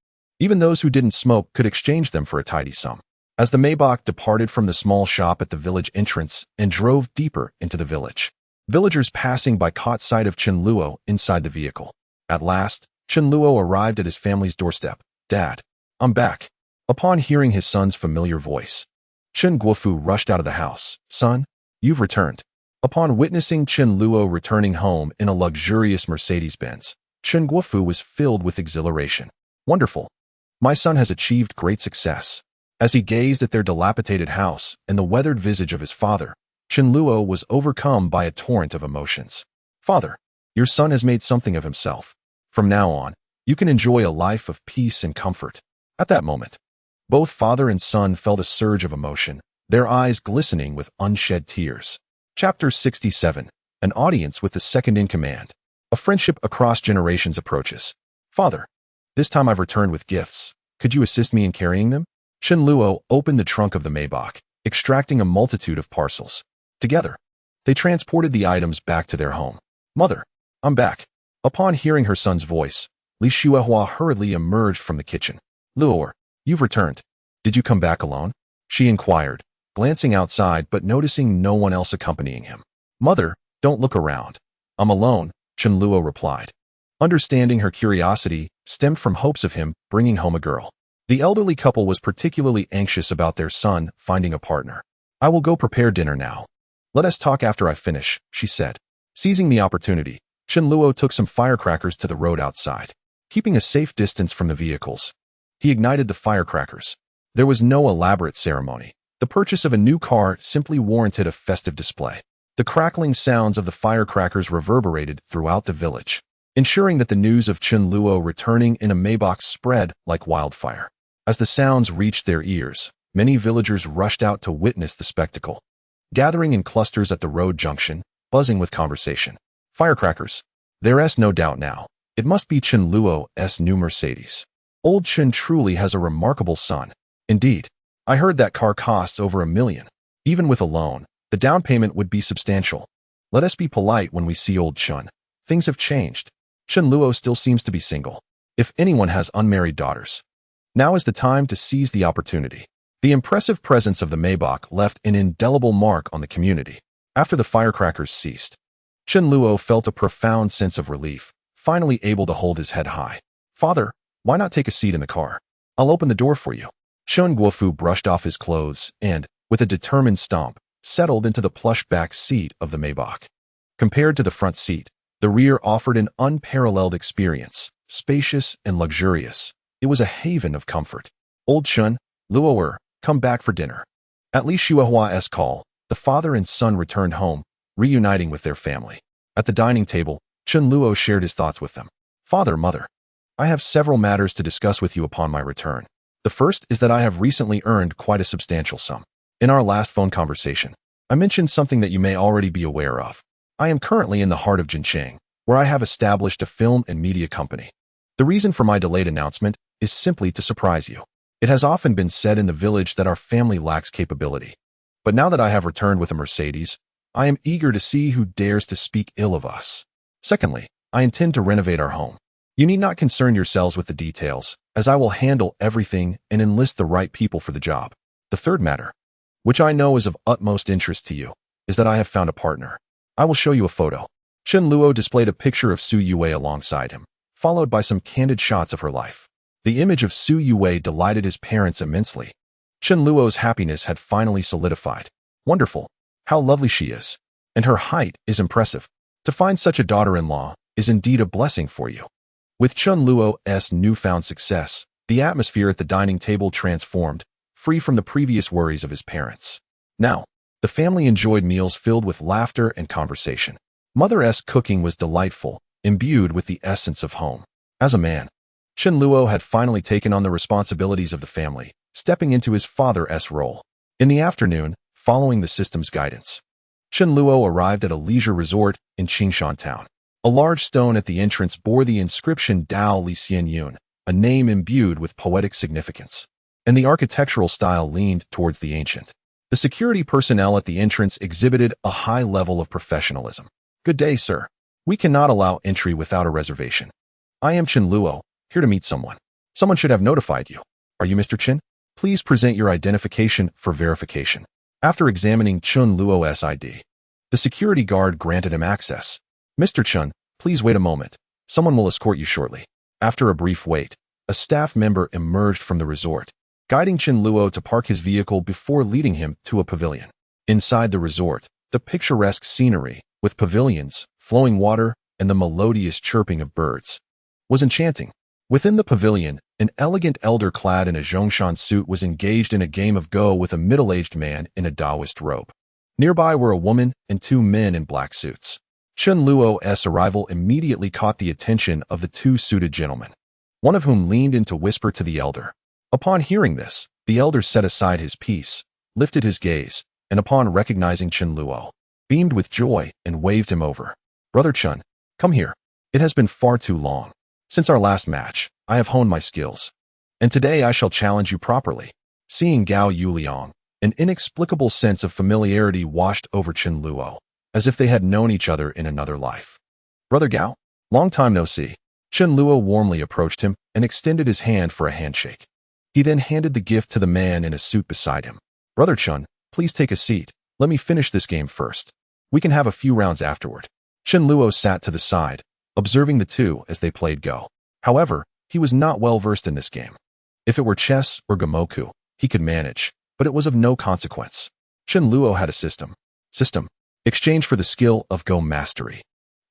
Even those who didn't smoke could exchange them for a tidy sum. As the Maybach departed from the small shop at the village entrance and drove deeper into the village, villagers passing by caught sight of Chen Luo inside the vehicle. At last, Chen Luo arrived at his family's doorstep. Dad, I'm back. Upon hearing his son's familiar voice, Chen Guofu rushed out of the house. Son, you've returned. Upon witnessing Chen Luo returning home in a luxurious Mercedes-Benz, Chen Guofu was filled with exhilaration. Wonderful. My son has achieved great success. As he gazed at their dilapidated house and the weathered visage of his father, Chen Luo was overcome by a torrent of emotions. Father, your son has made something of himself. From now on, you can enjoy a life of peace and comfort. At that moment, both father and son felt a surge of emotion, their eyes glistening with unshed tears. Chapter 67. An audience with the second-in-command. A friendship across generations approaches. Father, this time I've returned with gifts. Could you assist me in carrying them? Chen Luo opened the trunk of the Maybach, extracting a multitude of parcels. Together, they transported the items back to their home. Mother, I'm back. Upon hearing her son's voice, Li Xuehua hurriedly emerged from the kitchen. Luo, you've returned. Did you come back alone? She inquired, glancing outside but noticing no one else accompanying him. Mother, don't look around. I'm alone, Chen Luo replied. Understanding her curiosity stemmed from hopes of him bringing home a girl. The elderly couple was particularly anxious about their son finding a partner. I will go prepare dinner now. Let us talk after I finish, she said. Seizing the opportunity, Chen Luo took some firecrackers to the road outside. Keeping a safe distance from the vehicles, he ignited the firecrackers. There was no elaborate ceremony. The purchase of a new car simply warranted a festive display. The crackling sounds of the firecrackers reverberated throughout the village, ensuring that the news of Chen Luo returning in a Maybach spread like wildfire. As the sounds reached their ears, many villagers rushed out to witness the spectacle, gathering in clusters at the road junction, buzzing with conversation. Firecrackers. There's no doubt now. It must be Chen Luo's new Mercedes. Old Chen truly has a remarkable son. Indeed, I heard that car costs over 1 million. Even with a loan, the down payment would be substantial. Let us be polite when we see old Chen. Things have changed. Chen Luo still seems to be single. If anyone has unmarried daughters, now is the time to seize the opportunity. The impressive presence of the Maybach left an indelible mark on the community. After the firecrackers ceased, Chen Luo felt a profound sense of relief, finally able to hold his head high. Father, why not take a seat in the car? I'll open the door for you. Chen Guofu brushed off his clothes and, with a determined stomp, settled into the plush back seat of the Maybach. Compared to the front seat, the rear offered an unparalleled experience, spacious and luxurious. It was a haven of comfort. Old Chen, Luo, come back for dinner. At Li Shuahua's call, the father and son returned home, reuniting with their family. At the dining table, Chen Luo shared his thoughts with them. Father, mother, I have several matters to discuss with you upon my return. The first is that I have recently earned quite a substantial sum. In our last phone conversation, I mentioned something that you may already be aware of. I am currently in the heart of Jincheng, where I have established a film and media company. The reason for my delayed announcement is simply to surprise you. It has often been said in the village that our family lacks capability. But now that I have returned with a Mercedes, I am eager to see who dares to speak ill of us. Secondly, I intend to renovate our home. You need not concern yourselves with the details, as I will handle everything and enlist the right people for the job. The third matter, which I know is of utmost interest to you, is that I have found a partner. I will show you a photo. Chen Luo displayed a picture of Su Yue alongside him, followed by some candid shots of her life. The image of Su Yue delighted his parents immensely. Chen Luo's happiness had finally solidified. Wonderful. How lovely she is. And her height is impressive. To find such a daughter-in-law is indeed a blessing for you. With Chen Luo's newfound success, the atmosphere at the dining table transformed, free from the previous worries of his parents. Now, the family enjoyed meals filled with laughter and conversation. Mother's cooking was delightful, imbued with the essence of home. As a man, Chen Luo had finally taken on the responsibilities of the family, stepping into his father's role. In the afternoon, following the system's guidance, Chen Luo arrived at a leisure resort in Qingshan town. A large stone at the entrance bore the inscription Dao Li Xian Yun, a name imbued with poetic significance, and the architectural style leaned towards the ancient. The security personnel at the entrance exhibited a high level of professionalism. Good day, sir. We cannot allow entry without a reservation. I am Chen Luo, here to meet someone. Someone should have notified you. Are you Mr. Chen? Please present your identification for verification. After examining Chen Luo's ID, the security guard granted him access. Mr. Chen, please wait a moment. Someone will escort you shortly. After a brief wait, a staff member emerged from the resort, guiding Chen Luo to park his vehicle before leading him to a pavilion. Inside the resort, the picturesque scenery, with pavilions, flowing water, and the melodious chirping of birds, was enchanting. Within the pavilion, an elegant elder clad in a Zhongshan suit was engaged in a game of Go with a middle-aged man in a Taoist robe. Nearby were a woman and two men in black suits. Chen Luo's arrival immediately caught the attention of the two suited gentlemen, one of whom leaned in to whisper to the elder. Upon hearing this, the elder set aside his piece, lifted his gaze, and upon recognizing Chen Luo, beamed with joy and waved him over. Brother Chen, come here. It has been far too long. Since our last match, I have honed my skills, and today I shall challenge you properly. Seeing Gao Yuliang, an inexplicable sense of familiarity washed over Chen Luo, as if they had known each other in another life. Brother Gao, long time no see. Chen Luo warmly approached him and extended his hand for a handshake. He then handed the gift to the man in a suit beside him. Brother Chen, please take a seat. Let me finish this game first. We can have a few rounds afterward. Chen Luo sat to the side, observing the two as they played Go. However, he was not well versed in this game. If it were chess or Gamoku, he could manage, but it was of no consequence. Chen Luo had a system. Exchange for the skill of Go Mastery.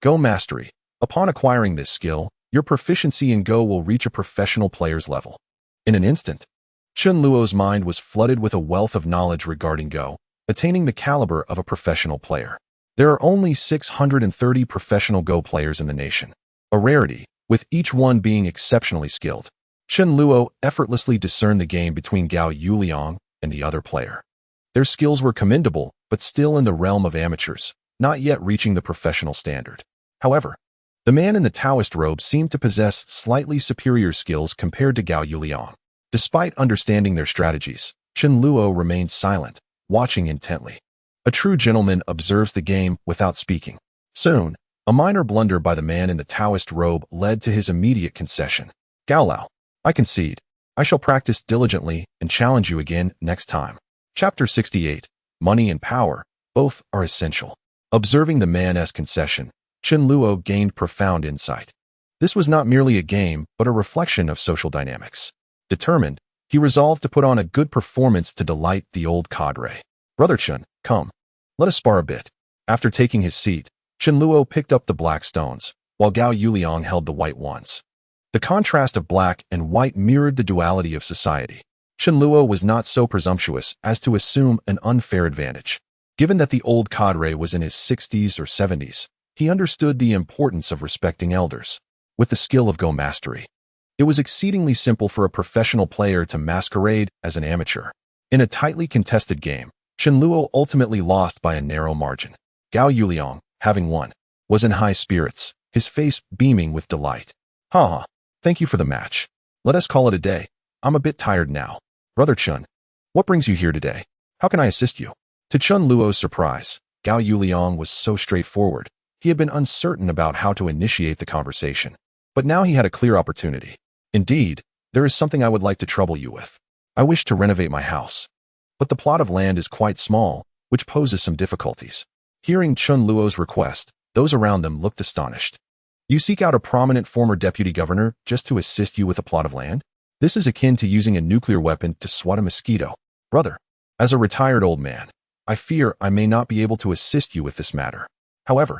Go Mastery. Upon acquiring this skill, your proficiency in Go will reach a professional player's level. In an instant, Chen Luo's mind was flooded with a wealth of knowledge regarding Go, attaining the caliber of a professional player. There are only 630 professional Go players in the nation, a rarity, with each one being exceptionally skilled. Chen Luo effortlessly discerned the game between Gao Yuliang and the other player. Their skills were commendable, but still in the realm of amateurs, not yet reaching the professional standard. However, the man in the Taoist robe seemed to possess slightly superior skills compared to Gao Yuliang. Despite understanding their strategies, Chen Luo remained silent, watching intently. A true gentleman observes the game without speaking. Soon, a minor blunder by the man in the Taoist robe led to his immediate concession. Gao Lao, I concede. I shall practice diligently and challenge you again next time. Chapter 68. Money and power, both are essential. Observing the man's concession, Chen Luo gained profound insight. This was not merely a game, but a reflection of social dynamics. Determined, he resolved to put on a good performance to delight the old cadre. "Brother Chun, come. Let us spar a bit." After taking his seat, Chen Luo picked up the black stones, while Gao Yuliang held the white ones. The contrast of black and white mirrored the duality of society. Chen Luo was not so presumptuous as to assume an unfair advantage. Given that the old cadre was in his 60s or 70s, he understood the importance of respecting elders. With the skill of Go mastery, it was exceedingly simple for a professional player to masquerade as an amateur. In a tightly contested game, Chen Luo ultimately lost by a narrow margin. Gao Yuliang, having won, was in high spirits, his face beaming with delight. "Ha! Thank you for the match. Let us call it a day. I'm a bit tired now. Brother Chun, what brings you here today? How can I assist you?" To Chen Luo's surprise, Gao Yuliang was so straightforward. He had been uncertain about how to initiate the conversation. But now he had a clear opportunity. "Indeed, there is something I would like to trouble you with. I wish to renovate my house. But the plot of land is quite small, which poses some difficulties." Hearing Chen Luo's request, those around them looked astonished. "You seek out a prominent former deputy governor just to assist you with a plot of land? This is akin to using a nuclear weapon to swat a mosquito. Brother, as a retired old man, I fear I may not be able to assist you with this matter. However,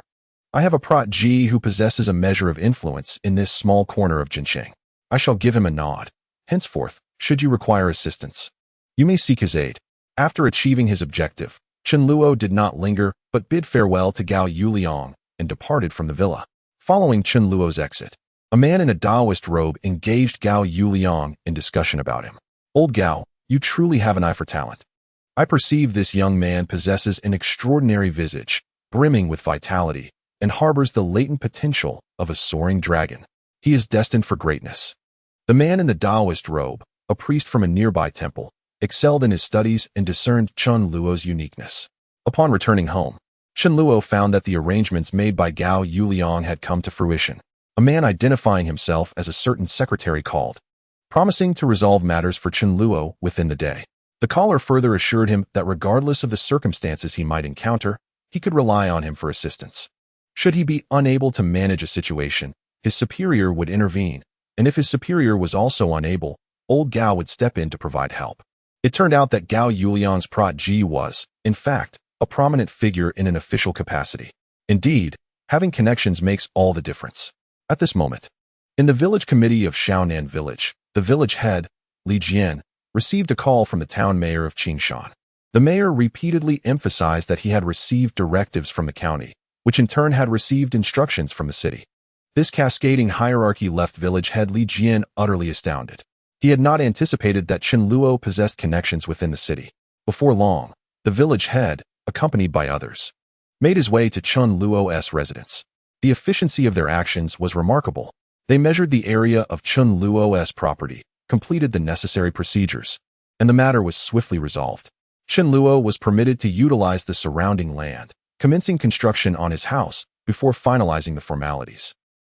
I have a protege who possesses a measure of influence in this small corner of Jincheng. I shall give him a nod. Henceforth, should you require assistance, you may seek his aid." After achieving his objective, Chen Luo did not linger, but bid farewell to Gao Yuliang and departed from the villa. Following Chen Luo's exit, a man in a Taoist robe engaged Gao Yuliang in discussion about him. "Old Gao, you truly have an eye for talent. I perceive this young man possesses an extraordinary visage, brimming with vitality, and harbors the latent potential of a soaring dragon. He is destined for greatness." The man in the Taoist robe, a priest from a nearby temple, excelled in his studies and discerned Chen Luo's uniqueness. Upon returning home, Chen Luo found that the arrangements made by Gao Yuliang had come to fruition. A man identifying himself as a certain secretary called, promising to resolve matters for Chen Luo within the day. The caller further assured him that regardless of the circumstances he might encounter, he could rely on him for assistance. Should he be unable to manage a situation, his superior would intervene, and if his superior was also unable, old Gao would step in to provide help. It turned out that Gao Yuliang's protege was, in fact, a prominent figure in an official capacity. Indeed, having connections makes all the difference. At this moment, in the village committee of Shaonan Village, the village head, Li Jian, received a call from the town mayor of Qingshan. The mayor repeatedly emphasized that he had received directives from the county, which in turn had received instructions from the city. This cascading hierarchy left village head Li Jian utterly astounded. He had not anticipated that Chen Luo possessed connections within the city. Before long, the village head, accompanied by others, made his way to Chen Luo's residence. The efficiency of their actions was remarkable. They measured the area of Chen Luo's property, completed the necessary procedures, and the matter was swiftly resolved. Chen Luo was permitted to utilize the surrounding land, commencing construction on his house before finalizing the formalities.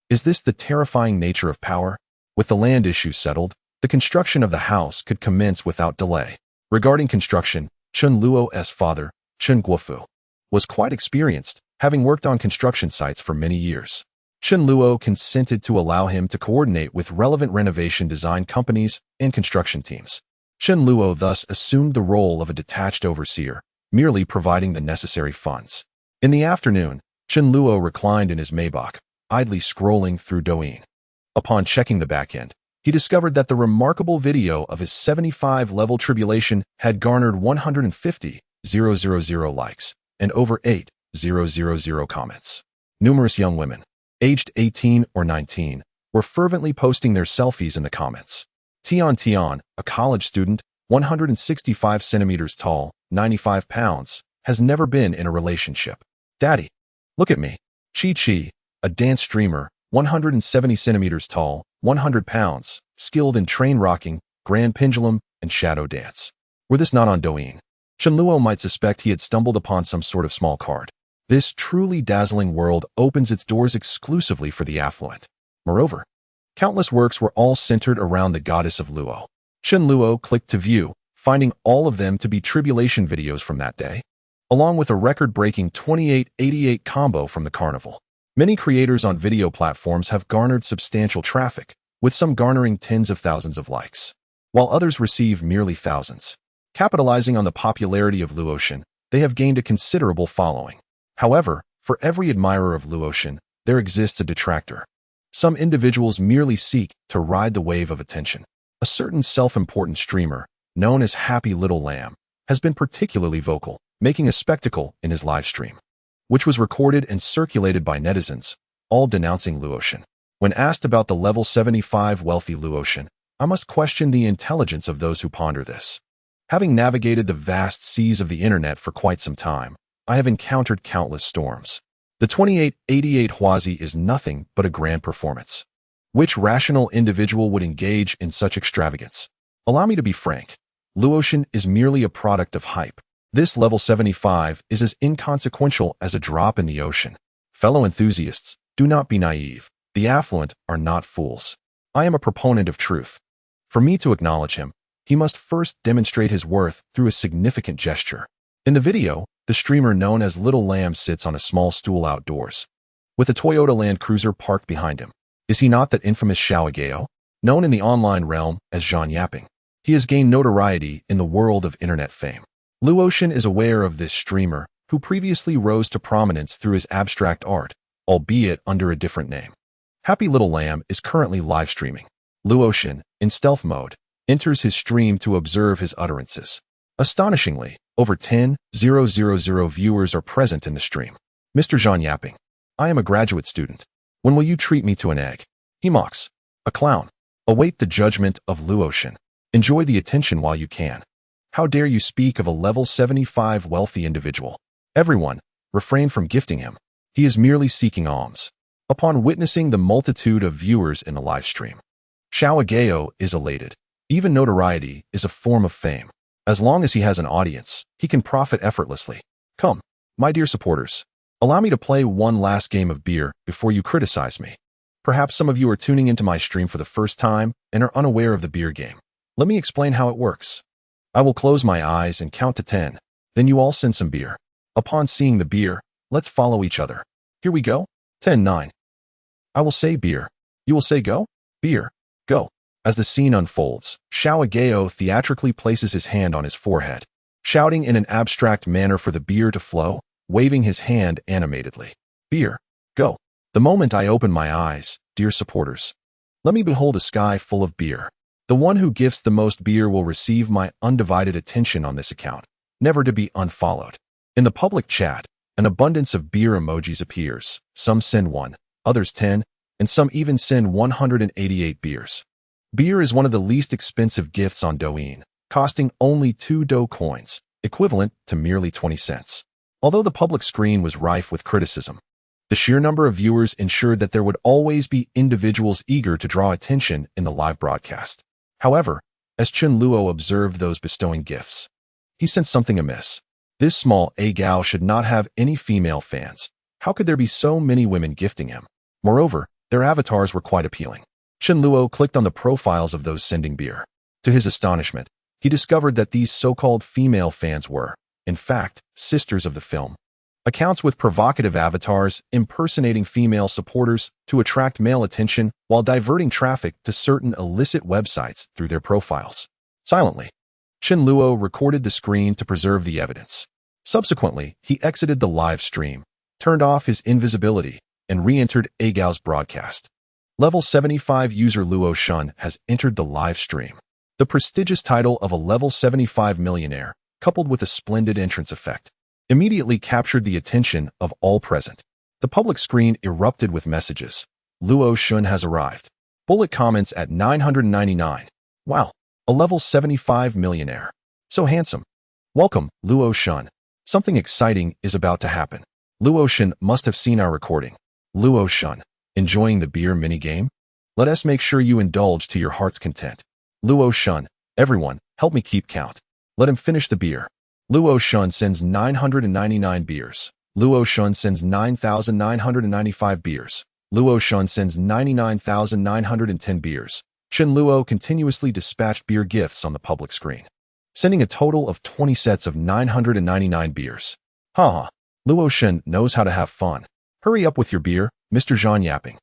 Is this the terrifying nature of power? With the land issue settled, the construction of the house could commence without delay. Regarding construction, Chen Luo's father, Chen Guofu, was quite experienced, having worked on construction sites for many years. Chen Luo consented to allow him to coordinate with relevant renovation design companies and construction teams. Chen Luo thus assumed the role of a detached overseer, merely providing the necessary funds. In the afternoon, Chen Luo reclined in his Maybach, idly scrolling through Douyin. Upon checking the backend, he discovered that the remarkable video of his 75-level tribulation had garnered 150,000 likes and over 8,000 comments. Numerous young women, aged 18 or 19, were fervently posting their selfies in the comments. Tian, a college student, 165 centimeters tall, 95 pounds, has never been in a relationship. Daddy, look at me. Chi, a dance streamer, 170 centimeters tall, 100 pounds, skilled in train rocking, grand pendulum, and shadow dance. Were this not on Douyin, Chen Luo might suspect he had stumbled upon some sort of small card. This truly dazzling world opens its doors exclusively for the affluent. Moreover, countless works were all centered around the goddess of Luo. Chen Luo clicked to view, finding all of them to be tribulation videos from that day, along with a record-breaking 2888 combo from the carnival. Many creators on video platforms have garnered substantial traffic, with some garnering tens of thousands of likes, while others receive merely thousands. Capitalizing on the popularity of Luocean, they have gained a considerable following. However, for every admirer of Luocean, there exists a detractor. Some individuals merely seek to ride the wave of attention. A certain self-important streamer, known as Happy Little Lamb, has been particularly vocal, making a spectacle in his live stream, which was recorded and circulated by netizens, all denouncing Luocean. When asked about the level 75 wealthy Luocean, I must question the intelligence of those who ponder this. Having navigated the vast seas of the internet for quite some time, I have encountered countless storms. The 2888 Huazi is nothing but a grand performance. Which rational individual would engage in such extravagance? Allow me to be frank. Luocean is merely a product of hype. This level 75 is as inconsequential as a drop in the ocean. Fellow enthusiasts, do not be naive. The affluent are not fools. I am a proponent of truth. For me to acknowledge him, he must first demonstrate his worth through a significant gesture. In the video, the streamer known as Little Lamb sits on a small stool outdoors, with a Toyota Land Cruiser parked behind him. Is he not that infamous Xiao, known in the online realm as Jean Yapping? He has gained notoriety in the world of internet fame. Luocean is aware of this streamer, who previously rose to prominence through his abstract art, albeit under a different name. Happy Little Lamb is currently live streaming. Luocean, in stealth mode, enters his stream to observe his utterances. Astonishingly, over 10,000 viewers are present in the stream. Mr. Jean Yapping, I am a graduate student. When will you treat me to an egg? He mocks. A clown. Await the judgment of Luocean. Enjoy the attention while you can. How dare you speak of a level 75 wealthy individual? Everyone, refrain from gifting him. He is merely seeking alms. Upon witnessing the multitude of viewers in the live stream, Xiao is elated. Even notoriety is a form of fame. As long as he has an audience, he can profit effortlessly. Come, my dear supporters, allow me to play one last game of beer before you criticize me. Perhaps some of you are tuning into my stream for the first time and are unaware of the beer game. Let me explain how it works. I will close my eyes and count to 10. Then you all send some beer. Upon seeing the beer, let's follow each other. Here we go. 10, 9. I will say beer. You will say go. Beer. Go. As the scene unfolds, Xiao theatrically places his hand on his forehead, shouting in an abstract manner for the beer to flow, waving his hand animatedly. Beer. Go. The moment I open my eyes, dear supporters, let me behold a sky full of beer. The one who gifts the most beer will receive my undivided attention on this account, never to be unfollowed. In the public chat, an abundance of beer emojis appears. Some send 1, others 10, and some even send 188 beers. Beer is one of the least expensive gifts on Douyin, costing only 2 Do coins, equivalent to merely 20 cents. Although the public screen was rife with criticism, the sheer number of viewers ensured that there would always be individuals eager to draw attention in the live broadcast. However, as Chen Luo observed those bestowing gifts, he sensed something amiss. This small Gao should not have any female fans. How could there be so many women gifting him? Moreover, their avatars were quite appealing. Chen Luo clicked on the profiles of those sending beer. To his astonishment, he discovered that these so-called female fans were, in fact, sisters of the film. Accounts with provocative avatars impersonating female supporters to attract male attention while diverting traffic to certain illicit websites through their profiles. Silently, Chen Luo recorded the screen to preserve the evidence. Subsequently, he exited the live stream, turned off his invisibility, and re-entered Gao's broadcast. Level 75 user Luo Shun has entered the live stream. The prestigious title of a level 75 millionaire, coupled with a splendid entrance effect, immediately captured the attention of all present. The public screen erupted with messages. Luo Shun has arrived. Bullet comments at 999. Wow, a level 75 millionaire. So handsome. Welcome, Luo Shun. Something exciting is about to happen. Luo Shun must have seen our recording. Luo Shun, enjoying the beer minigame? Let us make sure you indulge to your heart's content. Luo Shun, everyone, help me keep count. Let him finish the beer. Luo Shun sends 999 beers. Luo Shun sends 9,995 beers. Luo Shun sends 99,910 beers. Chen Luo continuously dispatched beer gifts on the public screen, sending a total of 20 sets of 999 beers. Haha, Luo Shun knows how to have fun. Hurry up with your beer, Mr. Jean yapping.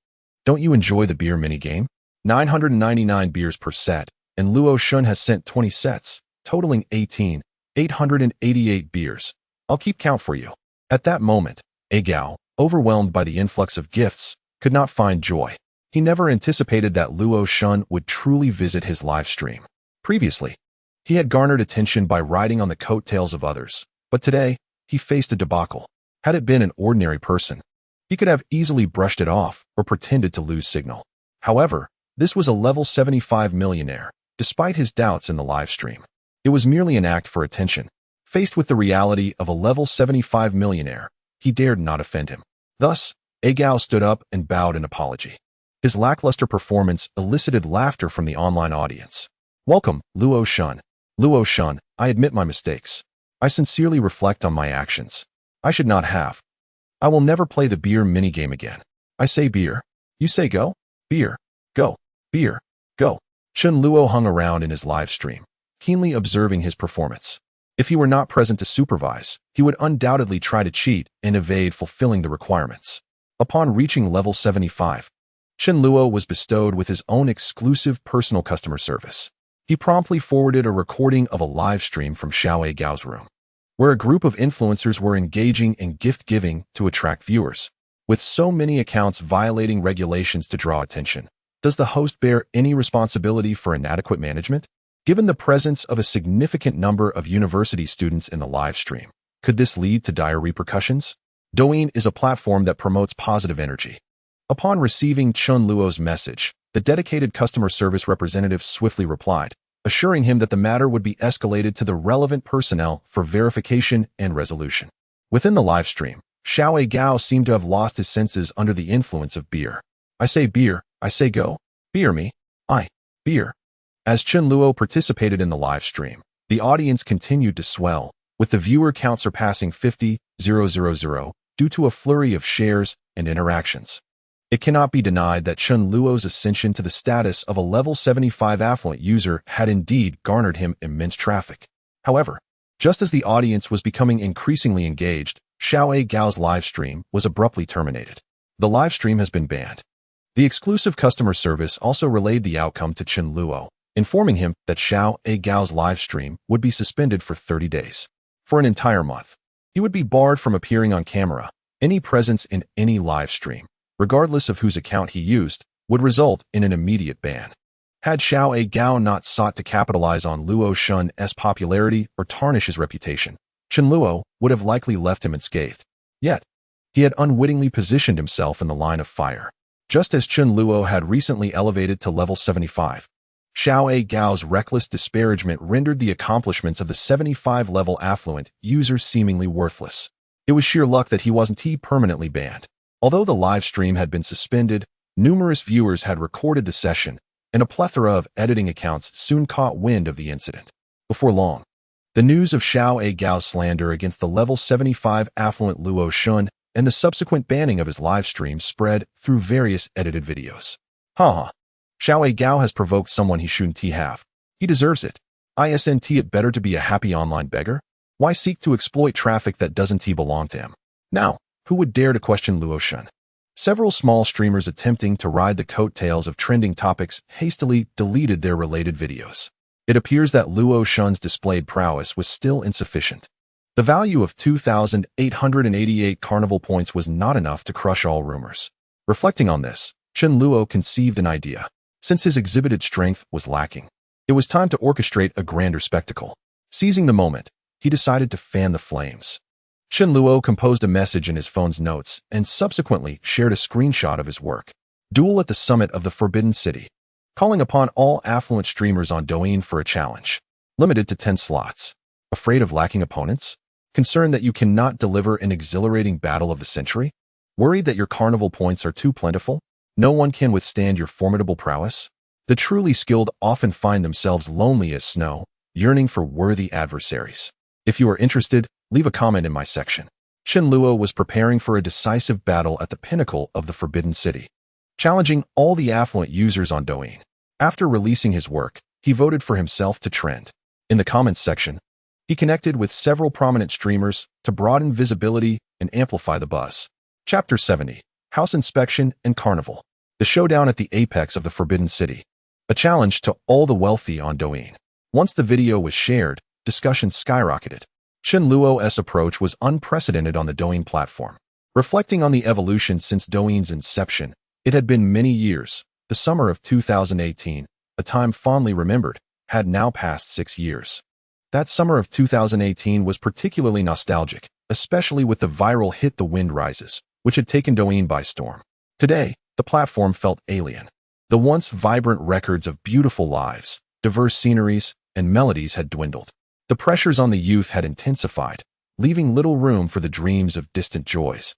Don't you enjoy the beer minigame? 999 beers per set, and Luo Shun has sent 20 sets, totaling 888 beers. I'll keep count for you. At that moment, Gao, overwhelmed by the influx of gifts, could not find joy. He never anticipated that Luo Shun would truly visit his live stream. Previously, he had garnered attention by riding on the coattails of others, but today, he faced a debacle. Had it been an ordinary person, he could have easily brushed it off or pretended to lose signal. However, this was a level 75 millionaire, despite his doubts in the live stream. It was merely an act for attention. Faced with the reality of a level 75 millionaire, he dared not offend him. Thus, Gao stood up and bowed in apology. His lackluster performance elicited laughter from the online audience. Welcome, Luo Shun. Luo Shun, I admit my mistakes. I sincerely reflect on my actions. I should not have. I will never play the beer minigame again. I say beer. You say go? Beer. Go. Beer. Go. Chen Luo hung around in his live stream, keenly observing his performance. If he were not present to supervise, he would undoubtedly try to cheat and evade fulfilling the requirements. Upon reaching level 75, Chen Luo was bestowed with his own exclusive personal customer service. He promptly forwarded a recording of a live stream from Xiao Gao's room, where a group of influencers were engaging in gift-giving to attract viewers. With so many accounts violating regulations to draw attention, does the host bear any responsibility for inadequate management? Given the presence of a significant number of university students in the live stream, could this lead to dire repercussions? Douyin is a platform that promotes positive energy. Upon receiving Chen Luo's message, the dedicated customer service representative swiftly replied, assuring him that the matter would be escalated to the relevant personnel for verification and resolution. Within the live stream, Xiao Gao seemed to have lost his senses under the influence of beer. I say beer, I say go. Beer me. Beer. As Chen Luo participated in the live stream, the audience continued to swell, with the viewer count surpassing 50,000 due to a flurry of shares and interactions. It cannot be denied that Chen Luo's ascension to the status of a level 75 affluent user had indeed garnered him immense traffic. However, just as the audience was becoming increasingly engaged, Xiao Gao's live stream was abruptly terminated. The live stream has been banned. The exclusive customer service also relayed the outcome to Chen Luo, informing him that Xiao Gao's live stream would be suspended for 30 days. For an entire month, he would be barred from appearing on camera. Any presence in any live stream, regardless of whose account he used, would result in an immediate ban. Had Xiao Gao not sought to capitalize on Luo Shun's popularity or tarnish his reputation, Chen Luo would have likely left him unscathed. Yet, he had unwittingly positioned himself in the line of fire. Just as Chen Luo had recently elevated to level 75, Xiao Gao's reckless disparagement rendered the accomplishments of the 75-level affluent users seemingly worthless. It was sheer luck that he wasn't permanently banned. Although the live stream had been suspended, numerous viewers had recorded the session, and a plethora of editing accounts soon caught wind of the incident. Before long, the news of Xiao Gao's slander against the level 75 affluent Luo Shun and the subsequent banning of his live stream spread through various edited videos. Xiao Gao has provoked someone he shouldn't have. He deserves it. Isn't it better to be a happy online beggar? Why seek to exploit traffic that doesn't belong to him? Now, who would dare to question Luo Shun? Several small streamers attempting to ride the coattails of trending topics hastily deleted their related videos. It appears that Luo Shun's displayed prowess was still insufficient. The value of 2,888 carnival points was not enough to crush all rumors. Reflecting on this, Chen Luo conceived an idea. Since his exhibited strength was lacking, it was time to orchestrate a grander spectacle. Seizing the moment, he decided to fan the flames. Chen Luo composed a message in his phone's notes and subsequently shared a screenshot of his work. Duel at the summit of the Forbidden City. Calling upon all affluent streamers on Douyin for a challenge. Limited to 10 slots. Afraid of lacking opponents? Concerned that you cannot deliver an exhilarating battle of the century? Worried that your carnival points are too plentiful? No one can withstand your formidable prowess? The truly skilled often find themselves lonely as snow, yearning for worthy adversaries. If you are interested, leave a comment in my section. Chen Luo was preparing for a decisive battle at the pinnacle of the Forbidden City, challenging all the affluent users on Douyin. After releasing his work, he voted for himself to trend. In the comments section, he connected with several prominent streamers to broaden visibility and amplify the buzz. Chapter 70. House Inspection and Carnival. The showdown at the apex of the Forbidden City. A challenge to all the wealthy on Douyin. Once the video was shared, discussion skyrocketed. Chen Luo's approach was unprecedented on the Douyin platform. Reflecting on the evolution since Douyin's inception, it had been many years. The summer of 2018, a time fondly remembered, had now passed 6 years. That summer of 2018 was particularly nostalgic, especially with the viral hit The Wind Rises, which had taken Douyin by storm. Today, the platform felt alien. The once vibrant records of beautiful lives, diverse sceneries, and melodies had dwindled. The pressures on the youth had intensified, leaving little room for the dreams of distant joys.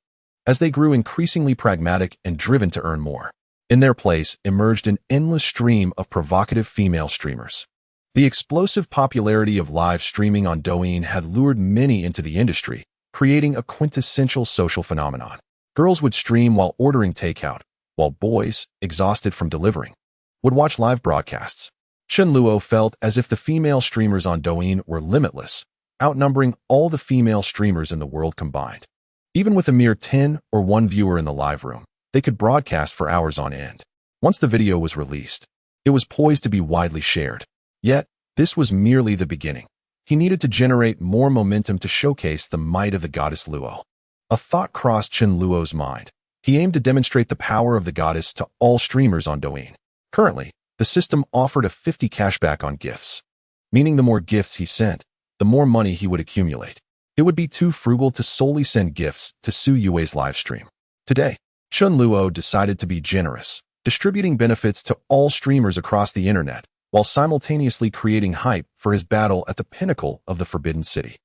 As they grew increasingly pragmatic and driven to earn more, in their place emerged an endless stream of provocative female streamers. The explosive popularity of live streaming on Douyin had lured many into the industry, creating a quintessential social phenomenon. Girls would stream while ordering takeout, while boys, exhausted from delivering, would watch live broadcasts. Chen Luo felt as if the female streamers on Douyin were limitless, outnumbering all the female streamers in the world combined. Even with a mere 10 or 1 viewer in the live room, they could broadcast for hours on end. Once the video was released, it was poised to be widely shared. Yet, this was merely the beginning. He needed to generate more momentum to showcase the might of the goddess Luo. A thought crossed Chen Luo's mind. He aimed to demonstrate the power of the goddess to all streamers on Douyin. Currently, the system offered a 50 cashback on gifts, meaning the more gifts he sent, the more money he would accumulate. It would be too frugal to solely send gifts to Su Yue's livestream. Today, Chen Luo decided to be generous, distributing benefits to all streamers across the internet, while simultaneously creating hype for his battle at the pinnacle of the Forbidden City.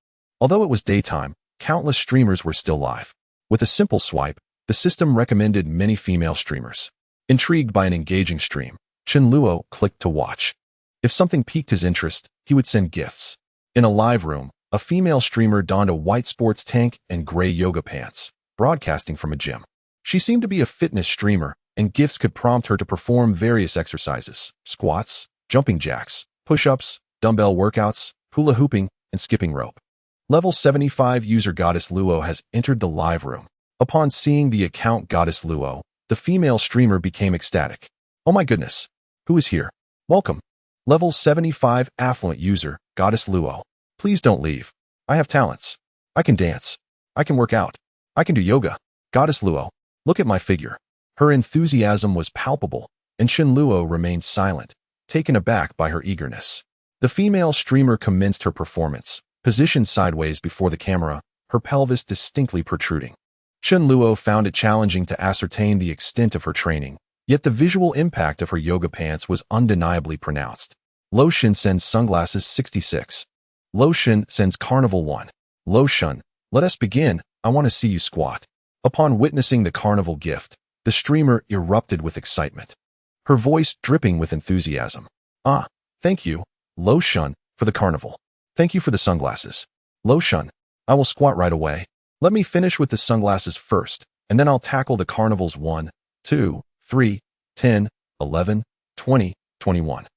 Although it was daytime, countless streamers were still live. With a simple swipe, the system recommended many female streamers. Intrigued by an engaging stream, Chen Luo clicked to watch. If something piqued his interest, he would send gifts. In a live room, a female streamer donned a white sports tank and gray yoga pants, broadcasting from a gym. She seemed to be a fitness streamer, and gifts could prompt her to perform various exercises: squats, jumping jacks, push-ups, dumbbell workouts, hula hooping, and skipping rope. Level 75 user Goddess Luo has entered the live room. Upon seeing the account Goddess Luo, the female streamer became ecstatic. Oh my goodness! Who is here? Welcome. Level 75 affluent user, Goddess Luo. Please don't leave. I have talents. I can dance. I can work out. I can do yoga. Goddess Luo, look at my figure. Her enthusiasm was palpable, and Chen Luo remained silent, taken aback by her eagerness. The female streamer commenced her performance, positioned sideways before the camera, her pelvis distinctly protruding. Chen Luo found it challenging to ascertain the extent of her training, yet the visual impact of her yoga pants was undeniably pronounced. Lo Shen sends sunglasses 66. Lo Shen sends Carnival 1. Lo Shen, let us begin, I want to see you squat. Upon witnessing the carnival gift, the streamer erupted with excitement, her voice dripping with enthusiasm. Ah, thank you, Lo Shen, for the carnival. Thank you for the sunglasses. Lo Shen, I will squat right away. Let me finish with the sunglasses first, and then I'll tackle the carnivals 1, 2, 3, 10, 11, 20, 21.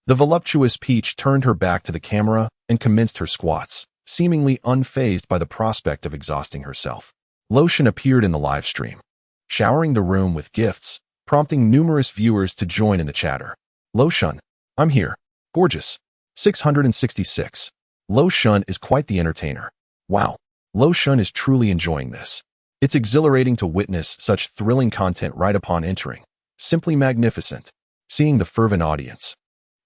The voluptuous peach turned her back to the camera and commenced her squats, seemingly unfazed by the prospect of exhausting herself. Lo Shen appeared in the live stream, showering the room with gifts, prompting numerous viewers to join in the chatter. Lo Shen, I'm here. Gorgeous. 666. Lo Shen is quite the entertainer. Wow. Lo Shen is truly enjoying this. It's exhilarating to witness such thrilling content right upon entering. Simply magnificent. Seeing the fervent audience,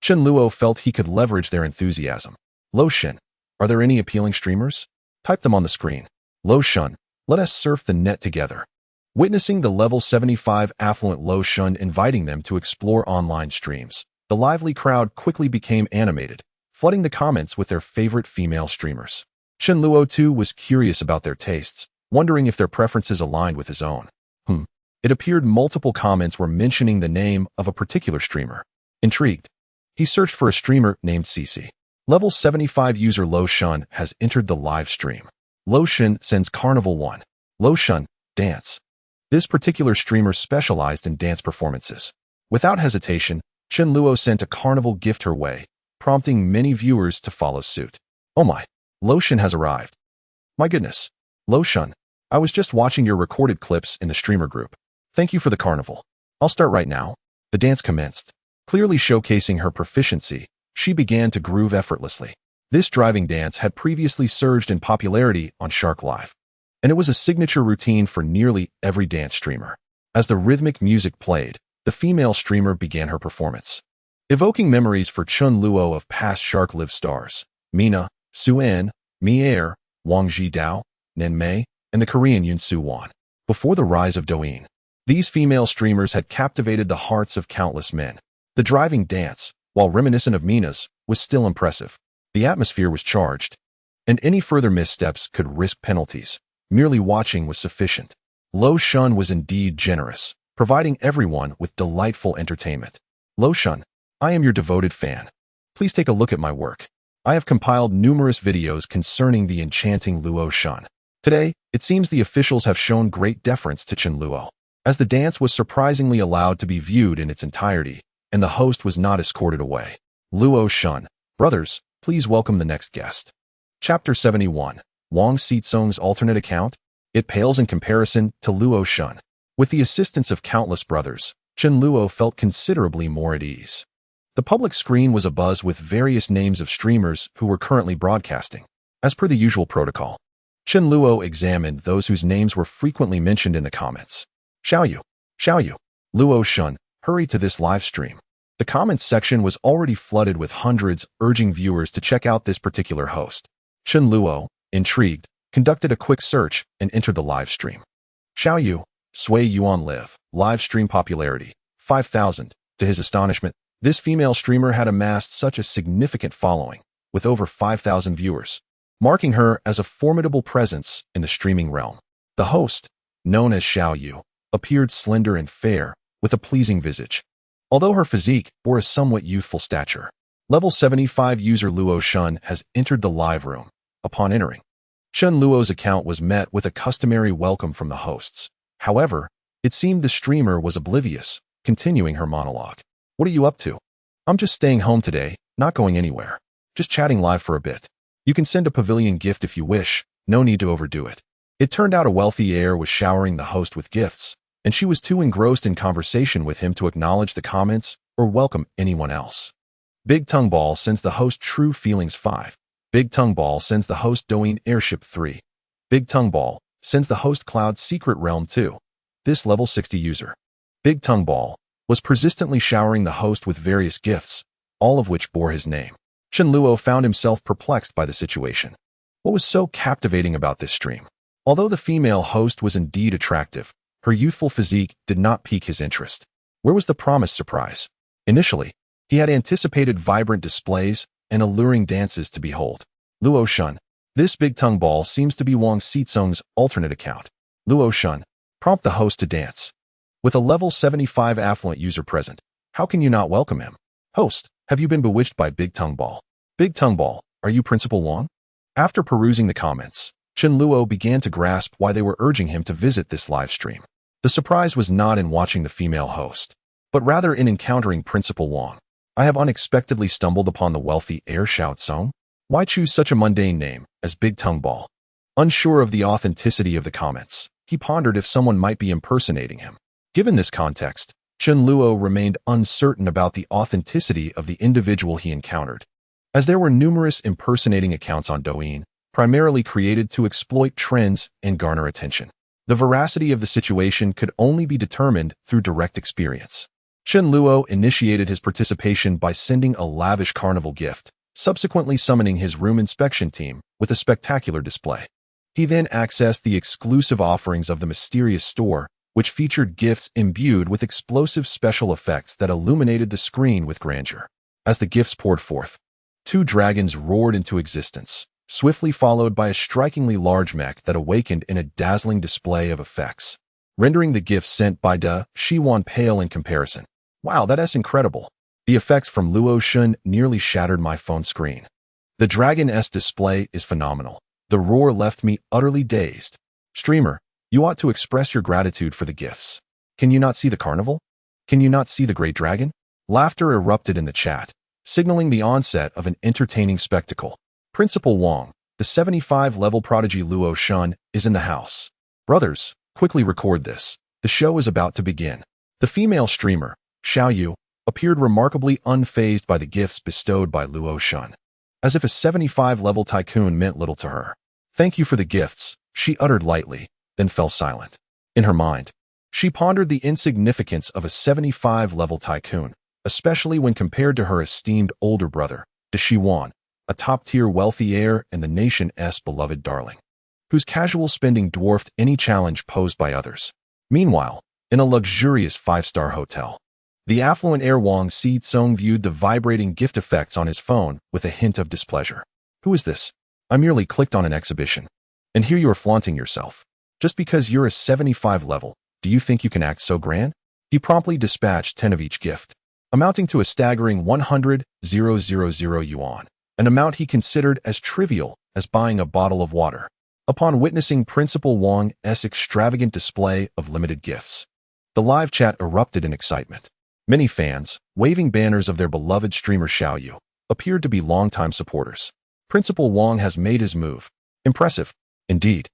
Chen Luo felt he could leverage their enthusiasm. Lo Shen, are there any appealing streamers? Type them on the screen. Lo Shen, let us surf the net together. Witnessing the level 75 affluent Lo Shen inviting them to explore online streams, the lively crowd quickly became animated, flooding the comments with their favorite female streamers. Chen Luo too was curious about their tastes, wondering if their preferences aligned with his own. It appeared multiple comments were mentioning the name of a particular streamer. Intrigued, he searched for a streamer named Cici. Level 75 user Lo Shen has entered the live stream. Lo Shen sends Carnival 1. Lo Shen, dance. This particular streamer specialized in dance performances. Without hesitation, Chen Luo sent a carnival gift her way, prompting many viewers to follow suit. Oh my, Lo Shen has arrived. My goodness, Lo Shen, I was just watching your recorded clips in the streamer group. Thank you for the carnival. I'll start right now. The dance commenced. Clearly showcasing her proficiency, she began to groove effortlessly. This driving dance had previously surged in popularity on Shark Live, and it was a signature routine for nearly every dance streamer. As the rhythmic music played, the female streamer began her performance, evoking memories for Chun Luo of past Shark Live stars, Mina, Su-an, Mi-air, Wang Ji-dao, Nen Mei, and the Korean Yoon Soo-won. Before the rise of Douyin, these female streamers had captivated the hearts of countless men. The driving dance, while reminiscent of Mina's, was still impressive. The atmosphere was charged, and any further missteps could risk penalties. Merely watching was sufficient. Lo Shun was indeed generous, providing everyone with delightful entertainment. Lo Shun, I am your devoted fan. Please take a look at my work. I have compiled numerous videos concerning the enchanting Luo Shun. Today, it seems the officials have shown great deference to Chen Luo, as the dance was surprisingly allowed to be viewed in its entirety, and the host was not escorted away. Luo Shun, brothers, please welcome the next guest. Chapter 71, Wang Xizong's alternate account. It pales in comparison to Luo Shun. With the assistance of countless brothers, Chen Luo felt considerably more at ease. The public screen was abuzz with various names of streamers who were currently broadcasting. As per the usual protocol, Chen Luo examined those whose names were frequently mentioned in the comments. Xiaoyu, Luo Shun, hurry to this live stream. The comments section was already flooded with hundreds urging viewers to check out this particular host. Chen Luo, intrigued, conducted a quick search and entered the live stream. Xiaoyu, Sui Yuan Live, live stream popularity, 5,000. To his astonishment, this female streamer had amassed such a significant following, with over 5,000 viewers, marking her as a formidable presence in the streaming realm. The host, known as Xiaoyu, appeared slender and fair, with a pleasing visage, although her physique bore a somewhat youthful stature. Level 75 user Luo Shun has entered the live room. Upon entering, Chen Luo's account was met with a customary welcome from the hosts. However, it seemed the streamer was oblivious, continuing her monologue. What are you up to? I'm just staying home today, not going anywhere. Just chatting live for a bit. You can send a pavilion gift if you wish, no need to overdo it. It turned out a wealthy heir was showering the host with gifts, and she was too engrossed in conversation with him to acknowledge the comments or welcome anyone else. Big Tongue Ball sends the host True Feelings 5. Big Tongue Ball sends the host Douyin Airship 3. Big Tongue Ball sends the host Cloud Secret Realm 2. This level 60 user, Big Tongue Ball, was persistently showering the host with various gifts, all of which bore his name. Chen Luo found himself perplexed by the situation. What was so captivating about this stream? Although the female host was indeed attractive, her youthful physique did not pique his interest. Where was the promised surprise? Initially, he had anticipated vibrant displays and alluring dances to behold. Luo Shun, this Big Tongue Ball seems to be Wang Xizong's alternate account. Luo Shun, prompt the host to dance. With a level 75 affluent user present, how can you not welcome him? Host, have you been bewitched by Big Tongue Ball? Big Tongue Ball, are you Principal Wang? After perusing the comments, Chen Luo began to grasp why they were urging him to visit this live stream. The surprise was not in watching the female host, but rather in encountering Principal Wang. I have unexpectedly stumbled upon the wealthy heir Xiao Tsong. Why choose such a mundane name as Big Tongue Ball? Unsure of the authenticity of the comments, he pondered if someone might be impersonating him. Given this context, Chen Luo remained uncertain about the authenticity of the individual he encountered, as there were numerous impersonating accounts on Douyin, primarily created to exploit trends and garner attention. The veracity of the situation could only be determined through direct experience. Chen Luo initiated his participation by sending a lavish carnival gift, subsequently summoning his room inspection team with a spectacular display. He then accessed the exclusive offerings of the mysterious store, which featured gifts imbued with explosive special effects that illuminated the screen with grandeur. As the gifts poured forth, 2 dragons roared into existence, swiftly followed by a strikingly large mech that awakened in a dazzling display of effects, rendering the gifts sent by Da Shiwan pale in comparison. Wow, that's incredible. The effects from Luo Shun nearly shattered my phone screen. The Dragon-S display is phenomenal. The roar left me utterly dazed. Streamer, you ought to express your gratitude for the gifts. Can you not see the carnival? Can you not see the great dragon? Laughter erupted in the chat, signaling the onset of an entertaining spectacle. Principal Wang, the 75-level prodigy Luo Shun, is in the house. Brothers, quickly record this. The show is about to begin. The female streamer, Xiao Yu, appeared remarkably unfazed by the gifts bestowed by Luo Shun, as if a 75-level tycoon meant little to her. "Thank you for the gifts," she uttered lightly, then fell silent. In her mind, she pondered the insignificance of a 75-level tycoon, especially when compared to her esteemed older brother, De Shiwan, a top-tier wealthy heir and the nation's beloved darling, whose casual spending dwarfed any challenge posed by others. Meanwhile, in a luxurious 5-star hotel, the affluent heir Wang Xizong viewed the vibrating gift effects on his phone with a hint of displeasure. "Who is this? I merely clicked on an exhibition. And here you are flaunting yourself. Just because you're a 75 level, do you think you can act so grand?" He promptly dispatched 10 of each gift, amounting to a staggering 100,000 yuan, an amount he considered as trivial as buying a bottle of water. Upon witnessing Principal Wang's extravagant display of limited gifts, the live chat erupted in excitement. Many fans, waving banners of their beloved streamer Xiao Yu, appeared to be longtime supporters. Principal Wang has made his move. Impressive, indeed.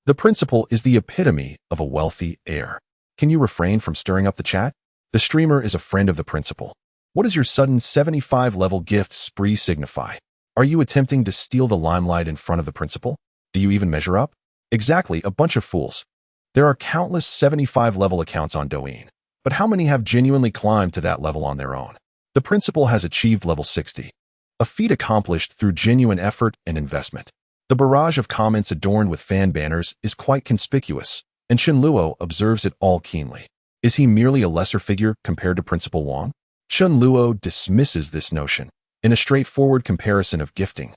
The principal is the epitome of a wealthy heir. Can you refrain from stirring up the chat? The streamer is a friend of the principal. What does your sudden 75-level gift spree signify? Are you attempting to steal the limelight in front of the principal? Do you even measure up? Exactly, a bunch of fools. There are countless 75-level accounts on Douyin, but how many have genuinely climbed to that level on their own? The principal has achieved level 60, a feat accomplished through genuine effort and investment. The barrage of comments adorned with fan banners is quite conspicuous, and Chen Luo observes it all keenly. Is he merely a lesser figure compared to Principal Wang? Chen Luo dismisses this notion in a straightforward comparison of gifting.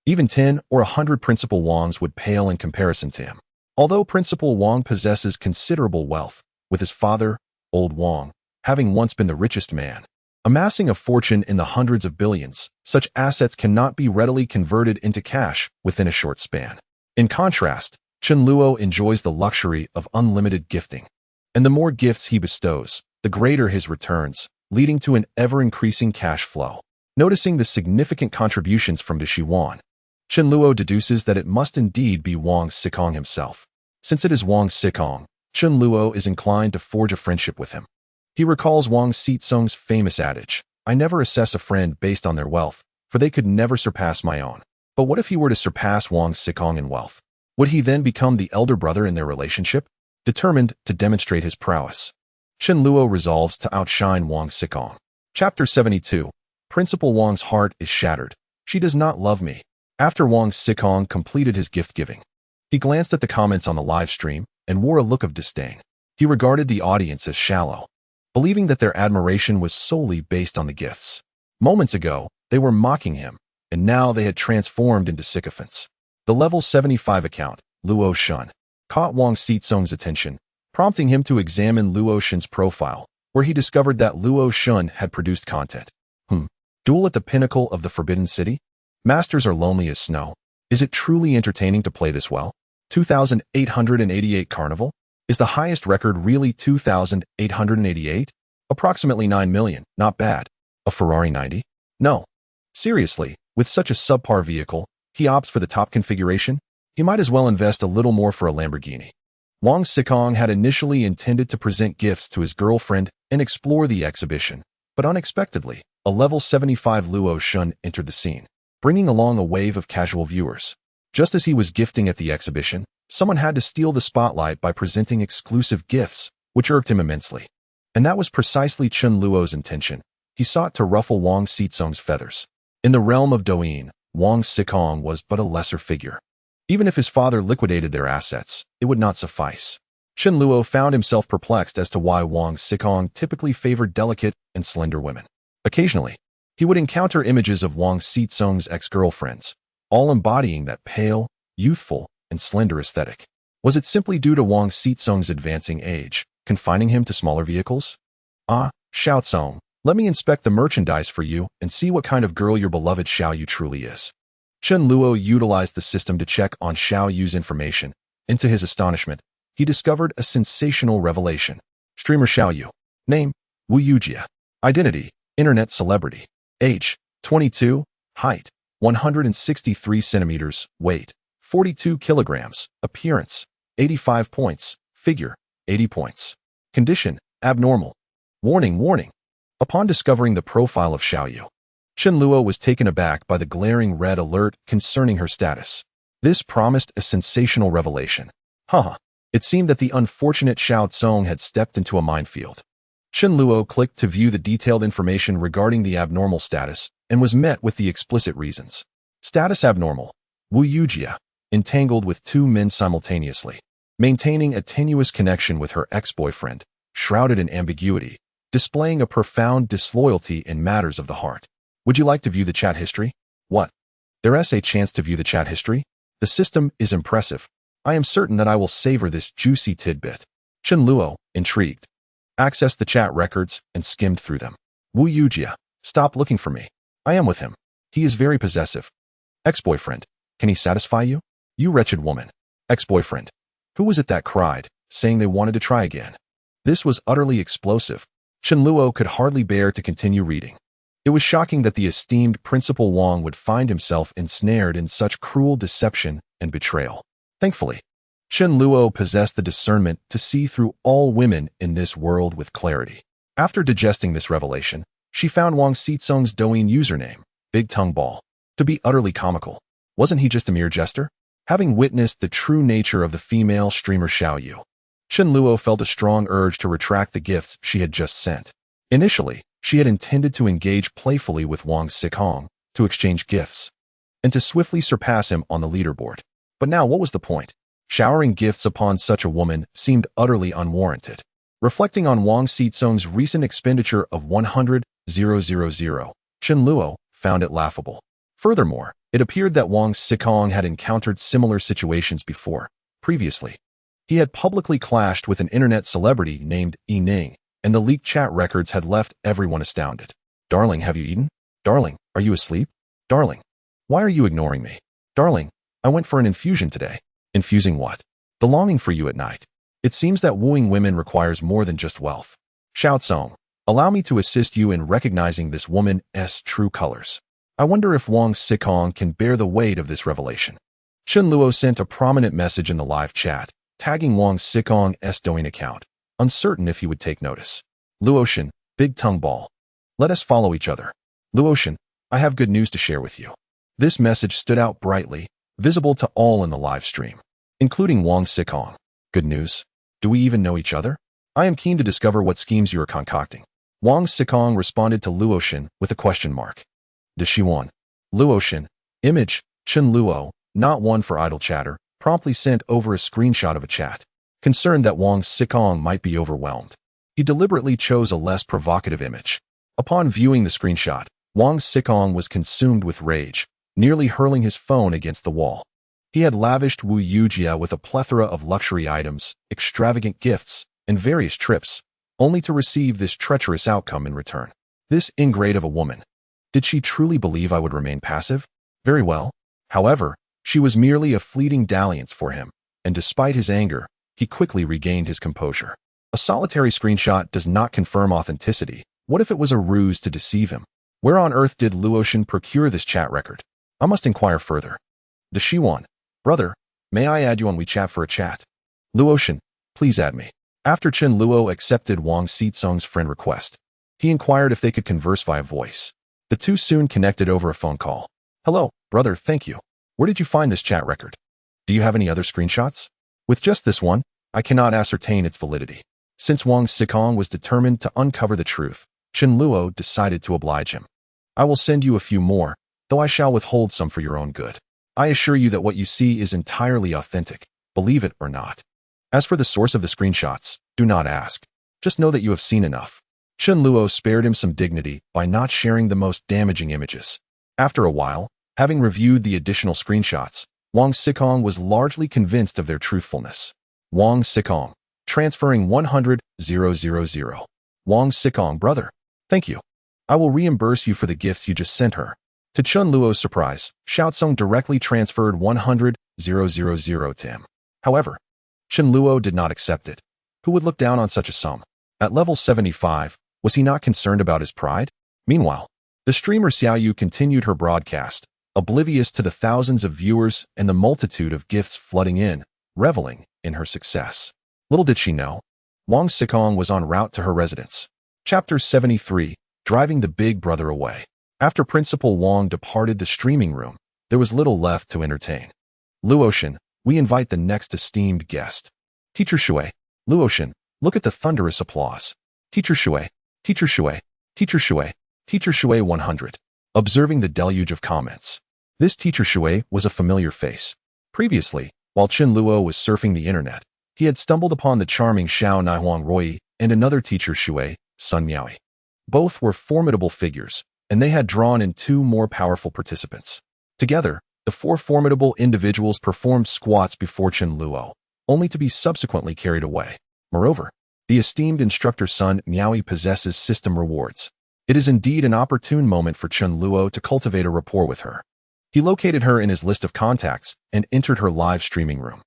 Even 10 or 100 Principal Wangs would pale in comparison to him. Although Principal Wang possesses considerable wealth, with his father, Old Wang, having once been the richest man, amassing a fortune in the hundreds of billions, such assets cannot be readily converted into cash within a short span. In contrast, Chen Luo enjoys the luxury of unlimited gifting, and the more gifts he bestows, the greater his returns, leading to an ever-increasing cash flow. Noticing the significant contributions from De Shiwan, Chen Luo deduces that it must indeed be Wang Xikong himself. Since it is Wang Xikong, Chen Luo is inclined to forge a friendship with him. He recalls Wang Xizong's famous adage, "I never assess a friend based on their wealth, for they could never surpass my own." But what if he were to surpass Wang Xikong in wealth? Would he then become the elder brother in their relationship? Determined to demonstrate his prowess, Chen Luo resolves to outshine Wang Xikong. Chapter 72. Principal Wang's heart is shattered. She does not love me. After Wang Xikong completed his gift-giving, he glanced at the comments on the live stream and wore a look of disdain. He regarded the audience as shallow, believing that their admiration was solely based on the gifts. Moments ago, they were mocking him, and now they had transformed into sycophants. The level 75 account, Luo Shun, caught Wang Xizong's attention, prompting him to examine Luo Shun's profile, where he discovered that Luo Shun had produced content. Duel at the pinnacle of the Forbidden City? Masters are lonely as snow. Is it truly entertaining to play this well? 2,888 Carnival? Is the highest record really 2,888? Approximately 9 million, not bad. A Ferrari 90? No. Seriously, with such a subpar vehicle, he opts for the top configuration? He might as well invest a little more for a Lamborghini. Wang Xikong had initially intended to present gifts to his girlfriend and explore the exhibition, but unexpectedly, a level 75 Luo Shun entered the scene, bringing along a wave of casual viewers. Just as he was gifting at the exhibition, someone had to steal the spotlight by presenting exclusive gifts, which irked him immensely. And that was precisely Chen Luo's intention. He sought to ruffle Wang Xizong's feathers. In the realm of Douyin, Wang Xikong was but a lesser figure. Even if his father liquidated their assets, it would not suffice. Chen Luo found himself perplexed as to why Wang Xikong typically favored delicate and slender women. Occasionally, he would encounter images of Wang Xizong's ex-girlfriends, all embodying that pale, youthful, and slender aesthetic. Was it simply due to Wang Xizong's advancing age, confining him to smaller vehicles? Ah, Xiaozong, let me inspect the merchandise for you and see what kind of girl your beloved Xiao Yu truly is. Chen Luo utilized the system to check on Xiao Yu's information, and to his astonishment, he discovered a sensational revelation. Streamer Xiao Yu. Name, Wu Yujia. Identity, Internet celebrity. Age, 22. Height, 163 centimeters. Weight, 42 kilograms. Appearance, 85 points. Figure, 80 points. Condition, abnormal. Warning, warning. Upon discovering the profile of Xiaoyu, Chen Luo was taken aback by the glaring red alert concerning her status. This promised a sensational revelation. Haha. It seemed that the unfortunate Xiao Tsong had stepped into a minefield. Chen Luo clicked to view the detailed information regarding the abnormal status and was met with the explicit reasons. Status abnormal. Wu Yujia, entangled with two men simultaneously, maintaining a tenuous connection with her ex-boyfriend, shrouded in ambiguity, displaying a profound disloyalty in matters of the heart. Would you like to view the chat history? What? There's a chance to view the chat history? The system is impressive. I am certain that I will savor this juicy tidbit. Chen Luo, intrigued, accessed the chat records and skimmed through them. Wu Yujia, stop looking for me. I am with him. He is very possessive. Ex-boyfriend, can he satisfy you? You wretched woman. Ex-boyfriend. Who was it that cried, saying they wanted to try again? This was utterly explosive. Chen Luo could hardly bear to continue reading. It was shocking that the esteemed Principal Wang would find himself ensnared in such cruel deception and betrayal. Thankfully, Chen Luo possessed the discernment to see through all women in this world with clarity. After digesting this revelation, she found Wang Xitsong's Douyin username, Big Tongue Ball, to be utterly comical. Wasn't he just a mere jester? Having witnessed the true nature of the female streamer Xiaoyu, Chen Luo felt a strong urge to retract the gifts she had just sent. Initially, she had intended to engage playfully with Wang Xikong to exchange gifts, and to swiftly surpass him on the leaderboard. But now what was the point? Showering gifts upon such a woman seemed utterly unwarranted. Reflecting on Wang Xitsong's recent expenditure of 100,000, Chen Luo found it laughable. Furthermore, it appeared that Wang Xikong had encountered similar situations before. Previously, he had publicly clashed with an internet celebrity named Yi Ning, and the leaked chat records had left everyone astounded. Darling, have you eaten? Darling, are you asleep? Darling, why are you ignoring me? Darling, I went for an infusion today. Infusing what? The longing for you at night. It seems that wooing women requires more than just wealth. Xiao Tsong, allow me to assist you in recognizing this woman's true colors. I wonder if Wang Xikong can bear the weight of this revelation. Chen Luo sent a prominent message in the live chat, tagging Wang Xikong's Douyin account, uncertain if he would take notice. Luoshan, Big Tongue Ball. Let us follow each other. Luoshan, I have good news to share with you. This message stood out brightly, visible to all in the live stream, including Wang Xikong. Good news? Do we even know each other? I am keen to discover what schemes you are concocting. Wang Xikong responded to Luoshan with a question mark. Does she want? Luoshan, image, Chen Luo, not one for idle chatter, promptly sent over a screenshot of a chat. Concerned that Wang Xikong might be overwhelmed, he deliberately chose a less provocative image. Upon viewing the screenshot, Wang Xikong was consumed with rage, nearly hurling his phone against the wall. He had lavished Wu Yujia with a plethora of luxury items, extravagant gifts, and various trips, only to receive this treacherous outcome in return. This ingrate of a woman. Did she truly believe I would remain passive? Very well. However, she was merely a fleeting dalliance for him, and despite his anger, he quickly regained his composure. A solitary screenshot does not confirm authenticity. What if it was a ruse to deceive him? Where on earth did Luoshan procure this chat record? I must inquire further. Does she want? Brother, may I add you on WeChat for a chat? Luoshan, please add me. After Chen Luo accepted Wang Xitsong's friend request, he inquired if they could converse via voice. The two soon connected over a phone call. Hello, brother, thank you. Where did you find this chat record? Do you have any other screenshots? With just this one, I cannot ascertain its validity. Since Wang Xikong was determined to uncover the truth, Chen Luo decided to oblige him. I will send you a few more, though I shall withhold some for your own good. I assure you that what you see is entirely authentic, believe it or not. As for the source of the screenshots, do not ask. Just know that you have seen enough. Chen Luo spared him some dignity by not sharing the most damaging images. After a while, having reviewed the additional screenshots, Wang Xikong was largely convinced of their truthfulness. Wang Xikong, transferring 100,000. Wang Xikong, brother. Thank you. I will reimburse you for the gifts you just sent her. To Chen Luo's surprise, Xiao Tsong directly transferred 100,000 to him. However, Chen Luo did not accept it. Who would look down on such a sum? At level 75, was he not concerned about his pride? Meanwhile, the streamer Xiaoyu continued her broadcast, oblivious to the thousands of viewers and the multitude of gifts flooding in, reveling in in her success. Little did she know, Wang Xikong was en route to her residence. Chapter 73, Driving the Big Brother Away. After Principal Wang departed the streaming room, there was little left to entertain. Luoshan, we invite the next esteemed guest. Teacher Shui. Luoshan, look at the thunderous applause. Teacher Shui, Teacher Shui, Teacher Shui, Teacher Shui 100. Observing the deluge of comments. This Teacher Shui was a familiar face. Previously, while Chen Luo was surfing the internet, he had stumbled upon the charming Xiao Naihuang Rui and another Teacher Shui, Sun Miaoi. Both were formidable figures, and they had drawn in two more powerful participants. Together, the four formidable individuals performed squats before Chen Luo, only to be subsequently carried away. Moreover, the esteemed instructor Sun Miaoi possesses system rewards. It is indeed an opportune moment for Chen Luo to cultivate a rapport with her. He located her in his list of contacts and entered her live streaming room.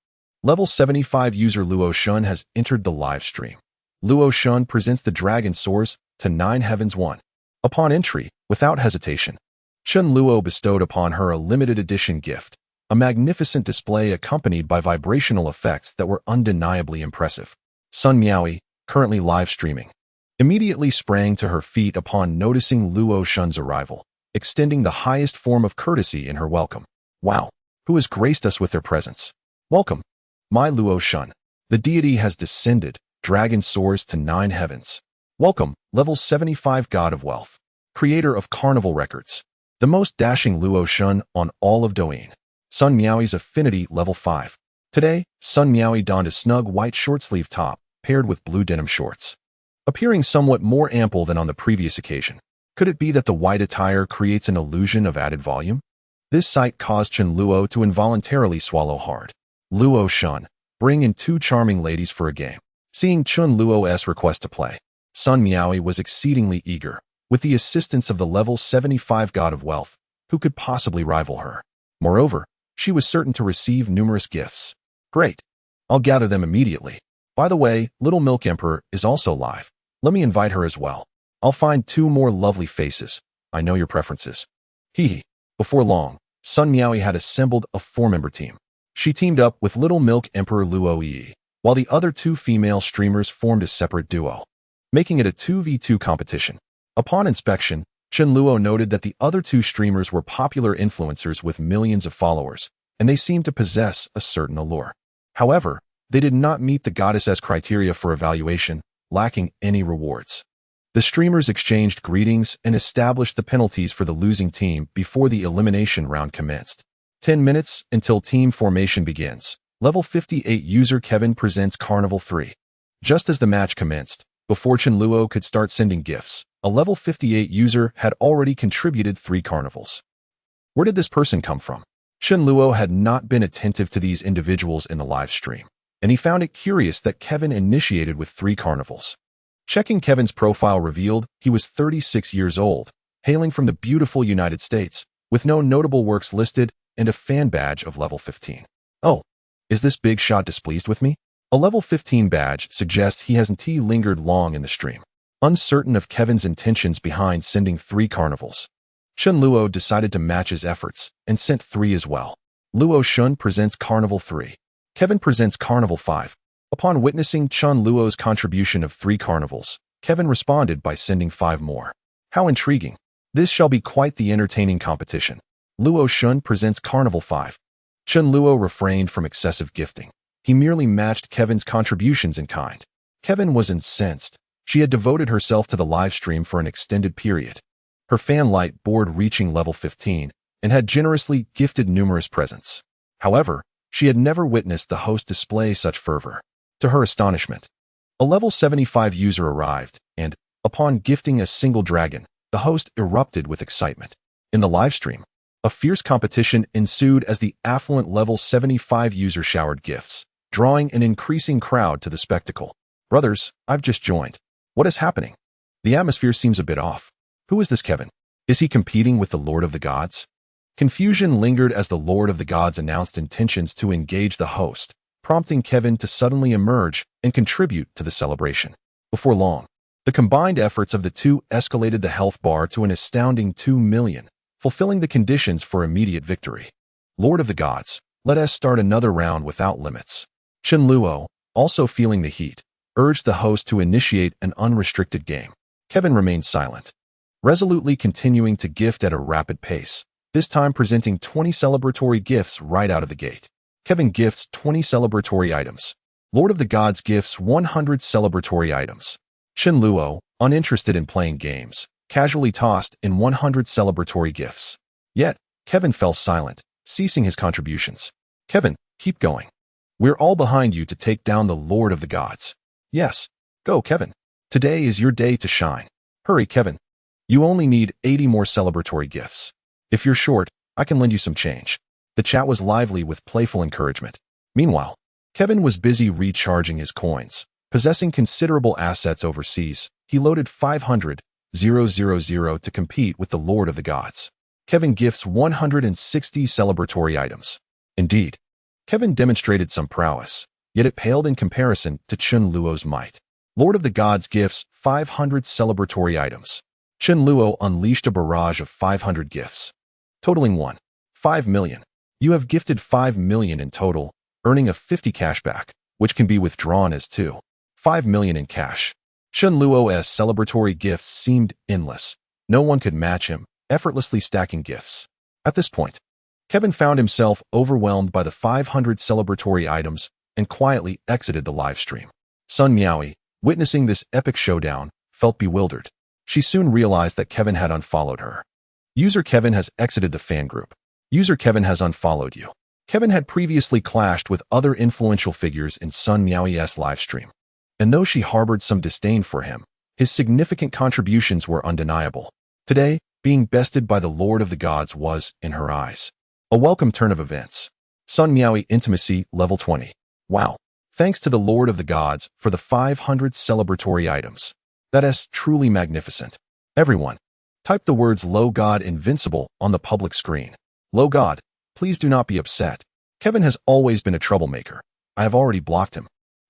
Level 75 user Luo Shun has entered the live stream. Luo Shun presents the Dragon Soars to 9 Heavens 1. Upon entry, without hesitation, Chen Luo bestowed upon her a limited edition gift, a magnificent display accompanied by vibrational effects that were undeniably impressive. Sun Miaoi, currently live streaming, immediately sprang to her feet upon noticing Luo Shun's arrival, extending the highest form of courtesy in her welcome. Wow, who has graced us with their presence? Welcome, my Luo Shun. The deity has descended, dragon soars to 9 heavens. Welcome, level 75 God of Wealth, creator of Carnival Records, the most dashing Luo Shun on all of Douyin. Sun Miaoi's affinity level 5. Today, Sun Miaoi donned a snug white short-sleeve top, paired with blue denim shorts, appearing somewhat more ample than on the previous occasion. Could it be that the white attire creates an illusion of added volume? This sight caused Chen Luo to involuntarily swallow hard. Luo Shun, bring in 2 charming ladies for a game. Seeing Chen Luo's request to play, Sun Miaoi was exceedingly eager, with the assistance of the level 75 God of Wealth, who could possibly rival her. Moreover, she was certain to receive numerous gifts. Great. I'll gather them immediately. By the way, Little Milk Emperor is also live. Let me invite her as well. I'll find 2 more lovely faces. I know your preferences. Hee. Before long, Sun Miaoi had assembled a 4-member team. She teamed up with Little Milk Emperor Luo Yi, while the other 2 female streamers formed a separate duo, making it a 2v2 competition. Upon inspection, Chen Luo noted that the other 2 streamers were popular influencers with millions of followers, and they seemed to possess a certain allure. However, they did not meet the goddess's criteria for evaluation, lacking any rewards. The streamers exchanged greetings and established the penalties for the losing team before the elimination round commenced. 10 minutes until team formation begins. Level 58 user Kevin presents Carnival 3. Just as the match commenced, before Chen Luo could start sending gifts, a level 58 user had already contributed 3 carnivals. Where did this person come from? Chen Luo had not been attentive to these individuals in the live stream, and he found it curious that Kevin initiated with 3 carnivals. Checking Kevin's profile revealed he was 36 years old, hailing from the beautiful United States, with no notable works listed and a fan badge of level 15. Oh, is this big shot displeased with me? A level 15 badge suggests he hasn't lingered long in the stream. Uncertain of Kevin's intentions behind sending 3 carnivals, Chen Luo decided to match his efforts and sent 3 as well. Luo Shun presents Carnival 3. Kevin presents Carnival 5. Upon witnessing Chen Luo's contribution of 3 carnivals, Kevin responded by sending 5 more. How intriguing. This shall be quite the entertaining competition. Luo Shun presents Carnival 5. Chen Luo refrained from excessive gifting. He merely matched Kevin's contributions in kind. Kevin was incensed. She had devoted herself to the live stream for an extended period, her fan light board reaching level 15, and had generously gifted numerous presents. However, she had never witnessed the host display such fervor. To her astonishment, a level 75 user arrived, and, upon gifting a single dragon, the host erupted with excitement. In the live stream, a fierce competition ensued as the affluent level 75 user showered gifts, drawing an increasing crowd to the spectacle. Brothers, I've just joined. What is happening? The atmosphere seems a bit off. Who is this Kevin? Is he competing with the Lord of the Gods? Confusion lingered as the Lord of the Gods announced intentions to engage the host, prompting Kevin to suddenly emerge and contribute to the celebration. Before long, the combined efforts of the 2 escalated the health bar to an astounding 2 million, fulfilling the conditions for immediate victory. Lord of the Gods, let us start another round without limits. Chen Luo, also feeling the heat, urged the host to initiate an unrestricted game. Kevin remained silent, resolutely continuing to gift at a rapid pace, this time presenting 20 celebratory gifts right out of the gate. Kevin gifts 20 celebratory items. Lord of the Gods gifts 100 celebratory items. Chen Luo, uninterested in playing games, casually tossed in 100 celebratory gifts. Yet, Kevin fell silent, ceasing his contributions. Kevin, keep going. We're all behind you to take down the Lord of the Gods. Yes, go, Kevin. Today is your day to shine. Hurry, Kevin. You only need 80 more celebratory gifts. If you're short, I can lend you some change. The chat was lively with playful encouragement. Meanwhile, Kevin was busy recharging his coins. Possessing considerable assets overseas, he loaded 500,000 to compete with the Lord of the Gods. Kevin gifts 160 celebratory items. Indeed, Kevin demonstrated some prowess, yet it paled in comparison to Chen Luo's might. Lord of the Gods gifts 500 celebratory items. Chen Luo unleashed a barrage of 500 gifts, totaling 5 million. You have gifted 5 million in total, earning a 50 cashback, which can be withdrawn as 5 million in cash. Chen Luo's celebratory gifts seemed endless. No one could match him, effortlessly stacking gifts. At this point, Kevin found himself overwhelmed by the 500 celebratory items and quietly exited the live stream. Sun Miaoi, witnessing this epic showdown, felt bewildered. She soon realized that Kevin had unfollowed her. User Kevin has exited the fan group. User Kevin has unfollowed you. Kevin had previously clashed with other influential figures in Sun Miaoi's livestream. And though she harbored some disdain for him, his significant contributions were undeniable. Today, being bested by the Lord of the Gods was, in her eyes, a welcome turn of events. Sun Miaoi Intimacy Level 20. Wow. Thanks to the Lord of the Gods for the 500 celebratory items. That is truly magnificent. Everyone, type the words "Low God Invincible" on the public screen. Low God, please do not be upset. Kevin has always been a troublemaker. I have already blocked him.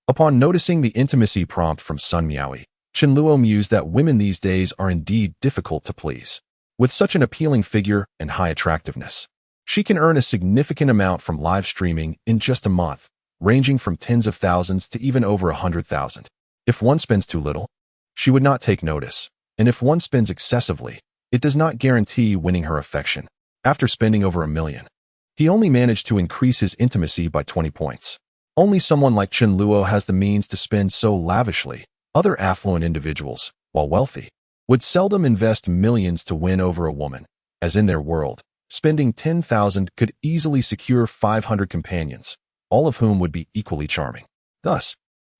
Upon noticing the intimacy prompt from Sun Miaoi, Chen Luo mused that women these days are indeed difficult to please. With such an appealing figure and high attractiveness, she can earn a significant amount from live streaming in just a month, ranging from tens of thousands to even over 100,000. If one spends too little, she would not take notice, and if one spends excessively, it does not guarantee winning her affection. After spending over 1 million, he only managed to increase his intimacy by 20 points. Only someone like Chen Luo has the means to spend so lavishly. Other affluent individuals, while wealthy, would seldom invest millions to win over a woman, as in their world, spending 10,000 could easily secure 500 companions, all of whom would be equally charming. Thus,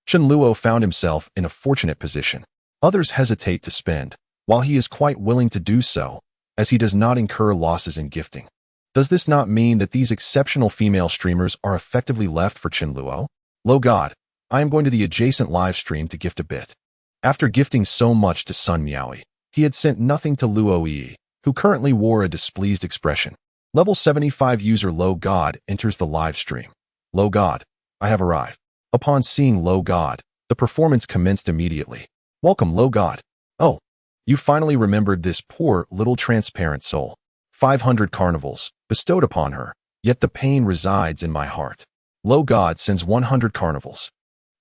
Chen Luo found himself in a fortunate position. Others hesitate to spend, while he is quite willing to do so, as he does not incur losses in gifting. Does this not mean that these exceptional female streamers are effectively left for Chen Luo? Low God, I am going to the adjacent live stream to gift a bit. After gifting so much to Sun Miaoi, he had sent nothing to Luo Yi, who currently wore a displeased expression. Level 75 user Low God enters the live stream. Low God, I have arrived. Upon seeing Low God, the performance commenced immediately. Welcome, Low God. Oh, you finally remembered this poor little transparent soul. 500 carnivals bestowed upon her, yet the pain resides in my heart. Low God sends 100 carnivals.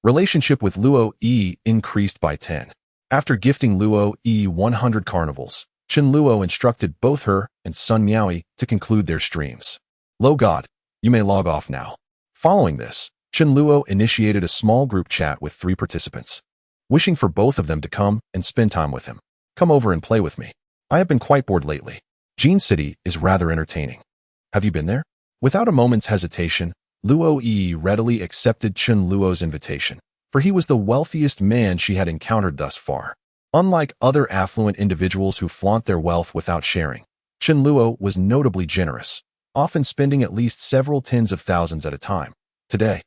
Relationship with Luo Yi increased by 10. After gifting Luo Yi 100 carnivals, Chen Luo instructed both her and Sun Miaoi to conclude their streams. Low God, you may log off now. Following this, Chen Luo initiated a small group chat with 3 participants, wishing for both of them to come and spend time with him. Come over and play with me. I have been quite bored lately. Jean City is rather entertaining. Have you been there? Without a moment's hesitation, Luo Yi readily accepted Chen Luo's invitation, for he was the wealthiest man she had encountered thus far. Unlike other affluent individuals who flaunt their wealth without sharing, Chen Luo was notably generous, often spending at least several tens of thousands at a time. Today,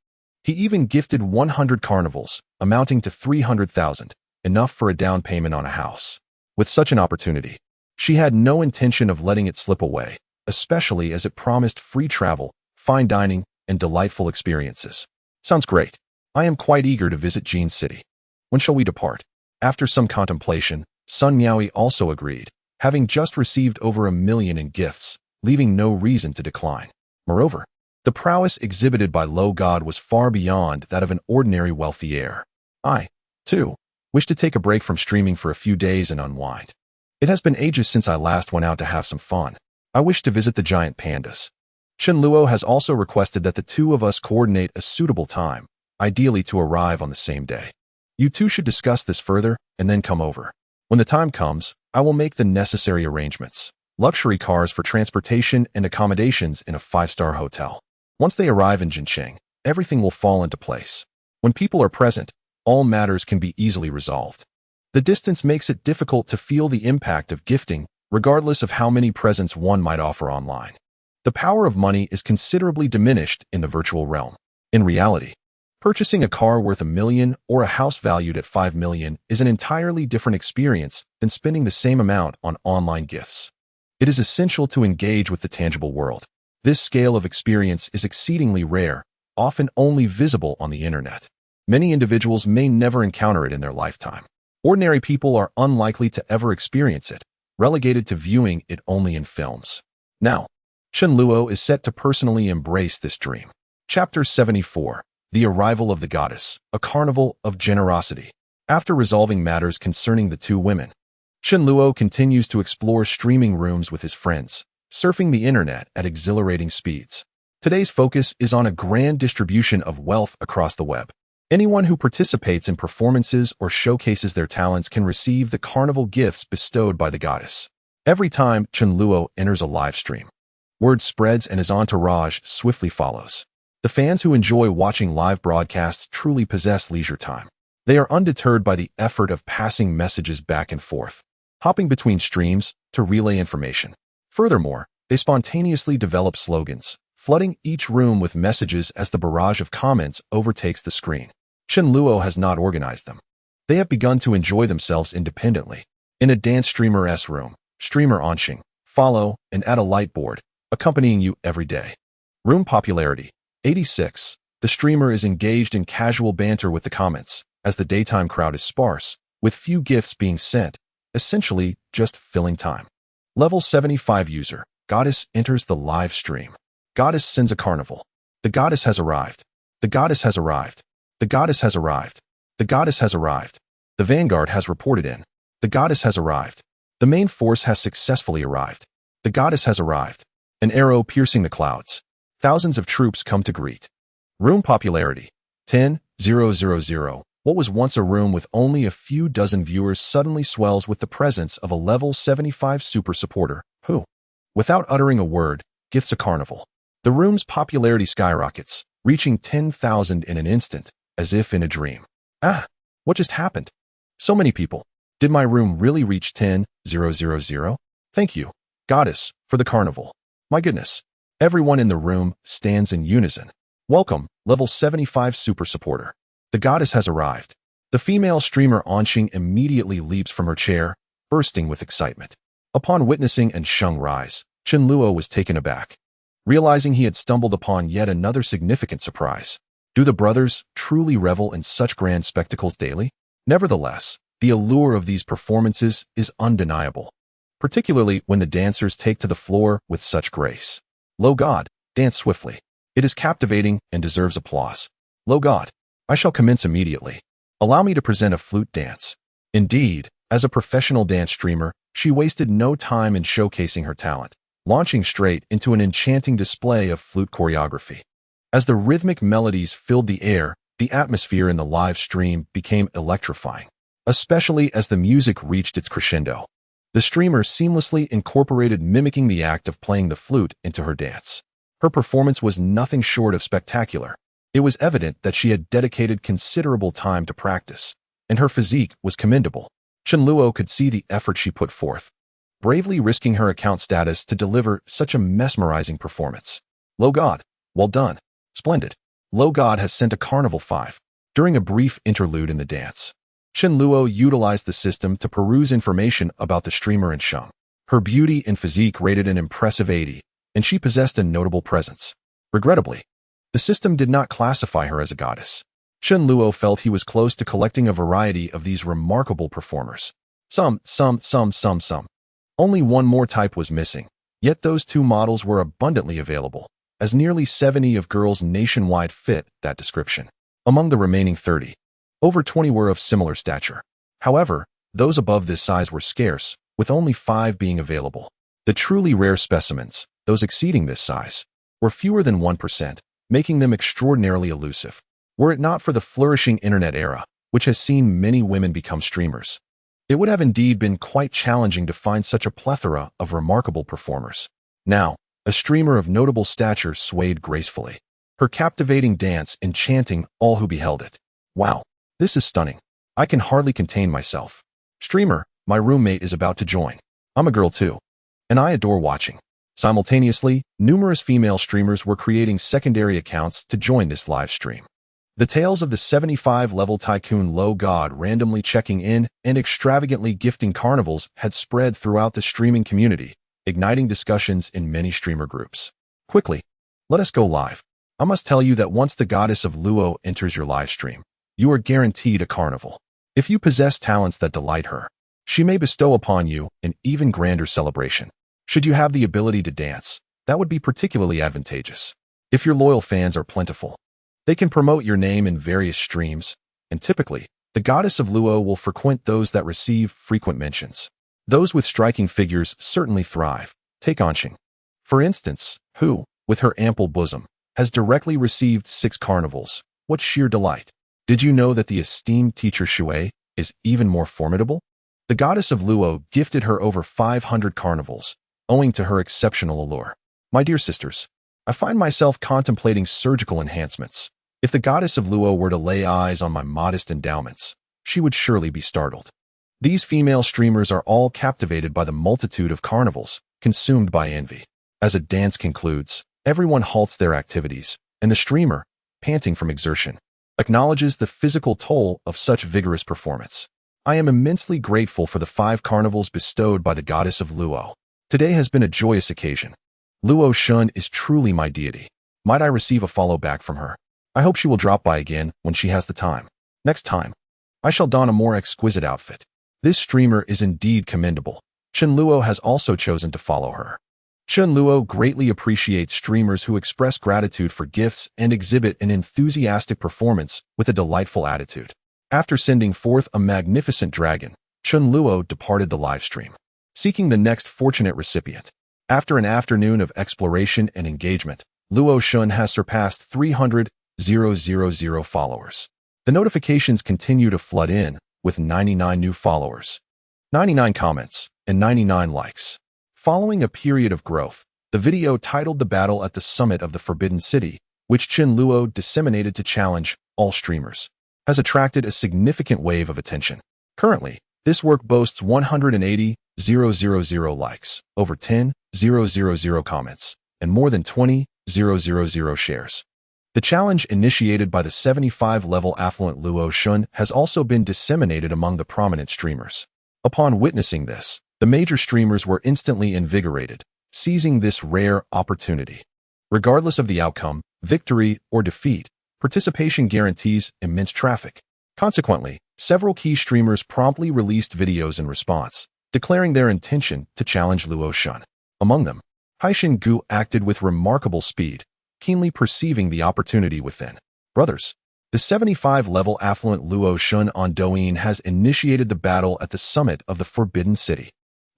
he even gifted 100 carnivals, amounting to 300,000, enough for a down payment on a house. With such an opportunity, she had no intention of letting it slip away, especially as it promised free travel, fine dining, and delightful experiences. Sounds great. I am quite eager to visit Jean City. When shall we depart? After some contemplation, Sun Miaoi also agreed, having just received over 1 million in gifts, leaving no reason to decline. Moreover, The prowess exhibited by Lo God was far beyond that of an ordinary wealthy heir. I, too, wish to take a break from streaming for a few days and unwind. It has been ages since I last went out to have some fun. I wish to visit the giant pandas. Chen Luo has also requested that the two of us coordinate a suitable time, ideally to arrive on the same day. You two should discuss this further and then come over. When the time comes, I will make the necessary arrangements. Luxury cars for transportation and accommodations in a 5-star hotel. Once they arrive in Jincheng, everything will fall into place. When people are present, all matters can be easily resolved. The distance makes it difficult to feel the impact of gifting, regardless of how many presents one might offer online. The power of money is considerably diminished in the virtual realm. In reality, purchasing a car worth $1 million or a house valued at $5 million is an entirely different experience than spending the same amount on online gifts. It is essential to engage with the tangible world. This scale of experience is exceedingly rare, often only visible on the internet. Many individuals may never encounter it in their lifetime. Ordinary people are unlikely to ever experience it, relegated to viewing it only in films. Now, Chen Luo is set to personally embrace this dream. Chapter 74. The Arrival of the Goddess, a Carnival of Generosity. After resolving matters concerning the two women, Chen Luo continues to explore streaming rooms with his friends, surfing the internet at exhilarating speeds. Today's focus is on a grand distribution of wealth across the web. Anyone who participates in performances or showcases their talents can receive the carnival gifts bestowed by the goddess. Every time Chen Luo enters a live stream, word spreads and his entourage swiftly follows. The fans who enjoy watching live broadcasts truly possess leisure time. They are undeterred by the effort of passing messages back and forth, hopping between streams to relay information. Furthermore, they spontaneously develop slogans, flooding each room with messages as the barrage of comments overtakes the screen. Chen Luo has not organized them. They have begun to enjoy themselves independently. In a dance streamer's room, streamer Onxing, follow, and add a light board, accompanying you every day. Room popularity, 86. The streamer is engaged in casual banter with the comments, as the daytime crowd is sparse, with few gifts being sent, essentially just filling time. Level 75 user, Goddess enters the live stream. Goddess sends a carnival. The goddess has arrived. The goddess has arrived. The goddess has arrived. The goddess has arrived. The vanguard has reported in. The goddess has arrived. The main force has successfully arrived. The goddess has arrived. An arrow piercing the clouds. Thousands of troops come to greet. Room popularity, 10,000. What was once a room with only a few dozen viewers suddenly swells with the presence of a level 75 super supporter, who, without uttering a word, gifts a carnival. The room's popularity skyrockets, reaching 10,000 in an instant, as if in a dream. Ah, what just happened? So many people. Did my room really reach 10,000? Thank you, Goddess, for the carnival. My goodness. Everyone in the room stands in unison. Welcome, level 75 super supporter. The goddess has arrived. The female streamer Onxing immediately leaps from her chair, bursting with excitement. Upon witnessing Onxing rise, Chen Luo was taken aback, realizing he had stumbled upon yet another significant surprise. Do the brothers truly revel in such grand spectacles daily? Nevertheless, the allure of these performances is undeniable, particularly when the dancers take to the floor with such grace. Lo God, dance swiftly. It is captivating and deserves applause. Lo God, I shall commence immediately. Allow me to present a flute dance. Indeed, as a professional dance streamer, she wasted no time in showcasing her talent, launching straight into an enchanting display of flute choreography. As the rhythmic melodies filled the air, the atmosphere in the live stream became electrifying, especially as the music reached its crescendo. The streamer seamlessly incorporated mimicking the act of playing the flute into her dance. Her performance was nothing short of spectacular. It was evident that she had dedicated considerable time to practice, and her physique was commendable. Chen Luo could see the effort she put forth, bravely risking her account status to deliver such a mesmerizing performance. Lo God, well done. Splendid. Lo God has sent a carnival 5. During a brief interlude in the dance, Chen Luo utilized the system to peruse information about the streamer Onxing. Her beauty and physique rated an impressive 80, and she possessed a notable presence. Regrettably, the system did not classify her as a goddess. Chen Luo felt he was close to collecting a variety of these remarkable performers. Some. Only one more type was missing, yet those two models were abundantly available. as nearly 70 of girls nationwide fit that description. Among the remaining 30, over 20 were of similar stature. However, those above this size were scarce, with only 5 being available. The truly rare specimens, those exceeding this size, were fewer than 1%, making them extraordinarily elusive. Were it not for the flourishing internet era, which has seen many women become streamers, it would have indeed been quite challenging to find such a plethora of remarkable performers. Now, a streamer of notable stature swayed gracefully, her captivating dance enchanting all who beheld it. Wow, this is stunning. I can hardly contain myself. Streamer, my roommate is about to join. I'm a girl too, and I adore watching. Simultaneously, numerous female streamers were creating secondary accounts to join this live stream. The tales of the 75-level tycoon Low God randomly checking in and extravagantly gifting carnivals had spread throughout the streaming community, igniting discussions in many streamer groups. Quickly, let us go live. I must tell you that once the goddess of Luo enters your live stream, you are guaranteed a carnival. If you possess talents that delight her, she may bestow upon you an even grander celebration. Should you have the ability to dance, that would be particularly advantageous. If your loyal fans are plentiful, they can promote your name in various streams, and typically, the goddess of Luo will frequent those that receive frequent mentions. Those with striking figures certainly thrive. Take Anxing, for instance, who, with her ample bosom, has directly received 6 carnivals. What sheer delight! Did you know that the esteemed teacher Shui is even more formidable? The goddess of Luo gifted her over 500 carnivals, owing to her exceptional allure. My dear sisters, I find myself contemplating surgical enhancements. If the goddess of Luo were to lay eyes on my modest endowments, she would surely be startled. These female streamers are all captivated by the multitude of carnivals, consumed by envy. As a dance concludes, everyone halts their activities, and the streamer, panting from exertion, acknowledges the physical toll of such vigorous performance. I am immensely grateful for the 5 carnivals bestowed by the goddess of Luo. Today has been a joyous occasion. Luo Shun is truly my deity. Might I receive a follow back from her? I hope she will drop by again when she has the time. Next time, I shall don a more exquisite outfit. This streamer is indeed commendable. Chen Luo has also chosen to follow her. Chen Luo greatly appreciates streamers who express gratitude for gifts and exhibit an enthusiastic performance with a delightful attitude. After sending forth a magnificent dragon, Chen Luo departed the livestream, seeking the next fortunate recipient. After an afternoon of exploration and engagement, Luo Shun has surpassed 300,000 followers. The notifications continue to flood in, with 99 new followers, 99 comments, and 99 likes. Following a period of growth, the video titled The Battle at the Summit of the Forbidden City, which Chen Luo disseminated to challenge all streamers, has attracted a significant wave of attention. Currently, this work boasts 180,000 likes, over 10,000 comments, and more than 20,000 shares. The challenge initiated by the 75-level affluent Luo Shun has also been disseminated among the prominent streamers. Upon witnessing this, the major streamers were instantly invigorated, seizing this rare opportunity. Regardless of the outcome, victory or defeat, participation guarantees immense traffic. Consequently, several key streamers promptly released videos in response, declaring their intention to challenge Luo Shun. Among them, Haishin Gu acted with remarkable speed, keenly perceiving the opportunity within. Brothers, the 75-level affluent Luo Shun on Douyin has initiated the battle at the summit of the Forbidden City.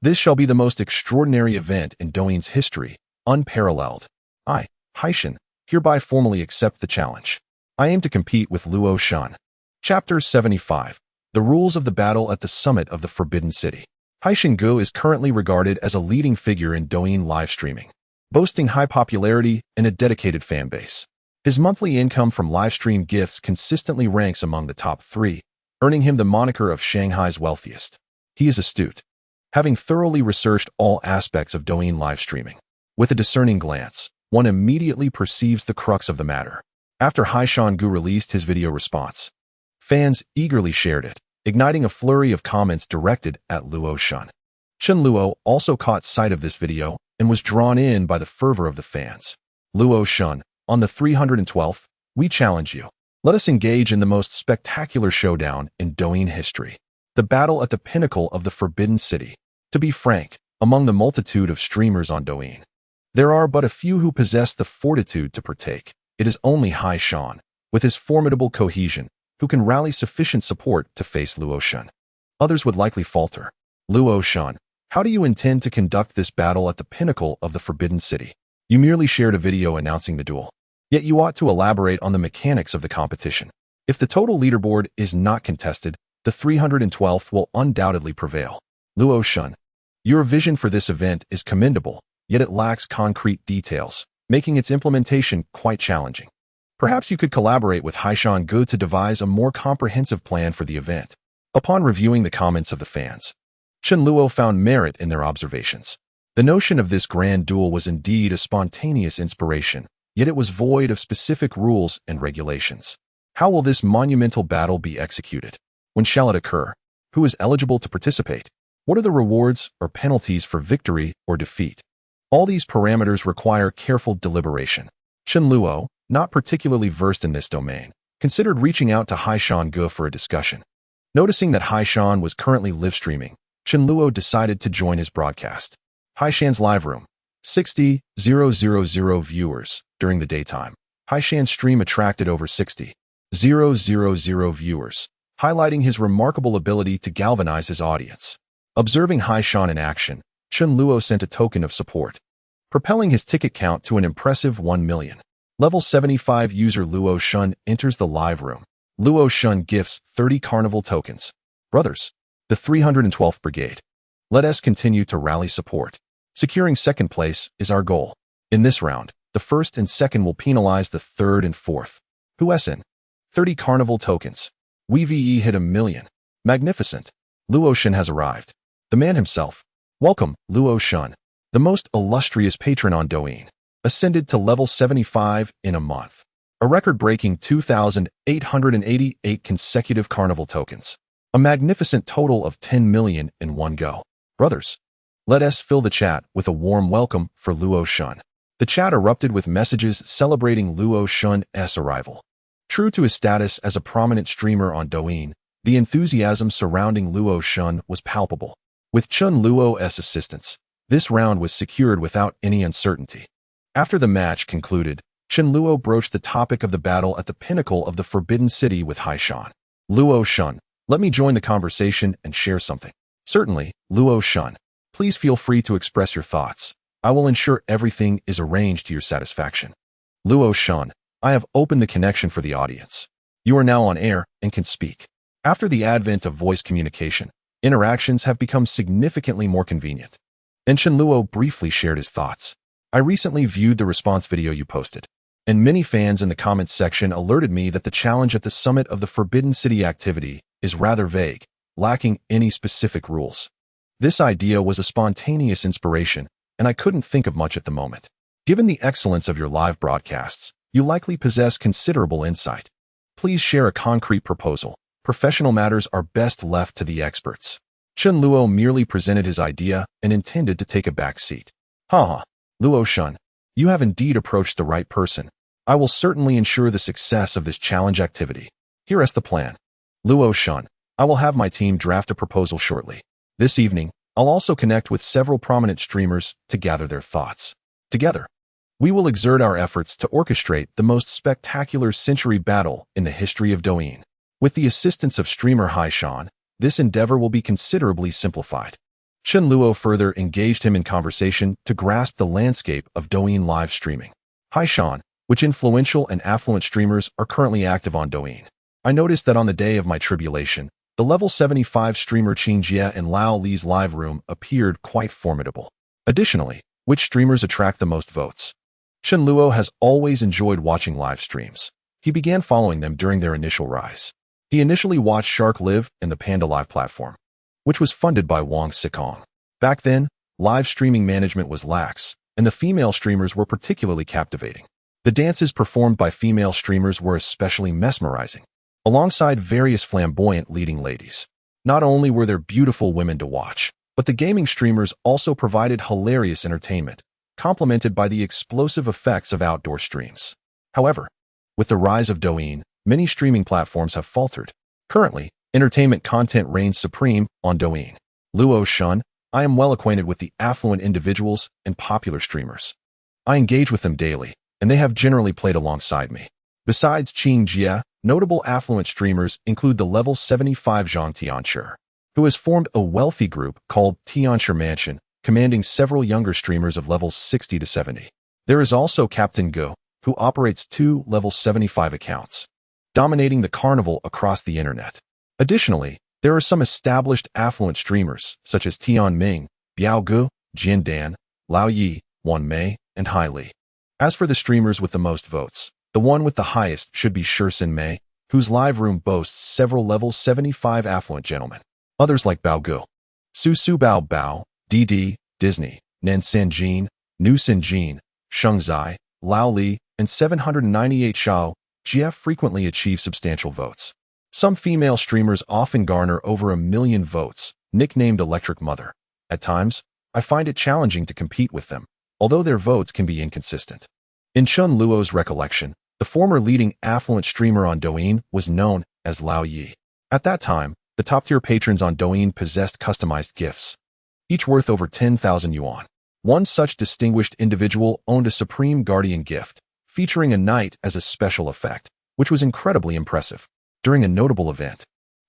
This shall be the most extraordinary event in Douyin's history, unparalleled. I, Haishin, hereby formally accept the challenge. I aim to compete with Luo Shun. Chapter 75. The Rules of the Battle at the Summit of the Forbidden City. Haishin Gu is currently regarded as a leading figure in Douyin live streaming, boasting high popularity and a dedicated fan base. His monthly income from livestream gifts consistently ranks among the top 3, earning him the moniker of Shanghai's wealthiest. He is astute, having thoroughly researched all aspects of Douyin live streaming. With a discerning glance, one immediately perceives the crux of the matter. After Haishin Gu released his video response, fans eagerly shared it, igniting a flurry of comments directed at Luo Shun. Chen Luo also caught sight of this video and was drawn in by the fervor of the fans. Luo Shun, on the 312th, we challenge you. Let us engage in the most spectacular showdown in Douyin history. The battle at the pinnacle of the Forbidden City. To be frank, among the multitude of streamers on Douyin, There are but a few who possess the fortitude to partake. It is only Hai Shan, with his formidable cohesion, who can rally sufficient support to face Luo Shun. Others would likely falter. Luo Shun, how do you intend to conduct this battle at the pinnacle of the Forbidden City? You merely shared a video announcing the duel. Yet you ought to elaborate on the mechanics of the competition. If the total leaderboard is not contested, the 312th will undoubtedly prevail. Luo Shun, your vision for this event is commendable, yet it lacks concrete details, making its implementation quite challenging. Perhaps you could collaborate with Haishan Gu to devise a more comprehensive plan for the event. Upon reviewing the comments of the fans, Chen Luo found merit in their observations. The notion of this grand duel was indeed a spontaneous inspiration, yet it was void of specific rules and regulations. How will this monumental battle be executed? When shall it occur? Who is eligible to participate? What are the rewards or penalties for victory or defeat? All these parameters require careful deliberation. Chen Luo, not particularly versed in this domain, considered reaching out to Haishan Gu for a discussion. Noticing that Haishan was currently live-streaming, Chen Luo decided to join his broadcast. Haishan's live room, 60,000 viewers during the daytime. Haishan's stream attracted over 60,000 viewers, highlighting his remarkable ability to galvanize his audience. Observing Haishan in action, Chen Luo sent a token of support, propelling his ticket count to an impressive 1 million. Level 75 user Luo Shun enters the live room. Luo Shun gifts 30 carnival tokens. Brothers, the 312th Brigade. Let us continue to rally support. Securing second place is our goal. In this round, the first and second will penalize the third and fourth. Huesin, 30 carnival tokens. We hit 1 million. Magnificent. Luo Shun has arrived. The man himself. Welcome, Luo Shun, the most illustrious patron on Douyin. Ascended to level 75 in a month. A record-breaking 2,888 consecutive carnival tokens. A magnificent total of 10 million in one go. Brothers, let us fill the chat with a warm welcome for Luo Shun. The chat erupted with messages celebrating Luo Shun's arrival. True to his status as a prominent streamer on Douyin, the enthusiasm surrounding Luo Shun was palpable. With Chen Luo's assistance, this round was secured without any uncertainty. After the match concluded, Chen Luo broached the topic of the battle at the pinnacle of the Forbidden City with Haishan. Luo Shun, let me join the conversation and share something. Certainly, Luo Shun. Please feel free to express your thoughts. I will ensure everything is arranged to your satisfaction. Luo Shun, I have opened the connection for the audience. You are now on air and can speak. After the advent of voice communication, interactions have become significantly more convenient. And Chen Luo briefly shared his thoughts. I recently viewed the response video you posted, and many fans in the comments section alerted me that the challenge at the summit of the Forbidden City activity is rather vague, lacking any specific rules. This idea was a spontaneous inspiration, and I couldn't think of much at the moment. Given the excellence of your live broadcasts, you likely possess considerable insight. Please share a concrete proposal. Professional matters are best left to the experts. Chen Luo merely presented his idea and intended to take a back seat. Haha, Luo Shun, you have indeed approached the right person. I will certainly ensure the success of this challenge activity. Here is the plan. Luo Shun, I will have my team draft a proposal shortly. This evening, I'll also connect with several prominent streamers to gather their thoughts. Together, we will exert our efforts to orchestrate the most spectacular century battle in the history of Douyin. With the assistance of streamer Haishan, this endeavor will be considerably simplified. Chen Luo further engaged him in conversation to grasp the landscape of Douyin live streaming. Haishan, which influential and affluent streamers are currently active on Douyin? I noticed that on the day of my tribulation, the level 75 streamer Qing Jie in Lao Li's live room appeared quite formidable. Additionally, which streamers attract the most votes? Chen Luo has always enjoyed watching live streams. He began following them during their initial rise. He initially watched Shark Live in the Panda Live platform, which was funded by Wang Sikong. Back then, live streaming management was lax, and the female streamers were particularly captivating. The dances performed by female streamers were especially mesmerizing, alongside various flamboyant leading ladies. Not only were there beautiful women to watch, but the gaming streamers also provided hilarious entertainment, complemented by the explosive effects of outdoor streams. However, with the rise of Douyin, many streaming platforms have faltered. Currently, entertainment content reigns supreme on Douyin. Luo Shun, I am well acquainted with the affluent individuals and popular streamers. I engage with them daily, and they have generally played alongside me. Besides Qing Jia, notable affluent streamers include the level 75 Zhang Tianshi, who has formed a wealthy group called Tianshi Mansion, commanding several younger streamers of levels 60 to 70. There is also Captain Go, who operates 2 level 75 accounts, dominating the carnival across the internet. Additionally, there are some established affluent streamers, such as Tian Ming, Biao Gu, Jin Dan, Lao Yi, Wan Mei, and Hai Li. As for the streamers with the most votes, the one with the highest should be Shirsen Mei, whose live room boasts several level 75 affluent gentlemen. Others like Bao Gu, Su Su Bao Bao, DD, Disney, Nan San Jin, Nu Sin Jin, Sheng Zai, Lao Li, and 798 Xiao Jia frequently achieve substantial votes. Some female streamers often garner over 1 million votes, nicknamed Electric Mother. At times, I find it challenging to compete with them, although their votes can be inconsistent. In Chen Luo's recollection, the former leading affluent streamer on Douyin was known as Lao Yi. At that time, the top-tier patrons on Douyin possessed customized gifts, each worth over 10,000 yuan. One such distinguished individual owned a Supreme Guardian gift, featuring a knight as a special effect, which was incredibly impressive. During a notable event,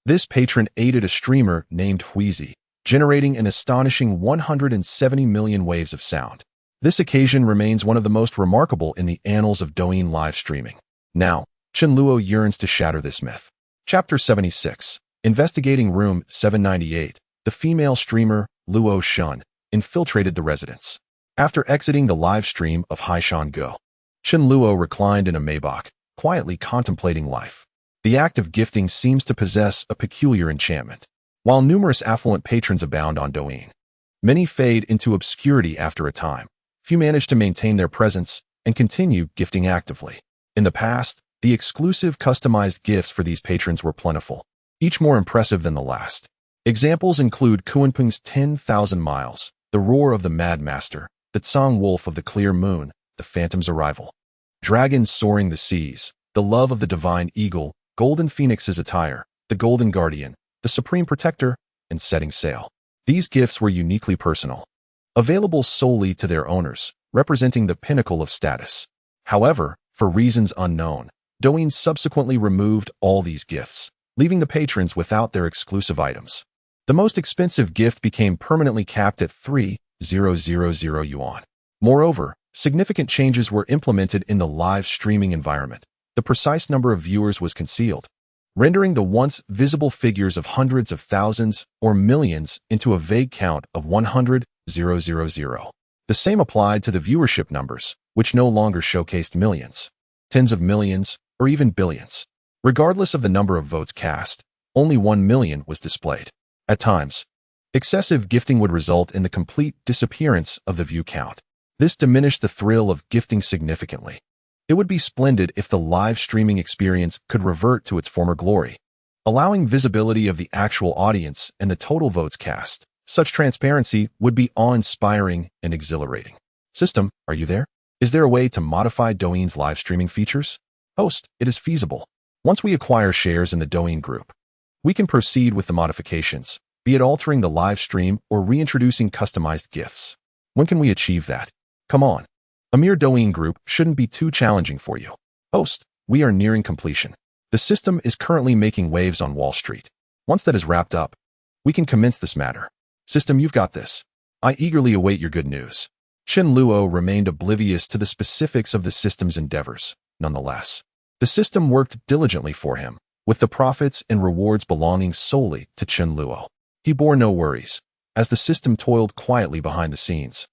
this patron aided a streamer named Huizi, generating an astonishing 170 million waves of sound. This occasion remains one of the most remarkable in the annals of Douyin live streaming. Now, Chen Luo yearns to shatter this myth. Chapter 76. Investigating Room 798. The female streamer, Luo Shun, infiltrated the residence. After exiting the live stream of Haishan Go, Chen Luo reclined in a Maybach, quietly contemplating life. The act of gifting seems to possess a peculiar enchantment. While numerous affluent patrons abound on Douyin, many fade into obscurity after a time. Few manage to maintain their presence and continue gifting actively. In the past, the exclusive customized gifts for these patrons were plentiful, each more impressive than the last. Examples include Kuanping's 10,000 Miles, the Roar of the Mad Master, the Tsang Wolf of the Clear Moon, the Phantom's Arrival, Dragons Soaring the Seas, the Love of the Divine Eagle, Golden Phoenix's Attire, the Golden Guardian, the Supreme Protector, and Setting Sail. These gifts were uniquely personal, available solely to their owners, representing the pinnacle of status. However, for reasons unknown, Douyin subsequently removed all these gifts, leaving the patrons without their exclusive items. The most expensive gift became permanently capped at 3,000 yuan. Moreover, significant changes were implemented in the live streaming environment. The precise number of viewers was concealed, rendering the once visible figures of hundreds of thousands or millions into a vague count of 100,000. The same applied to the viewership numbers, which no longer showcased millions, tens of millions, or even billions. Regardless of the number of votes cast, only 1 million was displayed. At times, excessive gifting would result in the complete disappearance of the view count. This diminished the thrill of gifting significantly. It would be splendid if the live streaming experience could revert to its former glory, allowing visibility of the actual audience and the total votes cast. Such transparency would be awe-inspiring and exhilarating. System, are you there? Is there a way to modify Douyin's live streaming features? Host, it is feasible. Once we acquire shares in the Douyin group, we can proceed with the modifications, be it altering the live stream or reintroducing customized gifts. When can we achieve that? Come on. A mere Douyin group shouldn't be too challenging for you. Host, we are nearing completion. The system is currently making waves on Wall Street. Once that is wrapped up, we can commence this matter. System, you've got this. I eagerly await your good news. Chen Luo remained oblivious to the specifics of the system's endeavors. Nonetheless, the system worked diligently for him, with the profits and rewards belonging solely to Chen Luo. He bore no worries, as the system toiled quietly behind the scenes,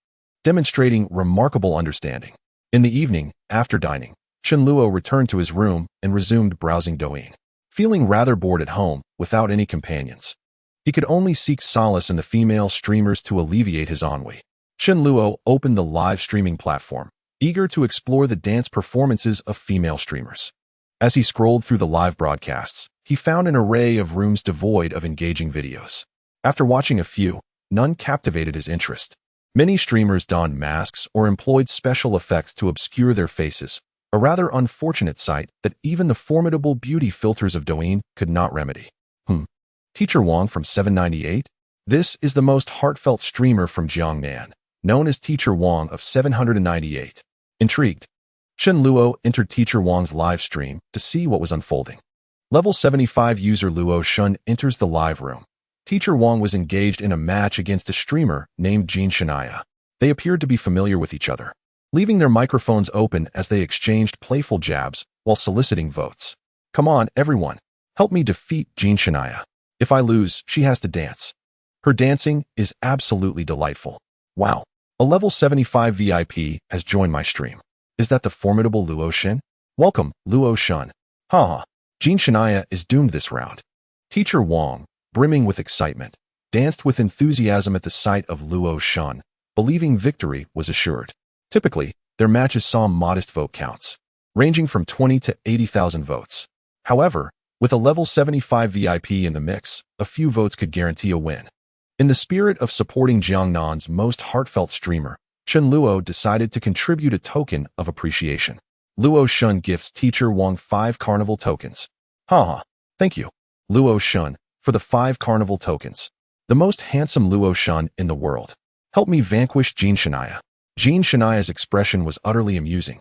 demonstrating remarkable understanding. In the evening, after dining, Chen Luo returned to his room and resumed browsing Douyin. Feeling rather bored at home, without any companions, he could only seek solace in the female streamers to alleviate his ennui. Chen Luo opened the live streaming platform, eager to explore the dance performances of female streamers. As he scrolled through the live broadcasts, he found an array of rooms devoid of engaging videos. After watching a few, none captivated his interest. Many streamers donned masks or employed special effects to obscure their faces, a rather unfortunate sight that even the formidable beauty filters of Douyin could not remedy. Teacher Wang from 798? This is the most heartfelt streamer from Jiangnan, known as Teacher Wang of 798. Intrigued, Chen Luo entered Teacher Wang's live stream to see what was unfolding. Level 75 user Luo Shun enters the live room. Teacher Wang was engaged in a match against a streamer named Jean Shania. They appeared to be familiar with each other, leaving their microphones open as they exchanged playful jabs while soliciting votes. Come on, everyone. Help me defeat Jean Shania. If I lose, she has to dance. Her dancing is absolutely delightful. Wow. A level 75 VIP has joined my stream. Is that the formidable Luo Shin? Welcome, Luo Shun. Haha. Jean Shania is doomed this round. Teacher Wang, brimming with excitement, danced with enthusiasm at the sight of Luo Shun, believing victory was assured. Typically, their matches saw modest vote counts, ranging from 20 to 80,000 votes. However, with a level 75 VIP in the mix, a few votes could guarantee a win. In the spirit of supporting Jiangnan's most heartfelt streamer, Chen Luo decided to contribute a token of appreciation. Luo Shun gifts Teacher Wang 5 carnival tokens. Haha, thank you, Luo Shun, for the 5 carnival tokens. The most handsome Luo Shun in the world. Help me vanquish Jean Shania. Jean Shania's expression was utterly amusing,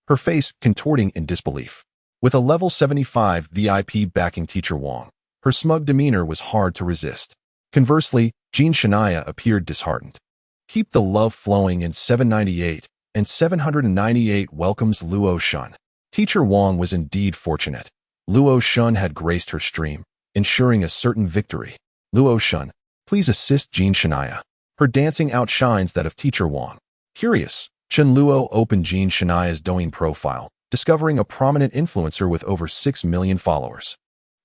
her face contorting in disbelief. With a level 75 VIP backing Teacher Wang, her smug demeanor was hard to resist. Conversely, Jean Shania appeared disheartened. Keep the love flowing in 798 and 798 welcomes Luo Shun. Teacher Wang was indeed fortunate. Luo Shun had graced her stream, ensuring a certain victory. Luo Shun, please assist Jean Shania. Her dancing outshines that of Teacher Wang. Curious, Chen Luo opened Jean Shania's Douyin profile, discovering a prominent influencer with over 6 million followers.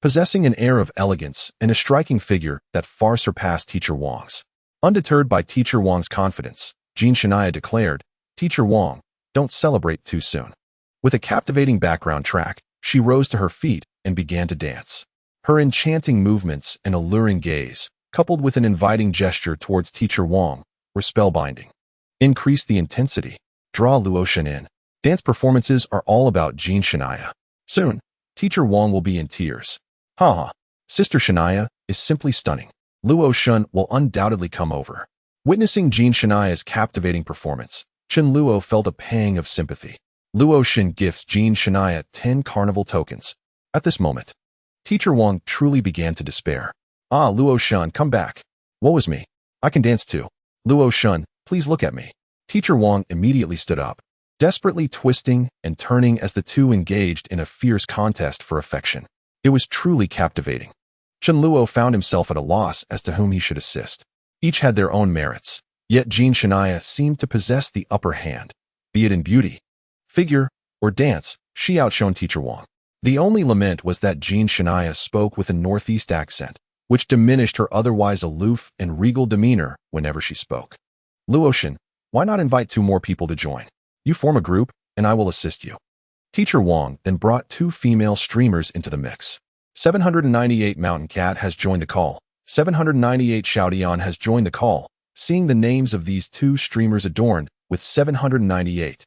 Possessing an air of elegance and a striking figure that far surpassed Teacher Wang's. Undeterred by Teacher Wang's confidence, Jean Shania declared, Teacher Wang, don't celebrate too soon. With a captivating background track, she rose to her feet and began to dance. Her enchanting movements and alluring gaze, coupled with an inviting gesture towards Teacher Wang, were spellbinding. Increase the intensity. Draw Luo Shun in. Dance performances are all about Jean Shania. Soon, Teacher Wang will be in tears. Haha, Sister Shania is simply stunning. Luo Shun will undoubtedly come over. Witnessing Jean Shania's captivating performance, Chen Luo felt a pang of sympathy. Luo Shun gifts Jean Shania 10 carnival tokens. At this moment, Teacher Wang truly began to despair. Ah, Luo Shun, come back. Woe is me. I can dance too. Luo Shun, please look at me. Teacher Wang immediately stood up, desperately twisting and turning as the two engaged in a fierce contest for affection. It was truly captivating. Chen Luo found himself at a loss as to whom he should assist. Each had their own merits, yet Jean Shania seemed to possess the upper hand. Be it in beauty, figure, or dance, she outshone Teacher Wang. The only lament was that Jean Shania spoke with a northeast accent, which diminished her otherwise aloof and regal demeanor whenever she spoke. Luo Shun, why not invite 2 more people to join? You form a group, and I will assist you. Teacher Wang then brought 2 female streamers into the mix. 798 Mountain Cat has joined the call. 798 Xiaodian has joined the call, seeing the names of these 2 streamers adorned with 798.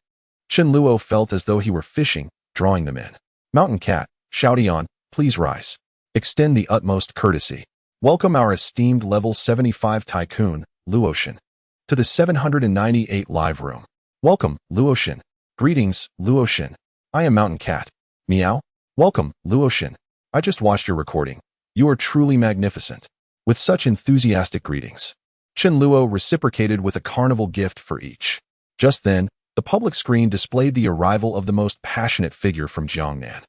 Chen Luo felt as though he were fishing, drawing them in. Mountain Cat, Xiaodian, please rise. Extend the utmost courtesy. Welcome our esteemed level 75 tycoon, Luo Shun, to the 798 live room. Welcome, Luo Shun. Greetings, Luo Shun. I am Mountain Cat. Meow. Welcome, Luo Shun. I just watched your recording. You are truly magnificent. With such enthusiastic greetings, Chen Luo reciprocated with a carnival gift for each. Just then, the public screen displayed the arrival of the most passionate figure from Jiangnan.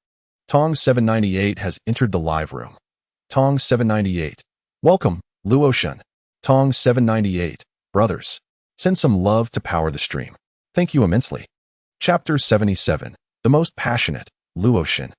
Tong 798 has entered the live room. Tong 798. Welcome, Luo Shun. Tong 798. Brothers, send some love to power the stream. Thank you immensely. Chapter 77. The most passionate, Luo Shun.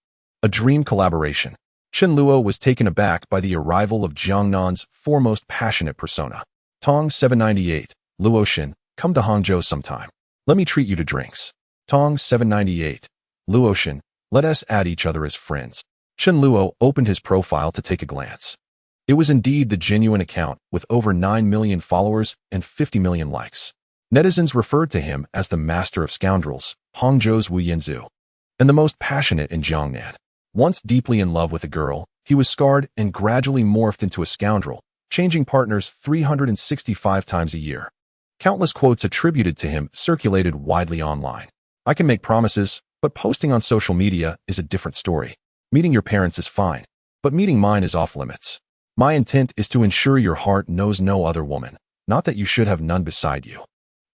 A dream collaboration. Chen Luo was taken aback by the arrival of Jiangnan's foremost passionate persona. Tong 798. Luo Shun, come to Hangzhou sometime. Let me treat you to drinks. Tong 798. Luo Shun, let us add each other as friends. Chen Luo opened his profile to take a glance. It was indeed the genuine account with over 9 million followers and 50 million likes. Netizens referred to him as the master of scoundrels, Hangzhou's Wu Yanzu, and the most passionate in Jiangnan. Once deeply in love with a girl, he was scarred and gradually morphed into a scoundrel, changing partners 365 times a year. Countless quotes attributed to him circulated widely online. I can make promises, but posting on social media is a different story. Meeting your parents is fine, but meeting mine is off limits. My intent is to ensure your heart knows no other woman, not that you should have none beside you.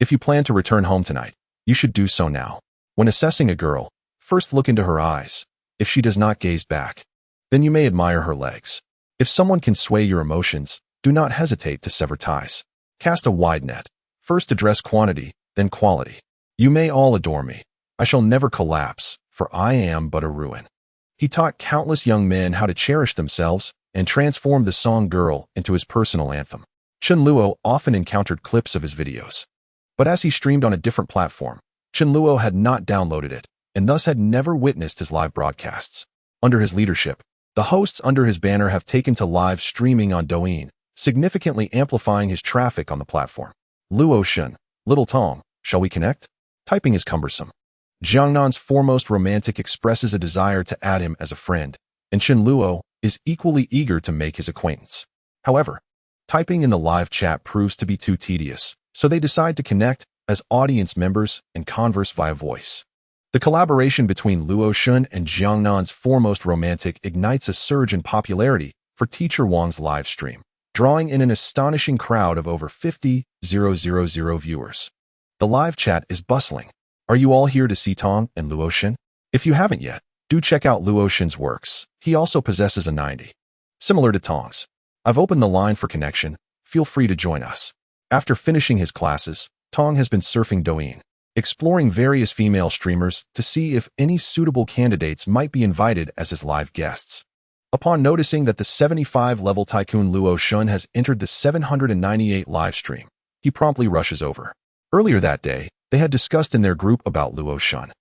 If you plan to return home tonight, you should do so now. When assessing a girl, first look into her eyes. If she does not gaze back, then you may admire her legs. If someone can sway your emotions, do not hesitate to sever ties. Cast a wide net. First address quantity, then quality. You may all adore me. I shall never collapse, for I am but a ruin. He taught countless young men how to cherish themselves and transformed the song Girl into his personal anthem. Chen Luo often encountered clips of his videos. But as he streamed on a different platform, Chen Luo had not downloaded it, and thus had never witnessed his live broadcasts. Under his leadership, the hosts under his banner have taken to live streaming on Douyin, significantly amplifying his traffic on the platform. Luo Shen, Little Tong, shall we connect? Typing is cumbersome. Jiangnan's foremost romantic expresses a desire to add him as a friend, and Chen Luo is equally eager to make his acquaintance. However, typing in the live chat proves to be too tedious, so they decide to connect as audience members and converse via voice. The collaboration between Luo Shun and Jiangnan's foremost romantic ignites a surge in popularity for Teacher Wang's live stream, drawing in an astonishing crowd of over 50,000 viewers. The live chat is bustling. Are you all here to see Tong and Luo Shun? If you haven't yet, do check out Luo Shun's works. He also possesses a 90. Similar to Tong's. I've opened the line for connection. Feel free to join us. After finishing his classes, Tong has been surfing Douyin, exploring various female streamers to see if any suitable candidates might be invited as his live guests. Upon noticing that the 75-level tycoon Luo Shun has entered the 798 live stream, he promptly rushes over. Earlier that day, they had discussed in their group about Luo Shun,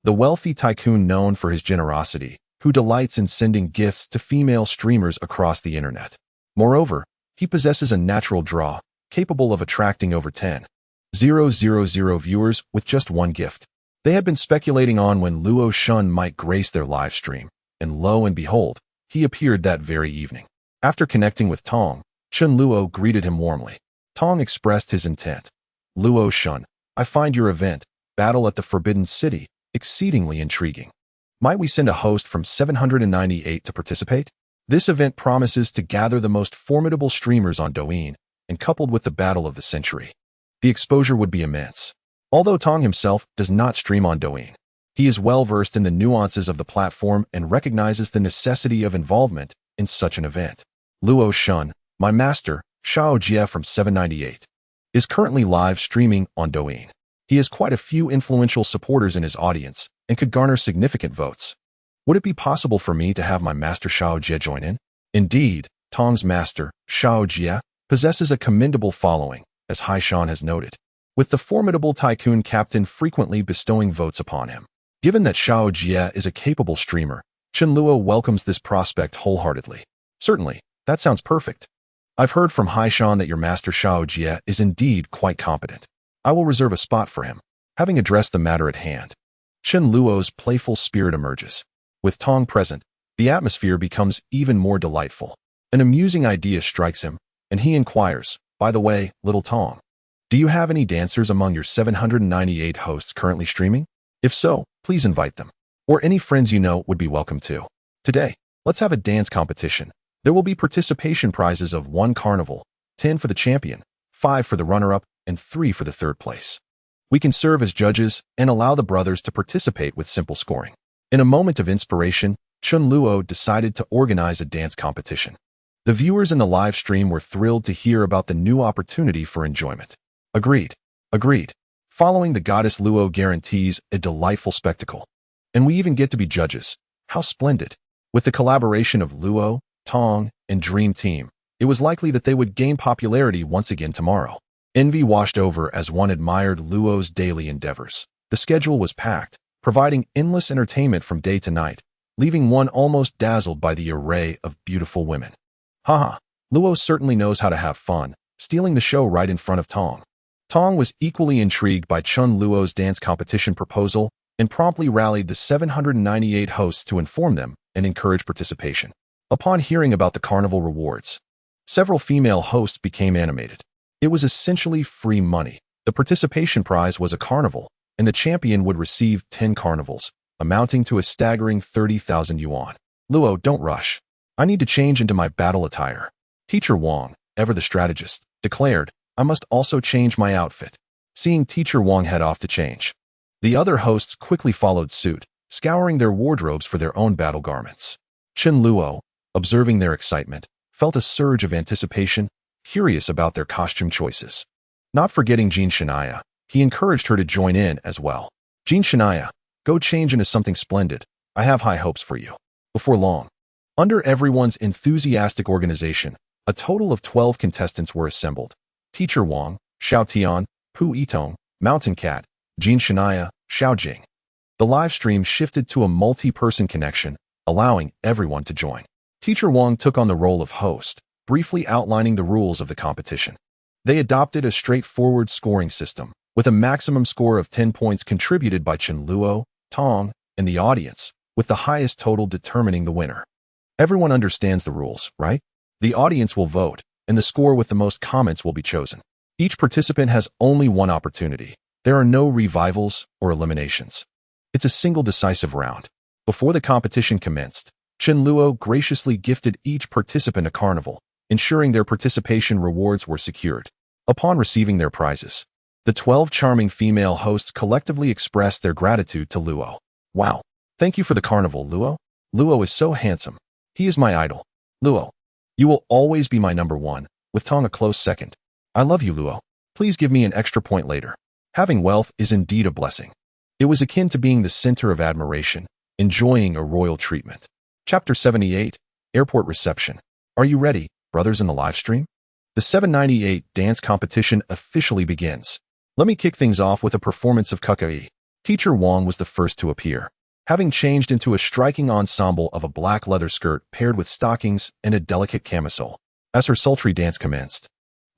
the wealthy tycoon known for his generosity, who delights in sending gifts to female streamers across the internet. Moreover, he possesses a natural draw, capable of attracting over 10,000 viewers with just one gift. They had been speculating on when Luo Shun might grace their live stream, and lo and behold, he appeared that very evening. After connecting with Tong, Chen Luo greeted him warmly. Tong expressed his intent. Luo Shun, I find your event, Battle at the Forbidden City, exceedingly intriguing. Might we send a host from 798 to participate? This event promises to gather the most formidable streamers on Douyin, and coupled with the Battle of the Century, the exposure would be immense. Although Tong himself does not stream on Douyin, he is well versed in the nuances of the platform and recognizes the necessity of involvement in such an event. Luo Shun, my master, Xiao Jie from 798, is currently live streaming on Douyin. He has quite a few influential supporters in his audience and could garner significant votes. Would it be possible for me to have my master Xiao Jie join in? Indeed, Tong's master, Xiao Jie, possesses a commendable following, as Hai Shan has noted, with the formidable tycoon captain frequently bestowing votes upon him. Given that Xiao Jie is a capable streamer, Chen Luo welcomes this prospect wholeheartedly. Certainly, that sounds perfect. I've heard from Hai Shan that your master Xiao Jie is indeed quite competent. I will reserve a spot for him. Having addressed the matter at hand, Chen Luo's playful spirit emerges. With Tong present, the atmosphere becomes even more delightful. An amusing idea strikes him, and he inquires, by the way, Little Tong, do you have any dancers among your 798 hosts currently streaming? If so, please invite them. Or any friends you know would be welcome too. Today, let's have a dance competition. There will be participation prizes of 1 carnival, 10 for the champion, 5 for the runner-up, and 3 for the third place. We can serve as judges and allow the brothers to participate with simple scoring. In a moment of inspiration, Chen Luo decided to organize a dance competition. The viewers in the live stream were thrilled to hear about the new opportunity for enjoyment. Agreed. Agreed. Following the goddess Luo guarantees a delightful spectacle. And we even get to be judges. How splendid. With the collaboration of Luo, Tong, and Dream Team, it was likely that they would gain popularity once again tomorrow. Envy washed over as one admired Luo's daily endeavors. The schedule was packed, providing endless entertainment from day to night, leaving one almost dazzled by the array of beautiful women. Haha, Luo certainly knows how to have fun, stealing the show right in front of Tong. Tong was equally intrigued by Chen Luo's dance competition proposal and promptly rallied the 798 hosts to inform them and encourage participation. Upon hearing about the carnival rewards, several female hosts became animated. It was essentially free money. The participation prize was a carnival, and the champion would receive 10 carnivals, amounting to a staggering 30,000 yuan. Luo, don't rush. I need to change into my battle attire. Teacher Wang, ever the strategist, declared, I must also change my outfit. Seeing Teacher Wang head off to change, the other hosts quickly followed suit, scouring their wardrobes for their own battle garments. Chen Luo, observing their excitement, felt a surge of anticipation, curious about their costume choices. Not forgetting Jean Shania, he encouraged her to join in as well. Jean Shania, go change into something splendid. I have high hopes for you. Before long, under everyone's enthusiastic organization, a total of 12 contestants were assembled. Teacher Wang, Xiao Tian, Pu Yitong, Mountain Cat, Jean Shania, Xiao Jing. The live stream shifted to a multi-person connection, allowing everyone to join. Teacher Wang took on the role of host, briefly outlining the rules of the competition. They adopted a straightforward scoring system, with a maximum score of 10 points contributed by Chen Luo, Tong, and the audience, with the highest total determining the winner. Everyone understands the rules, right? The audience will vote, and the score with the most comments will be chosen. Each participant has only one opportunity. There are no revivals or eliminations. It's a single decisive round. Before the competition commenced, Chen Luo graciously gifted each participant a carnival, ensuring their participation rewards were secured. Upon receiving their prizes, the 12 charming female hosts collectively expressed their gratitude to Luo. Wow. Thank you for the carnival, Luo. Luo is so handsome. He is my idol. Luo, you will always be my number one, with Tong a close second. I love you, Luo. Please give me an extra point later. Having wealth is indeed a blessing. It was akin to being the center of admiration, enjoying a royal treatment. Chapter 78, Airport Reception. Are you ready, brothers in the live stream? The 798 dance competition officially begins. Let me kick things off with a performance of Kukai. Teacher Wang was the first to appear, having changed into a striking ensemble of a black leather skirt paired with stockings and a delicate camisole. As her sultry dance commenced,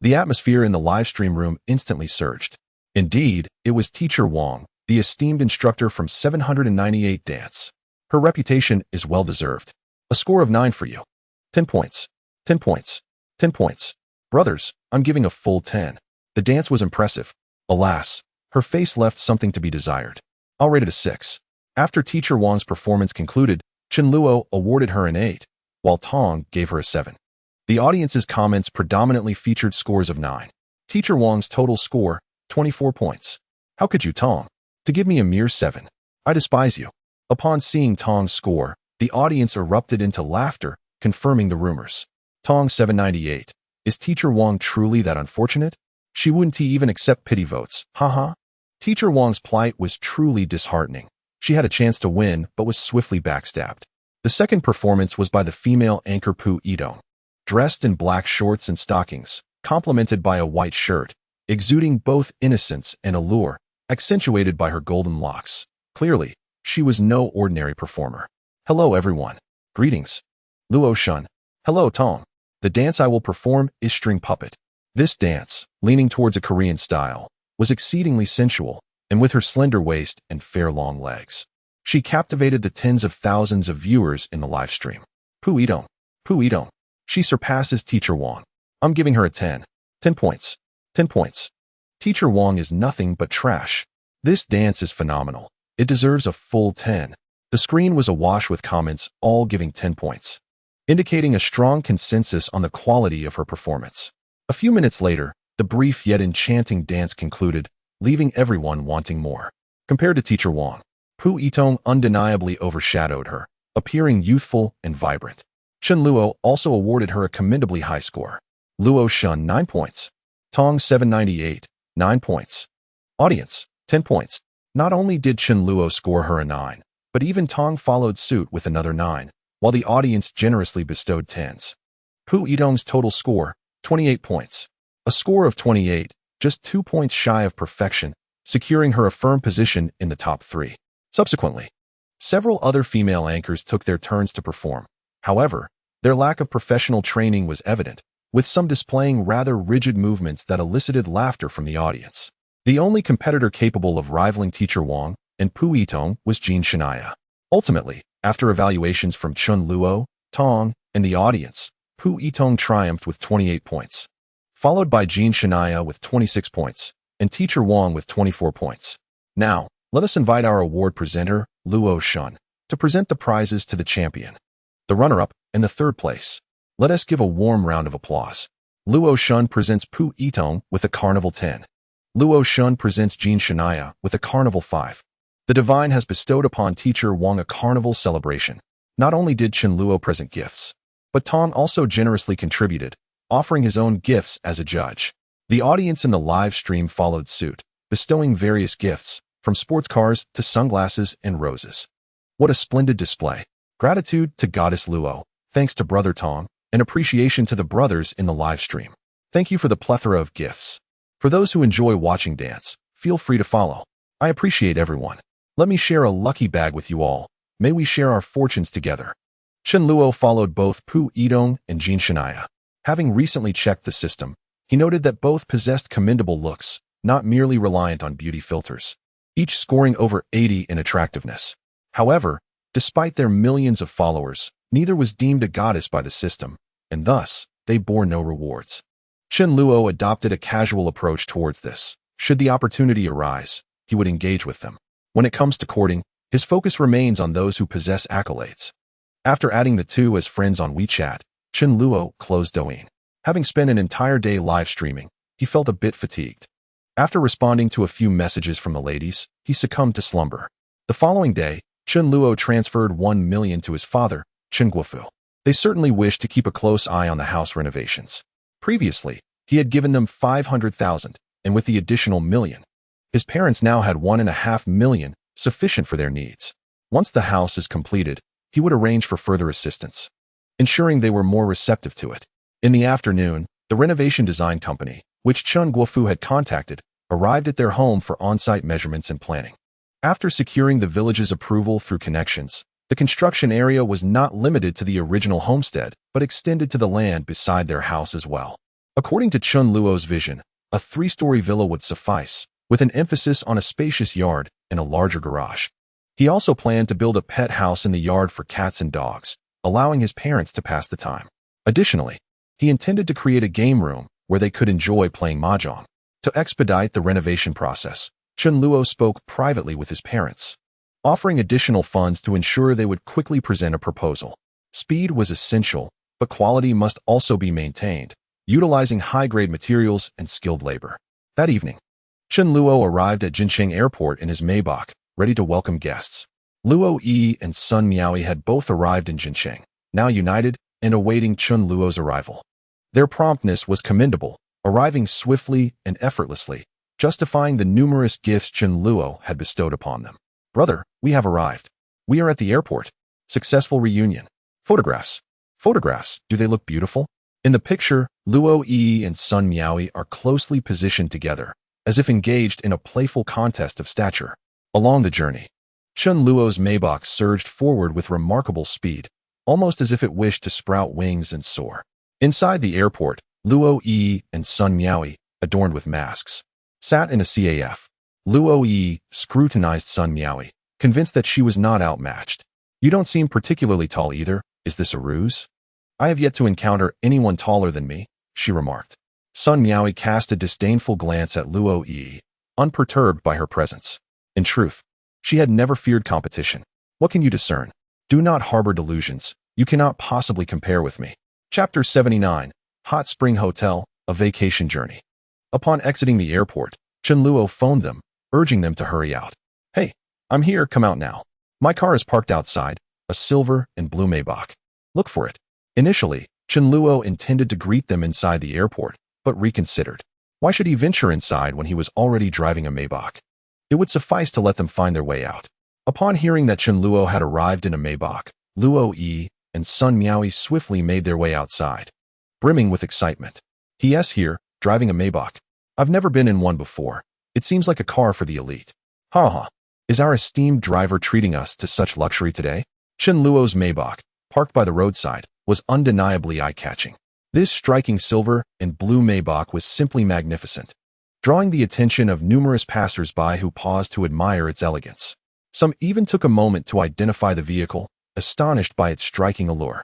the atmosphere in the live stream room instantly surged. Indeed, it was Teacher Wang, the esteemed instructor from 798 Dance. Her reputation is well-deserved. A score of 9 for you. 10 points. 10 points. 10 points. Brothers, I'm giving a full 10. The dance was impressive. Alas, her face left something to be desired. I'll rate it a 6. After Teacher Wang's performance concluded, Chen Luo awarded her an 8, while Tong gave her a 7. The audience's comments predominantly featured scores of 9. Teacher Wang's total score, 24 points. How could you, Tong? To give me a mere 7. I despise you. Upon seeing Tong's score, the audience erupted into laughter, confirming the rumors. Tong 798. Is Teacher Wang truly that unfortunate? She wouldn't even accept pity votes, haha. Teacher Wang's plight was truly disheartening. She had a chance to win, but was swiftly backstabbed. The second performance was by the female anchor Pu Yitong. Dressed in black shorts and stockings, complemented by a white shirt, exuding both innocence and allure, accentuated by her golden locks. Clearly, she was no ordinary performer. Hello everyone. Greetings. Luo Shun. Hello Tong. The dance I will perform is String Puppet. This dance, leaning towards a Korean style, was exceedingly sensual, and with her slender waist and fair long legs, she captivated the tens of thousands of viewers in the live stream. Pu Yitong. Pu Yitong. She surpasses Teacher Wang. I'm giving her a 10. 10 points. 10 points. Teacher Wang is nothing but trash. This dance is phenomenal. It deserves a full 10. The screen was awash with comments, all giving 10 points, indicating a strong consensus on the quality of her performance. A few minutes later, the brief yet enchanting dance concluded, leaving everyone wanting more. Compared to Teacher Wang, Pu Yitong undeniably overshadowed her, appearing youthful and vibrant. Chen Luo also awarded her a commendably high score. Luo Shun 9 points. Tong 798, 9 points. Audience, 10 points. Not only did Chen Luo score her a 9, but even Tong followed suit with another 9, while the audience generously bestowed 10s. Pu Yitong's total score, 28 points. A score of 28, just 2 points shy of perfection, securing her a firm position in the top 3. Subsequently, several other female anchors took their turns to perform. However, their lack of professional training was evident, with some displaying rather rigid movements that elicited laughter from the audience. The only competitor capable of rivaling Teacher Wang and Pu Yitong was Jean Shania. Ultimately, after evaluations from Chen Luo, Tong, and the audience, Pu Yitong triumphed with 28 points, followed by Jean Shania with 26 points, and Teacher Wang with 24 points. Now, let us invite our award presenter, Luo Shun, to present the prizes to the champion, the runner-up, and the third place. Let us give a warm round of applause. Luo Shun presents Pu Itong with a Carnival 10. Luo Shun presents Jean Shania with a Carnival 5. The Divine has bestowed upon teacher Wang a Carnival celebration. Not only did Chen Luo present gifts, but Tong also generously contributed, offering his own gifts as a judge. The audience in the live stream followed suit, bestowing various gifts, from sports cars to sunglasses and roses. What a splendid display. Gratitude to Goddess Luo, thanks to Brother Tong, and appreciation to the brothers in the live stream. Thank you for the plethora of gifts. For those who enjoy watching dance, feel free to follow. I appreciate everyone. Let me share a lucky bag with you all. May we share our fortunes together. Chen Luo followed both Pu Idong and Jean Shania. Having recently checked the system, he noted that both possessed commendable looks, not merely reliant on beauty filters, each scoring over 80 in attractiveness. However, despite their millions of followers, neither was deemed a goddess by the system, and thus, they bore no rewards. Chen Luo adopted a casual approach towards this. Should the opportunity arise, he would engage with them. When it comes to courting, his focus remains on those who possess accolades. After adding the two as friends on WeChat, Chen Luo closed Douyin. Having spent an entire day live streaming, he felt a bit fatigued. After responding to a few messages from the ladies, he succumbed to slumber. The following day, Chen Luo transferred 1 million to his father, Chen Guofu. They certainly wished to keep a close eye on the house renovations. Previously, he had given them 500,000, and with the additional million, his parents now had 1.5 million, sufficient for their needs. Once the house is completed, he would arrange for further assistance, ensuring they were more receptive to it. In the afternoon, the renovation design company, which Chen Guofu had contacted, arrived at their home for on-site measurements and planning. After securing the village's approval through connections, the construction area was not limited to the original homestead, but extended to the land beside their house as well. According to Chen Luo's vision, a 3-story villa would suffice, with an emphasis on a spacious yard and a larger garage. He also planned to build a pet house in the yard for cats and dogs, allowing his parents to pass the time. Additionally, he intended to create a game room where they could enjoy playing mahjong. To expedite the renovation process, Chen Luo spoke privately with his parents, offering additional funds to ensure they would quickly present a proposal. Speed was essential, but quality must also be maintained, utilizing high-grade materials and skilled labor. That evening, Chen Luo arrived at Jincheng Airport in his Maybach, ready to welcome guests. Luo Yi and Sun Miaoi had both arrived in Jincheng, now united and awaiting Chen Luo's arrival. Their promptness was commendable, arriving swiftly and effortlessly, justifying the numerous gifts Chen Luo had bestowed upon them. Brother, we have arrived. We are at the airport. Successful reunion. Photographs. Photographs, do they look beautiful? In the picture, Luo Yi and Sun Miaoi are closely positioned together, as if engaged in a playful contest of stature. Along the journey, Chen Luo's Maybach surged forward with remarkable speed, almost as if it wished to sprout wings and soar. Inside the airport, Luo Yi and Sun Miaoi, adorned with masks, sat in a CAF. Luo Yi scrutinized Sun Miaoi, convinced that she was not outmatched. You don't seem particularly tall either. Is this a ruse? I have yet to encounter anyone taller than me, she remarked. Sun Miaoi cast a disdainful glance at Luo Yi, unperturbed by her presence. In truth, she had never feared competition. What can you discern? Do not harbor delusions. You cannot possibly compare with me. Chapter 79, Hot Spring Hotel, A Vacation Journey. Upon exiting the airport, Chen Luo phoned them, urging them to hurry out. Hey, I'm here, come out now. My car is parked outside, a silver and blue Maybach. Look for it. Initially, Chen Luo intended to greet them inside the airport, but reconsidered. Why should he venture inside when he was already driving a Maybach? It would suffice to let them find their way out. Upon hearing that Chen Luo had arrived in a Maybach, Luo Yi and Sun Miaoi swiftly made their way outside, brimming with excitement. He.s. here, driving a Maybach. I've never been in one before. It seems like a car for the elite. Ha ha. Is our esteemed driver treating us to such luxury today? Chen Luo's Maybach, parked by the roadside, was undeniably eye-catching. This striking silver and blue Maybach was simply magnificent, drawing the attention of numerous passers-by who paused to admire its elegance. Some even took a moment to identify the vehicle, astonished by its striking allure.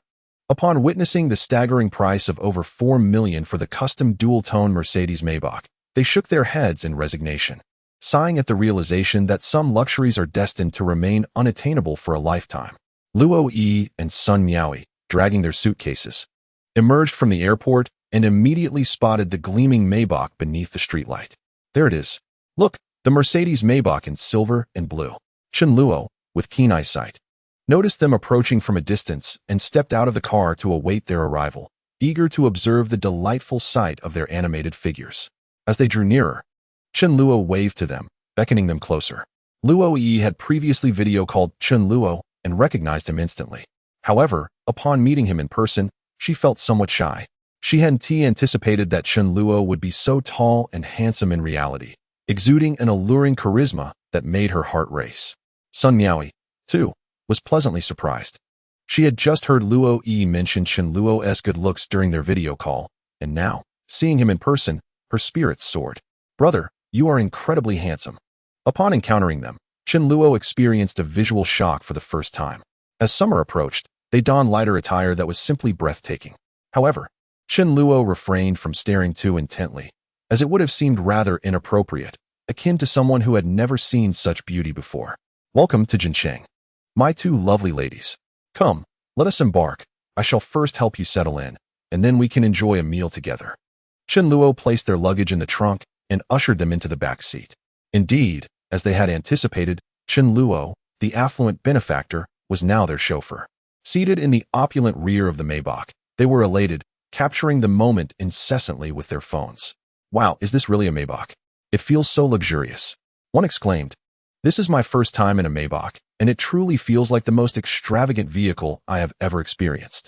Upon witnessing the staggering price of over 4 million for the custom dual-tone Mercedes Maybach, they shook their heads in resignation. sighing at the realization that some luxuries are destined to remain unattainable for a lifetime. Luo Yi and Sun Miaoi, dragging their suitcases, emerged from the airport and immediately spotted the gleaming Maybach beneath the streetlight. There it is. Look, the Mercedes Maybach in silver and blue. Chen Luo, with keen eyesight, noticed them approaching from a distance and stepped out of the car to await their arrival, eager to observe the delightful sight of their animated figures. As they drew nearer, Chen Luo waved to them, beckoning them closer. Luo Yi had previously video called Chen Luo and recognized him instantly. However, upon meeting him in person, she felt somewhat shy. She hadn't anticipated that Chen Luo would be so tall and handsome in reality, exuding an alluring charisma that made her heart race. Sun Miaoi, too, was pleasantly surprised. She had just heard Luo Yi mention Chen Luo's good looks during their video call, and now, seeing him in person, her spirits soared. Brother, you are incredibly handsome. Upon encountering them, Chen Luo experienced a visual shock for the first time. As summer approached, they donned lighter attire that was simply breathtaking. However, Chen Luo refrained from staring too intently, as it would have seemed rather inappropriate, akin to someone who had never seen such beauty before. Welcome to Jincheng, my two lovely ladies. Come, let us embark. I shall first help you settle in, and then we can enjoy a meal together. Chen Luo placed their luggage in the trunk and ushered them into the back seat. Indeed, as they had anticipated, Chen Luo, the affluent benefactor, was now their chauffeur. Seated in the opulent rear of the Maybach, they were elated, capturing the moment incessantly with their phones. Wow, is this really a Maybach? It feels so luxurious. One exclaimed. This is my first time in a Maybach, and it truly feels like the most extravagant vehicle I have ever experienced.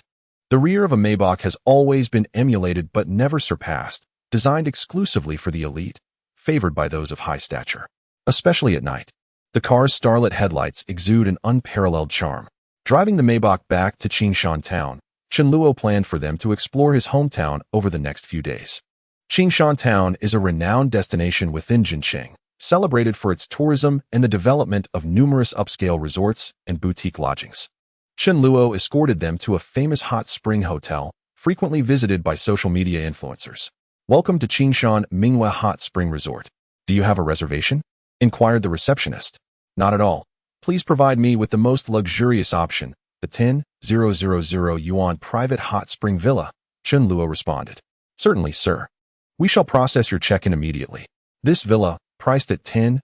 The rear of a Maybach has always been emulated but never surpassed, designed exclusively for the elite, favored by those of high stature. Especially at night, the car's starlit headlights exude an unparalleled charm. Driving the Maybach back to Qingshan Town, Chen Luo planned for them to explore his hometown over the next few days. Qingshan Town is a renowned destination within Jincheng, celebrated for its tourism and the development of numerous upscale resorts and boutique lodgings. Chen Luo escorted them to a famous hot spring hotel, frequently visited by social media influencers. Welcome to Qingshan Minghua Hot Spring Resort. Do you have a reservation? Inquired the receptionist. Not at all. Please provide me with the most luxurious option, the 10,000 yuan private hot spring villa, Chen Luo responded. Certainly, sir. We shall process your check-in immediately. This villa, priced at 10,000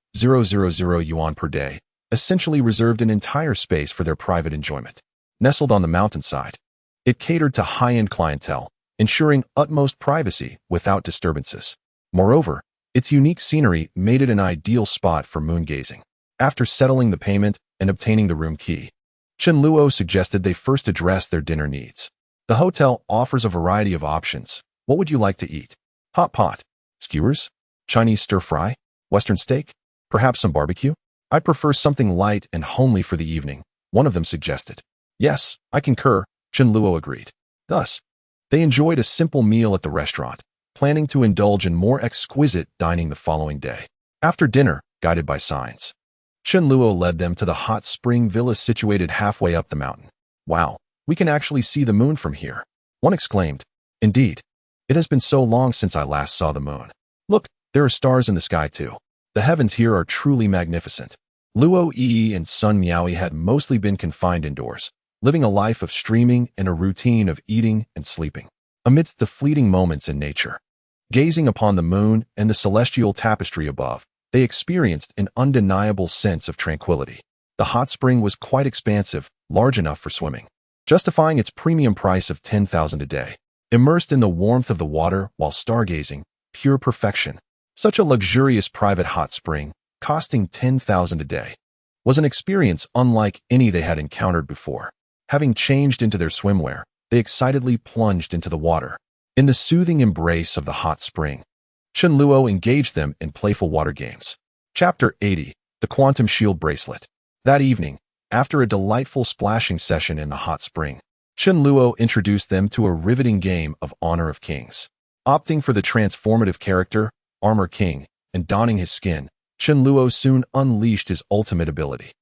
yuan per day, essentially reserved an entire space for their private enjoyment. Nestled on the mountainside, it catered to high-end clientele, ensuring utmost privacy without disturbances. Moreover, its unique scenery made it an ideal spot for moon gazing. After settling the payment and obtaining the room key, Chen Luo suggested they first address their dinner needs. The hotel offers a variety of options. What would you like to eat? Hot pot, skewers, Chinese stir-fry, Western steak, perhaps some barbecue? I'd prefer something light and homely for the evening, one of them suggested. Yes, I concur, Chen Luo agreed. Thus, they enjoyed a simple meal at the restaurant, planning to indulge in more exquisite dining the following day. After dinner, guided by signs, Chen Luo led them to the hot spring villa situated halfway up the mountain. Wow, we can actually see the moon from here, one exclaimed. Indeed, it has been so long since I last saw the moon. Look, there are stars in the sky too. The heavens here are truly magnificent. Luo Yi and Sun Miaoi had mostly been confined indoors, living a life of streaming and a routine of eating and sleeping. Amidst the fleeting moments in nature, gazing upon the moon and the celestial tapestry above, they experienced an undeniable sense of tranquility. The hot spring was quite expansive, large enough for swimming, justifying its premium price of 10,000 a day. Immersed in the warmth of the water while stargazing, pure perfection. Such a luxurious private hot spring, costing 10,000 a day, was an experience unlike any they had encountered before. Having changed into their swimwear, they excitedly plunged into the water. In the soothing embrace of the hot spring, Chen Luo engaged them in playful water games. Chapter 80, The Quantum Shield Bracelet. That evening, after a delightful splashing session in the hot spring, Chen Luo introduced them to a riveting game of Honor of Kings. Opting for the transformative character, Armor King, and donning his skin, Chen Luo soon unleashed his ultimate ability,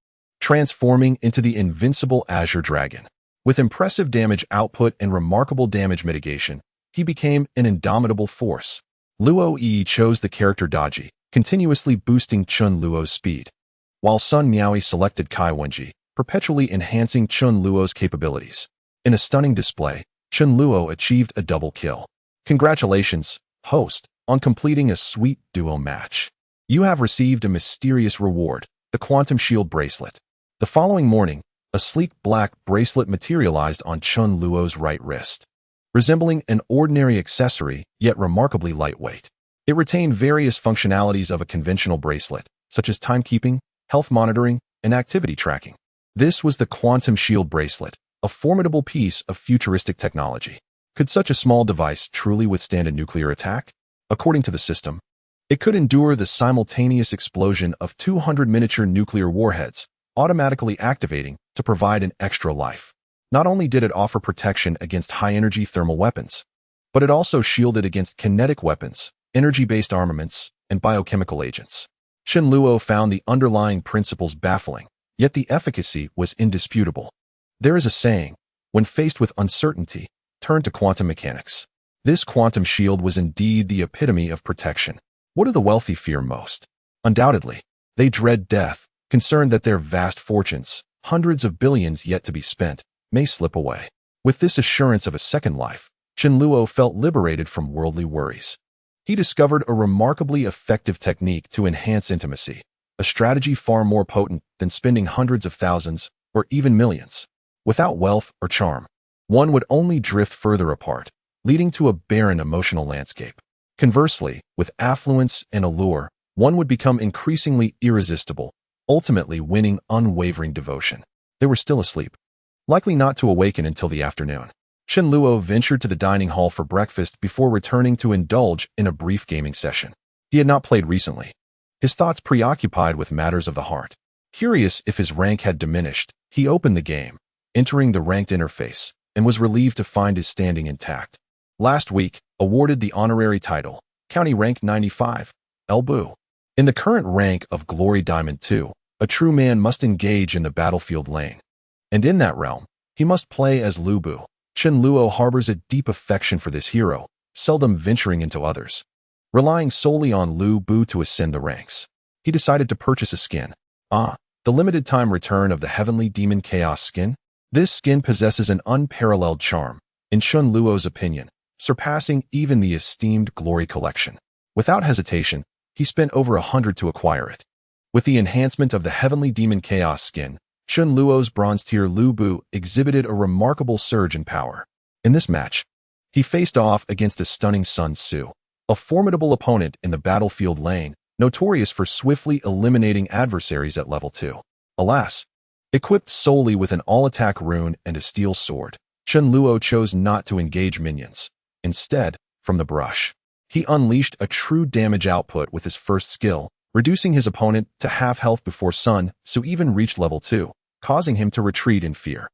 transforming into the invincible Azure Dragon. With impressive damage output and remarkable damage mitigation, he became an indomitable force. Luo Yi chose the character Daji, continuously boosting Chun Luo's speed, while Sun Miaoi selected Kai Wenji, perpetually enhancing Chun Luo's capabilities. In a stunning display, Chun Luo achieved a double kill. Congratulations, host, on completing a sweet duo match. You have received a mysterious reward, the Quantum Shield Bracelet. The following morning, a sleek black bracelet materialized on Chun Luo's right wrist. Resembling an ordinary accessory, yet remarkably lightweight. It retained various functionalities of a conventional bracelet, such as timekeeping, health monitoring, and activity tracking. This was the Quantum Shield Bracelet, a formidable piece of futuristic technology. Could such a small device truly withstand a nuclear attack? According to the system, it could endure the simultaneous explosion of 200 miniature nuclear warheads, automatically activating to provide an extra life. Not only did it offer protection against high-energy thermal weapons, but it also shielded against kinetic weapons, energy-based armaments, and biochemical agents. Chun Luo found the underlying principles baffling, yet the efficacy was indisputable. There is a saying, when faced with uncertainty, turn to quantum mechanics. This quantum shield was indeed the epitome of protection. What do the wealthy fear most? Undoubtedly, they dread death, concerned that their vast fortunes, hundreds of billions yet to be spent, may slip away. With this assurance of a second life, Chun Luo felt liberated from worldly worries. He discovered a remarkably effective technique to enhance intimacy, a strategy far more potent than spending hundreds of thousands or even millions. Without wealth or charm, one would only drift further apart, leading to a barren emotional landscape. Conversely, with affluence and allure, one would become increasingly irresistible, ultimately winning unwavering devotion. They were still asleep, likely not to awaken until the afternoon. Chun Luo ventured to the dining hall for breakfast before returning to indulge in a brief gaming session. He had not played recently, his thoughts preoccupied with matters of the heart. Curious if his rank had diminished, he opened the game, entering the ranked interface, and was relieved to find his standing intact. Last week, awarded the honorary title, County Rank 95, El Bu. In the current rank of Glory Diamond 2, a true man must engage in the battlefield lane. And in that realm, he must play as Lu Bu. Chun Luo harbors a deep affection for this hero, seldom venturing into others. Relying solely on Lu Bu to ascend the ranks, he decided to purchase a skin. The limited-time return of the Heavenly Demon Chaos skin? This skin possesses an unparalleled charm, in Chun Luo's opinion, surpassing even the esteemed Glory collection. Without hesitation, he spent over 100 to acquire it. With the enhancement of the Heavenly Demon Chaos skin, Chun Luo's bronze-tier Lu Bu exhibited a remarkable surge in power. In this match, he faced off against a stunning Sun Tzu, a formidable opponent in the battlefield lane, notorious for swiftly eliminating adversaries at level 2. Alas, equipped solely with an all-attack rune and a steel sword, Chun Luo chose not to engage minions. Instead, from the brush, he unleashed a true damage output with his first skill, reducing his opponent to half health before Sun Tzu even reached level 2, causing him to retreat in fear.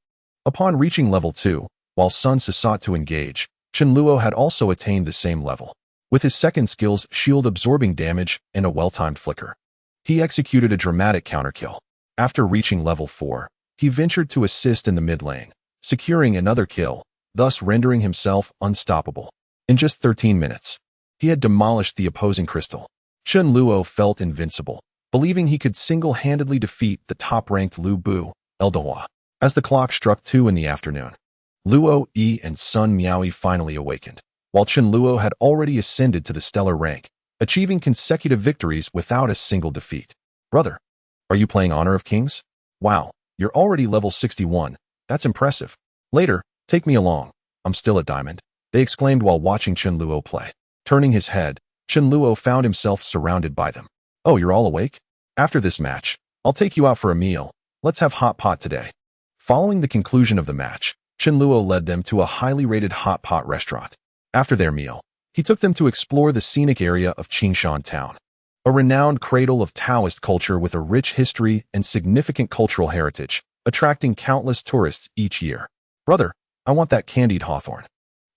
Upon reaching level 2, while Sun Tzu sought to engage, Chun Luo had also attained the same level. With his second skill's shield-absorbing damage and a well-timed flicker, he executed a dramatic counterkill. After reaching level 4, he ventured to assist in the mid lane, securing another kill, thus rendering himself unstoppable. In just 13 minutes, he had demolished the opposing crystal. Chun Luo felt invincible, believing he could single-handedly defeat the top-ranked Lu Bu, El Dehua. As the clock struck 2 in the afternoon, Luo Yi and Sun Miaoi finally awakened, while Chun Luo had already ascended to the stellar rank, achieving consecutive victories without a single defeat. Brother, are you playing Honor of Kings? Wow, you're already level 61. That's impressive. Later, take me along. I'm still at Diamond, they exclaimed while watching Chun Luo play. Turning his head, Chun Luo found himself surrounded by them. Oh, you're all awake? After this match, I'll take you out for a meal. Let's have hot pot today. Following the conclusion of the match, Chun Luo led them to a highly rated hot pot restaurant. After their meal, he took them to explore the scenic area of Qingshan Town, a renowned cradle of Taoist culture with a rich history and significant cultural heritage, attracting countless tourists each year. Brother, I want that candied hawthorn.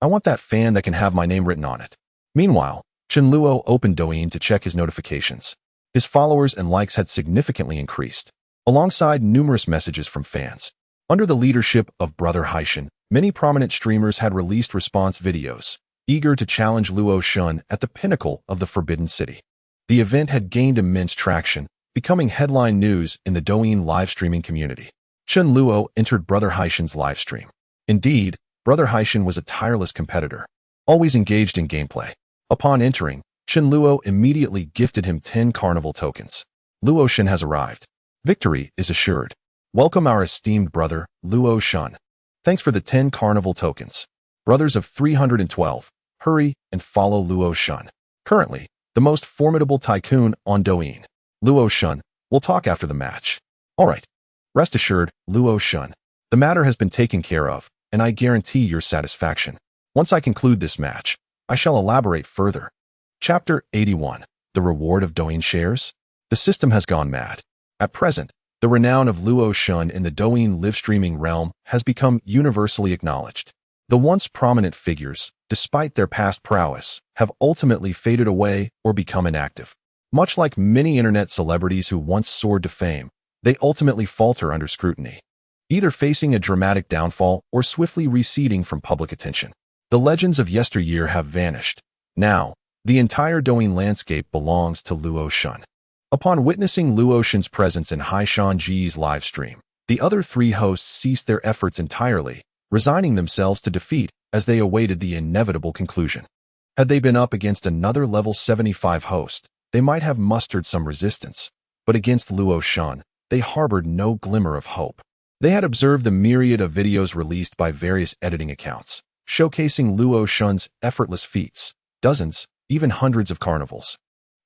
I want that fan that can have my name written on it. Meanwhile, Chun Luo opened Douyin to check his notifications. His followers and likes had significantly increased, alongside numerous messages from fans. Under the leadership of Brother Haishan, many prominent streamers had released response videos, eager to challenge Luo Shun at the pinnacle of the Forbidden City. The event had gained immense traction, becoming headline news in the Douyin live streaming community. Chen Luo entered Brother Haishan's live stream. Indeed, Brother Haishan was a tireless competitor, always engaged in gameplay. Upon entering, Chen Luo immediately gifted him 10 carnival tokens. Luo Shen has arrived. Victory is assured. Welcome our esteemed brother, Luo Shen. Thanks for the 10 carnival tokens. Brothers of 312, hurry and follow Luo Shen. Currently, the most formidable tycoon on Douyin. Luo Shen, we'll talk after the match. Alright. Rest assured, Luo Shen. The matter has been taken care of, and I guarantee your satisfaction. Once I conclude this match, I shall elaborate further. Chapter 81. The Reward of Douyin Shares? The system has gone mad. At present, the renown of Luo Shen in the Douyin live streaming realm has become universally acknowledged. The once prominent figures, despite their past prowess, have ultimately faded away or become inactive. Much like many internet celebrities who once soared to fame, they ultimately falter under scrutiny, either facing a dramatic downfall or swiftly receding from public attention. The legends of yesteryear have vanished. Now, the entire Douyin landscape belongs to Luo Shen. Upon witnessing Luo Shen's presence in Haishan Ji's live stream, the other 3 hosts ceased their efforts entirely, resigning themselves to defeat as they awaited the inevitable conclusion. Had they been up against another level 75 host, they might have mustered some resistance, but against Luo Shen, they harbored no glimmer of hope. They had observed the myriad of videos released by various editing accounts, showcasing Luo Shen's effortless feats, dozens, even hundreds of carnivals.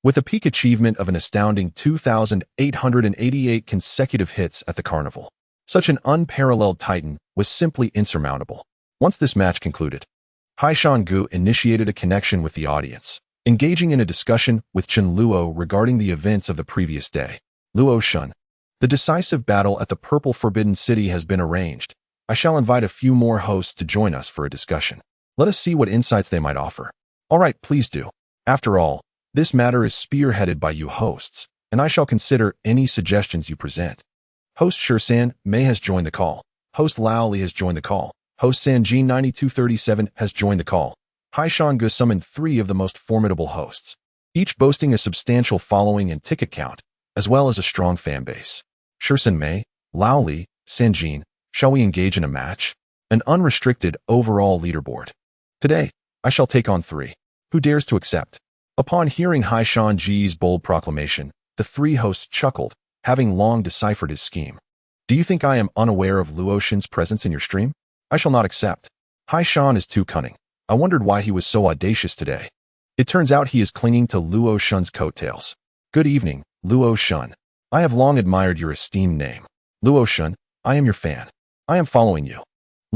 With a peak achievement of an astounding 2,888 consecutive hits at the carnival, such an unparalleled titan was simply insurmountable. Once this match concluded, Haishan Gu initiated a connection with the audience, engaging in a discussion with Chen Luo regarding the events of the previous day. Luo Shen, the decisive battle at the Purple Forbidden City has been arranged. I shall invite a few more hosts to join us for a discussion. Let us see what insights they might offer. All right, please do. After all, this matter is spearheaded by you hosts, and I shall consider any suggestions you present. Host Shursan Mei has joined the call. Host Lao Li has joined the call. Host Sanjin 9237 has joined the call. Haishan Gu summoned 3 of the most formidable hosts, each boasting a substantial following and ticket count, as well as a strong fan base. Shursan Mei, Lao Li, Sanjin, shall we engage in a match? An unrestricted overall leaderboard. Today, I shall take on 3. Who dares to accept? Upon hearing Haishan Ji's bold proclamation, the 3 hosts chuckled, having long deciphered his scheme. Do you think I am unaware of Luo Shen's presence in your stream? I shall not accept. Haishan is too cunning. I wondered why he was so audacious today. It turns out he is clinging to Luo Shen's coattails. Good evening, Luo Shen. I have long admired your esteemed name. Luo Shen, I am your fan. I am following you.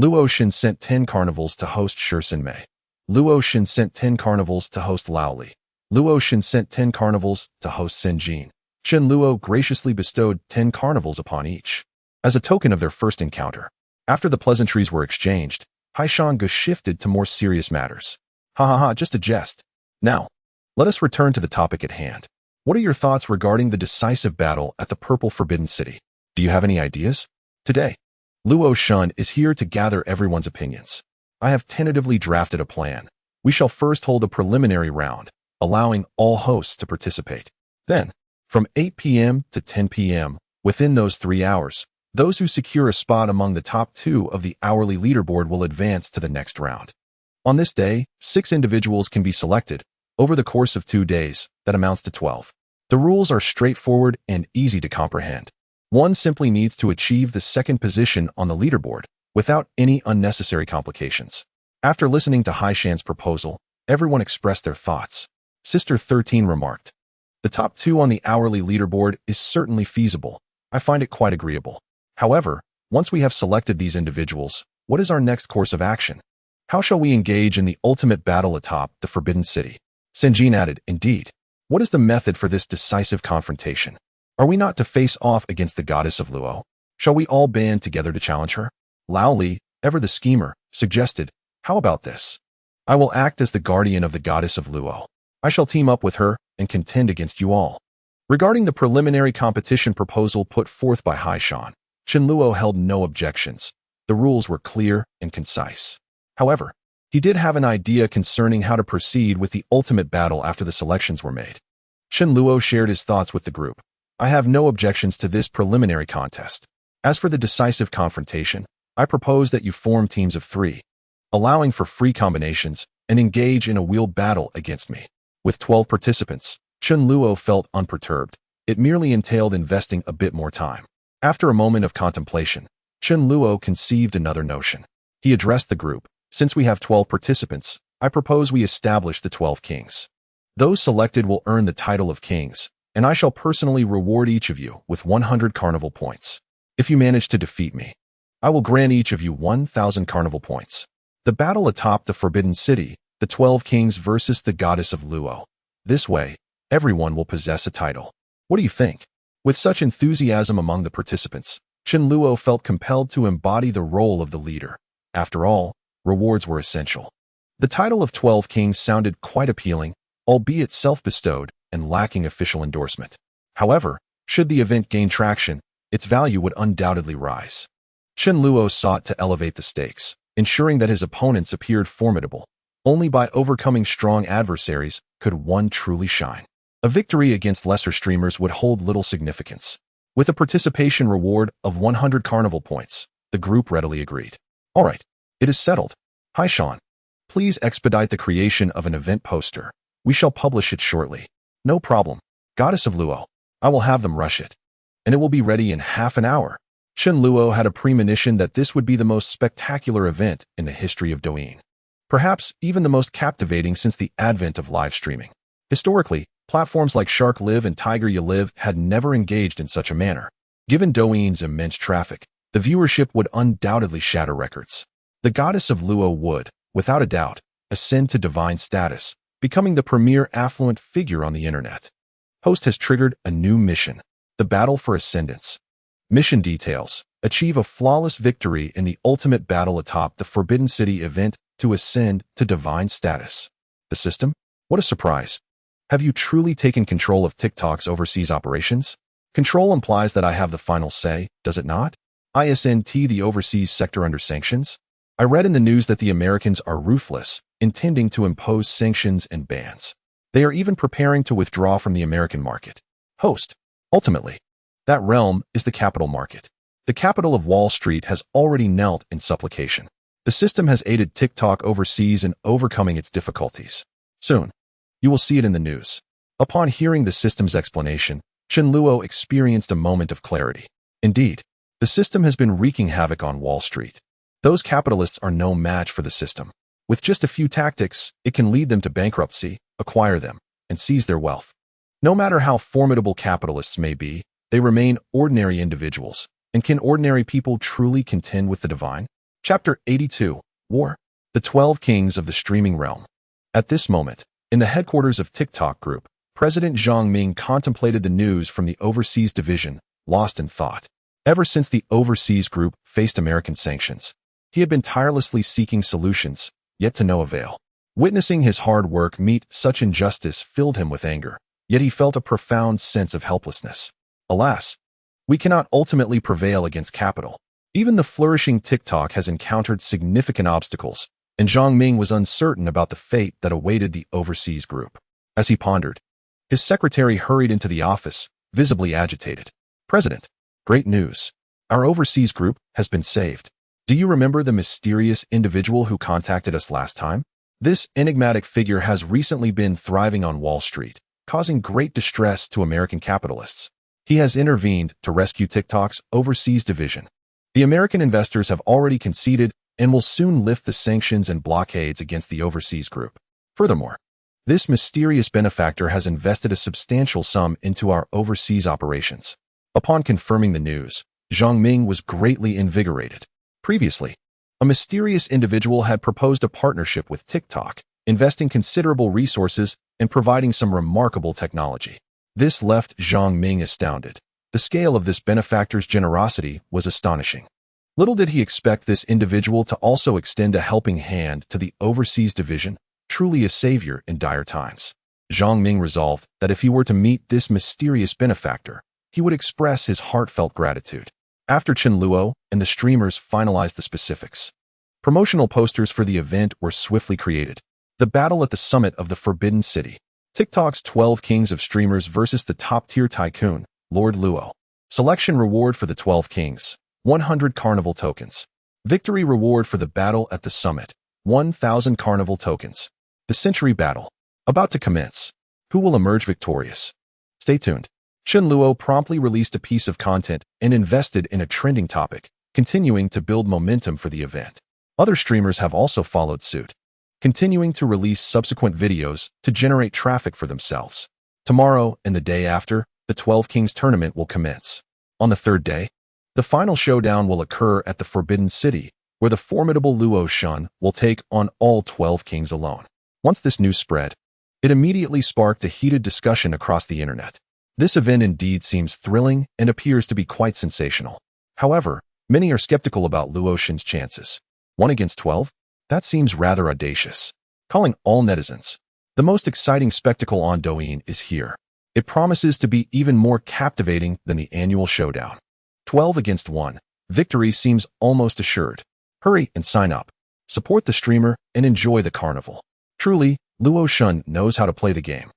Luo Shen sent 10 carnivals to host Shursan Mei. Luo Shen sent 10 carnivals to host Lao Li. Luo Shen sent 10 carnivals to host Sanjin. Chen Luo graciously bestowed 10 carnivals upon each, as a token of their first encounter. After the pleasantries were exchanged, Haishan Gu shifted to more serious matters. Just a jest. Now, let us return to the topic at hand. What are your thoughts regarding the decisive battle at the Purple Forbidden City? Do you have any ideas? Today, Luo Shen is here to gather everyone's opinions. I have tentatively drafted a plan. We shall first hold a preliminary round, allowing all hosts to participate. Then, from 8 p.m. to 10 p.m., within those 3 hours, those who secure a spot among the top 2 of the hourly leaderboard will advance to the next round. On this day, 6 individuals can be selected. Over the course of 2 days, that amounts to 12. The rules are straightforward and easy to comprehend. One simply needs to achieve the second position on the leaderboard without any unnecessary complications. After listening to Haishan's proposal, everyone expressed their thoughts. Sister 13 remarked, "The top 2 on the hourly leaderboard is certainly feasible. I find it quite agreeable. However, once we have selected these individuals, what is our next course of action? How shall we engage in the ultimate battle atop the Forbidden City?" Sanjin added, "Indeed. What is the method for this decisive confrontation? Are we not to face off against the goddess of Luo? Shall we all band together to challenge her?" Lao Li, ever the schemer, suggested, "How about this? I will act as the guardian of the goddess of Luo. I shall team up with her and contend against you all." Regarding the preliminary competition proposal put forth by Haishan, Chen Luo held no objections. The rules were clear and concise. However, he did have an idea concerning how to proceed with the ultimate battle after the selections were made. Chen Luo shared his thoughts with the group. I have no objections to this preliminary contest. As for the decisive confrontation, I propose that you form teams of 3, allowing for free combinations, and engage in a wheeled battle against me. With 12 participants, Chen Luo felt unperturbed. It merely entailed investing a bit more time. After a moment of contemplation, Chen Luo conceived another notion. He addressed the group. Since we have 12 participants, I propose we establish the 12 kings. Those selected will earn the title of kings, and I shall personally reward each of you with 100 carnival points. If you manage to defeat me, I will grant each of you 1,000 carnival points. The battle atop the Forbidden City, the 12 kings versus the goddess of Luo. This way, everyone will possess a title. What do you think? With such enthusiasm among the participants, Chen Luo felt compelled to embody the role of the leader. After all, rewards were essential. The title of 12 kings sounded quite appealing, albeit self-bestowed and lacking official endorsement. However, should the event gain traction, its value would undoubtedly rise. Chen Luo sought to elevate the stakes, ensuring that his opponents appeared formidable. Only by overcoming strong adversaries could one truly shine. A victory against lesser streamers would hold little significance. With a participation reward of 100 carnival points, the group readily agreed. All right, it is settled. Hi Sean. Please expedite the creation of an event poster. We shall publish it shortly. No problem. Goddess of Luo. I will have them rush it. And it will be ready in half an hour. Chen Luo had a premonition that this would be the most spectacular event in the history of Douyin. Perhaps even the most captivating since the advent of live streaming. Historically, platforms like Shark Live and Tiger You Live had never engaged in such a manner. Given Douyin's immense traffic, the viewership would undoubtedly shatter records. The goddess of Luo would, without a doubt, ascend to divine status, becoming the premier affluent figure on the internet. Host has triggered a new mission, the Battle for Ascendance. Mission details: achieve a flawless victory in the ultimate battle atop the Forbidden City event to ascend to divine status. The system? What a surprise. Have you truly taken control of TikTok's overseas operations? Control implies that I have the final say, does it not? ISNT the overseas sector under sanctions? I read in the news that the Americans are ruthless, intending to impose sanctions and bans. They are even preparing to withdraw from the American market. Host. Ultimately, that realm is the capital market. The capital of Wall Street has already knelt in supplication. The system has aided TikTok overseas in overcoming its difficulties. Soon, you will see it in the news. Upon hearing the system's explanation, Chen Luo experienced a moment of clarity. Indeed, the system has been wreaking havoc on Wall Street. Those capitalists are no match for the system. With just a few tactics, it can lead them to bankruptcy, acquire them, and seize their wealth. No matter how formidable capitalists may be, they remain ordinary individuals. And can ordinary people truly contend with the divine? Chapter 82, War. The 12 Kings of the Streaming Realm. At this moment, in the headquarters of TikTok Group, President Zhang Ming contemplated the news from the overseas division, lost in thought. Ever since the overseas group faced American sanctions, he had been tirelessly seeking solutions, yet to no avail. Witnessing his hard work meet such injustice filled him with anger, yet he felt a profound sense of helplessness. Alas, we cannot ultimately prevail against capital. Even the flourishing TikTok has encountered significant obstacles, and Zhang Ming was uncertain about the fate that awaited the overseas group. As he pondered, his secretary hurried into the office, visibly agitated. President, great news. Our overseas group has been saved. Do you remember the mysterious individual who contacted us last time? This enigmatic figure has recently been thriving on Wall Street, causing great distress to American capitalists. He has intervened to rescue TikTok's overseas division. The American investors have already conceded and will soon lift the sanctions and blockades against the overseas group. Furthermore, this mysterious benefactor has invested a substantial sum into our overseas operations. Upon confirming the news, Zhang Ming was greatly invigorated. Previously, a mysterious individual had proposed a partnership with TikTok, investing considerable resources and providing some remarkable technology. This left Zhang Ming astounded. The scale of this benefactor's generosity was astonishing. Little did he expect this individual to also extend a helping hand to the overseas division, truly a savior in dire times. Zhang Ming resolved that if he were to meet this mysterious benefactor, he would express his heartfelt gratitude. After Chen Luo and the streamers finalized the specifics, promotional posters for the event were swiftly created. The battle at the summit of the Forbidden City. TikTok's 12 Kings of Streamers versus the top-tier tycoon, Lord Luo. Selection reward for the 12 Kings, 100 Carnival tokens. Victory reward for the battle at the summit, 1,000 Carnival tokens. The Century Battle, about to commence. Who will emerge victorious? Stay tuned. Chen Luo promptly released a piece of content and invested in a trending topic, continuing to build momentum for the event. Other streamers have also followed suit, continuing to release subsequent videos to generate traffic for themselves. Tomorrow and the day after, the 12 Kings tournament will commence. On the third day, the final showdown will occur at the Forbidden City, where the formidable Luo Shun will take on all 12 Kings alone. Once this news spread, it immediately sparked a heated discussion across the internet. This event indeed seems thrilling and appears to be quite sensational. However, many are skeptical about Luo Shun's chances. 1 against 12? That seems rather audacious. Calling all netizens, the most exciting spectacle on Douyin is here. It promises to be even more captivating than the annual showdown. 12 against 1. Victory seems almost assured. Hurry and sign up. Support the streamer and enjoy the carnival. Truly, Luo Shun knows how to play the game.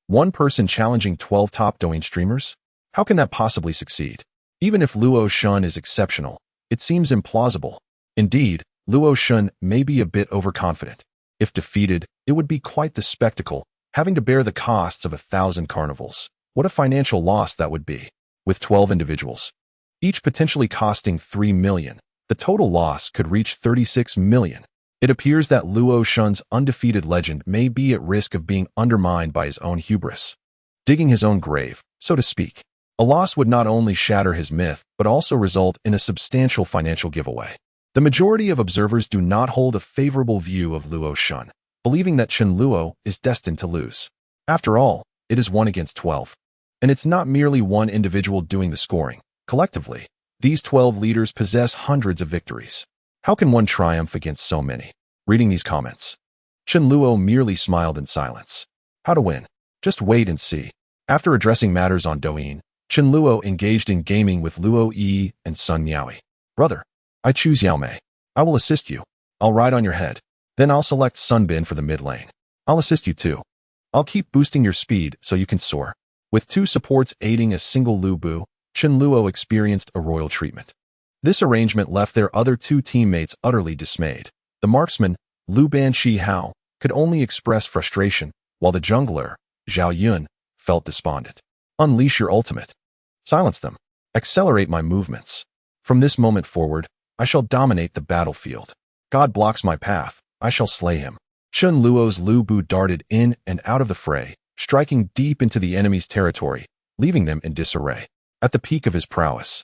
One person challenging 12 top Douyin streamers? How can that possibly succeed? Even if Luo Shun is exceptional, it seems implausible. Indeed, Luo Shun may be a bit overconfident. If defeated, it would be quite the spectacle, having to bear the costs of 1,000 carnivals. What a financial loss that would be. With 12 individuals, each potentially costing 3 million, the total loss could reach 36 million. It appears that Luo Shun's undefeated legend may be at risk of being undermined by his own hubris, digging his own grave, so to speak. A loss would not only shatter his myth, but also result in a substantial financial giveaway. The majority of observers do not hold a favorable view of Luo Shun, believing that Chen Luo is destined to lose. After all, it is 1 against 12. And it's not merely one individual doing the scoring. Collectively, these 12 leaders possess hundreds of victories. How can one triumph against so many? Reading these comments, Chen Luo merely smiled in silence. How to win? Just wait and see. After addressing matters on Douyin, Chen Luo engaged in gaming with Luo Yi and Sun Miaoi. Brother, I choose Yao Mei. I will assist you. I'll ride on your head. Then I'll select Sun Bin for the mid lane. I'll assist you too. I'll keep boosting your speed so you can soar. With 2 supports aiding a single Lu Bu, Chen Luo experienced a royal treatment. This arrangement left their other 2 teammates utterly dismayed. The marksman, Lu Ban Shi Hao, could only express frustration, while the jungler, Zhao Yun, felt despondent. Unleash your ultimate. Silence them. Accelerate my movements. From this moment forward, I shall dominate the battlefield. God blocks my path. I shall slay him. Chen Luo's Lu Bu darted in and out of the fray, striking deep into the enemy's territory, leaving them in disarray. At the peak of his prowess,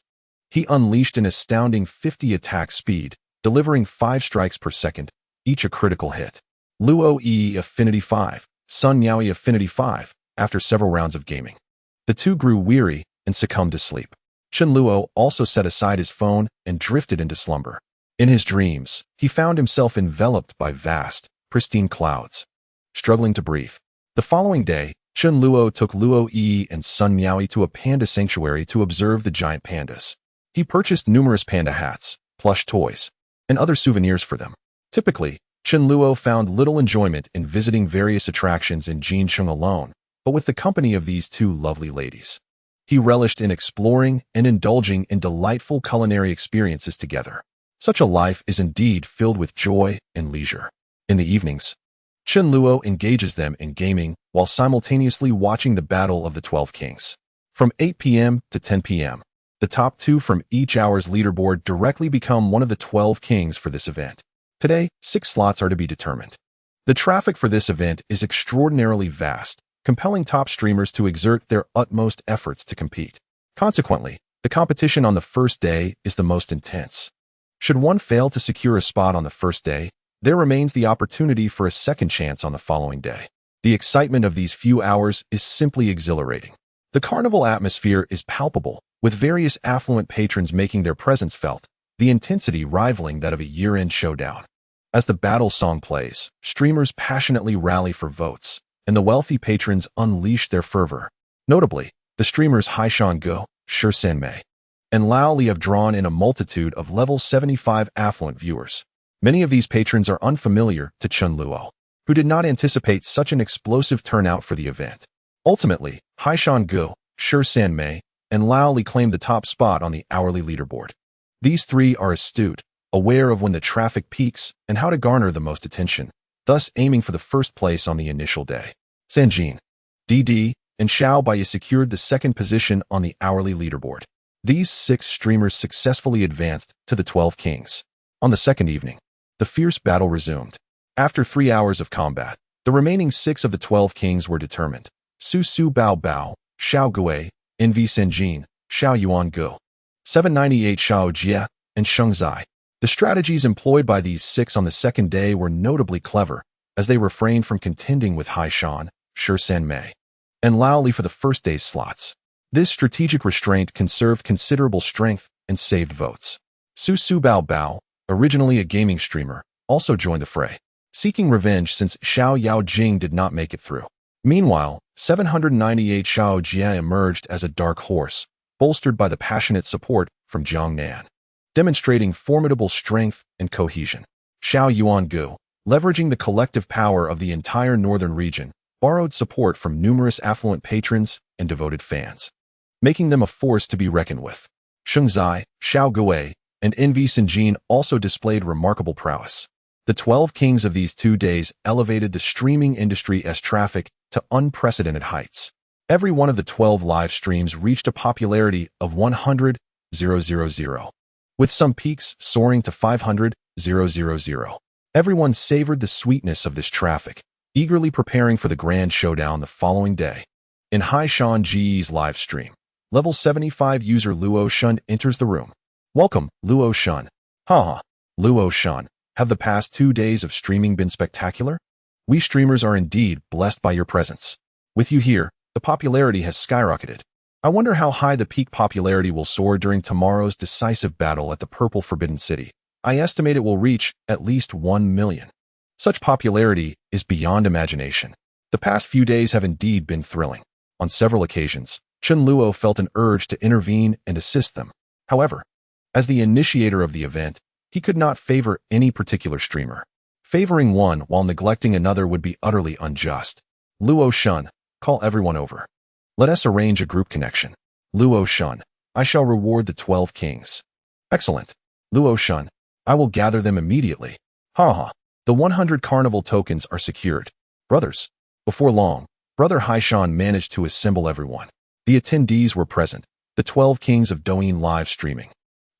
he unleashed an astounding 50 attack speed, delivering 5 strikes per second, each a critical hit. Luo Yi Affinity 5, Sun Miaoi Affinity 5, after several rounds of gaming. The 2 grew weary and succumbed to sleep. Chen Luo also set aside his phone and drifted into slumber. In his dreams, he found himself enveloped by vast, pristine clouds, struggling to breathe. The following day, Chen Luo took Luo Yi and Sun Miaoi to a panda sanctuary to observe the giant pandas. He purchased numerous panda hats, plush toys, and other souvenirs for them. Typically, Chen Luo found little enjoyment in visiting various attractions in Jincheng alone, but with the company of these 2 lovely ladies, he relished in exploring and indulging in delightful culinary experiences together. Such a life is indeed filled with joy and leisure. In the evenings, Chen Luo engages them in gaming while simultaneously watching the Battle of the 12 Kings. From 8 p.m. to 10 p.m., the top 2 from each hour's leaderboard directly become one of the 12 Kings for this event. Today, 6 slots are to be determined. The traffic for this event is extraordinarily vast, compelling top streamers to exert their utmost efforts to compete. Consequently, the competition on the first day is the most intense. Should one fail to secure a spot on the first day, there remains the opportunity for a second chance on the following day. The excitement of these few hours is simply exhilarating. The carnival atmosphere is palpable, with various affluent patrons making their presence felt, the intensity rivaling that of a year-end showdown. As the battle song plays, streamers passionately rally for votes, and the wealthy patrons unleash their fervor. Notably, the streamers Haishan Go, Shi Mei, and Lao Li have drawn in a multitude of level 75 affluent viewers. Many of these patrons are unfamiliar to Chen Luo. who did not anticipate such an explosive turnout for the event. Ultimately, Haishan Gu, Shi San Mei, and Lao Li claimed the top spot on the hourly leaderboard. These three are astute, aware of when the traffic peaks and how to garner the most attention, thus aiming for the first place on the initial day. Sanjin, DD, and Xiao Baiyi secured the second position on the hourly leaderboard. These 6 streamers successfully advanced to the 12 Kings. On the second evening, the fierce battle resumed. After 3 hours of combat, the remaining 6 of the 12 Kings were determined. Su Su Bao Bao, Xiao Gui, Envy Sanjin, Xiao Yuan Gu, 798 Xiao Jie, and Sheng Zai. The strategies employed by these 6 on the second day were notably clever, as they refrained from contending with Haishan, Shi San Mei, and Lao Li for the first day's slots. This strategic restraint conserved considerable strength and saved votes. Su Su Bao Bao, originally a gaming streamer, also joined the fray, seeking revenge since Xiao Yao Jing did not make it through. Meanwhile, 798 Xiao Jie emerged as a dark horse, bolstered by the passionate support from Jiang Nan, demonstrating formidable strength and cohesion. Xiao Yuan Gu, leveraging the collective power of the entire northern region, borrowed support from numerous affluent patrons and devoted fans, making them a force to be reckoned with. Sheng Zai, Xiao Gui, and Envy Sanjin also displayed remarkable prowess. The 12 Kings of these 2 days elevated the streaming industry as traffic to unprecedented heights. Every one of the 12 live streams reached a popularity of 100,000, with some peaks soaring to 500,000. Everyone savored the sweetness of this traffic, eagerly preparing for the grand showdown the following day. In Haishan Ge's live stream, level 75 user Luo Shun enters the room. Welcome, Luo Shun. Haha, Luo Shun. Have the past 2 days of streaming been spectacular? We streamers are indeed blessed by your presence. With you here, the popularity has skyrocketed. I wonder how high the peak popularity will soar during tomorrow's decisive battle at the Purple Forbidden City. I estimate it will reach at least 1 million. Such popularity is beyond imagination. The past few days have indeed been thrilling. On several occasions, Chen Luo felt an urge to intervene and assist them. However, as the initiator of the event, he could not favor any particular streamer. Favoring one while neglecting another would be utterly unjust. Luo Shun, call everyone over. Let us arrange a group connection. Luo Shun, I shall reward the 12 Kings. Excellent. Luo Shun, I will gather them immediately. Haha, the 100 carnival tokens are secured. Brothers. Before long, Brother Haishan managed to assemble everyone. The attendees were present, the 12 Kings of Douyin live streaming.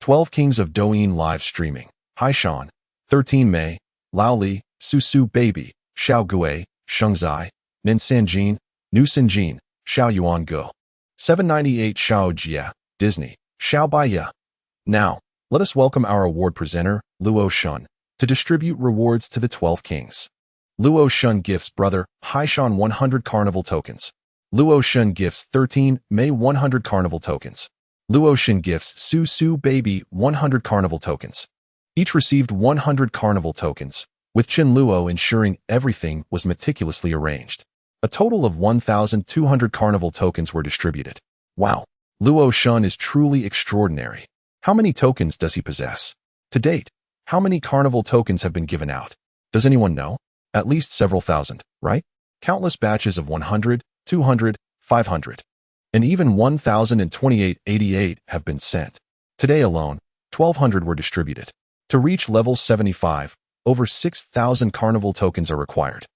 12 Kings of Douyin live streaming. Haishan, 13 Mei, Lao Li, Su Su Baby, Xiao Gui, Sheng Zai, Nin Sanjin, Nu Sanjin, Xiao Yuan Gu, 798 Xiao Jie, Disney, Xiao Baiyi. Now, let us welcome our award presenter, Luo Shun, to distribute rewards to the 12 Kings. Luo Shun gifts Brother Haishan 100 carnival tokens. Luo Shun gifts 13 Mei 100 carnival tokens. Luo Shun gifts Su Su Baby 100 carnival tokens. Each received 100 carnival tokens, with Chen Luo ensuring everything was meticulously arranged. A total of 1,200 carnival tokens were distributed. Wow, Luo Shun is truly extraordinary. How many tokens does he possess? To date, how many carnival tokens have been given out? Does anyone know? At least several thousand, right? Countless batches of 100, 200, 500, and even 1,028.88 have been sent. Today alone, 1,200 were distributed. To reach level 75, over 6,000 carnival tokens are required.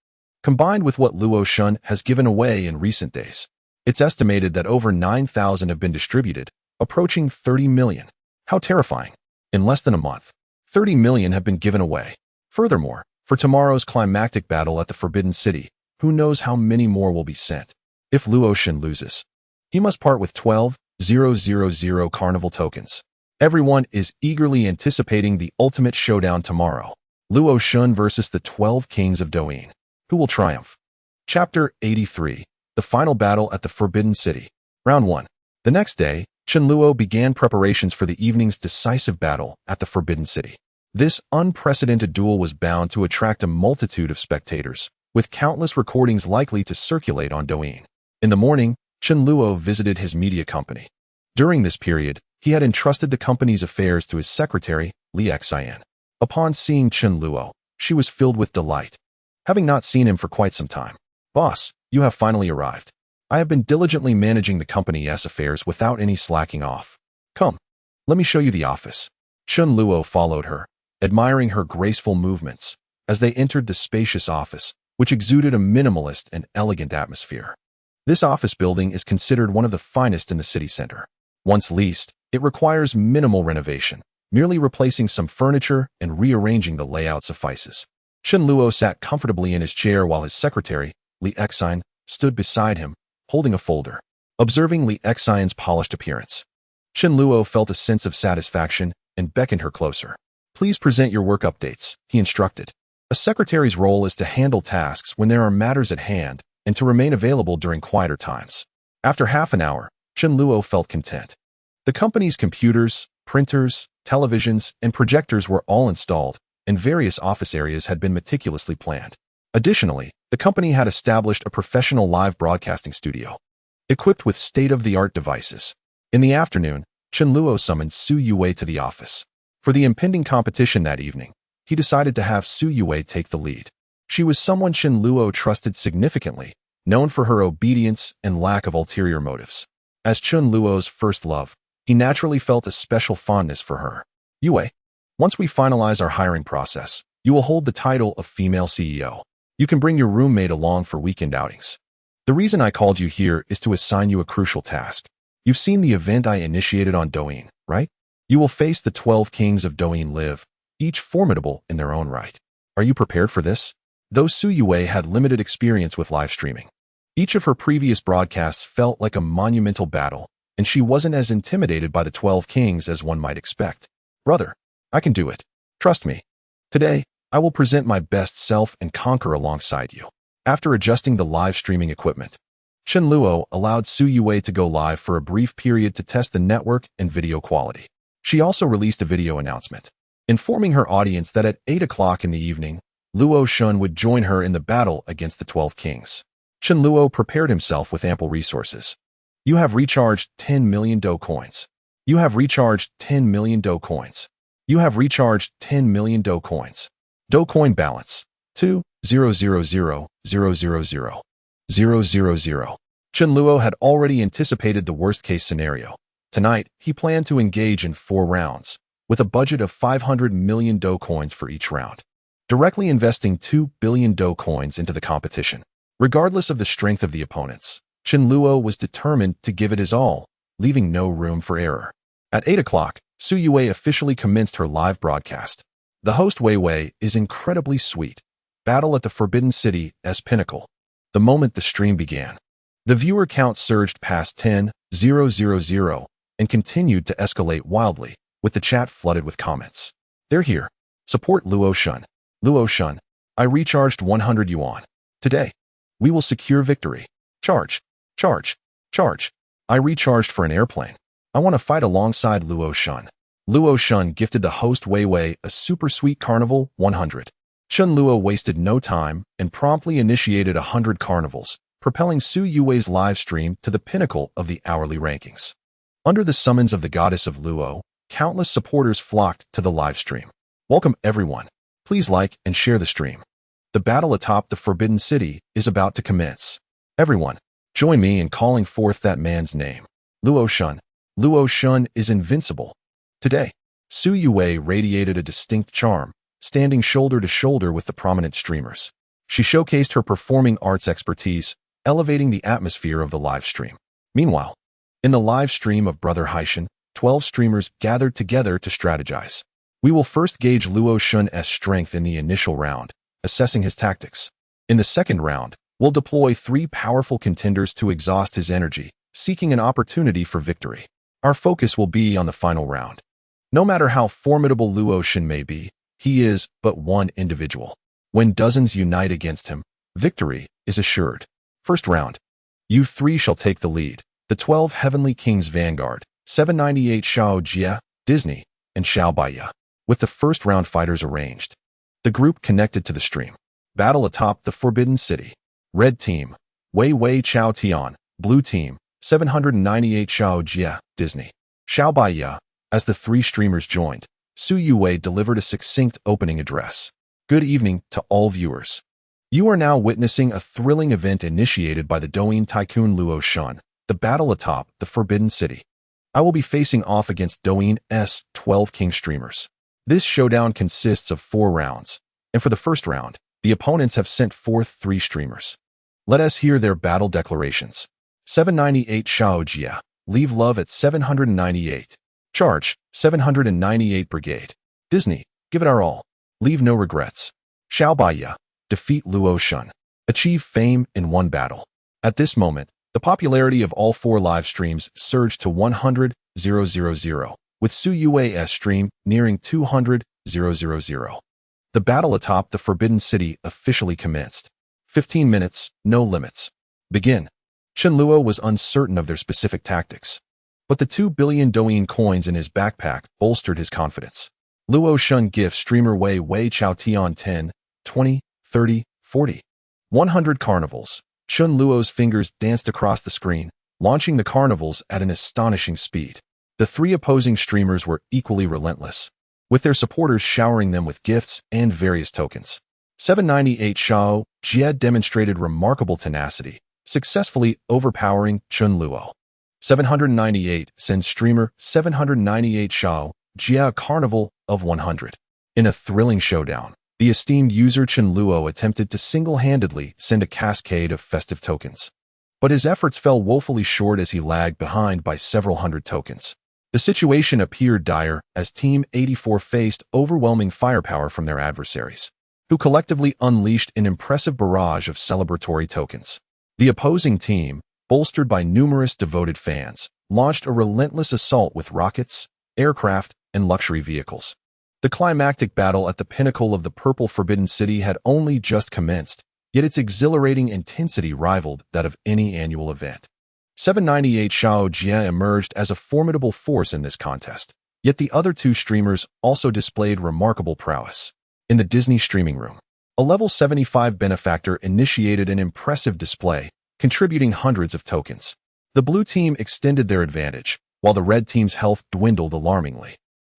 Combined with what Luo Shun has given away in recent days, it's estimated that over 9,000 have been distributed, approaching 30 million. How terrifying. In less than a month, 30 million have been given away. Furthermore, for tomorrow's climactic battle at the Forbidden City, who knows how many more will be sent. If Luo Shun loses, he must part with 12,000 carnival tokens. Everyone is eagerly anticipating the ultimate showdown tomorrow. Luo Shun versus the 12 Kings of Douyin. Who will triumph? Chapter 83. The final battle at the Forbidden City. Round 1. The next day, Chen Luo began preparations for the evening's decisive battle at the Forbidden City. This unprecedented duel was bound to attract a multitude of spectators, with countless recordings likely to circulate on Douyin. In the morning, Chen Luo visited his media company. During this period, he had entrusted the company's affairs to his secretary, Li Xian. Upon seeing Chen Luo, she was filled with delight. having not seen him for quite some time. Boss, you have finally arrived. I have been diligently managing the company's affairs without any slacking off. Come, let me show you the office. Chun Luo followed her, admiring her graceful movements, as they entered the spacious office, which exuded a minimalist and elegant atmosphere. This office building is considered one of the finest in the city center. Once leased, it requires minimal renovation. Merely replacing some furniture and rearranging the layout suffices. Chun Luo sat comfortably in his chair while his secretary, Li Exine, stood beside him, holding a folder. Observing Li Exine's polished appearance, Chun Luo felt a sense of satisfaction and beckoned her closer. Please present your work updates, he instructed. A secretary's role is to handle tasks when there are matters at hand and to remain available during quieter times. After half an hour, Chun Luo felt content. The company's computers, printers, televisions, and projectors were all installed, and various office areas had been meticulously planned. Additionally, the company had established a professional live broadcasting studio, equipped with state-of-the-art devices. In the afternoon, Chun Luo summoned Su Yue to the office. For the impending competition that evening, he decided to have Su Yue take the lead. She was someone Chun Luo trusted significantly, known for her obedience and lack of ulterior motives. As Chun Luo's first love, he naturally felt a special fondness for her. Yue, once we finalize our hiring process, you will hold the title of female CEO. You can bring your roommate along for weekend outings. The reason I called you here is to assign you a crucial task. You've seen the event I initiated on Douyin, right? You will face the 12 kings of Douyin live, each formidable in their own right. Are you prepared for this? Though Su Yue had limited experience with live streaming, each of her previous broadcasts felt like a monumental battle, and she wasn't as intimidated by the 12 kings as one might expect. Brother, I can do it. Trust me. Today, I will present my best self and conquer alongside you. After adjusting the live streaming equipment, Chun Luo allowed Su Yue to go live for a brief period to test the network and video quality. She also released a video announcement, informing her audience that at 8 o'clock in the evening, Luo Shun would join her in the battle against the 12 kings. Chun Luo prepared himself with ample resources. You have recharged 10 million Do coins. You have recharged 10 million Do coins. You have recharged 10 million Do coins. Do coin balance 2,000,000,000. Chun Luo had already anticipated the worst-case scenario. Tonight, he planned to engage in 4 rounds, with a budget of 500 million Do coins for each round, directly investing 2 billion Do coins into the competition. Regardless of the strength of the opponents, Chun Luo was determined to give it his all, leaving no room for error. At 8 o'clock, Su Yue officially commenced her live broadcast. The host Wei Wei is incredibly sweet. Battle at the Forbidden City's pinnacle. The moment the stream began, the viewer count surged past 10,000 and continued to escalate wildly, with the chat flooded with comments. They're here. Support Luo Shun. Luo Shun, I recharged 100 yuan. Today, we will secure victory. Charge. Charge. Charge. I recharged for an airplane. I want to fight alongside Luo Shun. Luo Shun gifted the host Wei Wei a super sweet carnival 100. Chun Luo wasted no time and promptly initiated 100 carnivals, propelling Su Yue's live stream to the pinnacle of the hourly rankings. Under the summons of the goddess of Luo, countless supporters flocked to the live stream. Welcome everyone. Please like and share the stream. The battle atop the Forbidden City is about to commence. Everyone, join me in calling forth that man's name. Luo Shun. Luo Shun is invincible. Today, Su Yue radiated a distinct charm, standing shoulder to shoulder with the prominent streamers. She showcased her performing arts expertise, elevating the atmosphere of the live stream. Meanwhile, in the live stream of Brother Haishan, 12 streamers gathered together to strategize. We will first gauge Luo Shun's strength in the initial round, assessing his tactics. In the second round, we'll deploy 3 powerful contenders to exhaust his energy, seeking an opportunity for victory. Our focus will be on the final round. No matter how formidable Luo Shun may be, he is but one individual. When dozens unite against him, victory is assured. First round. You 3 shall take the lead. The 12 Heavenly Kings Vanguard, 798 Shao Jia, Disney, and Xiao Baiya. With the first round fighters arranged. The group connected to the stream. Battle atop the Forbidden City. Red Team, Wei Wei Chao Tian. Blue Team, 798 Shao Jia, Disney. Xiao Baiya. As the 3 streamers joined, Su Yue delivered a succinct opening address. Good evening to all viewers. You are now witnessing a thrilling event initiated by the Douyin tycoon Luo Shun, the battle atop the Forbidden City. I will be facing off against Douyin's 12 king streamers. This showdown consists of 4 rounds, and for the first round, the opponents have sent forth 3 streamers. Let us hear their battle declarations. 798 Xiao Jia, leave love at 798. Charge, 798 Brigade. Disney, give it our all. Leave no regrets. Xiao Baiya, defeat Luo Shun. Achieve fame in one battle. At this moment, the popularity of all 4 live streams surged to 100,000, with Su Yue's stream nearing 200,000. The battle atop the Forbidden City officially commenced. 15 minutes, no limits. Begin. Chen Luo was uncertain of their specific tactics, but the 2 billion Douyin coins in his backpack bolstered his confidence. Luo Shun gift streamer Wei Chao Tian 10, 20, 30, 40. 100 carnivals. Chen Luo's fingers danced across the screen, launching the carnivals at an astonishing speed. The 3 opposing streamers were equally relentless, with their supporters showering them with gifts and various tokens. 798 Xiao Jia demonstrated remarkable tenacity, successfully overpowering Chen Luo. 798 sends streamer 798 Xiao Jia a carnival of 100. In a thrilling showdown, the esteemed user Chen Luo attempted to single-handedly send a cascade of festive tokens. But his efforts fell woefully short as he lagged behind by several hundred tokens. The situation appeared dire as Team 84 faced overwhelming firepower from their adversaries, who collectively unleashed an impressive barrage of celebratory tokens. The opposing team, bolstered by numerous devoted fans, launched a relentless assault with rockets, aircraft, and luxury vehicles. The climactic battle at the pinnacle of the Purple Forbidden City had only just commenced, yet its exhilarating intensity rivaled that of any annual event. 798 Xiao Jia emerged as a formidable force in this contest, yet the other 2 streamers also displayed remarkable prowess. In the Disney streaming room, a level 75 benefactor initiated an impressive display, contributing hundreds of tokens. The blue team extended their advantage, while the red team's health dwindled alarmingly.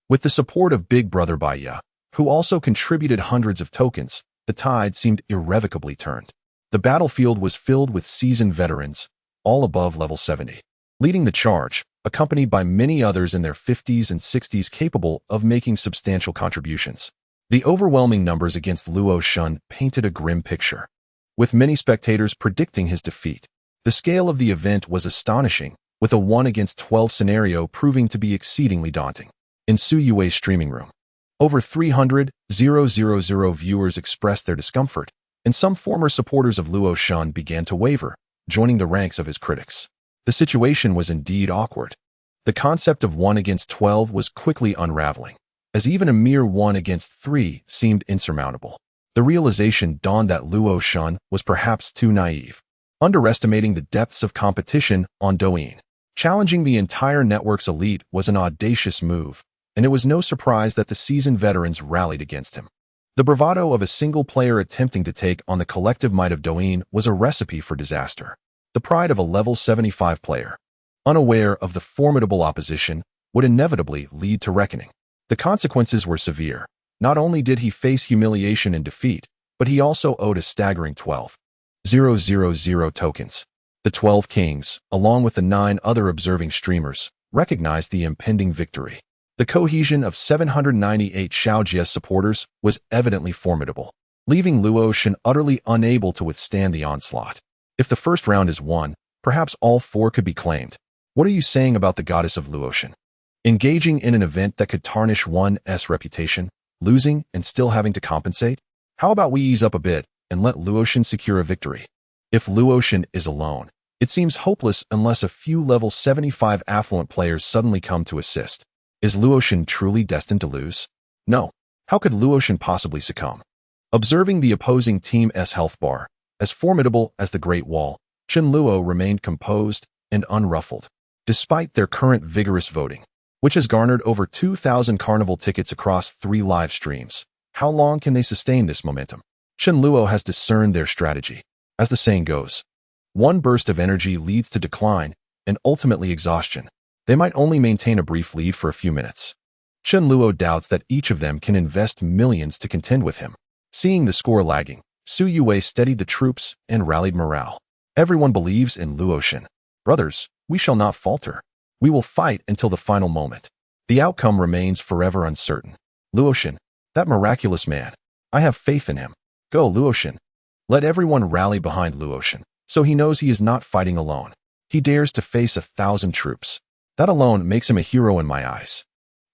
With the support of Big Brother Baiya, who also contributed hundreds of tokens, the tide seemed irrevocably turned. The battlefield was filled with seasoned veterans, all above level 70, leading the charge, accompanied by many others in their 50s and 60s capable of making substantial contributions. The overwhelming numbers against Luo Shun painted a grim picture, with many spectators predicting his defeat. The scale of the event was astonishing, with a 1 against 12 scenario proving to be exceedingly daunting. In Su Yue's streaming room, over 300,000 viewers expressed their discomfort, and some former supporters of Luo Shun began to waver, joining the ranks of his critics. The situation was indeed awkward. The concept of 1 against 12 was quickly unraveling, as even a mere 1 against 3 seemed insurmountable. The realization dawned that Luo Shun was perhaps too naive, underestimating the depths of competition on Douyin. Challenging the entire network's elite was an audacious move, and it was no surprise that the seasoned veterans rallied against him. The bravado of a single player attempting to take on the collective might of Douyin was a recipe for disaster. The pride of a level 75 player, unaware of the formidable opposition, would inevitably lead to reckoning. The consequences were severe. Not only did he face humiliation and defeat, but he also owed a staggering 12,000 tokens. The 12 kings, along with the 9 other observing streamers, recognized the impending victory. The cohesion of 798 Xiao Jia supporters was evidently formidable, leaving Luo Shun utterly unable to withstand the onslaught. If the first round is won, perhaps all 4 could be claimed. What are you saying about the goddess of Luo Shun? Engaging in an event that could tarnish one's reputation, losing and still having to compensate? How about we ease up a bit and let Luo Shun secure a victory? If Luo Shun is alone, it seems hopeless unless a few level 75 affluent players suddenly come to assist. Is Luo Shun truly destined to lose? No. How could Luo Shun possibly succumb? Observing the opposing team's health bar, as formidable as the Great Wall, Chen Luo remained composed and unruffled, despite their current vigorous voting, which has garnered over 2,000 carnival tickets across 3 live streams. How long can they sustain this momentum? Chen Luo has discerned their strategy. As the saying goes, one burst of energy leads to decline and ultimately exhaustion. They might only maintain a brief lead for a few minutes. Chen Luo doubts that each of them can invest millions to contend with him. Seeing the score lagging, Su Yue steadied the troops and rallied morale. Everyone believes in Luoshan. Brothers, we shall not falter. We will fight until the final moment. The outcome remains forever uncertain. Luoshan, that miraculous man. I have faith in him. Go, Luoshan. Let everyone rally behind Luoshan, so he knows he is not fighting alone. He dares to face 1,000 troops. That alone makes him a hero in my eyes.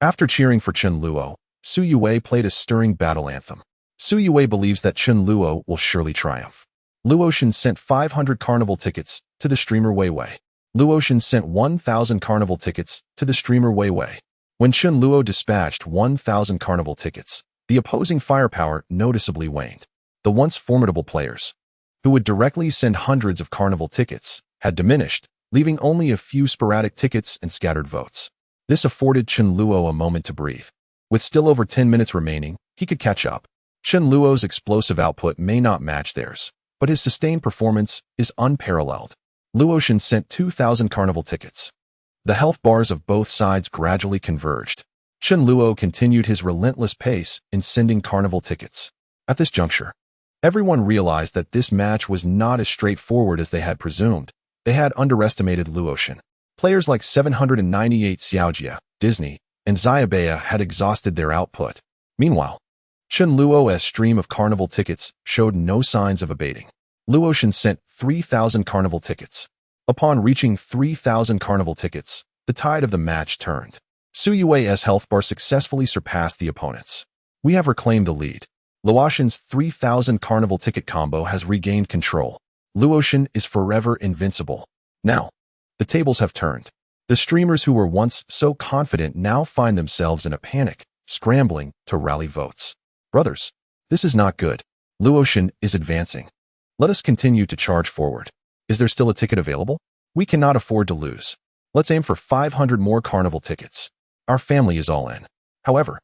After cheering for Chen Luo, Su Yue played a stirring battle anthem. Su Yue believes that Chen Luo will surely triumph. Luoshan sent 500 carnival tickets to the streamer Weiwei. Luoshan sent 1,000 carnival tickets to the streamer Weiwei. When Chen Luo dispatched 1,000 carnival tickets, the opposing firepower noticeably waned. The once formidable players, who would directly send hundreds of carnival tickets, had diminished, leaving only a few sporadic tickets and scattered votes. This afforded Chen Luo a moment to breathe. With still over 10 minutes remaining, he could catch up. Chen Luo's explosive output may not match theirs, but his sustained performance is unparalleled. Luoshan sent 2,000 carnival tickets. The health bars of both sides gradually converged. Chen Luo continued his relentless pace in sending carnival tickets. At this juncture, everyone realized that this match was not as straightforward as they had presumed. They had underestimated Luoshan. Players like 798 Xiaojia, Disney, and Xiaobea had exhausted their output. Meanwhile, Chen Luo's stream of carnival tickets showed no signs of abating. Luoshan sent 3,000 carnival tickets. Upon reaching 3,000 carnival tickets, the tide of the match turned. Su Yue's health bar successfully surpassed the opponents. We have reclaimed the lead. Luoshan's 3,000 carnival ticket combo has regained control. Luoshan is forever invincible. Now, the tables have turned. The streamers who were once so confident now find themselves in a panic, scrambling to rally votes. Brothers, this is not good. Luoshan is advancing. Let us continue to charge forward. Is there still a ticket available? We cannot afford to lose. Let's aim for 500 more carnival tickets. Our family is all in. However,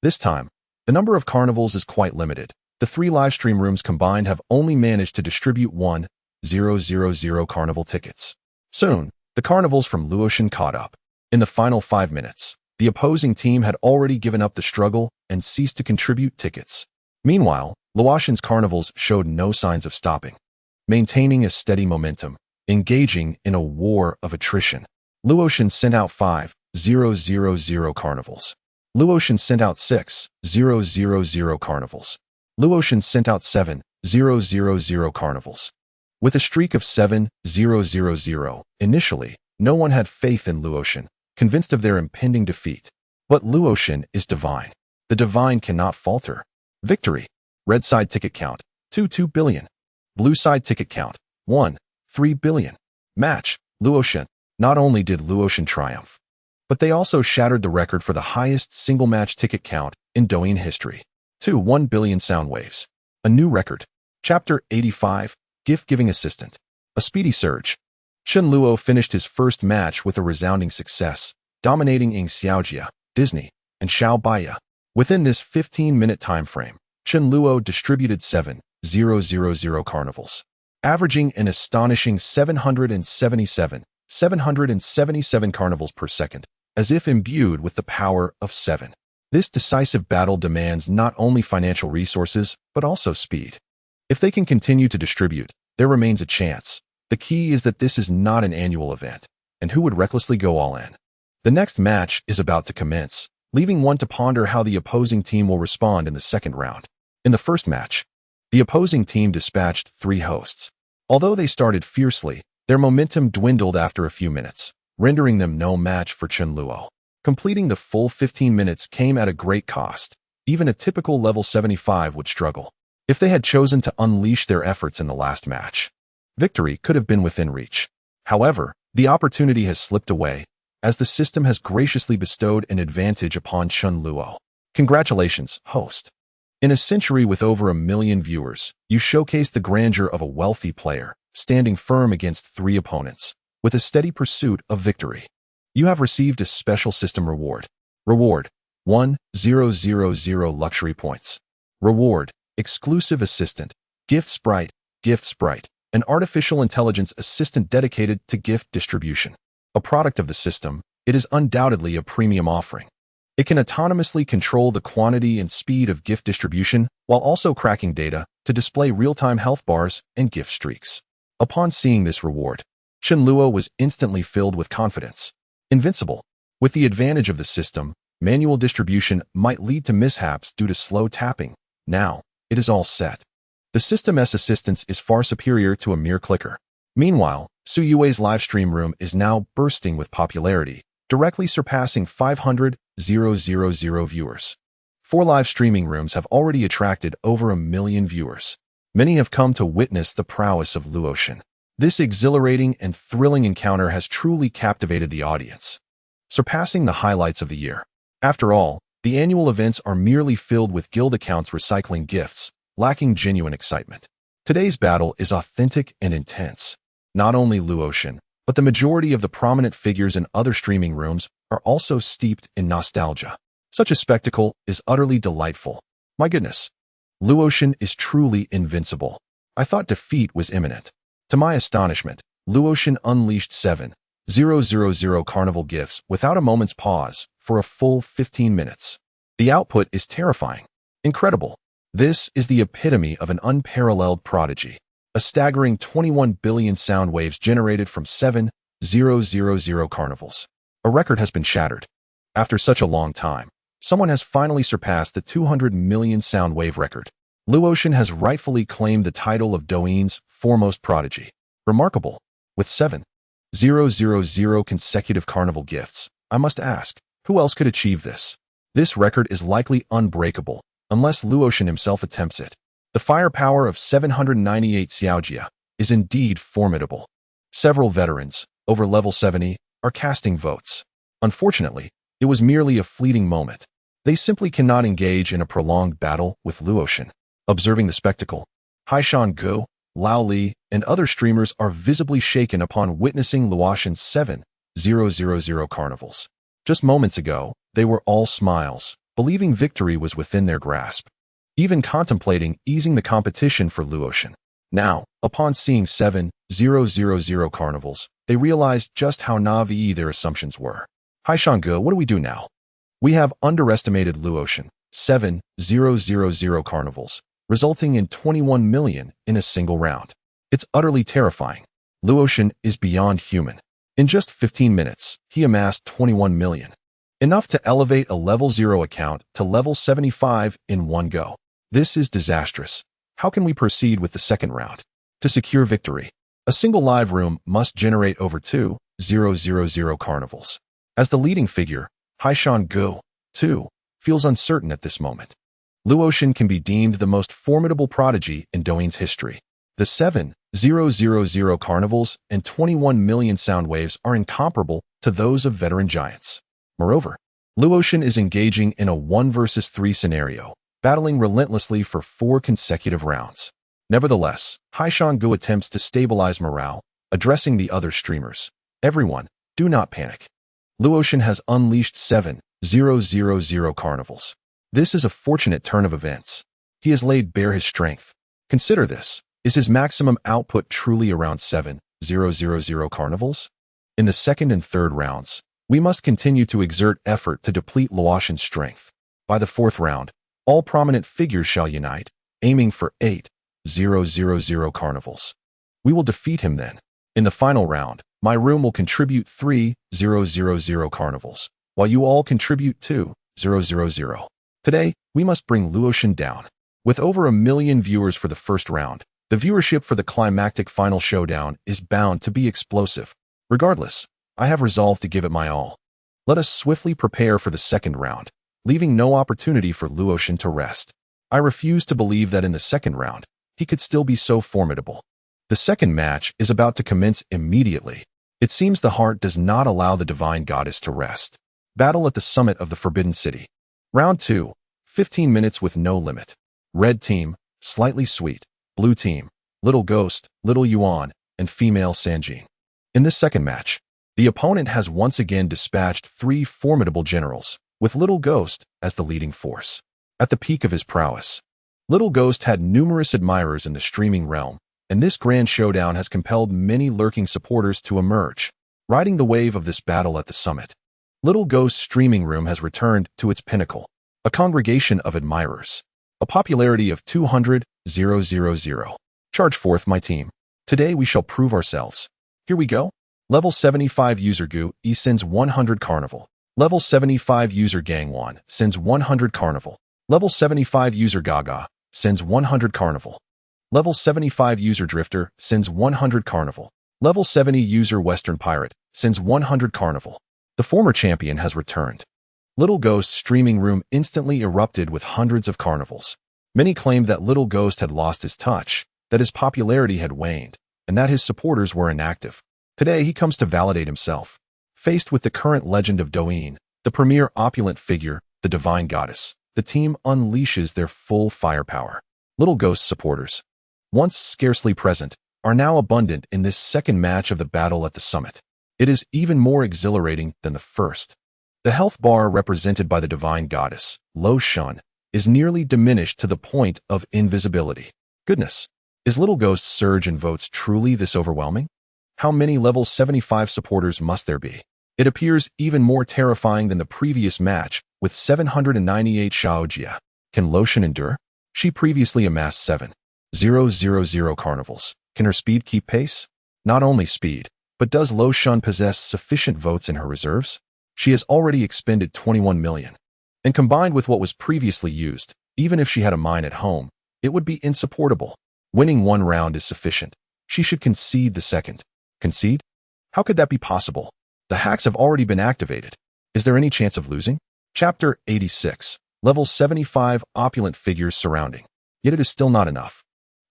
this time, the number of carnivals is quite limited. The 3 live stream rooms combined have only managed to distribute 1,000 carnival tickets. Soon, the carnivals from Luoshan caught up. In the final 5 minutes, the opposing team had already given up the struggle and ceased to contribute tickets. Meanwhile, Luoshan's carnivals showed no signs of stopping, maintaining a steady momentum, engaging in a war of attrition. Luoshan sent out 5,000 carnivals. Luoshan sent out 6,000 carnivals. Luoshan sent out 7,000 carnivals. With a streak of 7,000, initially, no one had faith in Luoshan, convinced of their impending defeat. But Luoshan is divine. The divine cannot falter. Victory. Red side ticket count, 2 billion. Blue side ticket count, 3 billion. Match, Luoshan. Not only did Luoshan triumph, but they also shattered the record for the highest single-match ticket count in Douyin history. 1 billion sound waves. A new record. Chapter 85, Gift-Giving Assistant. A speedy surge. Chen Luo finished his first match with a resounding success, dominating Ying Xiaojia, Disney, and Xiao Baya. Within this 15-minute time frame, Chen Luo distributed 7,000 carnivals, averaging an astonishing 777 carnivals per second, as if imbued with the power of 7. This decisive battle demands not only financial resources, but also speed. If they can continue to distribute, there remains a chance. The key is that this is not an annual event, and who would recklessly go all in? The next match is about to commence, leaving one to ponder how the opposing team will respond in the second round. In the first match, the opposing team dispatched 3 hosts. Although they started fiercely, their momentum dwindled after a few minutes, rendering them no match for Chen Luo. Completing the full 15 minutes came at a great cost. Even a typical level 75 would struggle. If they had chosen to unleash their efforts in the last match, victory could have been within reach. However, the opportunity has slipped away, as the system has graciously bestowed an advantage upon Chen Luo. Congratulations, host. In a century with over 1 million viewers, you showcase the grandeur of a wealthy player, standing firm against 3 opponents, with a steady pursuit of victory. You have received a special system reward. Reward, 1,000 luxury points. Reward, exclusive assistant, gift sprite, an artificial intelligence assistant dedicated to gift distribution. A product of the system, it is undoubtedly a premium offering. It can autonomously control the quantity and speed of gift distribution while also cracking data to display real-time health bars and gift streaks. Upon seeing this reward, Chen Luo was instantly filled with confidence. Invincible. With the advantage of the system, manual distribution might lead to mishaps due to slow tapping. Now, it is all set. The system's assistance is far superior to a mere clicker. Meanwhile, Su Yue's livestream room is now bursting with popularity, directly surpassing 500,000 viewers. 4 live streaming rooms have already attracted over 1 million viewers. Many have come to witness the prowess of Luotian. This exhilarating and thrilling encounter has truly captivated the audience, surpassing the highlights of the year. After all, the annual events are merely filled with guild accounts recycling gifts, lacking genuine excitement. Today's battle is authentic and intense. Not only Luotian, but the majority of the prominent figures in other streaming rooms are also steeped in nostalgia. Such a spectacle is utterly delightful. My goodness, Luotian is truly invincible. I thought defeat was imminent. To my astonishment, Luotian unleashed 7,000 carnival gifts without a moment's pause for a full 15 minutes. The output is terrifying. Incredible. This is the epitome of an unparalleled prodigy. A staggering 21 billion sound waves generated from 7,000 carnivals. A record has been shattered. After such a long time, someone has finally surpassed the 200 million sound wave record. Luotian has rightfully claimed the title of Douyin's foremost prodigy. Remarkable. With 7,000 consecutive carnival gifts, I must ask, who else could achieve this? This record is likely unbreakable, unless Luotian himself attempts it. The firepower of 798 Xiaojia is indeed formidable. Several veterans, over level 70, are casting votes. Unfortunately, it was merely a fleeting moment. They simply cannot engage in a prolonged battle with Luotian. Observing the spectacle, Haishan Gu, Lao Li, and other streamers are visibly shaken upon witnessing Luotian's 7,000 carnivals. Just moments ago, they were all smiles, believing victory was within their grasp, even contemplating easing the competition for Luotian. Now, upon seeing 7,000 carnivals, they realized just how naive their assumptions were. Haishan Gu, what do we do now? We have underestimated Luotian, 7,000 carnivals, resulting in 21 million in a single round. It's utterly terrifying. Luotian is beyond human. In just 15 minutes, he amassed 21 million. Enough to elevate a level 0 account to level 75 in one go. This is disastrous. How can we proceed with the second round? To secure victory, a single live room must generate over 2,000 carnivals. As the leading figure, Haishan Gu, too, feels uncertain at this moment. Luotian can be deemed the most formidable prodigy in Douyin's history. The 7,000 carnivals and 21 million sound waves are incomparable to those of veteran giants. Moreover, Luotian is engaging in a 1 versus 3 scenario, battling relentlessly for 4 consecutive rounds. Nevertheless, Haishan Gu attempts to stabilize morale, addressing the other streamers. Everyone, do not panic. Luotian has unleashed 7,000 carnivals. This is a fortunate turn of events. He has laid bare his strength. Consider this. Is his maximum output truly around 7,000 carnivals? In the second and third rounds, we must continue to exert effort to deplete Luotian's strength. By the fourth round, all prominent figures shall unite, aiming for 8,000 carnivals. We will defeat him then. In the final round, my room will contribute 3,000 carnivals, while you all contribute 2,000. Today, we must bring Luotian down. With over 1 million viewers for the first round, the viewership for the climactic final showdown is bound to be explosive. Regardless, I have resolved to give it my all. Let us swiftly prepare for the second round, leaving no opportunity for Luotian to rest. I refuse to believe that in the second round, he could still be so formidable. The second match is about to commence immediately. It seems the heart does not allow the divine goddess to rest. Battle at the summit of the Forbidden City. Round 2, 15 minutes with no limit. Red team, slightly sweet. Blue team, Little Ghost, Little Yuan, and Female Sanjing. In this second match, the opponent has once again dispatched 3 formidable generals, with Little Ghost as the leading force. At the peak of his prowess, Little Ghost had numerous admirers in the streaming realm, and this grand showdown has compelled many lurking supporters to emerge, riding the wave of this battle at the summit. Little Ghost's streaming room has returned to its pinnacle, a congregation of admirers, a popularity of 200,000. Charge forth, my team. Today we shall prove ourselves. Here we go. Level 75 user Gu E sends 100 Carnival. Level 75 user Gangwon sends 100 Carnival. Level 75 user Gaga sends 100 Carnival. Level 75 user Drifter sends 100 Carnival. Level 70 user Western Pirate sends 100 Carnival. The former champion has returned. Little Ghost's streaming room instantly erupted with hundreds of carnivals. Many claimed that Little Ghost had lost his touch, that his popularity had waned, and that his supporters were inactive. Today he comes to validate himself. Faced with the current legend of Douyin, the premier opulent figure, the divine goddess, the team unleashes their full firepower. Little Ghost supporters, once scarcely present, are now abundant in this second match of the battle at the summit. It is even more exhilarating than the first. The health bar represented by the divine goddess, Lo Shun, is nearly diminished to the point of invisibility. Goodness, is Little Ghost's surge in votes truly this overwhelming? How many level 75 supporters must there be? It appears even more terrifying than the previous match, with 798 Xiaojia. Can Lo Shun endure? She previously amassed 7,000 carnivals. Can her speed keep pace? Not only speed, but does Lo Shun possess sufficient votes in her reserves? She has already expended 21 million. And combined with what was previously used, even if she had a mine at home, it would be insupportable. Winning one round is sufficient. She should concede the second. Concede? How could that be possible? The hacks have already been activated. Is there any chance of losing? Chapter 86. Level 75 opulent figures surrounding. Yet it is still not enough.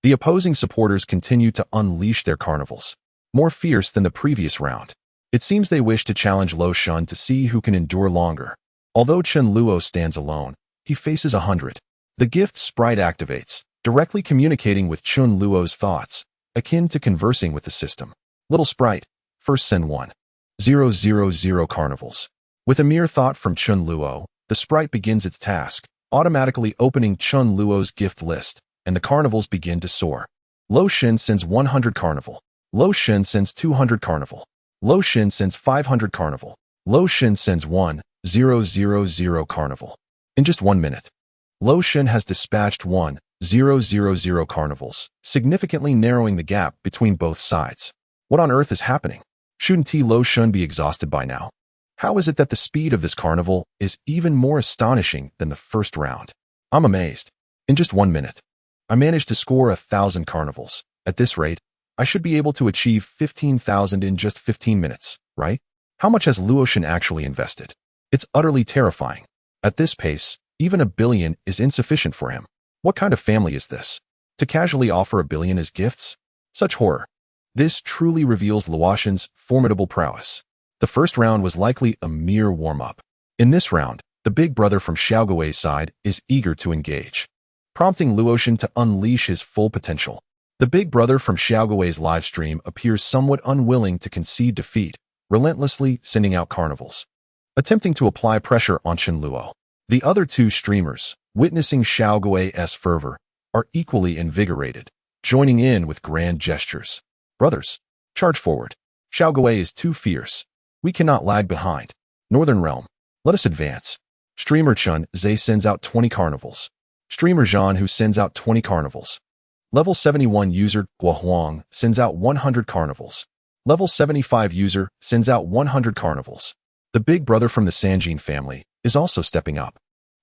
The opposing supporters continue to unleash their carnivals, more fierce than the previous round. It seems they wish to challenge Lo Shun to see who can endure longer. Although Chen Luo stands alone, he faces 100. The gift sprite activates, directly communicating with Chen Luo's thoughts, akin to conversing with the system. Little sprite, first send 1,000 carnivals. With a mere thought from Chen Luo, the sprite begins its task, automatically opening Chen Luo's gift list, and the carnivals begin to soar. Lo Shun sends 100 carnival. Lo Shun sends 200 carnival. Lo Shun sends 500 carnival. Lo Shun sends 1,000 carnival. In just 1 minute, Lo Shun has dispatched 1,000 carnivals, significantly narrowing the gap between both sides. What on earth is happening? Shouldn't Lo Shun be exhausted by now? How is it that the speed of this carnival is even more astonishing than the first round? I'm amazed. In just 1 minute, I managed to score 1,000 carnivals. At this rate, I should be able to achieve 15,000 in just 15 minutes, right? How much has Luo Shun actually invested? It's utterly terrifying. At this pace, even 1 billion is insufficient for him. What kind of family is this? To casually offer 1 billion as gifts? Such horror. This truly reveals Luo Shun's formidable prowess. The first round was likely a mere warm-up. In this round, the big brother from Xiaogui's side is eager to engage, prompting Luo Shun to unleash his full potential. The big brother from Xiaogui's livestream appears somewhat unwilling to concede defeat, relentlessly sending out carnivals, attempting to apply pressure on Chen Luo. The other two streamers, witnessing Xiaogui's fervor, are equally invigorated, joining in with grand gestures. Brothers, charge forward. Xiaogui is too fierce. We cannot lag behind. Northern Realm, let us advance. Streamer Chun Zhe sends out 20 carnivals. Streamer Zhan who sends out 20 carnivals. Level 71 user Guo Huang sends out 100 carnivals. Level 75 user sends out 100 carnivals. The big brother from the Sanjin family is also stepping up.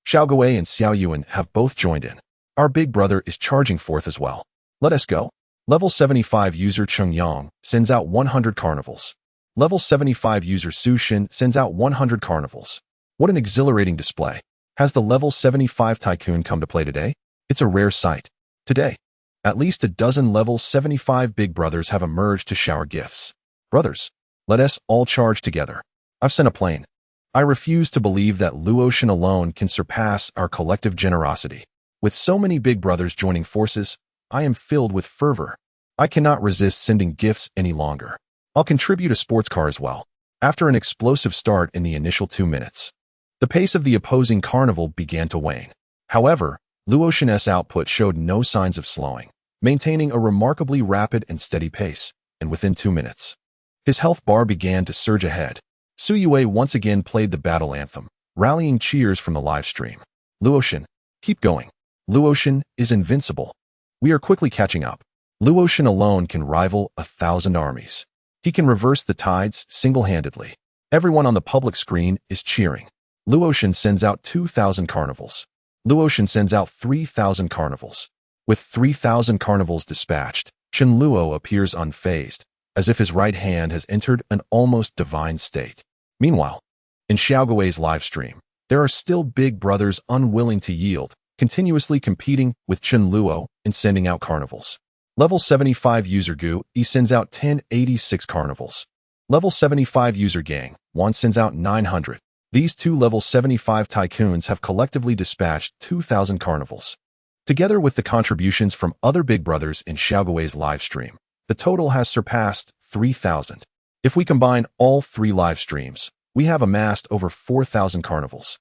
Xiaogui and Xiao Yuan have both joined in. Our big brother is charging forth as well. Let us go. Level 75 user Cheng Yang sends out 100 carnivals. Level 75 user Su Shin sends out 100 carnivals. What an exhilarating display. Has the level 75 tycoon come to play today? It's a rare sight. Today, at least a dozen level 75 big brothers have emerged to shower gifts. Brothers, let us all charge together. I've sent a plane. I refuse to believe that Luo Shun alone can surpass our collective generosity. With so many big brothers joining forces, I am filled with fervor. I cannot resist sending gifts any longer. I'll contribute a sports car as well. After an explosive start in the initial 2 minutes, the pace of the opposing carnival began to wane. However, Luo Shun's output showed no signs of slowing, maintaining a remarkably rapid and steady pace, and within 2 minutes, his health bar began to surge ahead, Su Yue once again played the battle anthem, rallying cheers from the live stream. Luoshan, keep going. Luoshan is invincible. We are quickly catching up. Luoshan alone can rival 1,000 armies. He can reverse the tides single-handedly. Everyone on the public screen is cheering. Luoshan sends out 2,000 carnivals. Luoshan sends out 3,000 carnivals. With 3,000 carnivals dispatched, Chen Luo appears unfazed, as if his right hand has entered an almost divine state. Meanwhile, in Xiaogui's live stream, there are still big brothers unwilling to yield, continuously competing with Chen Luo in sending out carnivals. Level 75 user Gu E sends out 1086 carnivals. Level 75 user Gang Wan sends out 900. These two level 75 tycoons have collectively dispatched 2,000 carnivals. Together with the contributions from other big brothers in Xiaogui's live stream, the total has surpassed 3,000. If we combine all three live streams, we have amassed over 4,000 carnivals.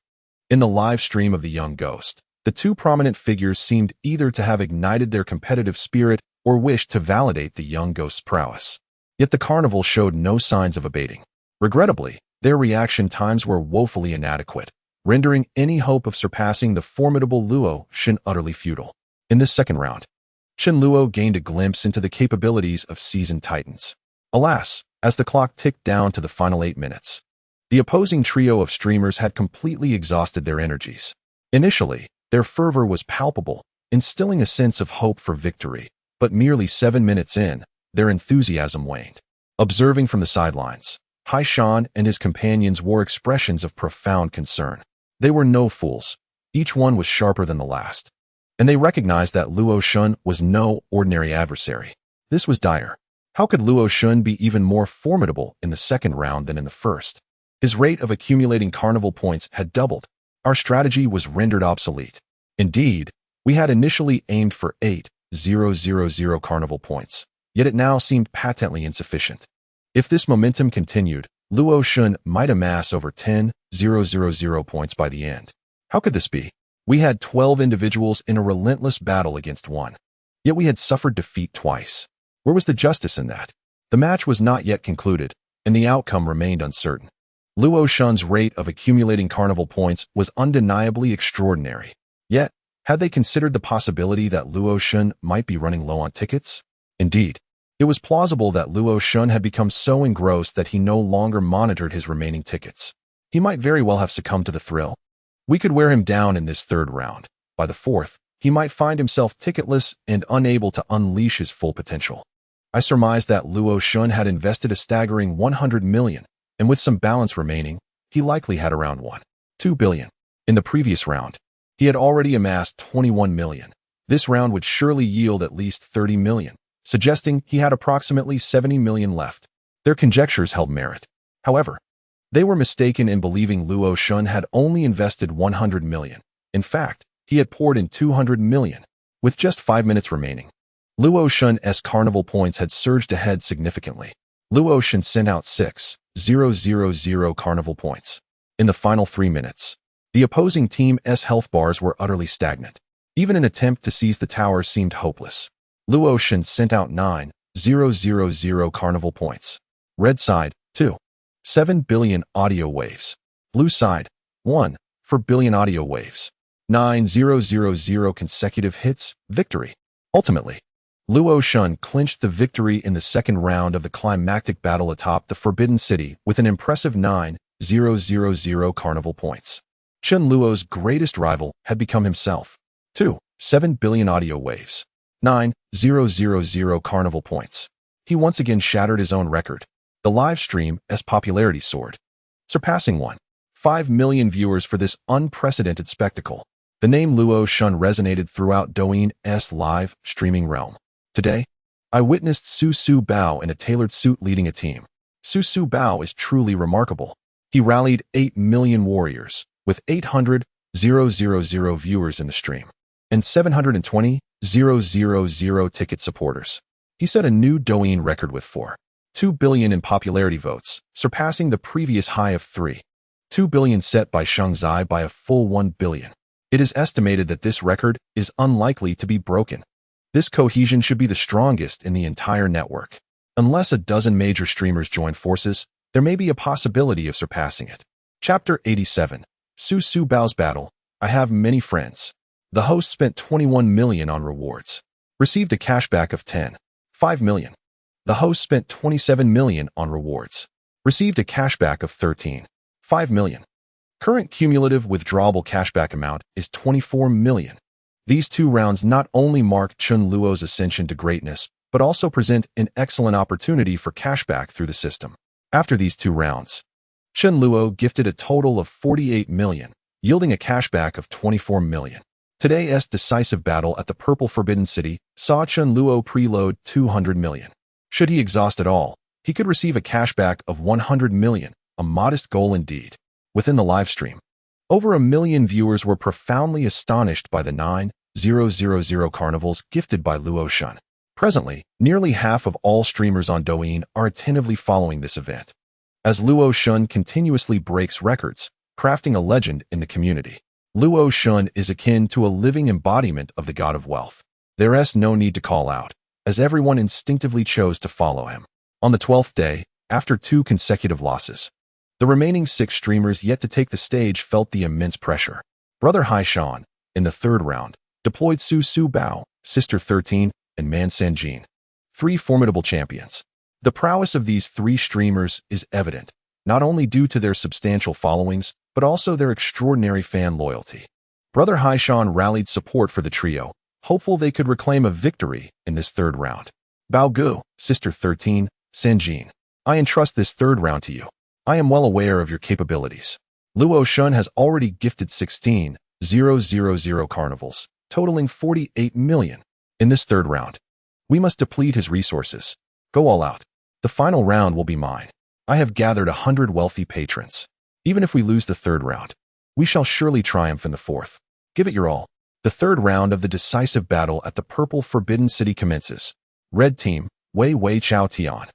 In the live stream of the Young Ghost, the two prominent figures seemed either to have ignited their competitive spirit or wished to validate the Young Ghost's prowess. Yet the carnival showed no signs of abating. Regrettably, their reaction times were woefully inadequate, rendering any hope of surpassing the formidable Luoshan utterly futile. In this second round, Chen Luo gained a glimpse into the capabilities of seasoned titans. Alas, as the clock ticked down to the final 8 minutes, the opposing trio of streamers had completely exhausted their energies. Initially, their fervor was palpable, instilling a sense of hope for victory, but merely 7 minutes in, their enthusiasm waned. Observing from the sidelines, Hai Shan and his companions wore expressions of profound concern. They were no fools. Each one was sharper than the last. And they recognized that Luoshan was no ordinary adversary. This was dire. How could Luoshan be even more formidable in the second round than in the first? His rate of accumulating carnival points had doubled. Our strategy was rendered obsolete. Indeed, we had initially aimed for 8,000 carnival points, yet it now seemed patently insufficient. If this momentum continued, Luoshan might amass over 10,000 points by the end. How could this be? We had 12 individuals in a relentless battle against one. Yet we had suffered defeat twice. Where was the justice in that? The match was not yet concluded, and the outcome remained uncertain. Luoshan's rate of accumulating carnival points was undeniably extraordinary. Yet, had they considered the possibility that Luoshan might be running low on tickets? Indeed, it was plausible that Luoshan had become so engrossed that he no longer monitored his remaining tickets. He might very well have succumbed to the thrill. We could wear him down in this third round. By the fourth, he might find himself ticketless and unable to unleash his full potential. I surmised that Luoshan had invested a staggering 100 million, and with some balance remaining, he likely had around 1.2 billion. In the previous round, he had already amassed 21 million. This round would surely yield at least 30 million, suggesting he had approximately 70 million left. Their conjectures held merit. However, they were mistaken in believing Luoshan had only invested 100 million. In fact, he had poured in 200 million. With just 5 minutes remaining, Luoshan's carnival points had surged ahead significantly. Luoshan sent out 6,000 carnival points. In the final 3 minutes, the opposing team's health bars were utterly stagnant. Even an attempt to seize the tower seemed hopeless. Luoshan sent out 9,000 carnival points. Red side, 2.7 billion audio waves. Blue side, 1.4 billion audio waves. 9,000 consecutive hits, victory. Ultimately, Luoshan clinched the victory in the second round of the climactic battle atop the Forbidden City with an impressive 9,000 carnival points. Chen Luo's greatest rival had become himself. 2.7 billion audio waves. 9,000 carnival points. He once again shattered his own record. The live stream's popularity soared, surpassing 1.5 million viewers for this unprecedented spectacle. The name Luoshan resonated throughout Douyin's live streaming realm. Today, I witnessed Su Bao in a tailored suit leading a team. Su Bao is truly remarkable. He rallied 8 million warriors, with 800,000 viewers in the stream, and 720,000 ticket supporters. He set a new Douyin record with 4.2 billion in popularity votes, surpassing the previous high of 3.2 billion set by Sheng Zai by a full 1 billion. It is estimated that this record is unlikely to be broken. This cohesion should be the strongest in the entire network. Unless a dozen major streamers join forces, there may be a possibility of surpassing it. Chapter 87. Su Su Bao's Battle. I have many friends. The host spent 21 million on rewards. Received a cashback of 5 million. The host spent 27 million on rewards. Received a cashback of 5 million. Current cumulative withdrawable cashback amount is 24 million. These two rounds not only mark Chen Luo's ascension to greatness, but also present an excellent opportunity for cashback through the system. After these two rounds, Chen Luo gifted a total of 48 million, yielding a cashback of 24 million. Today's decisive battle at the Purple Forbidden City saw Chen Luo preload 200 million. Should he exhaust it all, he could receive a cashback of 100 million, a modest goal indeed. Within the livestream, over 1 million viewers were profoundly astonished by the 9,000 carnivals gifted by Luo Shun. Presently, nearly half of all streamers on Douyin are attentively following this event, as Luo Shun continuously breaks records, crafting a legend in the community. Luo Shun is akin to a living embodiment of the god of wealth. There is no need to call out, as everyone instinctively chose to follow him. On the 12th day, after 2 consecutive losses, the remaining 6 streamers yet to take the stage felt the immense pressure. Brother Hai Shan, in the 3rd round, deployed Su Su Bao, Sister 13, and Man Sanjin, 3 formidable champions. The prowess of these 3 streamers is evident, not only due to their substantial followings, but also their extraordinary fan loyalty. Brother Hai Shan rallied support for the trio, hopeful they could reclaim a victory in this 3rd round. Bao Gu, Sister 13, Sanjin, I entrust this 3rd round to you. I am well aware of your capabilities. Luo Shun has already gifted 16,000 carnivals, totaling 48 million. In this 3rd round, we must deplete his resources. Go all out. The final round will be mine. I have gathered 100 wealthy patrons. Even if we lose the 3rd round, we shall surely triumph in the 4th. Give it your all. The 3rd round of the decisive battle at the Purple Forbidden City commences. Red Team, Wei Wei Chao Tian.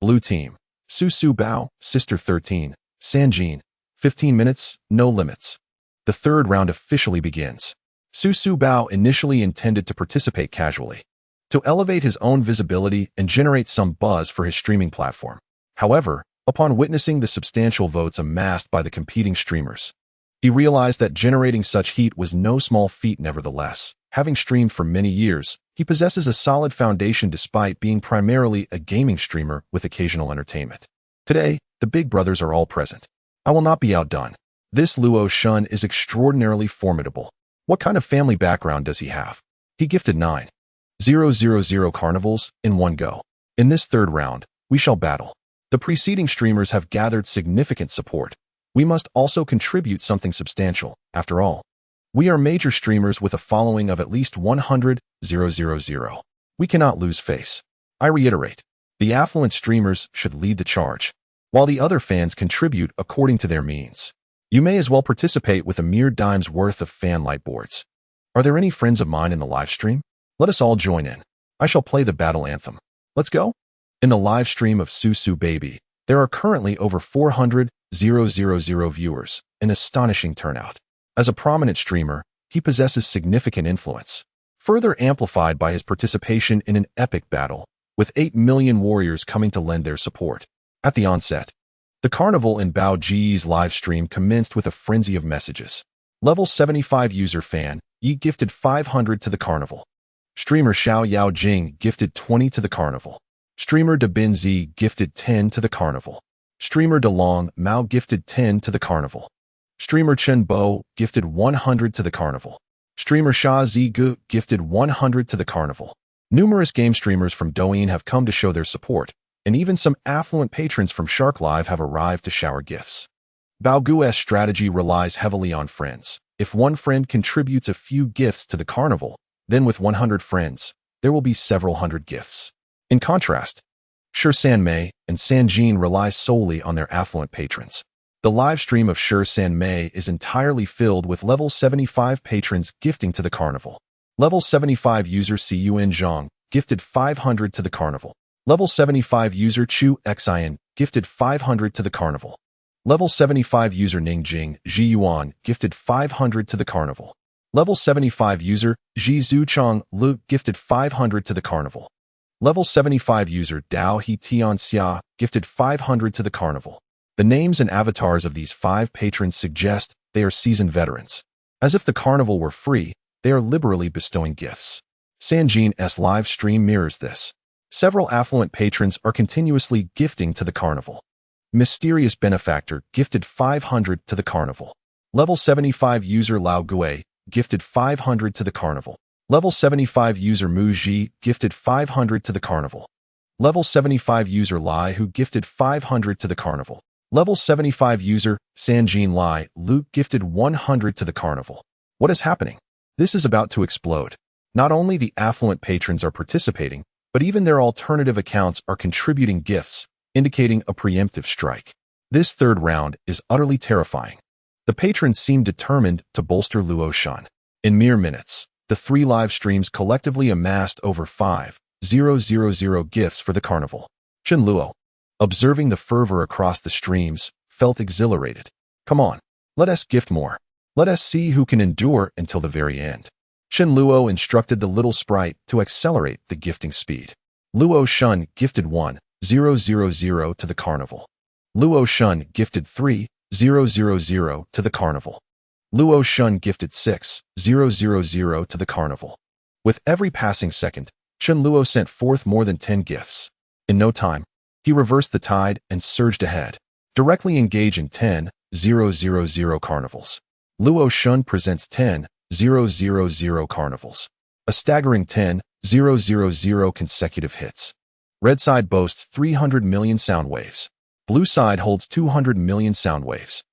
Blue Team, Su Su Bao, Sister 13, Sanjin. 15 minutes, no limits. The 3rd round officially begins. Su Su Bao initially intended to participate casually, to elevate his own visibility and generate some buzz for his streaming platform. However, upon witnessing the substantial votes amassed by the competing streamers, he realized that generating such heat was no small feat nevertheless. Having streamed for many years, he possesses a solid foundation despite being primarily a gaming streamer with occasional entertainment. Today, the big brothers are all present. I will not be outdone. This Luo Shun is extraordinarily formidable. What kind of family background does he have? He gifted 9,000 carnivals in one go. In this 3rd round, we shall battle. The preceding streamers have gathered significant support. We must also contribute something substantial. After all, we are major streamers with a following of at least 100,000. We cannot lose face. I reiterate, the affluent streamers should lead the charge, while the other fans contribute according to their means. You may as well participate with a mere dime's worth of fan light boards. Are there any friends of mine in the live stream? Let us all join in. I shall play the battle anthem. Let's go. In the live stream of Su Su Baby, there are currently over 400,000 viewers, an astonishing turnout. As a prominent streamer, he possesses significant influence, further amplified by his participation in an epic battle, with 8 million warriors coming to lend their support. At the onset, the carnival in Bao Ji's live stream commenced with a frenzy of messages. Level 75 user fan, Yi gifted 500 to the carnival. Streamer Xiao Yao Jing gifted 20 to the carnival. Streamer De Bin Zi gifted 10 to the carnival. Streamer De Long Mao gifted 10 to the carnival. Streamer Chen Bo gifted 100 to the carnival. Streamer Sha Zigu gifted 100 to the carnival. Numerous game streamers from Douyin have come to show their support, and even some affluent patrons from Shark Live have arrived to shower gifts. Bao Gu's strategy relies heavily on friends. If one friend contributes a few gifts to the carnival, then with 100 friends, there will be several hundred gifts. In contrast, Shi San Mei and Sanjin rely solely on their affluent patrons. The live stream of Shi San Mei is entirely filled with level 75 patrons gifting to the carnival. Level 75 user Cun Zhang gifted 500 to the carnival. Level 75 user Chu Xian gifted 500 to the carnival. Level 75 user Ningjing Ji Yuan gifted 500 to the carnival. Level 75 user Ji Zuchang Lu gifted 500 to the carnival. Level 75 user Dao He Tianxia gifted 500 to the carnival. The names and avatars of these 5 patrons suggest they are seasoned veterans. As if the carnival were free, they are liberally bestowing gifts. Sanjin's live stream mirrors this. Several affluent patrons are continuously gifting to the carnival. Mysterious benefactor gifted 500 to the carnival. Level 75 user Lao Gui gifted 500 to the carnival. Level 75 user Mu Ji gifted 500 to the carnival. Level 75 user Lai who gifted 500 to the carnival. Level 75 user Sanjin Lai Luke gifted 100 to the carnival. What is happening? This is about to explode. Not only the affluent patrons are participating, but even their alternative accounts are contributing gifts, indicating a preemptive strike. This third round is utterly terrifying. The patrons seem determined to bolster Luo Shan. In mere minutes, the 3 live streams collectively amassed over 5,000 gifts for the carnival. Chen Luo, observing the fervor across the streams, felt exhilarated. Come on, let us gift more. Let us see who can endure until the very end. Chen Luo instructed the little sprite to accelerate the gifting speed. Luo Shun gifted 1,000 to the carnival. Luo Shun gifted 3,000 to the carnival. Luo Shun gifted 6,000 to the carnival. With every passing second, Chen Luo sent forth more than 10 gifts. In no time, he reversed the tide and surged ahead, directly engaging 10,000 carnivals. Luo Shun presents 10,000 carnivals. A staggering 10,000 consecutive hits. Red side boasts 300 million sound waves. Blue side holds 200 million sound waves.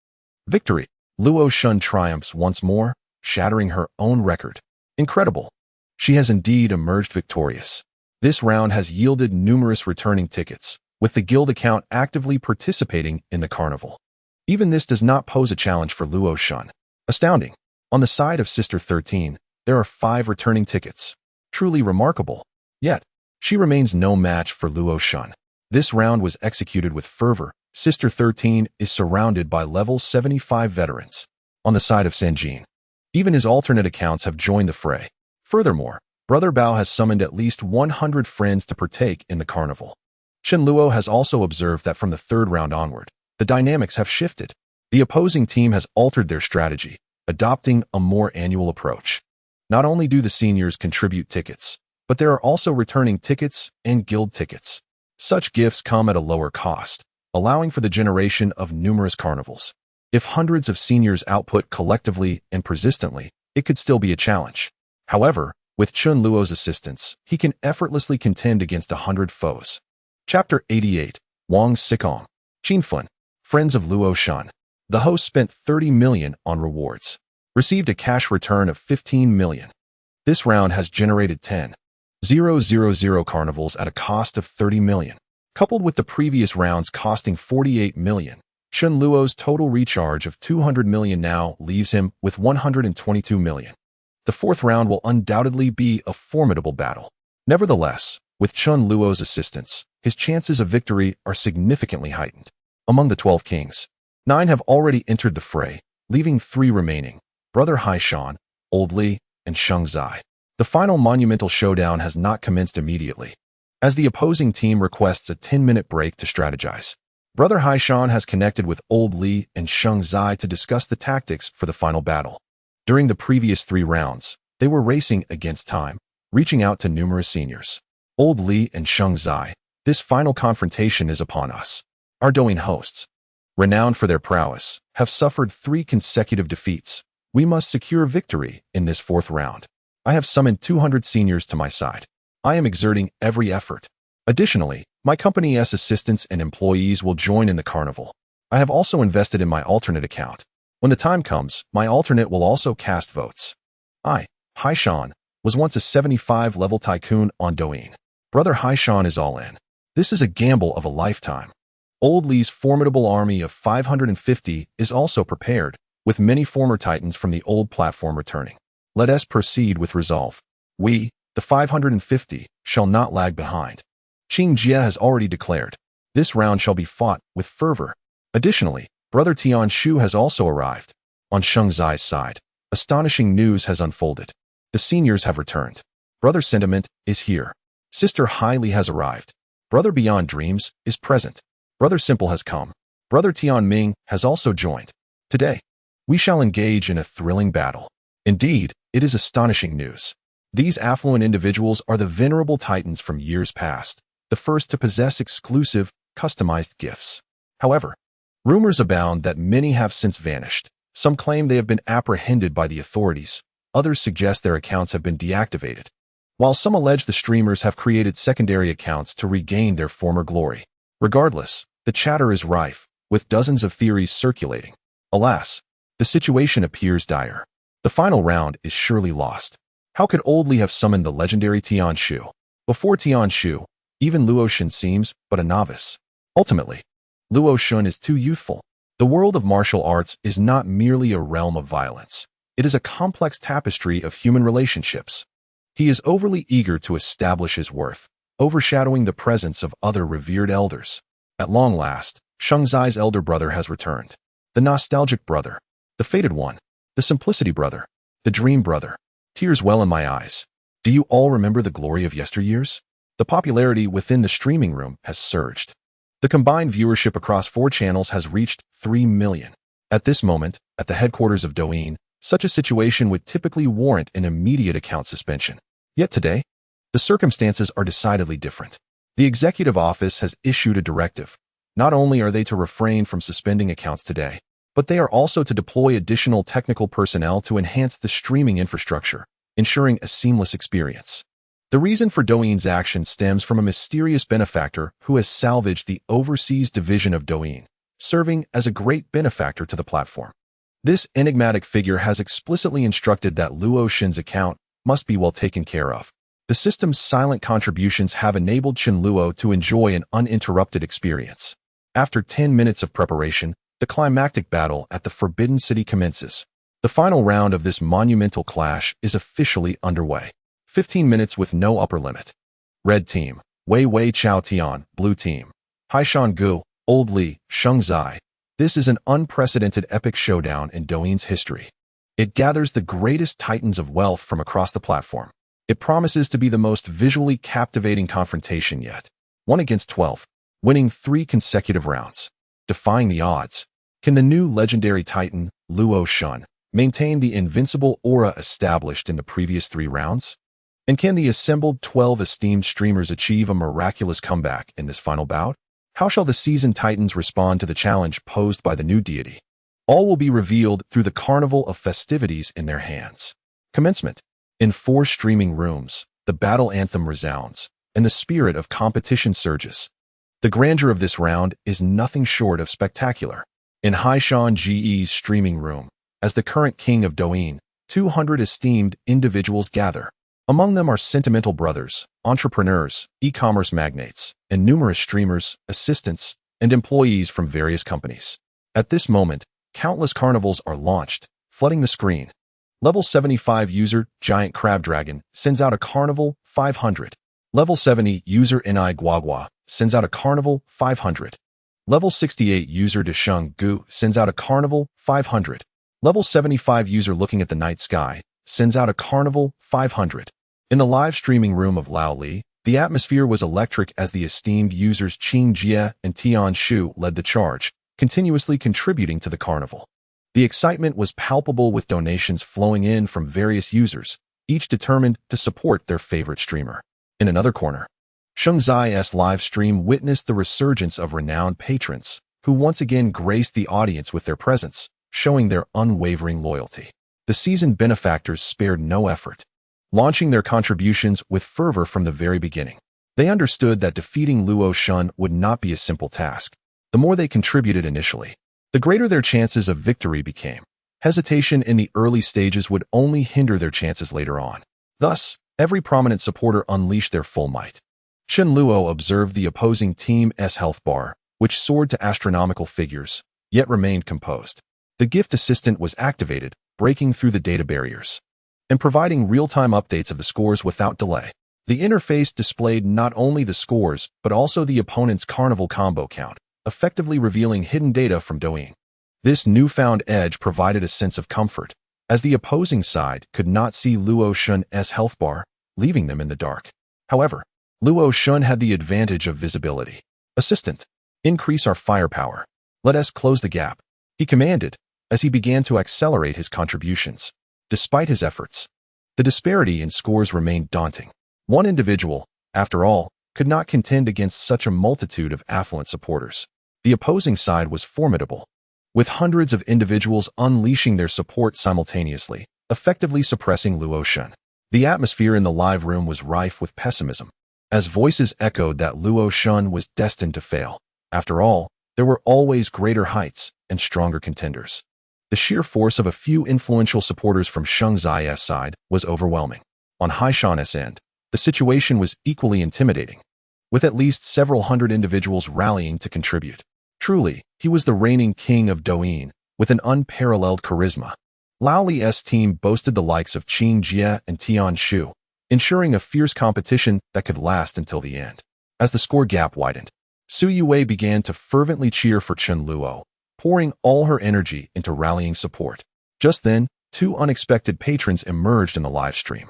Victory! Luo Shun triumphs once more, shattering her own record. Incredible! She has indeed emerged victorious. This round has yielded numerous returning tickets, with the guild account actively participating in the carnival. Even this does not pose a challenge for Luo Shun. Astounding! On the side of Sister 13, there are 5 returning tickets. Truly remarkable. Yet, she remains no match for Luo Shun. This round was executed with fervor. Sister 13 is surrounded by level 75 veterans. On the side of Sanjin, even his alternate accounts have joined the fray. Furthermore, Brother Bao has summoned at least 100 friends to partake in the carnival. Chen Luo has also observed that from the 3rd round onward, the dynamics have shifted. The opposing team has altered their strategy, adopting a more annual approach. Not only do the seniors contribute tickets, but there are also returning tickets and guild tickets. Such gifts come at a lower cost, allowing for the generation of numerous carnivals. If hundreds of seniors output collectively and persistently, it could still be a challenge. However, with Chen Luo's assistance, he can effortlessly contend against 100 foes. Chapter 88, Wang Sikong. Qinfun, Friends of Luo Shan. The host spent 30 million on rewards, received a cash return of 15 million. This round has generated 10,000 carnivals at a cost of 30 million. Coupled with the previous rounds costing 48 million, Chen Luo's total recharge of 200 million now leaves him with 122 million. The 4th round will undoubtedly be a formidable battle. Nevertheless, with Chen Luo's assistance, his chances of victory are significantly heightened. Among the 12 kings, 9 have already entered the fray, leaving 3 remaining: Brother Haishan, Old Li, and Sheng Zai. The final monumental showdown has not commenced immediately, as the opposing team requests a 10-minute break to strategize. Brother Haishan has connected with Old Li and Sheng Zai to discuss the tactics for the final battle. During the previous 3 rounds, they were racing against time, reaching out to numerous seniors. Old Li and Sheng Zai, this final confrontation is upon us. Our Douyin hosts, renowned for their prowess, have suffered 3 consecutive defeats. We must secure victory in this 4th round. I have summoned 200 seniors to my side. I am exerting every effort. Additionally, my company's assistants and employees will join in the carnival. I have also invested in my alternate account. When the time comes, my alternate will also cast votes. Haishan, was once a 75-level tycoon on Douyin. Brother Haishan is all in. This is a gamble of a lifetime. Old Li's formidable army of 550 is also prepared, with many former titans from the old platform returning. Let us proceed with resolve. We, the 550, shall not lag behind. Qing Jie has already declared, this round shall be fought with fervor. Additionally, Brother Tian Shu has also arrived. On Sheng Zai's side, astonishing news has unfolded. The seniors have returned. Brother Sentiment is here. Sister Hai Li has arrived. Brother Beyond Dreams is present. Brother Simple has come. Brother Tian Ming has also joined. Today, we shall engage in a thrilling battle. Indeed, it is astonishing news. These affluent individuals are the venerable titans from years past, the first to possess exclusive, customized gifts. However, rumors abound that many have since vanished. Some claim they have been apprehended by the authorities. Others suggest their accounts have been deactivated, while some allege the streamers have created secondary accounts to regain their former glory. Regardless, the chatter is rife, with dozens of theories circulating. Alas, the situation appears dire. The final round is surely lost. How could Old Li have summoned the legendary Tian Shu? Before Tian Shu, even Luo Xun seems but a novice. Ultimately, Luo Xun is too youthful. The world of martial arts is not merely a realm of violence. It is a complex tapestry of human relationships. He is overly eager to establish his worth, overshadowing the presence of other revered elders. At long last, Sheng Zai's elder brother has returned. The nostalgic brother, the fated one, the simplicity brother, the dream brother. Tears well in my eyes. Do you all remember the glory of yesteryears? The popularity within the streaming room has surged. The combined viewership across 4 channels has reached 3 million. At this moment, at the headquarters of Douyin, such a situation would typically warrant an immediate account suspension. Yet today, the circumstances are decidedly different. The executive office has issued a directive. Not only are they to refrain from suspending accounts today, but they are also to deploy additional technical personnel to enhance the streaming infrastructure, ensuring a seamless experience. The reason for Douyin's action stems from a mysterious benefactor who has salvaged the overseas division of Douyin, serving as a great benefactor to the platform. This enigmatic figure has explicitly instructed that Luo Xun's account must be well taken care of. The system's silent contributions have enabled Chen Luo to enjoy an uninterrupted experience. After 10 minutes of preparation, the climactic battle at the Forbidden City commences. The final round of this monumental clash is officially underway. 15 minutes with no upper limit. Red Team, Wei Wei Chao Tian. Blue Team, Haishan Gu, Old Li, Sheng Zai. This is an unprecedented epic showdown in Douyin's history. It gathers the greatest titans of wealth from across the platform. It promises to be the most visually captivating confrontation yet. 1 against 12, winning 3 consecutive rounds. Defying the odds. Can the new legendary titan, Luo Xun, maintain the invincible aura established in the previous 3 rounds? And can the assembled 12 esteemed streamers achieve a miraculous comeback in this final bout? How shall the seasoned titans respond to the challenge posed by the new deity? All will be revealed through the carnival of festivities in their hands. Commencement. In 4 streaming rooms, the battle anthem resounds, and the spirit of competition surges. The grandeur of this round is nothing short of spectacular. In Haishan Ge's streaming room, as the current king of Douyin, 200 esteemed individuals gather. Among them are sentimental brothers, entrepreneurs, e-commerce magnates, and numerous streamers, assistants, and employees from various companies. At this moment, countless carnivals are launched, flooding the screen. Level 75 user Giant Crab Dragon sends out a Carnival 500. Level 70 user Ni Guagua sends out a Carnival 500. Level 68 user Desheng Gu sends out a Carnival 500. Level 75 user Looking at the Night Sky sends out a Carnival 500. In the live streaming room of Lao Li, the atmosphere was electric as the esteemed users Qing Jie and Tian Shu led the charge, continuously contributing to the carnival. The excitement was palpable with donations flowing in from various users, each determined to support their favorite streamer. In another corner, Sheng Zai's live stream witnessed the resurgence of renowned patrons, who once again graced the audience with their presence, showing their unwavering loyalty. The seasoned benefactors spared no effort, launching their contributions with fervor from the very beginning. They understood that defeating Luo Xun would not be a simple task. The more they contributed initially, the greater their chances of victory became. Hesitation in the early stages would only hinder their chances later on. Thus, every prominent supporter unleashed their full might. Chen Luo observed the opposing team's health bar, which soared to astronomical figures, yet remained composed. The gift assistant was activated, breaking through the data barriers and providing real-time updates of the scores without delay. The interface displayed not only the scores, but also the opponent's carnival combo count, effectively revealing hidden data from Douyin. This newfound edge provided a sense of comfort, as the opposing side could not see Luo Xun's health bar, leaving them in the dark. However, Luo Shun had the advantage of visibility. Assistant, increase our firepower. Let us close the gap, he commanded, as he began to accelerate his contributions. Despite his efforts, the disparity in scores remained daunting. One individual, after all, could not contend against such a multitude of affluent supporters. The opposing side was formidable, with hundreds of individuals unleashing their support simultaneously, effectively suppressing Luo Shun. The atmosphere in the live room was rife with pessimism, as voices echoed that Luo Shun was destined to fail. After all, there were always greater heights and stronger contenders. The sheer force of a few influential supporters from Sheng Zai's side was overwhelming. On Haishan's end, the situation was equally intimidating, with at least several hundred individuals rallying to contribute. Truly, he was the reigning king of Douyin, with an unparalleled charisma. Lao Li's team boasted the likes of Qin Jie and Tian Shu, ensuring a fierce competition that could last until the end. As the score gap widened, Su Yue began to fervently cheer for Chen Luo, pouring all her energy into rallying support. Just then, two unexpected patrons emerged in the live stream.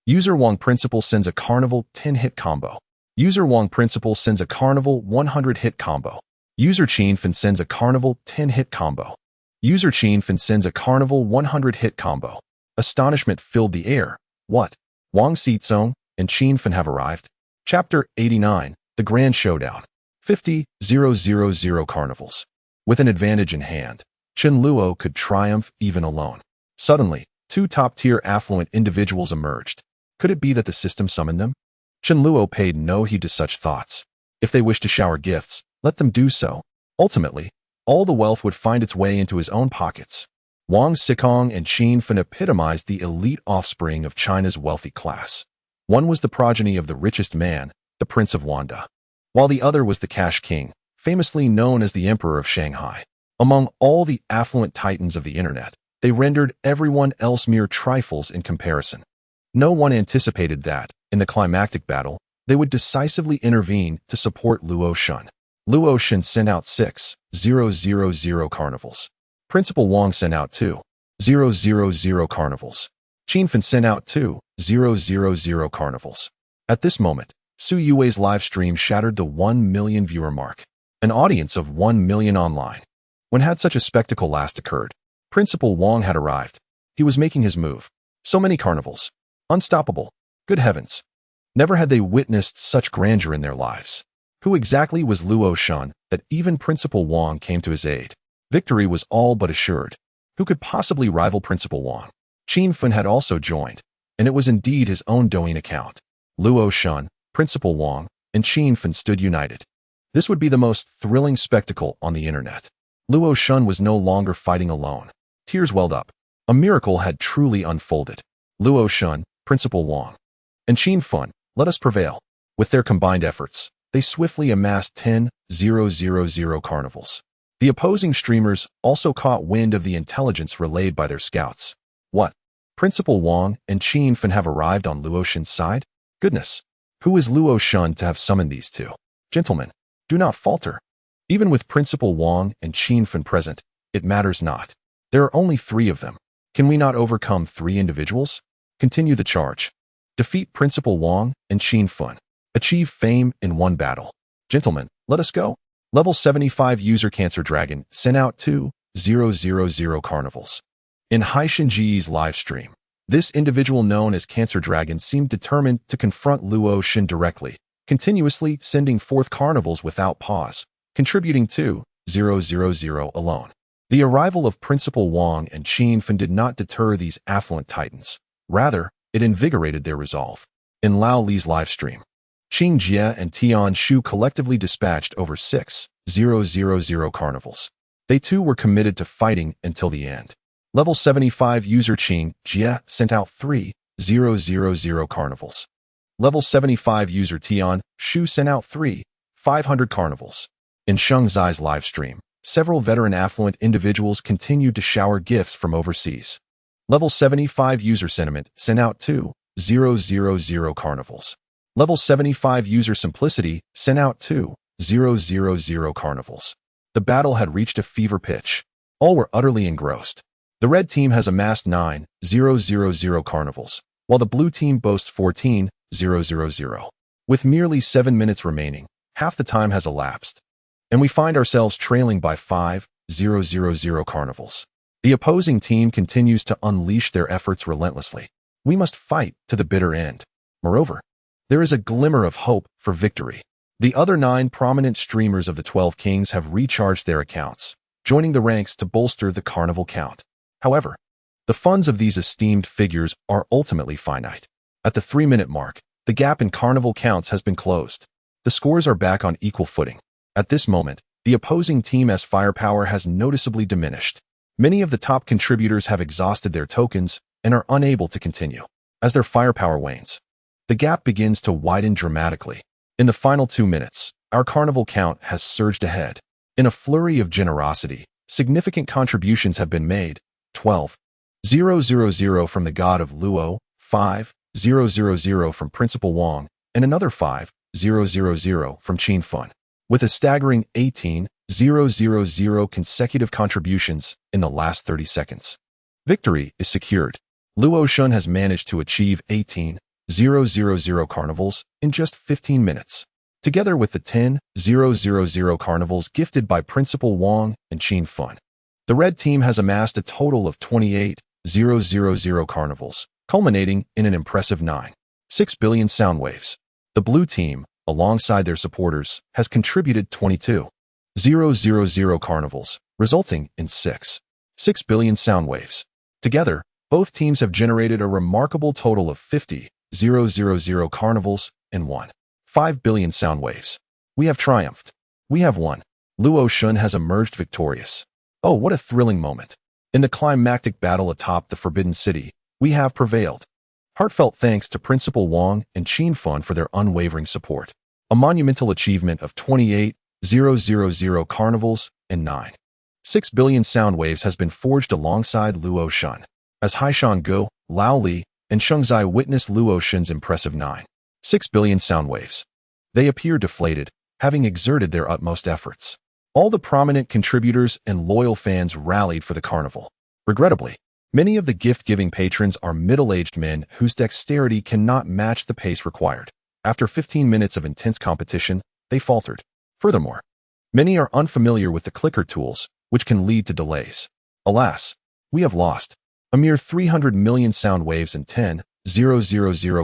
User Wang Principal sends a Carnival 10-hit combo. User Wang Principal sends a Carnival 100-hit combo. User Qinfen sends a Carnival 10-hit combo. User Qinfen sends a Carnival 100-hit combo. Astonishment filled the air. What? Wang Xizong and Qinfen have arrived? Chapter 89, The Grand Showdown. 50,000 Carnivals. With an advantage in hand, Chen Luo could triumph even alone. Suddenly, two top-tier affluent individuals emerged. Could it be that the system summoned them? Chen Luo paid no heed to such thoughts. If they wished to shower gifts, let them do so. Ultimately, all the wealth would find its way into his own pockets. Wang Xikong and Qin Fen epitomized the elite offspring of China's wealthy class. One was the progeny of the richest man, the Prince of Wanda, while the other was the Cash King, famously known as the Emperor of Shanghai. Among all the affluent titans of the internet, they rendered everyone else mere trifles in comparison. No one anticipated that, in the climactic battle, they would decisively intervene to support Luo Shun. Luo Shun sent out 6,000 carnivals. Principal Wang sent out 2,000 carnivals. Qinfen sent out 2,000 carnivals. At this moment, Su Yue's live stream shattered the 1 million viewer mark. An audience of 1 million online. When had such a spectacle last occurred? Principal Wang had arrived. He was making his move. So many carnivals. Unstoppable. Good heavens. Never had they witnessed such grandeur in their lives. Who exactly was Luo Shun that even Principal Wang came to his aid? Victory was all but assured. Who could possibly rival Principal Wang? Qinfen had also joined, and it was indeed his own Douyin account. Luo Shun, Principal Wang, and Qinfen stood united. This would be the most thrilling spectacle on the internet. Luo Shun was no longer fighting alone. Tears welled up. A miracle had truly unfolded. Luo Shun, Principal Wang, and Qinfen, let us prevail. With their combined efforts, they swiftly amassed 10,000 carnivals. The opposing streamers also caught wind of the intelligence relayed by their scouts. What? Principal Wang and Qinfen have arrived on Luo Shun's side? Goodness! Who is Luo Shun to have summoned these two? Gentlemen, do not falter. Even with Principal Wang and Qinfen present, it matters not. There are only 3 of them. Can we not overcome 3 individuals? Continue the charge. Defeat Principal Wang and Qinfen. Achieve fame in one battle. Gentlemen, let us go. Level 75 user Cancer Dragon sent out 2,000 carnivals. In Haishanji's live stream, this individual known as Cancer Dragon seemed determined to confront Luo Shun directly, continuously sending forth carnivals without pause, contributing 2,000 alone. The arrival of Principal Wang and Qinfen did not deter these affluent titans. Rather, it invigorated their resolve. In Lao Li's live stream, Qin Jie and Tian Shu collectively dispatched over 6,000 carnivals. They too were committed to fighting until the end. Level 75 user Qin Jie sent out 3,000 carnivals. Level 75 user Tian Shu sent out 3,500 carnivals. In Sheng Zai's live stream, several veteran affluent individuals continued to shower gifts from overseas. Level 75 user Sentiment sent out 2,000 carnivals. Level 75 user Simplicity sent out 2,000 carnivals. The battle had reached a fever pitch. All were utterly engrossed. The red team has amassed 9,000 carnivals, while the blue team boasts 14,000. With merely 7 minutes remaining, half the time has elapsed, and we find ourselves trailing by 5,000 carnivals. The opposing team continues to unleash their efforts relentlessly. We must fight to the bitter end. Moreover, there is a glimmer of hope for victory. The other 9 prominent streamers of the 12 Kings have recharged their accounts, joining the ranks to bolster the carnival count. However, the funds of these esteemed figures are ultimately finite. At the 3-minute mark, the gap in carnival counts has been closed. The scores are back on equal footing. At this moment, the opposing team's firepower has noticeably diminished. Many of the top contributors have exhausted their tokens and are unable to continue. As their firepower wanes, the gap begins to widen dramatically. In the final 2 minutes, our carnival count has surged ahead. In a flurry of generosity, significant contributions have been made. 12,000 from the god of Luo, 5,000 from Principal Wang, and another 5,000 from Qin Fun. With a staggering 18,000 consecutive contributions in the last 30 seconds. Victory is secured. Luo Shun has managed to achieve 18,000 carnivals in just 15 minutes. Together with the 10,000 carnivals gifted by Principal Wang and Qin Fun, the red team has amassed a total of 28,000 carnivals, culminating in an impressive 9.6 billion sound waves. The blue team, alongside their supporters, has contributed 22,000 carnivals, resulting in 6 billion sound waves. Together, both teams have generated a remarkable total of 50,000 carnivals and 1.5 billion sound waves. We have triumphed. We have won. Luo Shun has emerged victorious. Oh, what a thrilling moment. In the climactic battle atop the Forbidden City, we have prevailed. Heartfelt thanks to Principal Wang and Qin Fun for their unwavering support. A monumental achievement of 28,000 carnivals and 9.6 billion sound waves has been forged alongside Luo Shun. As Haishan Go, Lao Li, and Shengzai witnessed Luo Shun's impressive 9.6 billion sound waves, they appear deflated, having exerted their utmost efforts. All the prominent contributors and loyal fans rallied for the carnival. Regrettably, many of the gift-giving patrons are middle-aged men whose dexterity cannot match the pace required. After 15 minutes of intense competition, they faltered. Furthermore, many are unfamiliar with the clicker tools, which can lead to delays. Alas, we have lost. A mere 300 million sound waves and 10,000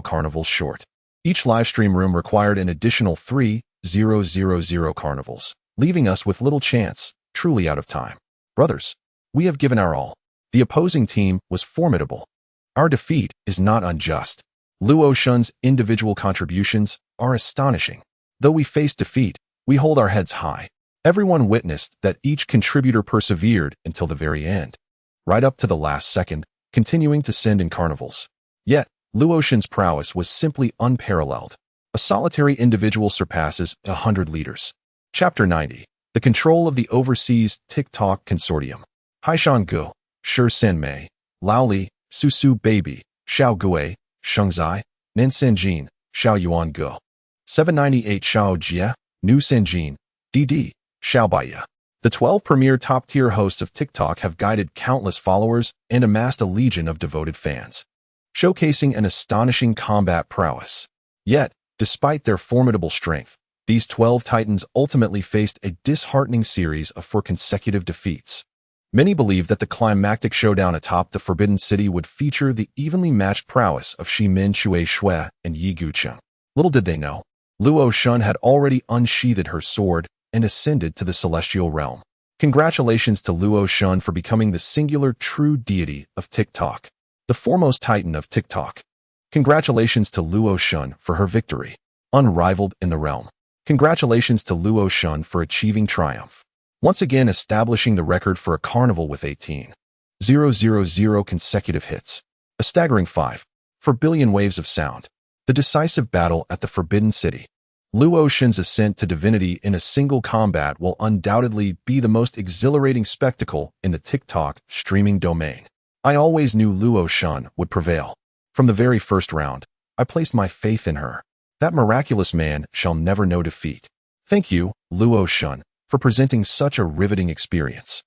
carnivals short. Each livestream room required an additional 3,000 carnivals, leaving us with little chance, truly out of time. Brothers, we have given our all. The opposing team was formidable. Our defeat is not unjust. Luo Shun's individual contributions are astonishing. Though we faced defeat, we hold our heads high. Everyone witnessed that each contributor persevered until the very end, right up to the last second, continuing to send in carnivals. Yet, Luo Shun's prowess was simply unparalleled. A solitary individual surpasses 100 leaders. Chapter 90. The Control of the Overseas TikTok Consortium. Haishan Go, Shi Senmei, Lao Li, Susu Baby, Xiao Gui, Shengzai, Nansen Jin, Xiao Yuan Go. 798 Xiao Jie, Nu Senjin, DD, Xiao Baiya. The 12 premier top-tier hosts of TikTok have guided countless followers and amassed a legion of devoted fans, showcasing an astonishing combat prowess. Yet, despite their formidable strength, these 12 titans ultimately faced a disheartening series of 4 consecutive defeats. Many believed that the climactic showdown atop the Forbidden City would feature the evenly matched prowess of Shimin Shui Shui and Yi Gucheng. Little did they know, Luo Shun had already unsheathed her sword and ascended to the celestial realm. Congratulations to Luo Shun for becoming the singular true deity of TikTok, the foremost titan of TikTok. Congratulations to Luo Shun for her victory, unrivaled in the realm. Congratulations to Luo Shun for achieving triumph, once again establishing the record for a carnival with 18,000 consecutive hits. A staggering 5 billion waves of sound. The decisive battle at the Forbidden City. Luo Shun's ascent to divinity in a single combat will undoubtedly be the most exhilarating spectacle in the TikTok streaming domain. I always knew Luo Shun would prevail. From the very first round, I placed my faith in her. That miraculous man shall never know defeat. Thank you, Luo Shun, for presenting such a riveting experience.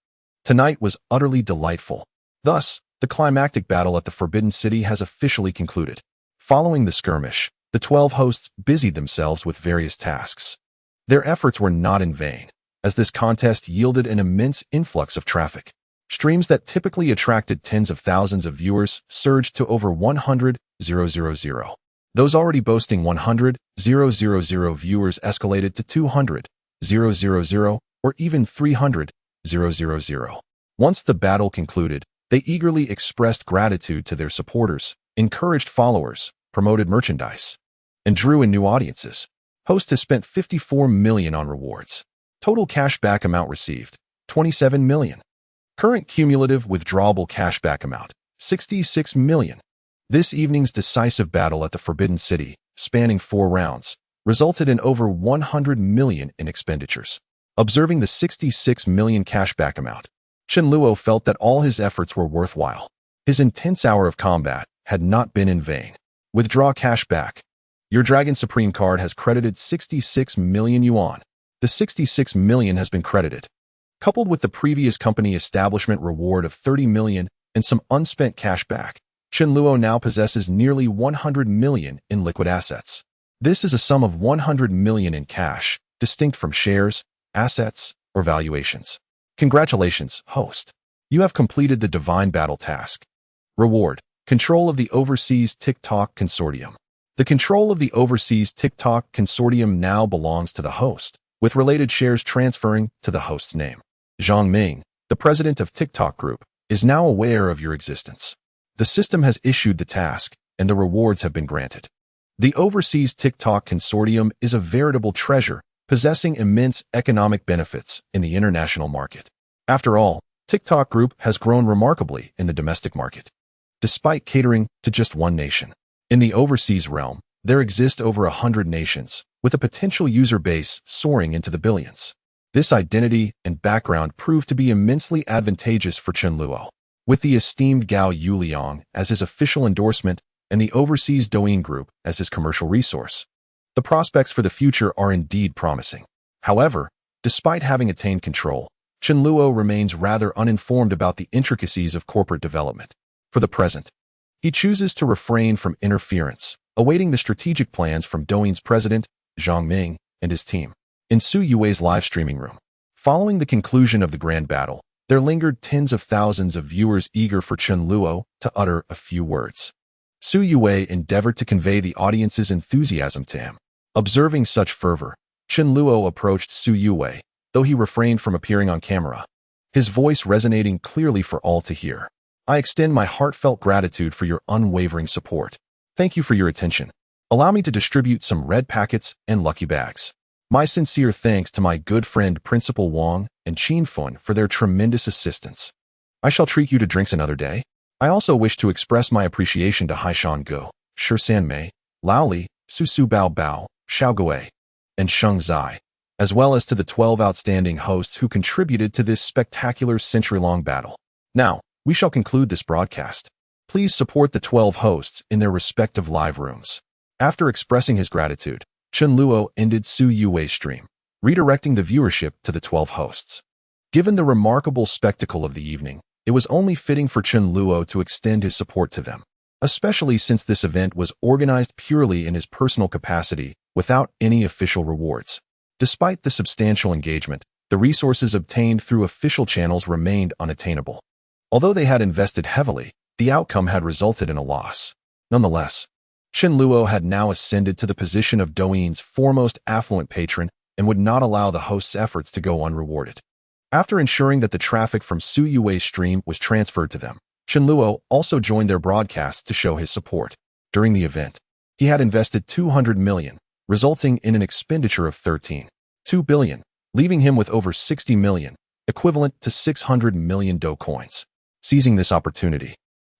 Tonight was utterly delightful. Thus, the climactic battle at the Forbidden City has officially concluded. Following the skirmish, The 12 hosts busied themselves with various tasks. Their efforts were not in vain, as this contest yielded an immense influx of traffic. Streams that typically attracted tens of thousands of viewers surged to over 100,000. Those already boasting 100,000 viewers escalated to 200,000 or even 300,000. Once the battle concluded, they eagerly expressed gratitude to their supporters, encouraged followers, promoted merchandise, and drew in new audiences. Host has spent $54 million on rewards. Total cashback amount received, $27 million. Current cumulative withdrawable cashback amount, $66 million. This evening's decisive battle at the Forbidden City, spanning 4 rounds, resulted in over $100 million in expenditures. Observing the $66 million cashback amount, Chen Luo felt that all his efforts were worthwhile. His intense hour of combat had not been in vain. Withdraw cashback. Your Dragon Supreme card has credited 66 million yuan. The 66 million has been credited. Coupled with the previous company establishment reward of 30 million and some unspent cashback, Chen Luo now possesses nearly 100 million in liquid assets. This is a sum of 100 million in cash, distinct from shares, assets, or valuations. Congratulations, host. You have completed the Divine Battle task. Reward: control of the Overseas TikTok Consortium. The control of the Overseas TikTok Consortium now belongs to the host, with related shares transferring to the host's name. Zhang Ming, the president of TikTok Group, is now aware of your existence. The system has issued the task, and the rewards have been granted. The Overseas TikTok Consortium is a veritable treasure, possessing immense economic benefits in the international market. After all, TikTok Group has grown remarkably in the domestic market, despite catering to just one nation. In the overseas realm, there exist over 100 nations, with a potential user base soaring into the billions. This identity and background proved to be immensely advantageous for Chen Luo. With the esteemed Gao Yuliang as his official endorsement and the Overseas Douyin Group as his commercial resource, the prospects for the future are indeed promising. However, despite having attained control, Chen Luo remains rather uninformed about the intricacies of corporate development. For the present, he chooses to refrain from interference, awaiting the strategic plans from Douyin's president, Zhang Ming, and his team. In Su Yue's live streaming room, following the conclusion of the grand battle, there lingered tens of thousands of viewers eager for Chen Luo to utter a few words. Su Yue endeavored to convey the audience's enthusiasm to him. Observing such fervor, Chen Luo approached Su Yue, though he refrained from appearing on camera, his voice resonating clearly for all to hear. I extend my heartfelt gratitude for your unwavering support. Thank you for your attention. Allow me to distribute some red packets and lucky bags. My sincere thanks to my good friend Principal Wang and Qin Fun for their tremendous assistance. I shall treat you to drinks another day. I also wish to express my appreciation to Haishan Ge, Shi San Mei, Lao Li, Su Su Bao Bao, Xiao Gui, and Sheng Zai, as well as to the 12 outstanding hosts who contributed to this spectacular century-long battle. Now, we shall conclude this broadcast. Please support the 12 hosts in their respective live rooms. After expressing his gratitude, Chen Luo ended Su Yue's stream, redirecting the viewership to the 12 hosts. Given the remarkable spectacle of the evening, it was only fitting for Chen Luo to extend his support to them, especially since this event was organized purely in his personal capacity without any official rewards. Despite the substantial engagement, the resources obtained through official channels remained unattainable. Although they had invested heavily, the outcome had resulted in a loss. Nonetheless, Chen Luo had now ascended to the position of Douyin's foremost affluent patron and would not allow the host's efforts to go unrewarded. After ensuring that the traffic from Su Yue's stream was transferred to them, Chen Luo also joined their broadcast to show his support. During the event, he had invested 200 million, resulting in an expenditure of 13.2 billion, leaving him with over 60 million, equivalent to 600 million Do coins. Seizing this opportunity,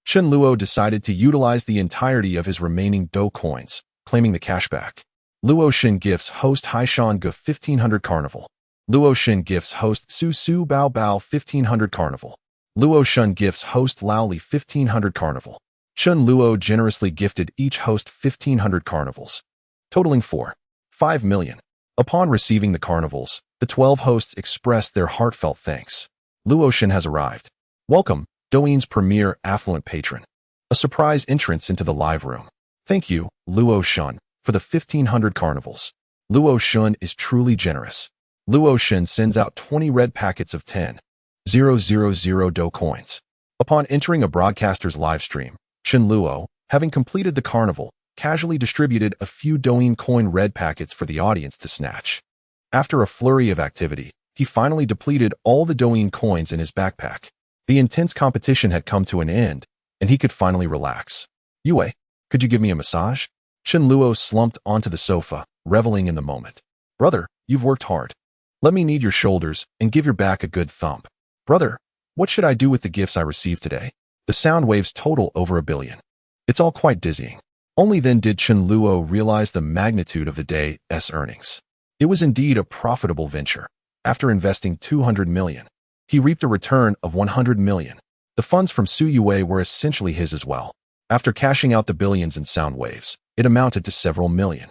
Chen Luo decided to utilize the entirety of his remaining Do coins, claiming the cashback. Luo Shin Gifts host Haishan Ge 1500 Carnival. Luo Shin Gifts host Su Su Bao Bao 1500 Carnival. Luo Shun Gifts host Lao Li 1500 Carnival. Chen Luo generously gifted each host 1500 carnivals, totaling 4.5 million. Upon receiving the carnivals, the 12 hosts expressed their heartfelt thanks. Luo Shin has arrived. Welcome, Douyin's premier affluent patron. A surprise entrance into the live room. Thank you, Luo Shun, for the 1500 carnivals. Luo Shun is truly generous. Luo Shun sends out 20 red packets of 10,000 Do coins. Upon entering a broadcaster's live stream, Chen Luo, having completed the carnival, casually distributed a few Douyin coin red packets for the audience to snatch. After a flurry of activity, he finally depleted all the Douyin coins in his backpack. The intense competition had come to an end, and he could finally relax. Yue, could you give me a massage? Chen Luo slumped onto the sofa, reveling in the moment. Brother, you've worked hard. Let me knead your shoulders and give your back a good thump. Brother, what should I do with the gifts I received today? The sound waves total over 1 billion. It's all quite dizzying. Only then did Chen Luo realize the magnitude of the day's earnings. It was indeed a profitable venture. After investing 200 million, he reaped a return of 100 million. The funds from Su Yue were essentially his as well. After cashing out the billions in sound waves, it amounted to several million.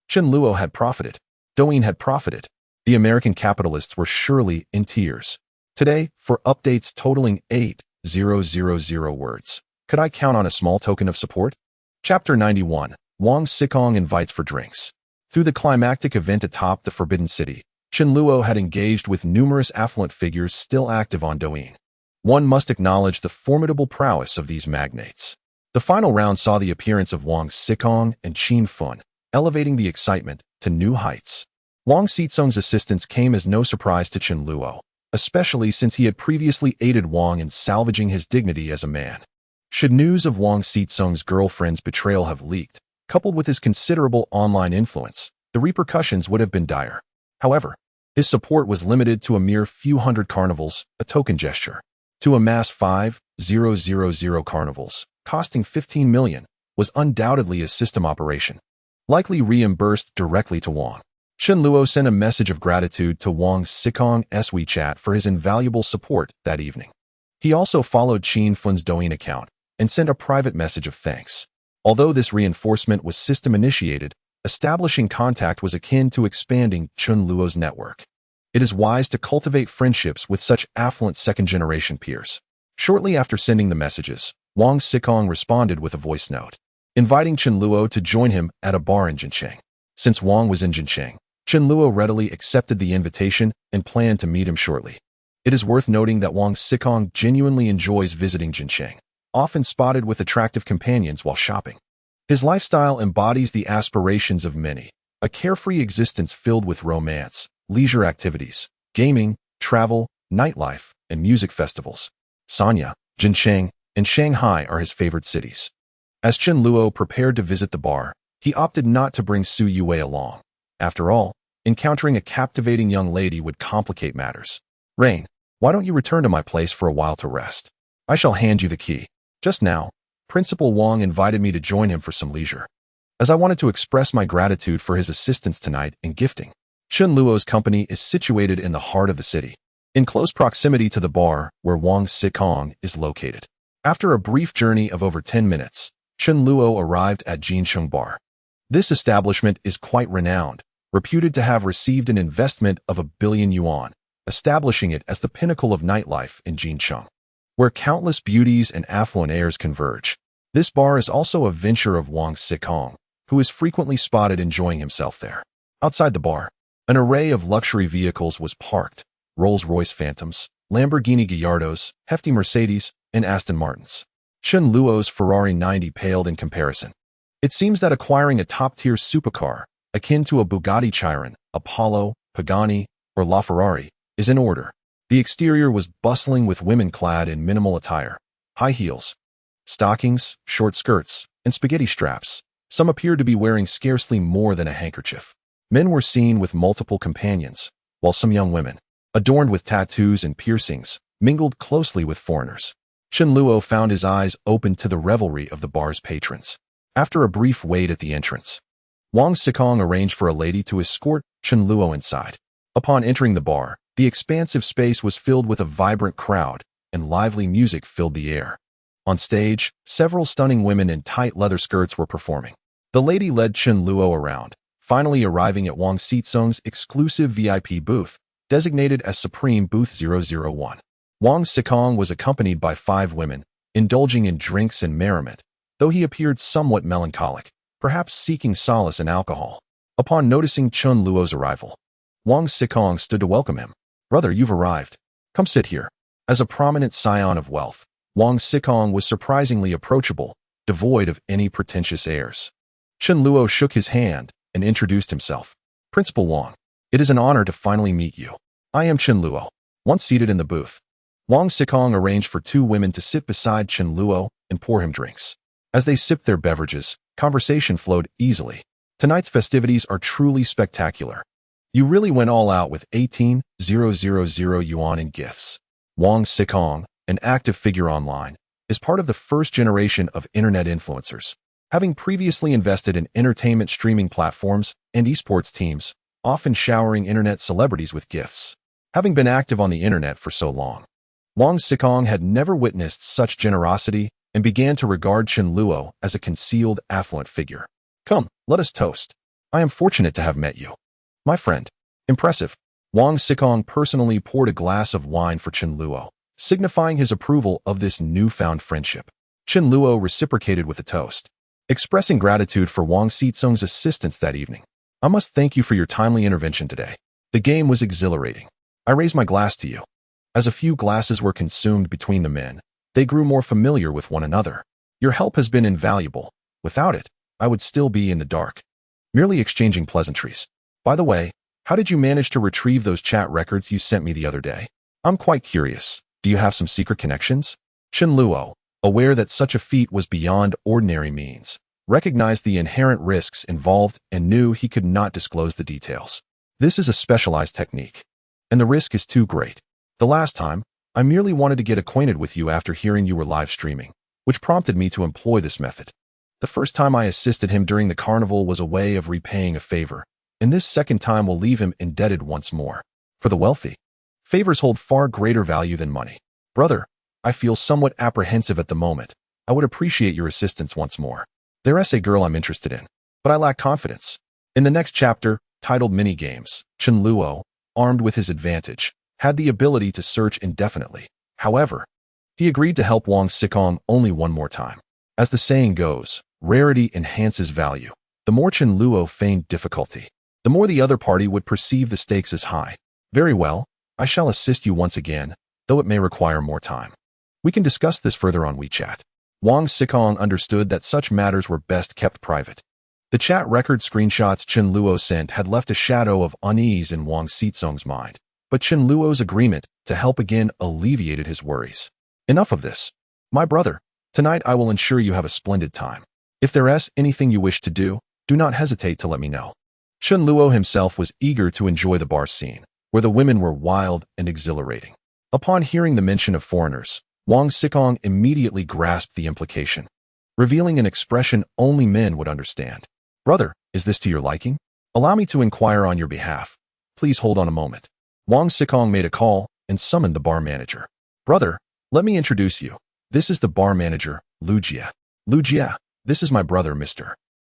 Chen Luo had profited. Douyin had profited. The American capitalists were surely in tears. Today, for updates totaling 8,000 words, could I count on a small token of support? Chapter 91. Wang Xikong invites for drinks. Through the climactic event atop the Forbidden City, Chen Luo had engaged with numerous affluent figures still active on Douyin. One must acknowledge the formidable prowess of these magnates. The final round saw the appearance of Wang Xikong and Qin Fun, elevating the excitement to new heights. Wang Xizong's assistance came as no surprise to Chen Luo, especially since he had previously aided Wang in salvaging his dignity as a man. Should news of Wang Xizong's girlfriend's betrayal have leaked, coupled with his considerable online influence, the repercussions would have been dire. However, his support was limited to a mere few hundred carnivals, a token gesture. To amass 5,000 carnivals, costing 15 million, was undoubtedly a system operation, likely reimbursed directly to Wang. Chen Luo sent a message of gratitude to Wang Xikong's WeChat for his invaluable support that evening. He also followed Qin Fun's Douyin account and sent a private message of thanks. Although this reinforcement was system-initiated, establishing contact was akin to expanding Chen Luo's network. It is wise to cultivate friendships with such affluent second-generation peers. Shortly after sending the messages, Wang Xikong responded with a voice note, inviting Chen Luo to join him at a bar in Jincheng. Since Wang was in Jincheng, Chen Luo readily accepted the invitation and planned to meet him shortly. It is worth noting that Wang Xikong genuinely enjoys visiting Jincheng, often spotted with attractive companions while shopping. His lifestyle embodies the aspirations of many, a carefree existence filled with romance, leisure activities, gaming, travel, nightlife, and music festivals. Sanya, Jincheng, and Shanghai are his favorite cities. As Chen Luo prepared to visit the bar, he opted not to bring Su Yue along. After all, encountering a captivating young lady would complicate matters. Rain, why don't you return to my place for a while to rest? I shall hand you the key. Just now, Principal Wang invited me to join him for some leisure, as I wanted to express my gratitude for his assistance tonight in gifting. Chen Luo's company is situated in the heart of the city, in close proximity to the bar where Wang Xikong is located. After a brief journey of over 10 minutes, Chen Luo arrived at Jincheng Bar. This establishment is quite renowned, reputed to have received an investment of 1 billion yuan, establishing it as the pinnacle of nightlife in Jincheng, where countless beauties and affluent airs converge. This bar is also a venture of Wang Xikong, who is frequently spotted enjoying himself there. Outside the bar, an array of luxury vehicles was parked: Rolls-Royce Phantoms, Lamborghini Gallardos, hefty Mercedes, and Aston Martins. Chen Luo's Ferrari 90 paled in comparison. It seems that acquiring a top-tier supercar, akin to a Bugatti Chiron, Apollo, Pagani, or LaFerrari, is in order. The exterior was bustling with women clad in minimal attire, high heels, stockings, short skirts, and spaghetti straps. Some appeared to be wearing scarcely more than a handkerchief. Men were seen with multiple companions, while some young women, adorned with tattoos and piercings, mingled closely with foreigners. Chen Luo found his eyes open to the revelry of the bar's patrons. After a brief wait at the entrance, Wang Xikong arranged for a lady to escort Chen Luo inside. Upon entering the bar, the expansive space was filled with a vibrant crowd, and lively music filled the air. On stage, several stunning women in tight leather skirts were performing. The lady led Chen Luo around, finally arriving at Wang Xizong's exclusive VIP booth, designated as Supreme Booth 001. Wang Xikong was accompanied by 5 women, indulging in drinks and merriment, though he appeared somewhat melancholic. perhaps seeking solace in alcohol. Upon noticing Chun Luo's arrival, Wang Xikong stood to welcome him. "Brother, you've arrived. Come sit here." As a prominent scion of wealth, Wang Xikong was surprisingly approachable, devoid of any pretentious airs. Chun Luo shook his hand and introduced himself. "Principal Wang, it is an honor to finally meet you. I am Chun Luo." Once seated in the booth, Wang Xikong arranged for two women to sit beside Chun Luo and pour him drinks. As they sipped their beverages, conversation flowed easily. "Tonight's festivities are truly spectacular. You really went all out with 18,000 yuan in gifts." Wang Xikong, an active figure online, is part of the first generation of internet influencers, having previously invested in entertainment streaming platforms and esports teams, often showering internet celebrities with gifts. Having been active on the internet for so long, Wang Xikong had never witnessed such generosity and began to regard Chun Luo as a concealed, affluent figure. "Come, let us toast. I am fortunate to have met you, my friend." Impressive. Wang Xikong personally poured a glass of wine for Chun Luo, signifying his approval of this newfound friendship. Chun Luo reciprocated with a toast, expressing gratitude for Wang Xikong's assistance that evening. "I must thank you for your timely intervention today. The game was exhilarating. I raise my glass to you." As a few glasses were consumed between the men, they grew more familiar with one another. "Your help has been invaluable. Without it, I would still be in the dark." Merely exchanging pleasantries. "By the way, how did you manage to retrieve those chat records you sent me the other day? I'm quite curious. Do you have some secret connections?" Chun Luo, aware that such a feat was beyond ordinary means, recognized the inherent risks involved and knew he could not disclose the details. "This is a specialized technique, and the risk is too great. The last time, I merely wanted to get acquainted with you after hearing you were live streaming, which prompted me to employ this method. The first time I assisted him during the carnival was a way of repaying a favor, and this second time will leave him indebted once more. For the wealthy, favors hold far greater value than money. Brother, I feel somewhat apprehensive at the moment. I would appreciate your assistance once more. There's a girl I'm interested in, but I lack confidence." In the next chapter, titled Mini Games, Chun Luo, armed with his advantage, had the ability to search indefinitely. However, he agreed to help Wang Xikong only one more time. As the saying goes, rarity enhances value. The more Chun Luo feigned difficulty, the more the other party would perceive the stakes as high. "Very well, I shall assist you once again, though it may require more time. We can discuss this further on WeChat." Wang Xikong understood that such matters were best kept private. The chat record screenshots Chun Luo sent had left a shadow of unease in Wang Xikong's mind, but Chun Luo's agreement to help again alleviated his worries. "Enough of this. My brother, tonight I will ensure you have a splendid time. If there is anything you wish to do not hesitate to let me know." Chun Luo himself was eager to enjoy the bar scene, where the women were wild and exhilarating. Upon hearing the mention of foreigners, Wang Xikong immediately grasped the implication, revealing an expression only men would understand. "Brother, is this to your liking? Allow me to inquire on your behalf. Please hold on a moment." Wang Xikong made a call and summoned the bar manager. "Brother, let me introduce you. This is the bar manager, Lu Jie. Lu Jie, this is my brother, Mr.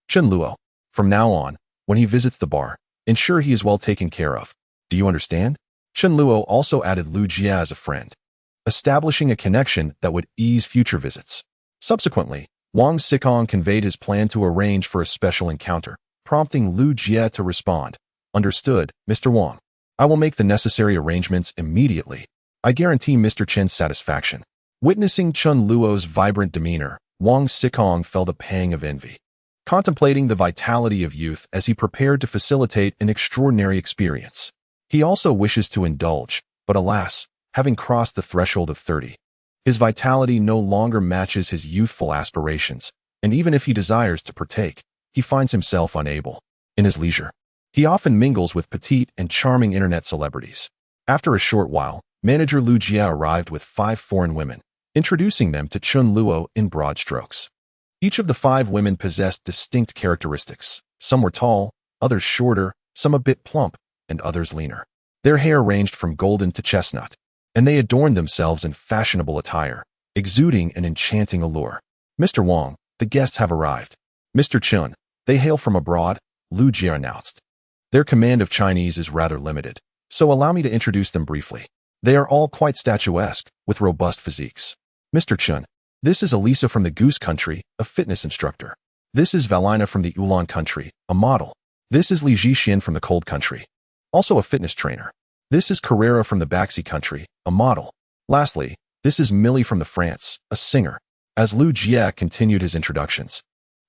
Chun Luo. From now on, when he visits the bar, ensure he is well taken care of. Do you understand?" Chun Luo also added Lu Jie as a friend, establishing a connection that would ease future visits. Subsequently, Wang Xikong conveyed his plan to arrange for a special encounter, prompting Lu Jie to respond. "Understood, Mr. Wang. I will make the necessary arrangements immediately. I guarantee Mr. Chen's satisfaction." Witnessing Chun Luo's vibrant demeanor, Wang Xikong felt a pang of envy, contemplating the vitality of youth as he prepared to facilitate an extraordinary experience. He also wishes to indulge, but alas, having crossed the threshold of 30, his vitality no longer matches his youthful aspirations, and even if he desires to partake, he finds himself unable. In his leisure, he often mingles with petite and charming internet celebrities. After a short while, manager Lu Jie arrived with 5 foreign women, introducing them to Chun Luo in broad strokes. Each of the 5 women possessed distinct characteristics. Some were tall, others shorter, some a bit plump, and others leaner. Their hair ranged from golden to chestnut, and they adorned themselves in fashionable attire, exuding an enchanting allure. "Mr. Wang, the guests have arrived." "Mr. Chun, they hail from abroad," Lu Jie announced. "Their command of Chinese is rather limited, so allow me to introduce them briefly. They are all quite statuesque, with robust physiques. Mr. Chun, this is Elisa from the Goose Country, a fitness instructor. This is Valina from the Ulan country, a model. This is Li Jixin from the cold country, also a fitness trainer. This is Carrera from the Baxi country, a model. Lastly, this is Millie from the France, a singer. As Lu Jie continued his introductions,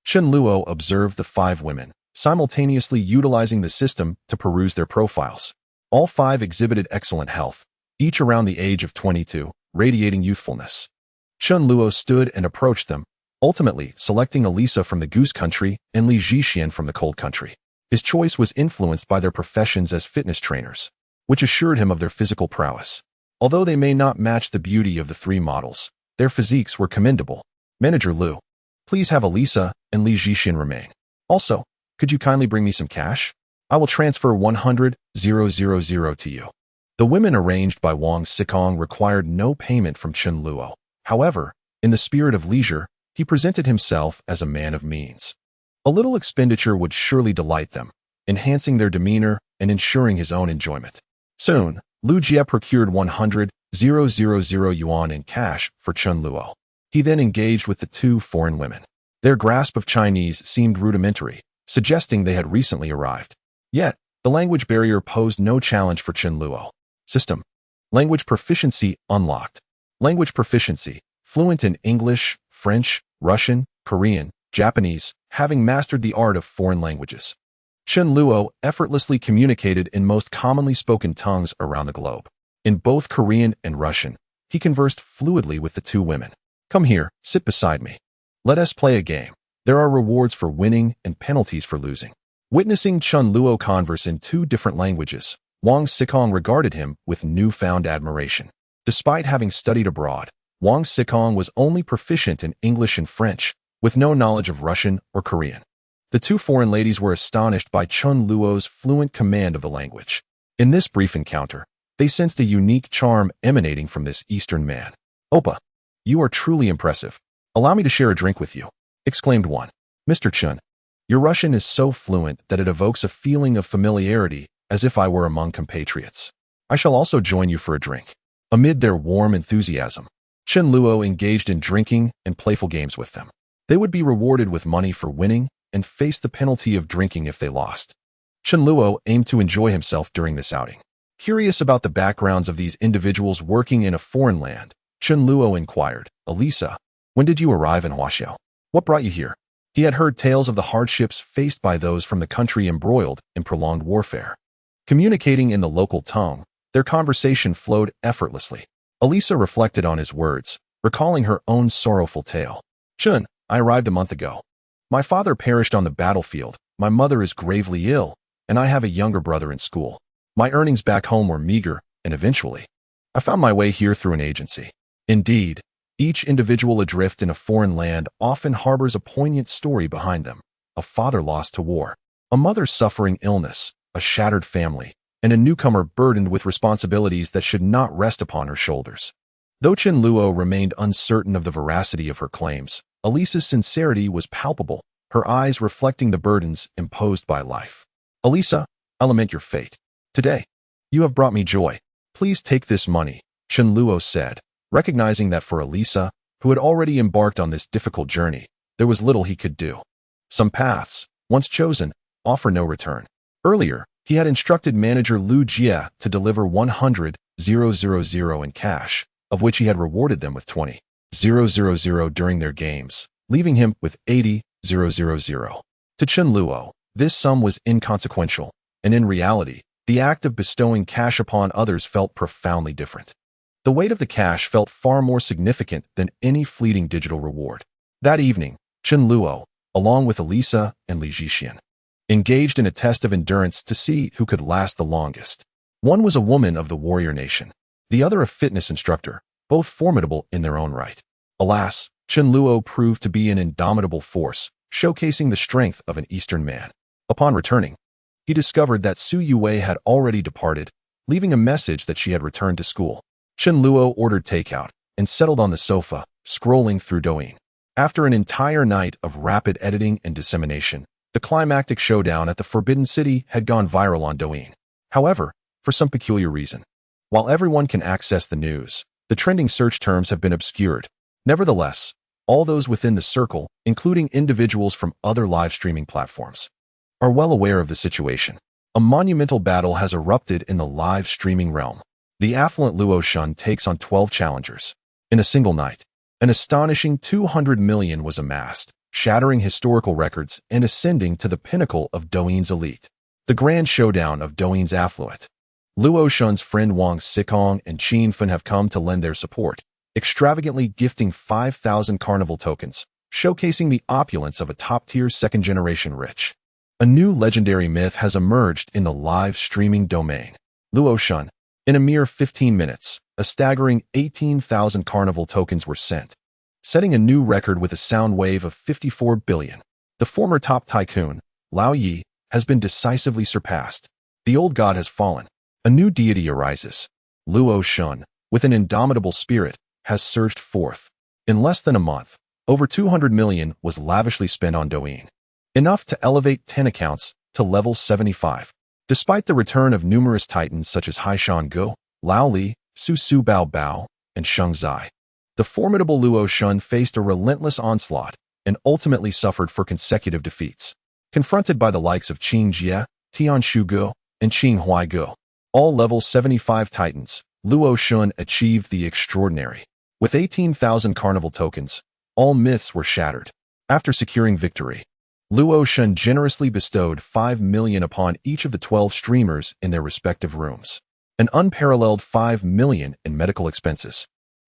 Chen Luo observed the 5 women, simultaneously utilizing the system to peruse their profiles. All 5 exhibited excellent health, each around the age of 22, radiating youthfulness. Chen Luo stood and approached them, ultimately selecting Elisa from the Goose country and Li Jixin from the cold country. His choice was influenced by their professions as fitness trainers, which assured him of their physical prowess. Although they may not match the beauty of the 3 models, their physiques were commendable. Manager Lu, please have Elisa and Li Jixin remain. Also, could you kindly bring me some cash? I will transfer 100,000 to you. The women arranged by Wang Xikong required no payment from Chen Luo. However, in the spirit of leisure, he presented himself as a man of means. A little expenditure would surely delight them, enhancing their demeanor and ensuring his own enjoyment. Soon, Lu Jie procured 100,000 yuan in cash for Chen Luo. He then engaged with the 2 foreign women. Their grasp of Chinese seemed rudimentary, suggesting they had recently arrived. Yet, the language barrier posed no challenge for Chen Luo. System. Language proficiency unlocked. Language proficiency, fluent in English, French, Russian, Korean, Japanese, having mastered the art of foreign languages. Chen Luo effortlessly communicated in most commonly spoken tongues around the globe. In both Korean and Russian, he conversed fluidly with the 2 women. Come here, sit beside me. Let us play a game. There are rewards for winning and penalties for losing. Witnessing Chen Luo converse in 2 different languages, Wang Xikong regarded him with newfound admiration. Despite having studied abroad, Wang Xikong was only proficient in English and French, with no knowledge of Russian or Korean. The 2 foreign ladies were astonished by Chen Luo's fluent command of the language. In this brief encounter, they sensed a unique charm emanating from this Eastern man. Oppa, you are truly impressive. Allow me to share a drink with you, exclaimed one. Mr. Chen, your Russian is so fluent that it evokes a feeling of familiarity as if I were among compatriots. I shall also join you for a drink. Amid their warm enthusiasm, Chen Luo engaged in drinking and playful games with them. They would be rewarded with money for winning and face the penalty of drinking if they lost. Chen Luo aimed to enjoy himself during this outing. Curious about the backgrounds of these individuals working in a foreign land, Chen Luo inquired, Elisa, when did you arrive in Huaxiao? What brought you here? He had heard tales of the hardships faced by those from the country embroiled in prolonged warfare. Communicating in the local tongue, their conversation flowed effortlessly. Elisa reflected on his words, recalling her own sorrowful tale. Chen, I arrived a month ago. My father perished on the battlefield, my mother is gravely ill, and I have a younger brother in school. My earnings back home were meager, and eventually, I found my way here through an agency. Indeed, each individual adrift in a foreign land often harbors a poignant story behind them. A father lost to war, a mother suffering illness, a shattered family, and a newcomer burdened with responsibilities that should not rest upon her shoulders. Though Chen Luo remained uncertain of the veracity of her claims, Elisa's sincerity was palpable, her eyes reflecting the burdens imposed by life. Elisa, I lament your fate. Today, you have brought me joy. Please take this money, Chen Luo said, recognizing that for Elisa, who had already embarked on this difficult journey, there was little he could do. Some paths, once chosen, offer no return. Earlier, he had instructed manager Lu Jie to deliver 100,000 in cash, of which he had rewarded them with 20,000 during their games, leaving him with 80,000. To Chen Luo, this sum was inconsequential, and in reality, the act of bestowing cash upon others felt profoundly different. The weight of the cash felt far more significant than any fleeting digital reward. That evening, Chen Luo, along with Elisa and Li Jixin, engaged in a test of endurance to see who could last the longest. One was a woman of the warrior nation, the other a fitness instructor, both formidable in their own right. Alas, Chen Luo proved to be an indomitable force, showcasing the strength of an Eastern man. Upon returning, he discovered that Su Yue had already departed, leaving a message that she had returned to school. Chen Luo ordered takeout and settled on the sofa, scrolling through Douyin. After an entire night of rapid editing and dissemination, the climactic showdown at the Forbidden City had gone viral on Douyin. However, for some peculiar reason, while everyone can access the news, the trending search terms have been obscured. Nevertheless, All those within the circle, including individuals from other live streaming platforms, are well aware of the situation. A monumental battle has erupted in the live streaming realm. The affluent Luo Shun takes on 12 challengers. In a single night, an astonishing 200 million was amassed, shattering historical records and ascending to the pinnacle of Douyin's elite. The grand showdown of Douyin's affluent. Luo Shun's friend Wang Xikong and Qin Fen have come to lend their support, extravagantly gifting 5,000 carnival tokens, showcasing the opulence of a top-tier second-generation rich. A new legendary myth has emerged in the live streaming domain. Luo Shun. In a mere 15 minutes, a staggering 18,000 carnival tokens were sent, setting a new record with a sound wave of 54 billion. The former top tycoon, Lao Yi, has been decisively surpassed. The old god has fallen. A new deity arises. Luo Shun, with an indomitable spirit, has surged forth. In less than a month, over 200 million was lavishly spent on Douyin, enough to elevate 10 accounts to level 75. Despite the return of numerous titans such as Haishan Go, Lao Li, Su Su Bao Bao, and Sheng Zai, the formidable Luo Shun faced a relentless onslaught and ultimately suffered for consecutive defeats. Confronted by the likes of Qing Jie, Tian Shu Go, and Qing Huai Go, all level 75 titans, Luo Shun achieved the extraordinary. With 18,000 carnival tokens, all myths were shattered. After securing victory, Luo Shun generously bestowed 5 million upon each of the 12 streamers in their respective rooms. An unparalleled 5 million in medical expenses.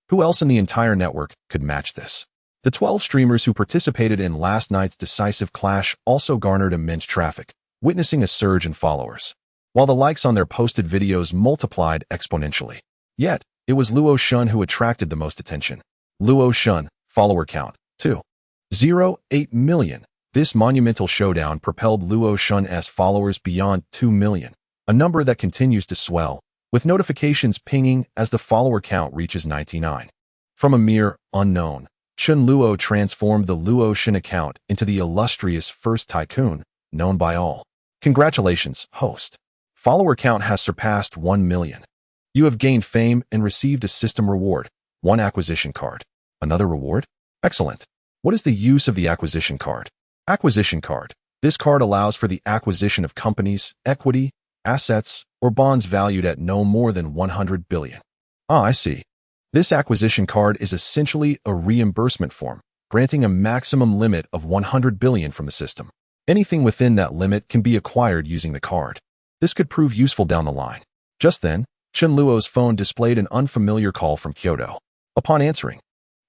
Who else in the entire network could match this? The 12 streamers who participated in last night's decisive clash also garnered immense traffic, witnessing a surge in followers, while the likes on their posted videos multiplied exponentially. Yet, it was Luo Shun who attracted the most attention. Luo Shun, follower count, 2.08 million. This monumental showdown propelled Luo Shun's followers beyond 2 million, a number that continues to swell, with notifications pinging as the follower count reaches 99. From a mere unknown, Chen Luo transformed the Luo Shun account into the illustrious first tycoon, known by all. Congratulations, host. Follower count has surpassed 1 million. You have gained fame and received a system reward, 1 acquisition card. Another reward? Excellent. What is the use of the acquisition card? Acquisition card. This card allows for the acquisition of companies, equity, assets, or bonds valued at no more than 100 billion. I see. This acquisition card is essentially a reimbursement form, granting a maximum limit of 100 billion from the system. Anything within that limit can be acquired using the card. This could prove useful down the line. Just then, Chen Luo's phone displayed an unfamiliar call from Kyoto. Upon answering,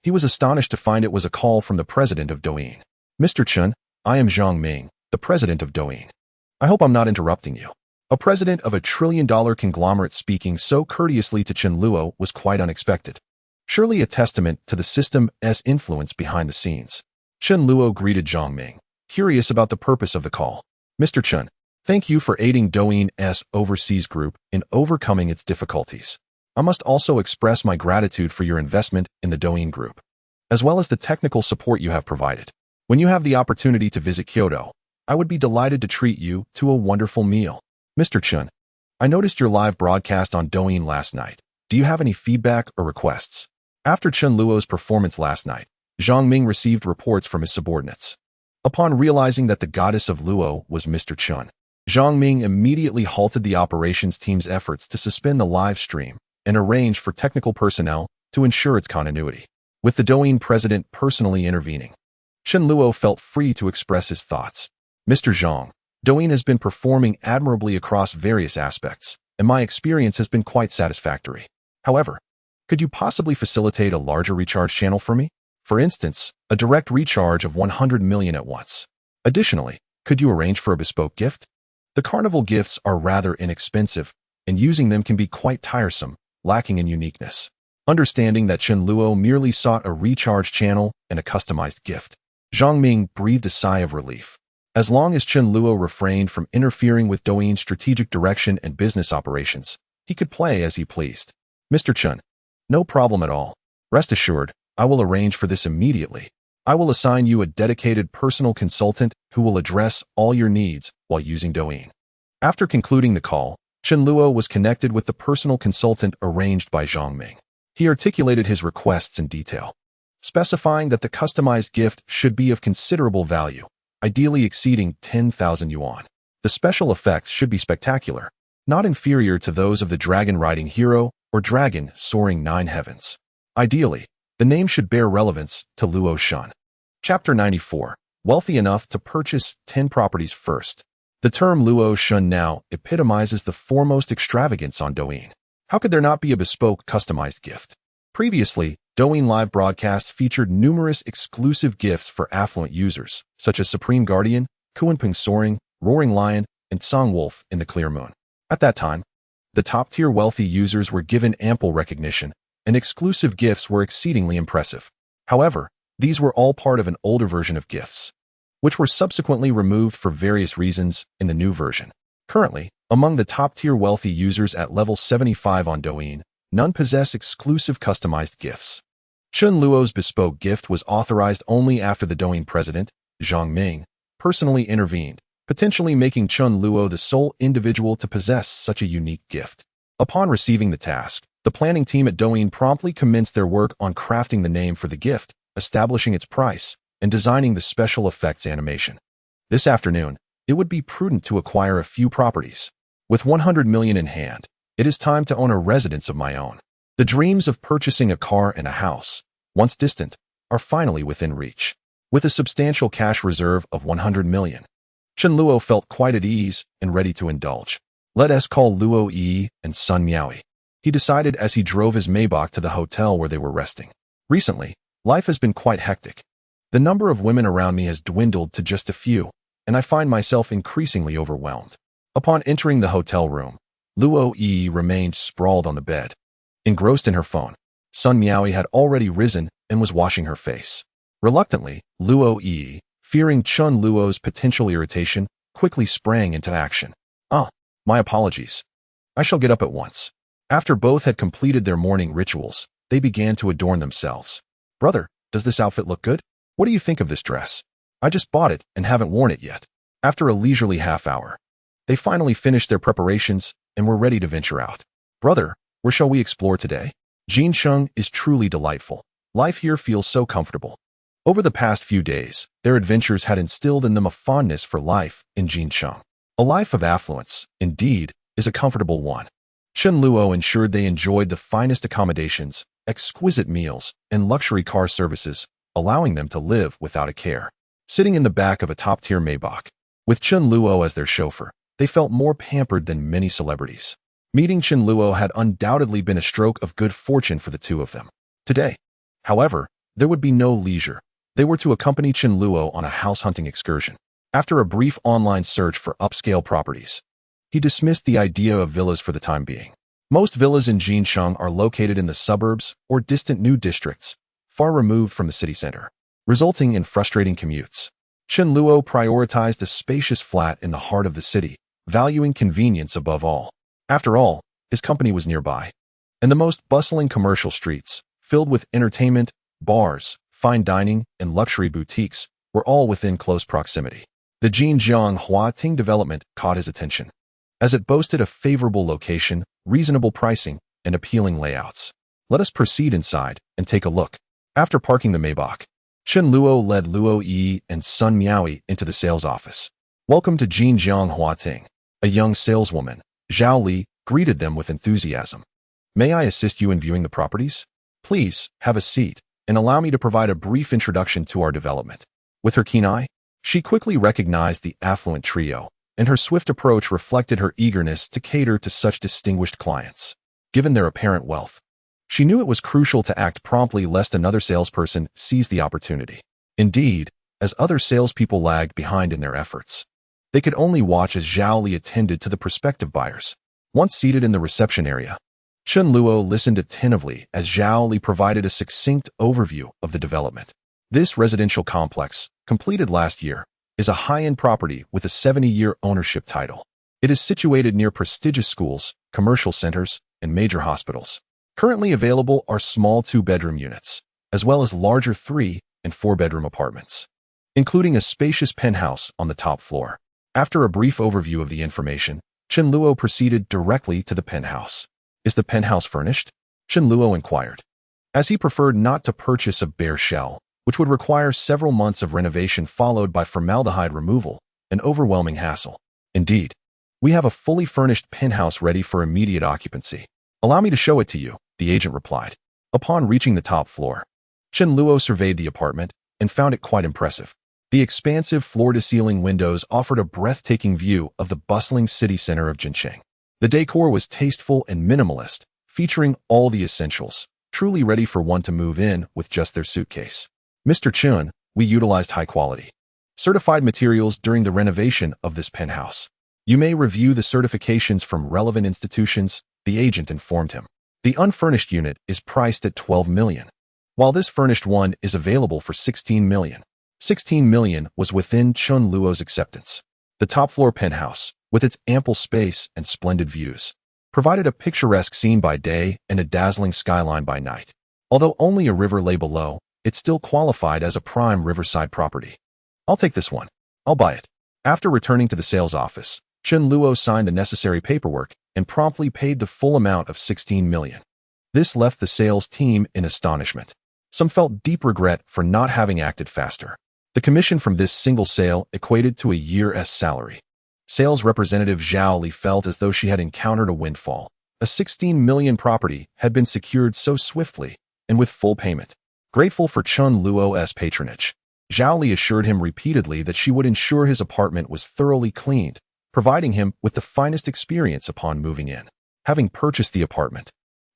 he was astonished to find it was a call from the president of Douyin. Mr. Chen, I am Zhang Ming, the president of Douyin. I hope I'm not interrupting you. A president of a trillion-dollar conglomerate speaking so courteously to Chen Luo was quite unexpected. Surely a testament to the system's influence behind the scenes. Chen Luo greeted Zhang Ming, curious about the purpose of the call. Mr. Chen, thank you for aiding Douyin's overseas group in overcoming its difficulties. I must also express my gratitude for your investment in the Douyin group, as well as the technical support you have provided. When you have the opportunity to visit Kyoto, I would be delighted to treat you to a wonderful meal. Mr. Chen, I noticed your live broadcast on Douyin last night. Do you have any feedback or requests? After Chen Luo's performance last night, Zhang Ming received reports from his subordinates. Upon realizing that the goddess of Luo was Mr. Chen, Zhang Ming immediately halted the operations team's efforts to suspend the live stream and arrange for technical personnel to ensure its continuity. With the Douyin president personally intervening, Chen Luo felt free to express his thoughts. Mr. Zhang, Douyin has been performing admirably across various aspects, and my experience has been quite satisfactory. However, could you possibly facilitate a larger recharge channel for me? For instance, a direct recharge of 100 million at once. Additionally, could you arrange for a bespoke gift? The carnival gifts are rather inexpensive, and using them can be quite tiresome, lacking in uniqueness. Understanding that Chen Luo merely sought a recharge channel and a customized gift, Zhang Ming breathed a sigh of relief. As long as Chen Luo refrained from interfering with Douyin's strategic direction and business operations, he could play as he pleased. Mr. Chen, no problem at all. Rest assured, I will arrange for this immediately. I will assign you a dedicated personal consultant who will address all your needs while using Douyin. After concluding the call, Chen Luo was connected with the personal consultant arranged by Zhang Ming. He articulated his requests in detail. specifying that the customized gift should be of considerable value, ideally exceeding 10,000 yuan. The special effects should be spectacular, not inferior to those of the dragon-riding hero or dragon soaring 9 heavens. Ideally, the name should bear relevance to Luo Shun. Chapter 94. Wealthy enough to purchase 10 properties first. The term Luo Shun now epitomizes the foremost extravagance on Douyin. How could there not be a bespoke, customized gift? Previously, Douyin live broadcasts featured numerous exclusive gifts for affluent users, such as Supreme Guardian, Kuanping Soaring, Roaring Lion, and Song Wolf in the Clear Moon. At that time, the top-tier wealthy users were given ample recognition, and exclusive gifts were exceedingly impressive. However, these were all part of an older version of gifts, which were subsequently removed for various reasons in the new version. Currently, among the top-tier wealthy users at level 75 on Douyin, none possess exclusive customized gifts. Chun Luo's bespoke gift was authorized only after the Douyin president, Zhang Ming, personally intervened, potentially making Chun Luo the sole individual to possess such a unique gift. Upon receiving the task, the planning team at Douyin promptly commenced their work on crafting the name for the gift, establishing its price, and designing the special effects animation. This afternoon, it would be prudent to acquire a few properties. With 100 million in hand, it is time to own a residence of my own. The dreams of purchasing a car and a house, once distant, are finally within reach. With a substantial cash reserve of 100 million, Chun Luo felt quite at ease and ready to indulge. Let us call Luo Yi and Sun Miaoi, he decided as he drove his Maybach to the hotel where they were resting. Recently, life has been quite hectic. The number of women around me has dwindled to just a few, and I find myself increasingly overwhelmed. Upon entering the hotel room, Luo Yi remained sprawled on the bed, engrossed in her phone. Sun Miaoi had already risen and was washing her face. Reluctantly, Luo Yi, fearing Chun Luo's potential irritation, quickly sprang into action. My apologies. I shall get up at once. After both had completed their morning rituals, they began to adorn themselves. Brother, does this outfit look good? What do you think of this dress? I just bought it and haven't worn it yet. After a leisurely half hour, they finally finished their preparations and were ready to venture out. Brother, where shall we explore today? Jinsheng is truly delightful. Life here feels so comfortable. Over the past few days, their adventures had instilled in them a fondness for life in Jinsheng. A life of affluence, indeed, is a comfortable one. Chun Luo ensured they enjoyed the finest accommodations, exquisite meals, and luxury car services, allowing them to live without a care. Sitting in the back of a top-tier Maybach, with Chun Luo as their chauffeur, they felt more pampered than many celebrities. Meeting Chun Luo had undoubtedly been a stroke of good fortune for the two of them. Today, however, there would be no leisure. They were to accompany Chun Luo on a house-hunting excursion. After a brief online search for upscale properties, he dismissed the idea of villas for the time being. Most villas in Jinsheng are located in the suburbs or distant new districts, far removed from the city center, resulting in frustrating commutes. Chun Luo prioritized a spacious flat in the heart of the city, valuing convenience above all. After all, his company was nearby, and the most bustling commercial streets, filled with entertainment, bars, fine dining, and luxury boutiques, were all within close proximity. The Jinjiang Huating development caught his attention, as it boasted a favorable location, reasonable pricing, and appealing layouts. Let us proceed inside and take a look. After parking the Maybach, Chun Luo led Luo Yi and Sun Miaoi into the sales office. Welcome to Jinjiang Huating. A young saleswoman, Zhao Li, greeted them with enthusiasm. May I assist you in viewing the properties? Please, have a seat, and allow me to provide a brief introduction to our development. With her keen eye, she quickly recognized the affluent trio, and her swift approach reflected her eagerness to cater to such distinguished clients. Given their apparent wealth, she knew it was crucial to act promptly lest another salesperson seize the opportunity. Indeed, as other salespeople lagged behind in their efforts, they could only watch as Zhao Li attended to the prospective buyers. Once seated in the reception area, Chun Luo listened attentively as Zhao Li provided a succinct overview of the development. This residential complex, completed last year, is a high-end property with a 70-year ownership title. It is situated near prestigious schools, commercial centers, and major hospitals. Currently available are small 2-bedroom units, as well as larger 3- and 4-bedroom apartments, including a spacious penthouse on the top floor. After a brief overview of the information, Chun Luo proceeded directly to the penthouse. Is the penthouse furnished? Chun Luo inquired. as he preferred not to purchase a bare shell, which would require several months of renovation followed by formaldehyde removal, an overwhelming hassle. Indeed, we have a fully furnished penthouse ready for immediate occupancy. Allow me to show it to you, the agent replied. Upon reaching the top floor, Chen Luo surveyed the apartment and found it quite impressive. The expansive floor-to-ceiling windows offered a breathtaking view of the bustling city center of Jincheng. The decor was tasteful and minimalist, featuring all the essentials, truly ready for one to move in with just their suitcase. Mr. Chun, we utilized high-quality, certified materials during the renovation of this penthouse. You may review the certifications from relevant institutions, the agent informed him. The unfurnished unit is priced at 12 million, while this furnished one is available for 16 million. 16 million was within Chen Luo's acceptance. The top-floor penthouse, with its ample space and splendid views, provided a picturesque scene by day and a dazzling skyline by night. Although only a river lay below, it still qualified as a prime riverside property. I'll take this one. I'll buy it. After returning to the sales office, Chen Luo signed the necessary paperwork and promptly paid the full amount of 16 million. This left the sales team in astonishment. Some felt deep regret for not having acted faster. The commission from this single sale equated to a year's salary. Sales representative Zhao Li felt as though she had encountered a windfall. A 16 million property had been secured so swiftly and with full payment. Grateful for Chen Luo's patronage, Zhao Li assured him repeatedly that she would ensure his apartment was thoroughly cleaned, providing him with the finest experience upon moving in. Having purchased the apartment,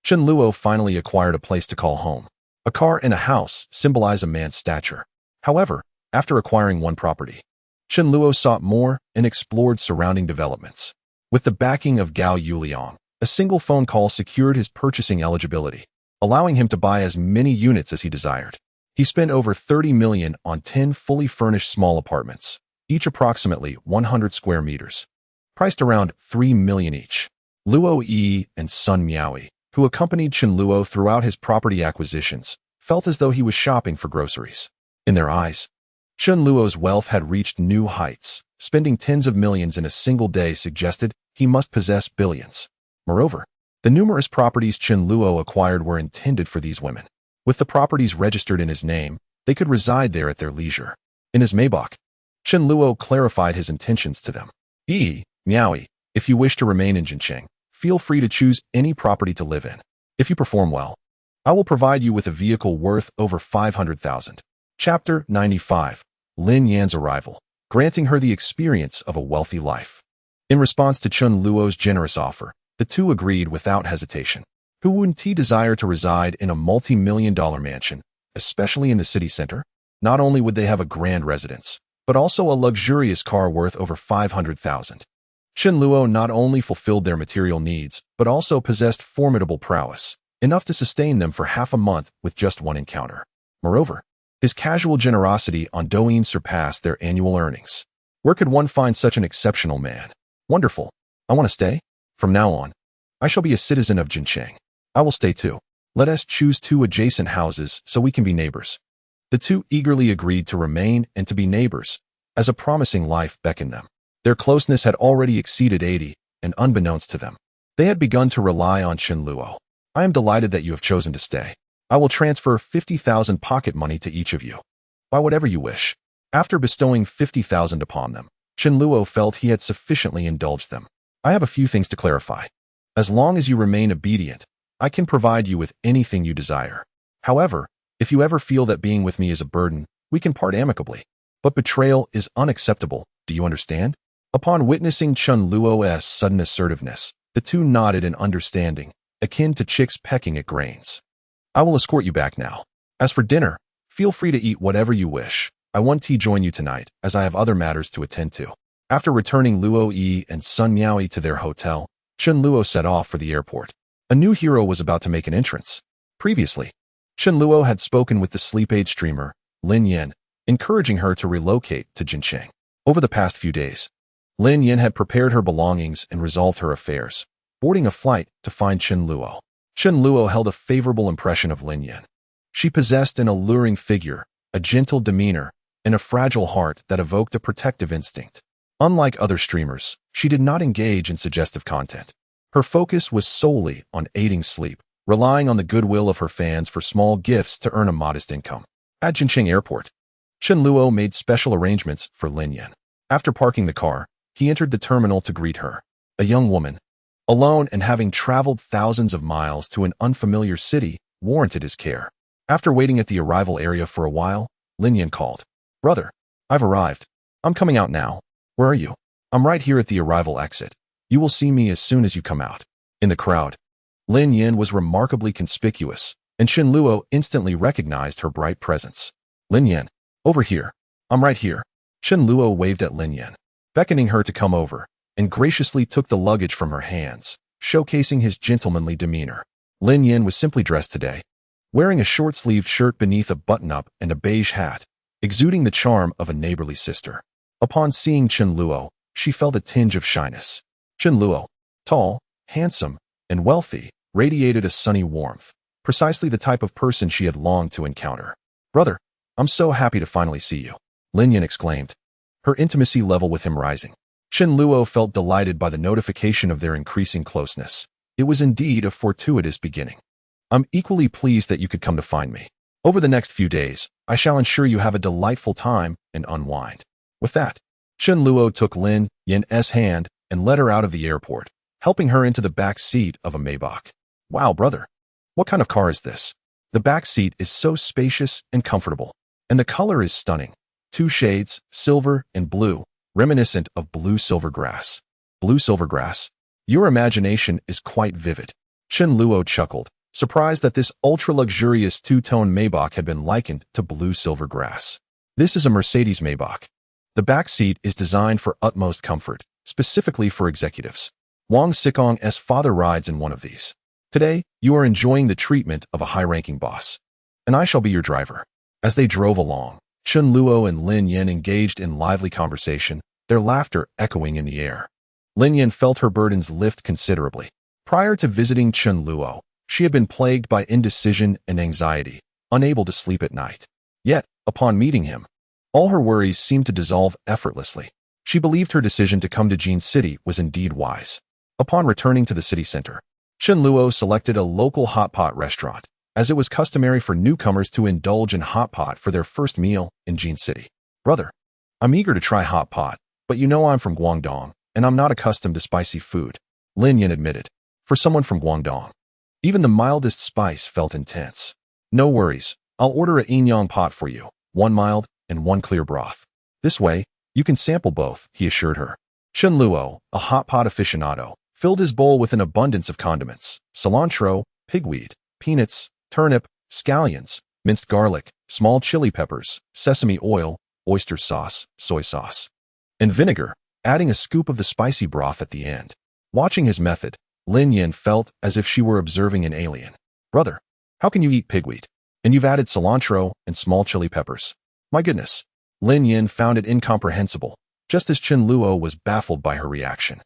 Chen Luo finally acquired a place to call home. A car and a house symbolize a man's stature. However, after acquiring one property, Chen Luo sought more and explored surrounding developments. With the backing of Gao Yuliang, a single phone call secured his purchasing eligibility, allowing him to buy as many units as he desired. He spent over 30 million on 10 fully furnished small apartments, each approximately 100 square meters, priced around 3 million each. Luo Yi and Sun Miaoi, who accompanied Chen Luo throughout his property acquisitions, felt as though he was shopping for groceries. In their eyes, Chen Luo's wealth had reached new heights. Spending tens of millions in a single day suggested he must possess billions. Moreover, the numerous properties Chen Luo acquired were intended for these women. With the properties registered in his name, they could reside there at their leisure. In his Maybach, Chen Luo clarified his intentions to them. Miaoi, if you wish to remain in Jincheng, feel free to choose any property to live in. If you perform well, I will provide you with a vehicle worth over 500,000. Chapter 95. Lin Yan's arrival, granting her the experience of a wealthy life. In response to Chen Luo's generous offer, the two agreed without hesitation. Who wouldn't desire to reside in a multi-million-dollar mansion, especially in the city center? Not only would they have a grand residence, but also a luxurious car worth over 500,000. Chen Luo not only fulfilled their material needs, but also possessed formidable prowess, enough to sustain them for half a month with just one encounter. Moreover, his casual generosity on Douyin surpassed their annual earnings. Where could one find such an exceptional man? Wonderful. I want to stay. From now on, I shall be a citizen of Jincheng. I will stay too. Let us choose 2 adjacent houses so we can be neighbors. The two eagerly agreed to remain and to be neighbors, as a promising life beckoned them. Their closeness had already exceeded 80, and unbeknownst to them, they had begun to rely on Chen Luo. I am delighted that you have chosen to stay. I will transfer 50,000 pocket money to each of you. Buy whatever you wish. After bestowing 50,000 upon them, Chen Luo felt he had sufficiently indulged them. I have a few things to clarify. As long as you remain obedient, I can provide you with anything you desire. However, if you ever feel that being with me is a burden, we can part amicably. But betrayal is unacceptable, do you understand? Upon witnessing Chen Luo's sudden assertiveness, the two nodded in understanding, akin to chicks pecking at grains. I will escort you back now. As for dinner, feel free to eat whatever you wish. I want to join you tonight, as I have other matters to attend to. After returning Luo Yi and Sun Miaoi to their hotel, Chen Luo set off for the airport. A new hero was about to make an entrance. Previously, Chen Luo had spoken with the sleep-aid streamer, Lin Yan, encouraging her to relocate to Jincheng. Over the past few days, Lin Yan had prepared her belongings and resolved her affairs, boarding a flight to find Chen Luo. Chen Luo held a favorable impression of Lin Yan. She possessed an alluring figure, a gentle demeanor, and a fragile heart that evoked a protective instinct. Unlike other streamers, she did not engage in suggestive content. Her focus was solely on aiding sleep, relying on the goodwill of her fans for small gifts to earn a modest income. At Jincheng Airport, Chen Luo made special arrangements for Lin Yan. After parking the car, he entered the terminal to greet her. A young woman, alone and having traveled thousands of miles to an unfamiliar city, warranted his care. After waiting at the arrival area for a while, Lin Yan called. "Brother, I've arrived. I'm coming out now. Where are you?" "I'm right here at the arrival exit. You will see me as soon as you come out." In the crowd, Lin Yan was remarkably conspicuous, and Chen Luo instantly recognized her bright presence. "Lin Yan, over here. I'm right here." Chen Luo waved at Lin Yan, beckoning her to come over, and graciously took the luggage from her hands, showcasing his gentlemanly demeanor. Lin Yan was simply dressed today, wearing a short-sleeved shirt beneath a button-up and a beige hat, exuding the charm of a neighborly sister. Upon seeing Chen Luo, she felt a tinge of shyness. Chen Luo, tall, handsome, and wealthy, radiated a sunny warmth, precisely the type of person she had longed to encounter. "Brother, I'm so happy to finally see you," Lin Yan exclaimed, her intimacy level with him rising. Chen Luo felt delighted by the notification of their increasing closeness. It was indeed a fortuitous beginning. "I'm equally pleased that you could come to find me. Over the next few days, I shall ensure you have a delightful time and unwind." With that, Chen Luo took Lin Yan's hand and led her out of the airport, helping her into the back seat of a Maybach. "Wow, brother. What kind of car is this? The back seat is so spacious and comfortable, and the color is stunning. 2 shades, silver and blue, reminiscent of blue silver grass." "Blue silver grass? Your imagination is quite vivid." Chen Luo chuckled, surprised that this ultra-luxurious 2-tone Maybach had been likened to blue silver grass. "This is a Mercedes Maybach. The back seat is designed for utmost comfort, specifically for executives. Wang Xikong's father rides in one of these. Today, you are enjoying the treatment of a high-ranking boss, and I shall be your driver." As they drove along, Chen Luo and Lin Yan engaged in lively conversation, their laughter echoing in the air. Lin Yan felt her burdens lift considerably. Prior to visiting Chen Luo, she had been plagued by indecision and anxiety, unable to sleep at night. Yet, upon meeting him, all her worries seemed to dissolve effortlessly. She believed her decision to come to Jin City was indeed wise. Upon returning to the city center, Chen Luo selected a local hot pot restaurant, as it was customary for newcomers to indulge in hot pot for their first meal in Jin City. "Brother, I'm eager to try hot pot, but you know I'm from Guangdong, and I'm not accustomed to spicy food," Lin Yan admitted. For someone from Guangdong, even the mildest spice felt intense. "No worries, I'll order a Yinyang pot for you, 1 mild and 1 clear broth. This way, you can sample both," he assured her. Chen Luo, a hot pot aficionado, filled his bowl with an abundance of condiments: cilantro, pigweed, peanuts, turnip, scallions, minced garlic, small chili peppers, sesame oil, oyster sauce, soy sauce, and vinegar, adding a scoop of the spicy broth at the end. Watching his method, Lin Yan felt as if she were observing an alien. "Brother, how can you eat pigweed? And you've added cilantro and small chili peppers. My goodness." Lin Yan found it incomprehensible, just as Chen Luo was baffled by her reaction.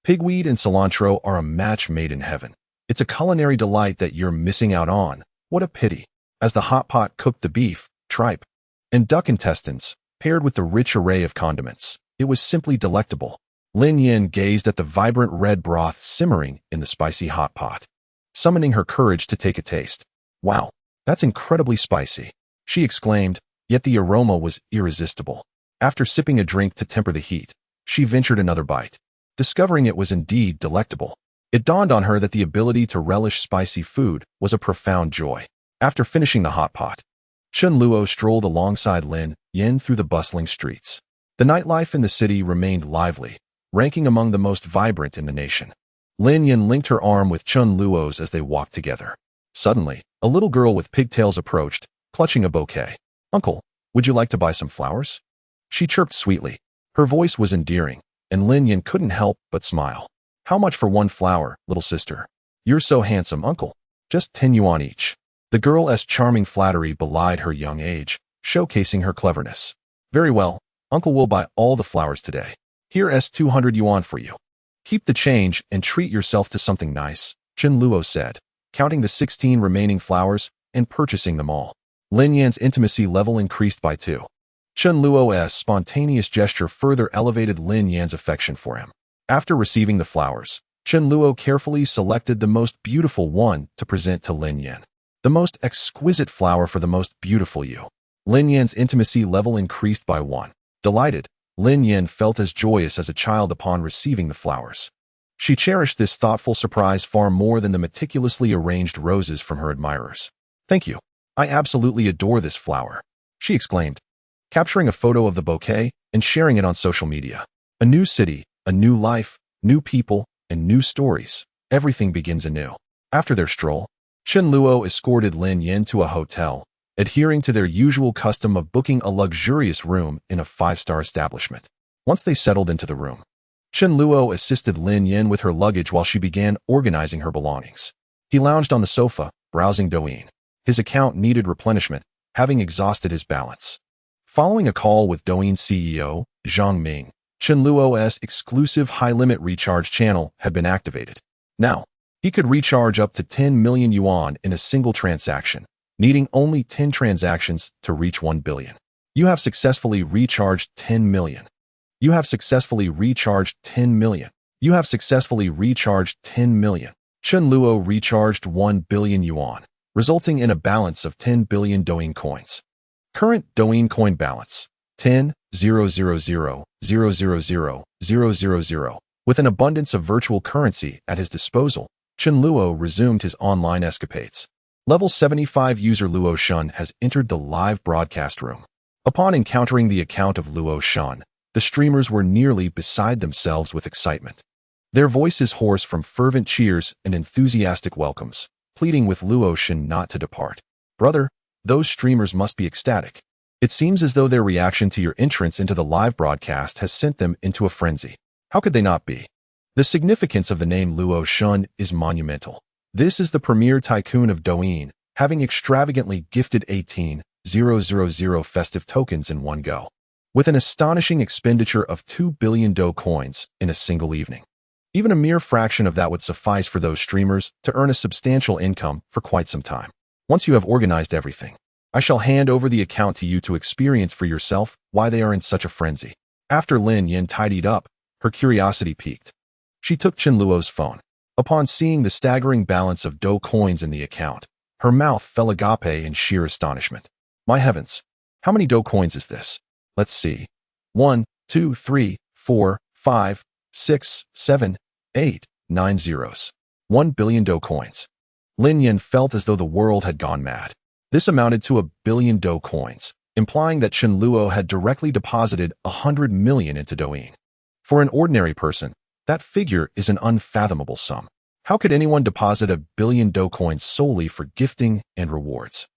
"Pigweed and cilantro are a match made in heaven. It's a culinary delight that you're missing out on. What a pity." As the hot pot cooked the beef, tripe, and duck intestines, paired with the rich array of condiments, it was simply delectable. Lin Yan gazed at the vibrant red broth simmering in the spicy hot pot, summoning her courage to take a taste. "Wow, that's incredibly spicy," she exclaimed, yet the aroma was irresistible. After sipping a drink to temper the heat, she ventured another bite, discovering it was indeed delectable. It dawned on her that the ability to relish spicy food was a profound joy. After finishing the hot pot, Chen Luo strolled alongside Lin Yan through the bustling streets. The nightlife in the city remained lively, ranking among the most vibrant in the nation. Lin Yan linked her arm with Chen Luo's as they walked together. Suddenly, a little girl with pigtails approached, clutching a bouquet. "Uncle, would you like to buy some flowers?" She chirped sweetly. Her voice was endearing, and Lin Yan couldn't help but smile. "How much for 1 flower, little sister?" "You're so handsome, uncle. Just 10 yuan each." The girl's charming flattery belied her young age, showcasing her cleverness. "Very well, uncle will buy all the flowers today. Here's 200 yuan for you. Keep the change and treat yourself to something nice," Chen Luo said, counting the 16 remaining flowers and purchasing them all. Lin Yan's intimacy level increased by 2. Chen Luo's spontaneous gesture further elevated Lin Yan's affection for him. After receiving the flowers, Chen Luo carefully selected the most beautiful one to present to Lin Yan. The most exquisite flower for the most beautiful you. Lin Yan's intimacy level increased by 1. Delighted, Lin Yan felt as joyous as a child upon receiving the flowers. She cherished this thoughtful surprise far more than the meticulously arranged roses from her admirers. "Thank you. I absolutely adore this flower," she exclaimed, capturing a photo of the bouquet and sharing it on social media. A new city, a new life, new people, and new stories. Everything begins anew. After their stroll, Chen Luo escorted Lin Yan to a hotel, adhering to their usual custom of booking a luxurious room in a 5-star establishment. Once they settled into the room, Chen Luo assisted Lin Yan with her luggage while she began organizing her belongings. He lounged on the sofa, browsing Douyin. His account needed replenishment, having exhausted his balance. Following a call with Douyin CEO, Zhang Ming, Chen Luo's exclusive high-limit recharge channel had been activated. Now, he could recharge up to 10 million yuan in a single transaction, needing only 10 transactions to reach 1 billion. You have successfully recharged 10 million. You have successfully recharged 10 million. You have successfully recharged 10 million. Chen Luo recharged 1 billion yuan, resulting in a balance of 10 billion Douyin coins. Current Douyin coin balance, 10,000,000,000,000. With an abundance of virtual currency at his disposal, Chen Luo resumed his online escapades. Level 75 user Luo Shun has entered the live broadcast room. Upon encountering the account of Luo Shun, the streamers were nearly beside themselves with excitement. Their voices hoarse from fervent cheers and enthusiastic welcomes, pleading with Luo Shun not to depart. "Brother, those streamers must be ecstatic. It seems as though their reaction to your entrance into the live broadcast has sent them into a frenzy. How could they not be? The significance of the name Luo Shun is monumental. This is the premier tycoon of Douyin, having extravagantly gifted 18,000 festive tokens in one go, with an astonishing expenditure of 2 billion Do coins in a single evening. Even a mere fraction of that would suffice for those streamers to earn a substantial income for quite some time. Once you have organized everything, I shall hand over the account to you to experience for yourself why they are in such a frenzy." After Lin Yan tidied up, her curiosity piqued. She took Chen Luo's phone. Upon seeing the staggering balance of Do coins in the account, her mouth fell agape in sheer astonishment. "My heavens, how many Do coins is this? Let's see. 1, 2, 3, 4, 5, 6, 7, 8, 9 zeros. 1 billion Do coins." Lin Yan felt as though the world had gone mad. This amounted to 1 billion Do coins, implying that Chen Luo had directly deposited 100 million into Douyin. For an ordinary person, that figure is an unfathomable sum. How could anyone deposit 1 billion Do coins solely for gifting and rewards?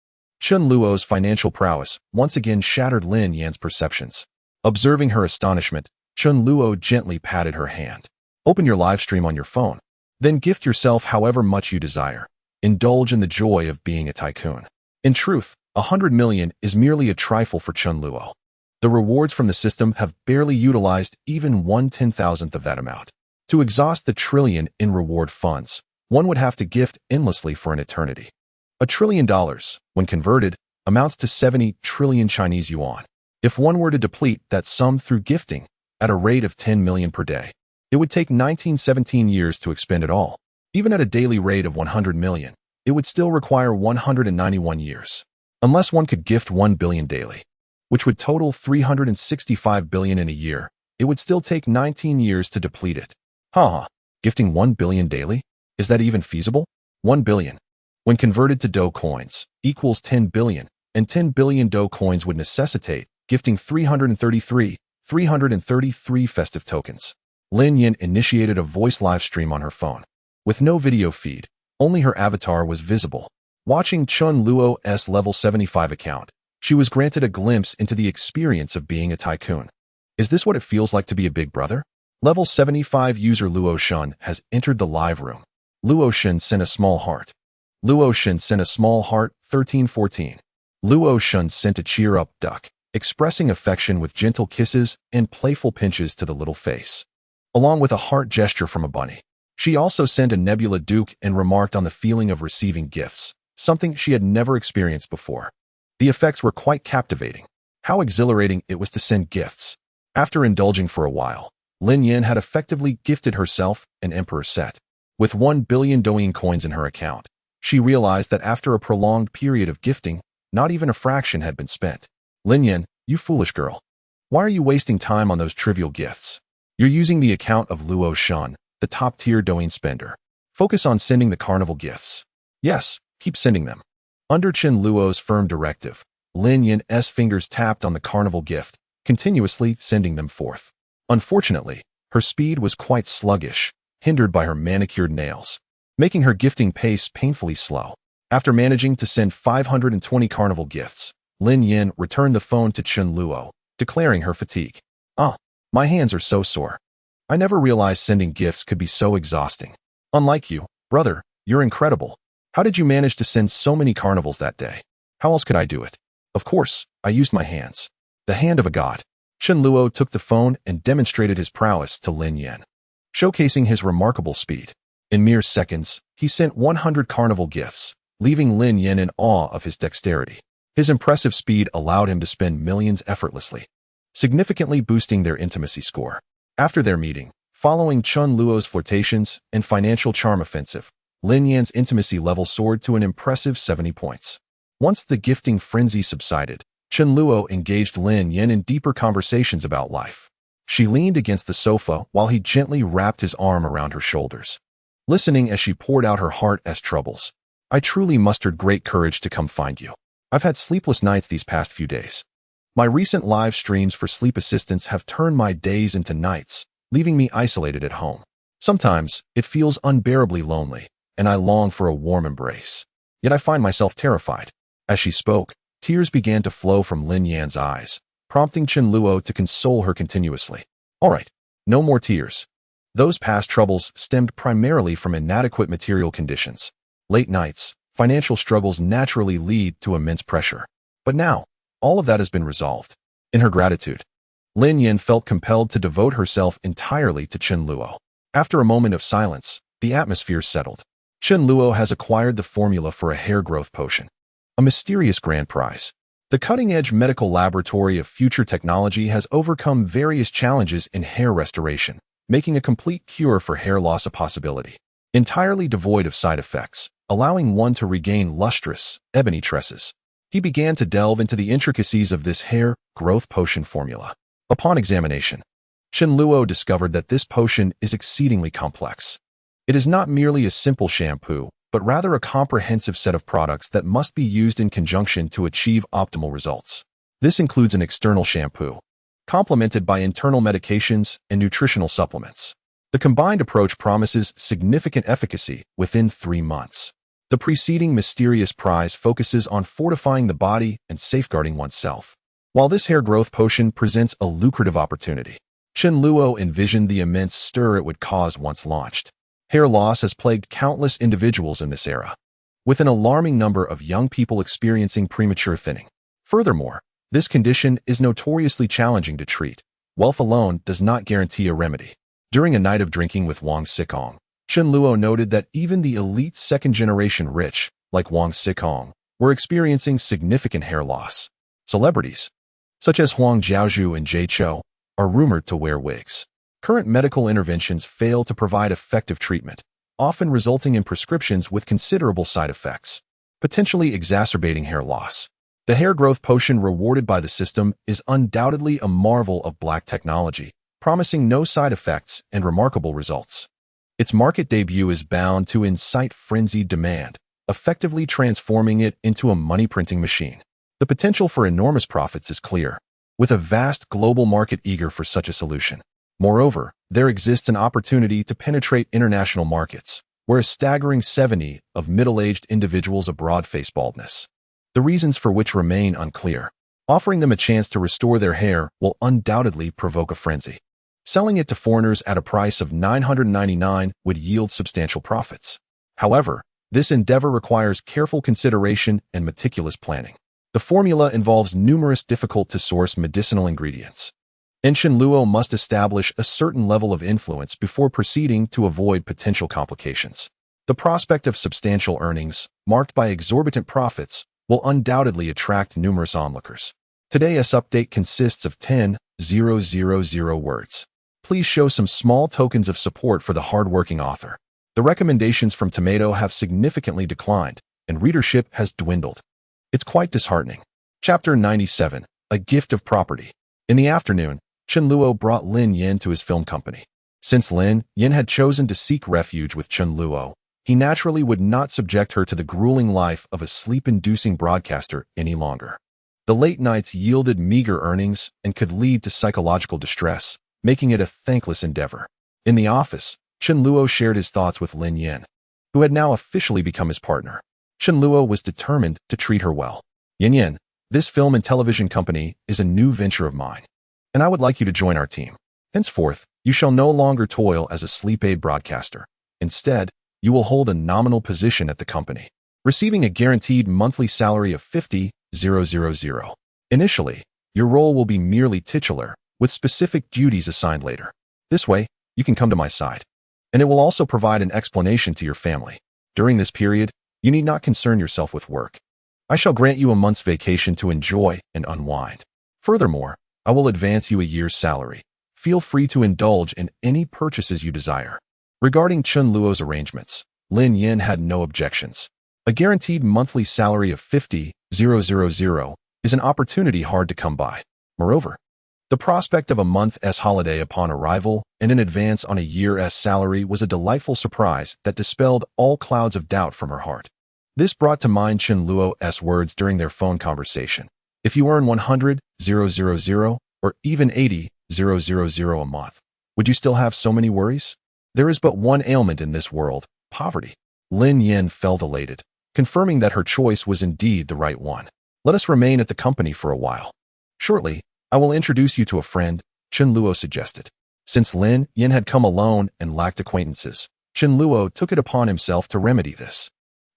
Chen Luo's financial prowess once again shattered Lin Yan's perceptions. Observing her astonishment, Chen Luo gently patted her hand. "Open your live stream on your phone, then gift yourself however much you desire. Indulge in the joy of being a tycoon." In truth, 100 million is merely a trifle for Chen Luo. The rewards from the system have barely utilized even 1/10,000th of that amount. To exhaust the trillion in reward funds, one would have to gift endlessly for an eternity. $1 trillion, when converted, amounts to 70 trillion Chinese yuan. If one were to deplete that sum through gifting at a rate of 10 million per day, it would take 17 years to expend it all. Even at a daily rate of 100 million, it would still require 191 years. Unless one could gift 1 billion daily, which would total 365 billion in a year, it would still take 19 years to deplete it. Gifting 1 billion daily? Is that even feasible? 1 billion, when converted to Do coins, equals 10 billion, and 10 billion Do coins would necessitate gifting 333 festive tokens. Lin Yan initiated a voice live stream on her phone. With no video feed, only her avatar was visible. Watching Chen Luo's level 75 account, she was granted a glimpse into the experience of being a tycoon. Is this what it feels like to be a big brother? Level 75 user Luo Shun has entered the live room. Luo Shun sent a small heart. Luo Shun sent a small heart, 1314. Luo Shun sent a cheer up duck, expressing affection with gentle kisses and playful pinches to the little face, along with a heart gesture from a bunny. She also sent a nebula duke and remarked on the feeling of receiving gifts, something she had never experienced before. The effects were quite captivating. How exhilarating it was to send gifts. After indulging for a while, Lin Yan had effectively gifted herself an emperor set. With 1 billion Douyin coins in her account, she realized that after a prolonged period of gifting, not even a fraction had been spent. Lin Yan, you foolish girl. Why are you wasting time on those trivial gifts? You're using the account of Luo Shan, the top-tier Douyin spender. Focus on sending the carnival gifts. Yes, keep sending them. Under Chen Luo's firm directive, Lin Yan's fingers tapped on the carnival gift, continuously sending them forth. Unfortunately, her speed was quite sluggish, hindered by her manicured nails, making her gifting pace painfully slow. After managing to send 520 carnival gifts, Lin Yan returned the phone to Chen Luo, declaring her fatigue. My hands are so sore. I never realized sending gifts could be so exhausting. Unlike you, brother, you're incredible. How did you manage to send so many carnivals that day? How else could I do it? Of course, I used my hands. The hand of a god. Chen Luo took the phone and demonstrated his prowess to Lin Yan, showcasing his remarkable speed. In mere seconds, he sent 100 carnival gifts, leaving Lin Yan in awe of his dexterity. His impressive speed allowed him to spend millions effortlessly, significantly boosting their intimacy score. After their meeting, following Chen Luo's flirtations and financial charm offensive, Lin Yan's intimacy level soared to an impressive 70 points. Once the gifting frenzy subsided, Chen Luo engaged Lin Yan in deeper conversations about life. She leaned against the sofa while he gently wrapped his arm around her shoulders, listening as she poured out her heart as troubles. I truly mustered great courage to come find you. I've had sleepless nights these past few days. My recent live streams for sleep assistance have turned my days into nights, leaving me isolated at home. Sometimes, it feels unbearably lonely, and I long for a warm embrace. Yet I find myself terrified. As she spoke, tears began to flow from Lin Yan's eyes, prompting Chen Luo to console her continuously. All right, no more tears. Those past troubles stemmed primarily from inadequate material conditions. Late nights, financial struggles naturally lead to immense pressure. But now, all of that has been resolved. In her gratitude, Lin Yan felt compelled to devote herself entirely to Chen Luo. After a moment of silence, the atmosphere settled. Chen Luo has acquired the formula for a hair growth potion. A mysterious grand prize. The cutting-edge medical laboratory of future technology has overcome various challenges in hair restoration, making a complete cure for hair loss a possibility. Entirely devoid of side effects, allowing one to regain lustrous, ebony tresses. He began to delve into the intricacies of this hair growth potion formula. Upon examination, Chen Luo discovered that this potion is exceedingly complex. It is not merely a simple shampoo, but rather a comprehensive set of products that must be used in conjunction to achieve optimal results. This includes an external shampoo, complemented by internal medications and nutritional supplements. The combined approach promises significant efficacy within 3 months. The preceding mysterious prize focuses on fortifying the body and safeguarding oneself. While this hair growth potion presents a lucrative opportunity, Chen Luo envisioned the immense stir it would cause once launched. Hair loss has plagued countless individuals in this era, with an alarming number of young people experiencing premature thinning. Furthermore, this condition is notoriously challenging to treat. Wealth alone does not guarantee a remedy. During a night of drinking with Wang Xikong, Chen Luo noted that even the elite second-generation rich, like Wang Xikong, were experiencing significant hair loss. Celebrities, such as Huang Jiaozhu and Jay Chou, are rumored to wear wigs. Current medical interventions fail to provide effective treatment, often resulting in prescriptions with considerable side effects, potentially exacerbating hair loss. The hair growth potion rewarded by the system is undoubtedly a marvel of black technology, promising no side effects and remarkable results. Its market debut is bound to incite frenzied demand, effectively transforming it into a money-printing machine. The potential for enormous profits is clear, with a vast global market eager for such a solution. Moreover, there exists an opportunity to penetrate international markets, where a staggering 70% of middle-aged individuals abroad face baldness, the reasons for which remain unclear. Offering them a chance to restore their hair will undoubtedly provoke a frenzy. Selling it to foreigners at a price of $999 would yield substantial profits. However, this endeavor requires careful consideration and meticulous planning. The formula involves numerous difficult-to-source medicinal ingredients. Chen Luo must establish a certain level of influence before proceeding to avoid potential complications. The prospect of substantial earnings, marked by exorbitant profits, will undoubtedly attract numerous onlookers. Today's update consists of 10,000 words. Please show some small tokens of support for the hardworking author. The recommendations from Tomato have significantly declined, and readership has dwindled. It's quite disheartening. Chapter 97, A Gift of Property. In the afternoon, Chen Luo brought Lin Yin to his film company. Since Lin Yin had chosen to seek refuge with Chen Luo, he naturally would not subject her to the grueling life of a sleep-inducing broadcaster any longer. The late nights yielded meager earnings and could lead to psychological distress, making it a thankless endeavor. In the office, Chen Luo shared his thoughts with Lin Yin, who had now officially become his partner. Chen Luo was determined to treat her well. Yin, this film and television company is a new venture of mine, and I would like you to join our team. Henceforth, you shall no longer toil as a sleep aid broadcaster. Instead, you will hold a nominal position at the company, receiving a guaranteed monthly salary of 50,000. Initially, your role will be merely titular, with specific duties assigned later. This way, you can come to my side. And it will also provide an explanation to your family. During this period, you need not concern yourself with work. I shall grant you a month's vacation to enjoy and unwind. Furthermore, I will advance you a year's salary. Feel free to indulge in any purchases you desire. Regarding Chen Luo's arrangements, Lin Yin had no objections. A guaranteed monthly salary of 50,000 is an opportunity hard to come by. Moreover, the prospect of a month's holiday upon arrival and an advance on a year's salary was a delightful surprise that dispelled all clouds of doubt from her heart. This brought to mind Chen Luo's words during their phone conversation. If you earn 100,000 or even 80,000 a month, would you still have so many worries? There is but one ailment in this world, poverty. Lin Yin felt elated, confirming that her choice was indeed the right one. Let us remain at the company for a while. Shortly, I will introduce you to a friend, Chen Luo suggested. Since Lin Yin had come alone and lacked acquaintances, Chen Luo took it upon himself to remedy this.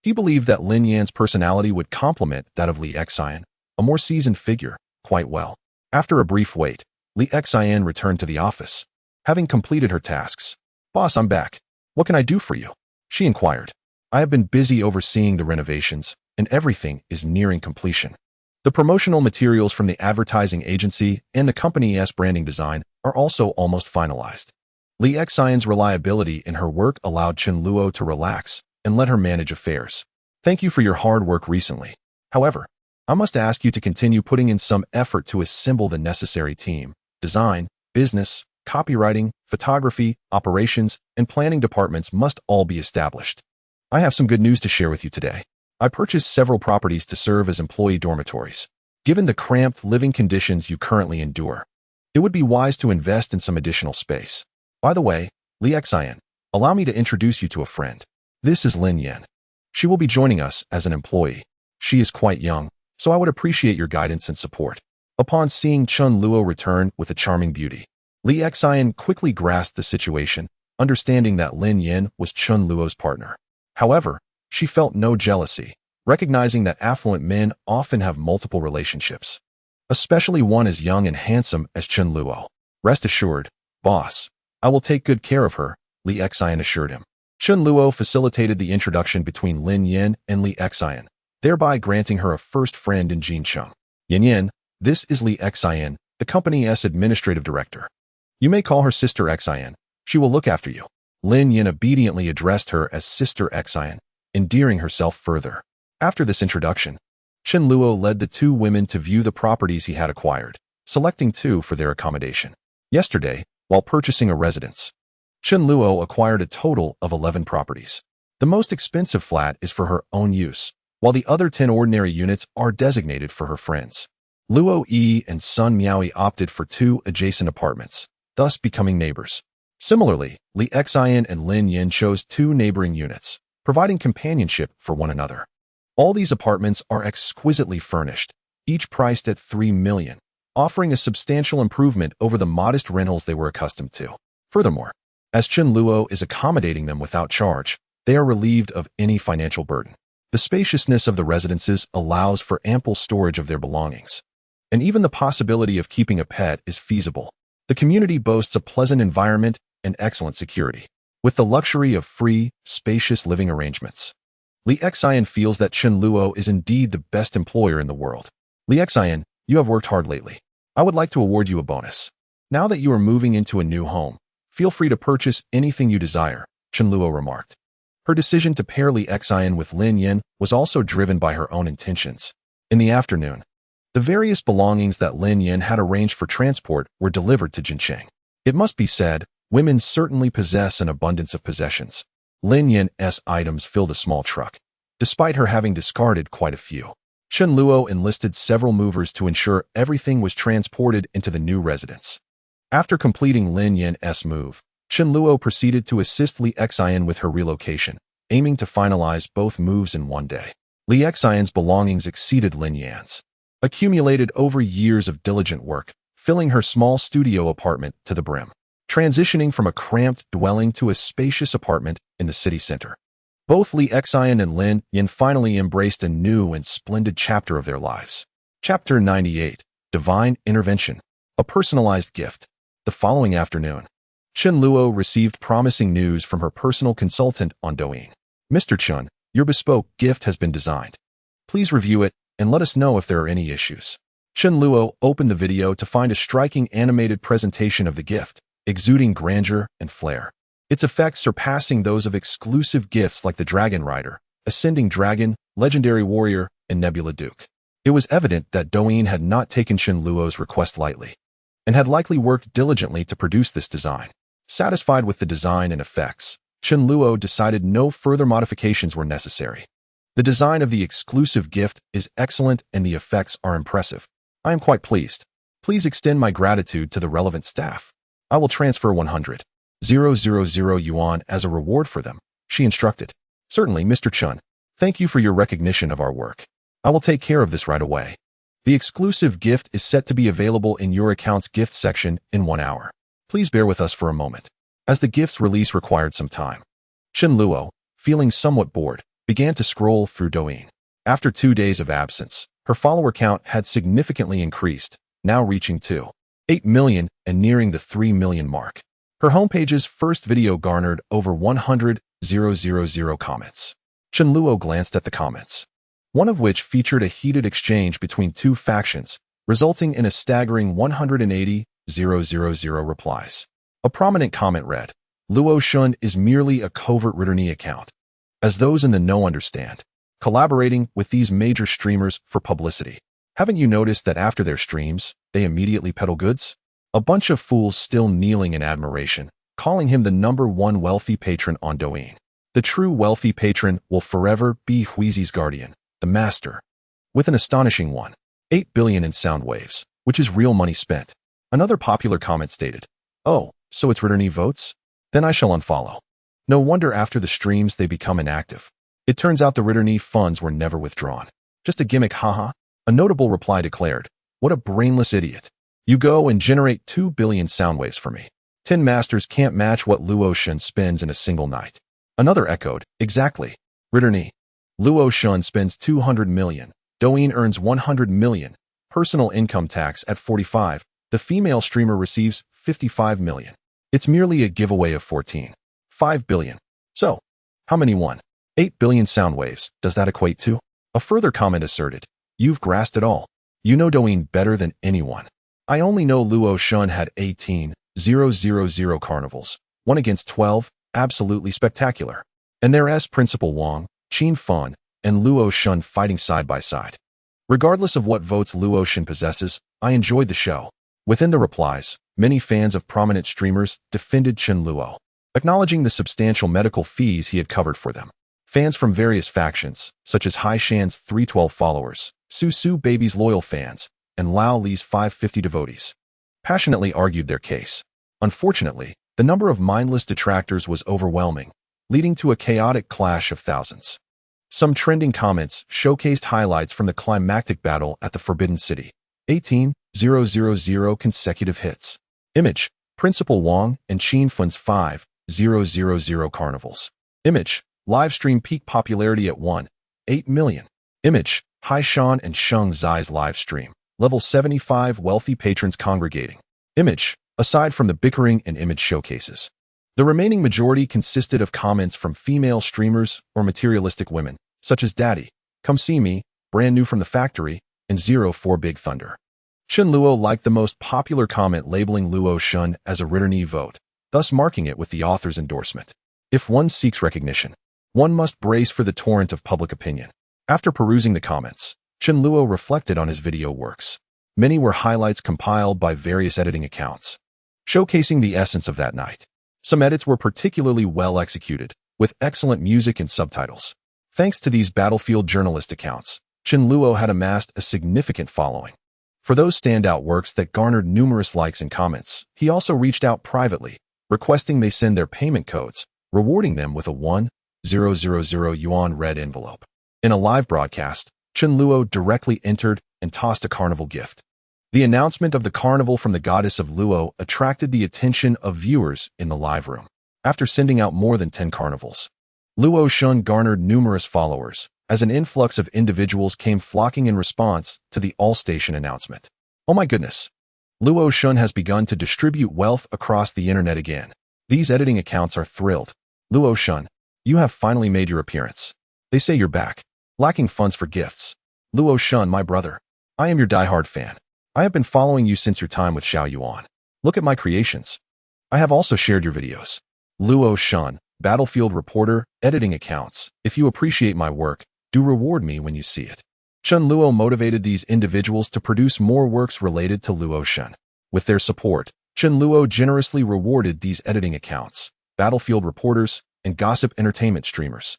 He believed that Lin Yin's personality would complement that of Li Xian, a more seasoned figure, quite well. After a brief wait, Li Xian returned to the office. Having completed her tasks, "Boss, I'm back. What can I do for you?" she inquired. "I have been busy overseeing the renovations, and everything is nearing completion. The promotional materials from the advertising agency and the company's branding design are also almost finalized." Li Xian's reliability in her work allowed Chen Luo to relax and let her manage affairs. "Thank you for your hard work recently. However, I must ask you to continue putting in some effort to assemble the necessary team. Design, business, copywriting, photography, operations, and planning departments must all be established. I have some good news to share with you today. I purchased several properties to serve as employee dormitories. Given the cramped living conditions you currently endure, it would be wise to invest in some additional space. By the way, Li Xian, allow me to introduce you to a friend. This is Lin Yin. She will be joining us as an employee. She is quite young, so I would appreciate your guidance and support." Upon seeing Chen Luo return with a charming beauty, Li Xian quickly grasped the situation, understanding that Lin Yin was Chen Luo's partner. However, she felt no jealousy, recognizing that affluent men often have multiple relationships, especially one as young and handsome as Chen Luo. "Rest assured, boss, I will take good care of her," Li Xian assured him. Chen Luo facilitated the introduction between Lin Yin and Li Xian, thereby granting her a first friend in Jincheng. "Yin, this is Li Xian, the company's administrative director. You may call her Sister Xian. She will look after you." Lin Yin obediently addressed her as Sister Xian, endearing herself further. After this introduction, Chen Luo led the two women to view the properties he had acquired, selecting two for their accommodation. Yesterday, while purchasing a residence, Chen Luo acquired a total of 11 properties. The most expensive flat is for her own use, while the other 10 ordinary units are designated for her friends. Luo Yi and Sun Miaoi opted for 2 adjacent apartments, thus becoming neighbors. Similarly, Li Xian and Lin Yin chose 2 neighboring units, providing companionship for one another. All these apartments are exquisitely furnished, each priced at 3 million, offering a substantial improvement over the modest rentals they were accustomed to. Furthermore, as Chen Luo is accommodating them without charge, they are relieved of any financial burden. The spaciousness of the residences allows for ample storage of their belongings, and even the possibility of keeping a pet is feasible. The community boasts a pleasant environment and excellent security, with the luxury of free, spacious living arrangements. Li Xian feels that Chen Luo is indeed the best employer in the world. "Li Xian, you have worked hard lately. I would like to award you a bonus. Now that you are moving into a new home, feel free to purchase anything you desire, Chen Luo remarked. Her decision to pair Li Xian with Lin Yin was also driven by her own intentions. In the afternoon, the various belongings that Lin Yin had arranged for transport were delivered to Jincheng. It must be said, women certainly possess an abundance of possessions. Lin Yin's items filled a small truck, despite her having discarded quite a few. Chen Luo enlisted several movers to ensure everything was transported into the new residence. After completing Lin Yin's move, Chen Luo proceeded to assist Li Xian with her relocation, aiming to finalize both moves in one day. Li Xian's belongings exceeded Lin Yan's, accumulated over years of diligent work, filling her small studio apartment to the brim, transitioning from a cramped dwelling to a spacious apartment in the city center. Both Li Xian and Lin Yin finally embraced a new and splendid chapter of their lives. Chapter 98, Divine Intervention, a Personalized Gift. The following afternoon, Chen Luo received promising news from her personal consultant on Douyin. Mr. Chen, your bespoke gift has been designed. Please review it and let us know if there are any issues. Chen Luo opened the video to find a striking animated presentation of the gift, exuding grandeur and flair. Its effects surpassing those of exclusive gifts like the Dragon Rider, Ascending Dragon, Legendary Warrior, and Nebula Duke. It was evident that Douyin had not taken Chen Luo's request lightly, and had likely worked diligently to produce this design. Satisfied with the design and effects, Chen Luo decided no further modifications were necessary. The design of the exclusive gift is excellent and the effects are impressive. I am quite pleased. Please extend my gratitude to the relevant staff. I will transfer 100,000 yuan as a reward for them, she instructed. Certainly, Mr. Chen. Thank you for your recognition of our work. I will take care of this right away. The exclusive gift is set to be available in your account's gift section in 1 hour. Please bear with us for a moment, as the gift's release required some time. Chen Luo, feeling somewhat bored, began to scroll through Douyin. After 2 days of absence, her follower count had significantly increased, now reaching 2.8 million and nearing the 3 million mark. Her homepage's first video garnered over 100,000 comments. Chen Luo glanced at the comments, one of which featured a heated exchange between two factions, resulting in a staggering 180,000 replies. A prominent comment read, "Luo Shun is merely a covert Ritterny account. As those in the know understand, collaborating with these major streamers for publicity. Haven't you noticed that after their streams, they immediately peddle goods? A bunch of fools still kneeling in admiration, calling him the #1 wealthy patron on Douyin. The true wealthy patron will forever be Huizi's guardian, the master, with an astonishing 1.8 billion in sound waves, which is real money spent." Another popular comment stated, "Oh, so it's Ritterny votes? Then I shall unfollow. No wonder after the streams they become inactive. It turns out the Ritterny funds were never withdrawn. Just a gimmick, haha." A notable reply declared, "What a brainless idiot. You go and generate 2 billion sound waves for me. 10 masters can't match what Luo Shun spends in a single night." Another echoed, "Exactly. Ritterny. Luo Shun spends 200 million. Douyin earns 100 million. Personal income tax at 45. The female streamer receives 55 million. It's merely a giveaway of 14.5 billion. So, how many 1.8 billion sound waves does that equate to?" A further comment asserted, "You've grasped it all. You know Douyin better than anyone. I only know Luo Shun had 18,000 carnivals, 1 against 12, absolutely spectacular. And there's Principal Wang, Qin Fun, and Luo Shun fighting side by side. Regardless of what votes Luo Shun possesses, I enjoyed the show." Within the replies, many fans of prominent streamers defended Chen Luo, acknowledging the substantial medical fees he had covered for them. Fans from various factions, such as Hai Shan's 312 followers, Su Su Baby's loyal fans, and Lao Li's 550 devotees, passionately argued their case. Unfortunately, the number of mindless detractors was overwhelming, leading to a chaotic clash of thousands. Some trending comments showcased highlights from the climactic battle at the Forbidden City. 18,000 consecutive hits. Image, Principal Wang and Qin Fun's 5,000 carnivals. Image, livestream peak popularity at 1.8 million. Image, Hai Shan and Sheng Zai's live stream. Level 75 wealthy patrons congregating. Image, aside from the bickering and image showcases. The remaining majority consisted of comments from female streamers or materialistic women, such as Daddy, Come See Me, Brand New from the Factory, and 04 Big Thunder. Chen Luo liked the most popular comment labeling Luo Shun as a return vote, thus marking it with the author's endorsement. If one seeks recognition, one must brace for the torrent of public opinion. After perusing the comments, Chen Luo reflected on his video works. Many were highlights compiled by various editing accounts, showcasing the essence of that night. Some edits were particularly well executed, with excellent music and subtitles. Thanks to these battlefield journalist accounts, Chen Luo had amassed a significant following. For those standout works that garnered numerous likes and comments, he also reached out privately, requesting they send their payment codes, rewarding them with a 1,000 yuan red envelope. In a live broadcast, Chen Luo directly entered and tossed a carnival gift. The announcement of the carnival from the goddess of Luo attracted the attention of viewers in the live room. After sending out more than 10 carnivals, Luo Shun garnered numerous followers, as an influx of individuals came flocking in response to the all-station announcement. Oh my goodness! Luo Shun has begun to distribute wealth across the internet again. These editing accounts are thrilled. Luo Shun, you have finally made your appearance. They say you're back, lacking funds for gifts. Luo Shun, my brother, I am your diehard fan. I have been following you since your time with Xiao Yuan. Look at my creations. I have also shared your videos. Luo Shun, Battlefield Reporter, editing accounts. If you appreciate my work, do reward me when you see it. Chen Luo motivated these individuals to produce more works related to Luo Shun. With their support, Chen Luo generously rewarded these editing accounts, Battlefield Reporters, and gossip entertainment streamers.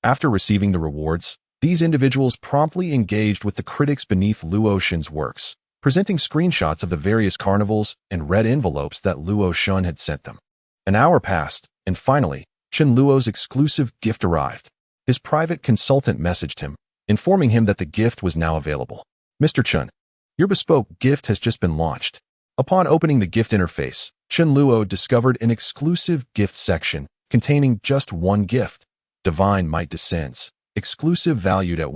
After receiving the rewards, these individuals promptly engaged with the critics beneath Luo Shun's works, presenting screenshots of the various carnivals and red envelopes that Luo Shun had sent them. An hour passed, and finally, Chen Luo's exclusive gift arrived. His private consultant messaged him, informing him that the gift was now available. Mr. Chen, your bespoke gift has just been launched. Upon opening the gift interface, Chen Luo discovered an exclusive gift section containing just one gift, Divine Might Descends, exclusive valued at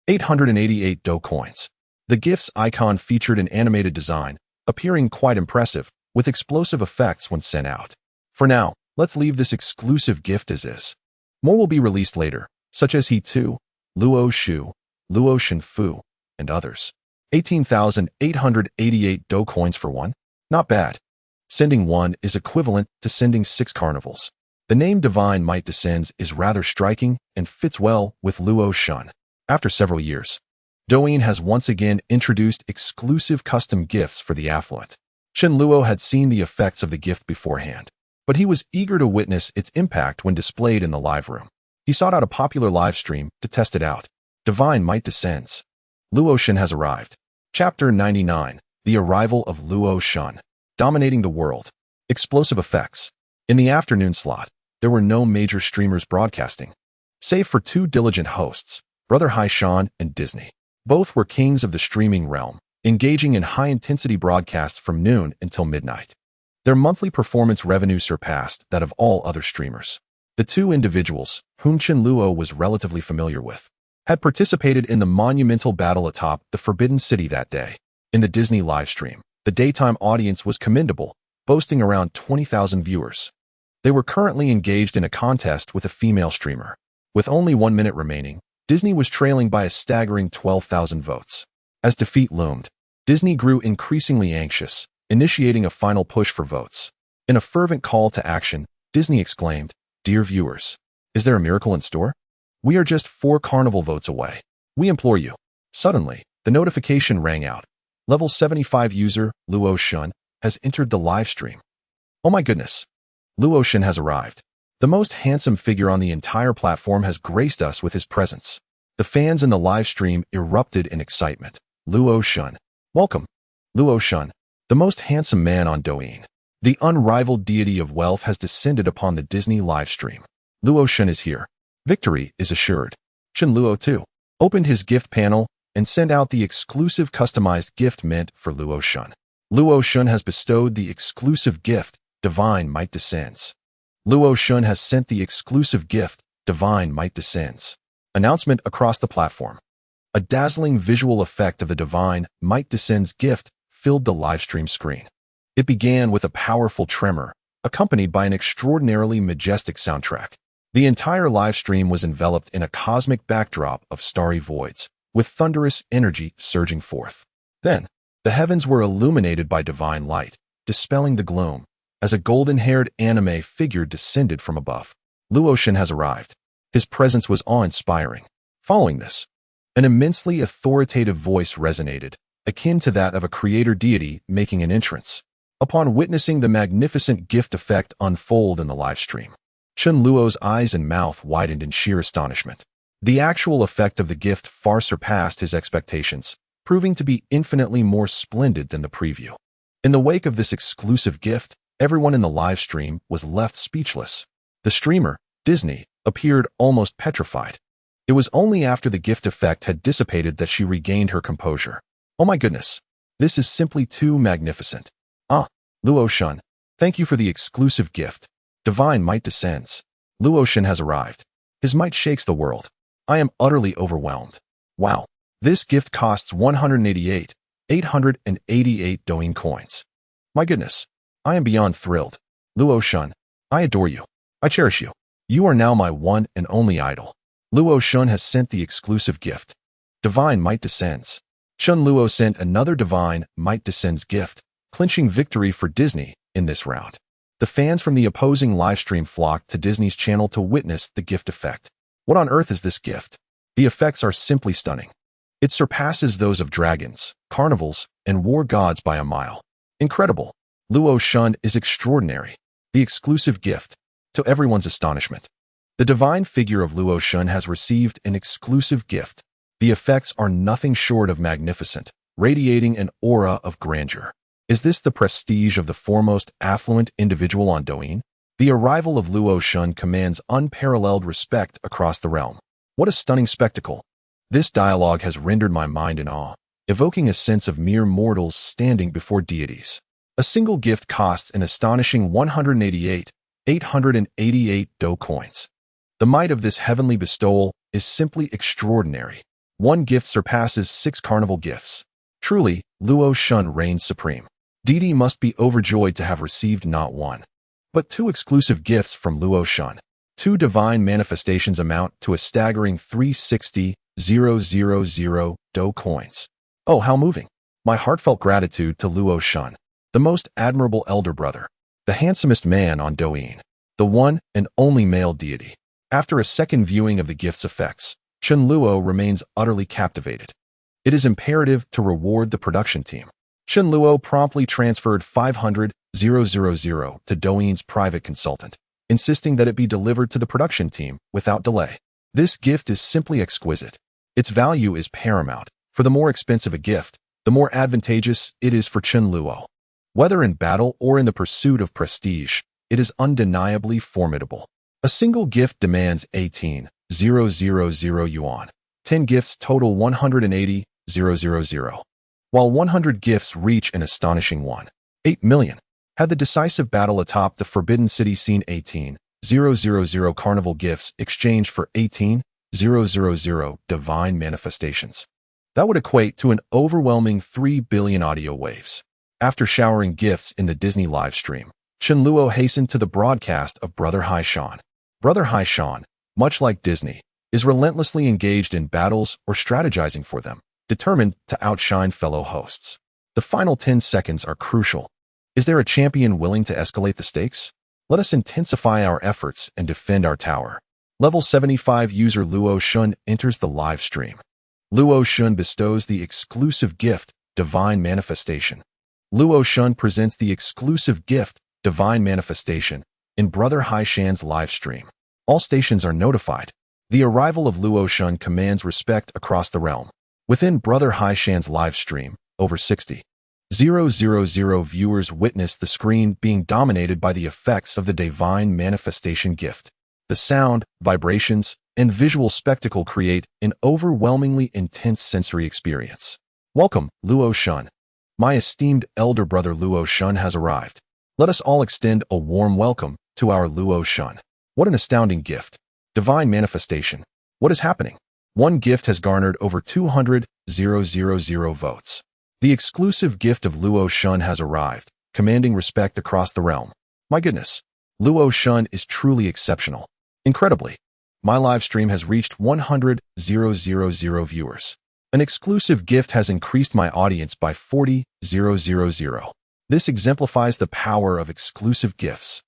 888 Do coins. The gift's icon featured an animated design, appearing quite impressive, with explosive effects when sent out. For now, let's leave this exclusive gift as is. More will be released later, such as He 2, Luo Shu, Luo Shenfu, and others. 18,888 Do coins for one? Not bad. Sending one is equivalent to sending 6 carnivals. The name Divine Might Descends is rather striking and fits well with Luo Shun. After several years, Douyin has once again introduced exclusive custom gifts for the affluent. Chen Luo had seen the effects of the gift beforehand, but he was eager to witness its impact when displayed in the live room. He sought out a popular live stream to test it out. Divine Might Descends. Luo Shun has arrived. Chapter 99. The Arrival of Luo Shun. Dominating the world. Explosive effects. In the afternoon slot, there were no major streamers broadcasting, save for 2 diligent hosts, Brother Haishan and Disney. Both were kings of the streaming realm, engaging in high-intensity broadcasts from noon until midnight. Their monthly performance revenue surpassed that of all other streamers. The 2 individuals, whom Chen Luo was relatively familiar with, had participated in the monumental battle atop the Forbidden City that day. In the Disney livestream, the daytime audience was commendable, boasting around 20,000 viewers. They were currently engaged in a contest with a female streamer. With only 1 minute remaining, Disney was trailing by a staggering 12,000 votes. As defeat loomed, Disney grew increasingly anxious, initiating a final push for votes. In a fervent call to action, Disney exclaimed, "Dear viewers, is there a miracle in store? We are just 4 carnival votes away. We implore you." Suddenly, the notification rang out. Level 75 user, Luo Shun, has entered the live stream. Oh my goodness! Luo Shun has arrived. The most handsome figure on the entire platform has graced us with his presence. The fans in the live stream erupted in excitement. Luo Shun. Welcome. Luo Shun, the most handsome man on Douyin. The unrivaled deity of wealth has descended upon the Disney live stream. Luo Shun is here. Victory is assured. Chen Luo too opened his gift panel and sent out the exclusive customized gift meant for Luo Shun. Luo Shun has bestowed the exclusive gift, Divine Might Descends. Luo Shun has sent the exclusive gift, Divine Might Descends. Announcement across the platform. A dazzling visual effect of the Divine Might Descends gift filled the livestream screen. It began with a powerful tremor, accompanied by an extraordinarily majestic soundtrack. The entire livestream was enveloped in a cosmic backdrop of starry voids, with thunderous energy surging forth. Then, the heavens were illuminated by divine light, dispelling the gloom, as a golden-haired anime figure descended from above. Luotian has arrived. His presence was awe-inspiring. Following this, an immensely authoritative voice resonated, akin to that of a creator deity making an entrance. Upon witnessing the magnificent gift effect unfold in the livestream, Chen Luo's eyes and mouth widened in sheer astonishment. The actual effect of the gift far surpassed his expectations, proving to be infinitely more splendid than the preview. In the wake of this exclusive gift, everyone in the livestream was left speechless. The streamer, Disney, appeared almost petrified. It was only after the gift effect had dissipated that she regained her composure. Oh my goodness, this is simply too magnificent. Luotian, thank you for the exclusive gift. Divine might descends. Luotian has arrived. His might shakes the world. I am utterly overwhelmed. Wow, this gift costs 888 Douyin coins. My goodness, I am beyond thrilled. Luotian, I adore you. I cherish you. You are now my one and only idol. Luotian has sent the exclusive gift. Divine might descends. Chen Luo sent another divine might descends gift, clinching victory for Disney in this round. The fans from the opposing livestream flocked to Disney's channel to witness the gift effect. What on earth is this gift? The effects are simply stunning. It surpasses those of dragons, carnivals, and war gods by a mile. Incredible. Luotian is extraordinary. The exclusive gift. To everyone's astonishment, the divine figure of Luotian has received an exclusive gift. The effects are nothing short of magnificent, radiating an aura of grandeur. Is this the prestige of the foremost affluent individual on Douyin? The arrival of Luotian commands unparalleled respect across the realm. What a stunning spectacle. This dialogue has rendered my mind in awe, evoking a sense of mere mortals standing before deities. A single gift costs an astonishing 888 Dou coins. The might of this heavenly bestowal is simply extraordinary. One gift surpasses 6 carnival gifts. Truly, Luotian reigns supreme. Deity must be overjoyed to have received not one, but 2 exclusive gifts from Luotian. 2 divine manifestations amount to a staggering 360,000 Dou coins. Oh, how moving. My heartfelt gratitude to Luotian, the most admirable elder brother, the handsomest man on Douyin, the one and only male deity. After a second viewing of the gift's effects, Chen Luo remains utterly captivated. It is imperative to reward the production team. Chen Luo promptly transferred 500,000 to Douyin's private consultant, insisting that it be delivered to the production team without delay. This gift is simply exquisite. Its value is paramount. For the more expensive a gift, the more advantageous it is for Chen Luo. Whether in battle or in the pursuit of prestige, it is undeniably formidable. A single gift demands 18,000 yuan. 10 gifts total 180,000, while 100 gifts reach an astonishing 8 million. Had the decisive battle atop the Forbidden City seen 18,000 carnival gifts exchanged for 18,000 divine manifestations, that would equate to an overwhelming 3 billion audio waves. After showering gifts in the Disney live stream, Chen Luo hastened to the broadcast of Brother Haishan. Brother Haishan, much like Disney, is relentlessly engaged in battles or strategizing for them, determined to outshine fellow hosts. The final 10 seconds are crucial. Is there a champion willing to escalate the stakes? Let us intensify our efforts and defend our tower. Level 75 user Luotian enters the live stream. Luotian bestows the exclusive gift, Divine Manifestation. Luotian presents the exclusive gift, Divine Manifestation, in Brother Haishan's live stream. All stations are notified. The arrival of Luotian commands respect across the realm. Within Brother Haishan's live stream, over 60,000 viewers witness the screen being dominated by the effects of the Divine Manifestation gift. The sound, vibrations, and visual spectacle create an overwhelmingly intense sensory experience. Welcome, Luotian. My esteemed elder brother Luotian has arrived. Let us all extend a warm welcome to our Luotian. What an astounding gift. Divine Manifestation. What is happening? One gift has garnered over 200,000 votes. The exclusive gift of Luotian has arrived, commanding respect across the realm. My goodness, Luotian is truly exceptional. Incredibly, my live stream has reached 100,000 viewers. An exclusive gift has increased my audience by 40,000. This exemplifies the power of exclusive gifts.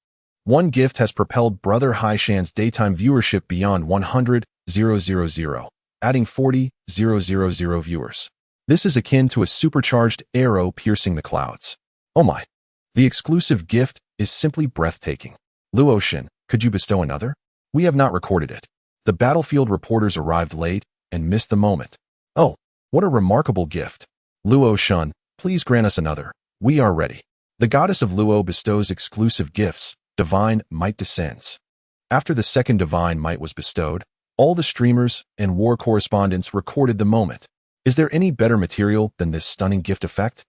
One gift has propelled Brother Haishan's daytime viewership beyond 100,000, adding 40,000 viewers. This is akin to a supercharged arrow piercing the clouds. Oh my! The exclusive gift is simply breathtaking. Luo Shin, could you bestow another? We have not recorded it. The battlefield reporters arrived late and missed the moment. Oh, what a remarkable gift. Luo Shun, please grant us another. We are ready. The goddess of Luo bestows exclusive gifts. Divine might descends. After the second divine might was bestowed, all the streamers and war correspondents recorded the moment. Is there any better material than this stunning gift effect?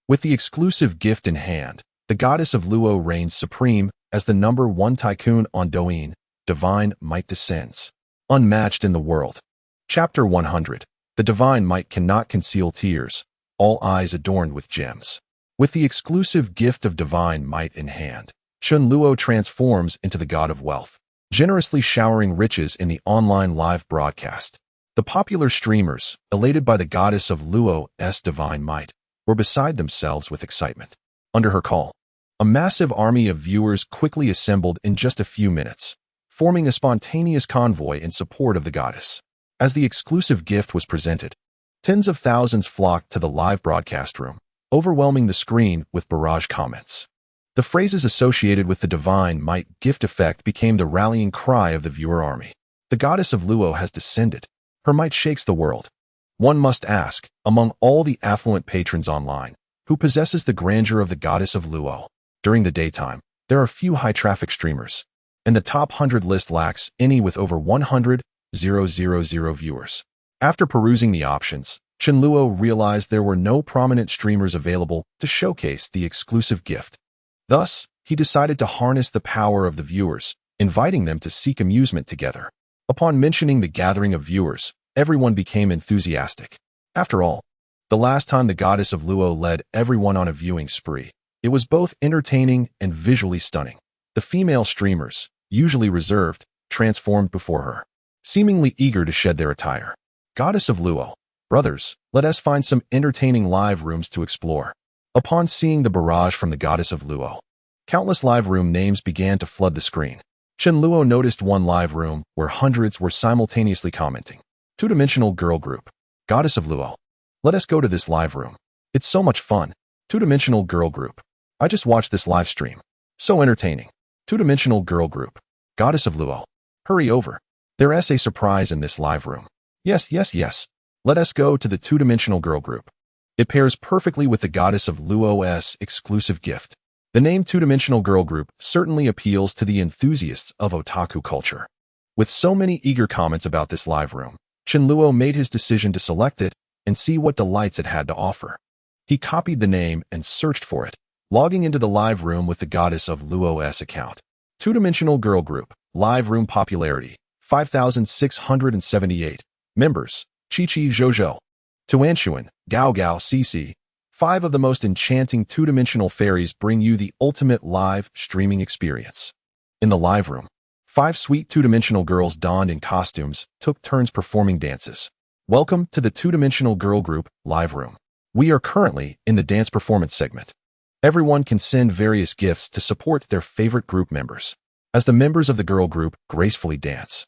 With the exclusive gift in hand, the goddess of Luo reigns supreme as the #1 tycoon on Douyin. Divine might descends. Unmatched in the world. Chapter 100. The divine might cannot conceal tears, all eyes adorned with gems. With the exclusive gift of divine might in hand, Chun Luo transforms into the god of wealth, generously showering riches in the online live broadcast. The popular streamers, elated by the goddess of Luo's divine might, were beside themselves with excitement. Under her call, a massive army of viewers quickly assembled in just a few minutes, forming a spontaneous convoy in support of the goddess. As the exclusive gift was presented, tens of thousands flocked to the live broadcast room, overwhelming the screen with barrage comments. The phrases associated with the divine might gift effect became the rallying cry of the viewer army. The goddess of Luo has descended. Her might shakes the world. One must ask, among all the affluent patrons online, who possesses the grandeur of the goddess of Luo? During the daytime, there are few high-traffic streamers, and the top 100 list lacks any with over 100,000 viewers. After perusing the options, Chen Luo realized there were no prominent streamers available to showcase the exclusive gift. Thus, he decided to harness the power of the viewers, inviting them to seek amusement together. Upon mentioning the gathering of viewers, everyone became enthusiastic. After all, the last time the goddess of Luo led everyone on a viewing spree, it was both entertaining and visually stunning. The female streamers, usually reserved, transformed before her, seemingly eager to shed their attire. Goddess of Luo, brothers, let us find some entertaining live rooms to explore. Upon seeing the barrage from the goddess of Luo, countless live room names began to flood the screen. Chen Luo noticed one live room where hundreds were simultaneously commenting. Two-dimensional girl group. Goddess of Luo. Let us go to this live room. It's so much fun. Two-dimensional girl group. I just watched this live stream. So entertaining. Two-dimensional girl group. Goddess of Luo. Hurry over. There's a surprise in this live room. Yes. Let us go to the two-dimensional girl group. It pairs perfectly with the goddess of Luo's exclusive gift. The name Two-Dimensional Girl Group certainly appeals to the enthusiasts of otaku culture. With so many eager comments about this live room, Chen Luo made his decision to select it and see what delights it had to offer. He copied the name and searched for it, logging into the live room with the goddess of Luo's account. Two-Dimensional Girl Group, live room popularity, 5,678. Members, Chi-Chi Zhozhou, Tuanshuan, Gao Gao Cici. 5 of the most enchanting two-dimensional fairies bring you the ultimate live streaming experience. In the live room, 5 sweet two-dimensional girls donned in costumes took turns performing dances. Welcome to the Two-Dimensional Girl Group live room. We are currently in the dance performance segment. Everyone can send various gifts to support their favorite group members, as the members of the girl group gracefully dance.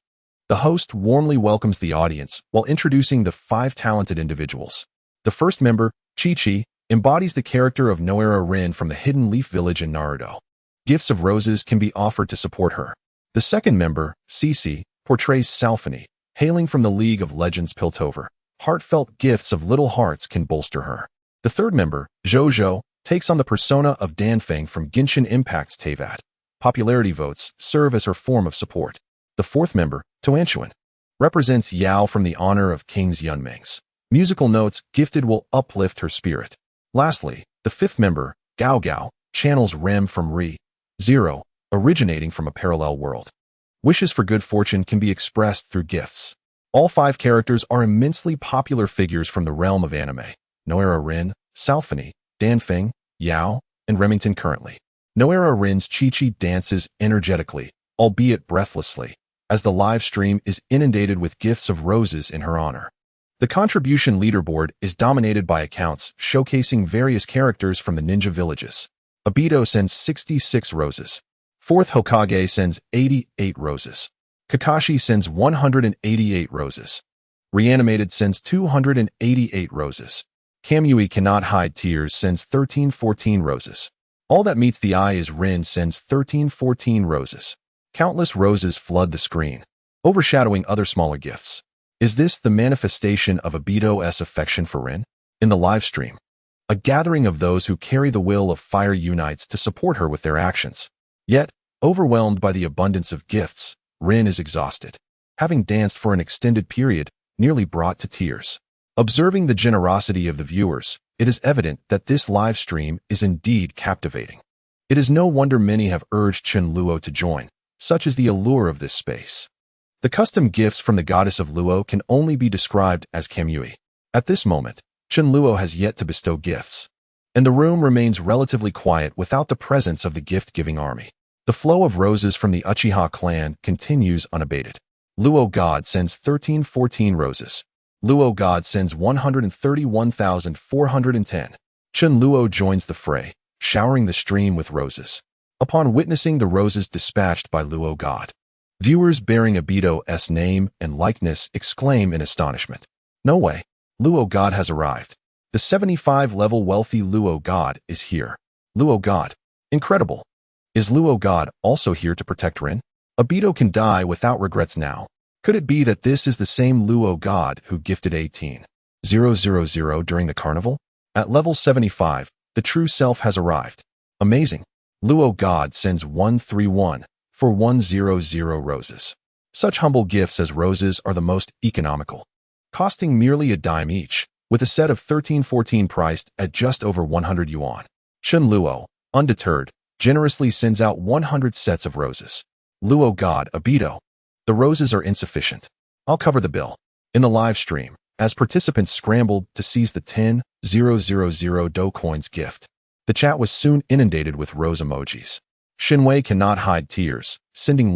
The host warmly welcomes the audience while introducing the 5 talented individuals. The first member, Chi-Chi, embodies the character of Noera Rin from the Hidden Leaf Village in Naruto. Gifts of roses can be offered to support her. The second member, Cici, portrays Salphony, hailing from the League of Legends Piltover. Heartfelt gifts of little hearts can bolster her. The third member, Zhozhou, takes on the persona of Danfeng from Genshin Impact's Teyvat. Popularity votes serve as her form of support. The fourth member, Tuanshuan, represents Yao from the honor of Kings Yunmings. Musical notes gifted will uplift her spirit. Lastly, the fifth member, Gao Gao, channels Rem from Re-Zero, originating from a parallel world. Wishes for good fortune can be expressed through gifts. All 5 characters are immensely popular figures from the realm of anime. Noera Rin, Salphony, Danfeng, Yao, and Remington currently. Noera Rin's Chi-Chi dances energetically, albeit breathlessly, as the live stream is inundated with gifts of roses in her honor. The contribution leaderboard is dominated by accounts showcasing various characters from the ninja villages. Obito sends 66 roses. 4th Hokage sends 88 roses. Kakashi sends 188 roses. Reanimated sends 288 roses. Kamui Cannot Hide Tears sends 1314 roses. All That Meets the Eye is Rin sends 1314 roses. Countless roses flood the screen, overshadowing other smaller gifts. Is this the manifestation of Obito's affection for Rin? In the live stream, a gathering of those who carry the will of fire unites to support her with their actions. Yet, overwhelmed by the abundance of gifts, Rin is exhausted, having danced for an extended period, nearly brought to tears. Observing the generosity of the viewers, it is evident that this live stream is indeed captivating. It is no wonder many have urged Chen Luo to join, such is the allure of this space. The custom gifts from the goddess of Luo can only be described as Kamui. At this moment, Chen Luo has yet to bestow gifts, and the room remains relatively quiet without the presence of the gift-giving army. The flow of roses from the Uchiha clan continues unabated. Luo God sends 1314 roses. Luo God sends 131,410. Chen Luo joins the fray, showering the stream with roses. Upon witnessing the roses dispatched by Luo God, viewers bearing Obito's name and likeness exclaim in astonishment. No way. Luo God has arrived. The 75-level wealthy Luo God is here. Luo God. Incredible. Is Luo God also here to protect Rin? Obito can die without regrets now. Could it be that this is the same Luo God who gifted 18,000 during the carnival? At level 75, the true self has arrived. Amazing. Luo God sends 131 for 100 roses. Such humble gifts as roses are the most economical, costing merely a dime each, with a set of 1314 priced at just over 100 yuan. Chen Luo, undeterred, generously sends out 100 sets of roses. Luo God, Obito. The roses are insufficient. I'll cover the bill. In the live stream, as participants scrambled to seize the 10,000 Do coins gift, the chat was soon inundated with rose emojis. Shinwei Cannot Hide Tears, sending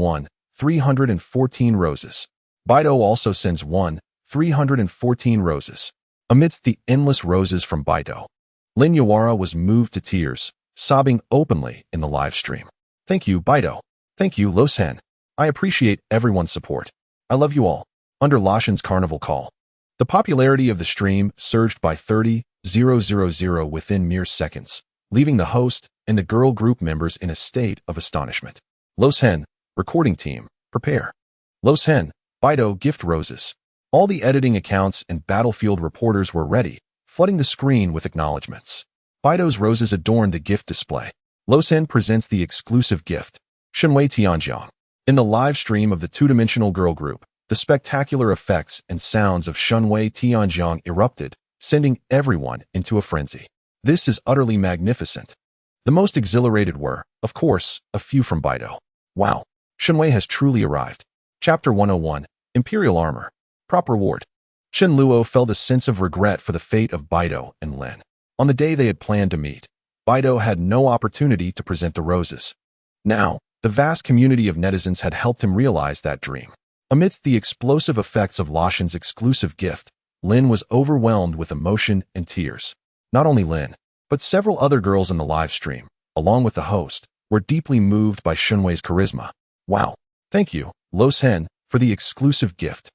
314 roses. Baido also sends 314 roses. Amidst the endless roses from Baido, Lin Yawara was moved to tears, sobbing openly in the live stream. Thank you, Baido. Thank you, Losen. I appreciate everyone's support. I love you all. Under Lashin's carnival call, the popularity of the stream surged by 30,000 within mere seconds, leaving the host and the girl group members in a state of astonishment. Losen, recording team, prepare. Losen, Baido gift roses. All the editing accounts and battlefield reporters were ready, flooding the screen with acknowledgments. Baido's roses adorned the gift display. Losen presents the exclusive gift, Shenwei Tianjiang. In the live stream of the two-dimensional girl group, the spectacular effects and sounds of Shenwei Tianjiang erupted, sending everyone into a frenzy. This is utterly magnificent. The most exhilarated were, of course, a few from Baido. Wow, Shenwei has truly arrived. Chapter 101, Imperial Armor. Prop Reward. Chen Luo felt a sense of regret for the fate of Baido and Lin. On the day they had planned to meet, Baido had no opportunity to present the roses. Now, the vast community of netizens had helped him realize that dream. Amidst the explosive effects of Lashin's exclusive gift, Lin was overwhelmed with emotion and tears. Not only Lin, but several other girls in the live stream, along with the host, were deeply moved by Shenwei's charisma. Wow. Thank you, Losen, for the exclusive gift.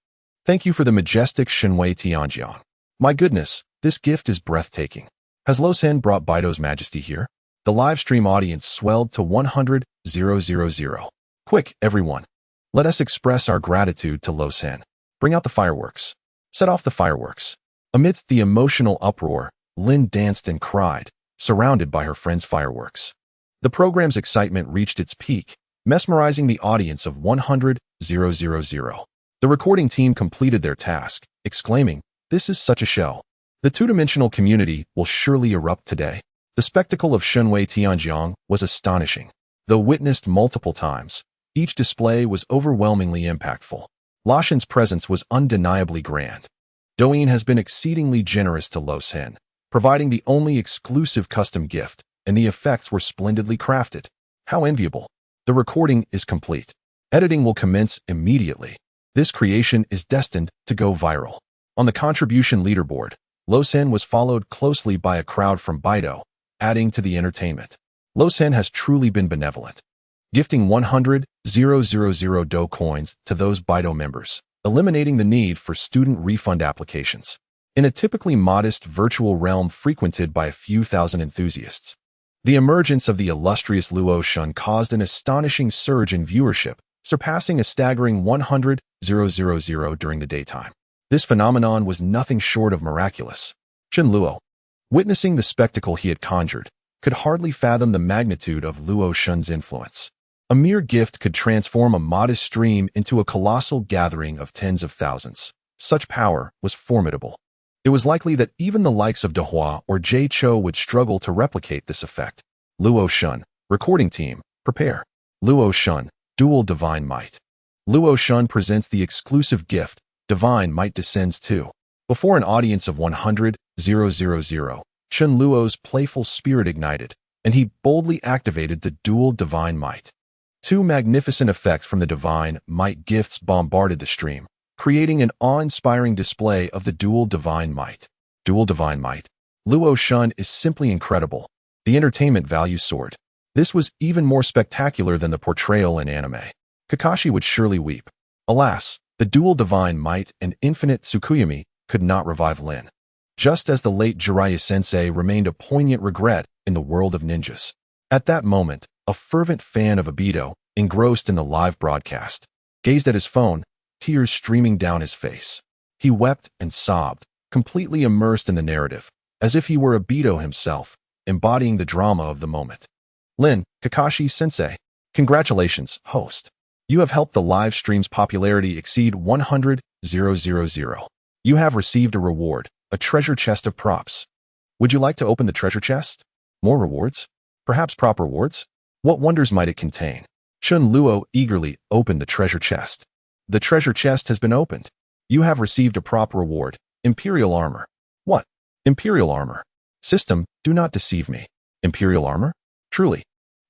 Thank you for the majestic Shenwei Tianjiang. My goodness, this gift is breathtaking. Has Losen brought Baido's majesty here? The live stream audience swelled to 100,000. Quick, everyone. Let us express our gratitude to Losen. Bring out the fireworks. Set off the fireworks. Amidst the emotional uproar, Lin danced and cried, surrounded by her friends' fireworks. The program's excitement reached its peak, mesmerizing the audience of 100,000. The recording team completed their task, exclaiming, "This is such a show. The two-dimensional community will surely erupt today." The spectacle of Shenwei Tianjiang was astonishing. Though witnessed multiple times, each display was overwhelmingly impactful. Lashin's presence was undeniably grand. Douyin has been exceedingly generous to Losen, providing the only exclusive custom gift, and the effects were splendidly crafted. How enviable. The recording is complete. Editing will commence immediately. This creation is destined to go viral. On the contribution leaderboard, Losen was followed closely by a crowd from Baido, adding to the entertainment. Losen has truly been benevolent, gifting 100,000 Do coins to those Baido members, eliminating the need for student refund applications. In a typically modest virtual realm frequented by a few thousand enthusiasts, the emergence of the illustrious Luo Shun caused an astonishing surge in viewership, surpassing a staggering 100,000 during the daytime. This phenomenon was nothing short of miraculous. Chen Luo, witnessing the spectacle he had conjured, could hardly fathom the magnitude of Luo Shun's influence. A mere gift could transform a modest stream into a colossal gathering of tens of thousands. Such power was formidable. It was likely that even the likes of Dehua or Jay Cho would struggle to replicate this effect. Luo Shun, recording team, prepare. Luo Shun, dual divine might. Luo Shun presents the exclusive gift, Divine Might Descends 2. Before an audience of 100,000, Chen Luo's playful spirit ignited, and he boldly activated the dual divine might. Two magnificent effects from the divine might gifts bombarded the stream, creating an awe-inspiring display of the dual divine might. Dual divine might. Luo Shun is simply incredible. The entertainment value soared. This was even more spectacular than the portrayal in anime. Kakashi would surely weep. Alas, the dual divine might and infinite Tsukuyami could not revive Lin. Just as the late Jiraiya-sensei remained a poignant regret in the world of ninjas. At that moment, a fervent fan of Obito, engrossed in the live broadcast, gazed at his phone, tears streaming down his face. He wept and sobbed, completely immersed in the narrative, as if he were Obito himself, embodying the drama of the moment. Lin, Kakashi-sensei, congratulations, host. You have helped the live stream's popularity exceed 100,000. You have received a reward, a treasure chest of props. Would you like to open the treasure chest? More rewards? Perhaps prop rewards? What wonders might it contain? Chen Luo eagerly opened the treasure chest. The treasure chest has been opened. You have received a prop reward, Imperial Armor. What? Imperial Armor. System, do not deceive me. Imperial Armor? Truly.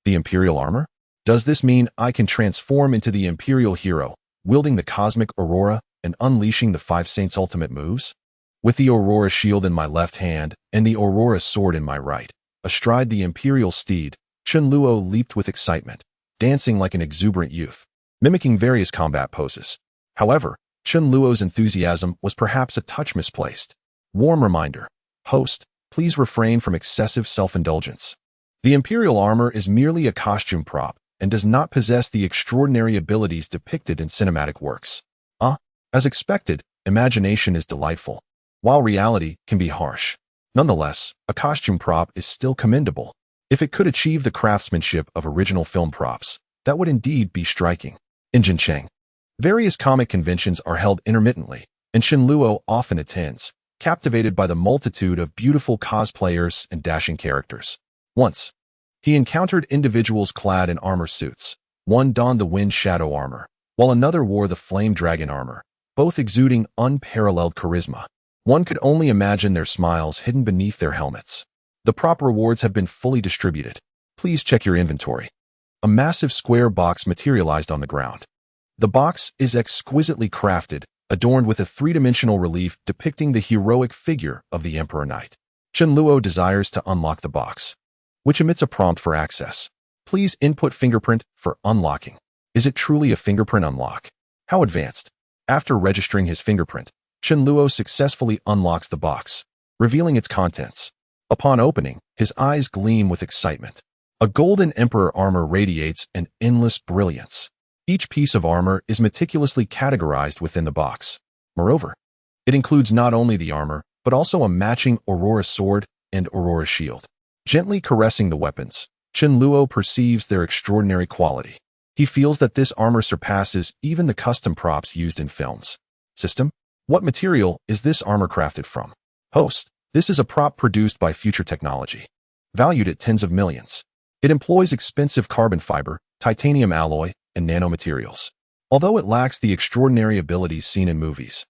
The Imperial Armor? Does this mean I can transform into the Imperial Hero, wielding the Cosmic Aurora and unleashing the Five Saints' ultimate moves? With the Aurora shield in my left hand and the Aurora sword in my right, astride the Imperial steed, Chen Luo leaped with excitement, dancing like an exuberant youth, mimicking various combat poses. However, Chen Luo's enthusiasm was perhaps a touch misplaced. Warm reminder. Host, please refrain from excessive self-indulgence. The Imperial Armor is merely a costume prop and does not possess the extraordinary abilities depicted in cinematic works. As expected, imagination is delightful, while reality can be harsh. Nonetheless, a costume prop is still commendable. If it could achieve the craftsmanship of original film props, that would indeed be striking. In Jincheng, various comic conventions are held intermittently, and Chen Luo often attends, captivated by the multitude of beautiful cosplayers and dashing characters. Once, he encountered individuals clad in armor suits. One donned the Wind Shadow armor, while another wore the Flame Dragon armor, both exuding unparalleled charisma. One could only imagine their smiles hidden beneath their helmets. The prop rewards have been fully distributed. Please check your inventory. A massive square box materialized on the ground. The box is exquisitely crafted, adorned with a three-dimensional relief depicting the heroic figure of the Emperor Knight. Chen Luo desires to unlock the box, which emits a prompt for access. Please input fingerprint for unlocking. Is it truly a fingerprint unlock? How advanced? After registering his fingerprint, Chen Luo successfully unlocks the box, revealing its contents. Upon opening, his eyes gleam with excitement. A golden Emperor armor radiates an endless brilliance. Each piece of armor is meticulously categorized within the box. Moreover, it includes not only the armor, but also a matching Aurora sword and Aurora shield. Gently caressing the weapons, Chen Luo perceives their extraordinary quality. He feels that this armor surpasses even the custom props used in films. System? What material is this armor crafted from? Host, this is a prop produced by Future Technology, valued at tens of millions. It employs expensive carbon fiber, titanium alloy, and nanomaterials. Although it lacks the extraordinary abilities seen in movies,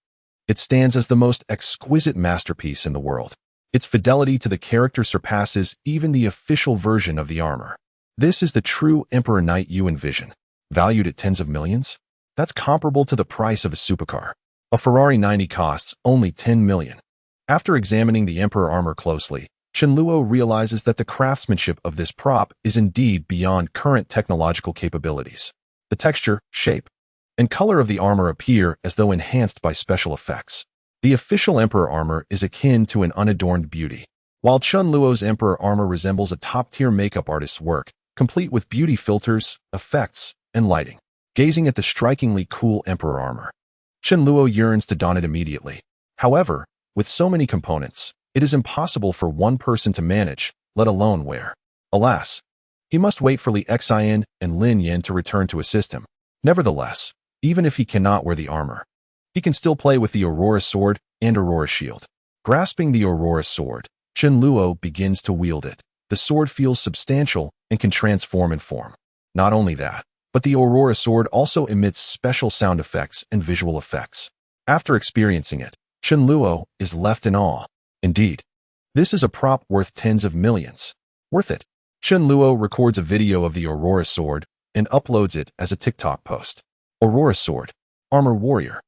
it stands as the most exquisite masterpiece in the world. Its fidelity to the character surpasses even the official version of the armor. This is the true Emperor Knight you envision, valued at tens of millions? That's comparable to the price of a supercar. A Ferrari 90 costs only 10 million. After examining the Emperor armor closely, Qianluo realizes that the craftsmanship of this prop is indeed beyond current technological capabilities. The texture, shape, and color of the armor appear as though enhanced by special effects. The official Emperor armor is akin to an unadorned beauty, while Qianluo's Emperor armor resembles a top-tier makeup artist's work, complete with beauty filters, effects, and lighting. Gazing at the strikingly cool Emperor armor, Qianluo yearns to don it immediately. However, with so many components, it is impossible for one person to manage, let alone wear. Alas, he must wait for Li Xian and Lin Yan to return to assist him. Nevertheless, even if he cannot wear the armor, he can still play with the Aurora sword and Aurora shield. Grasping the Aurora sword, Qianluo begins to wield it. The sword feels substantial and can transform in form. Not only that, but the Aurora sword also emits special sound effects and visual effects. After experiencing it, Qianluo is left in awe. Indeed, this is a prop worth tens of millions. Worth it. Qianluo records a video of the Aurora sword and uploads it as a TikTok post. Aurora sword, armor warrior.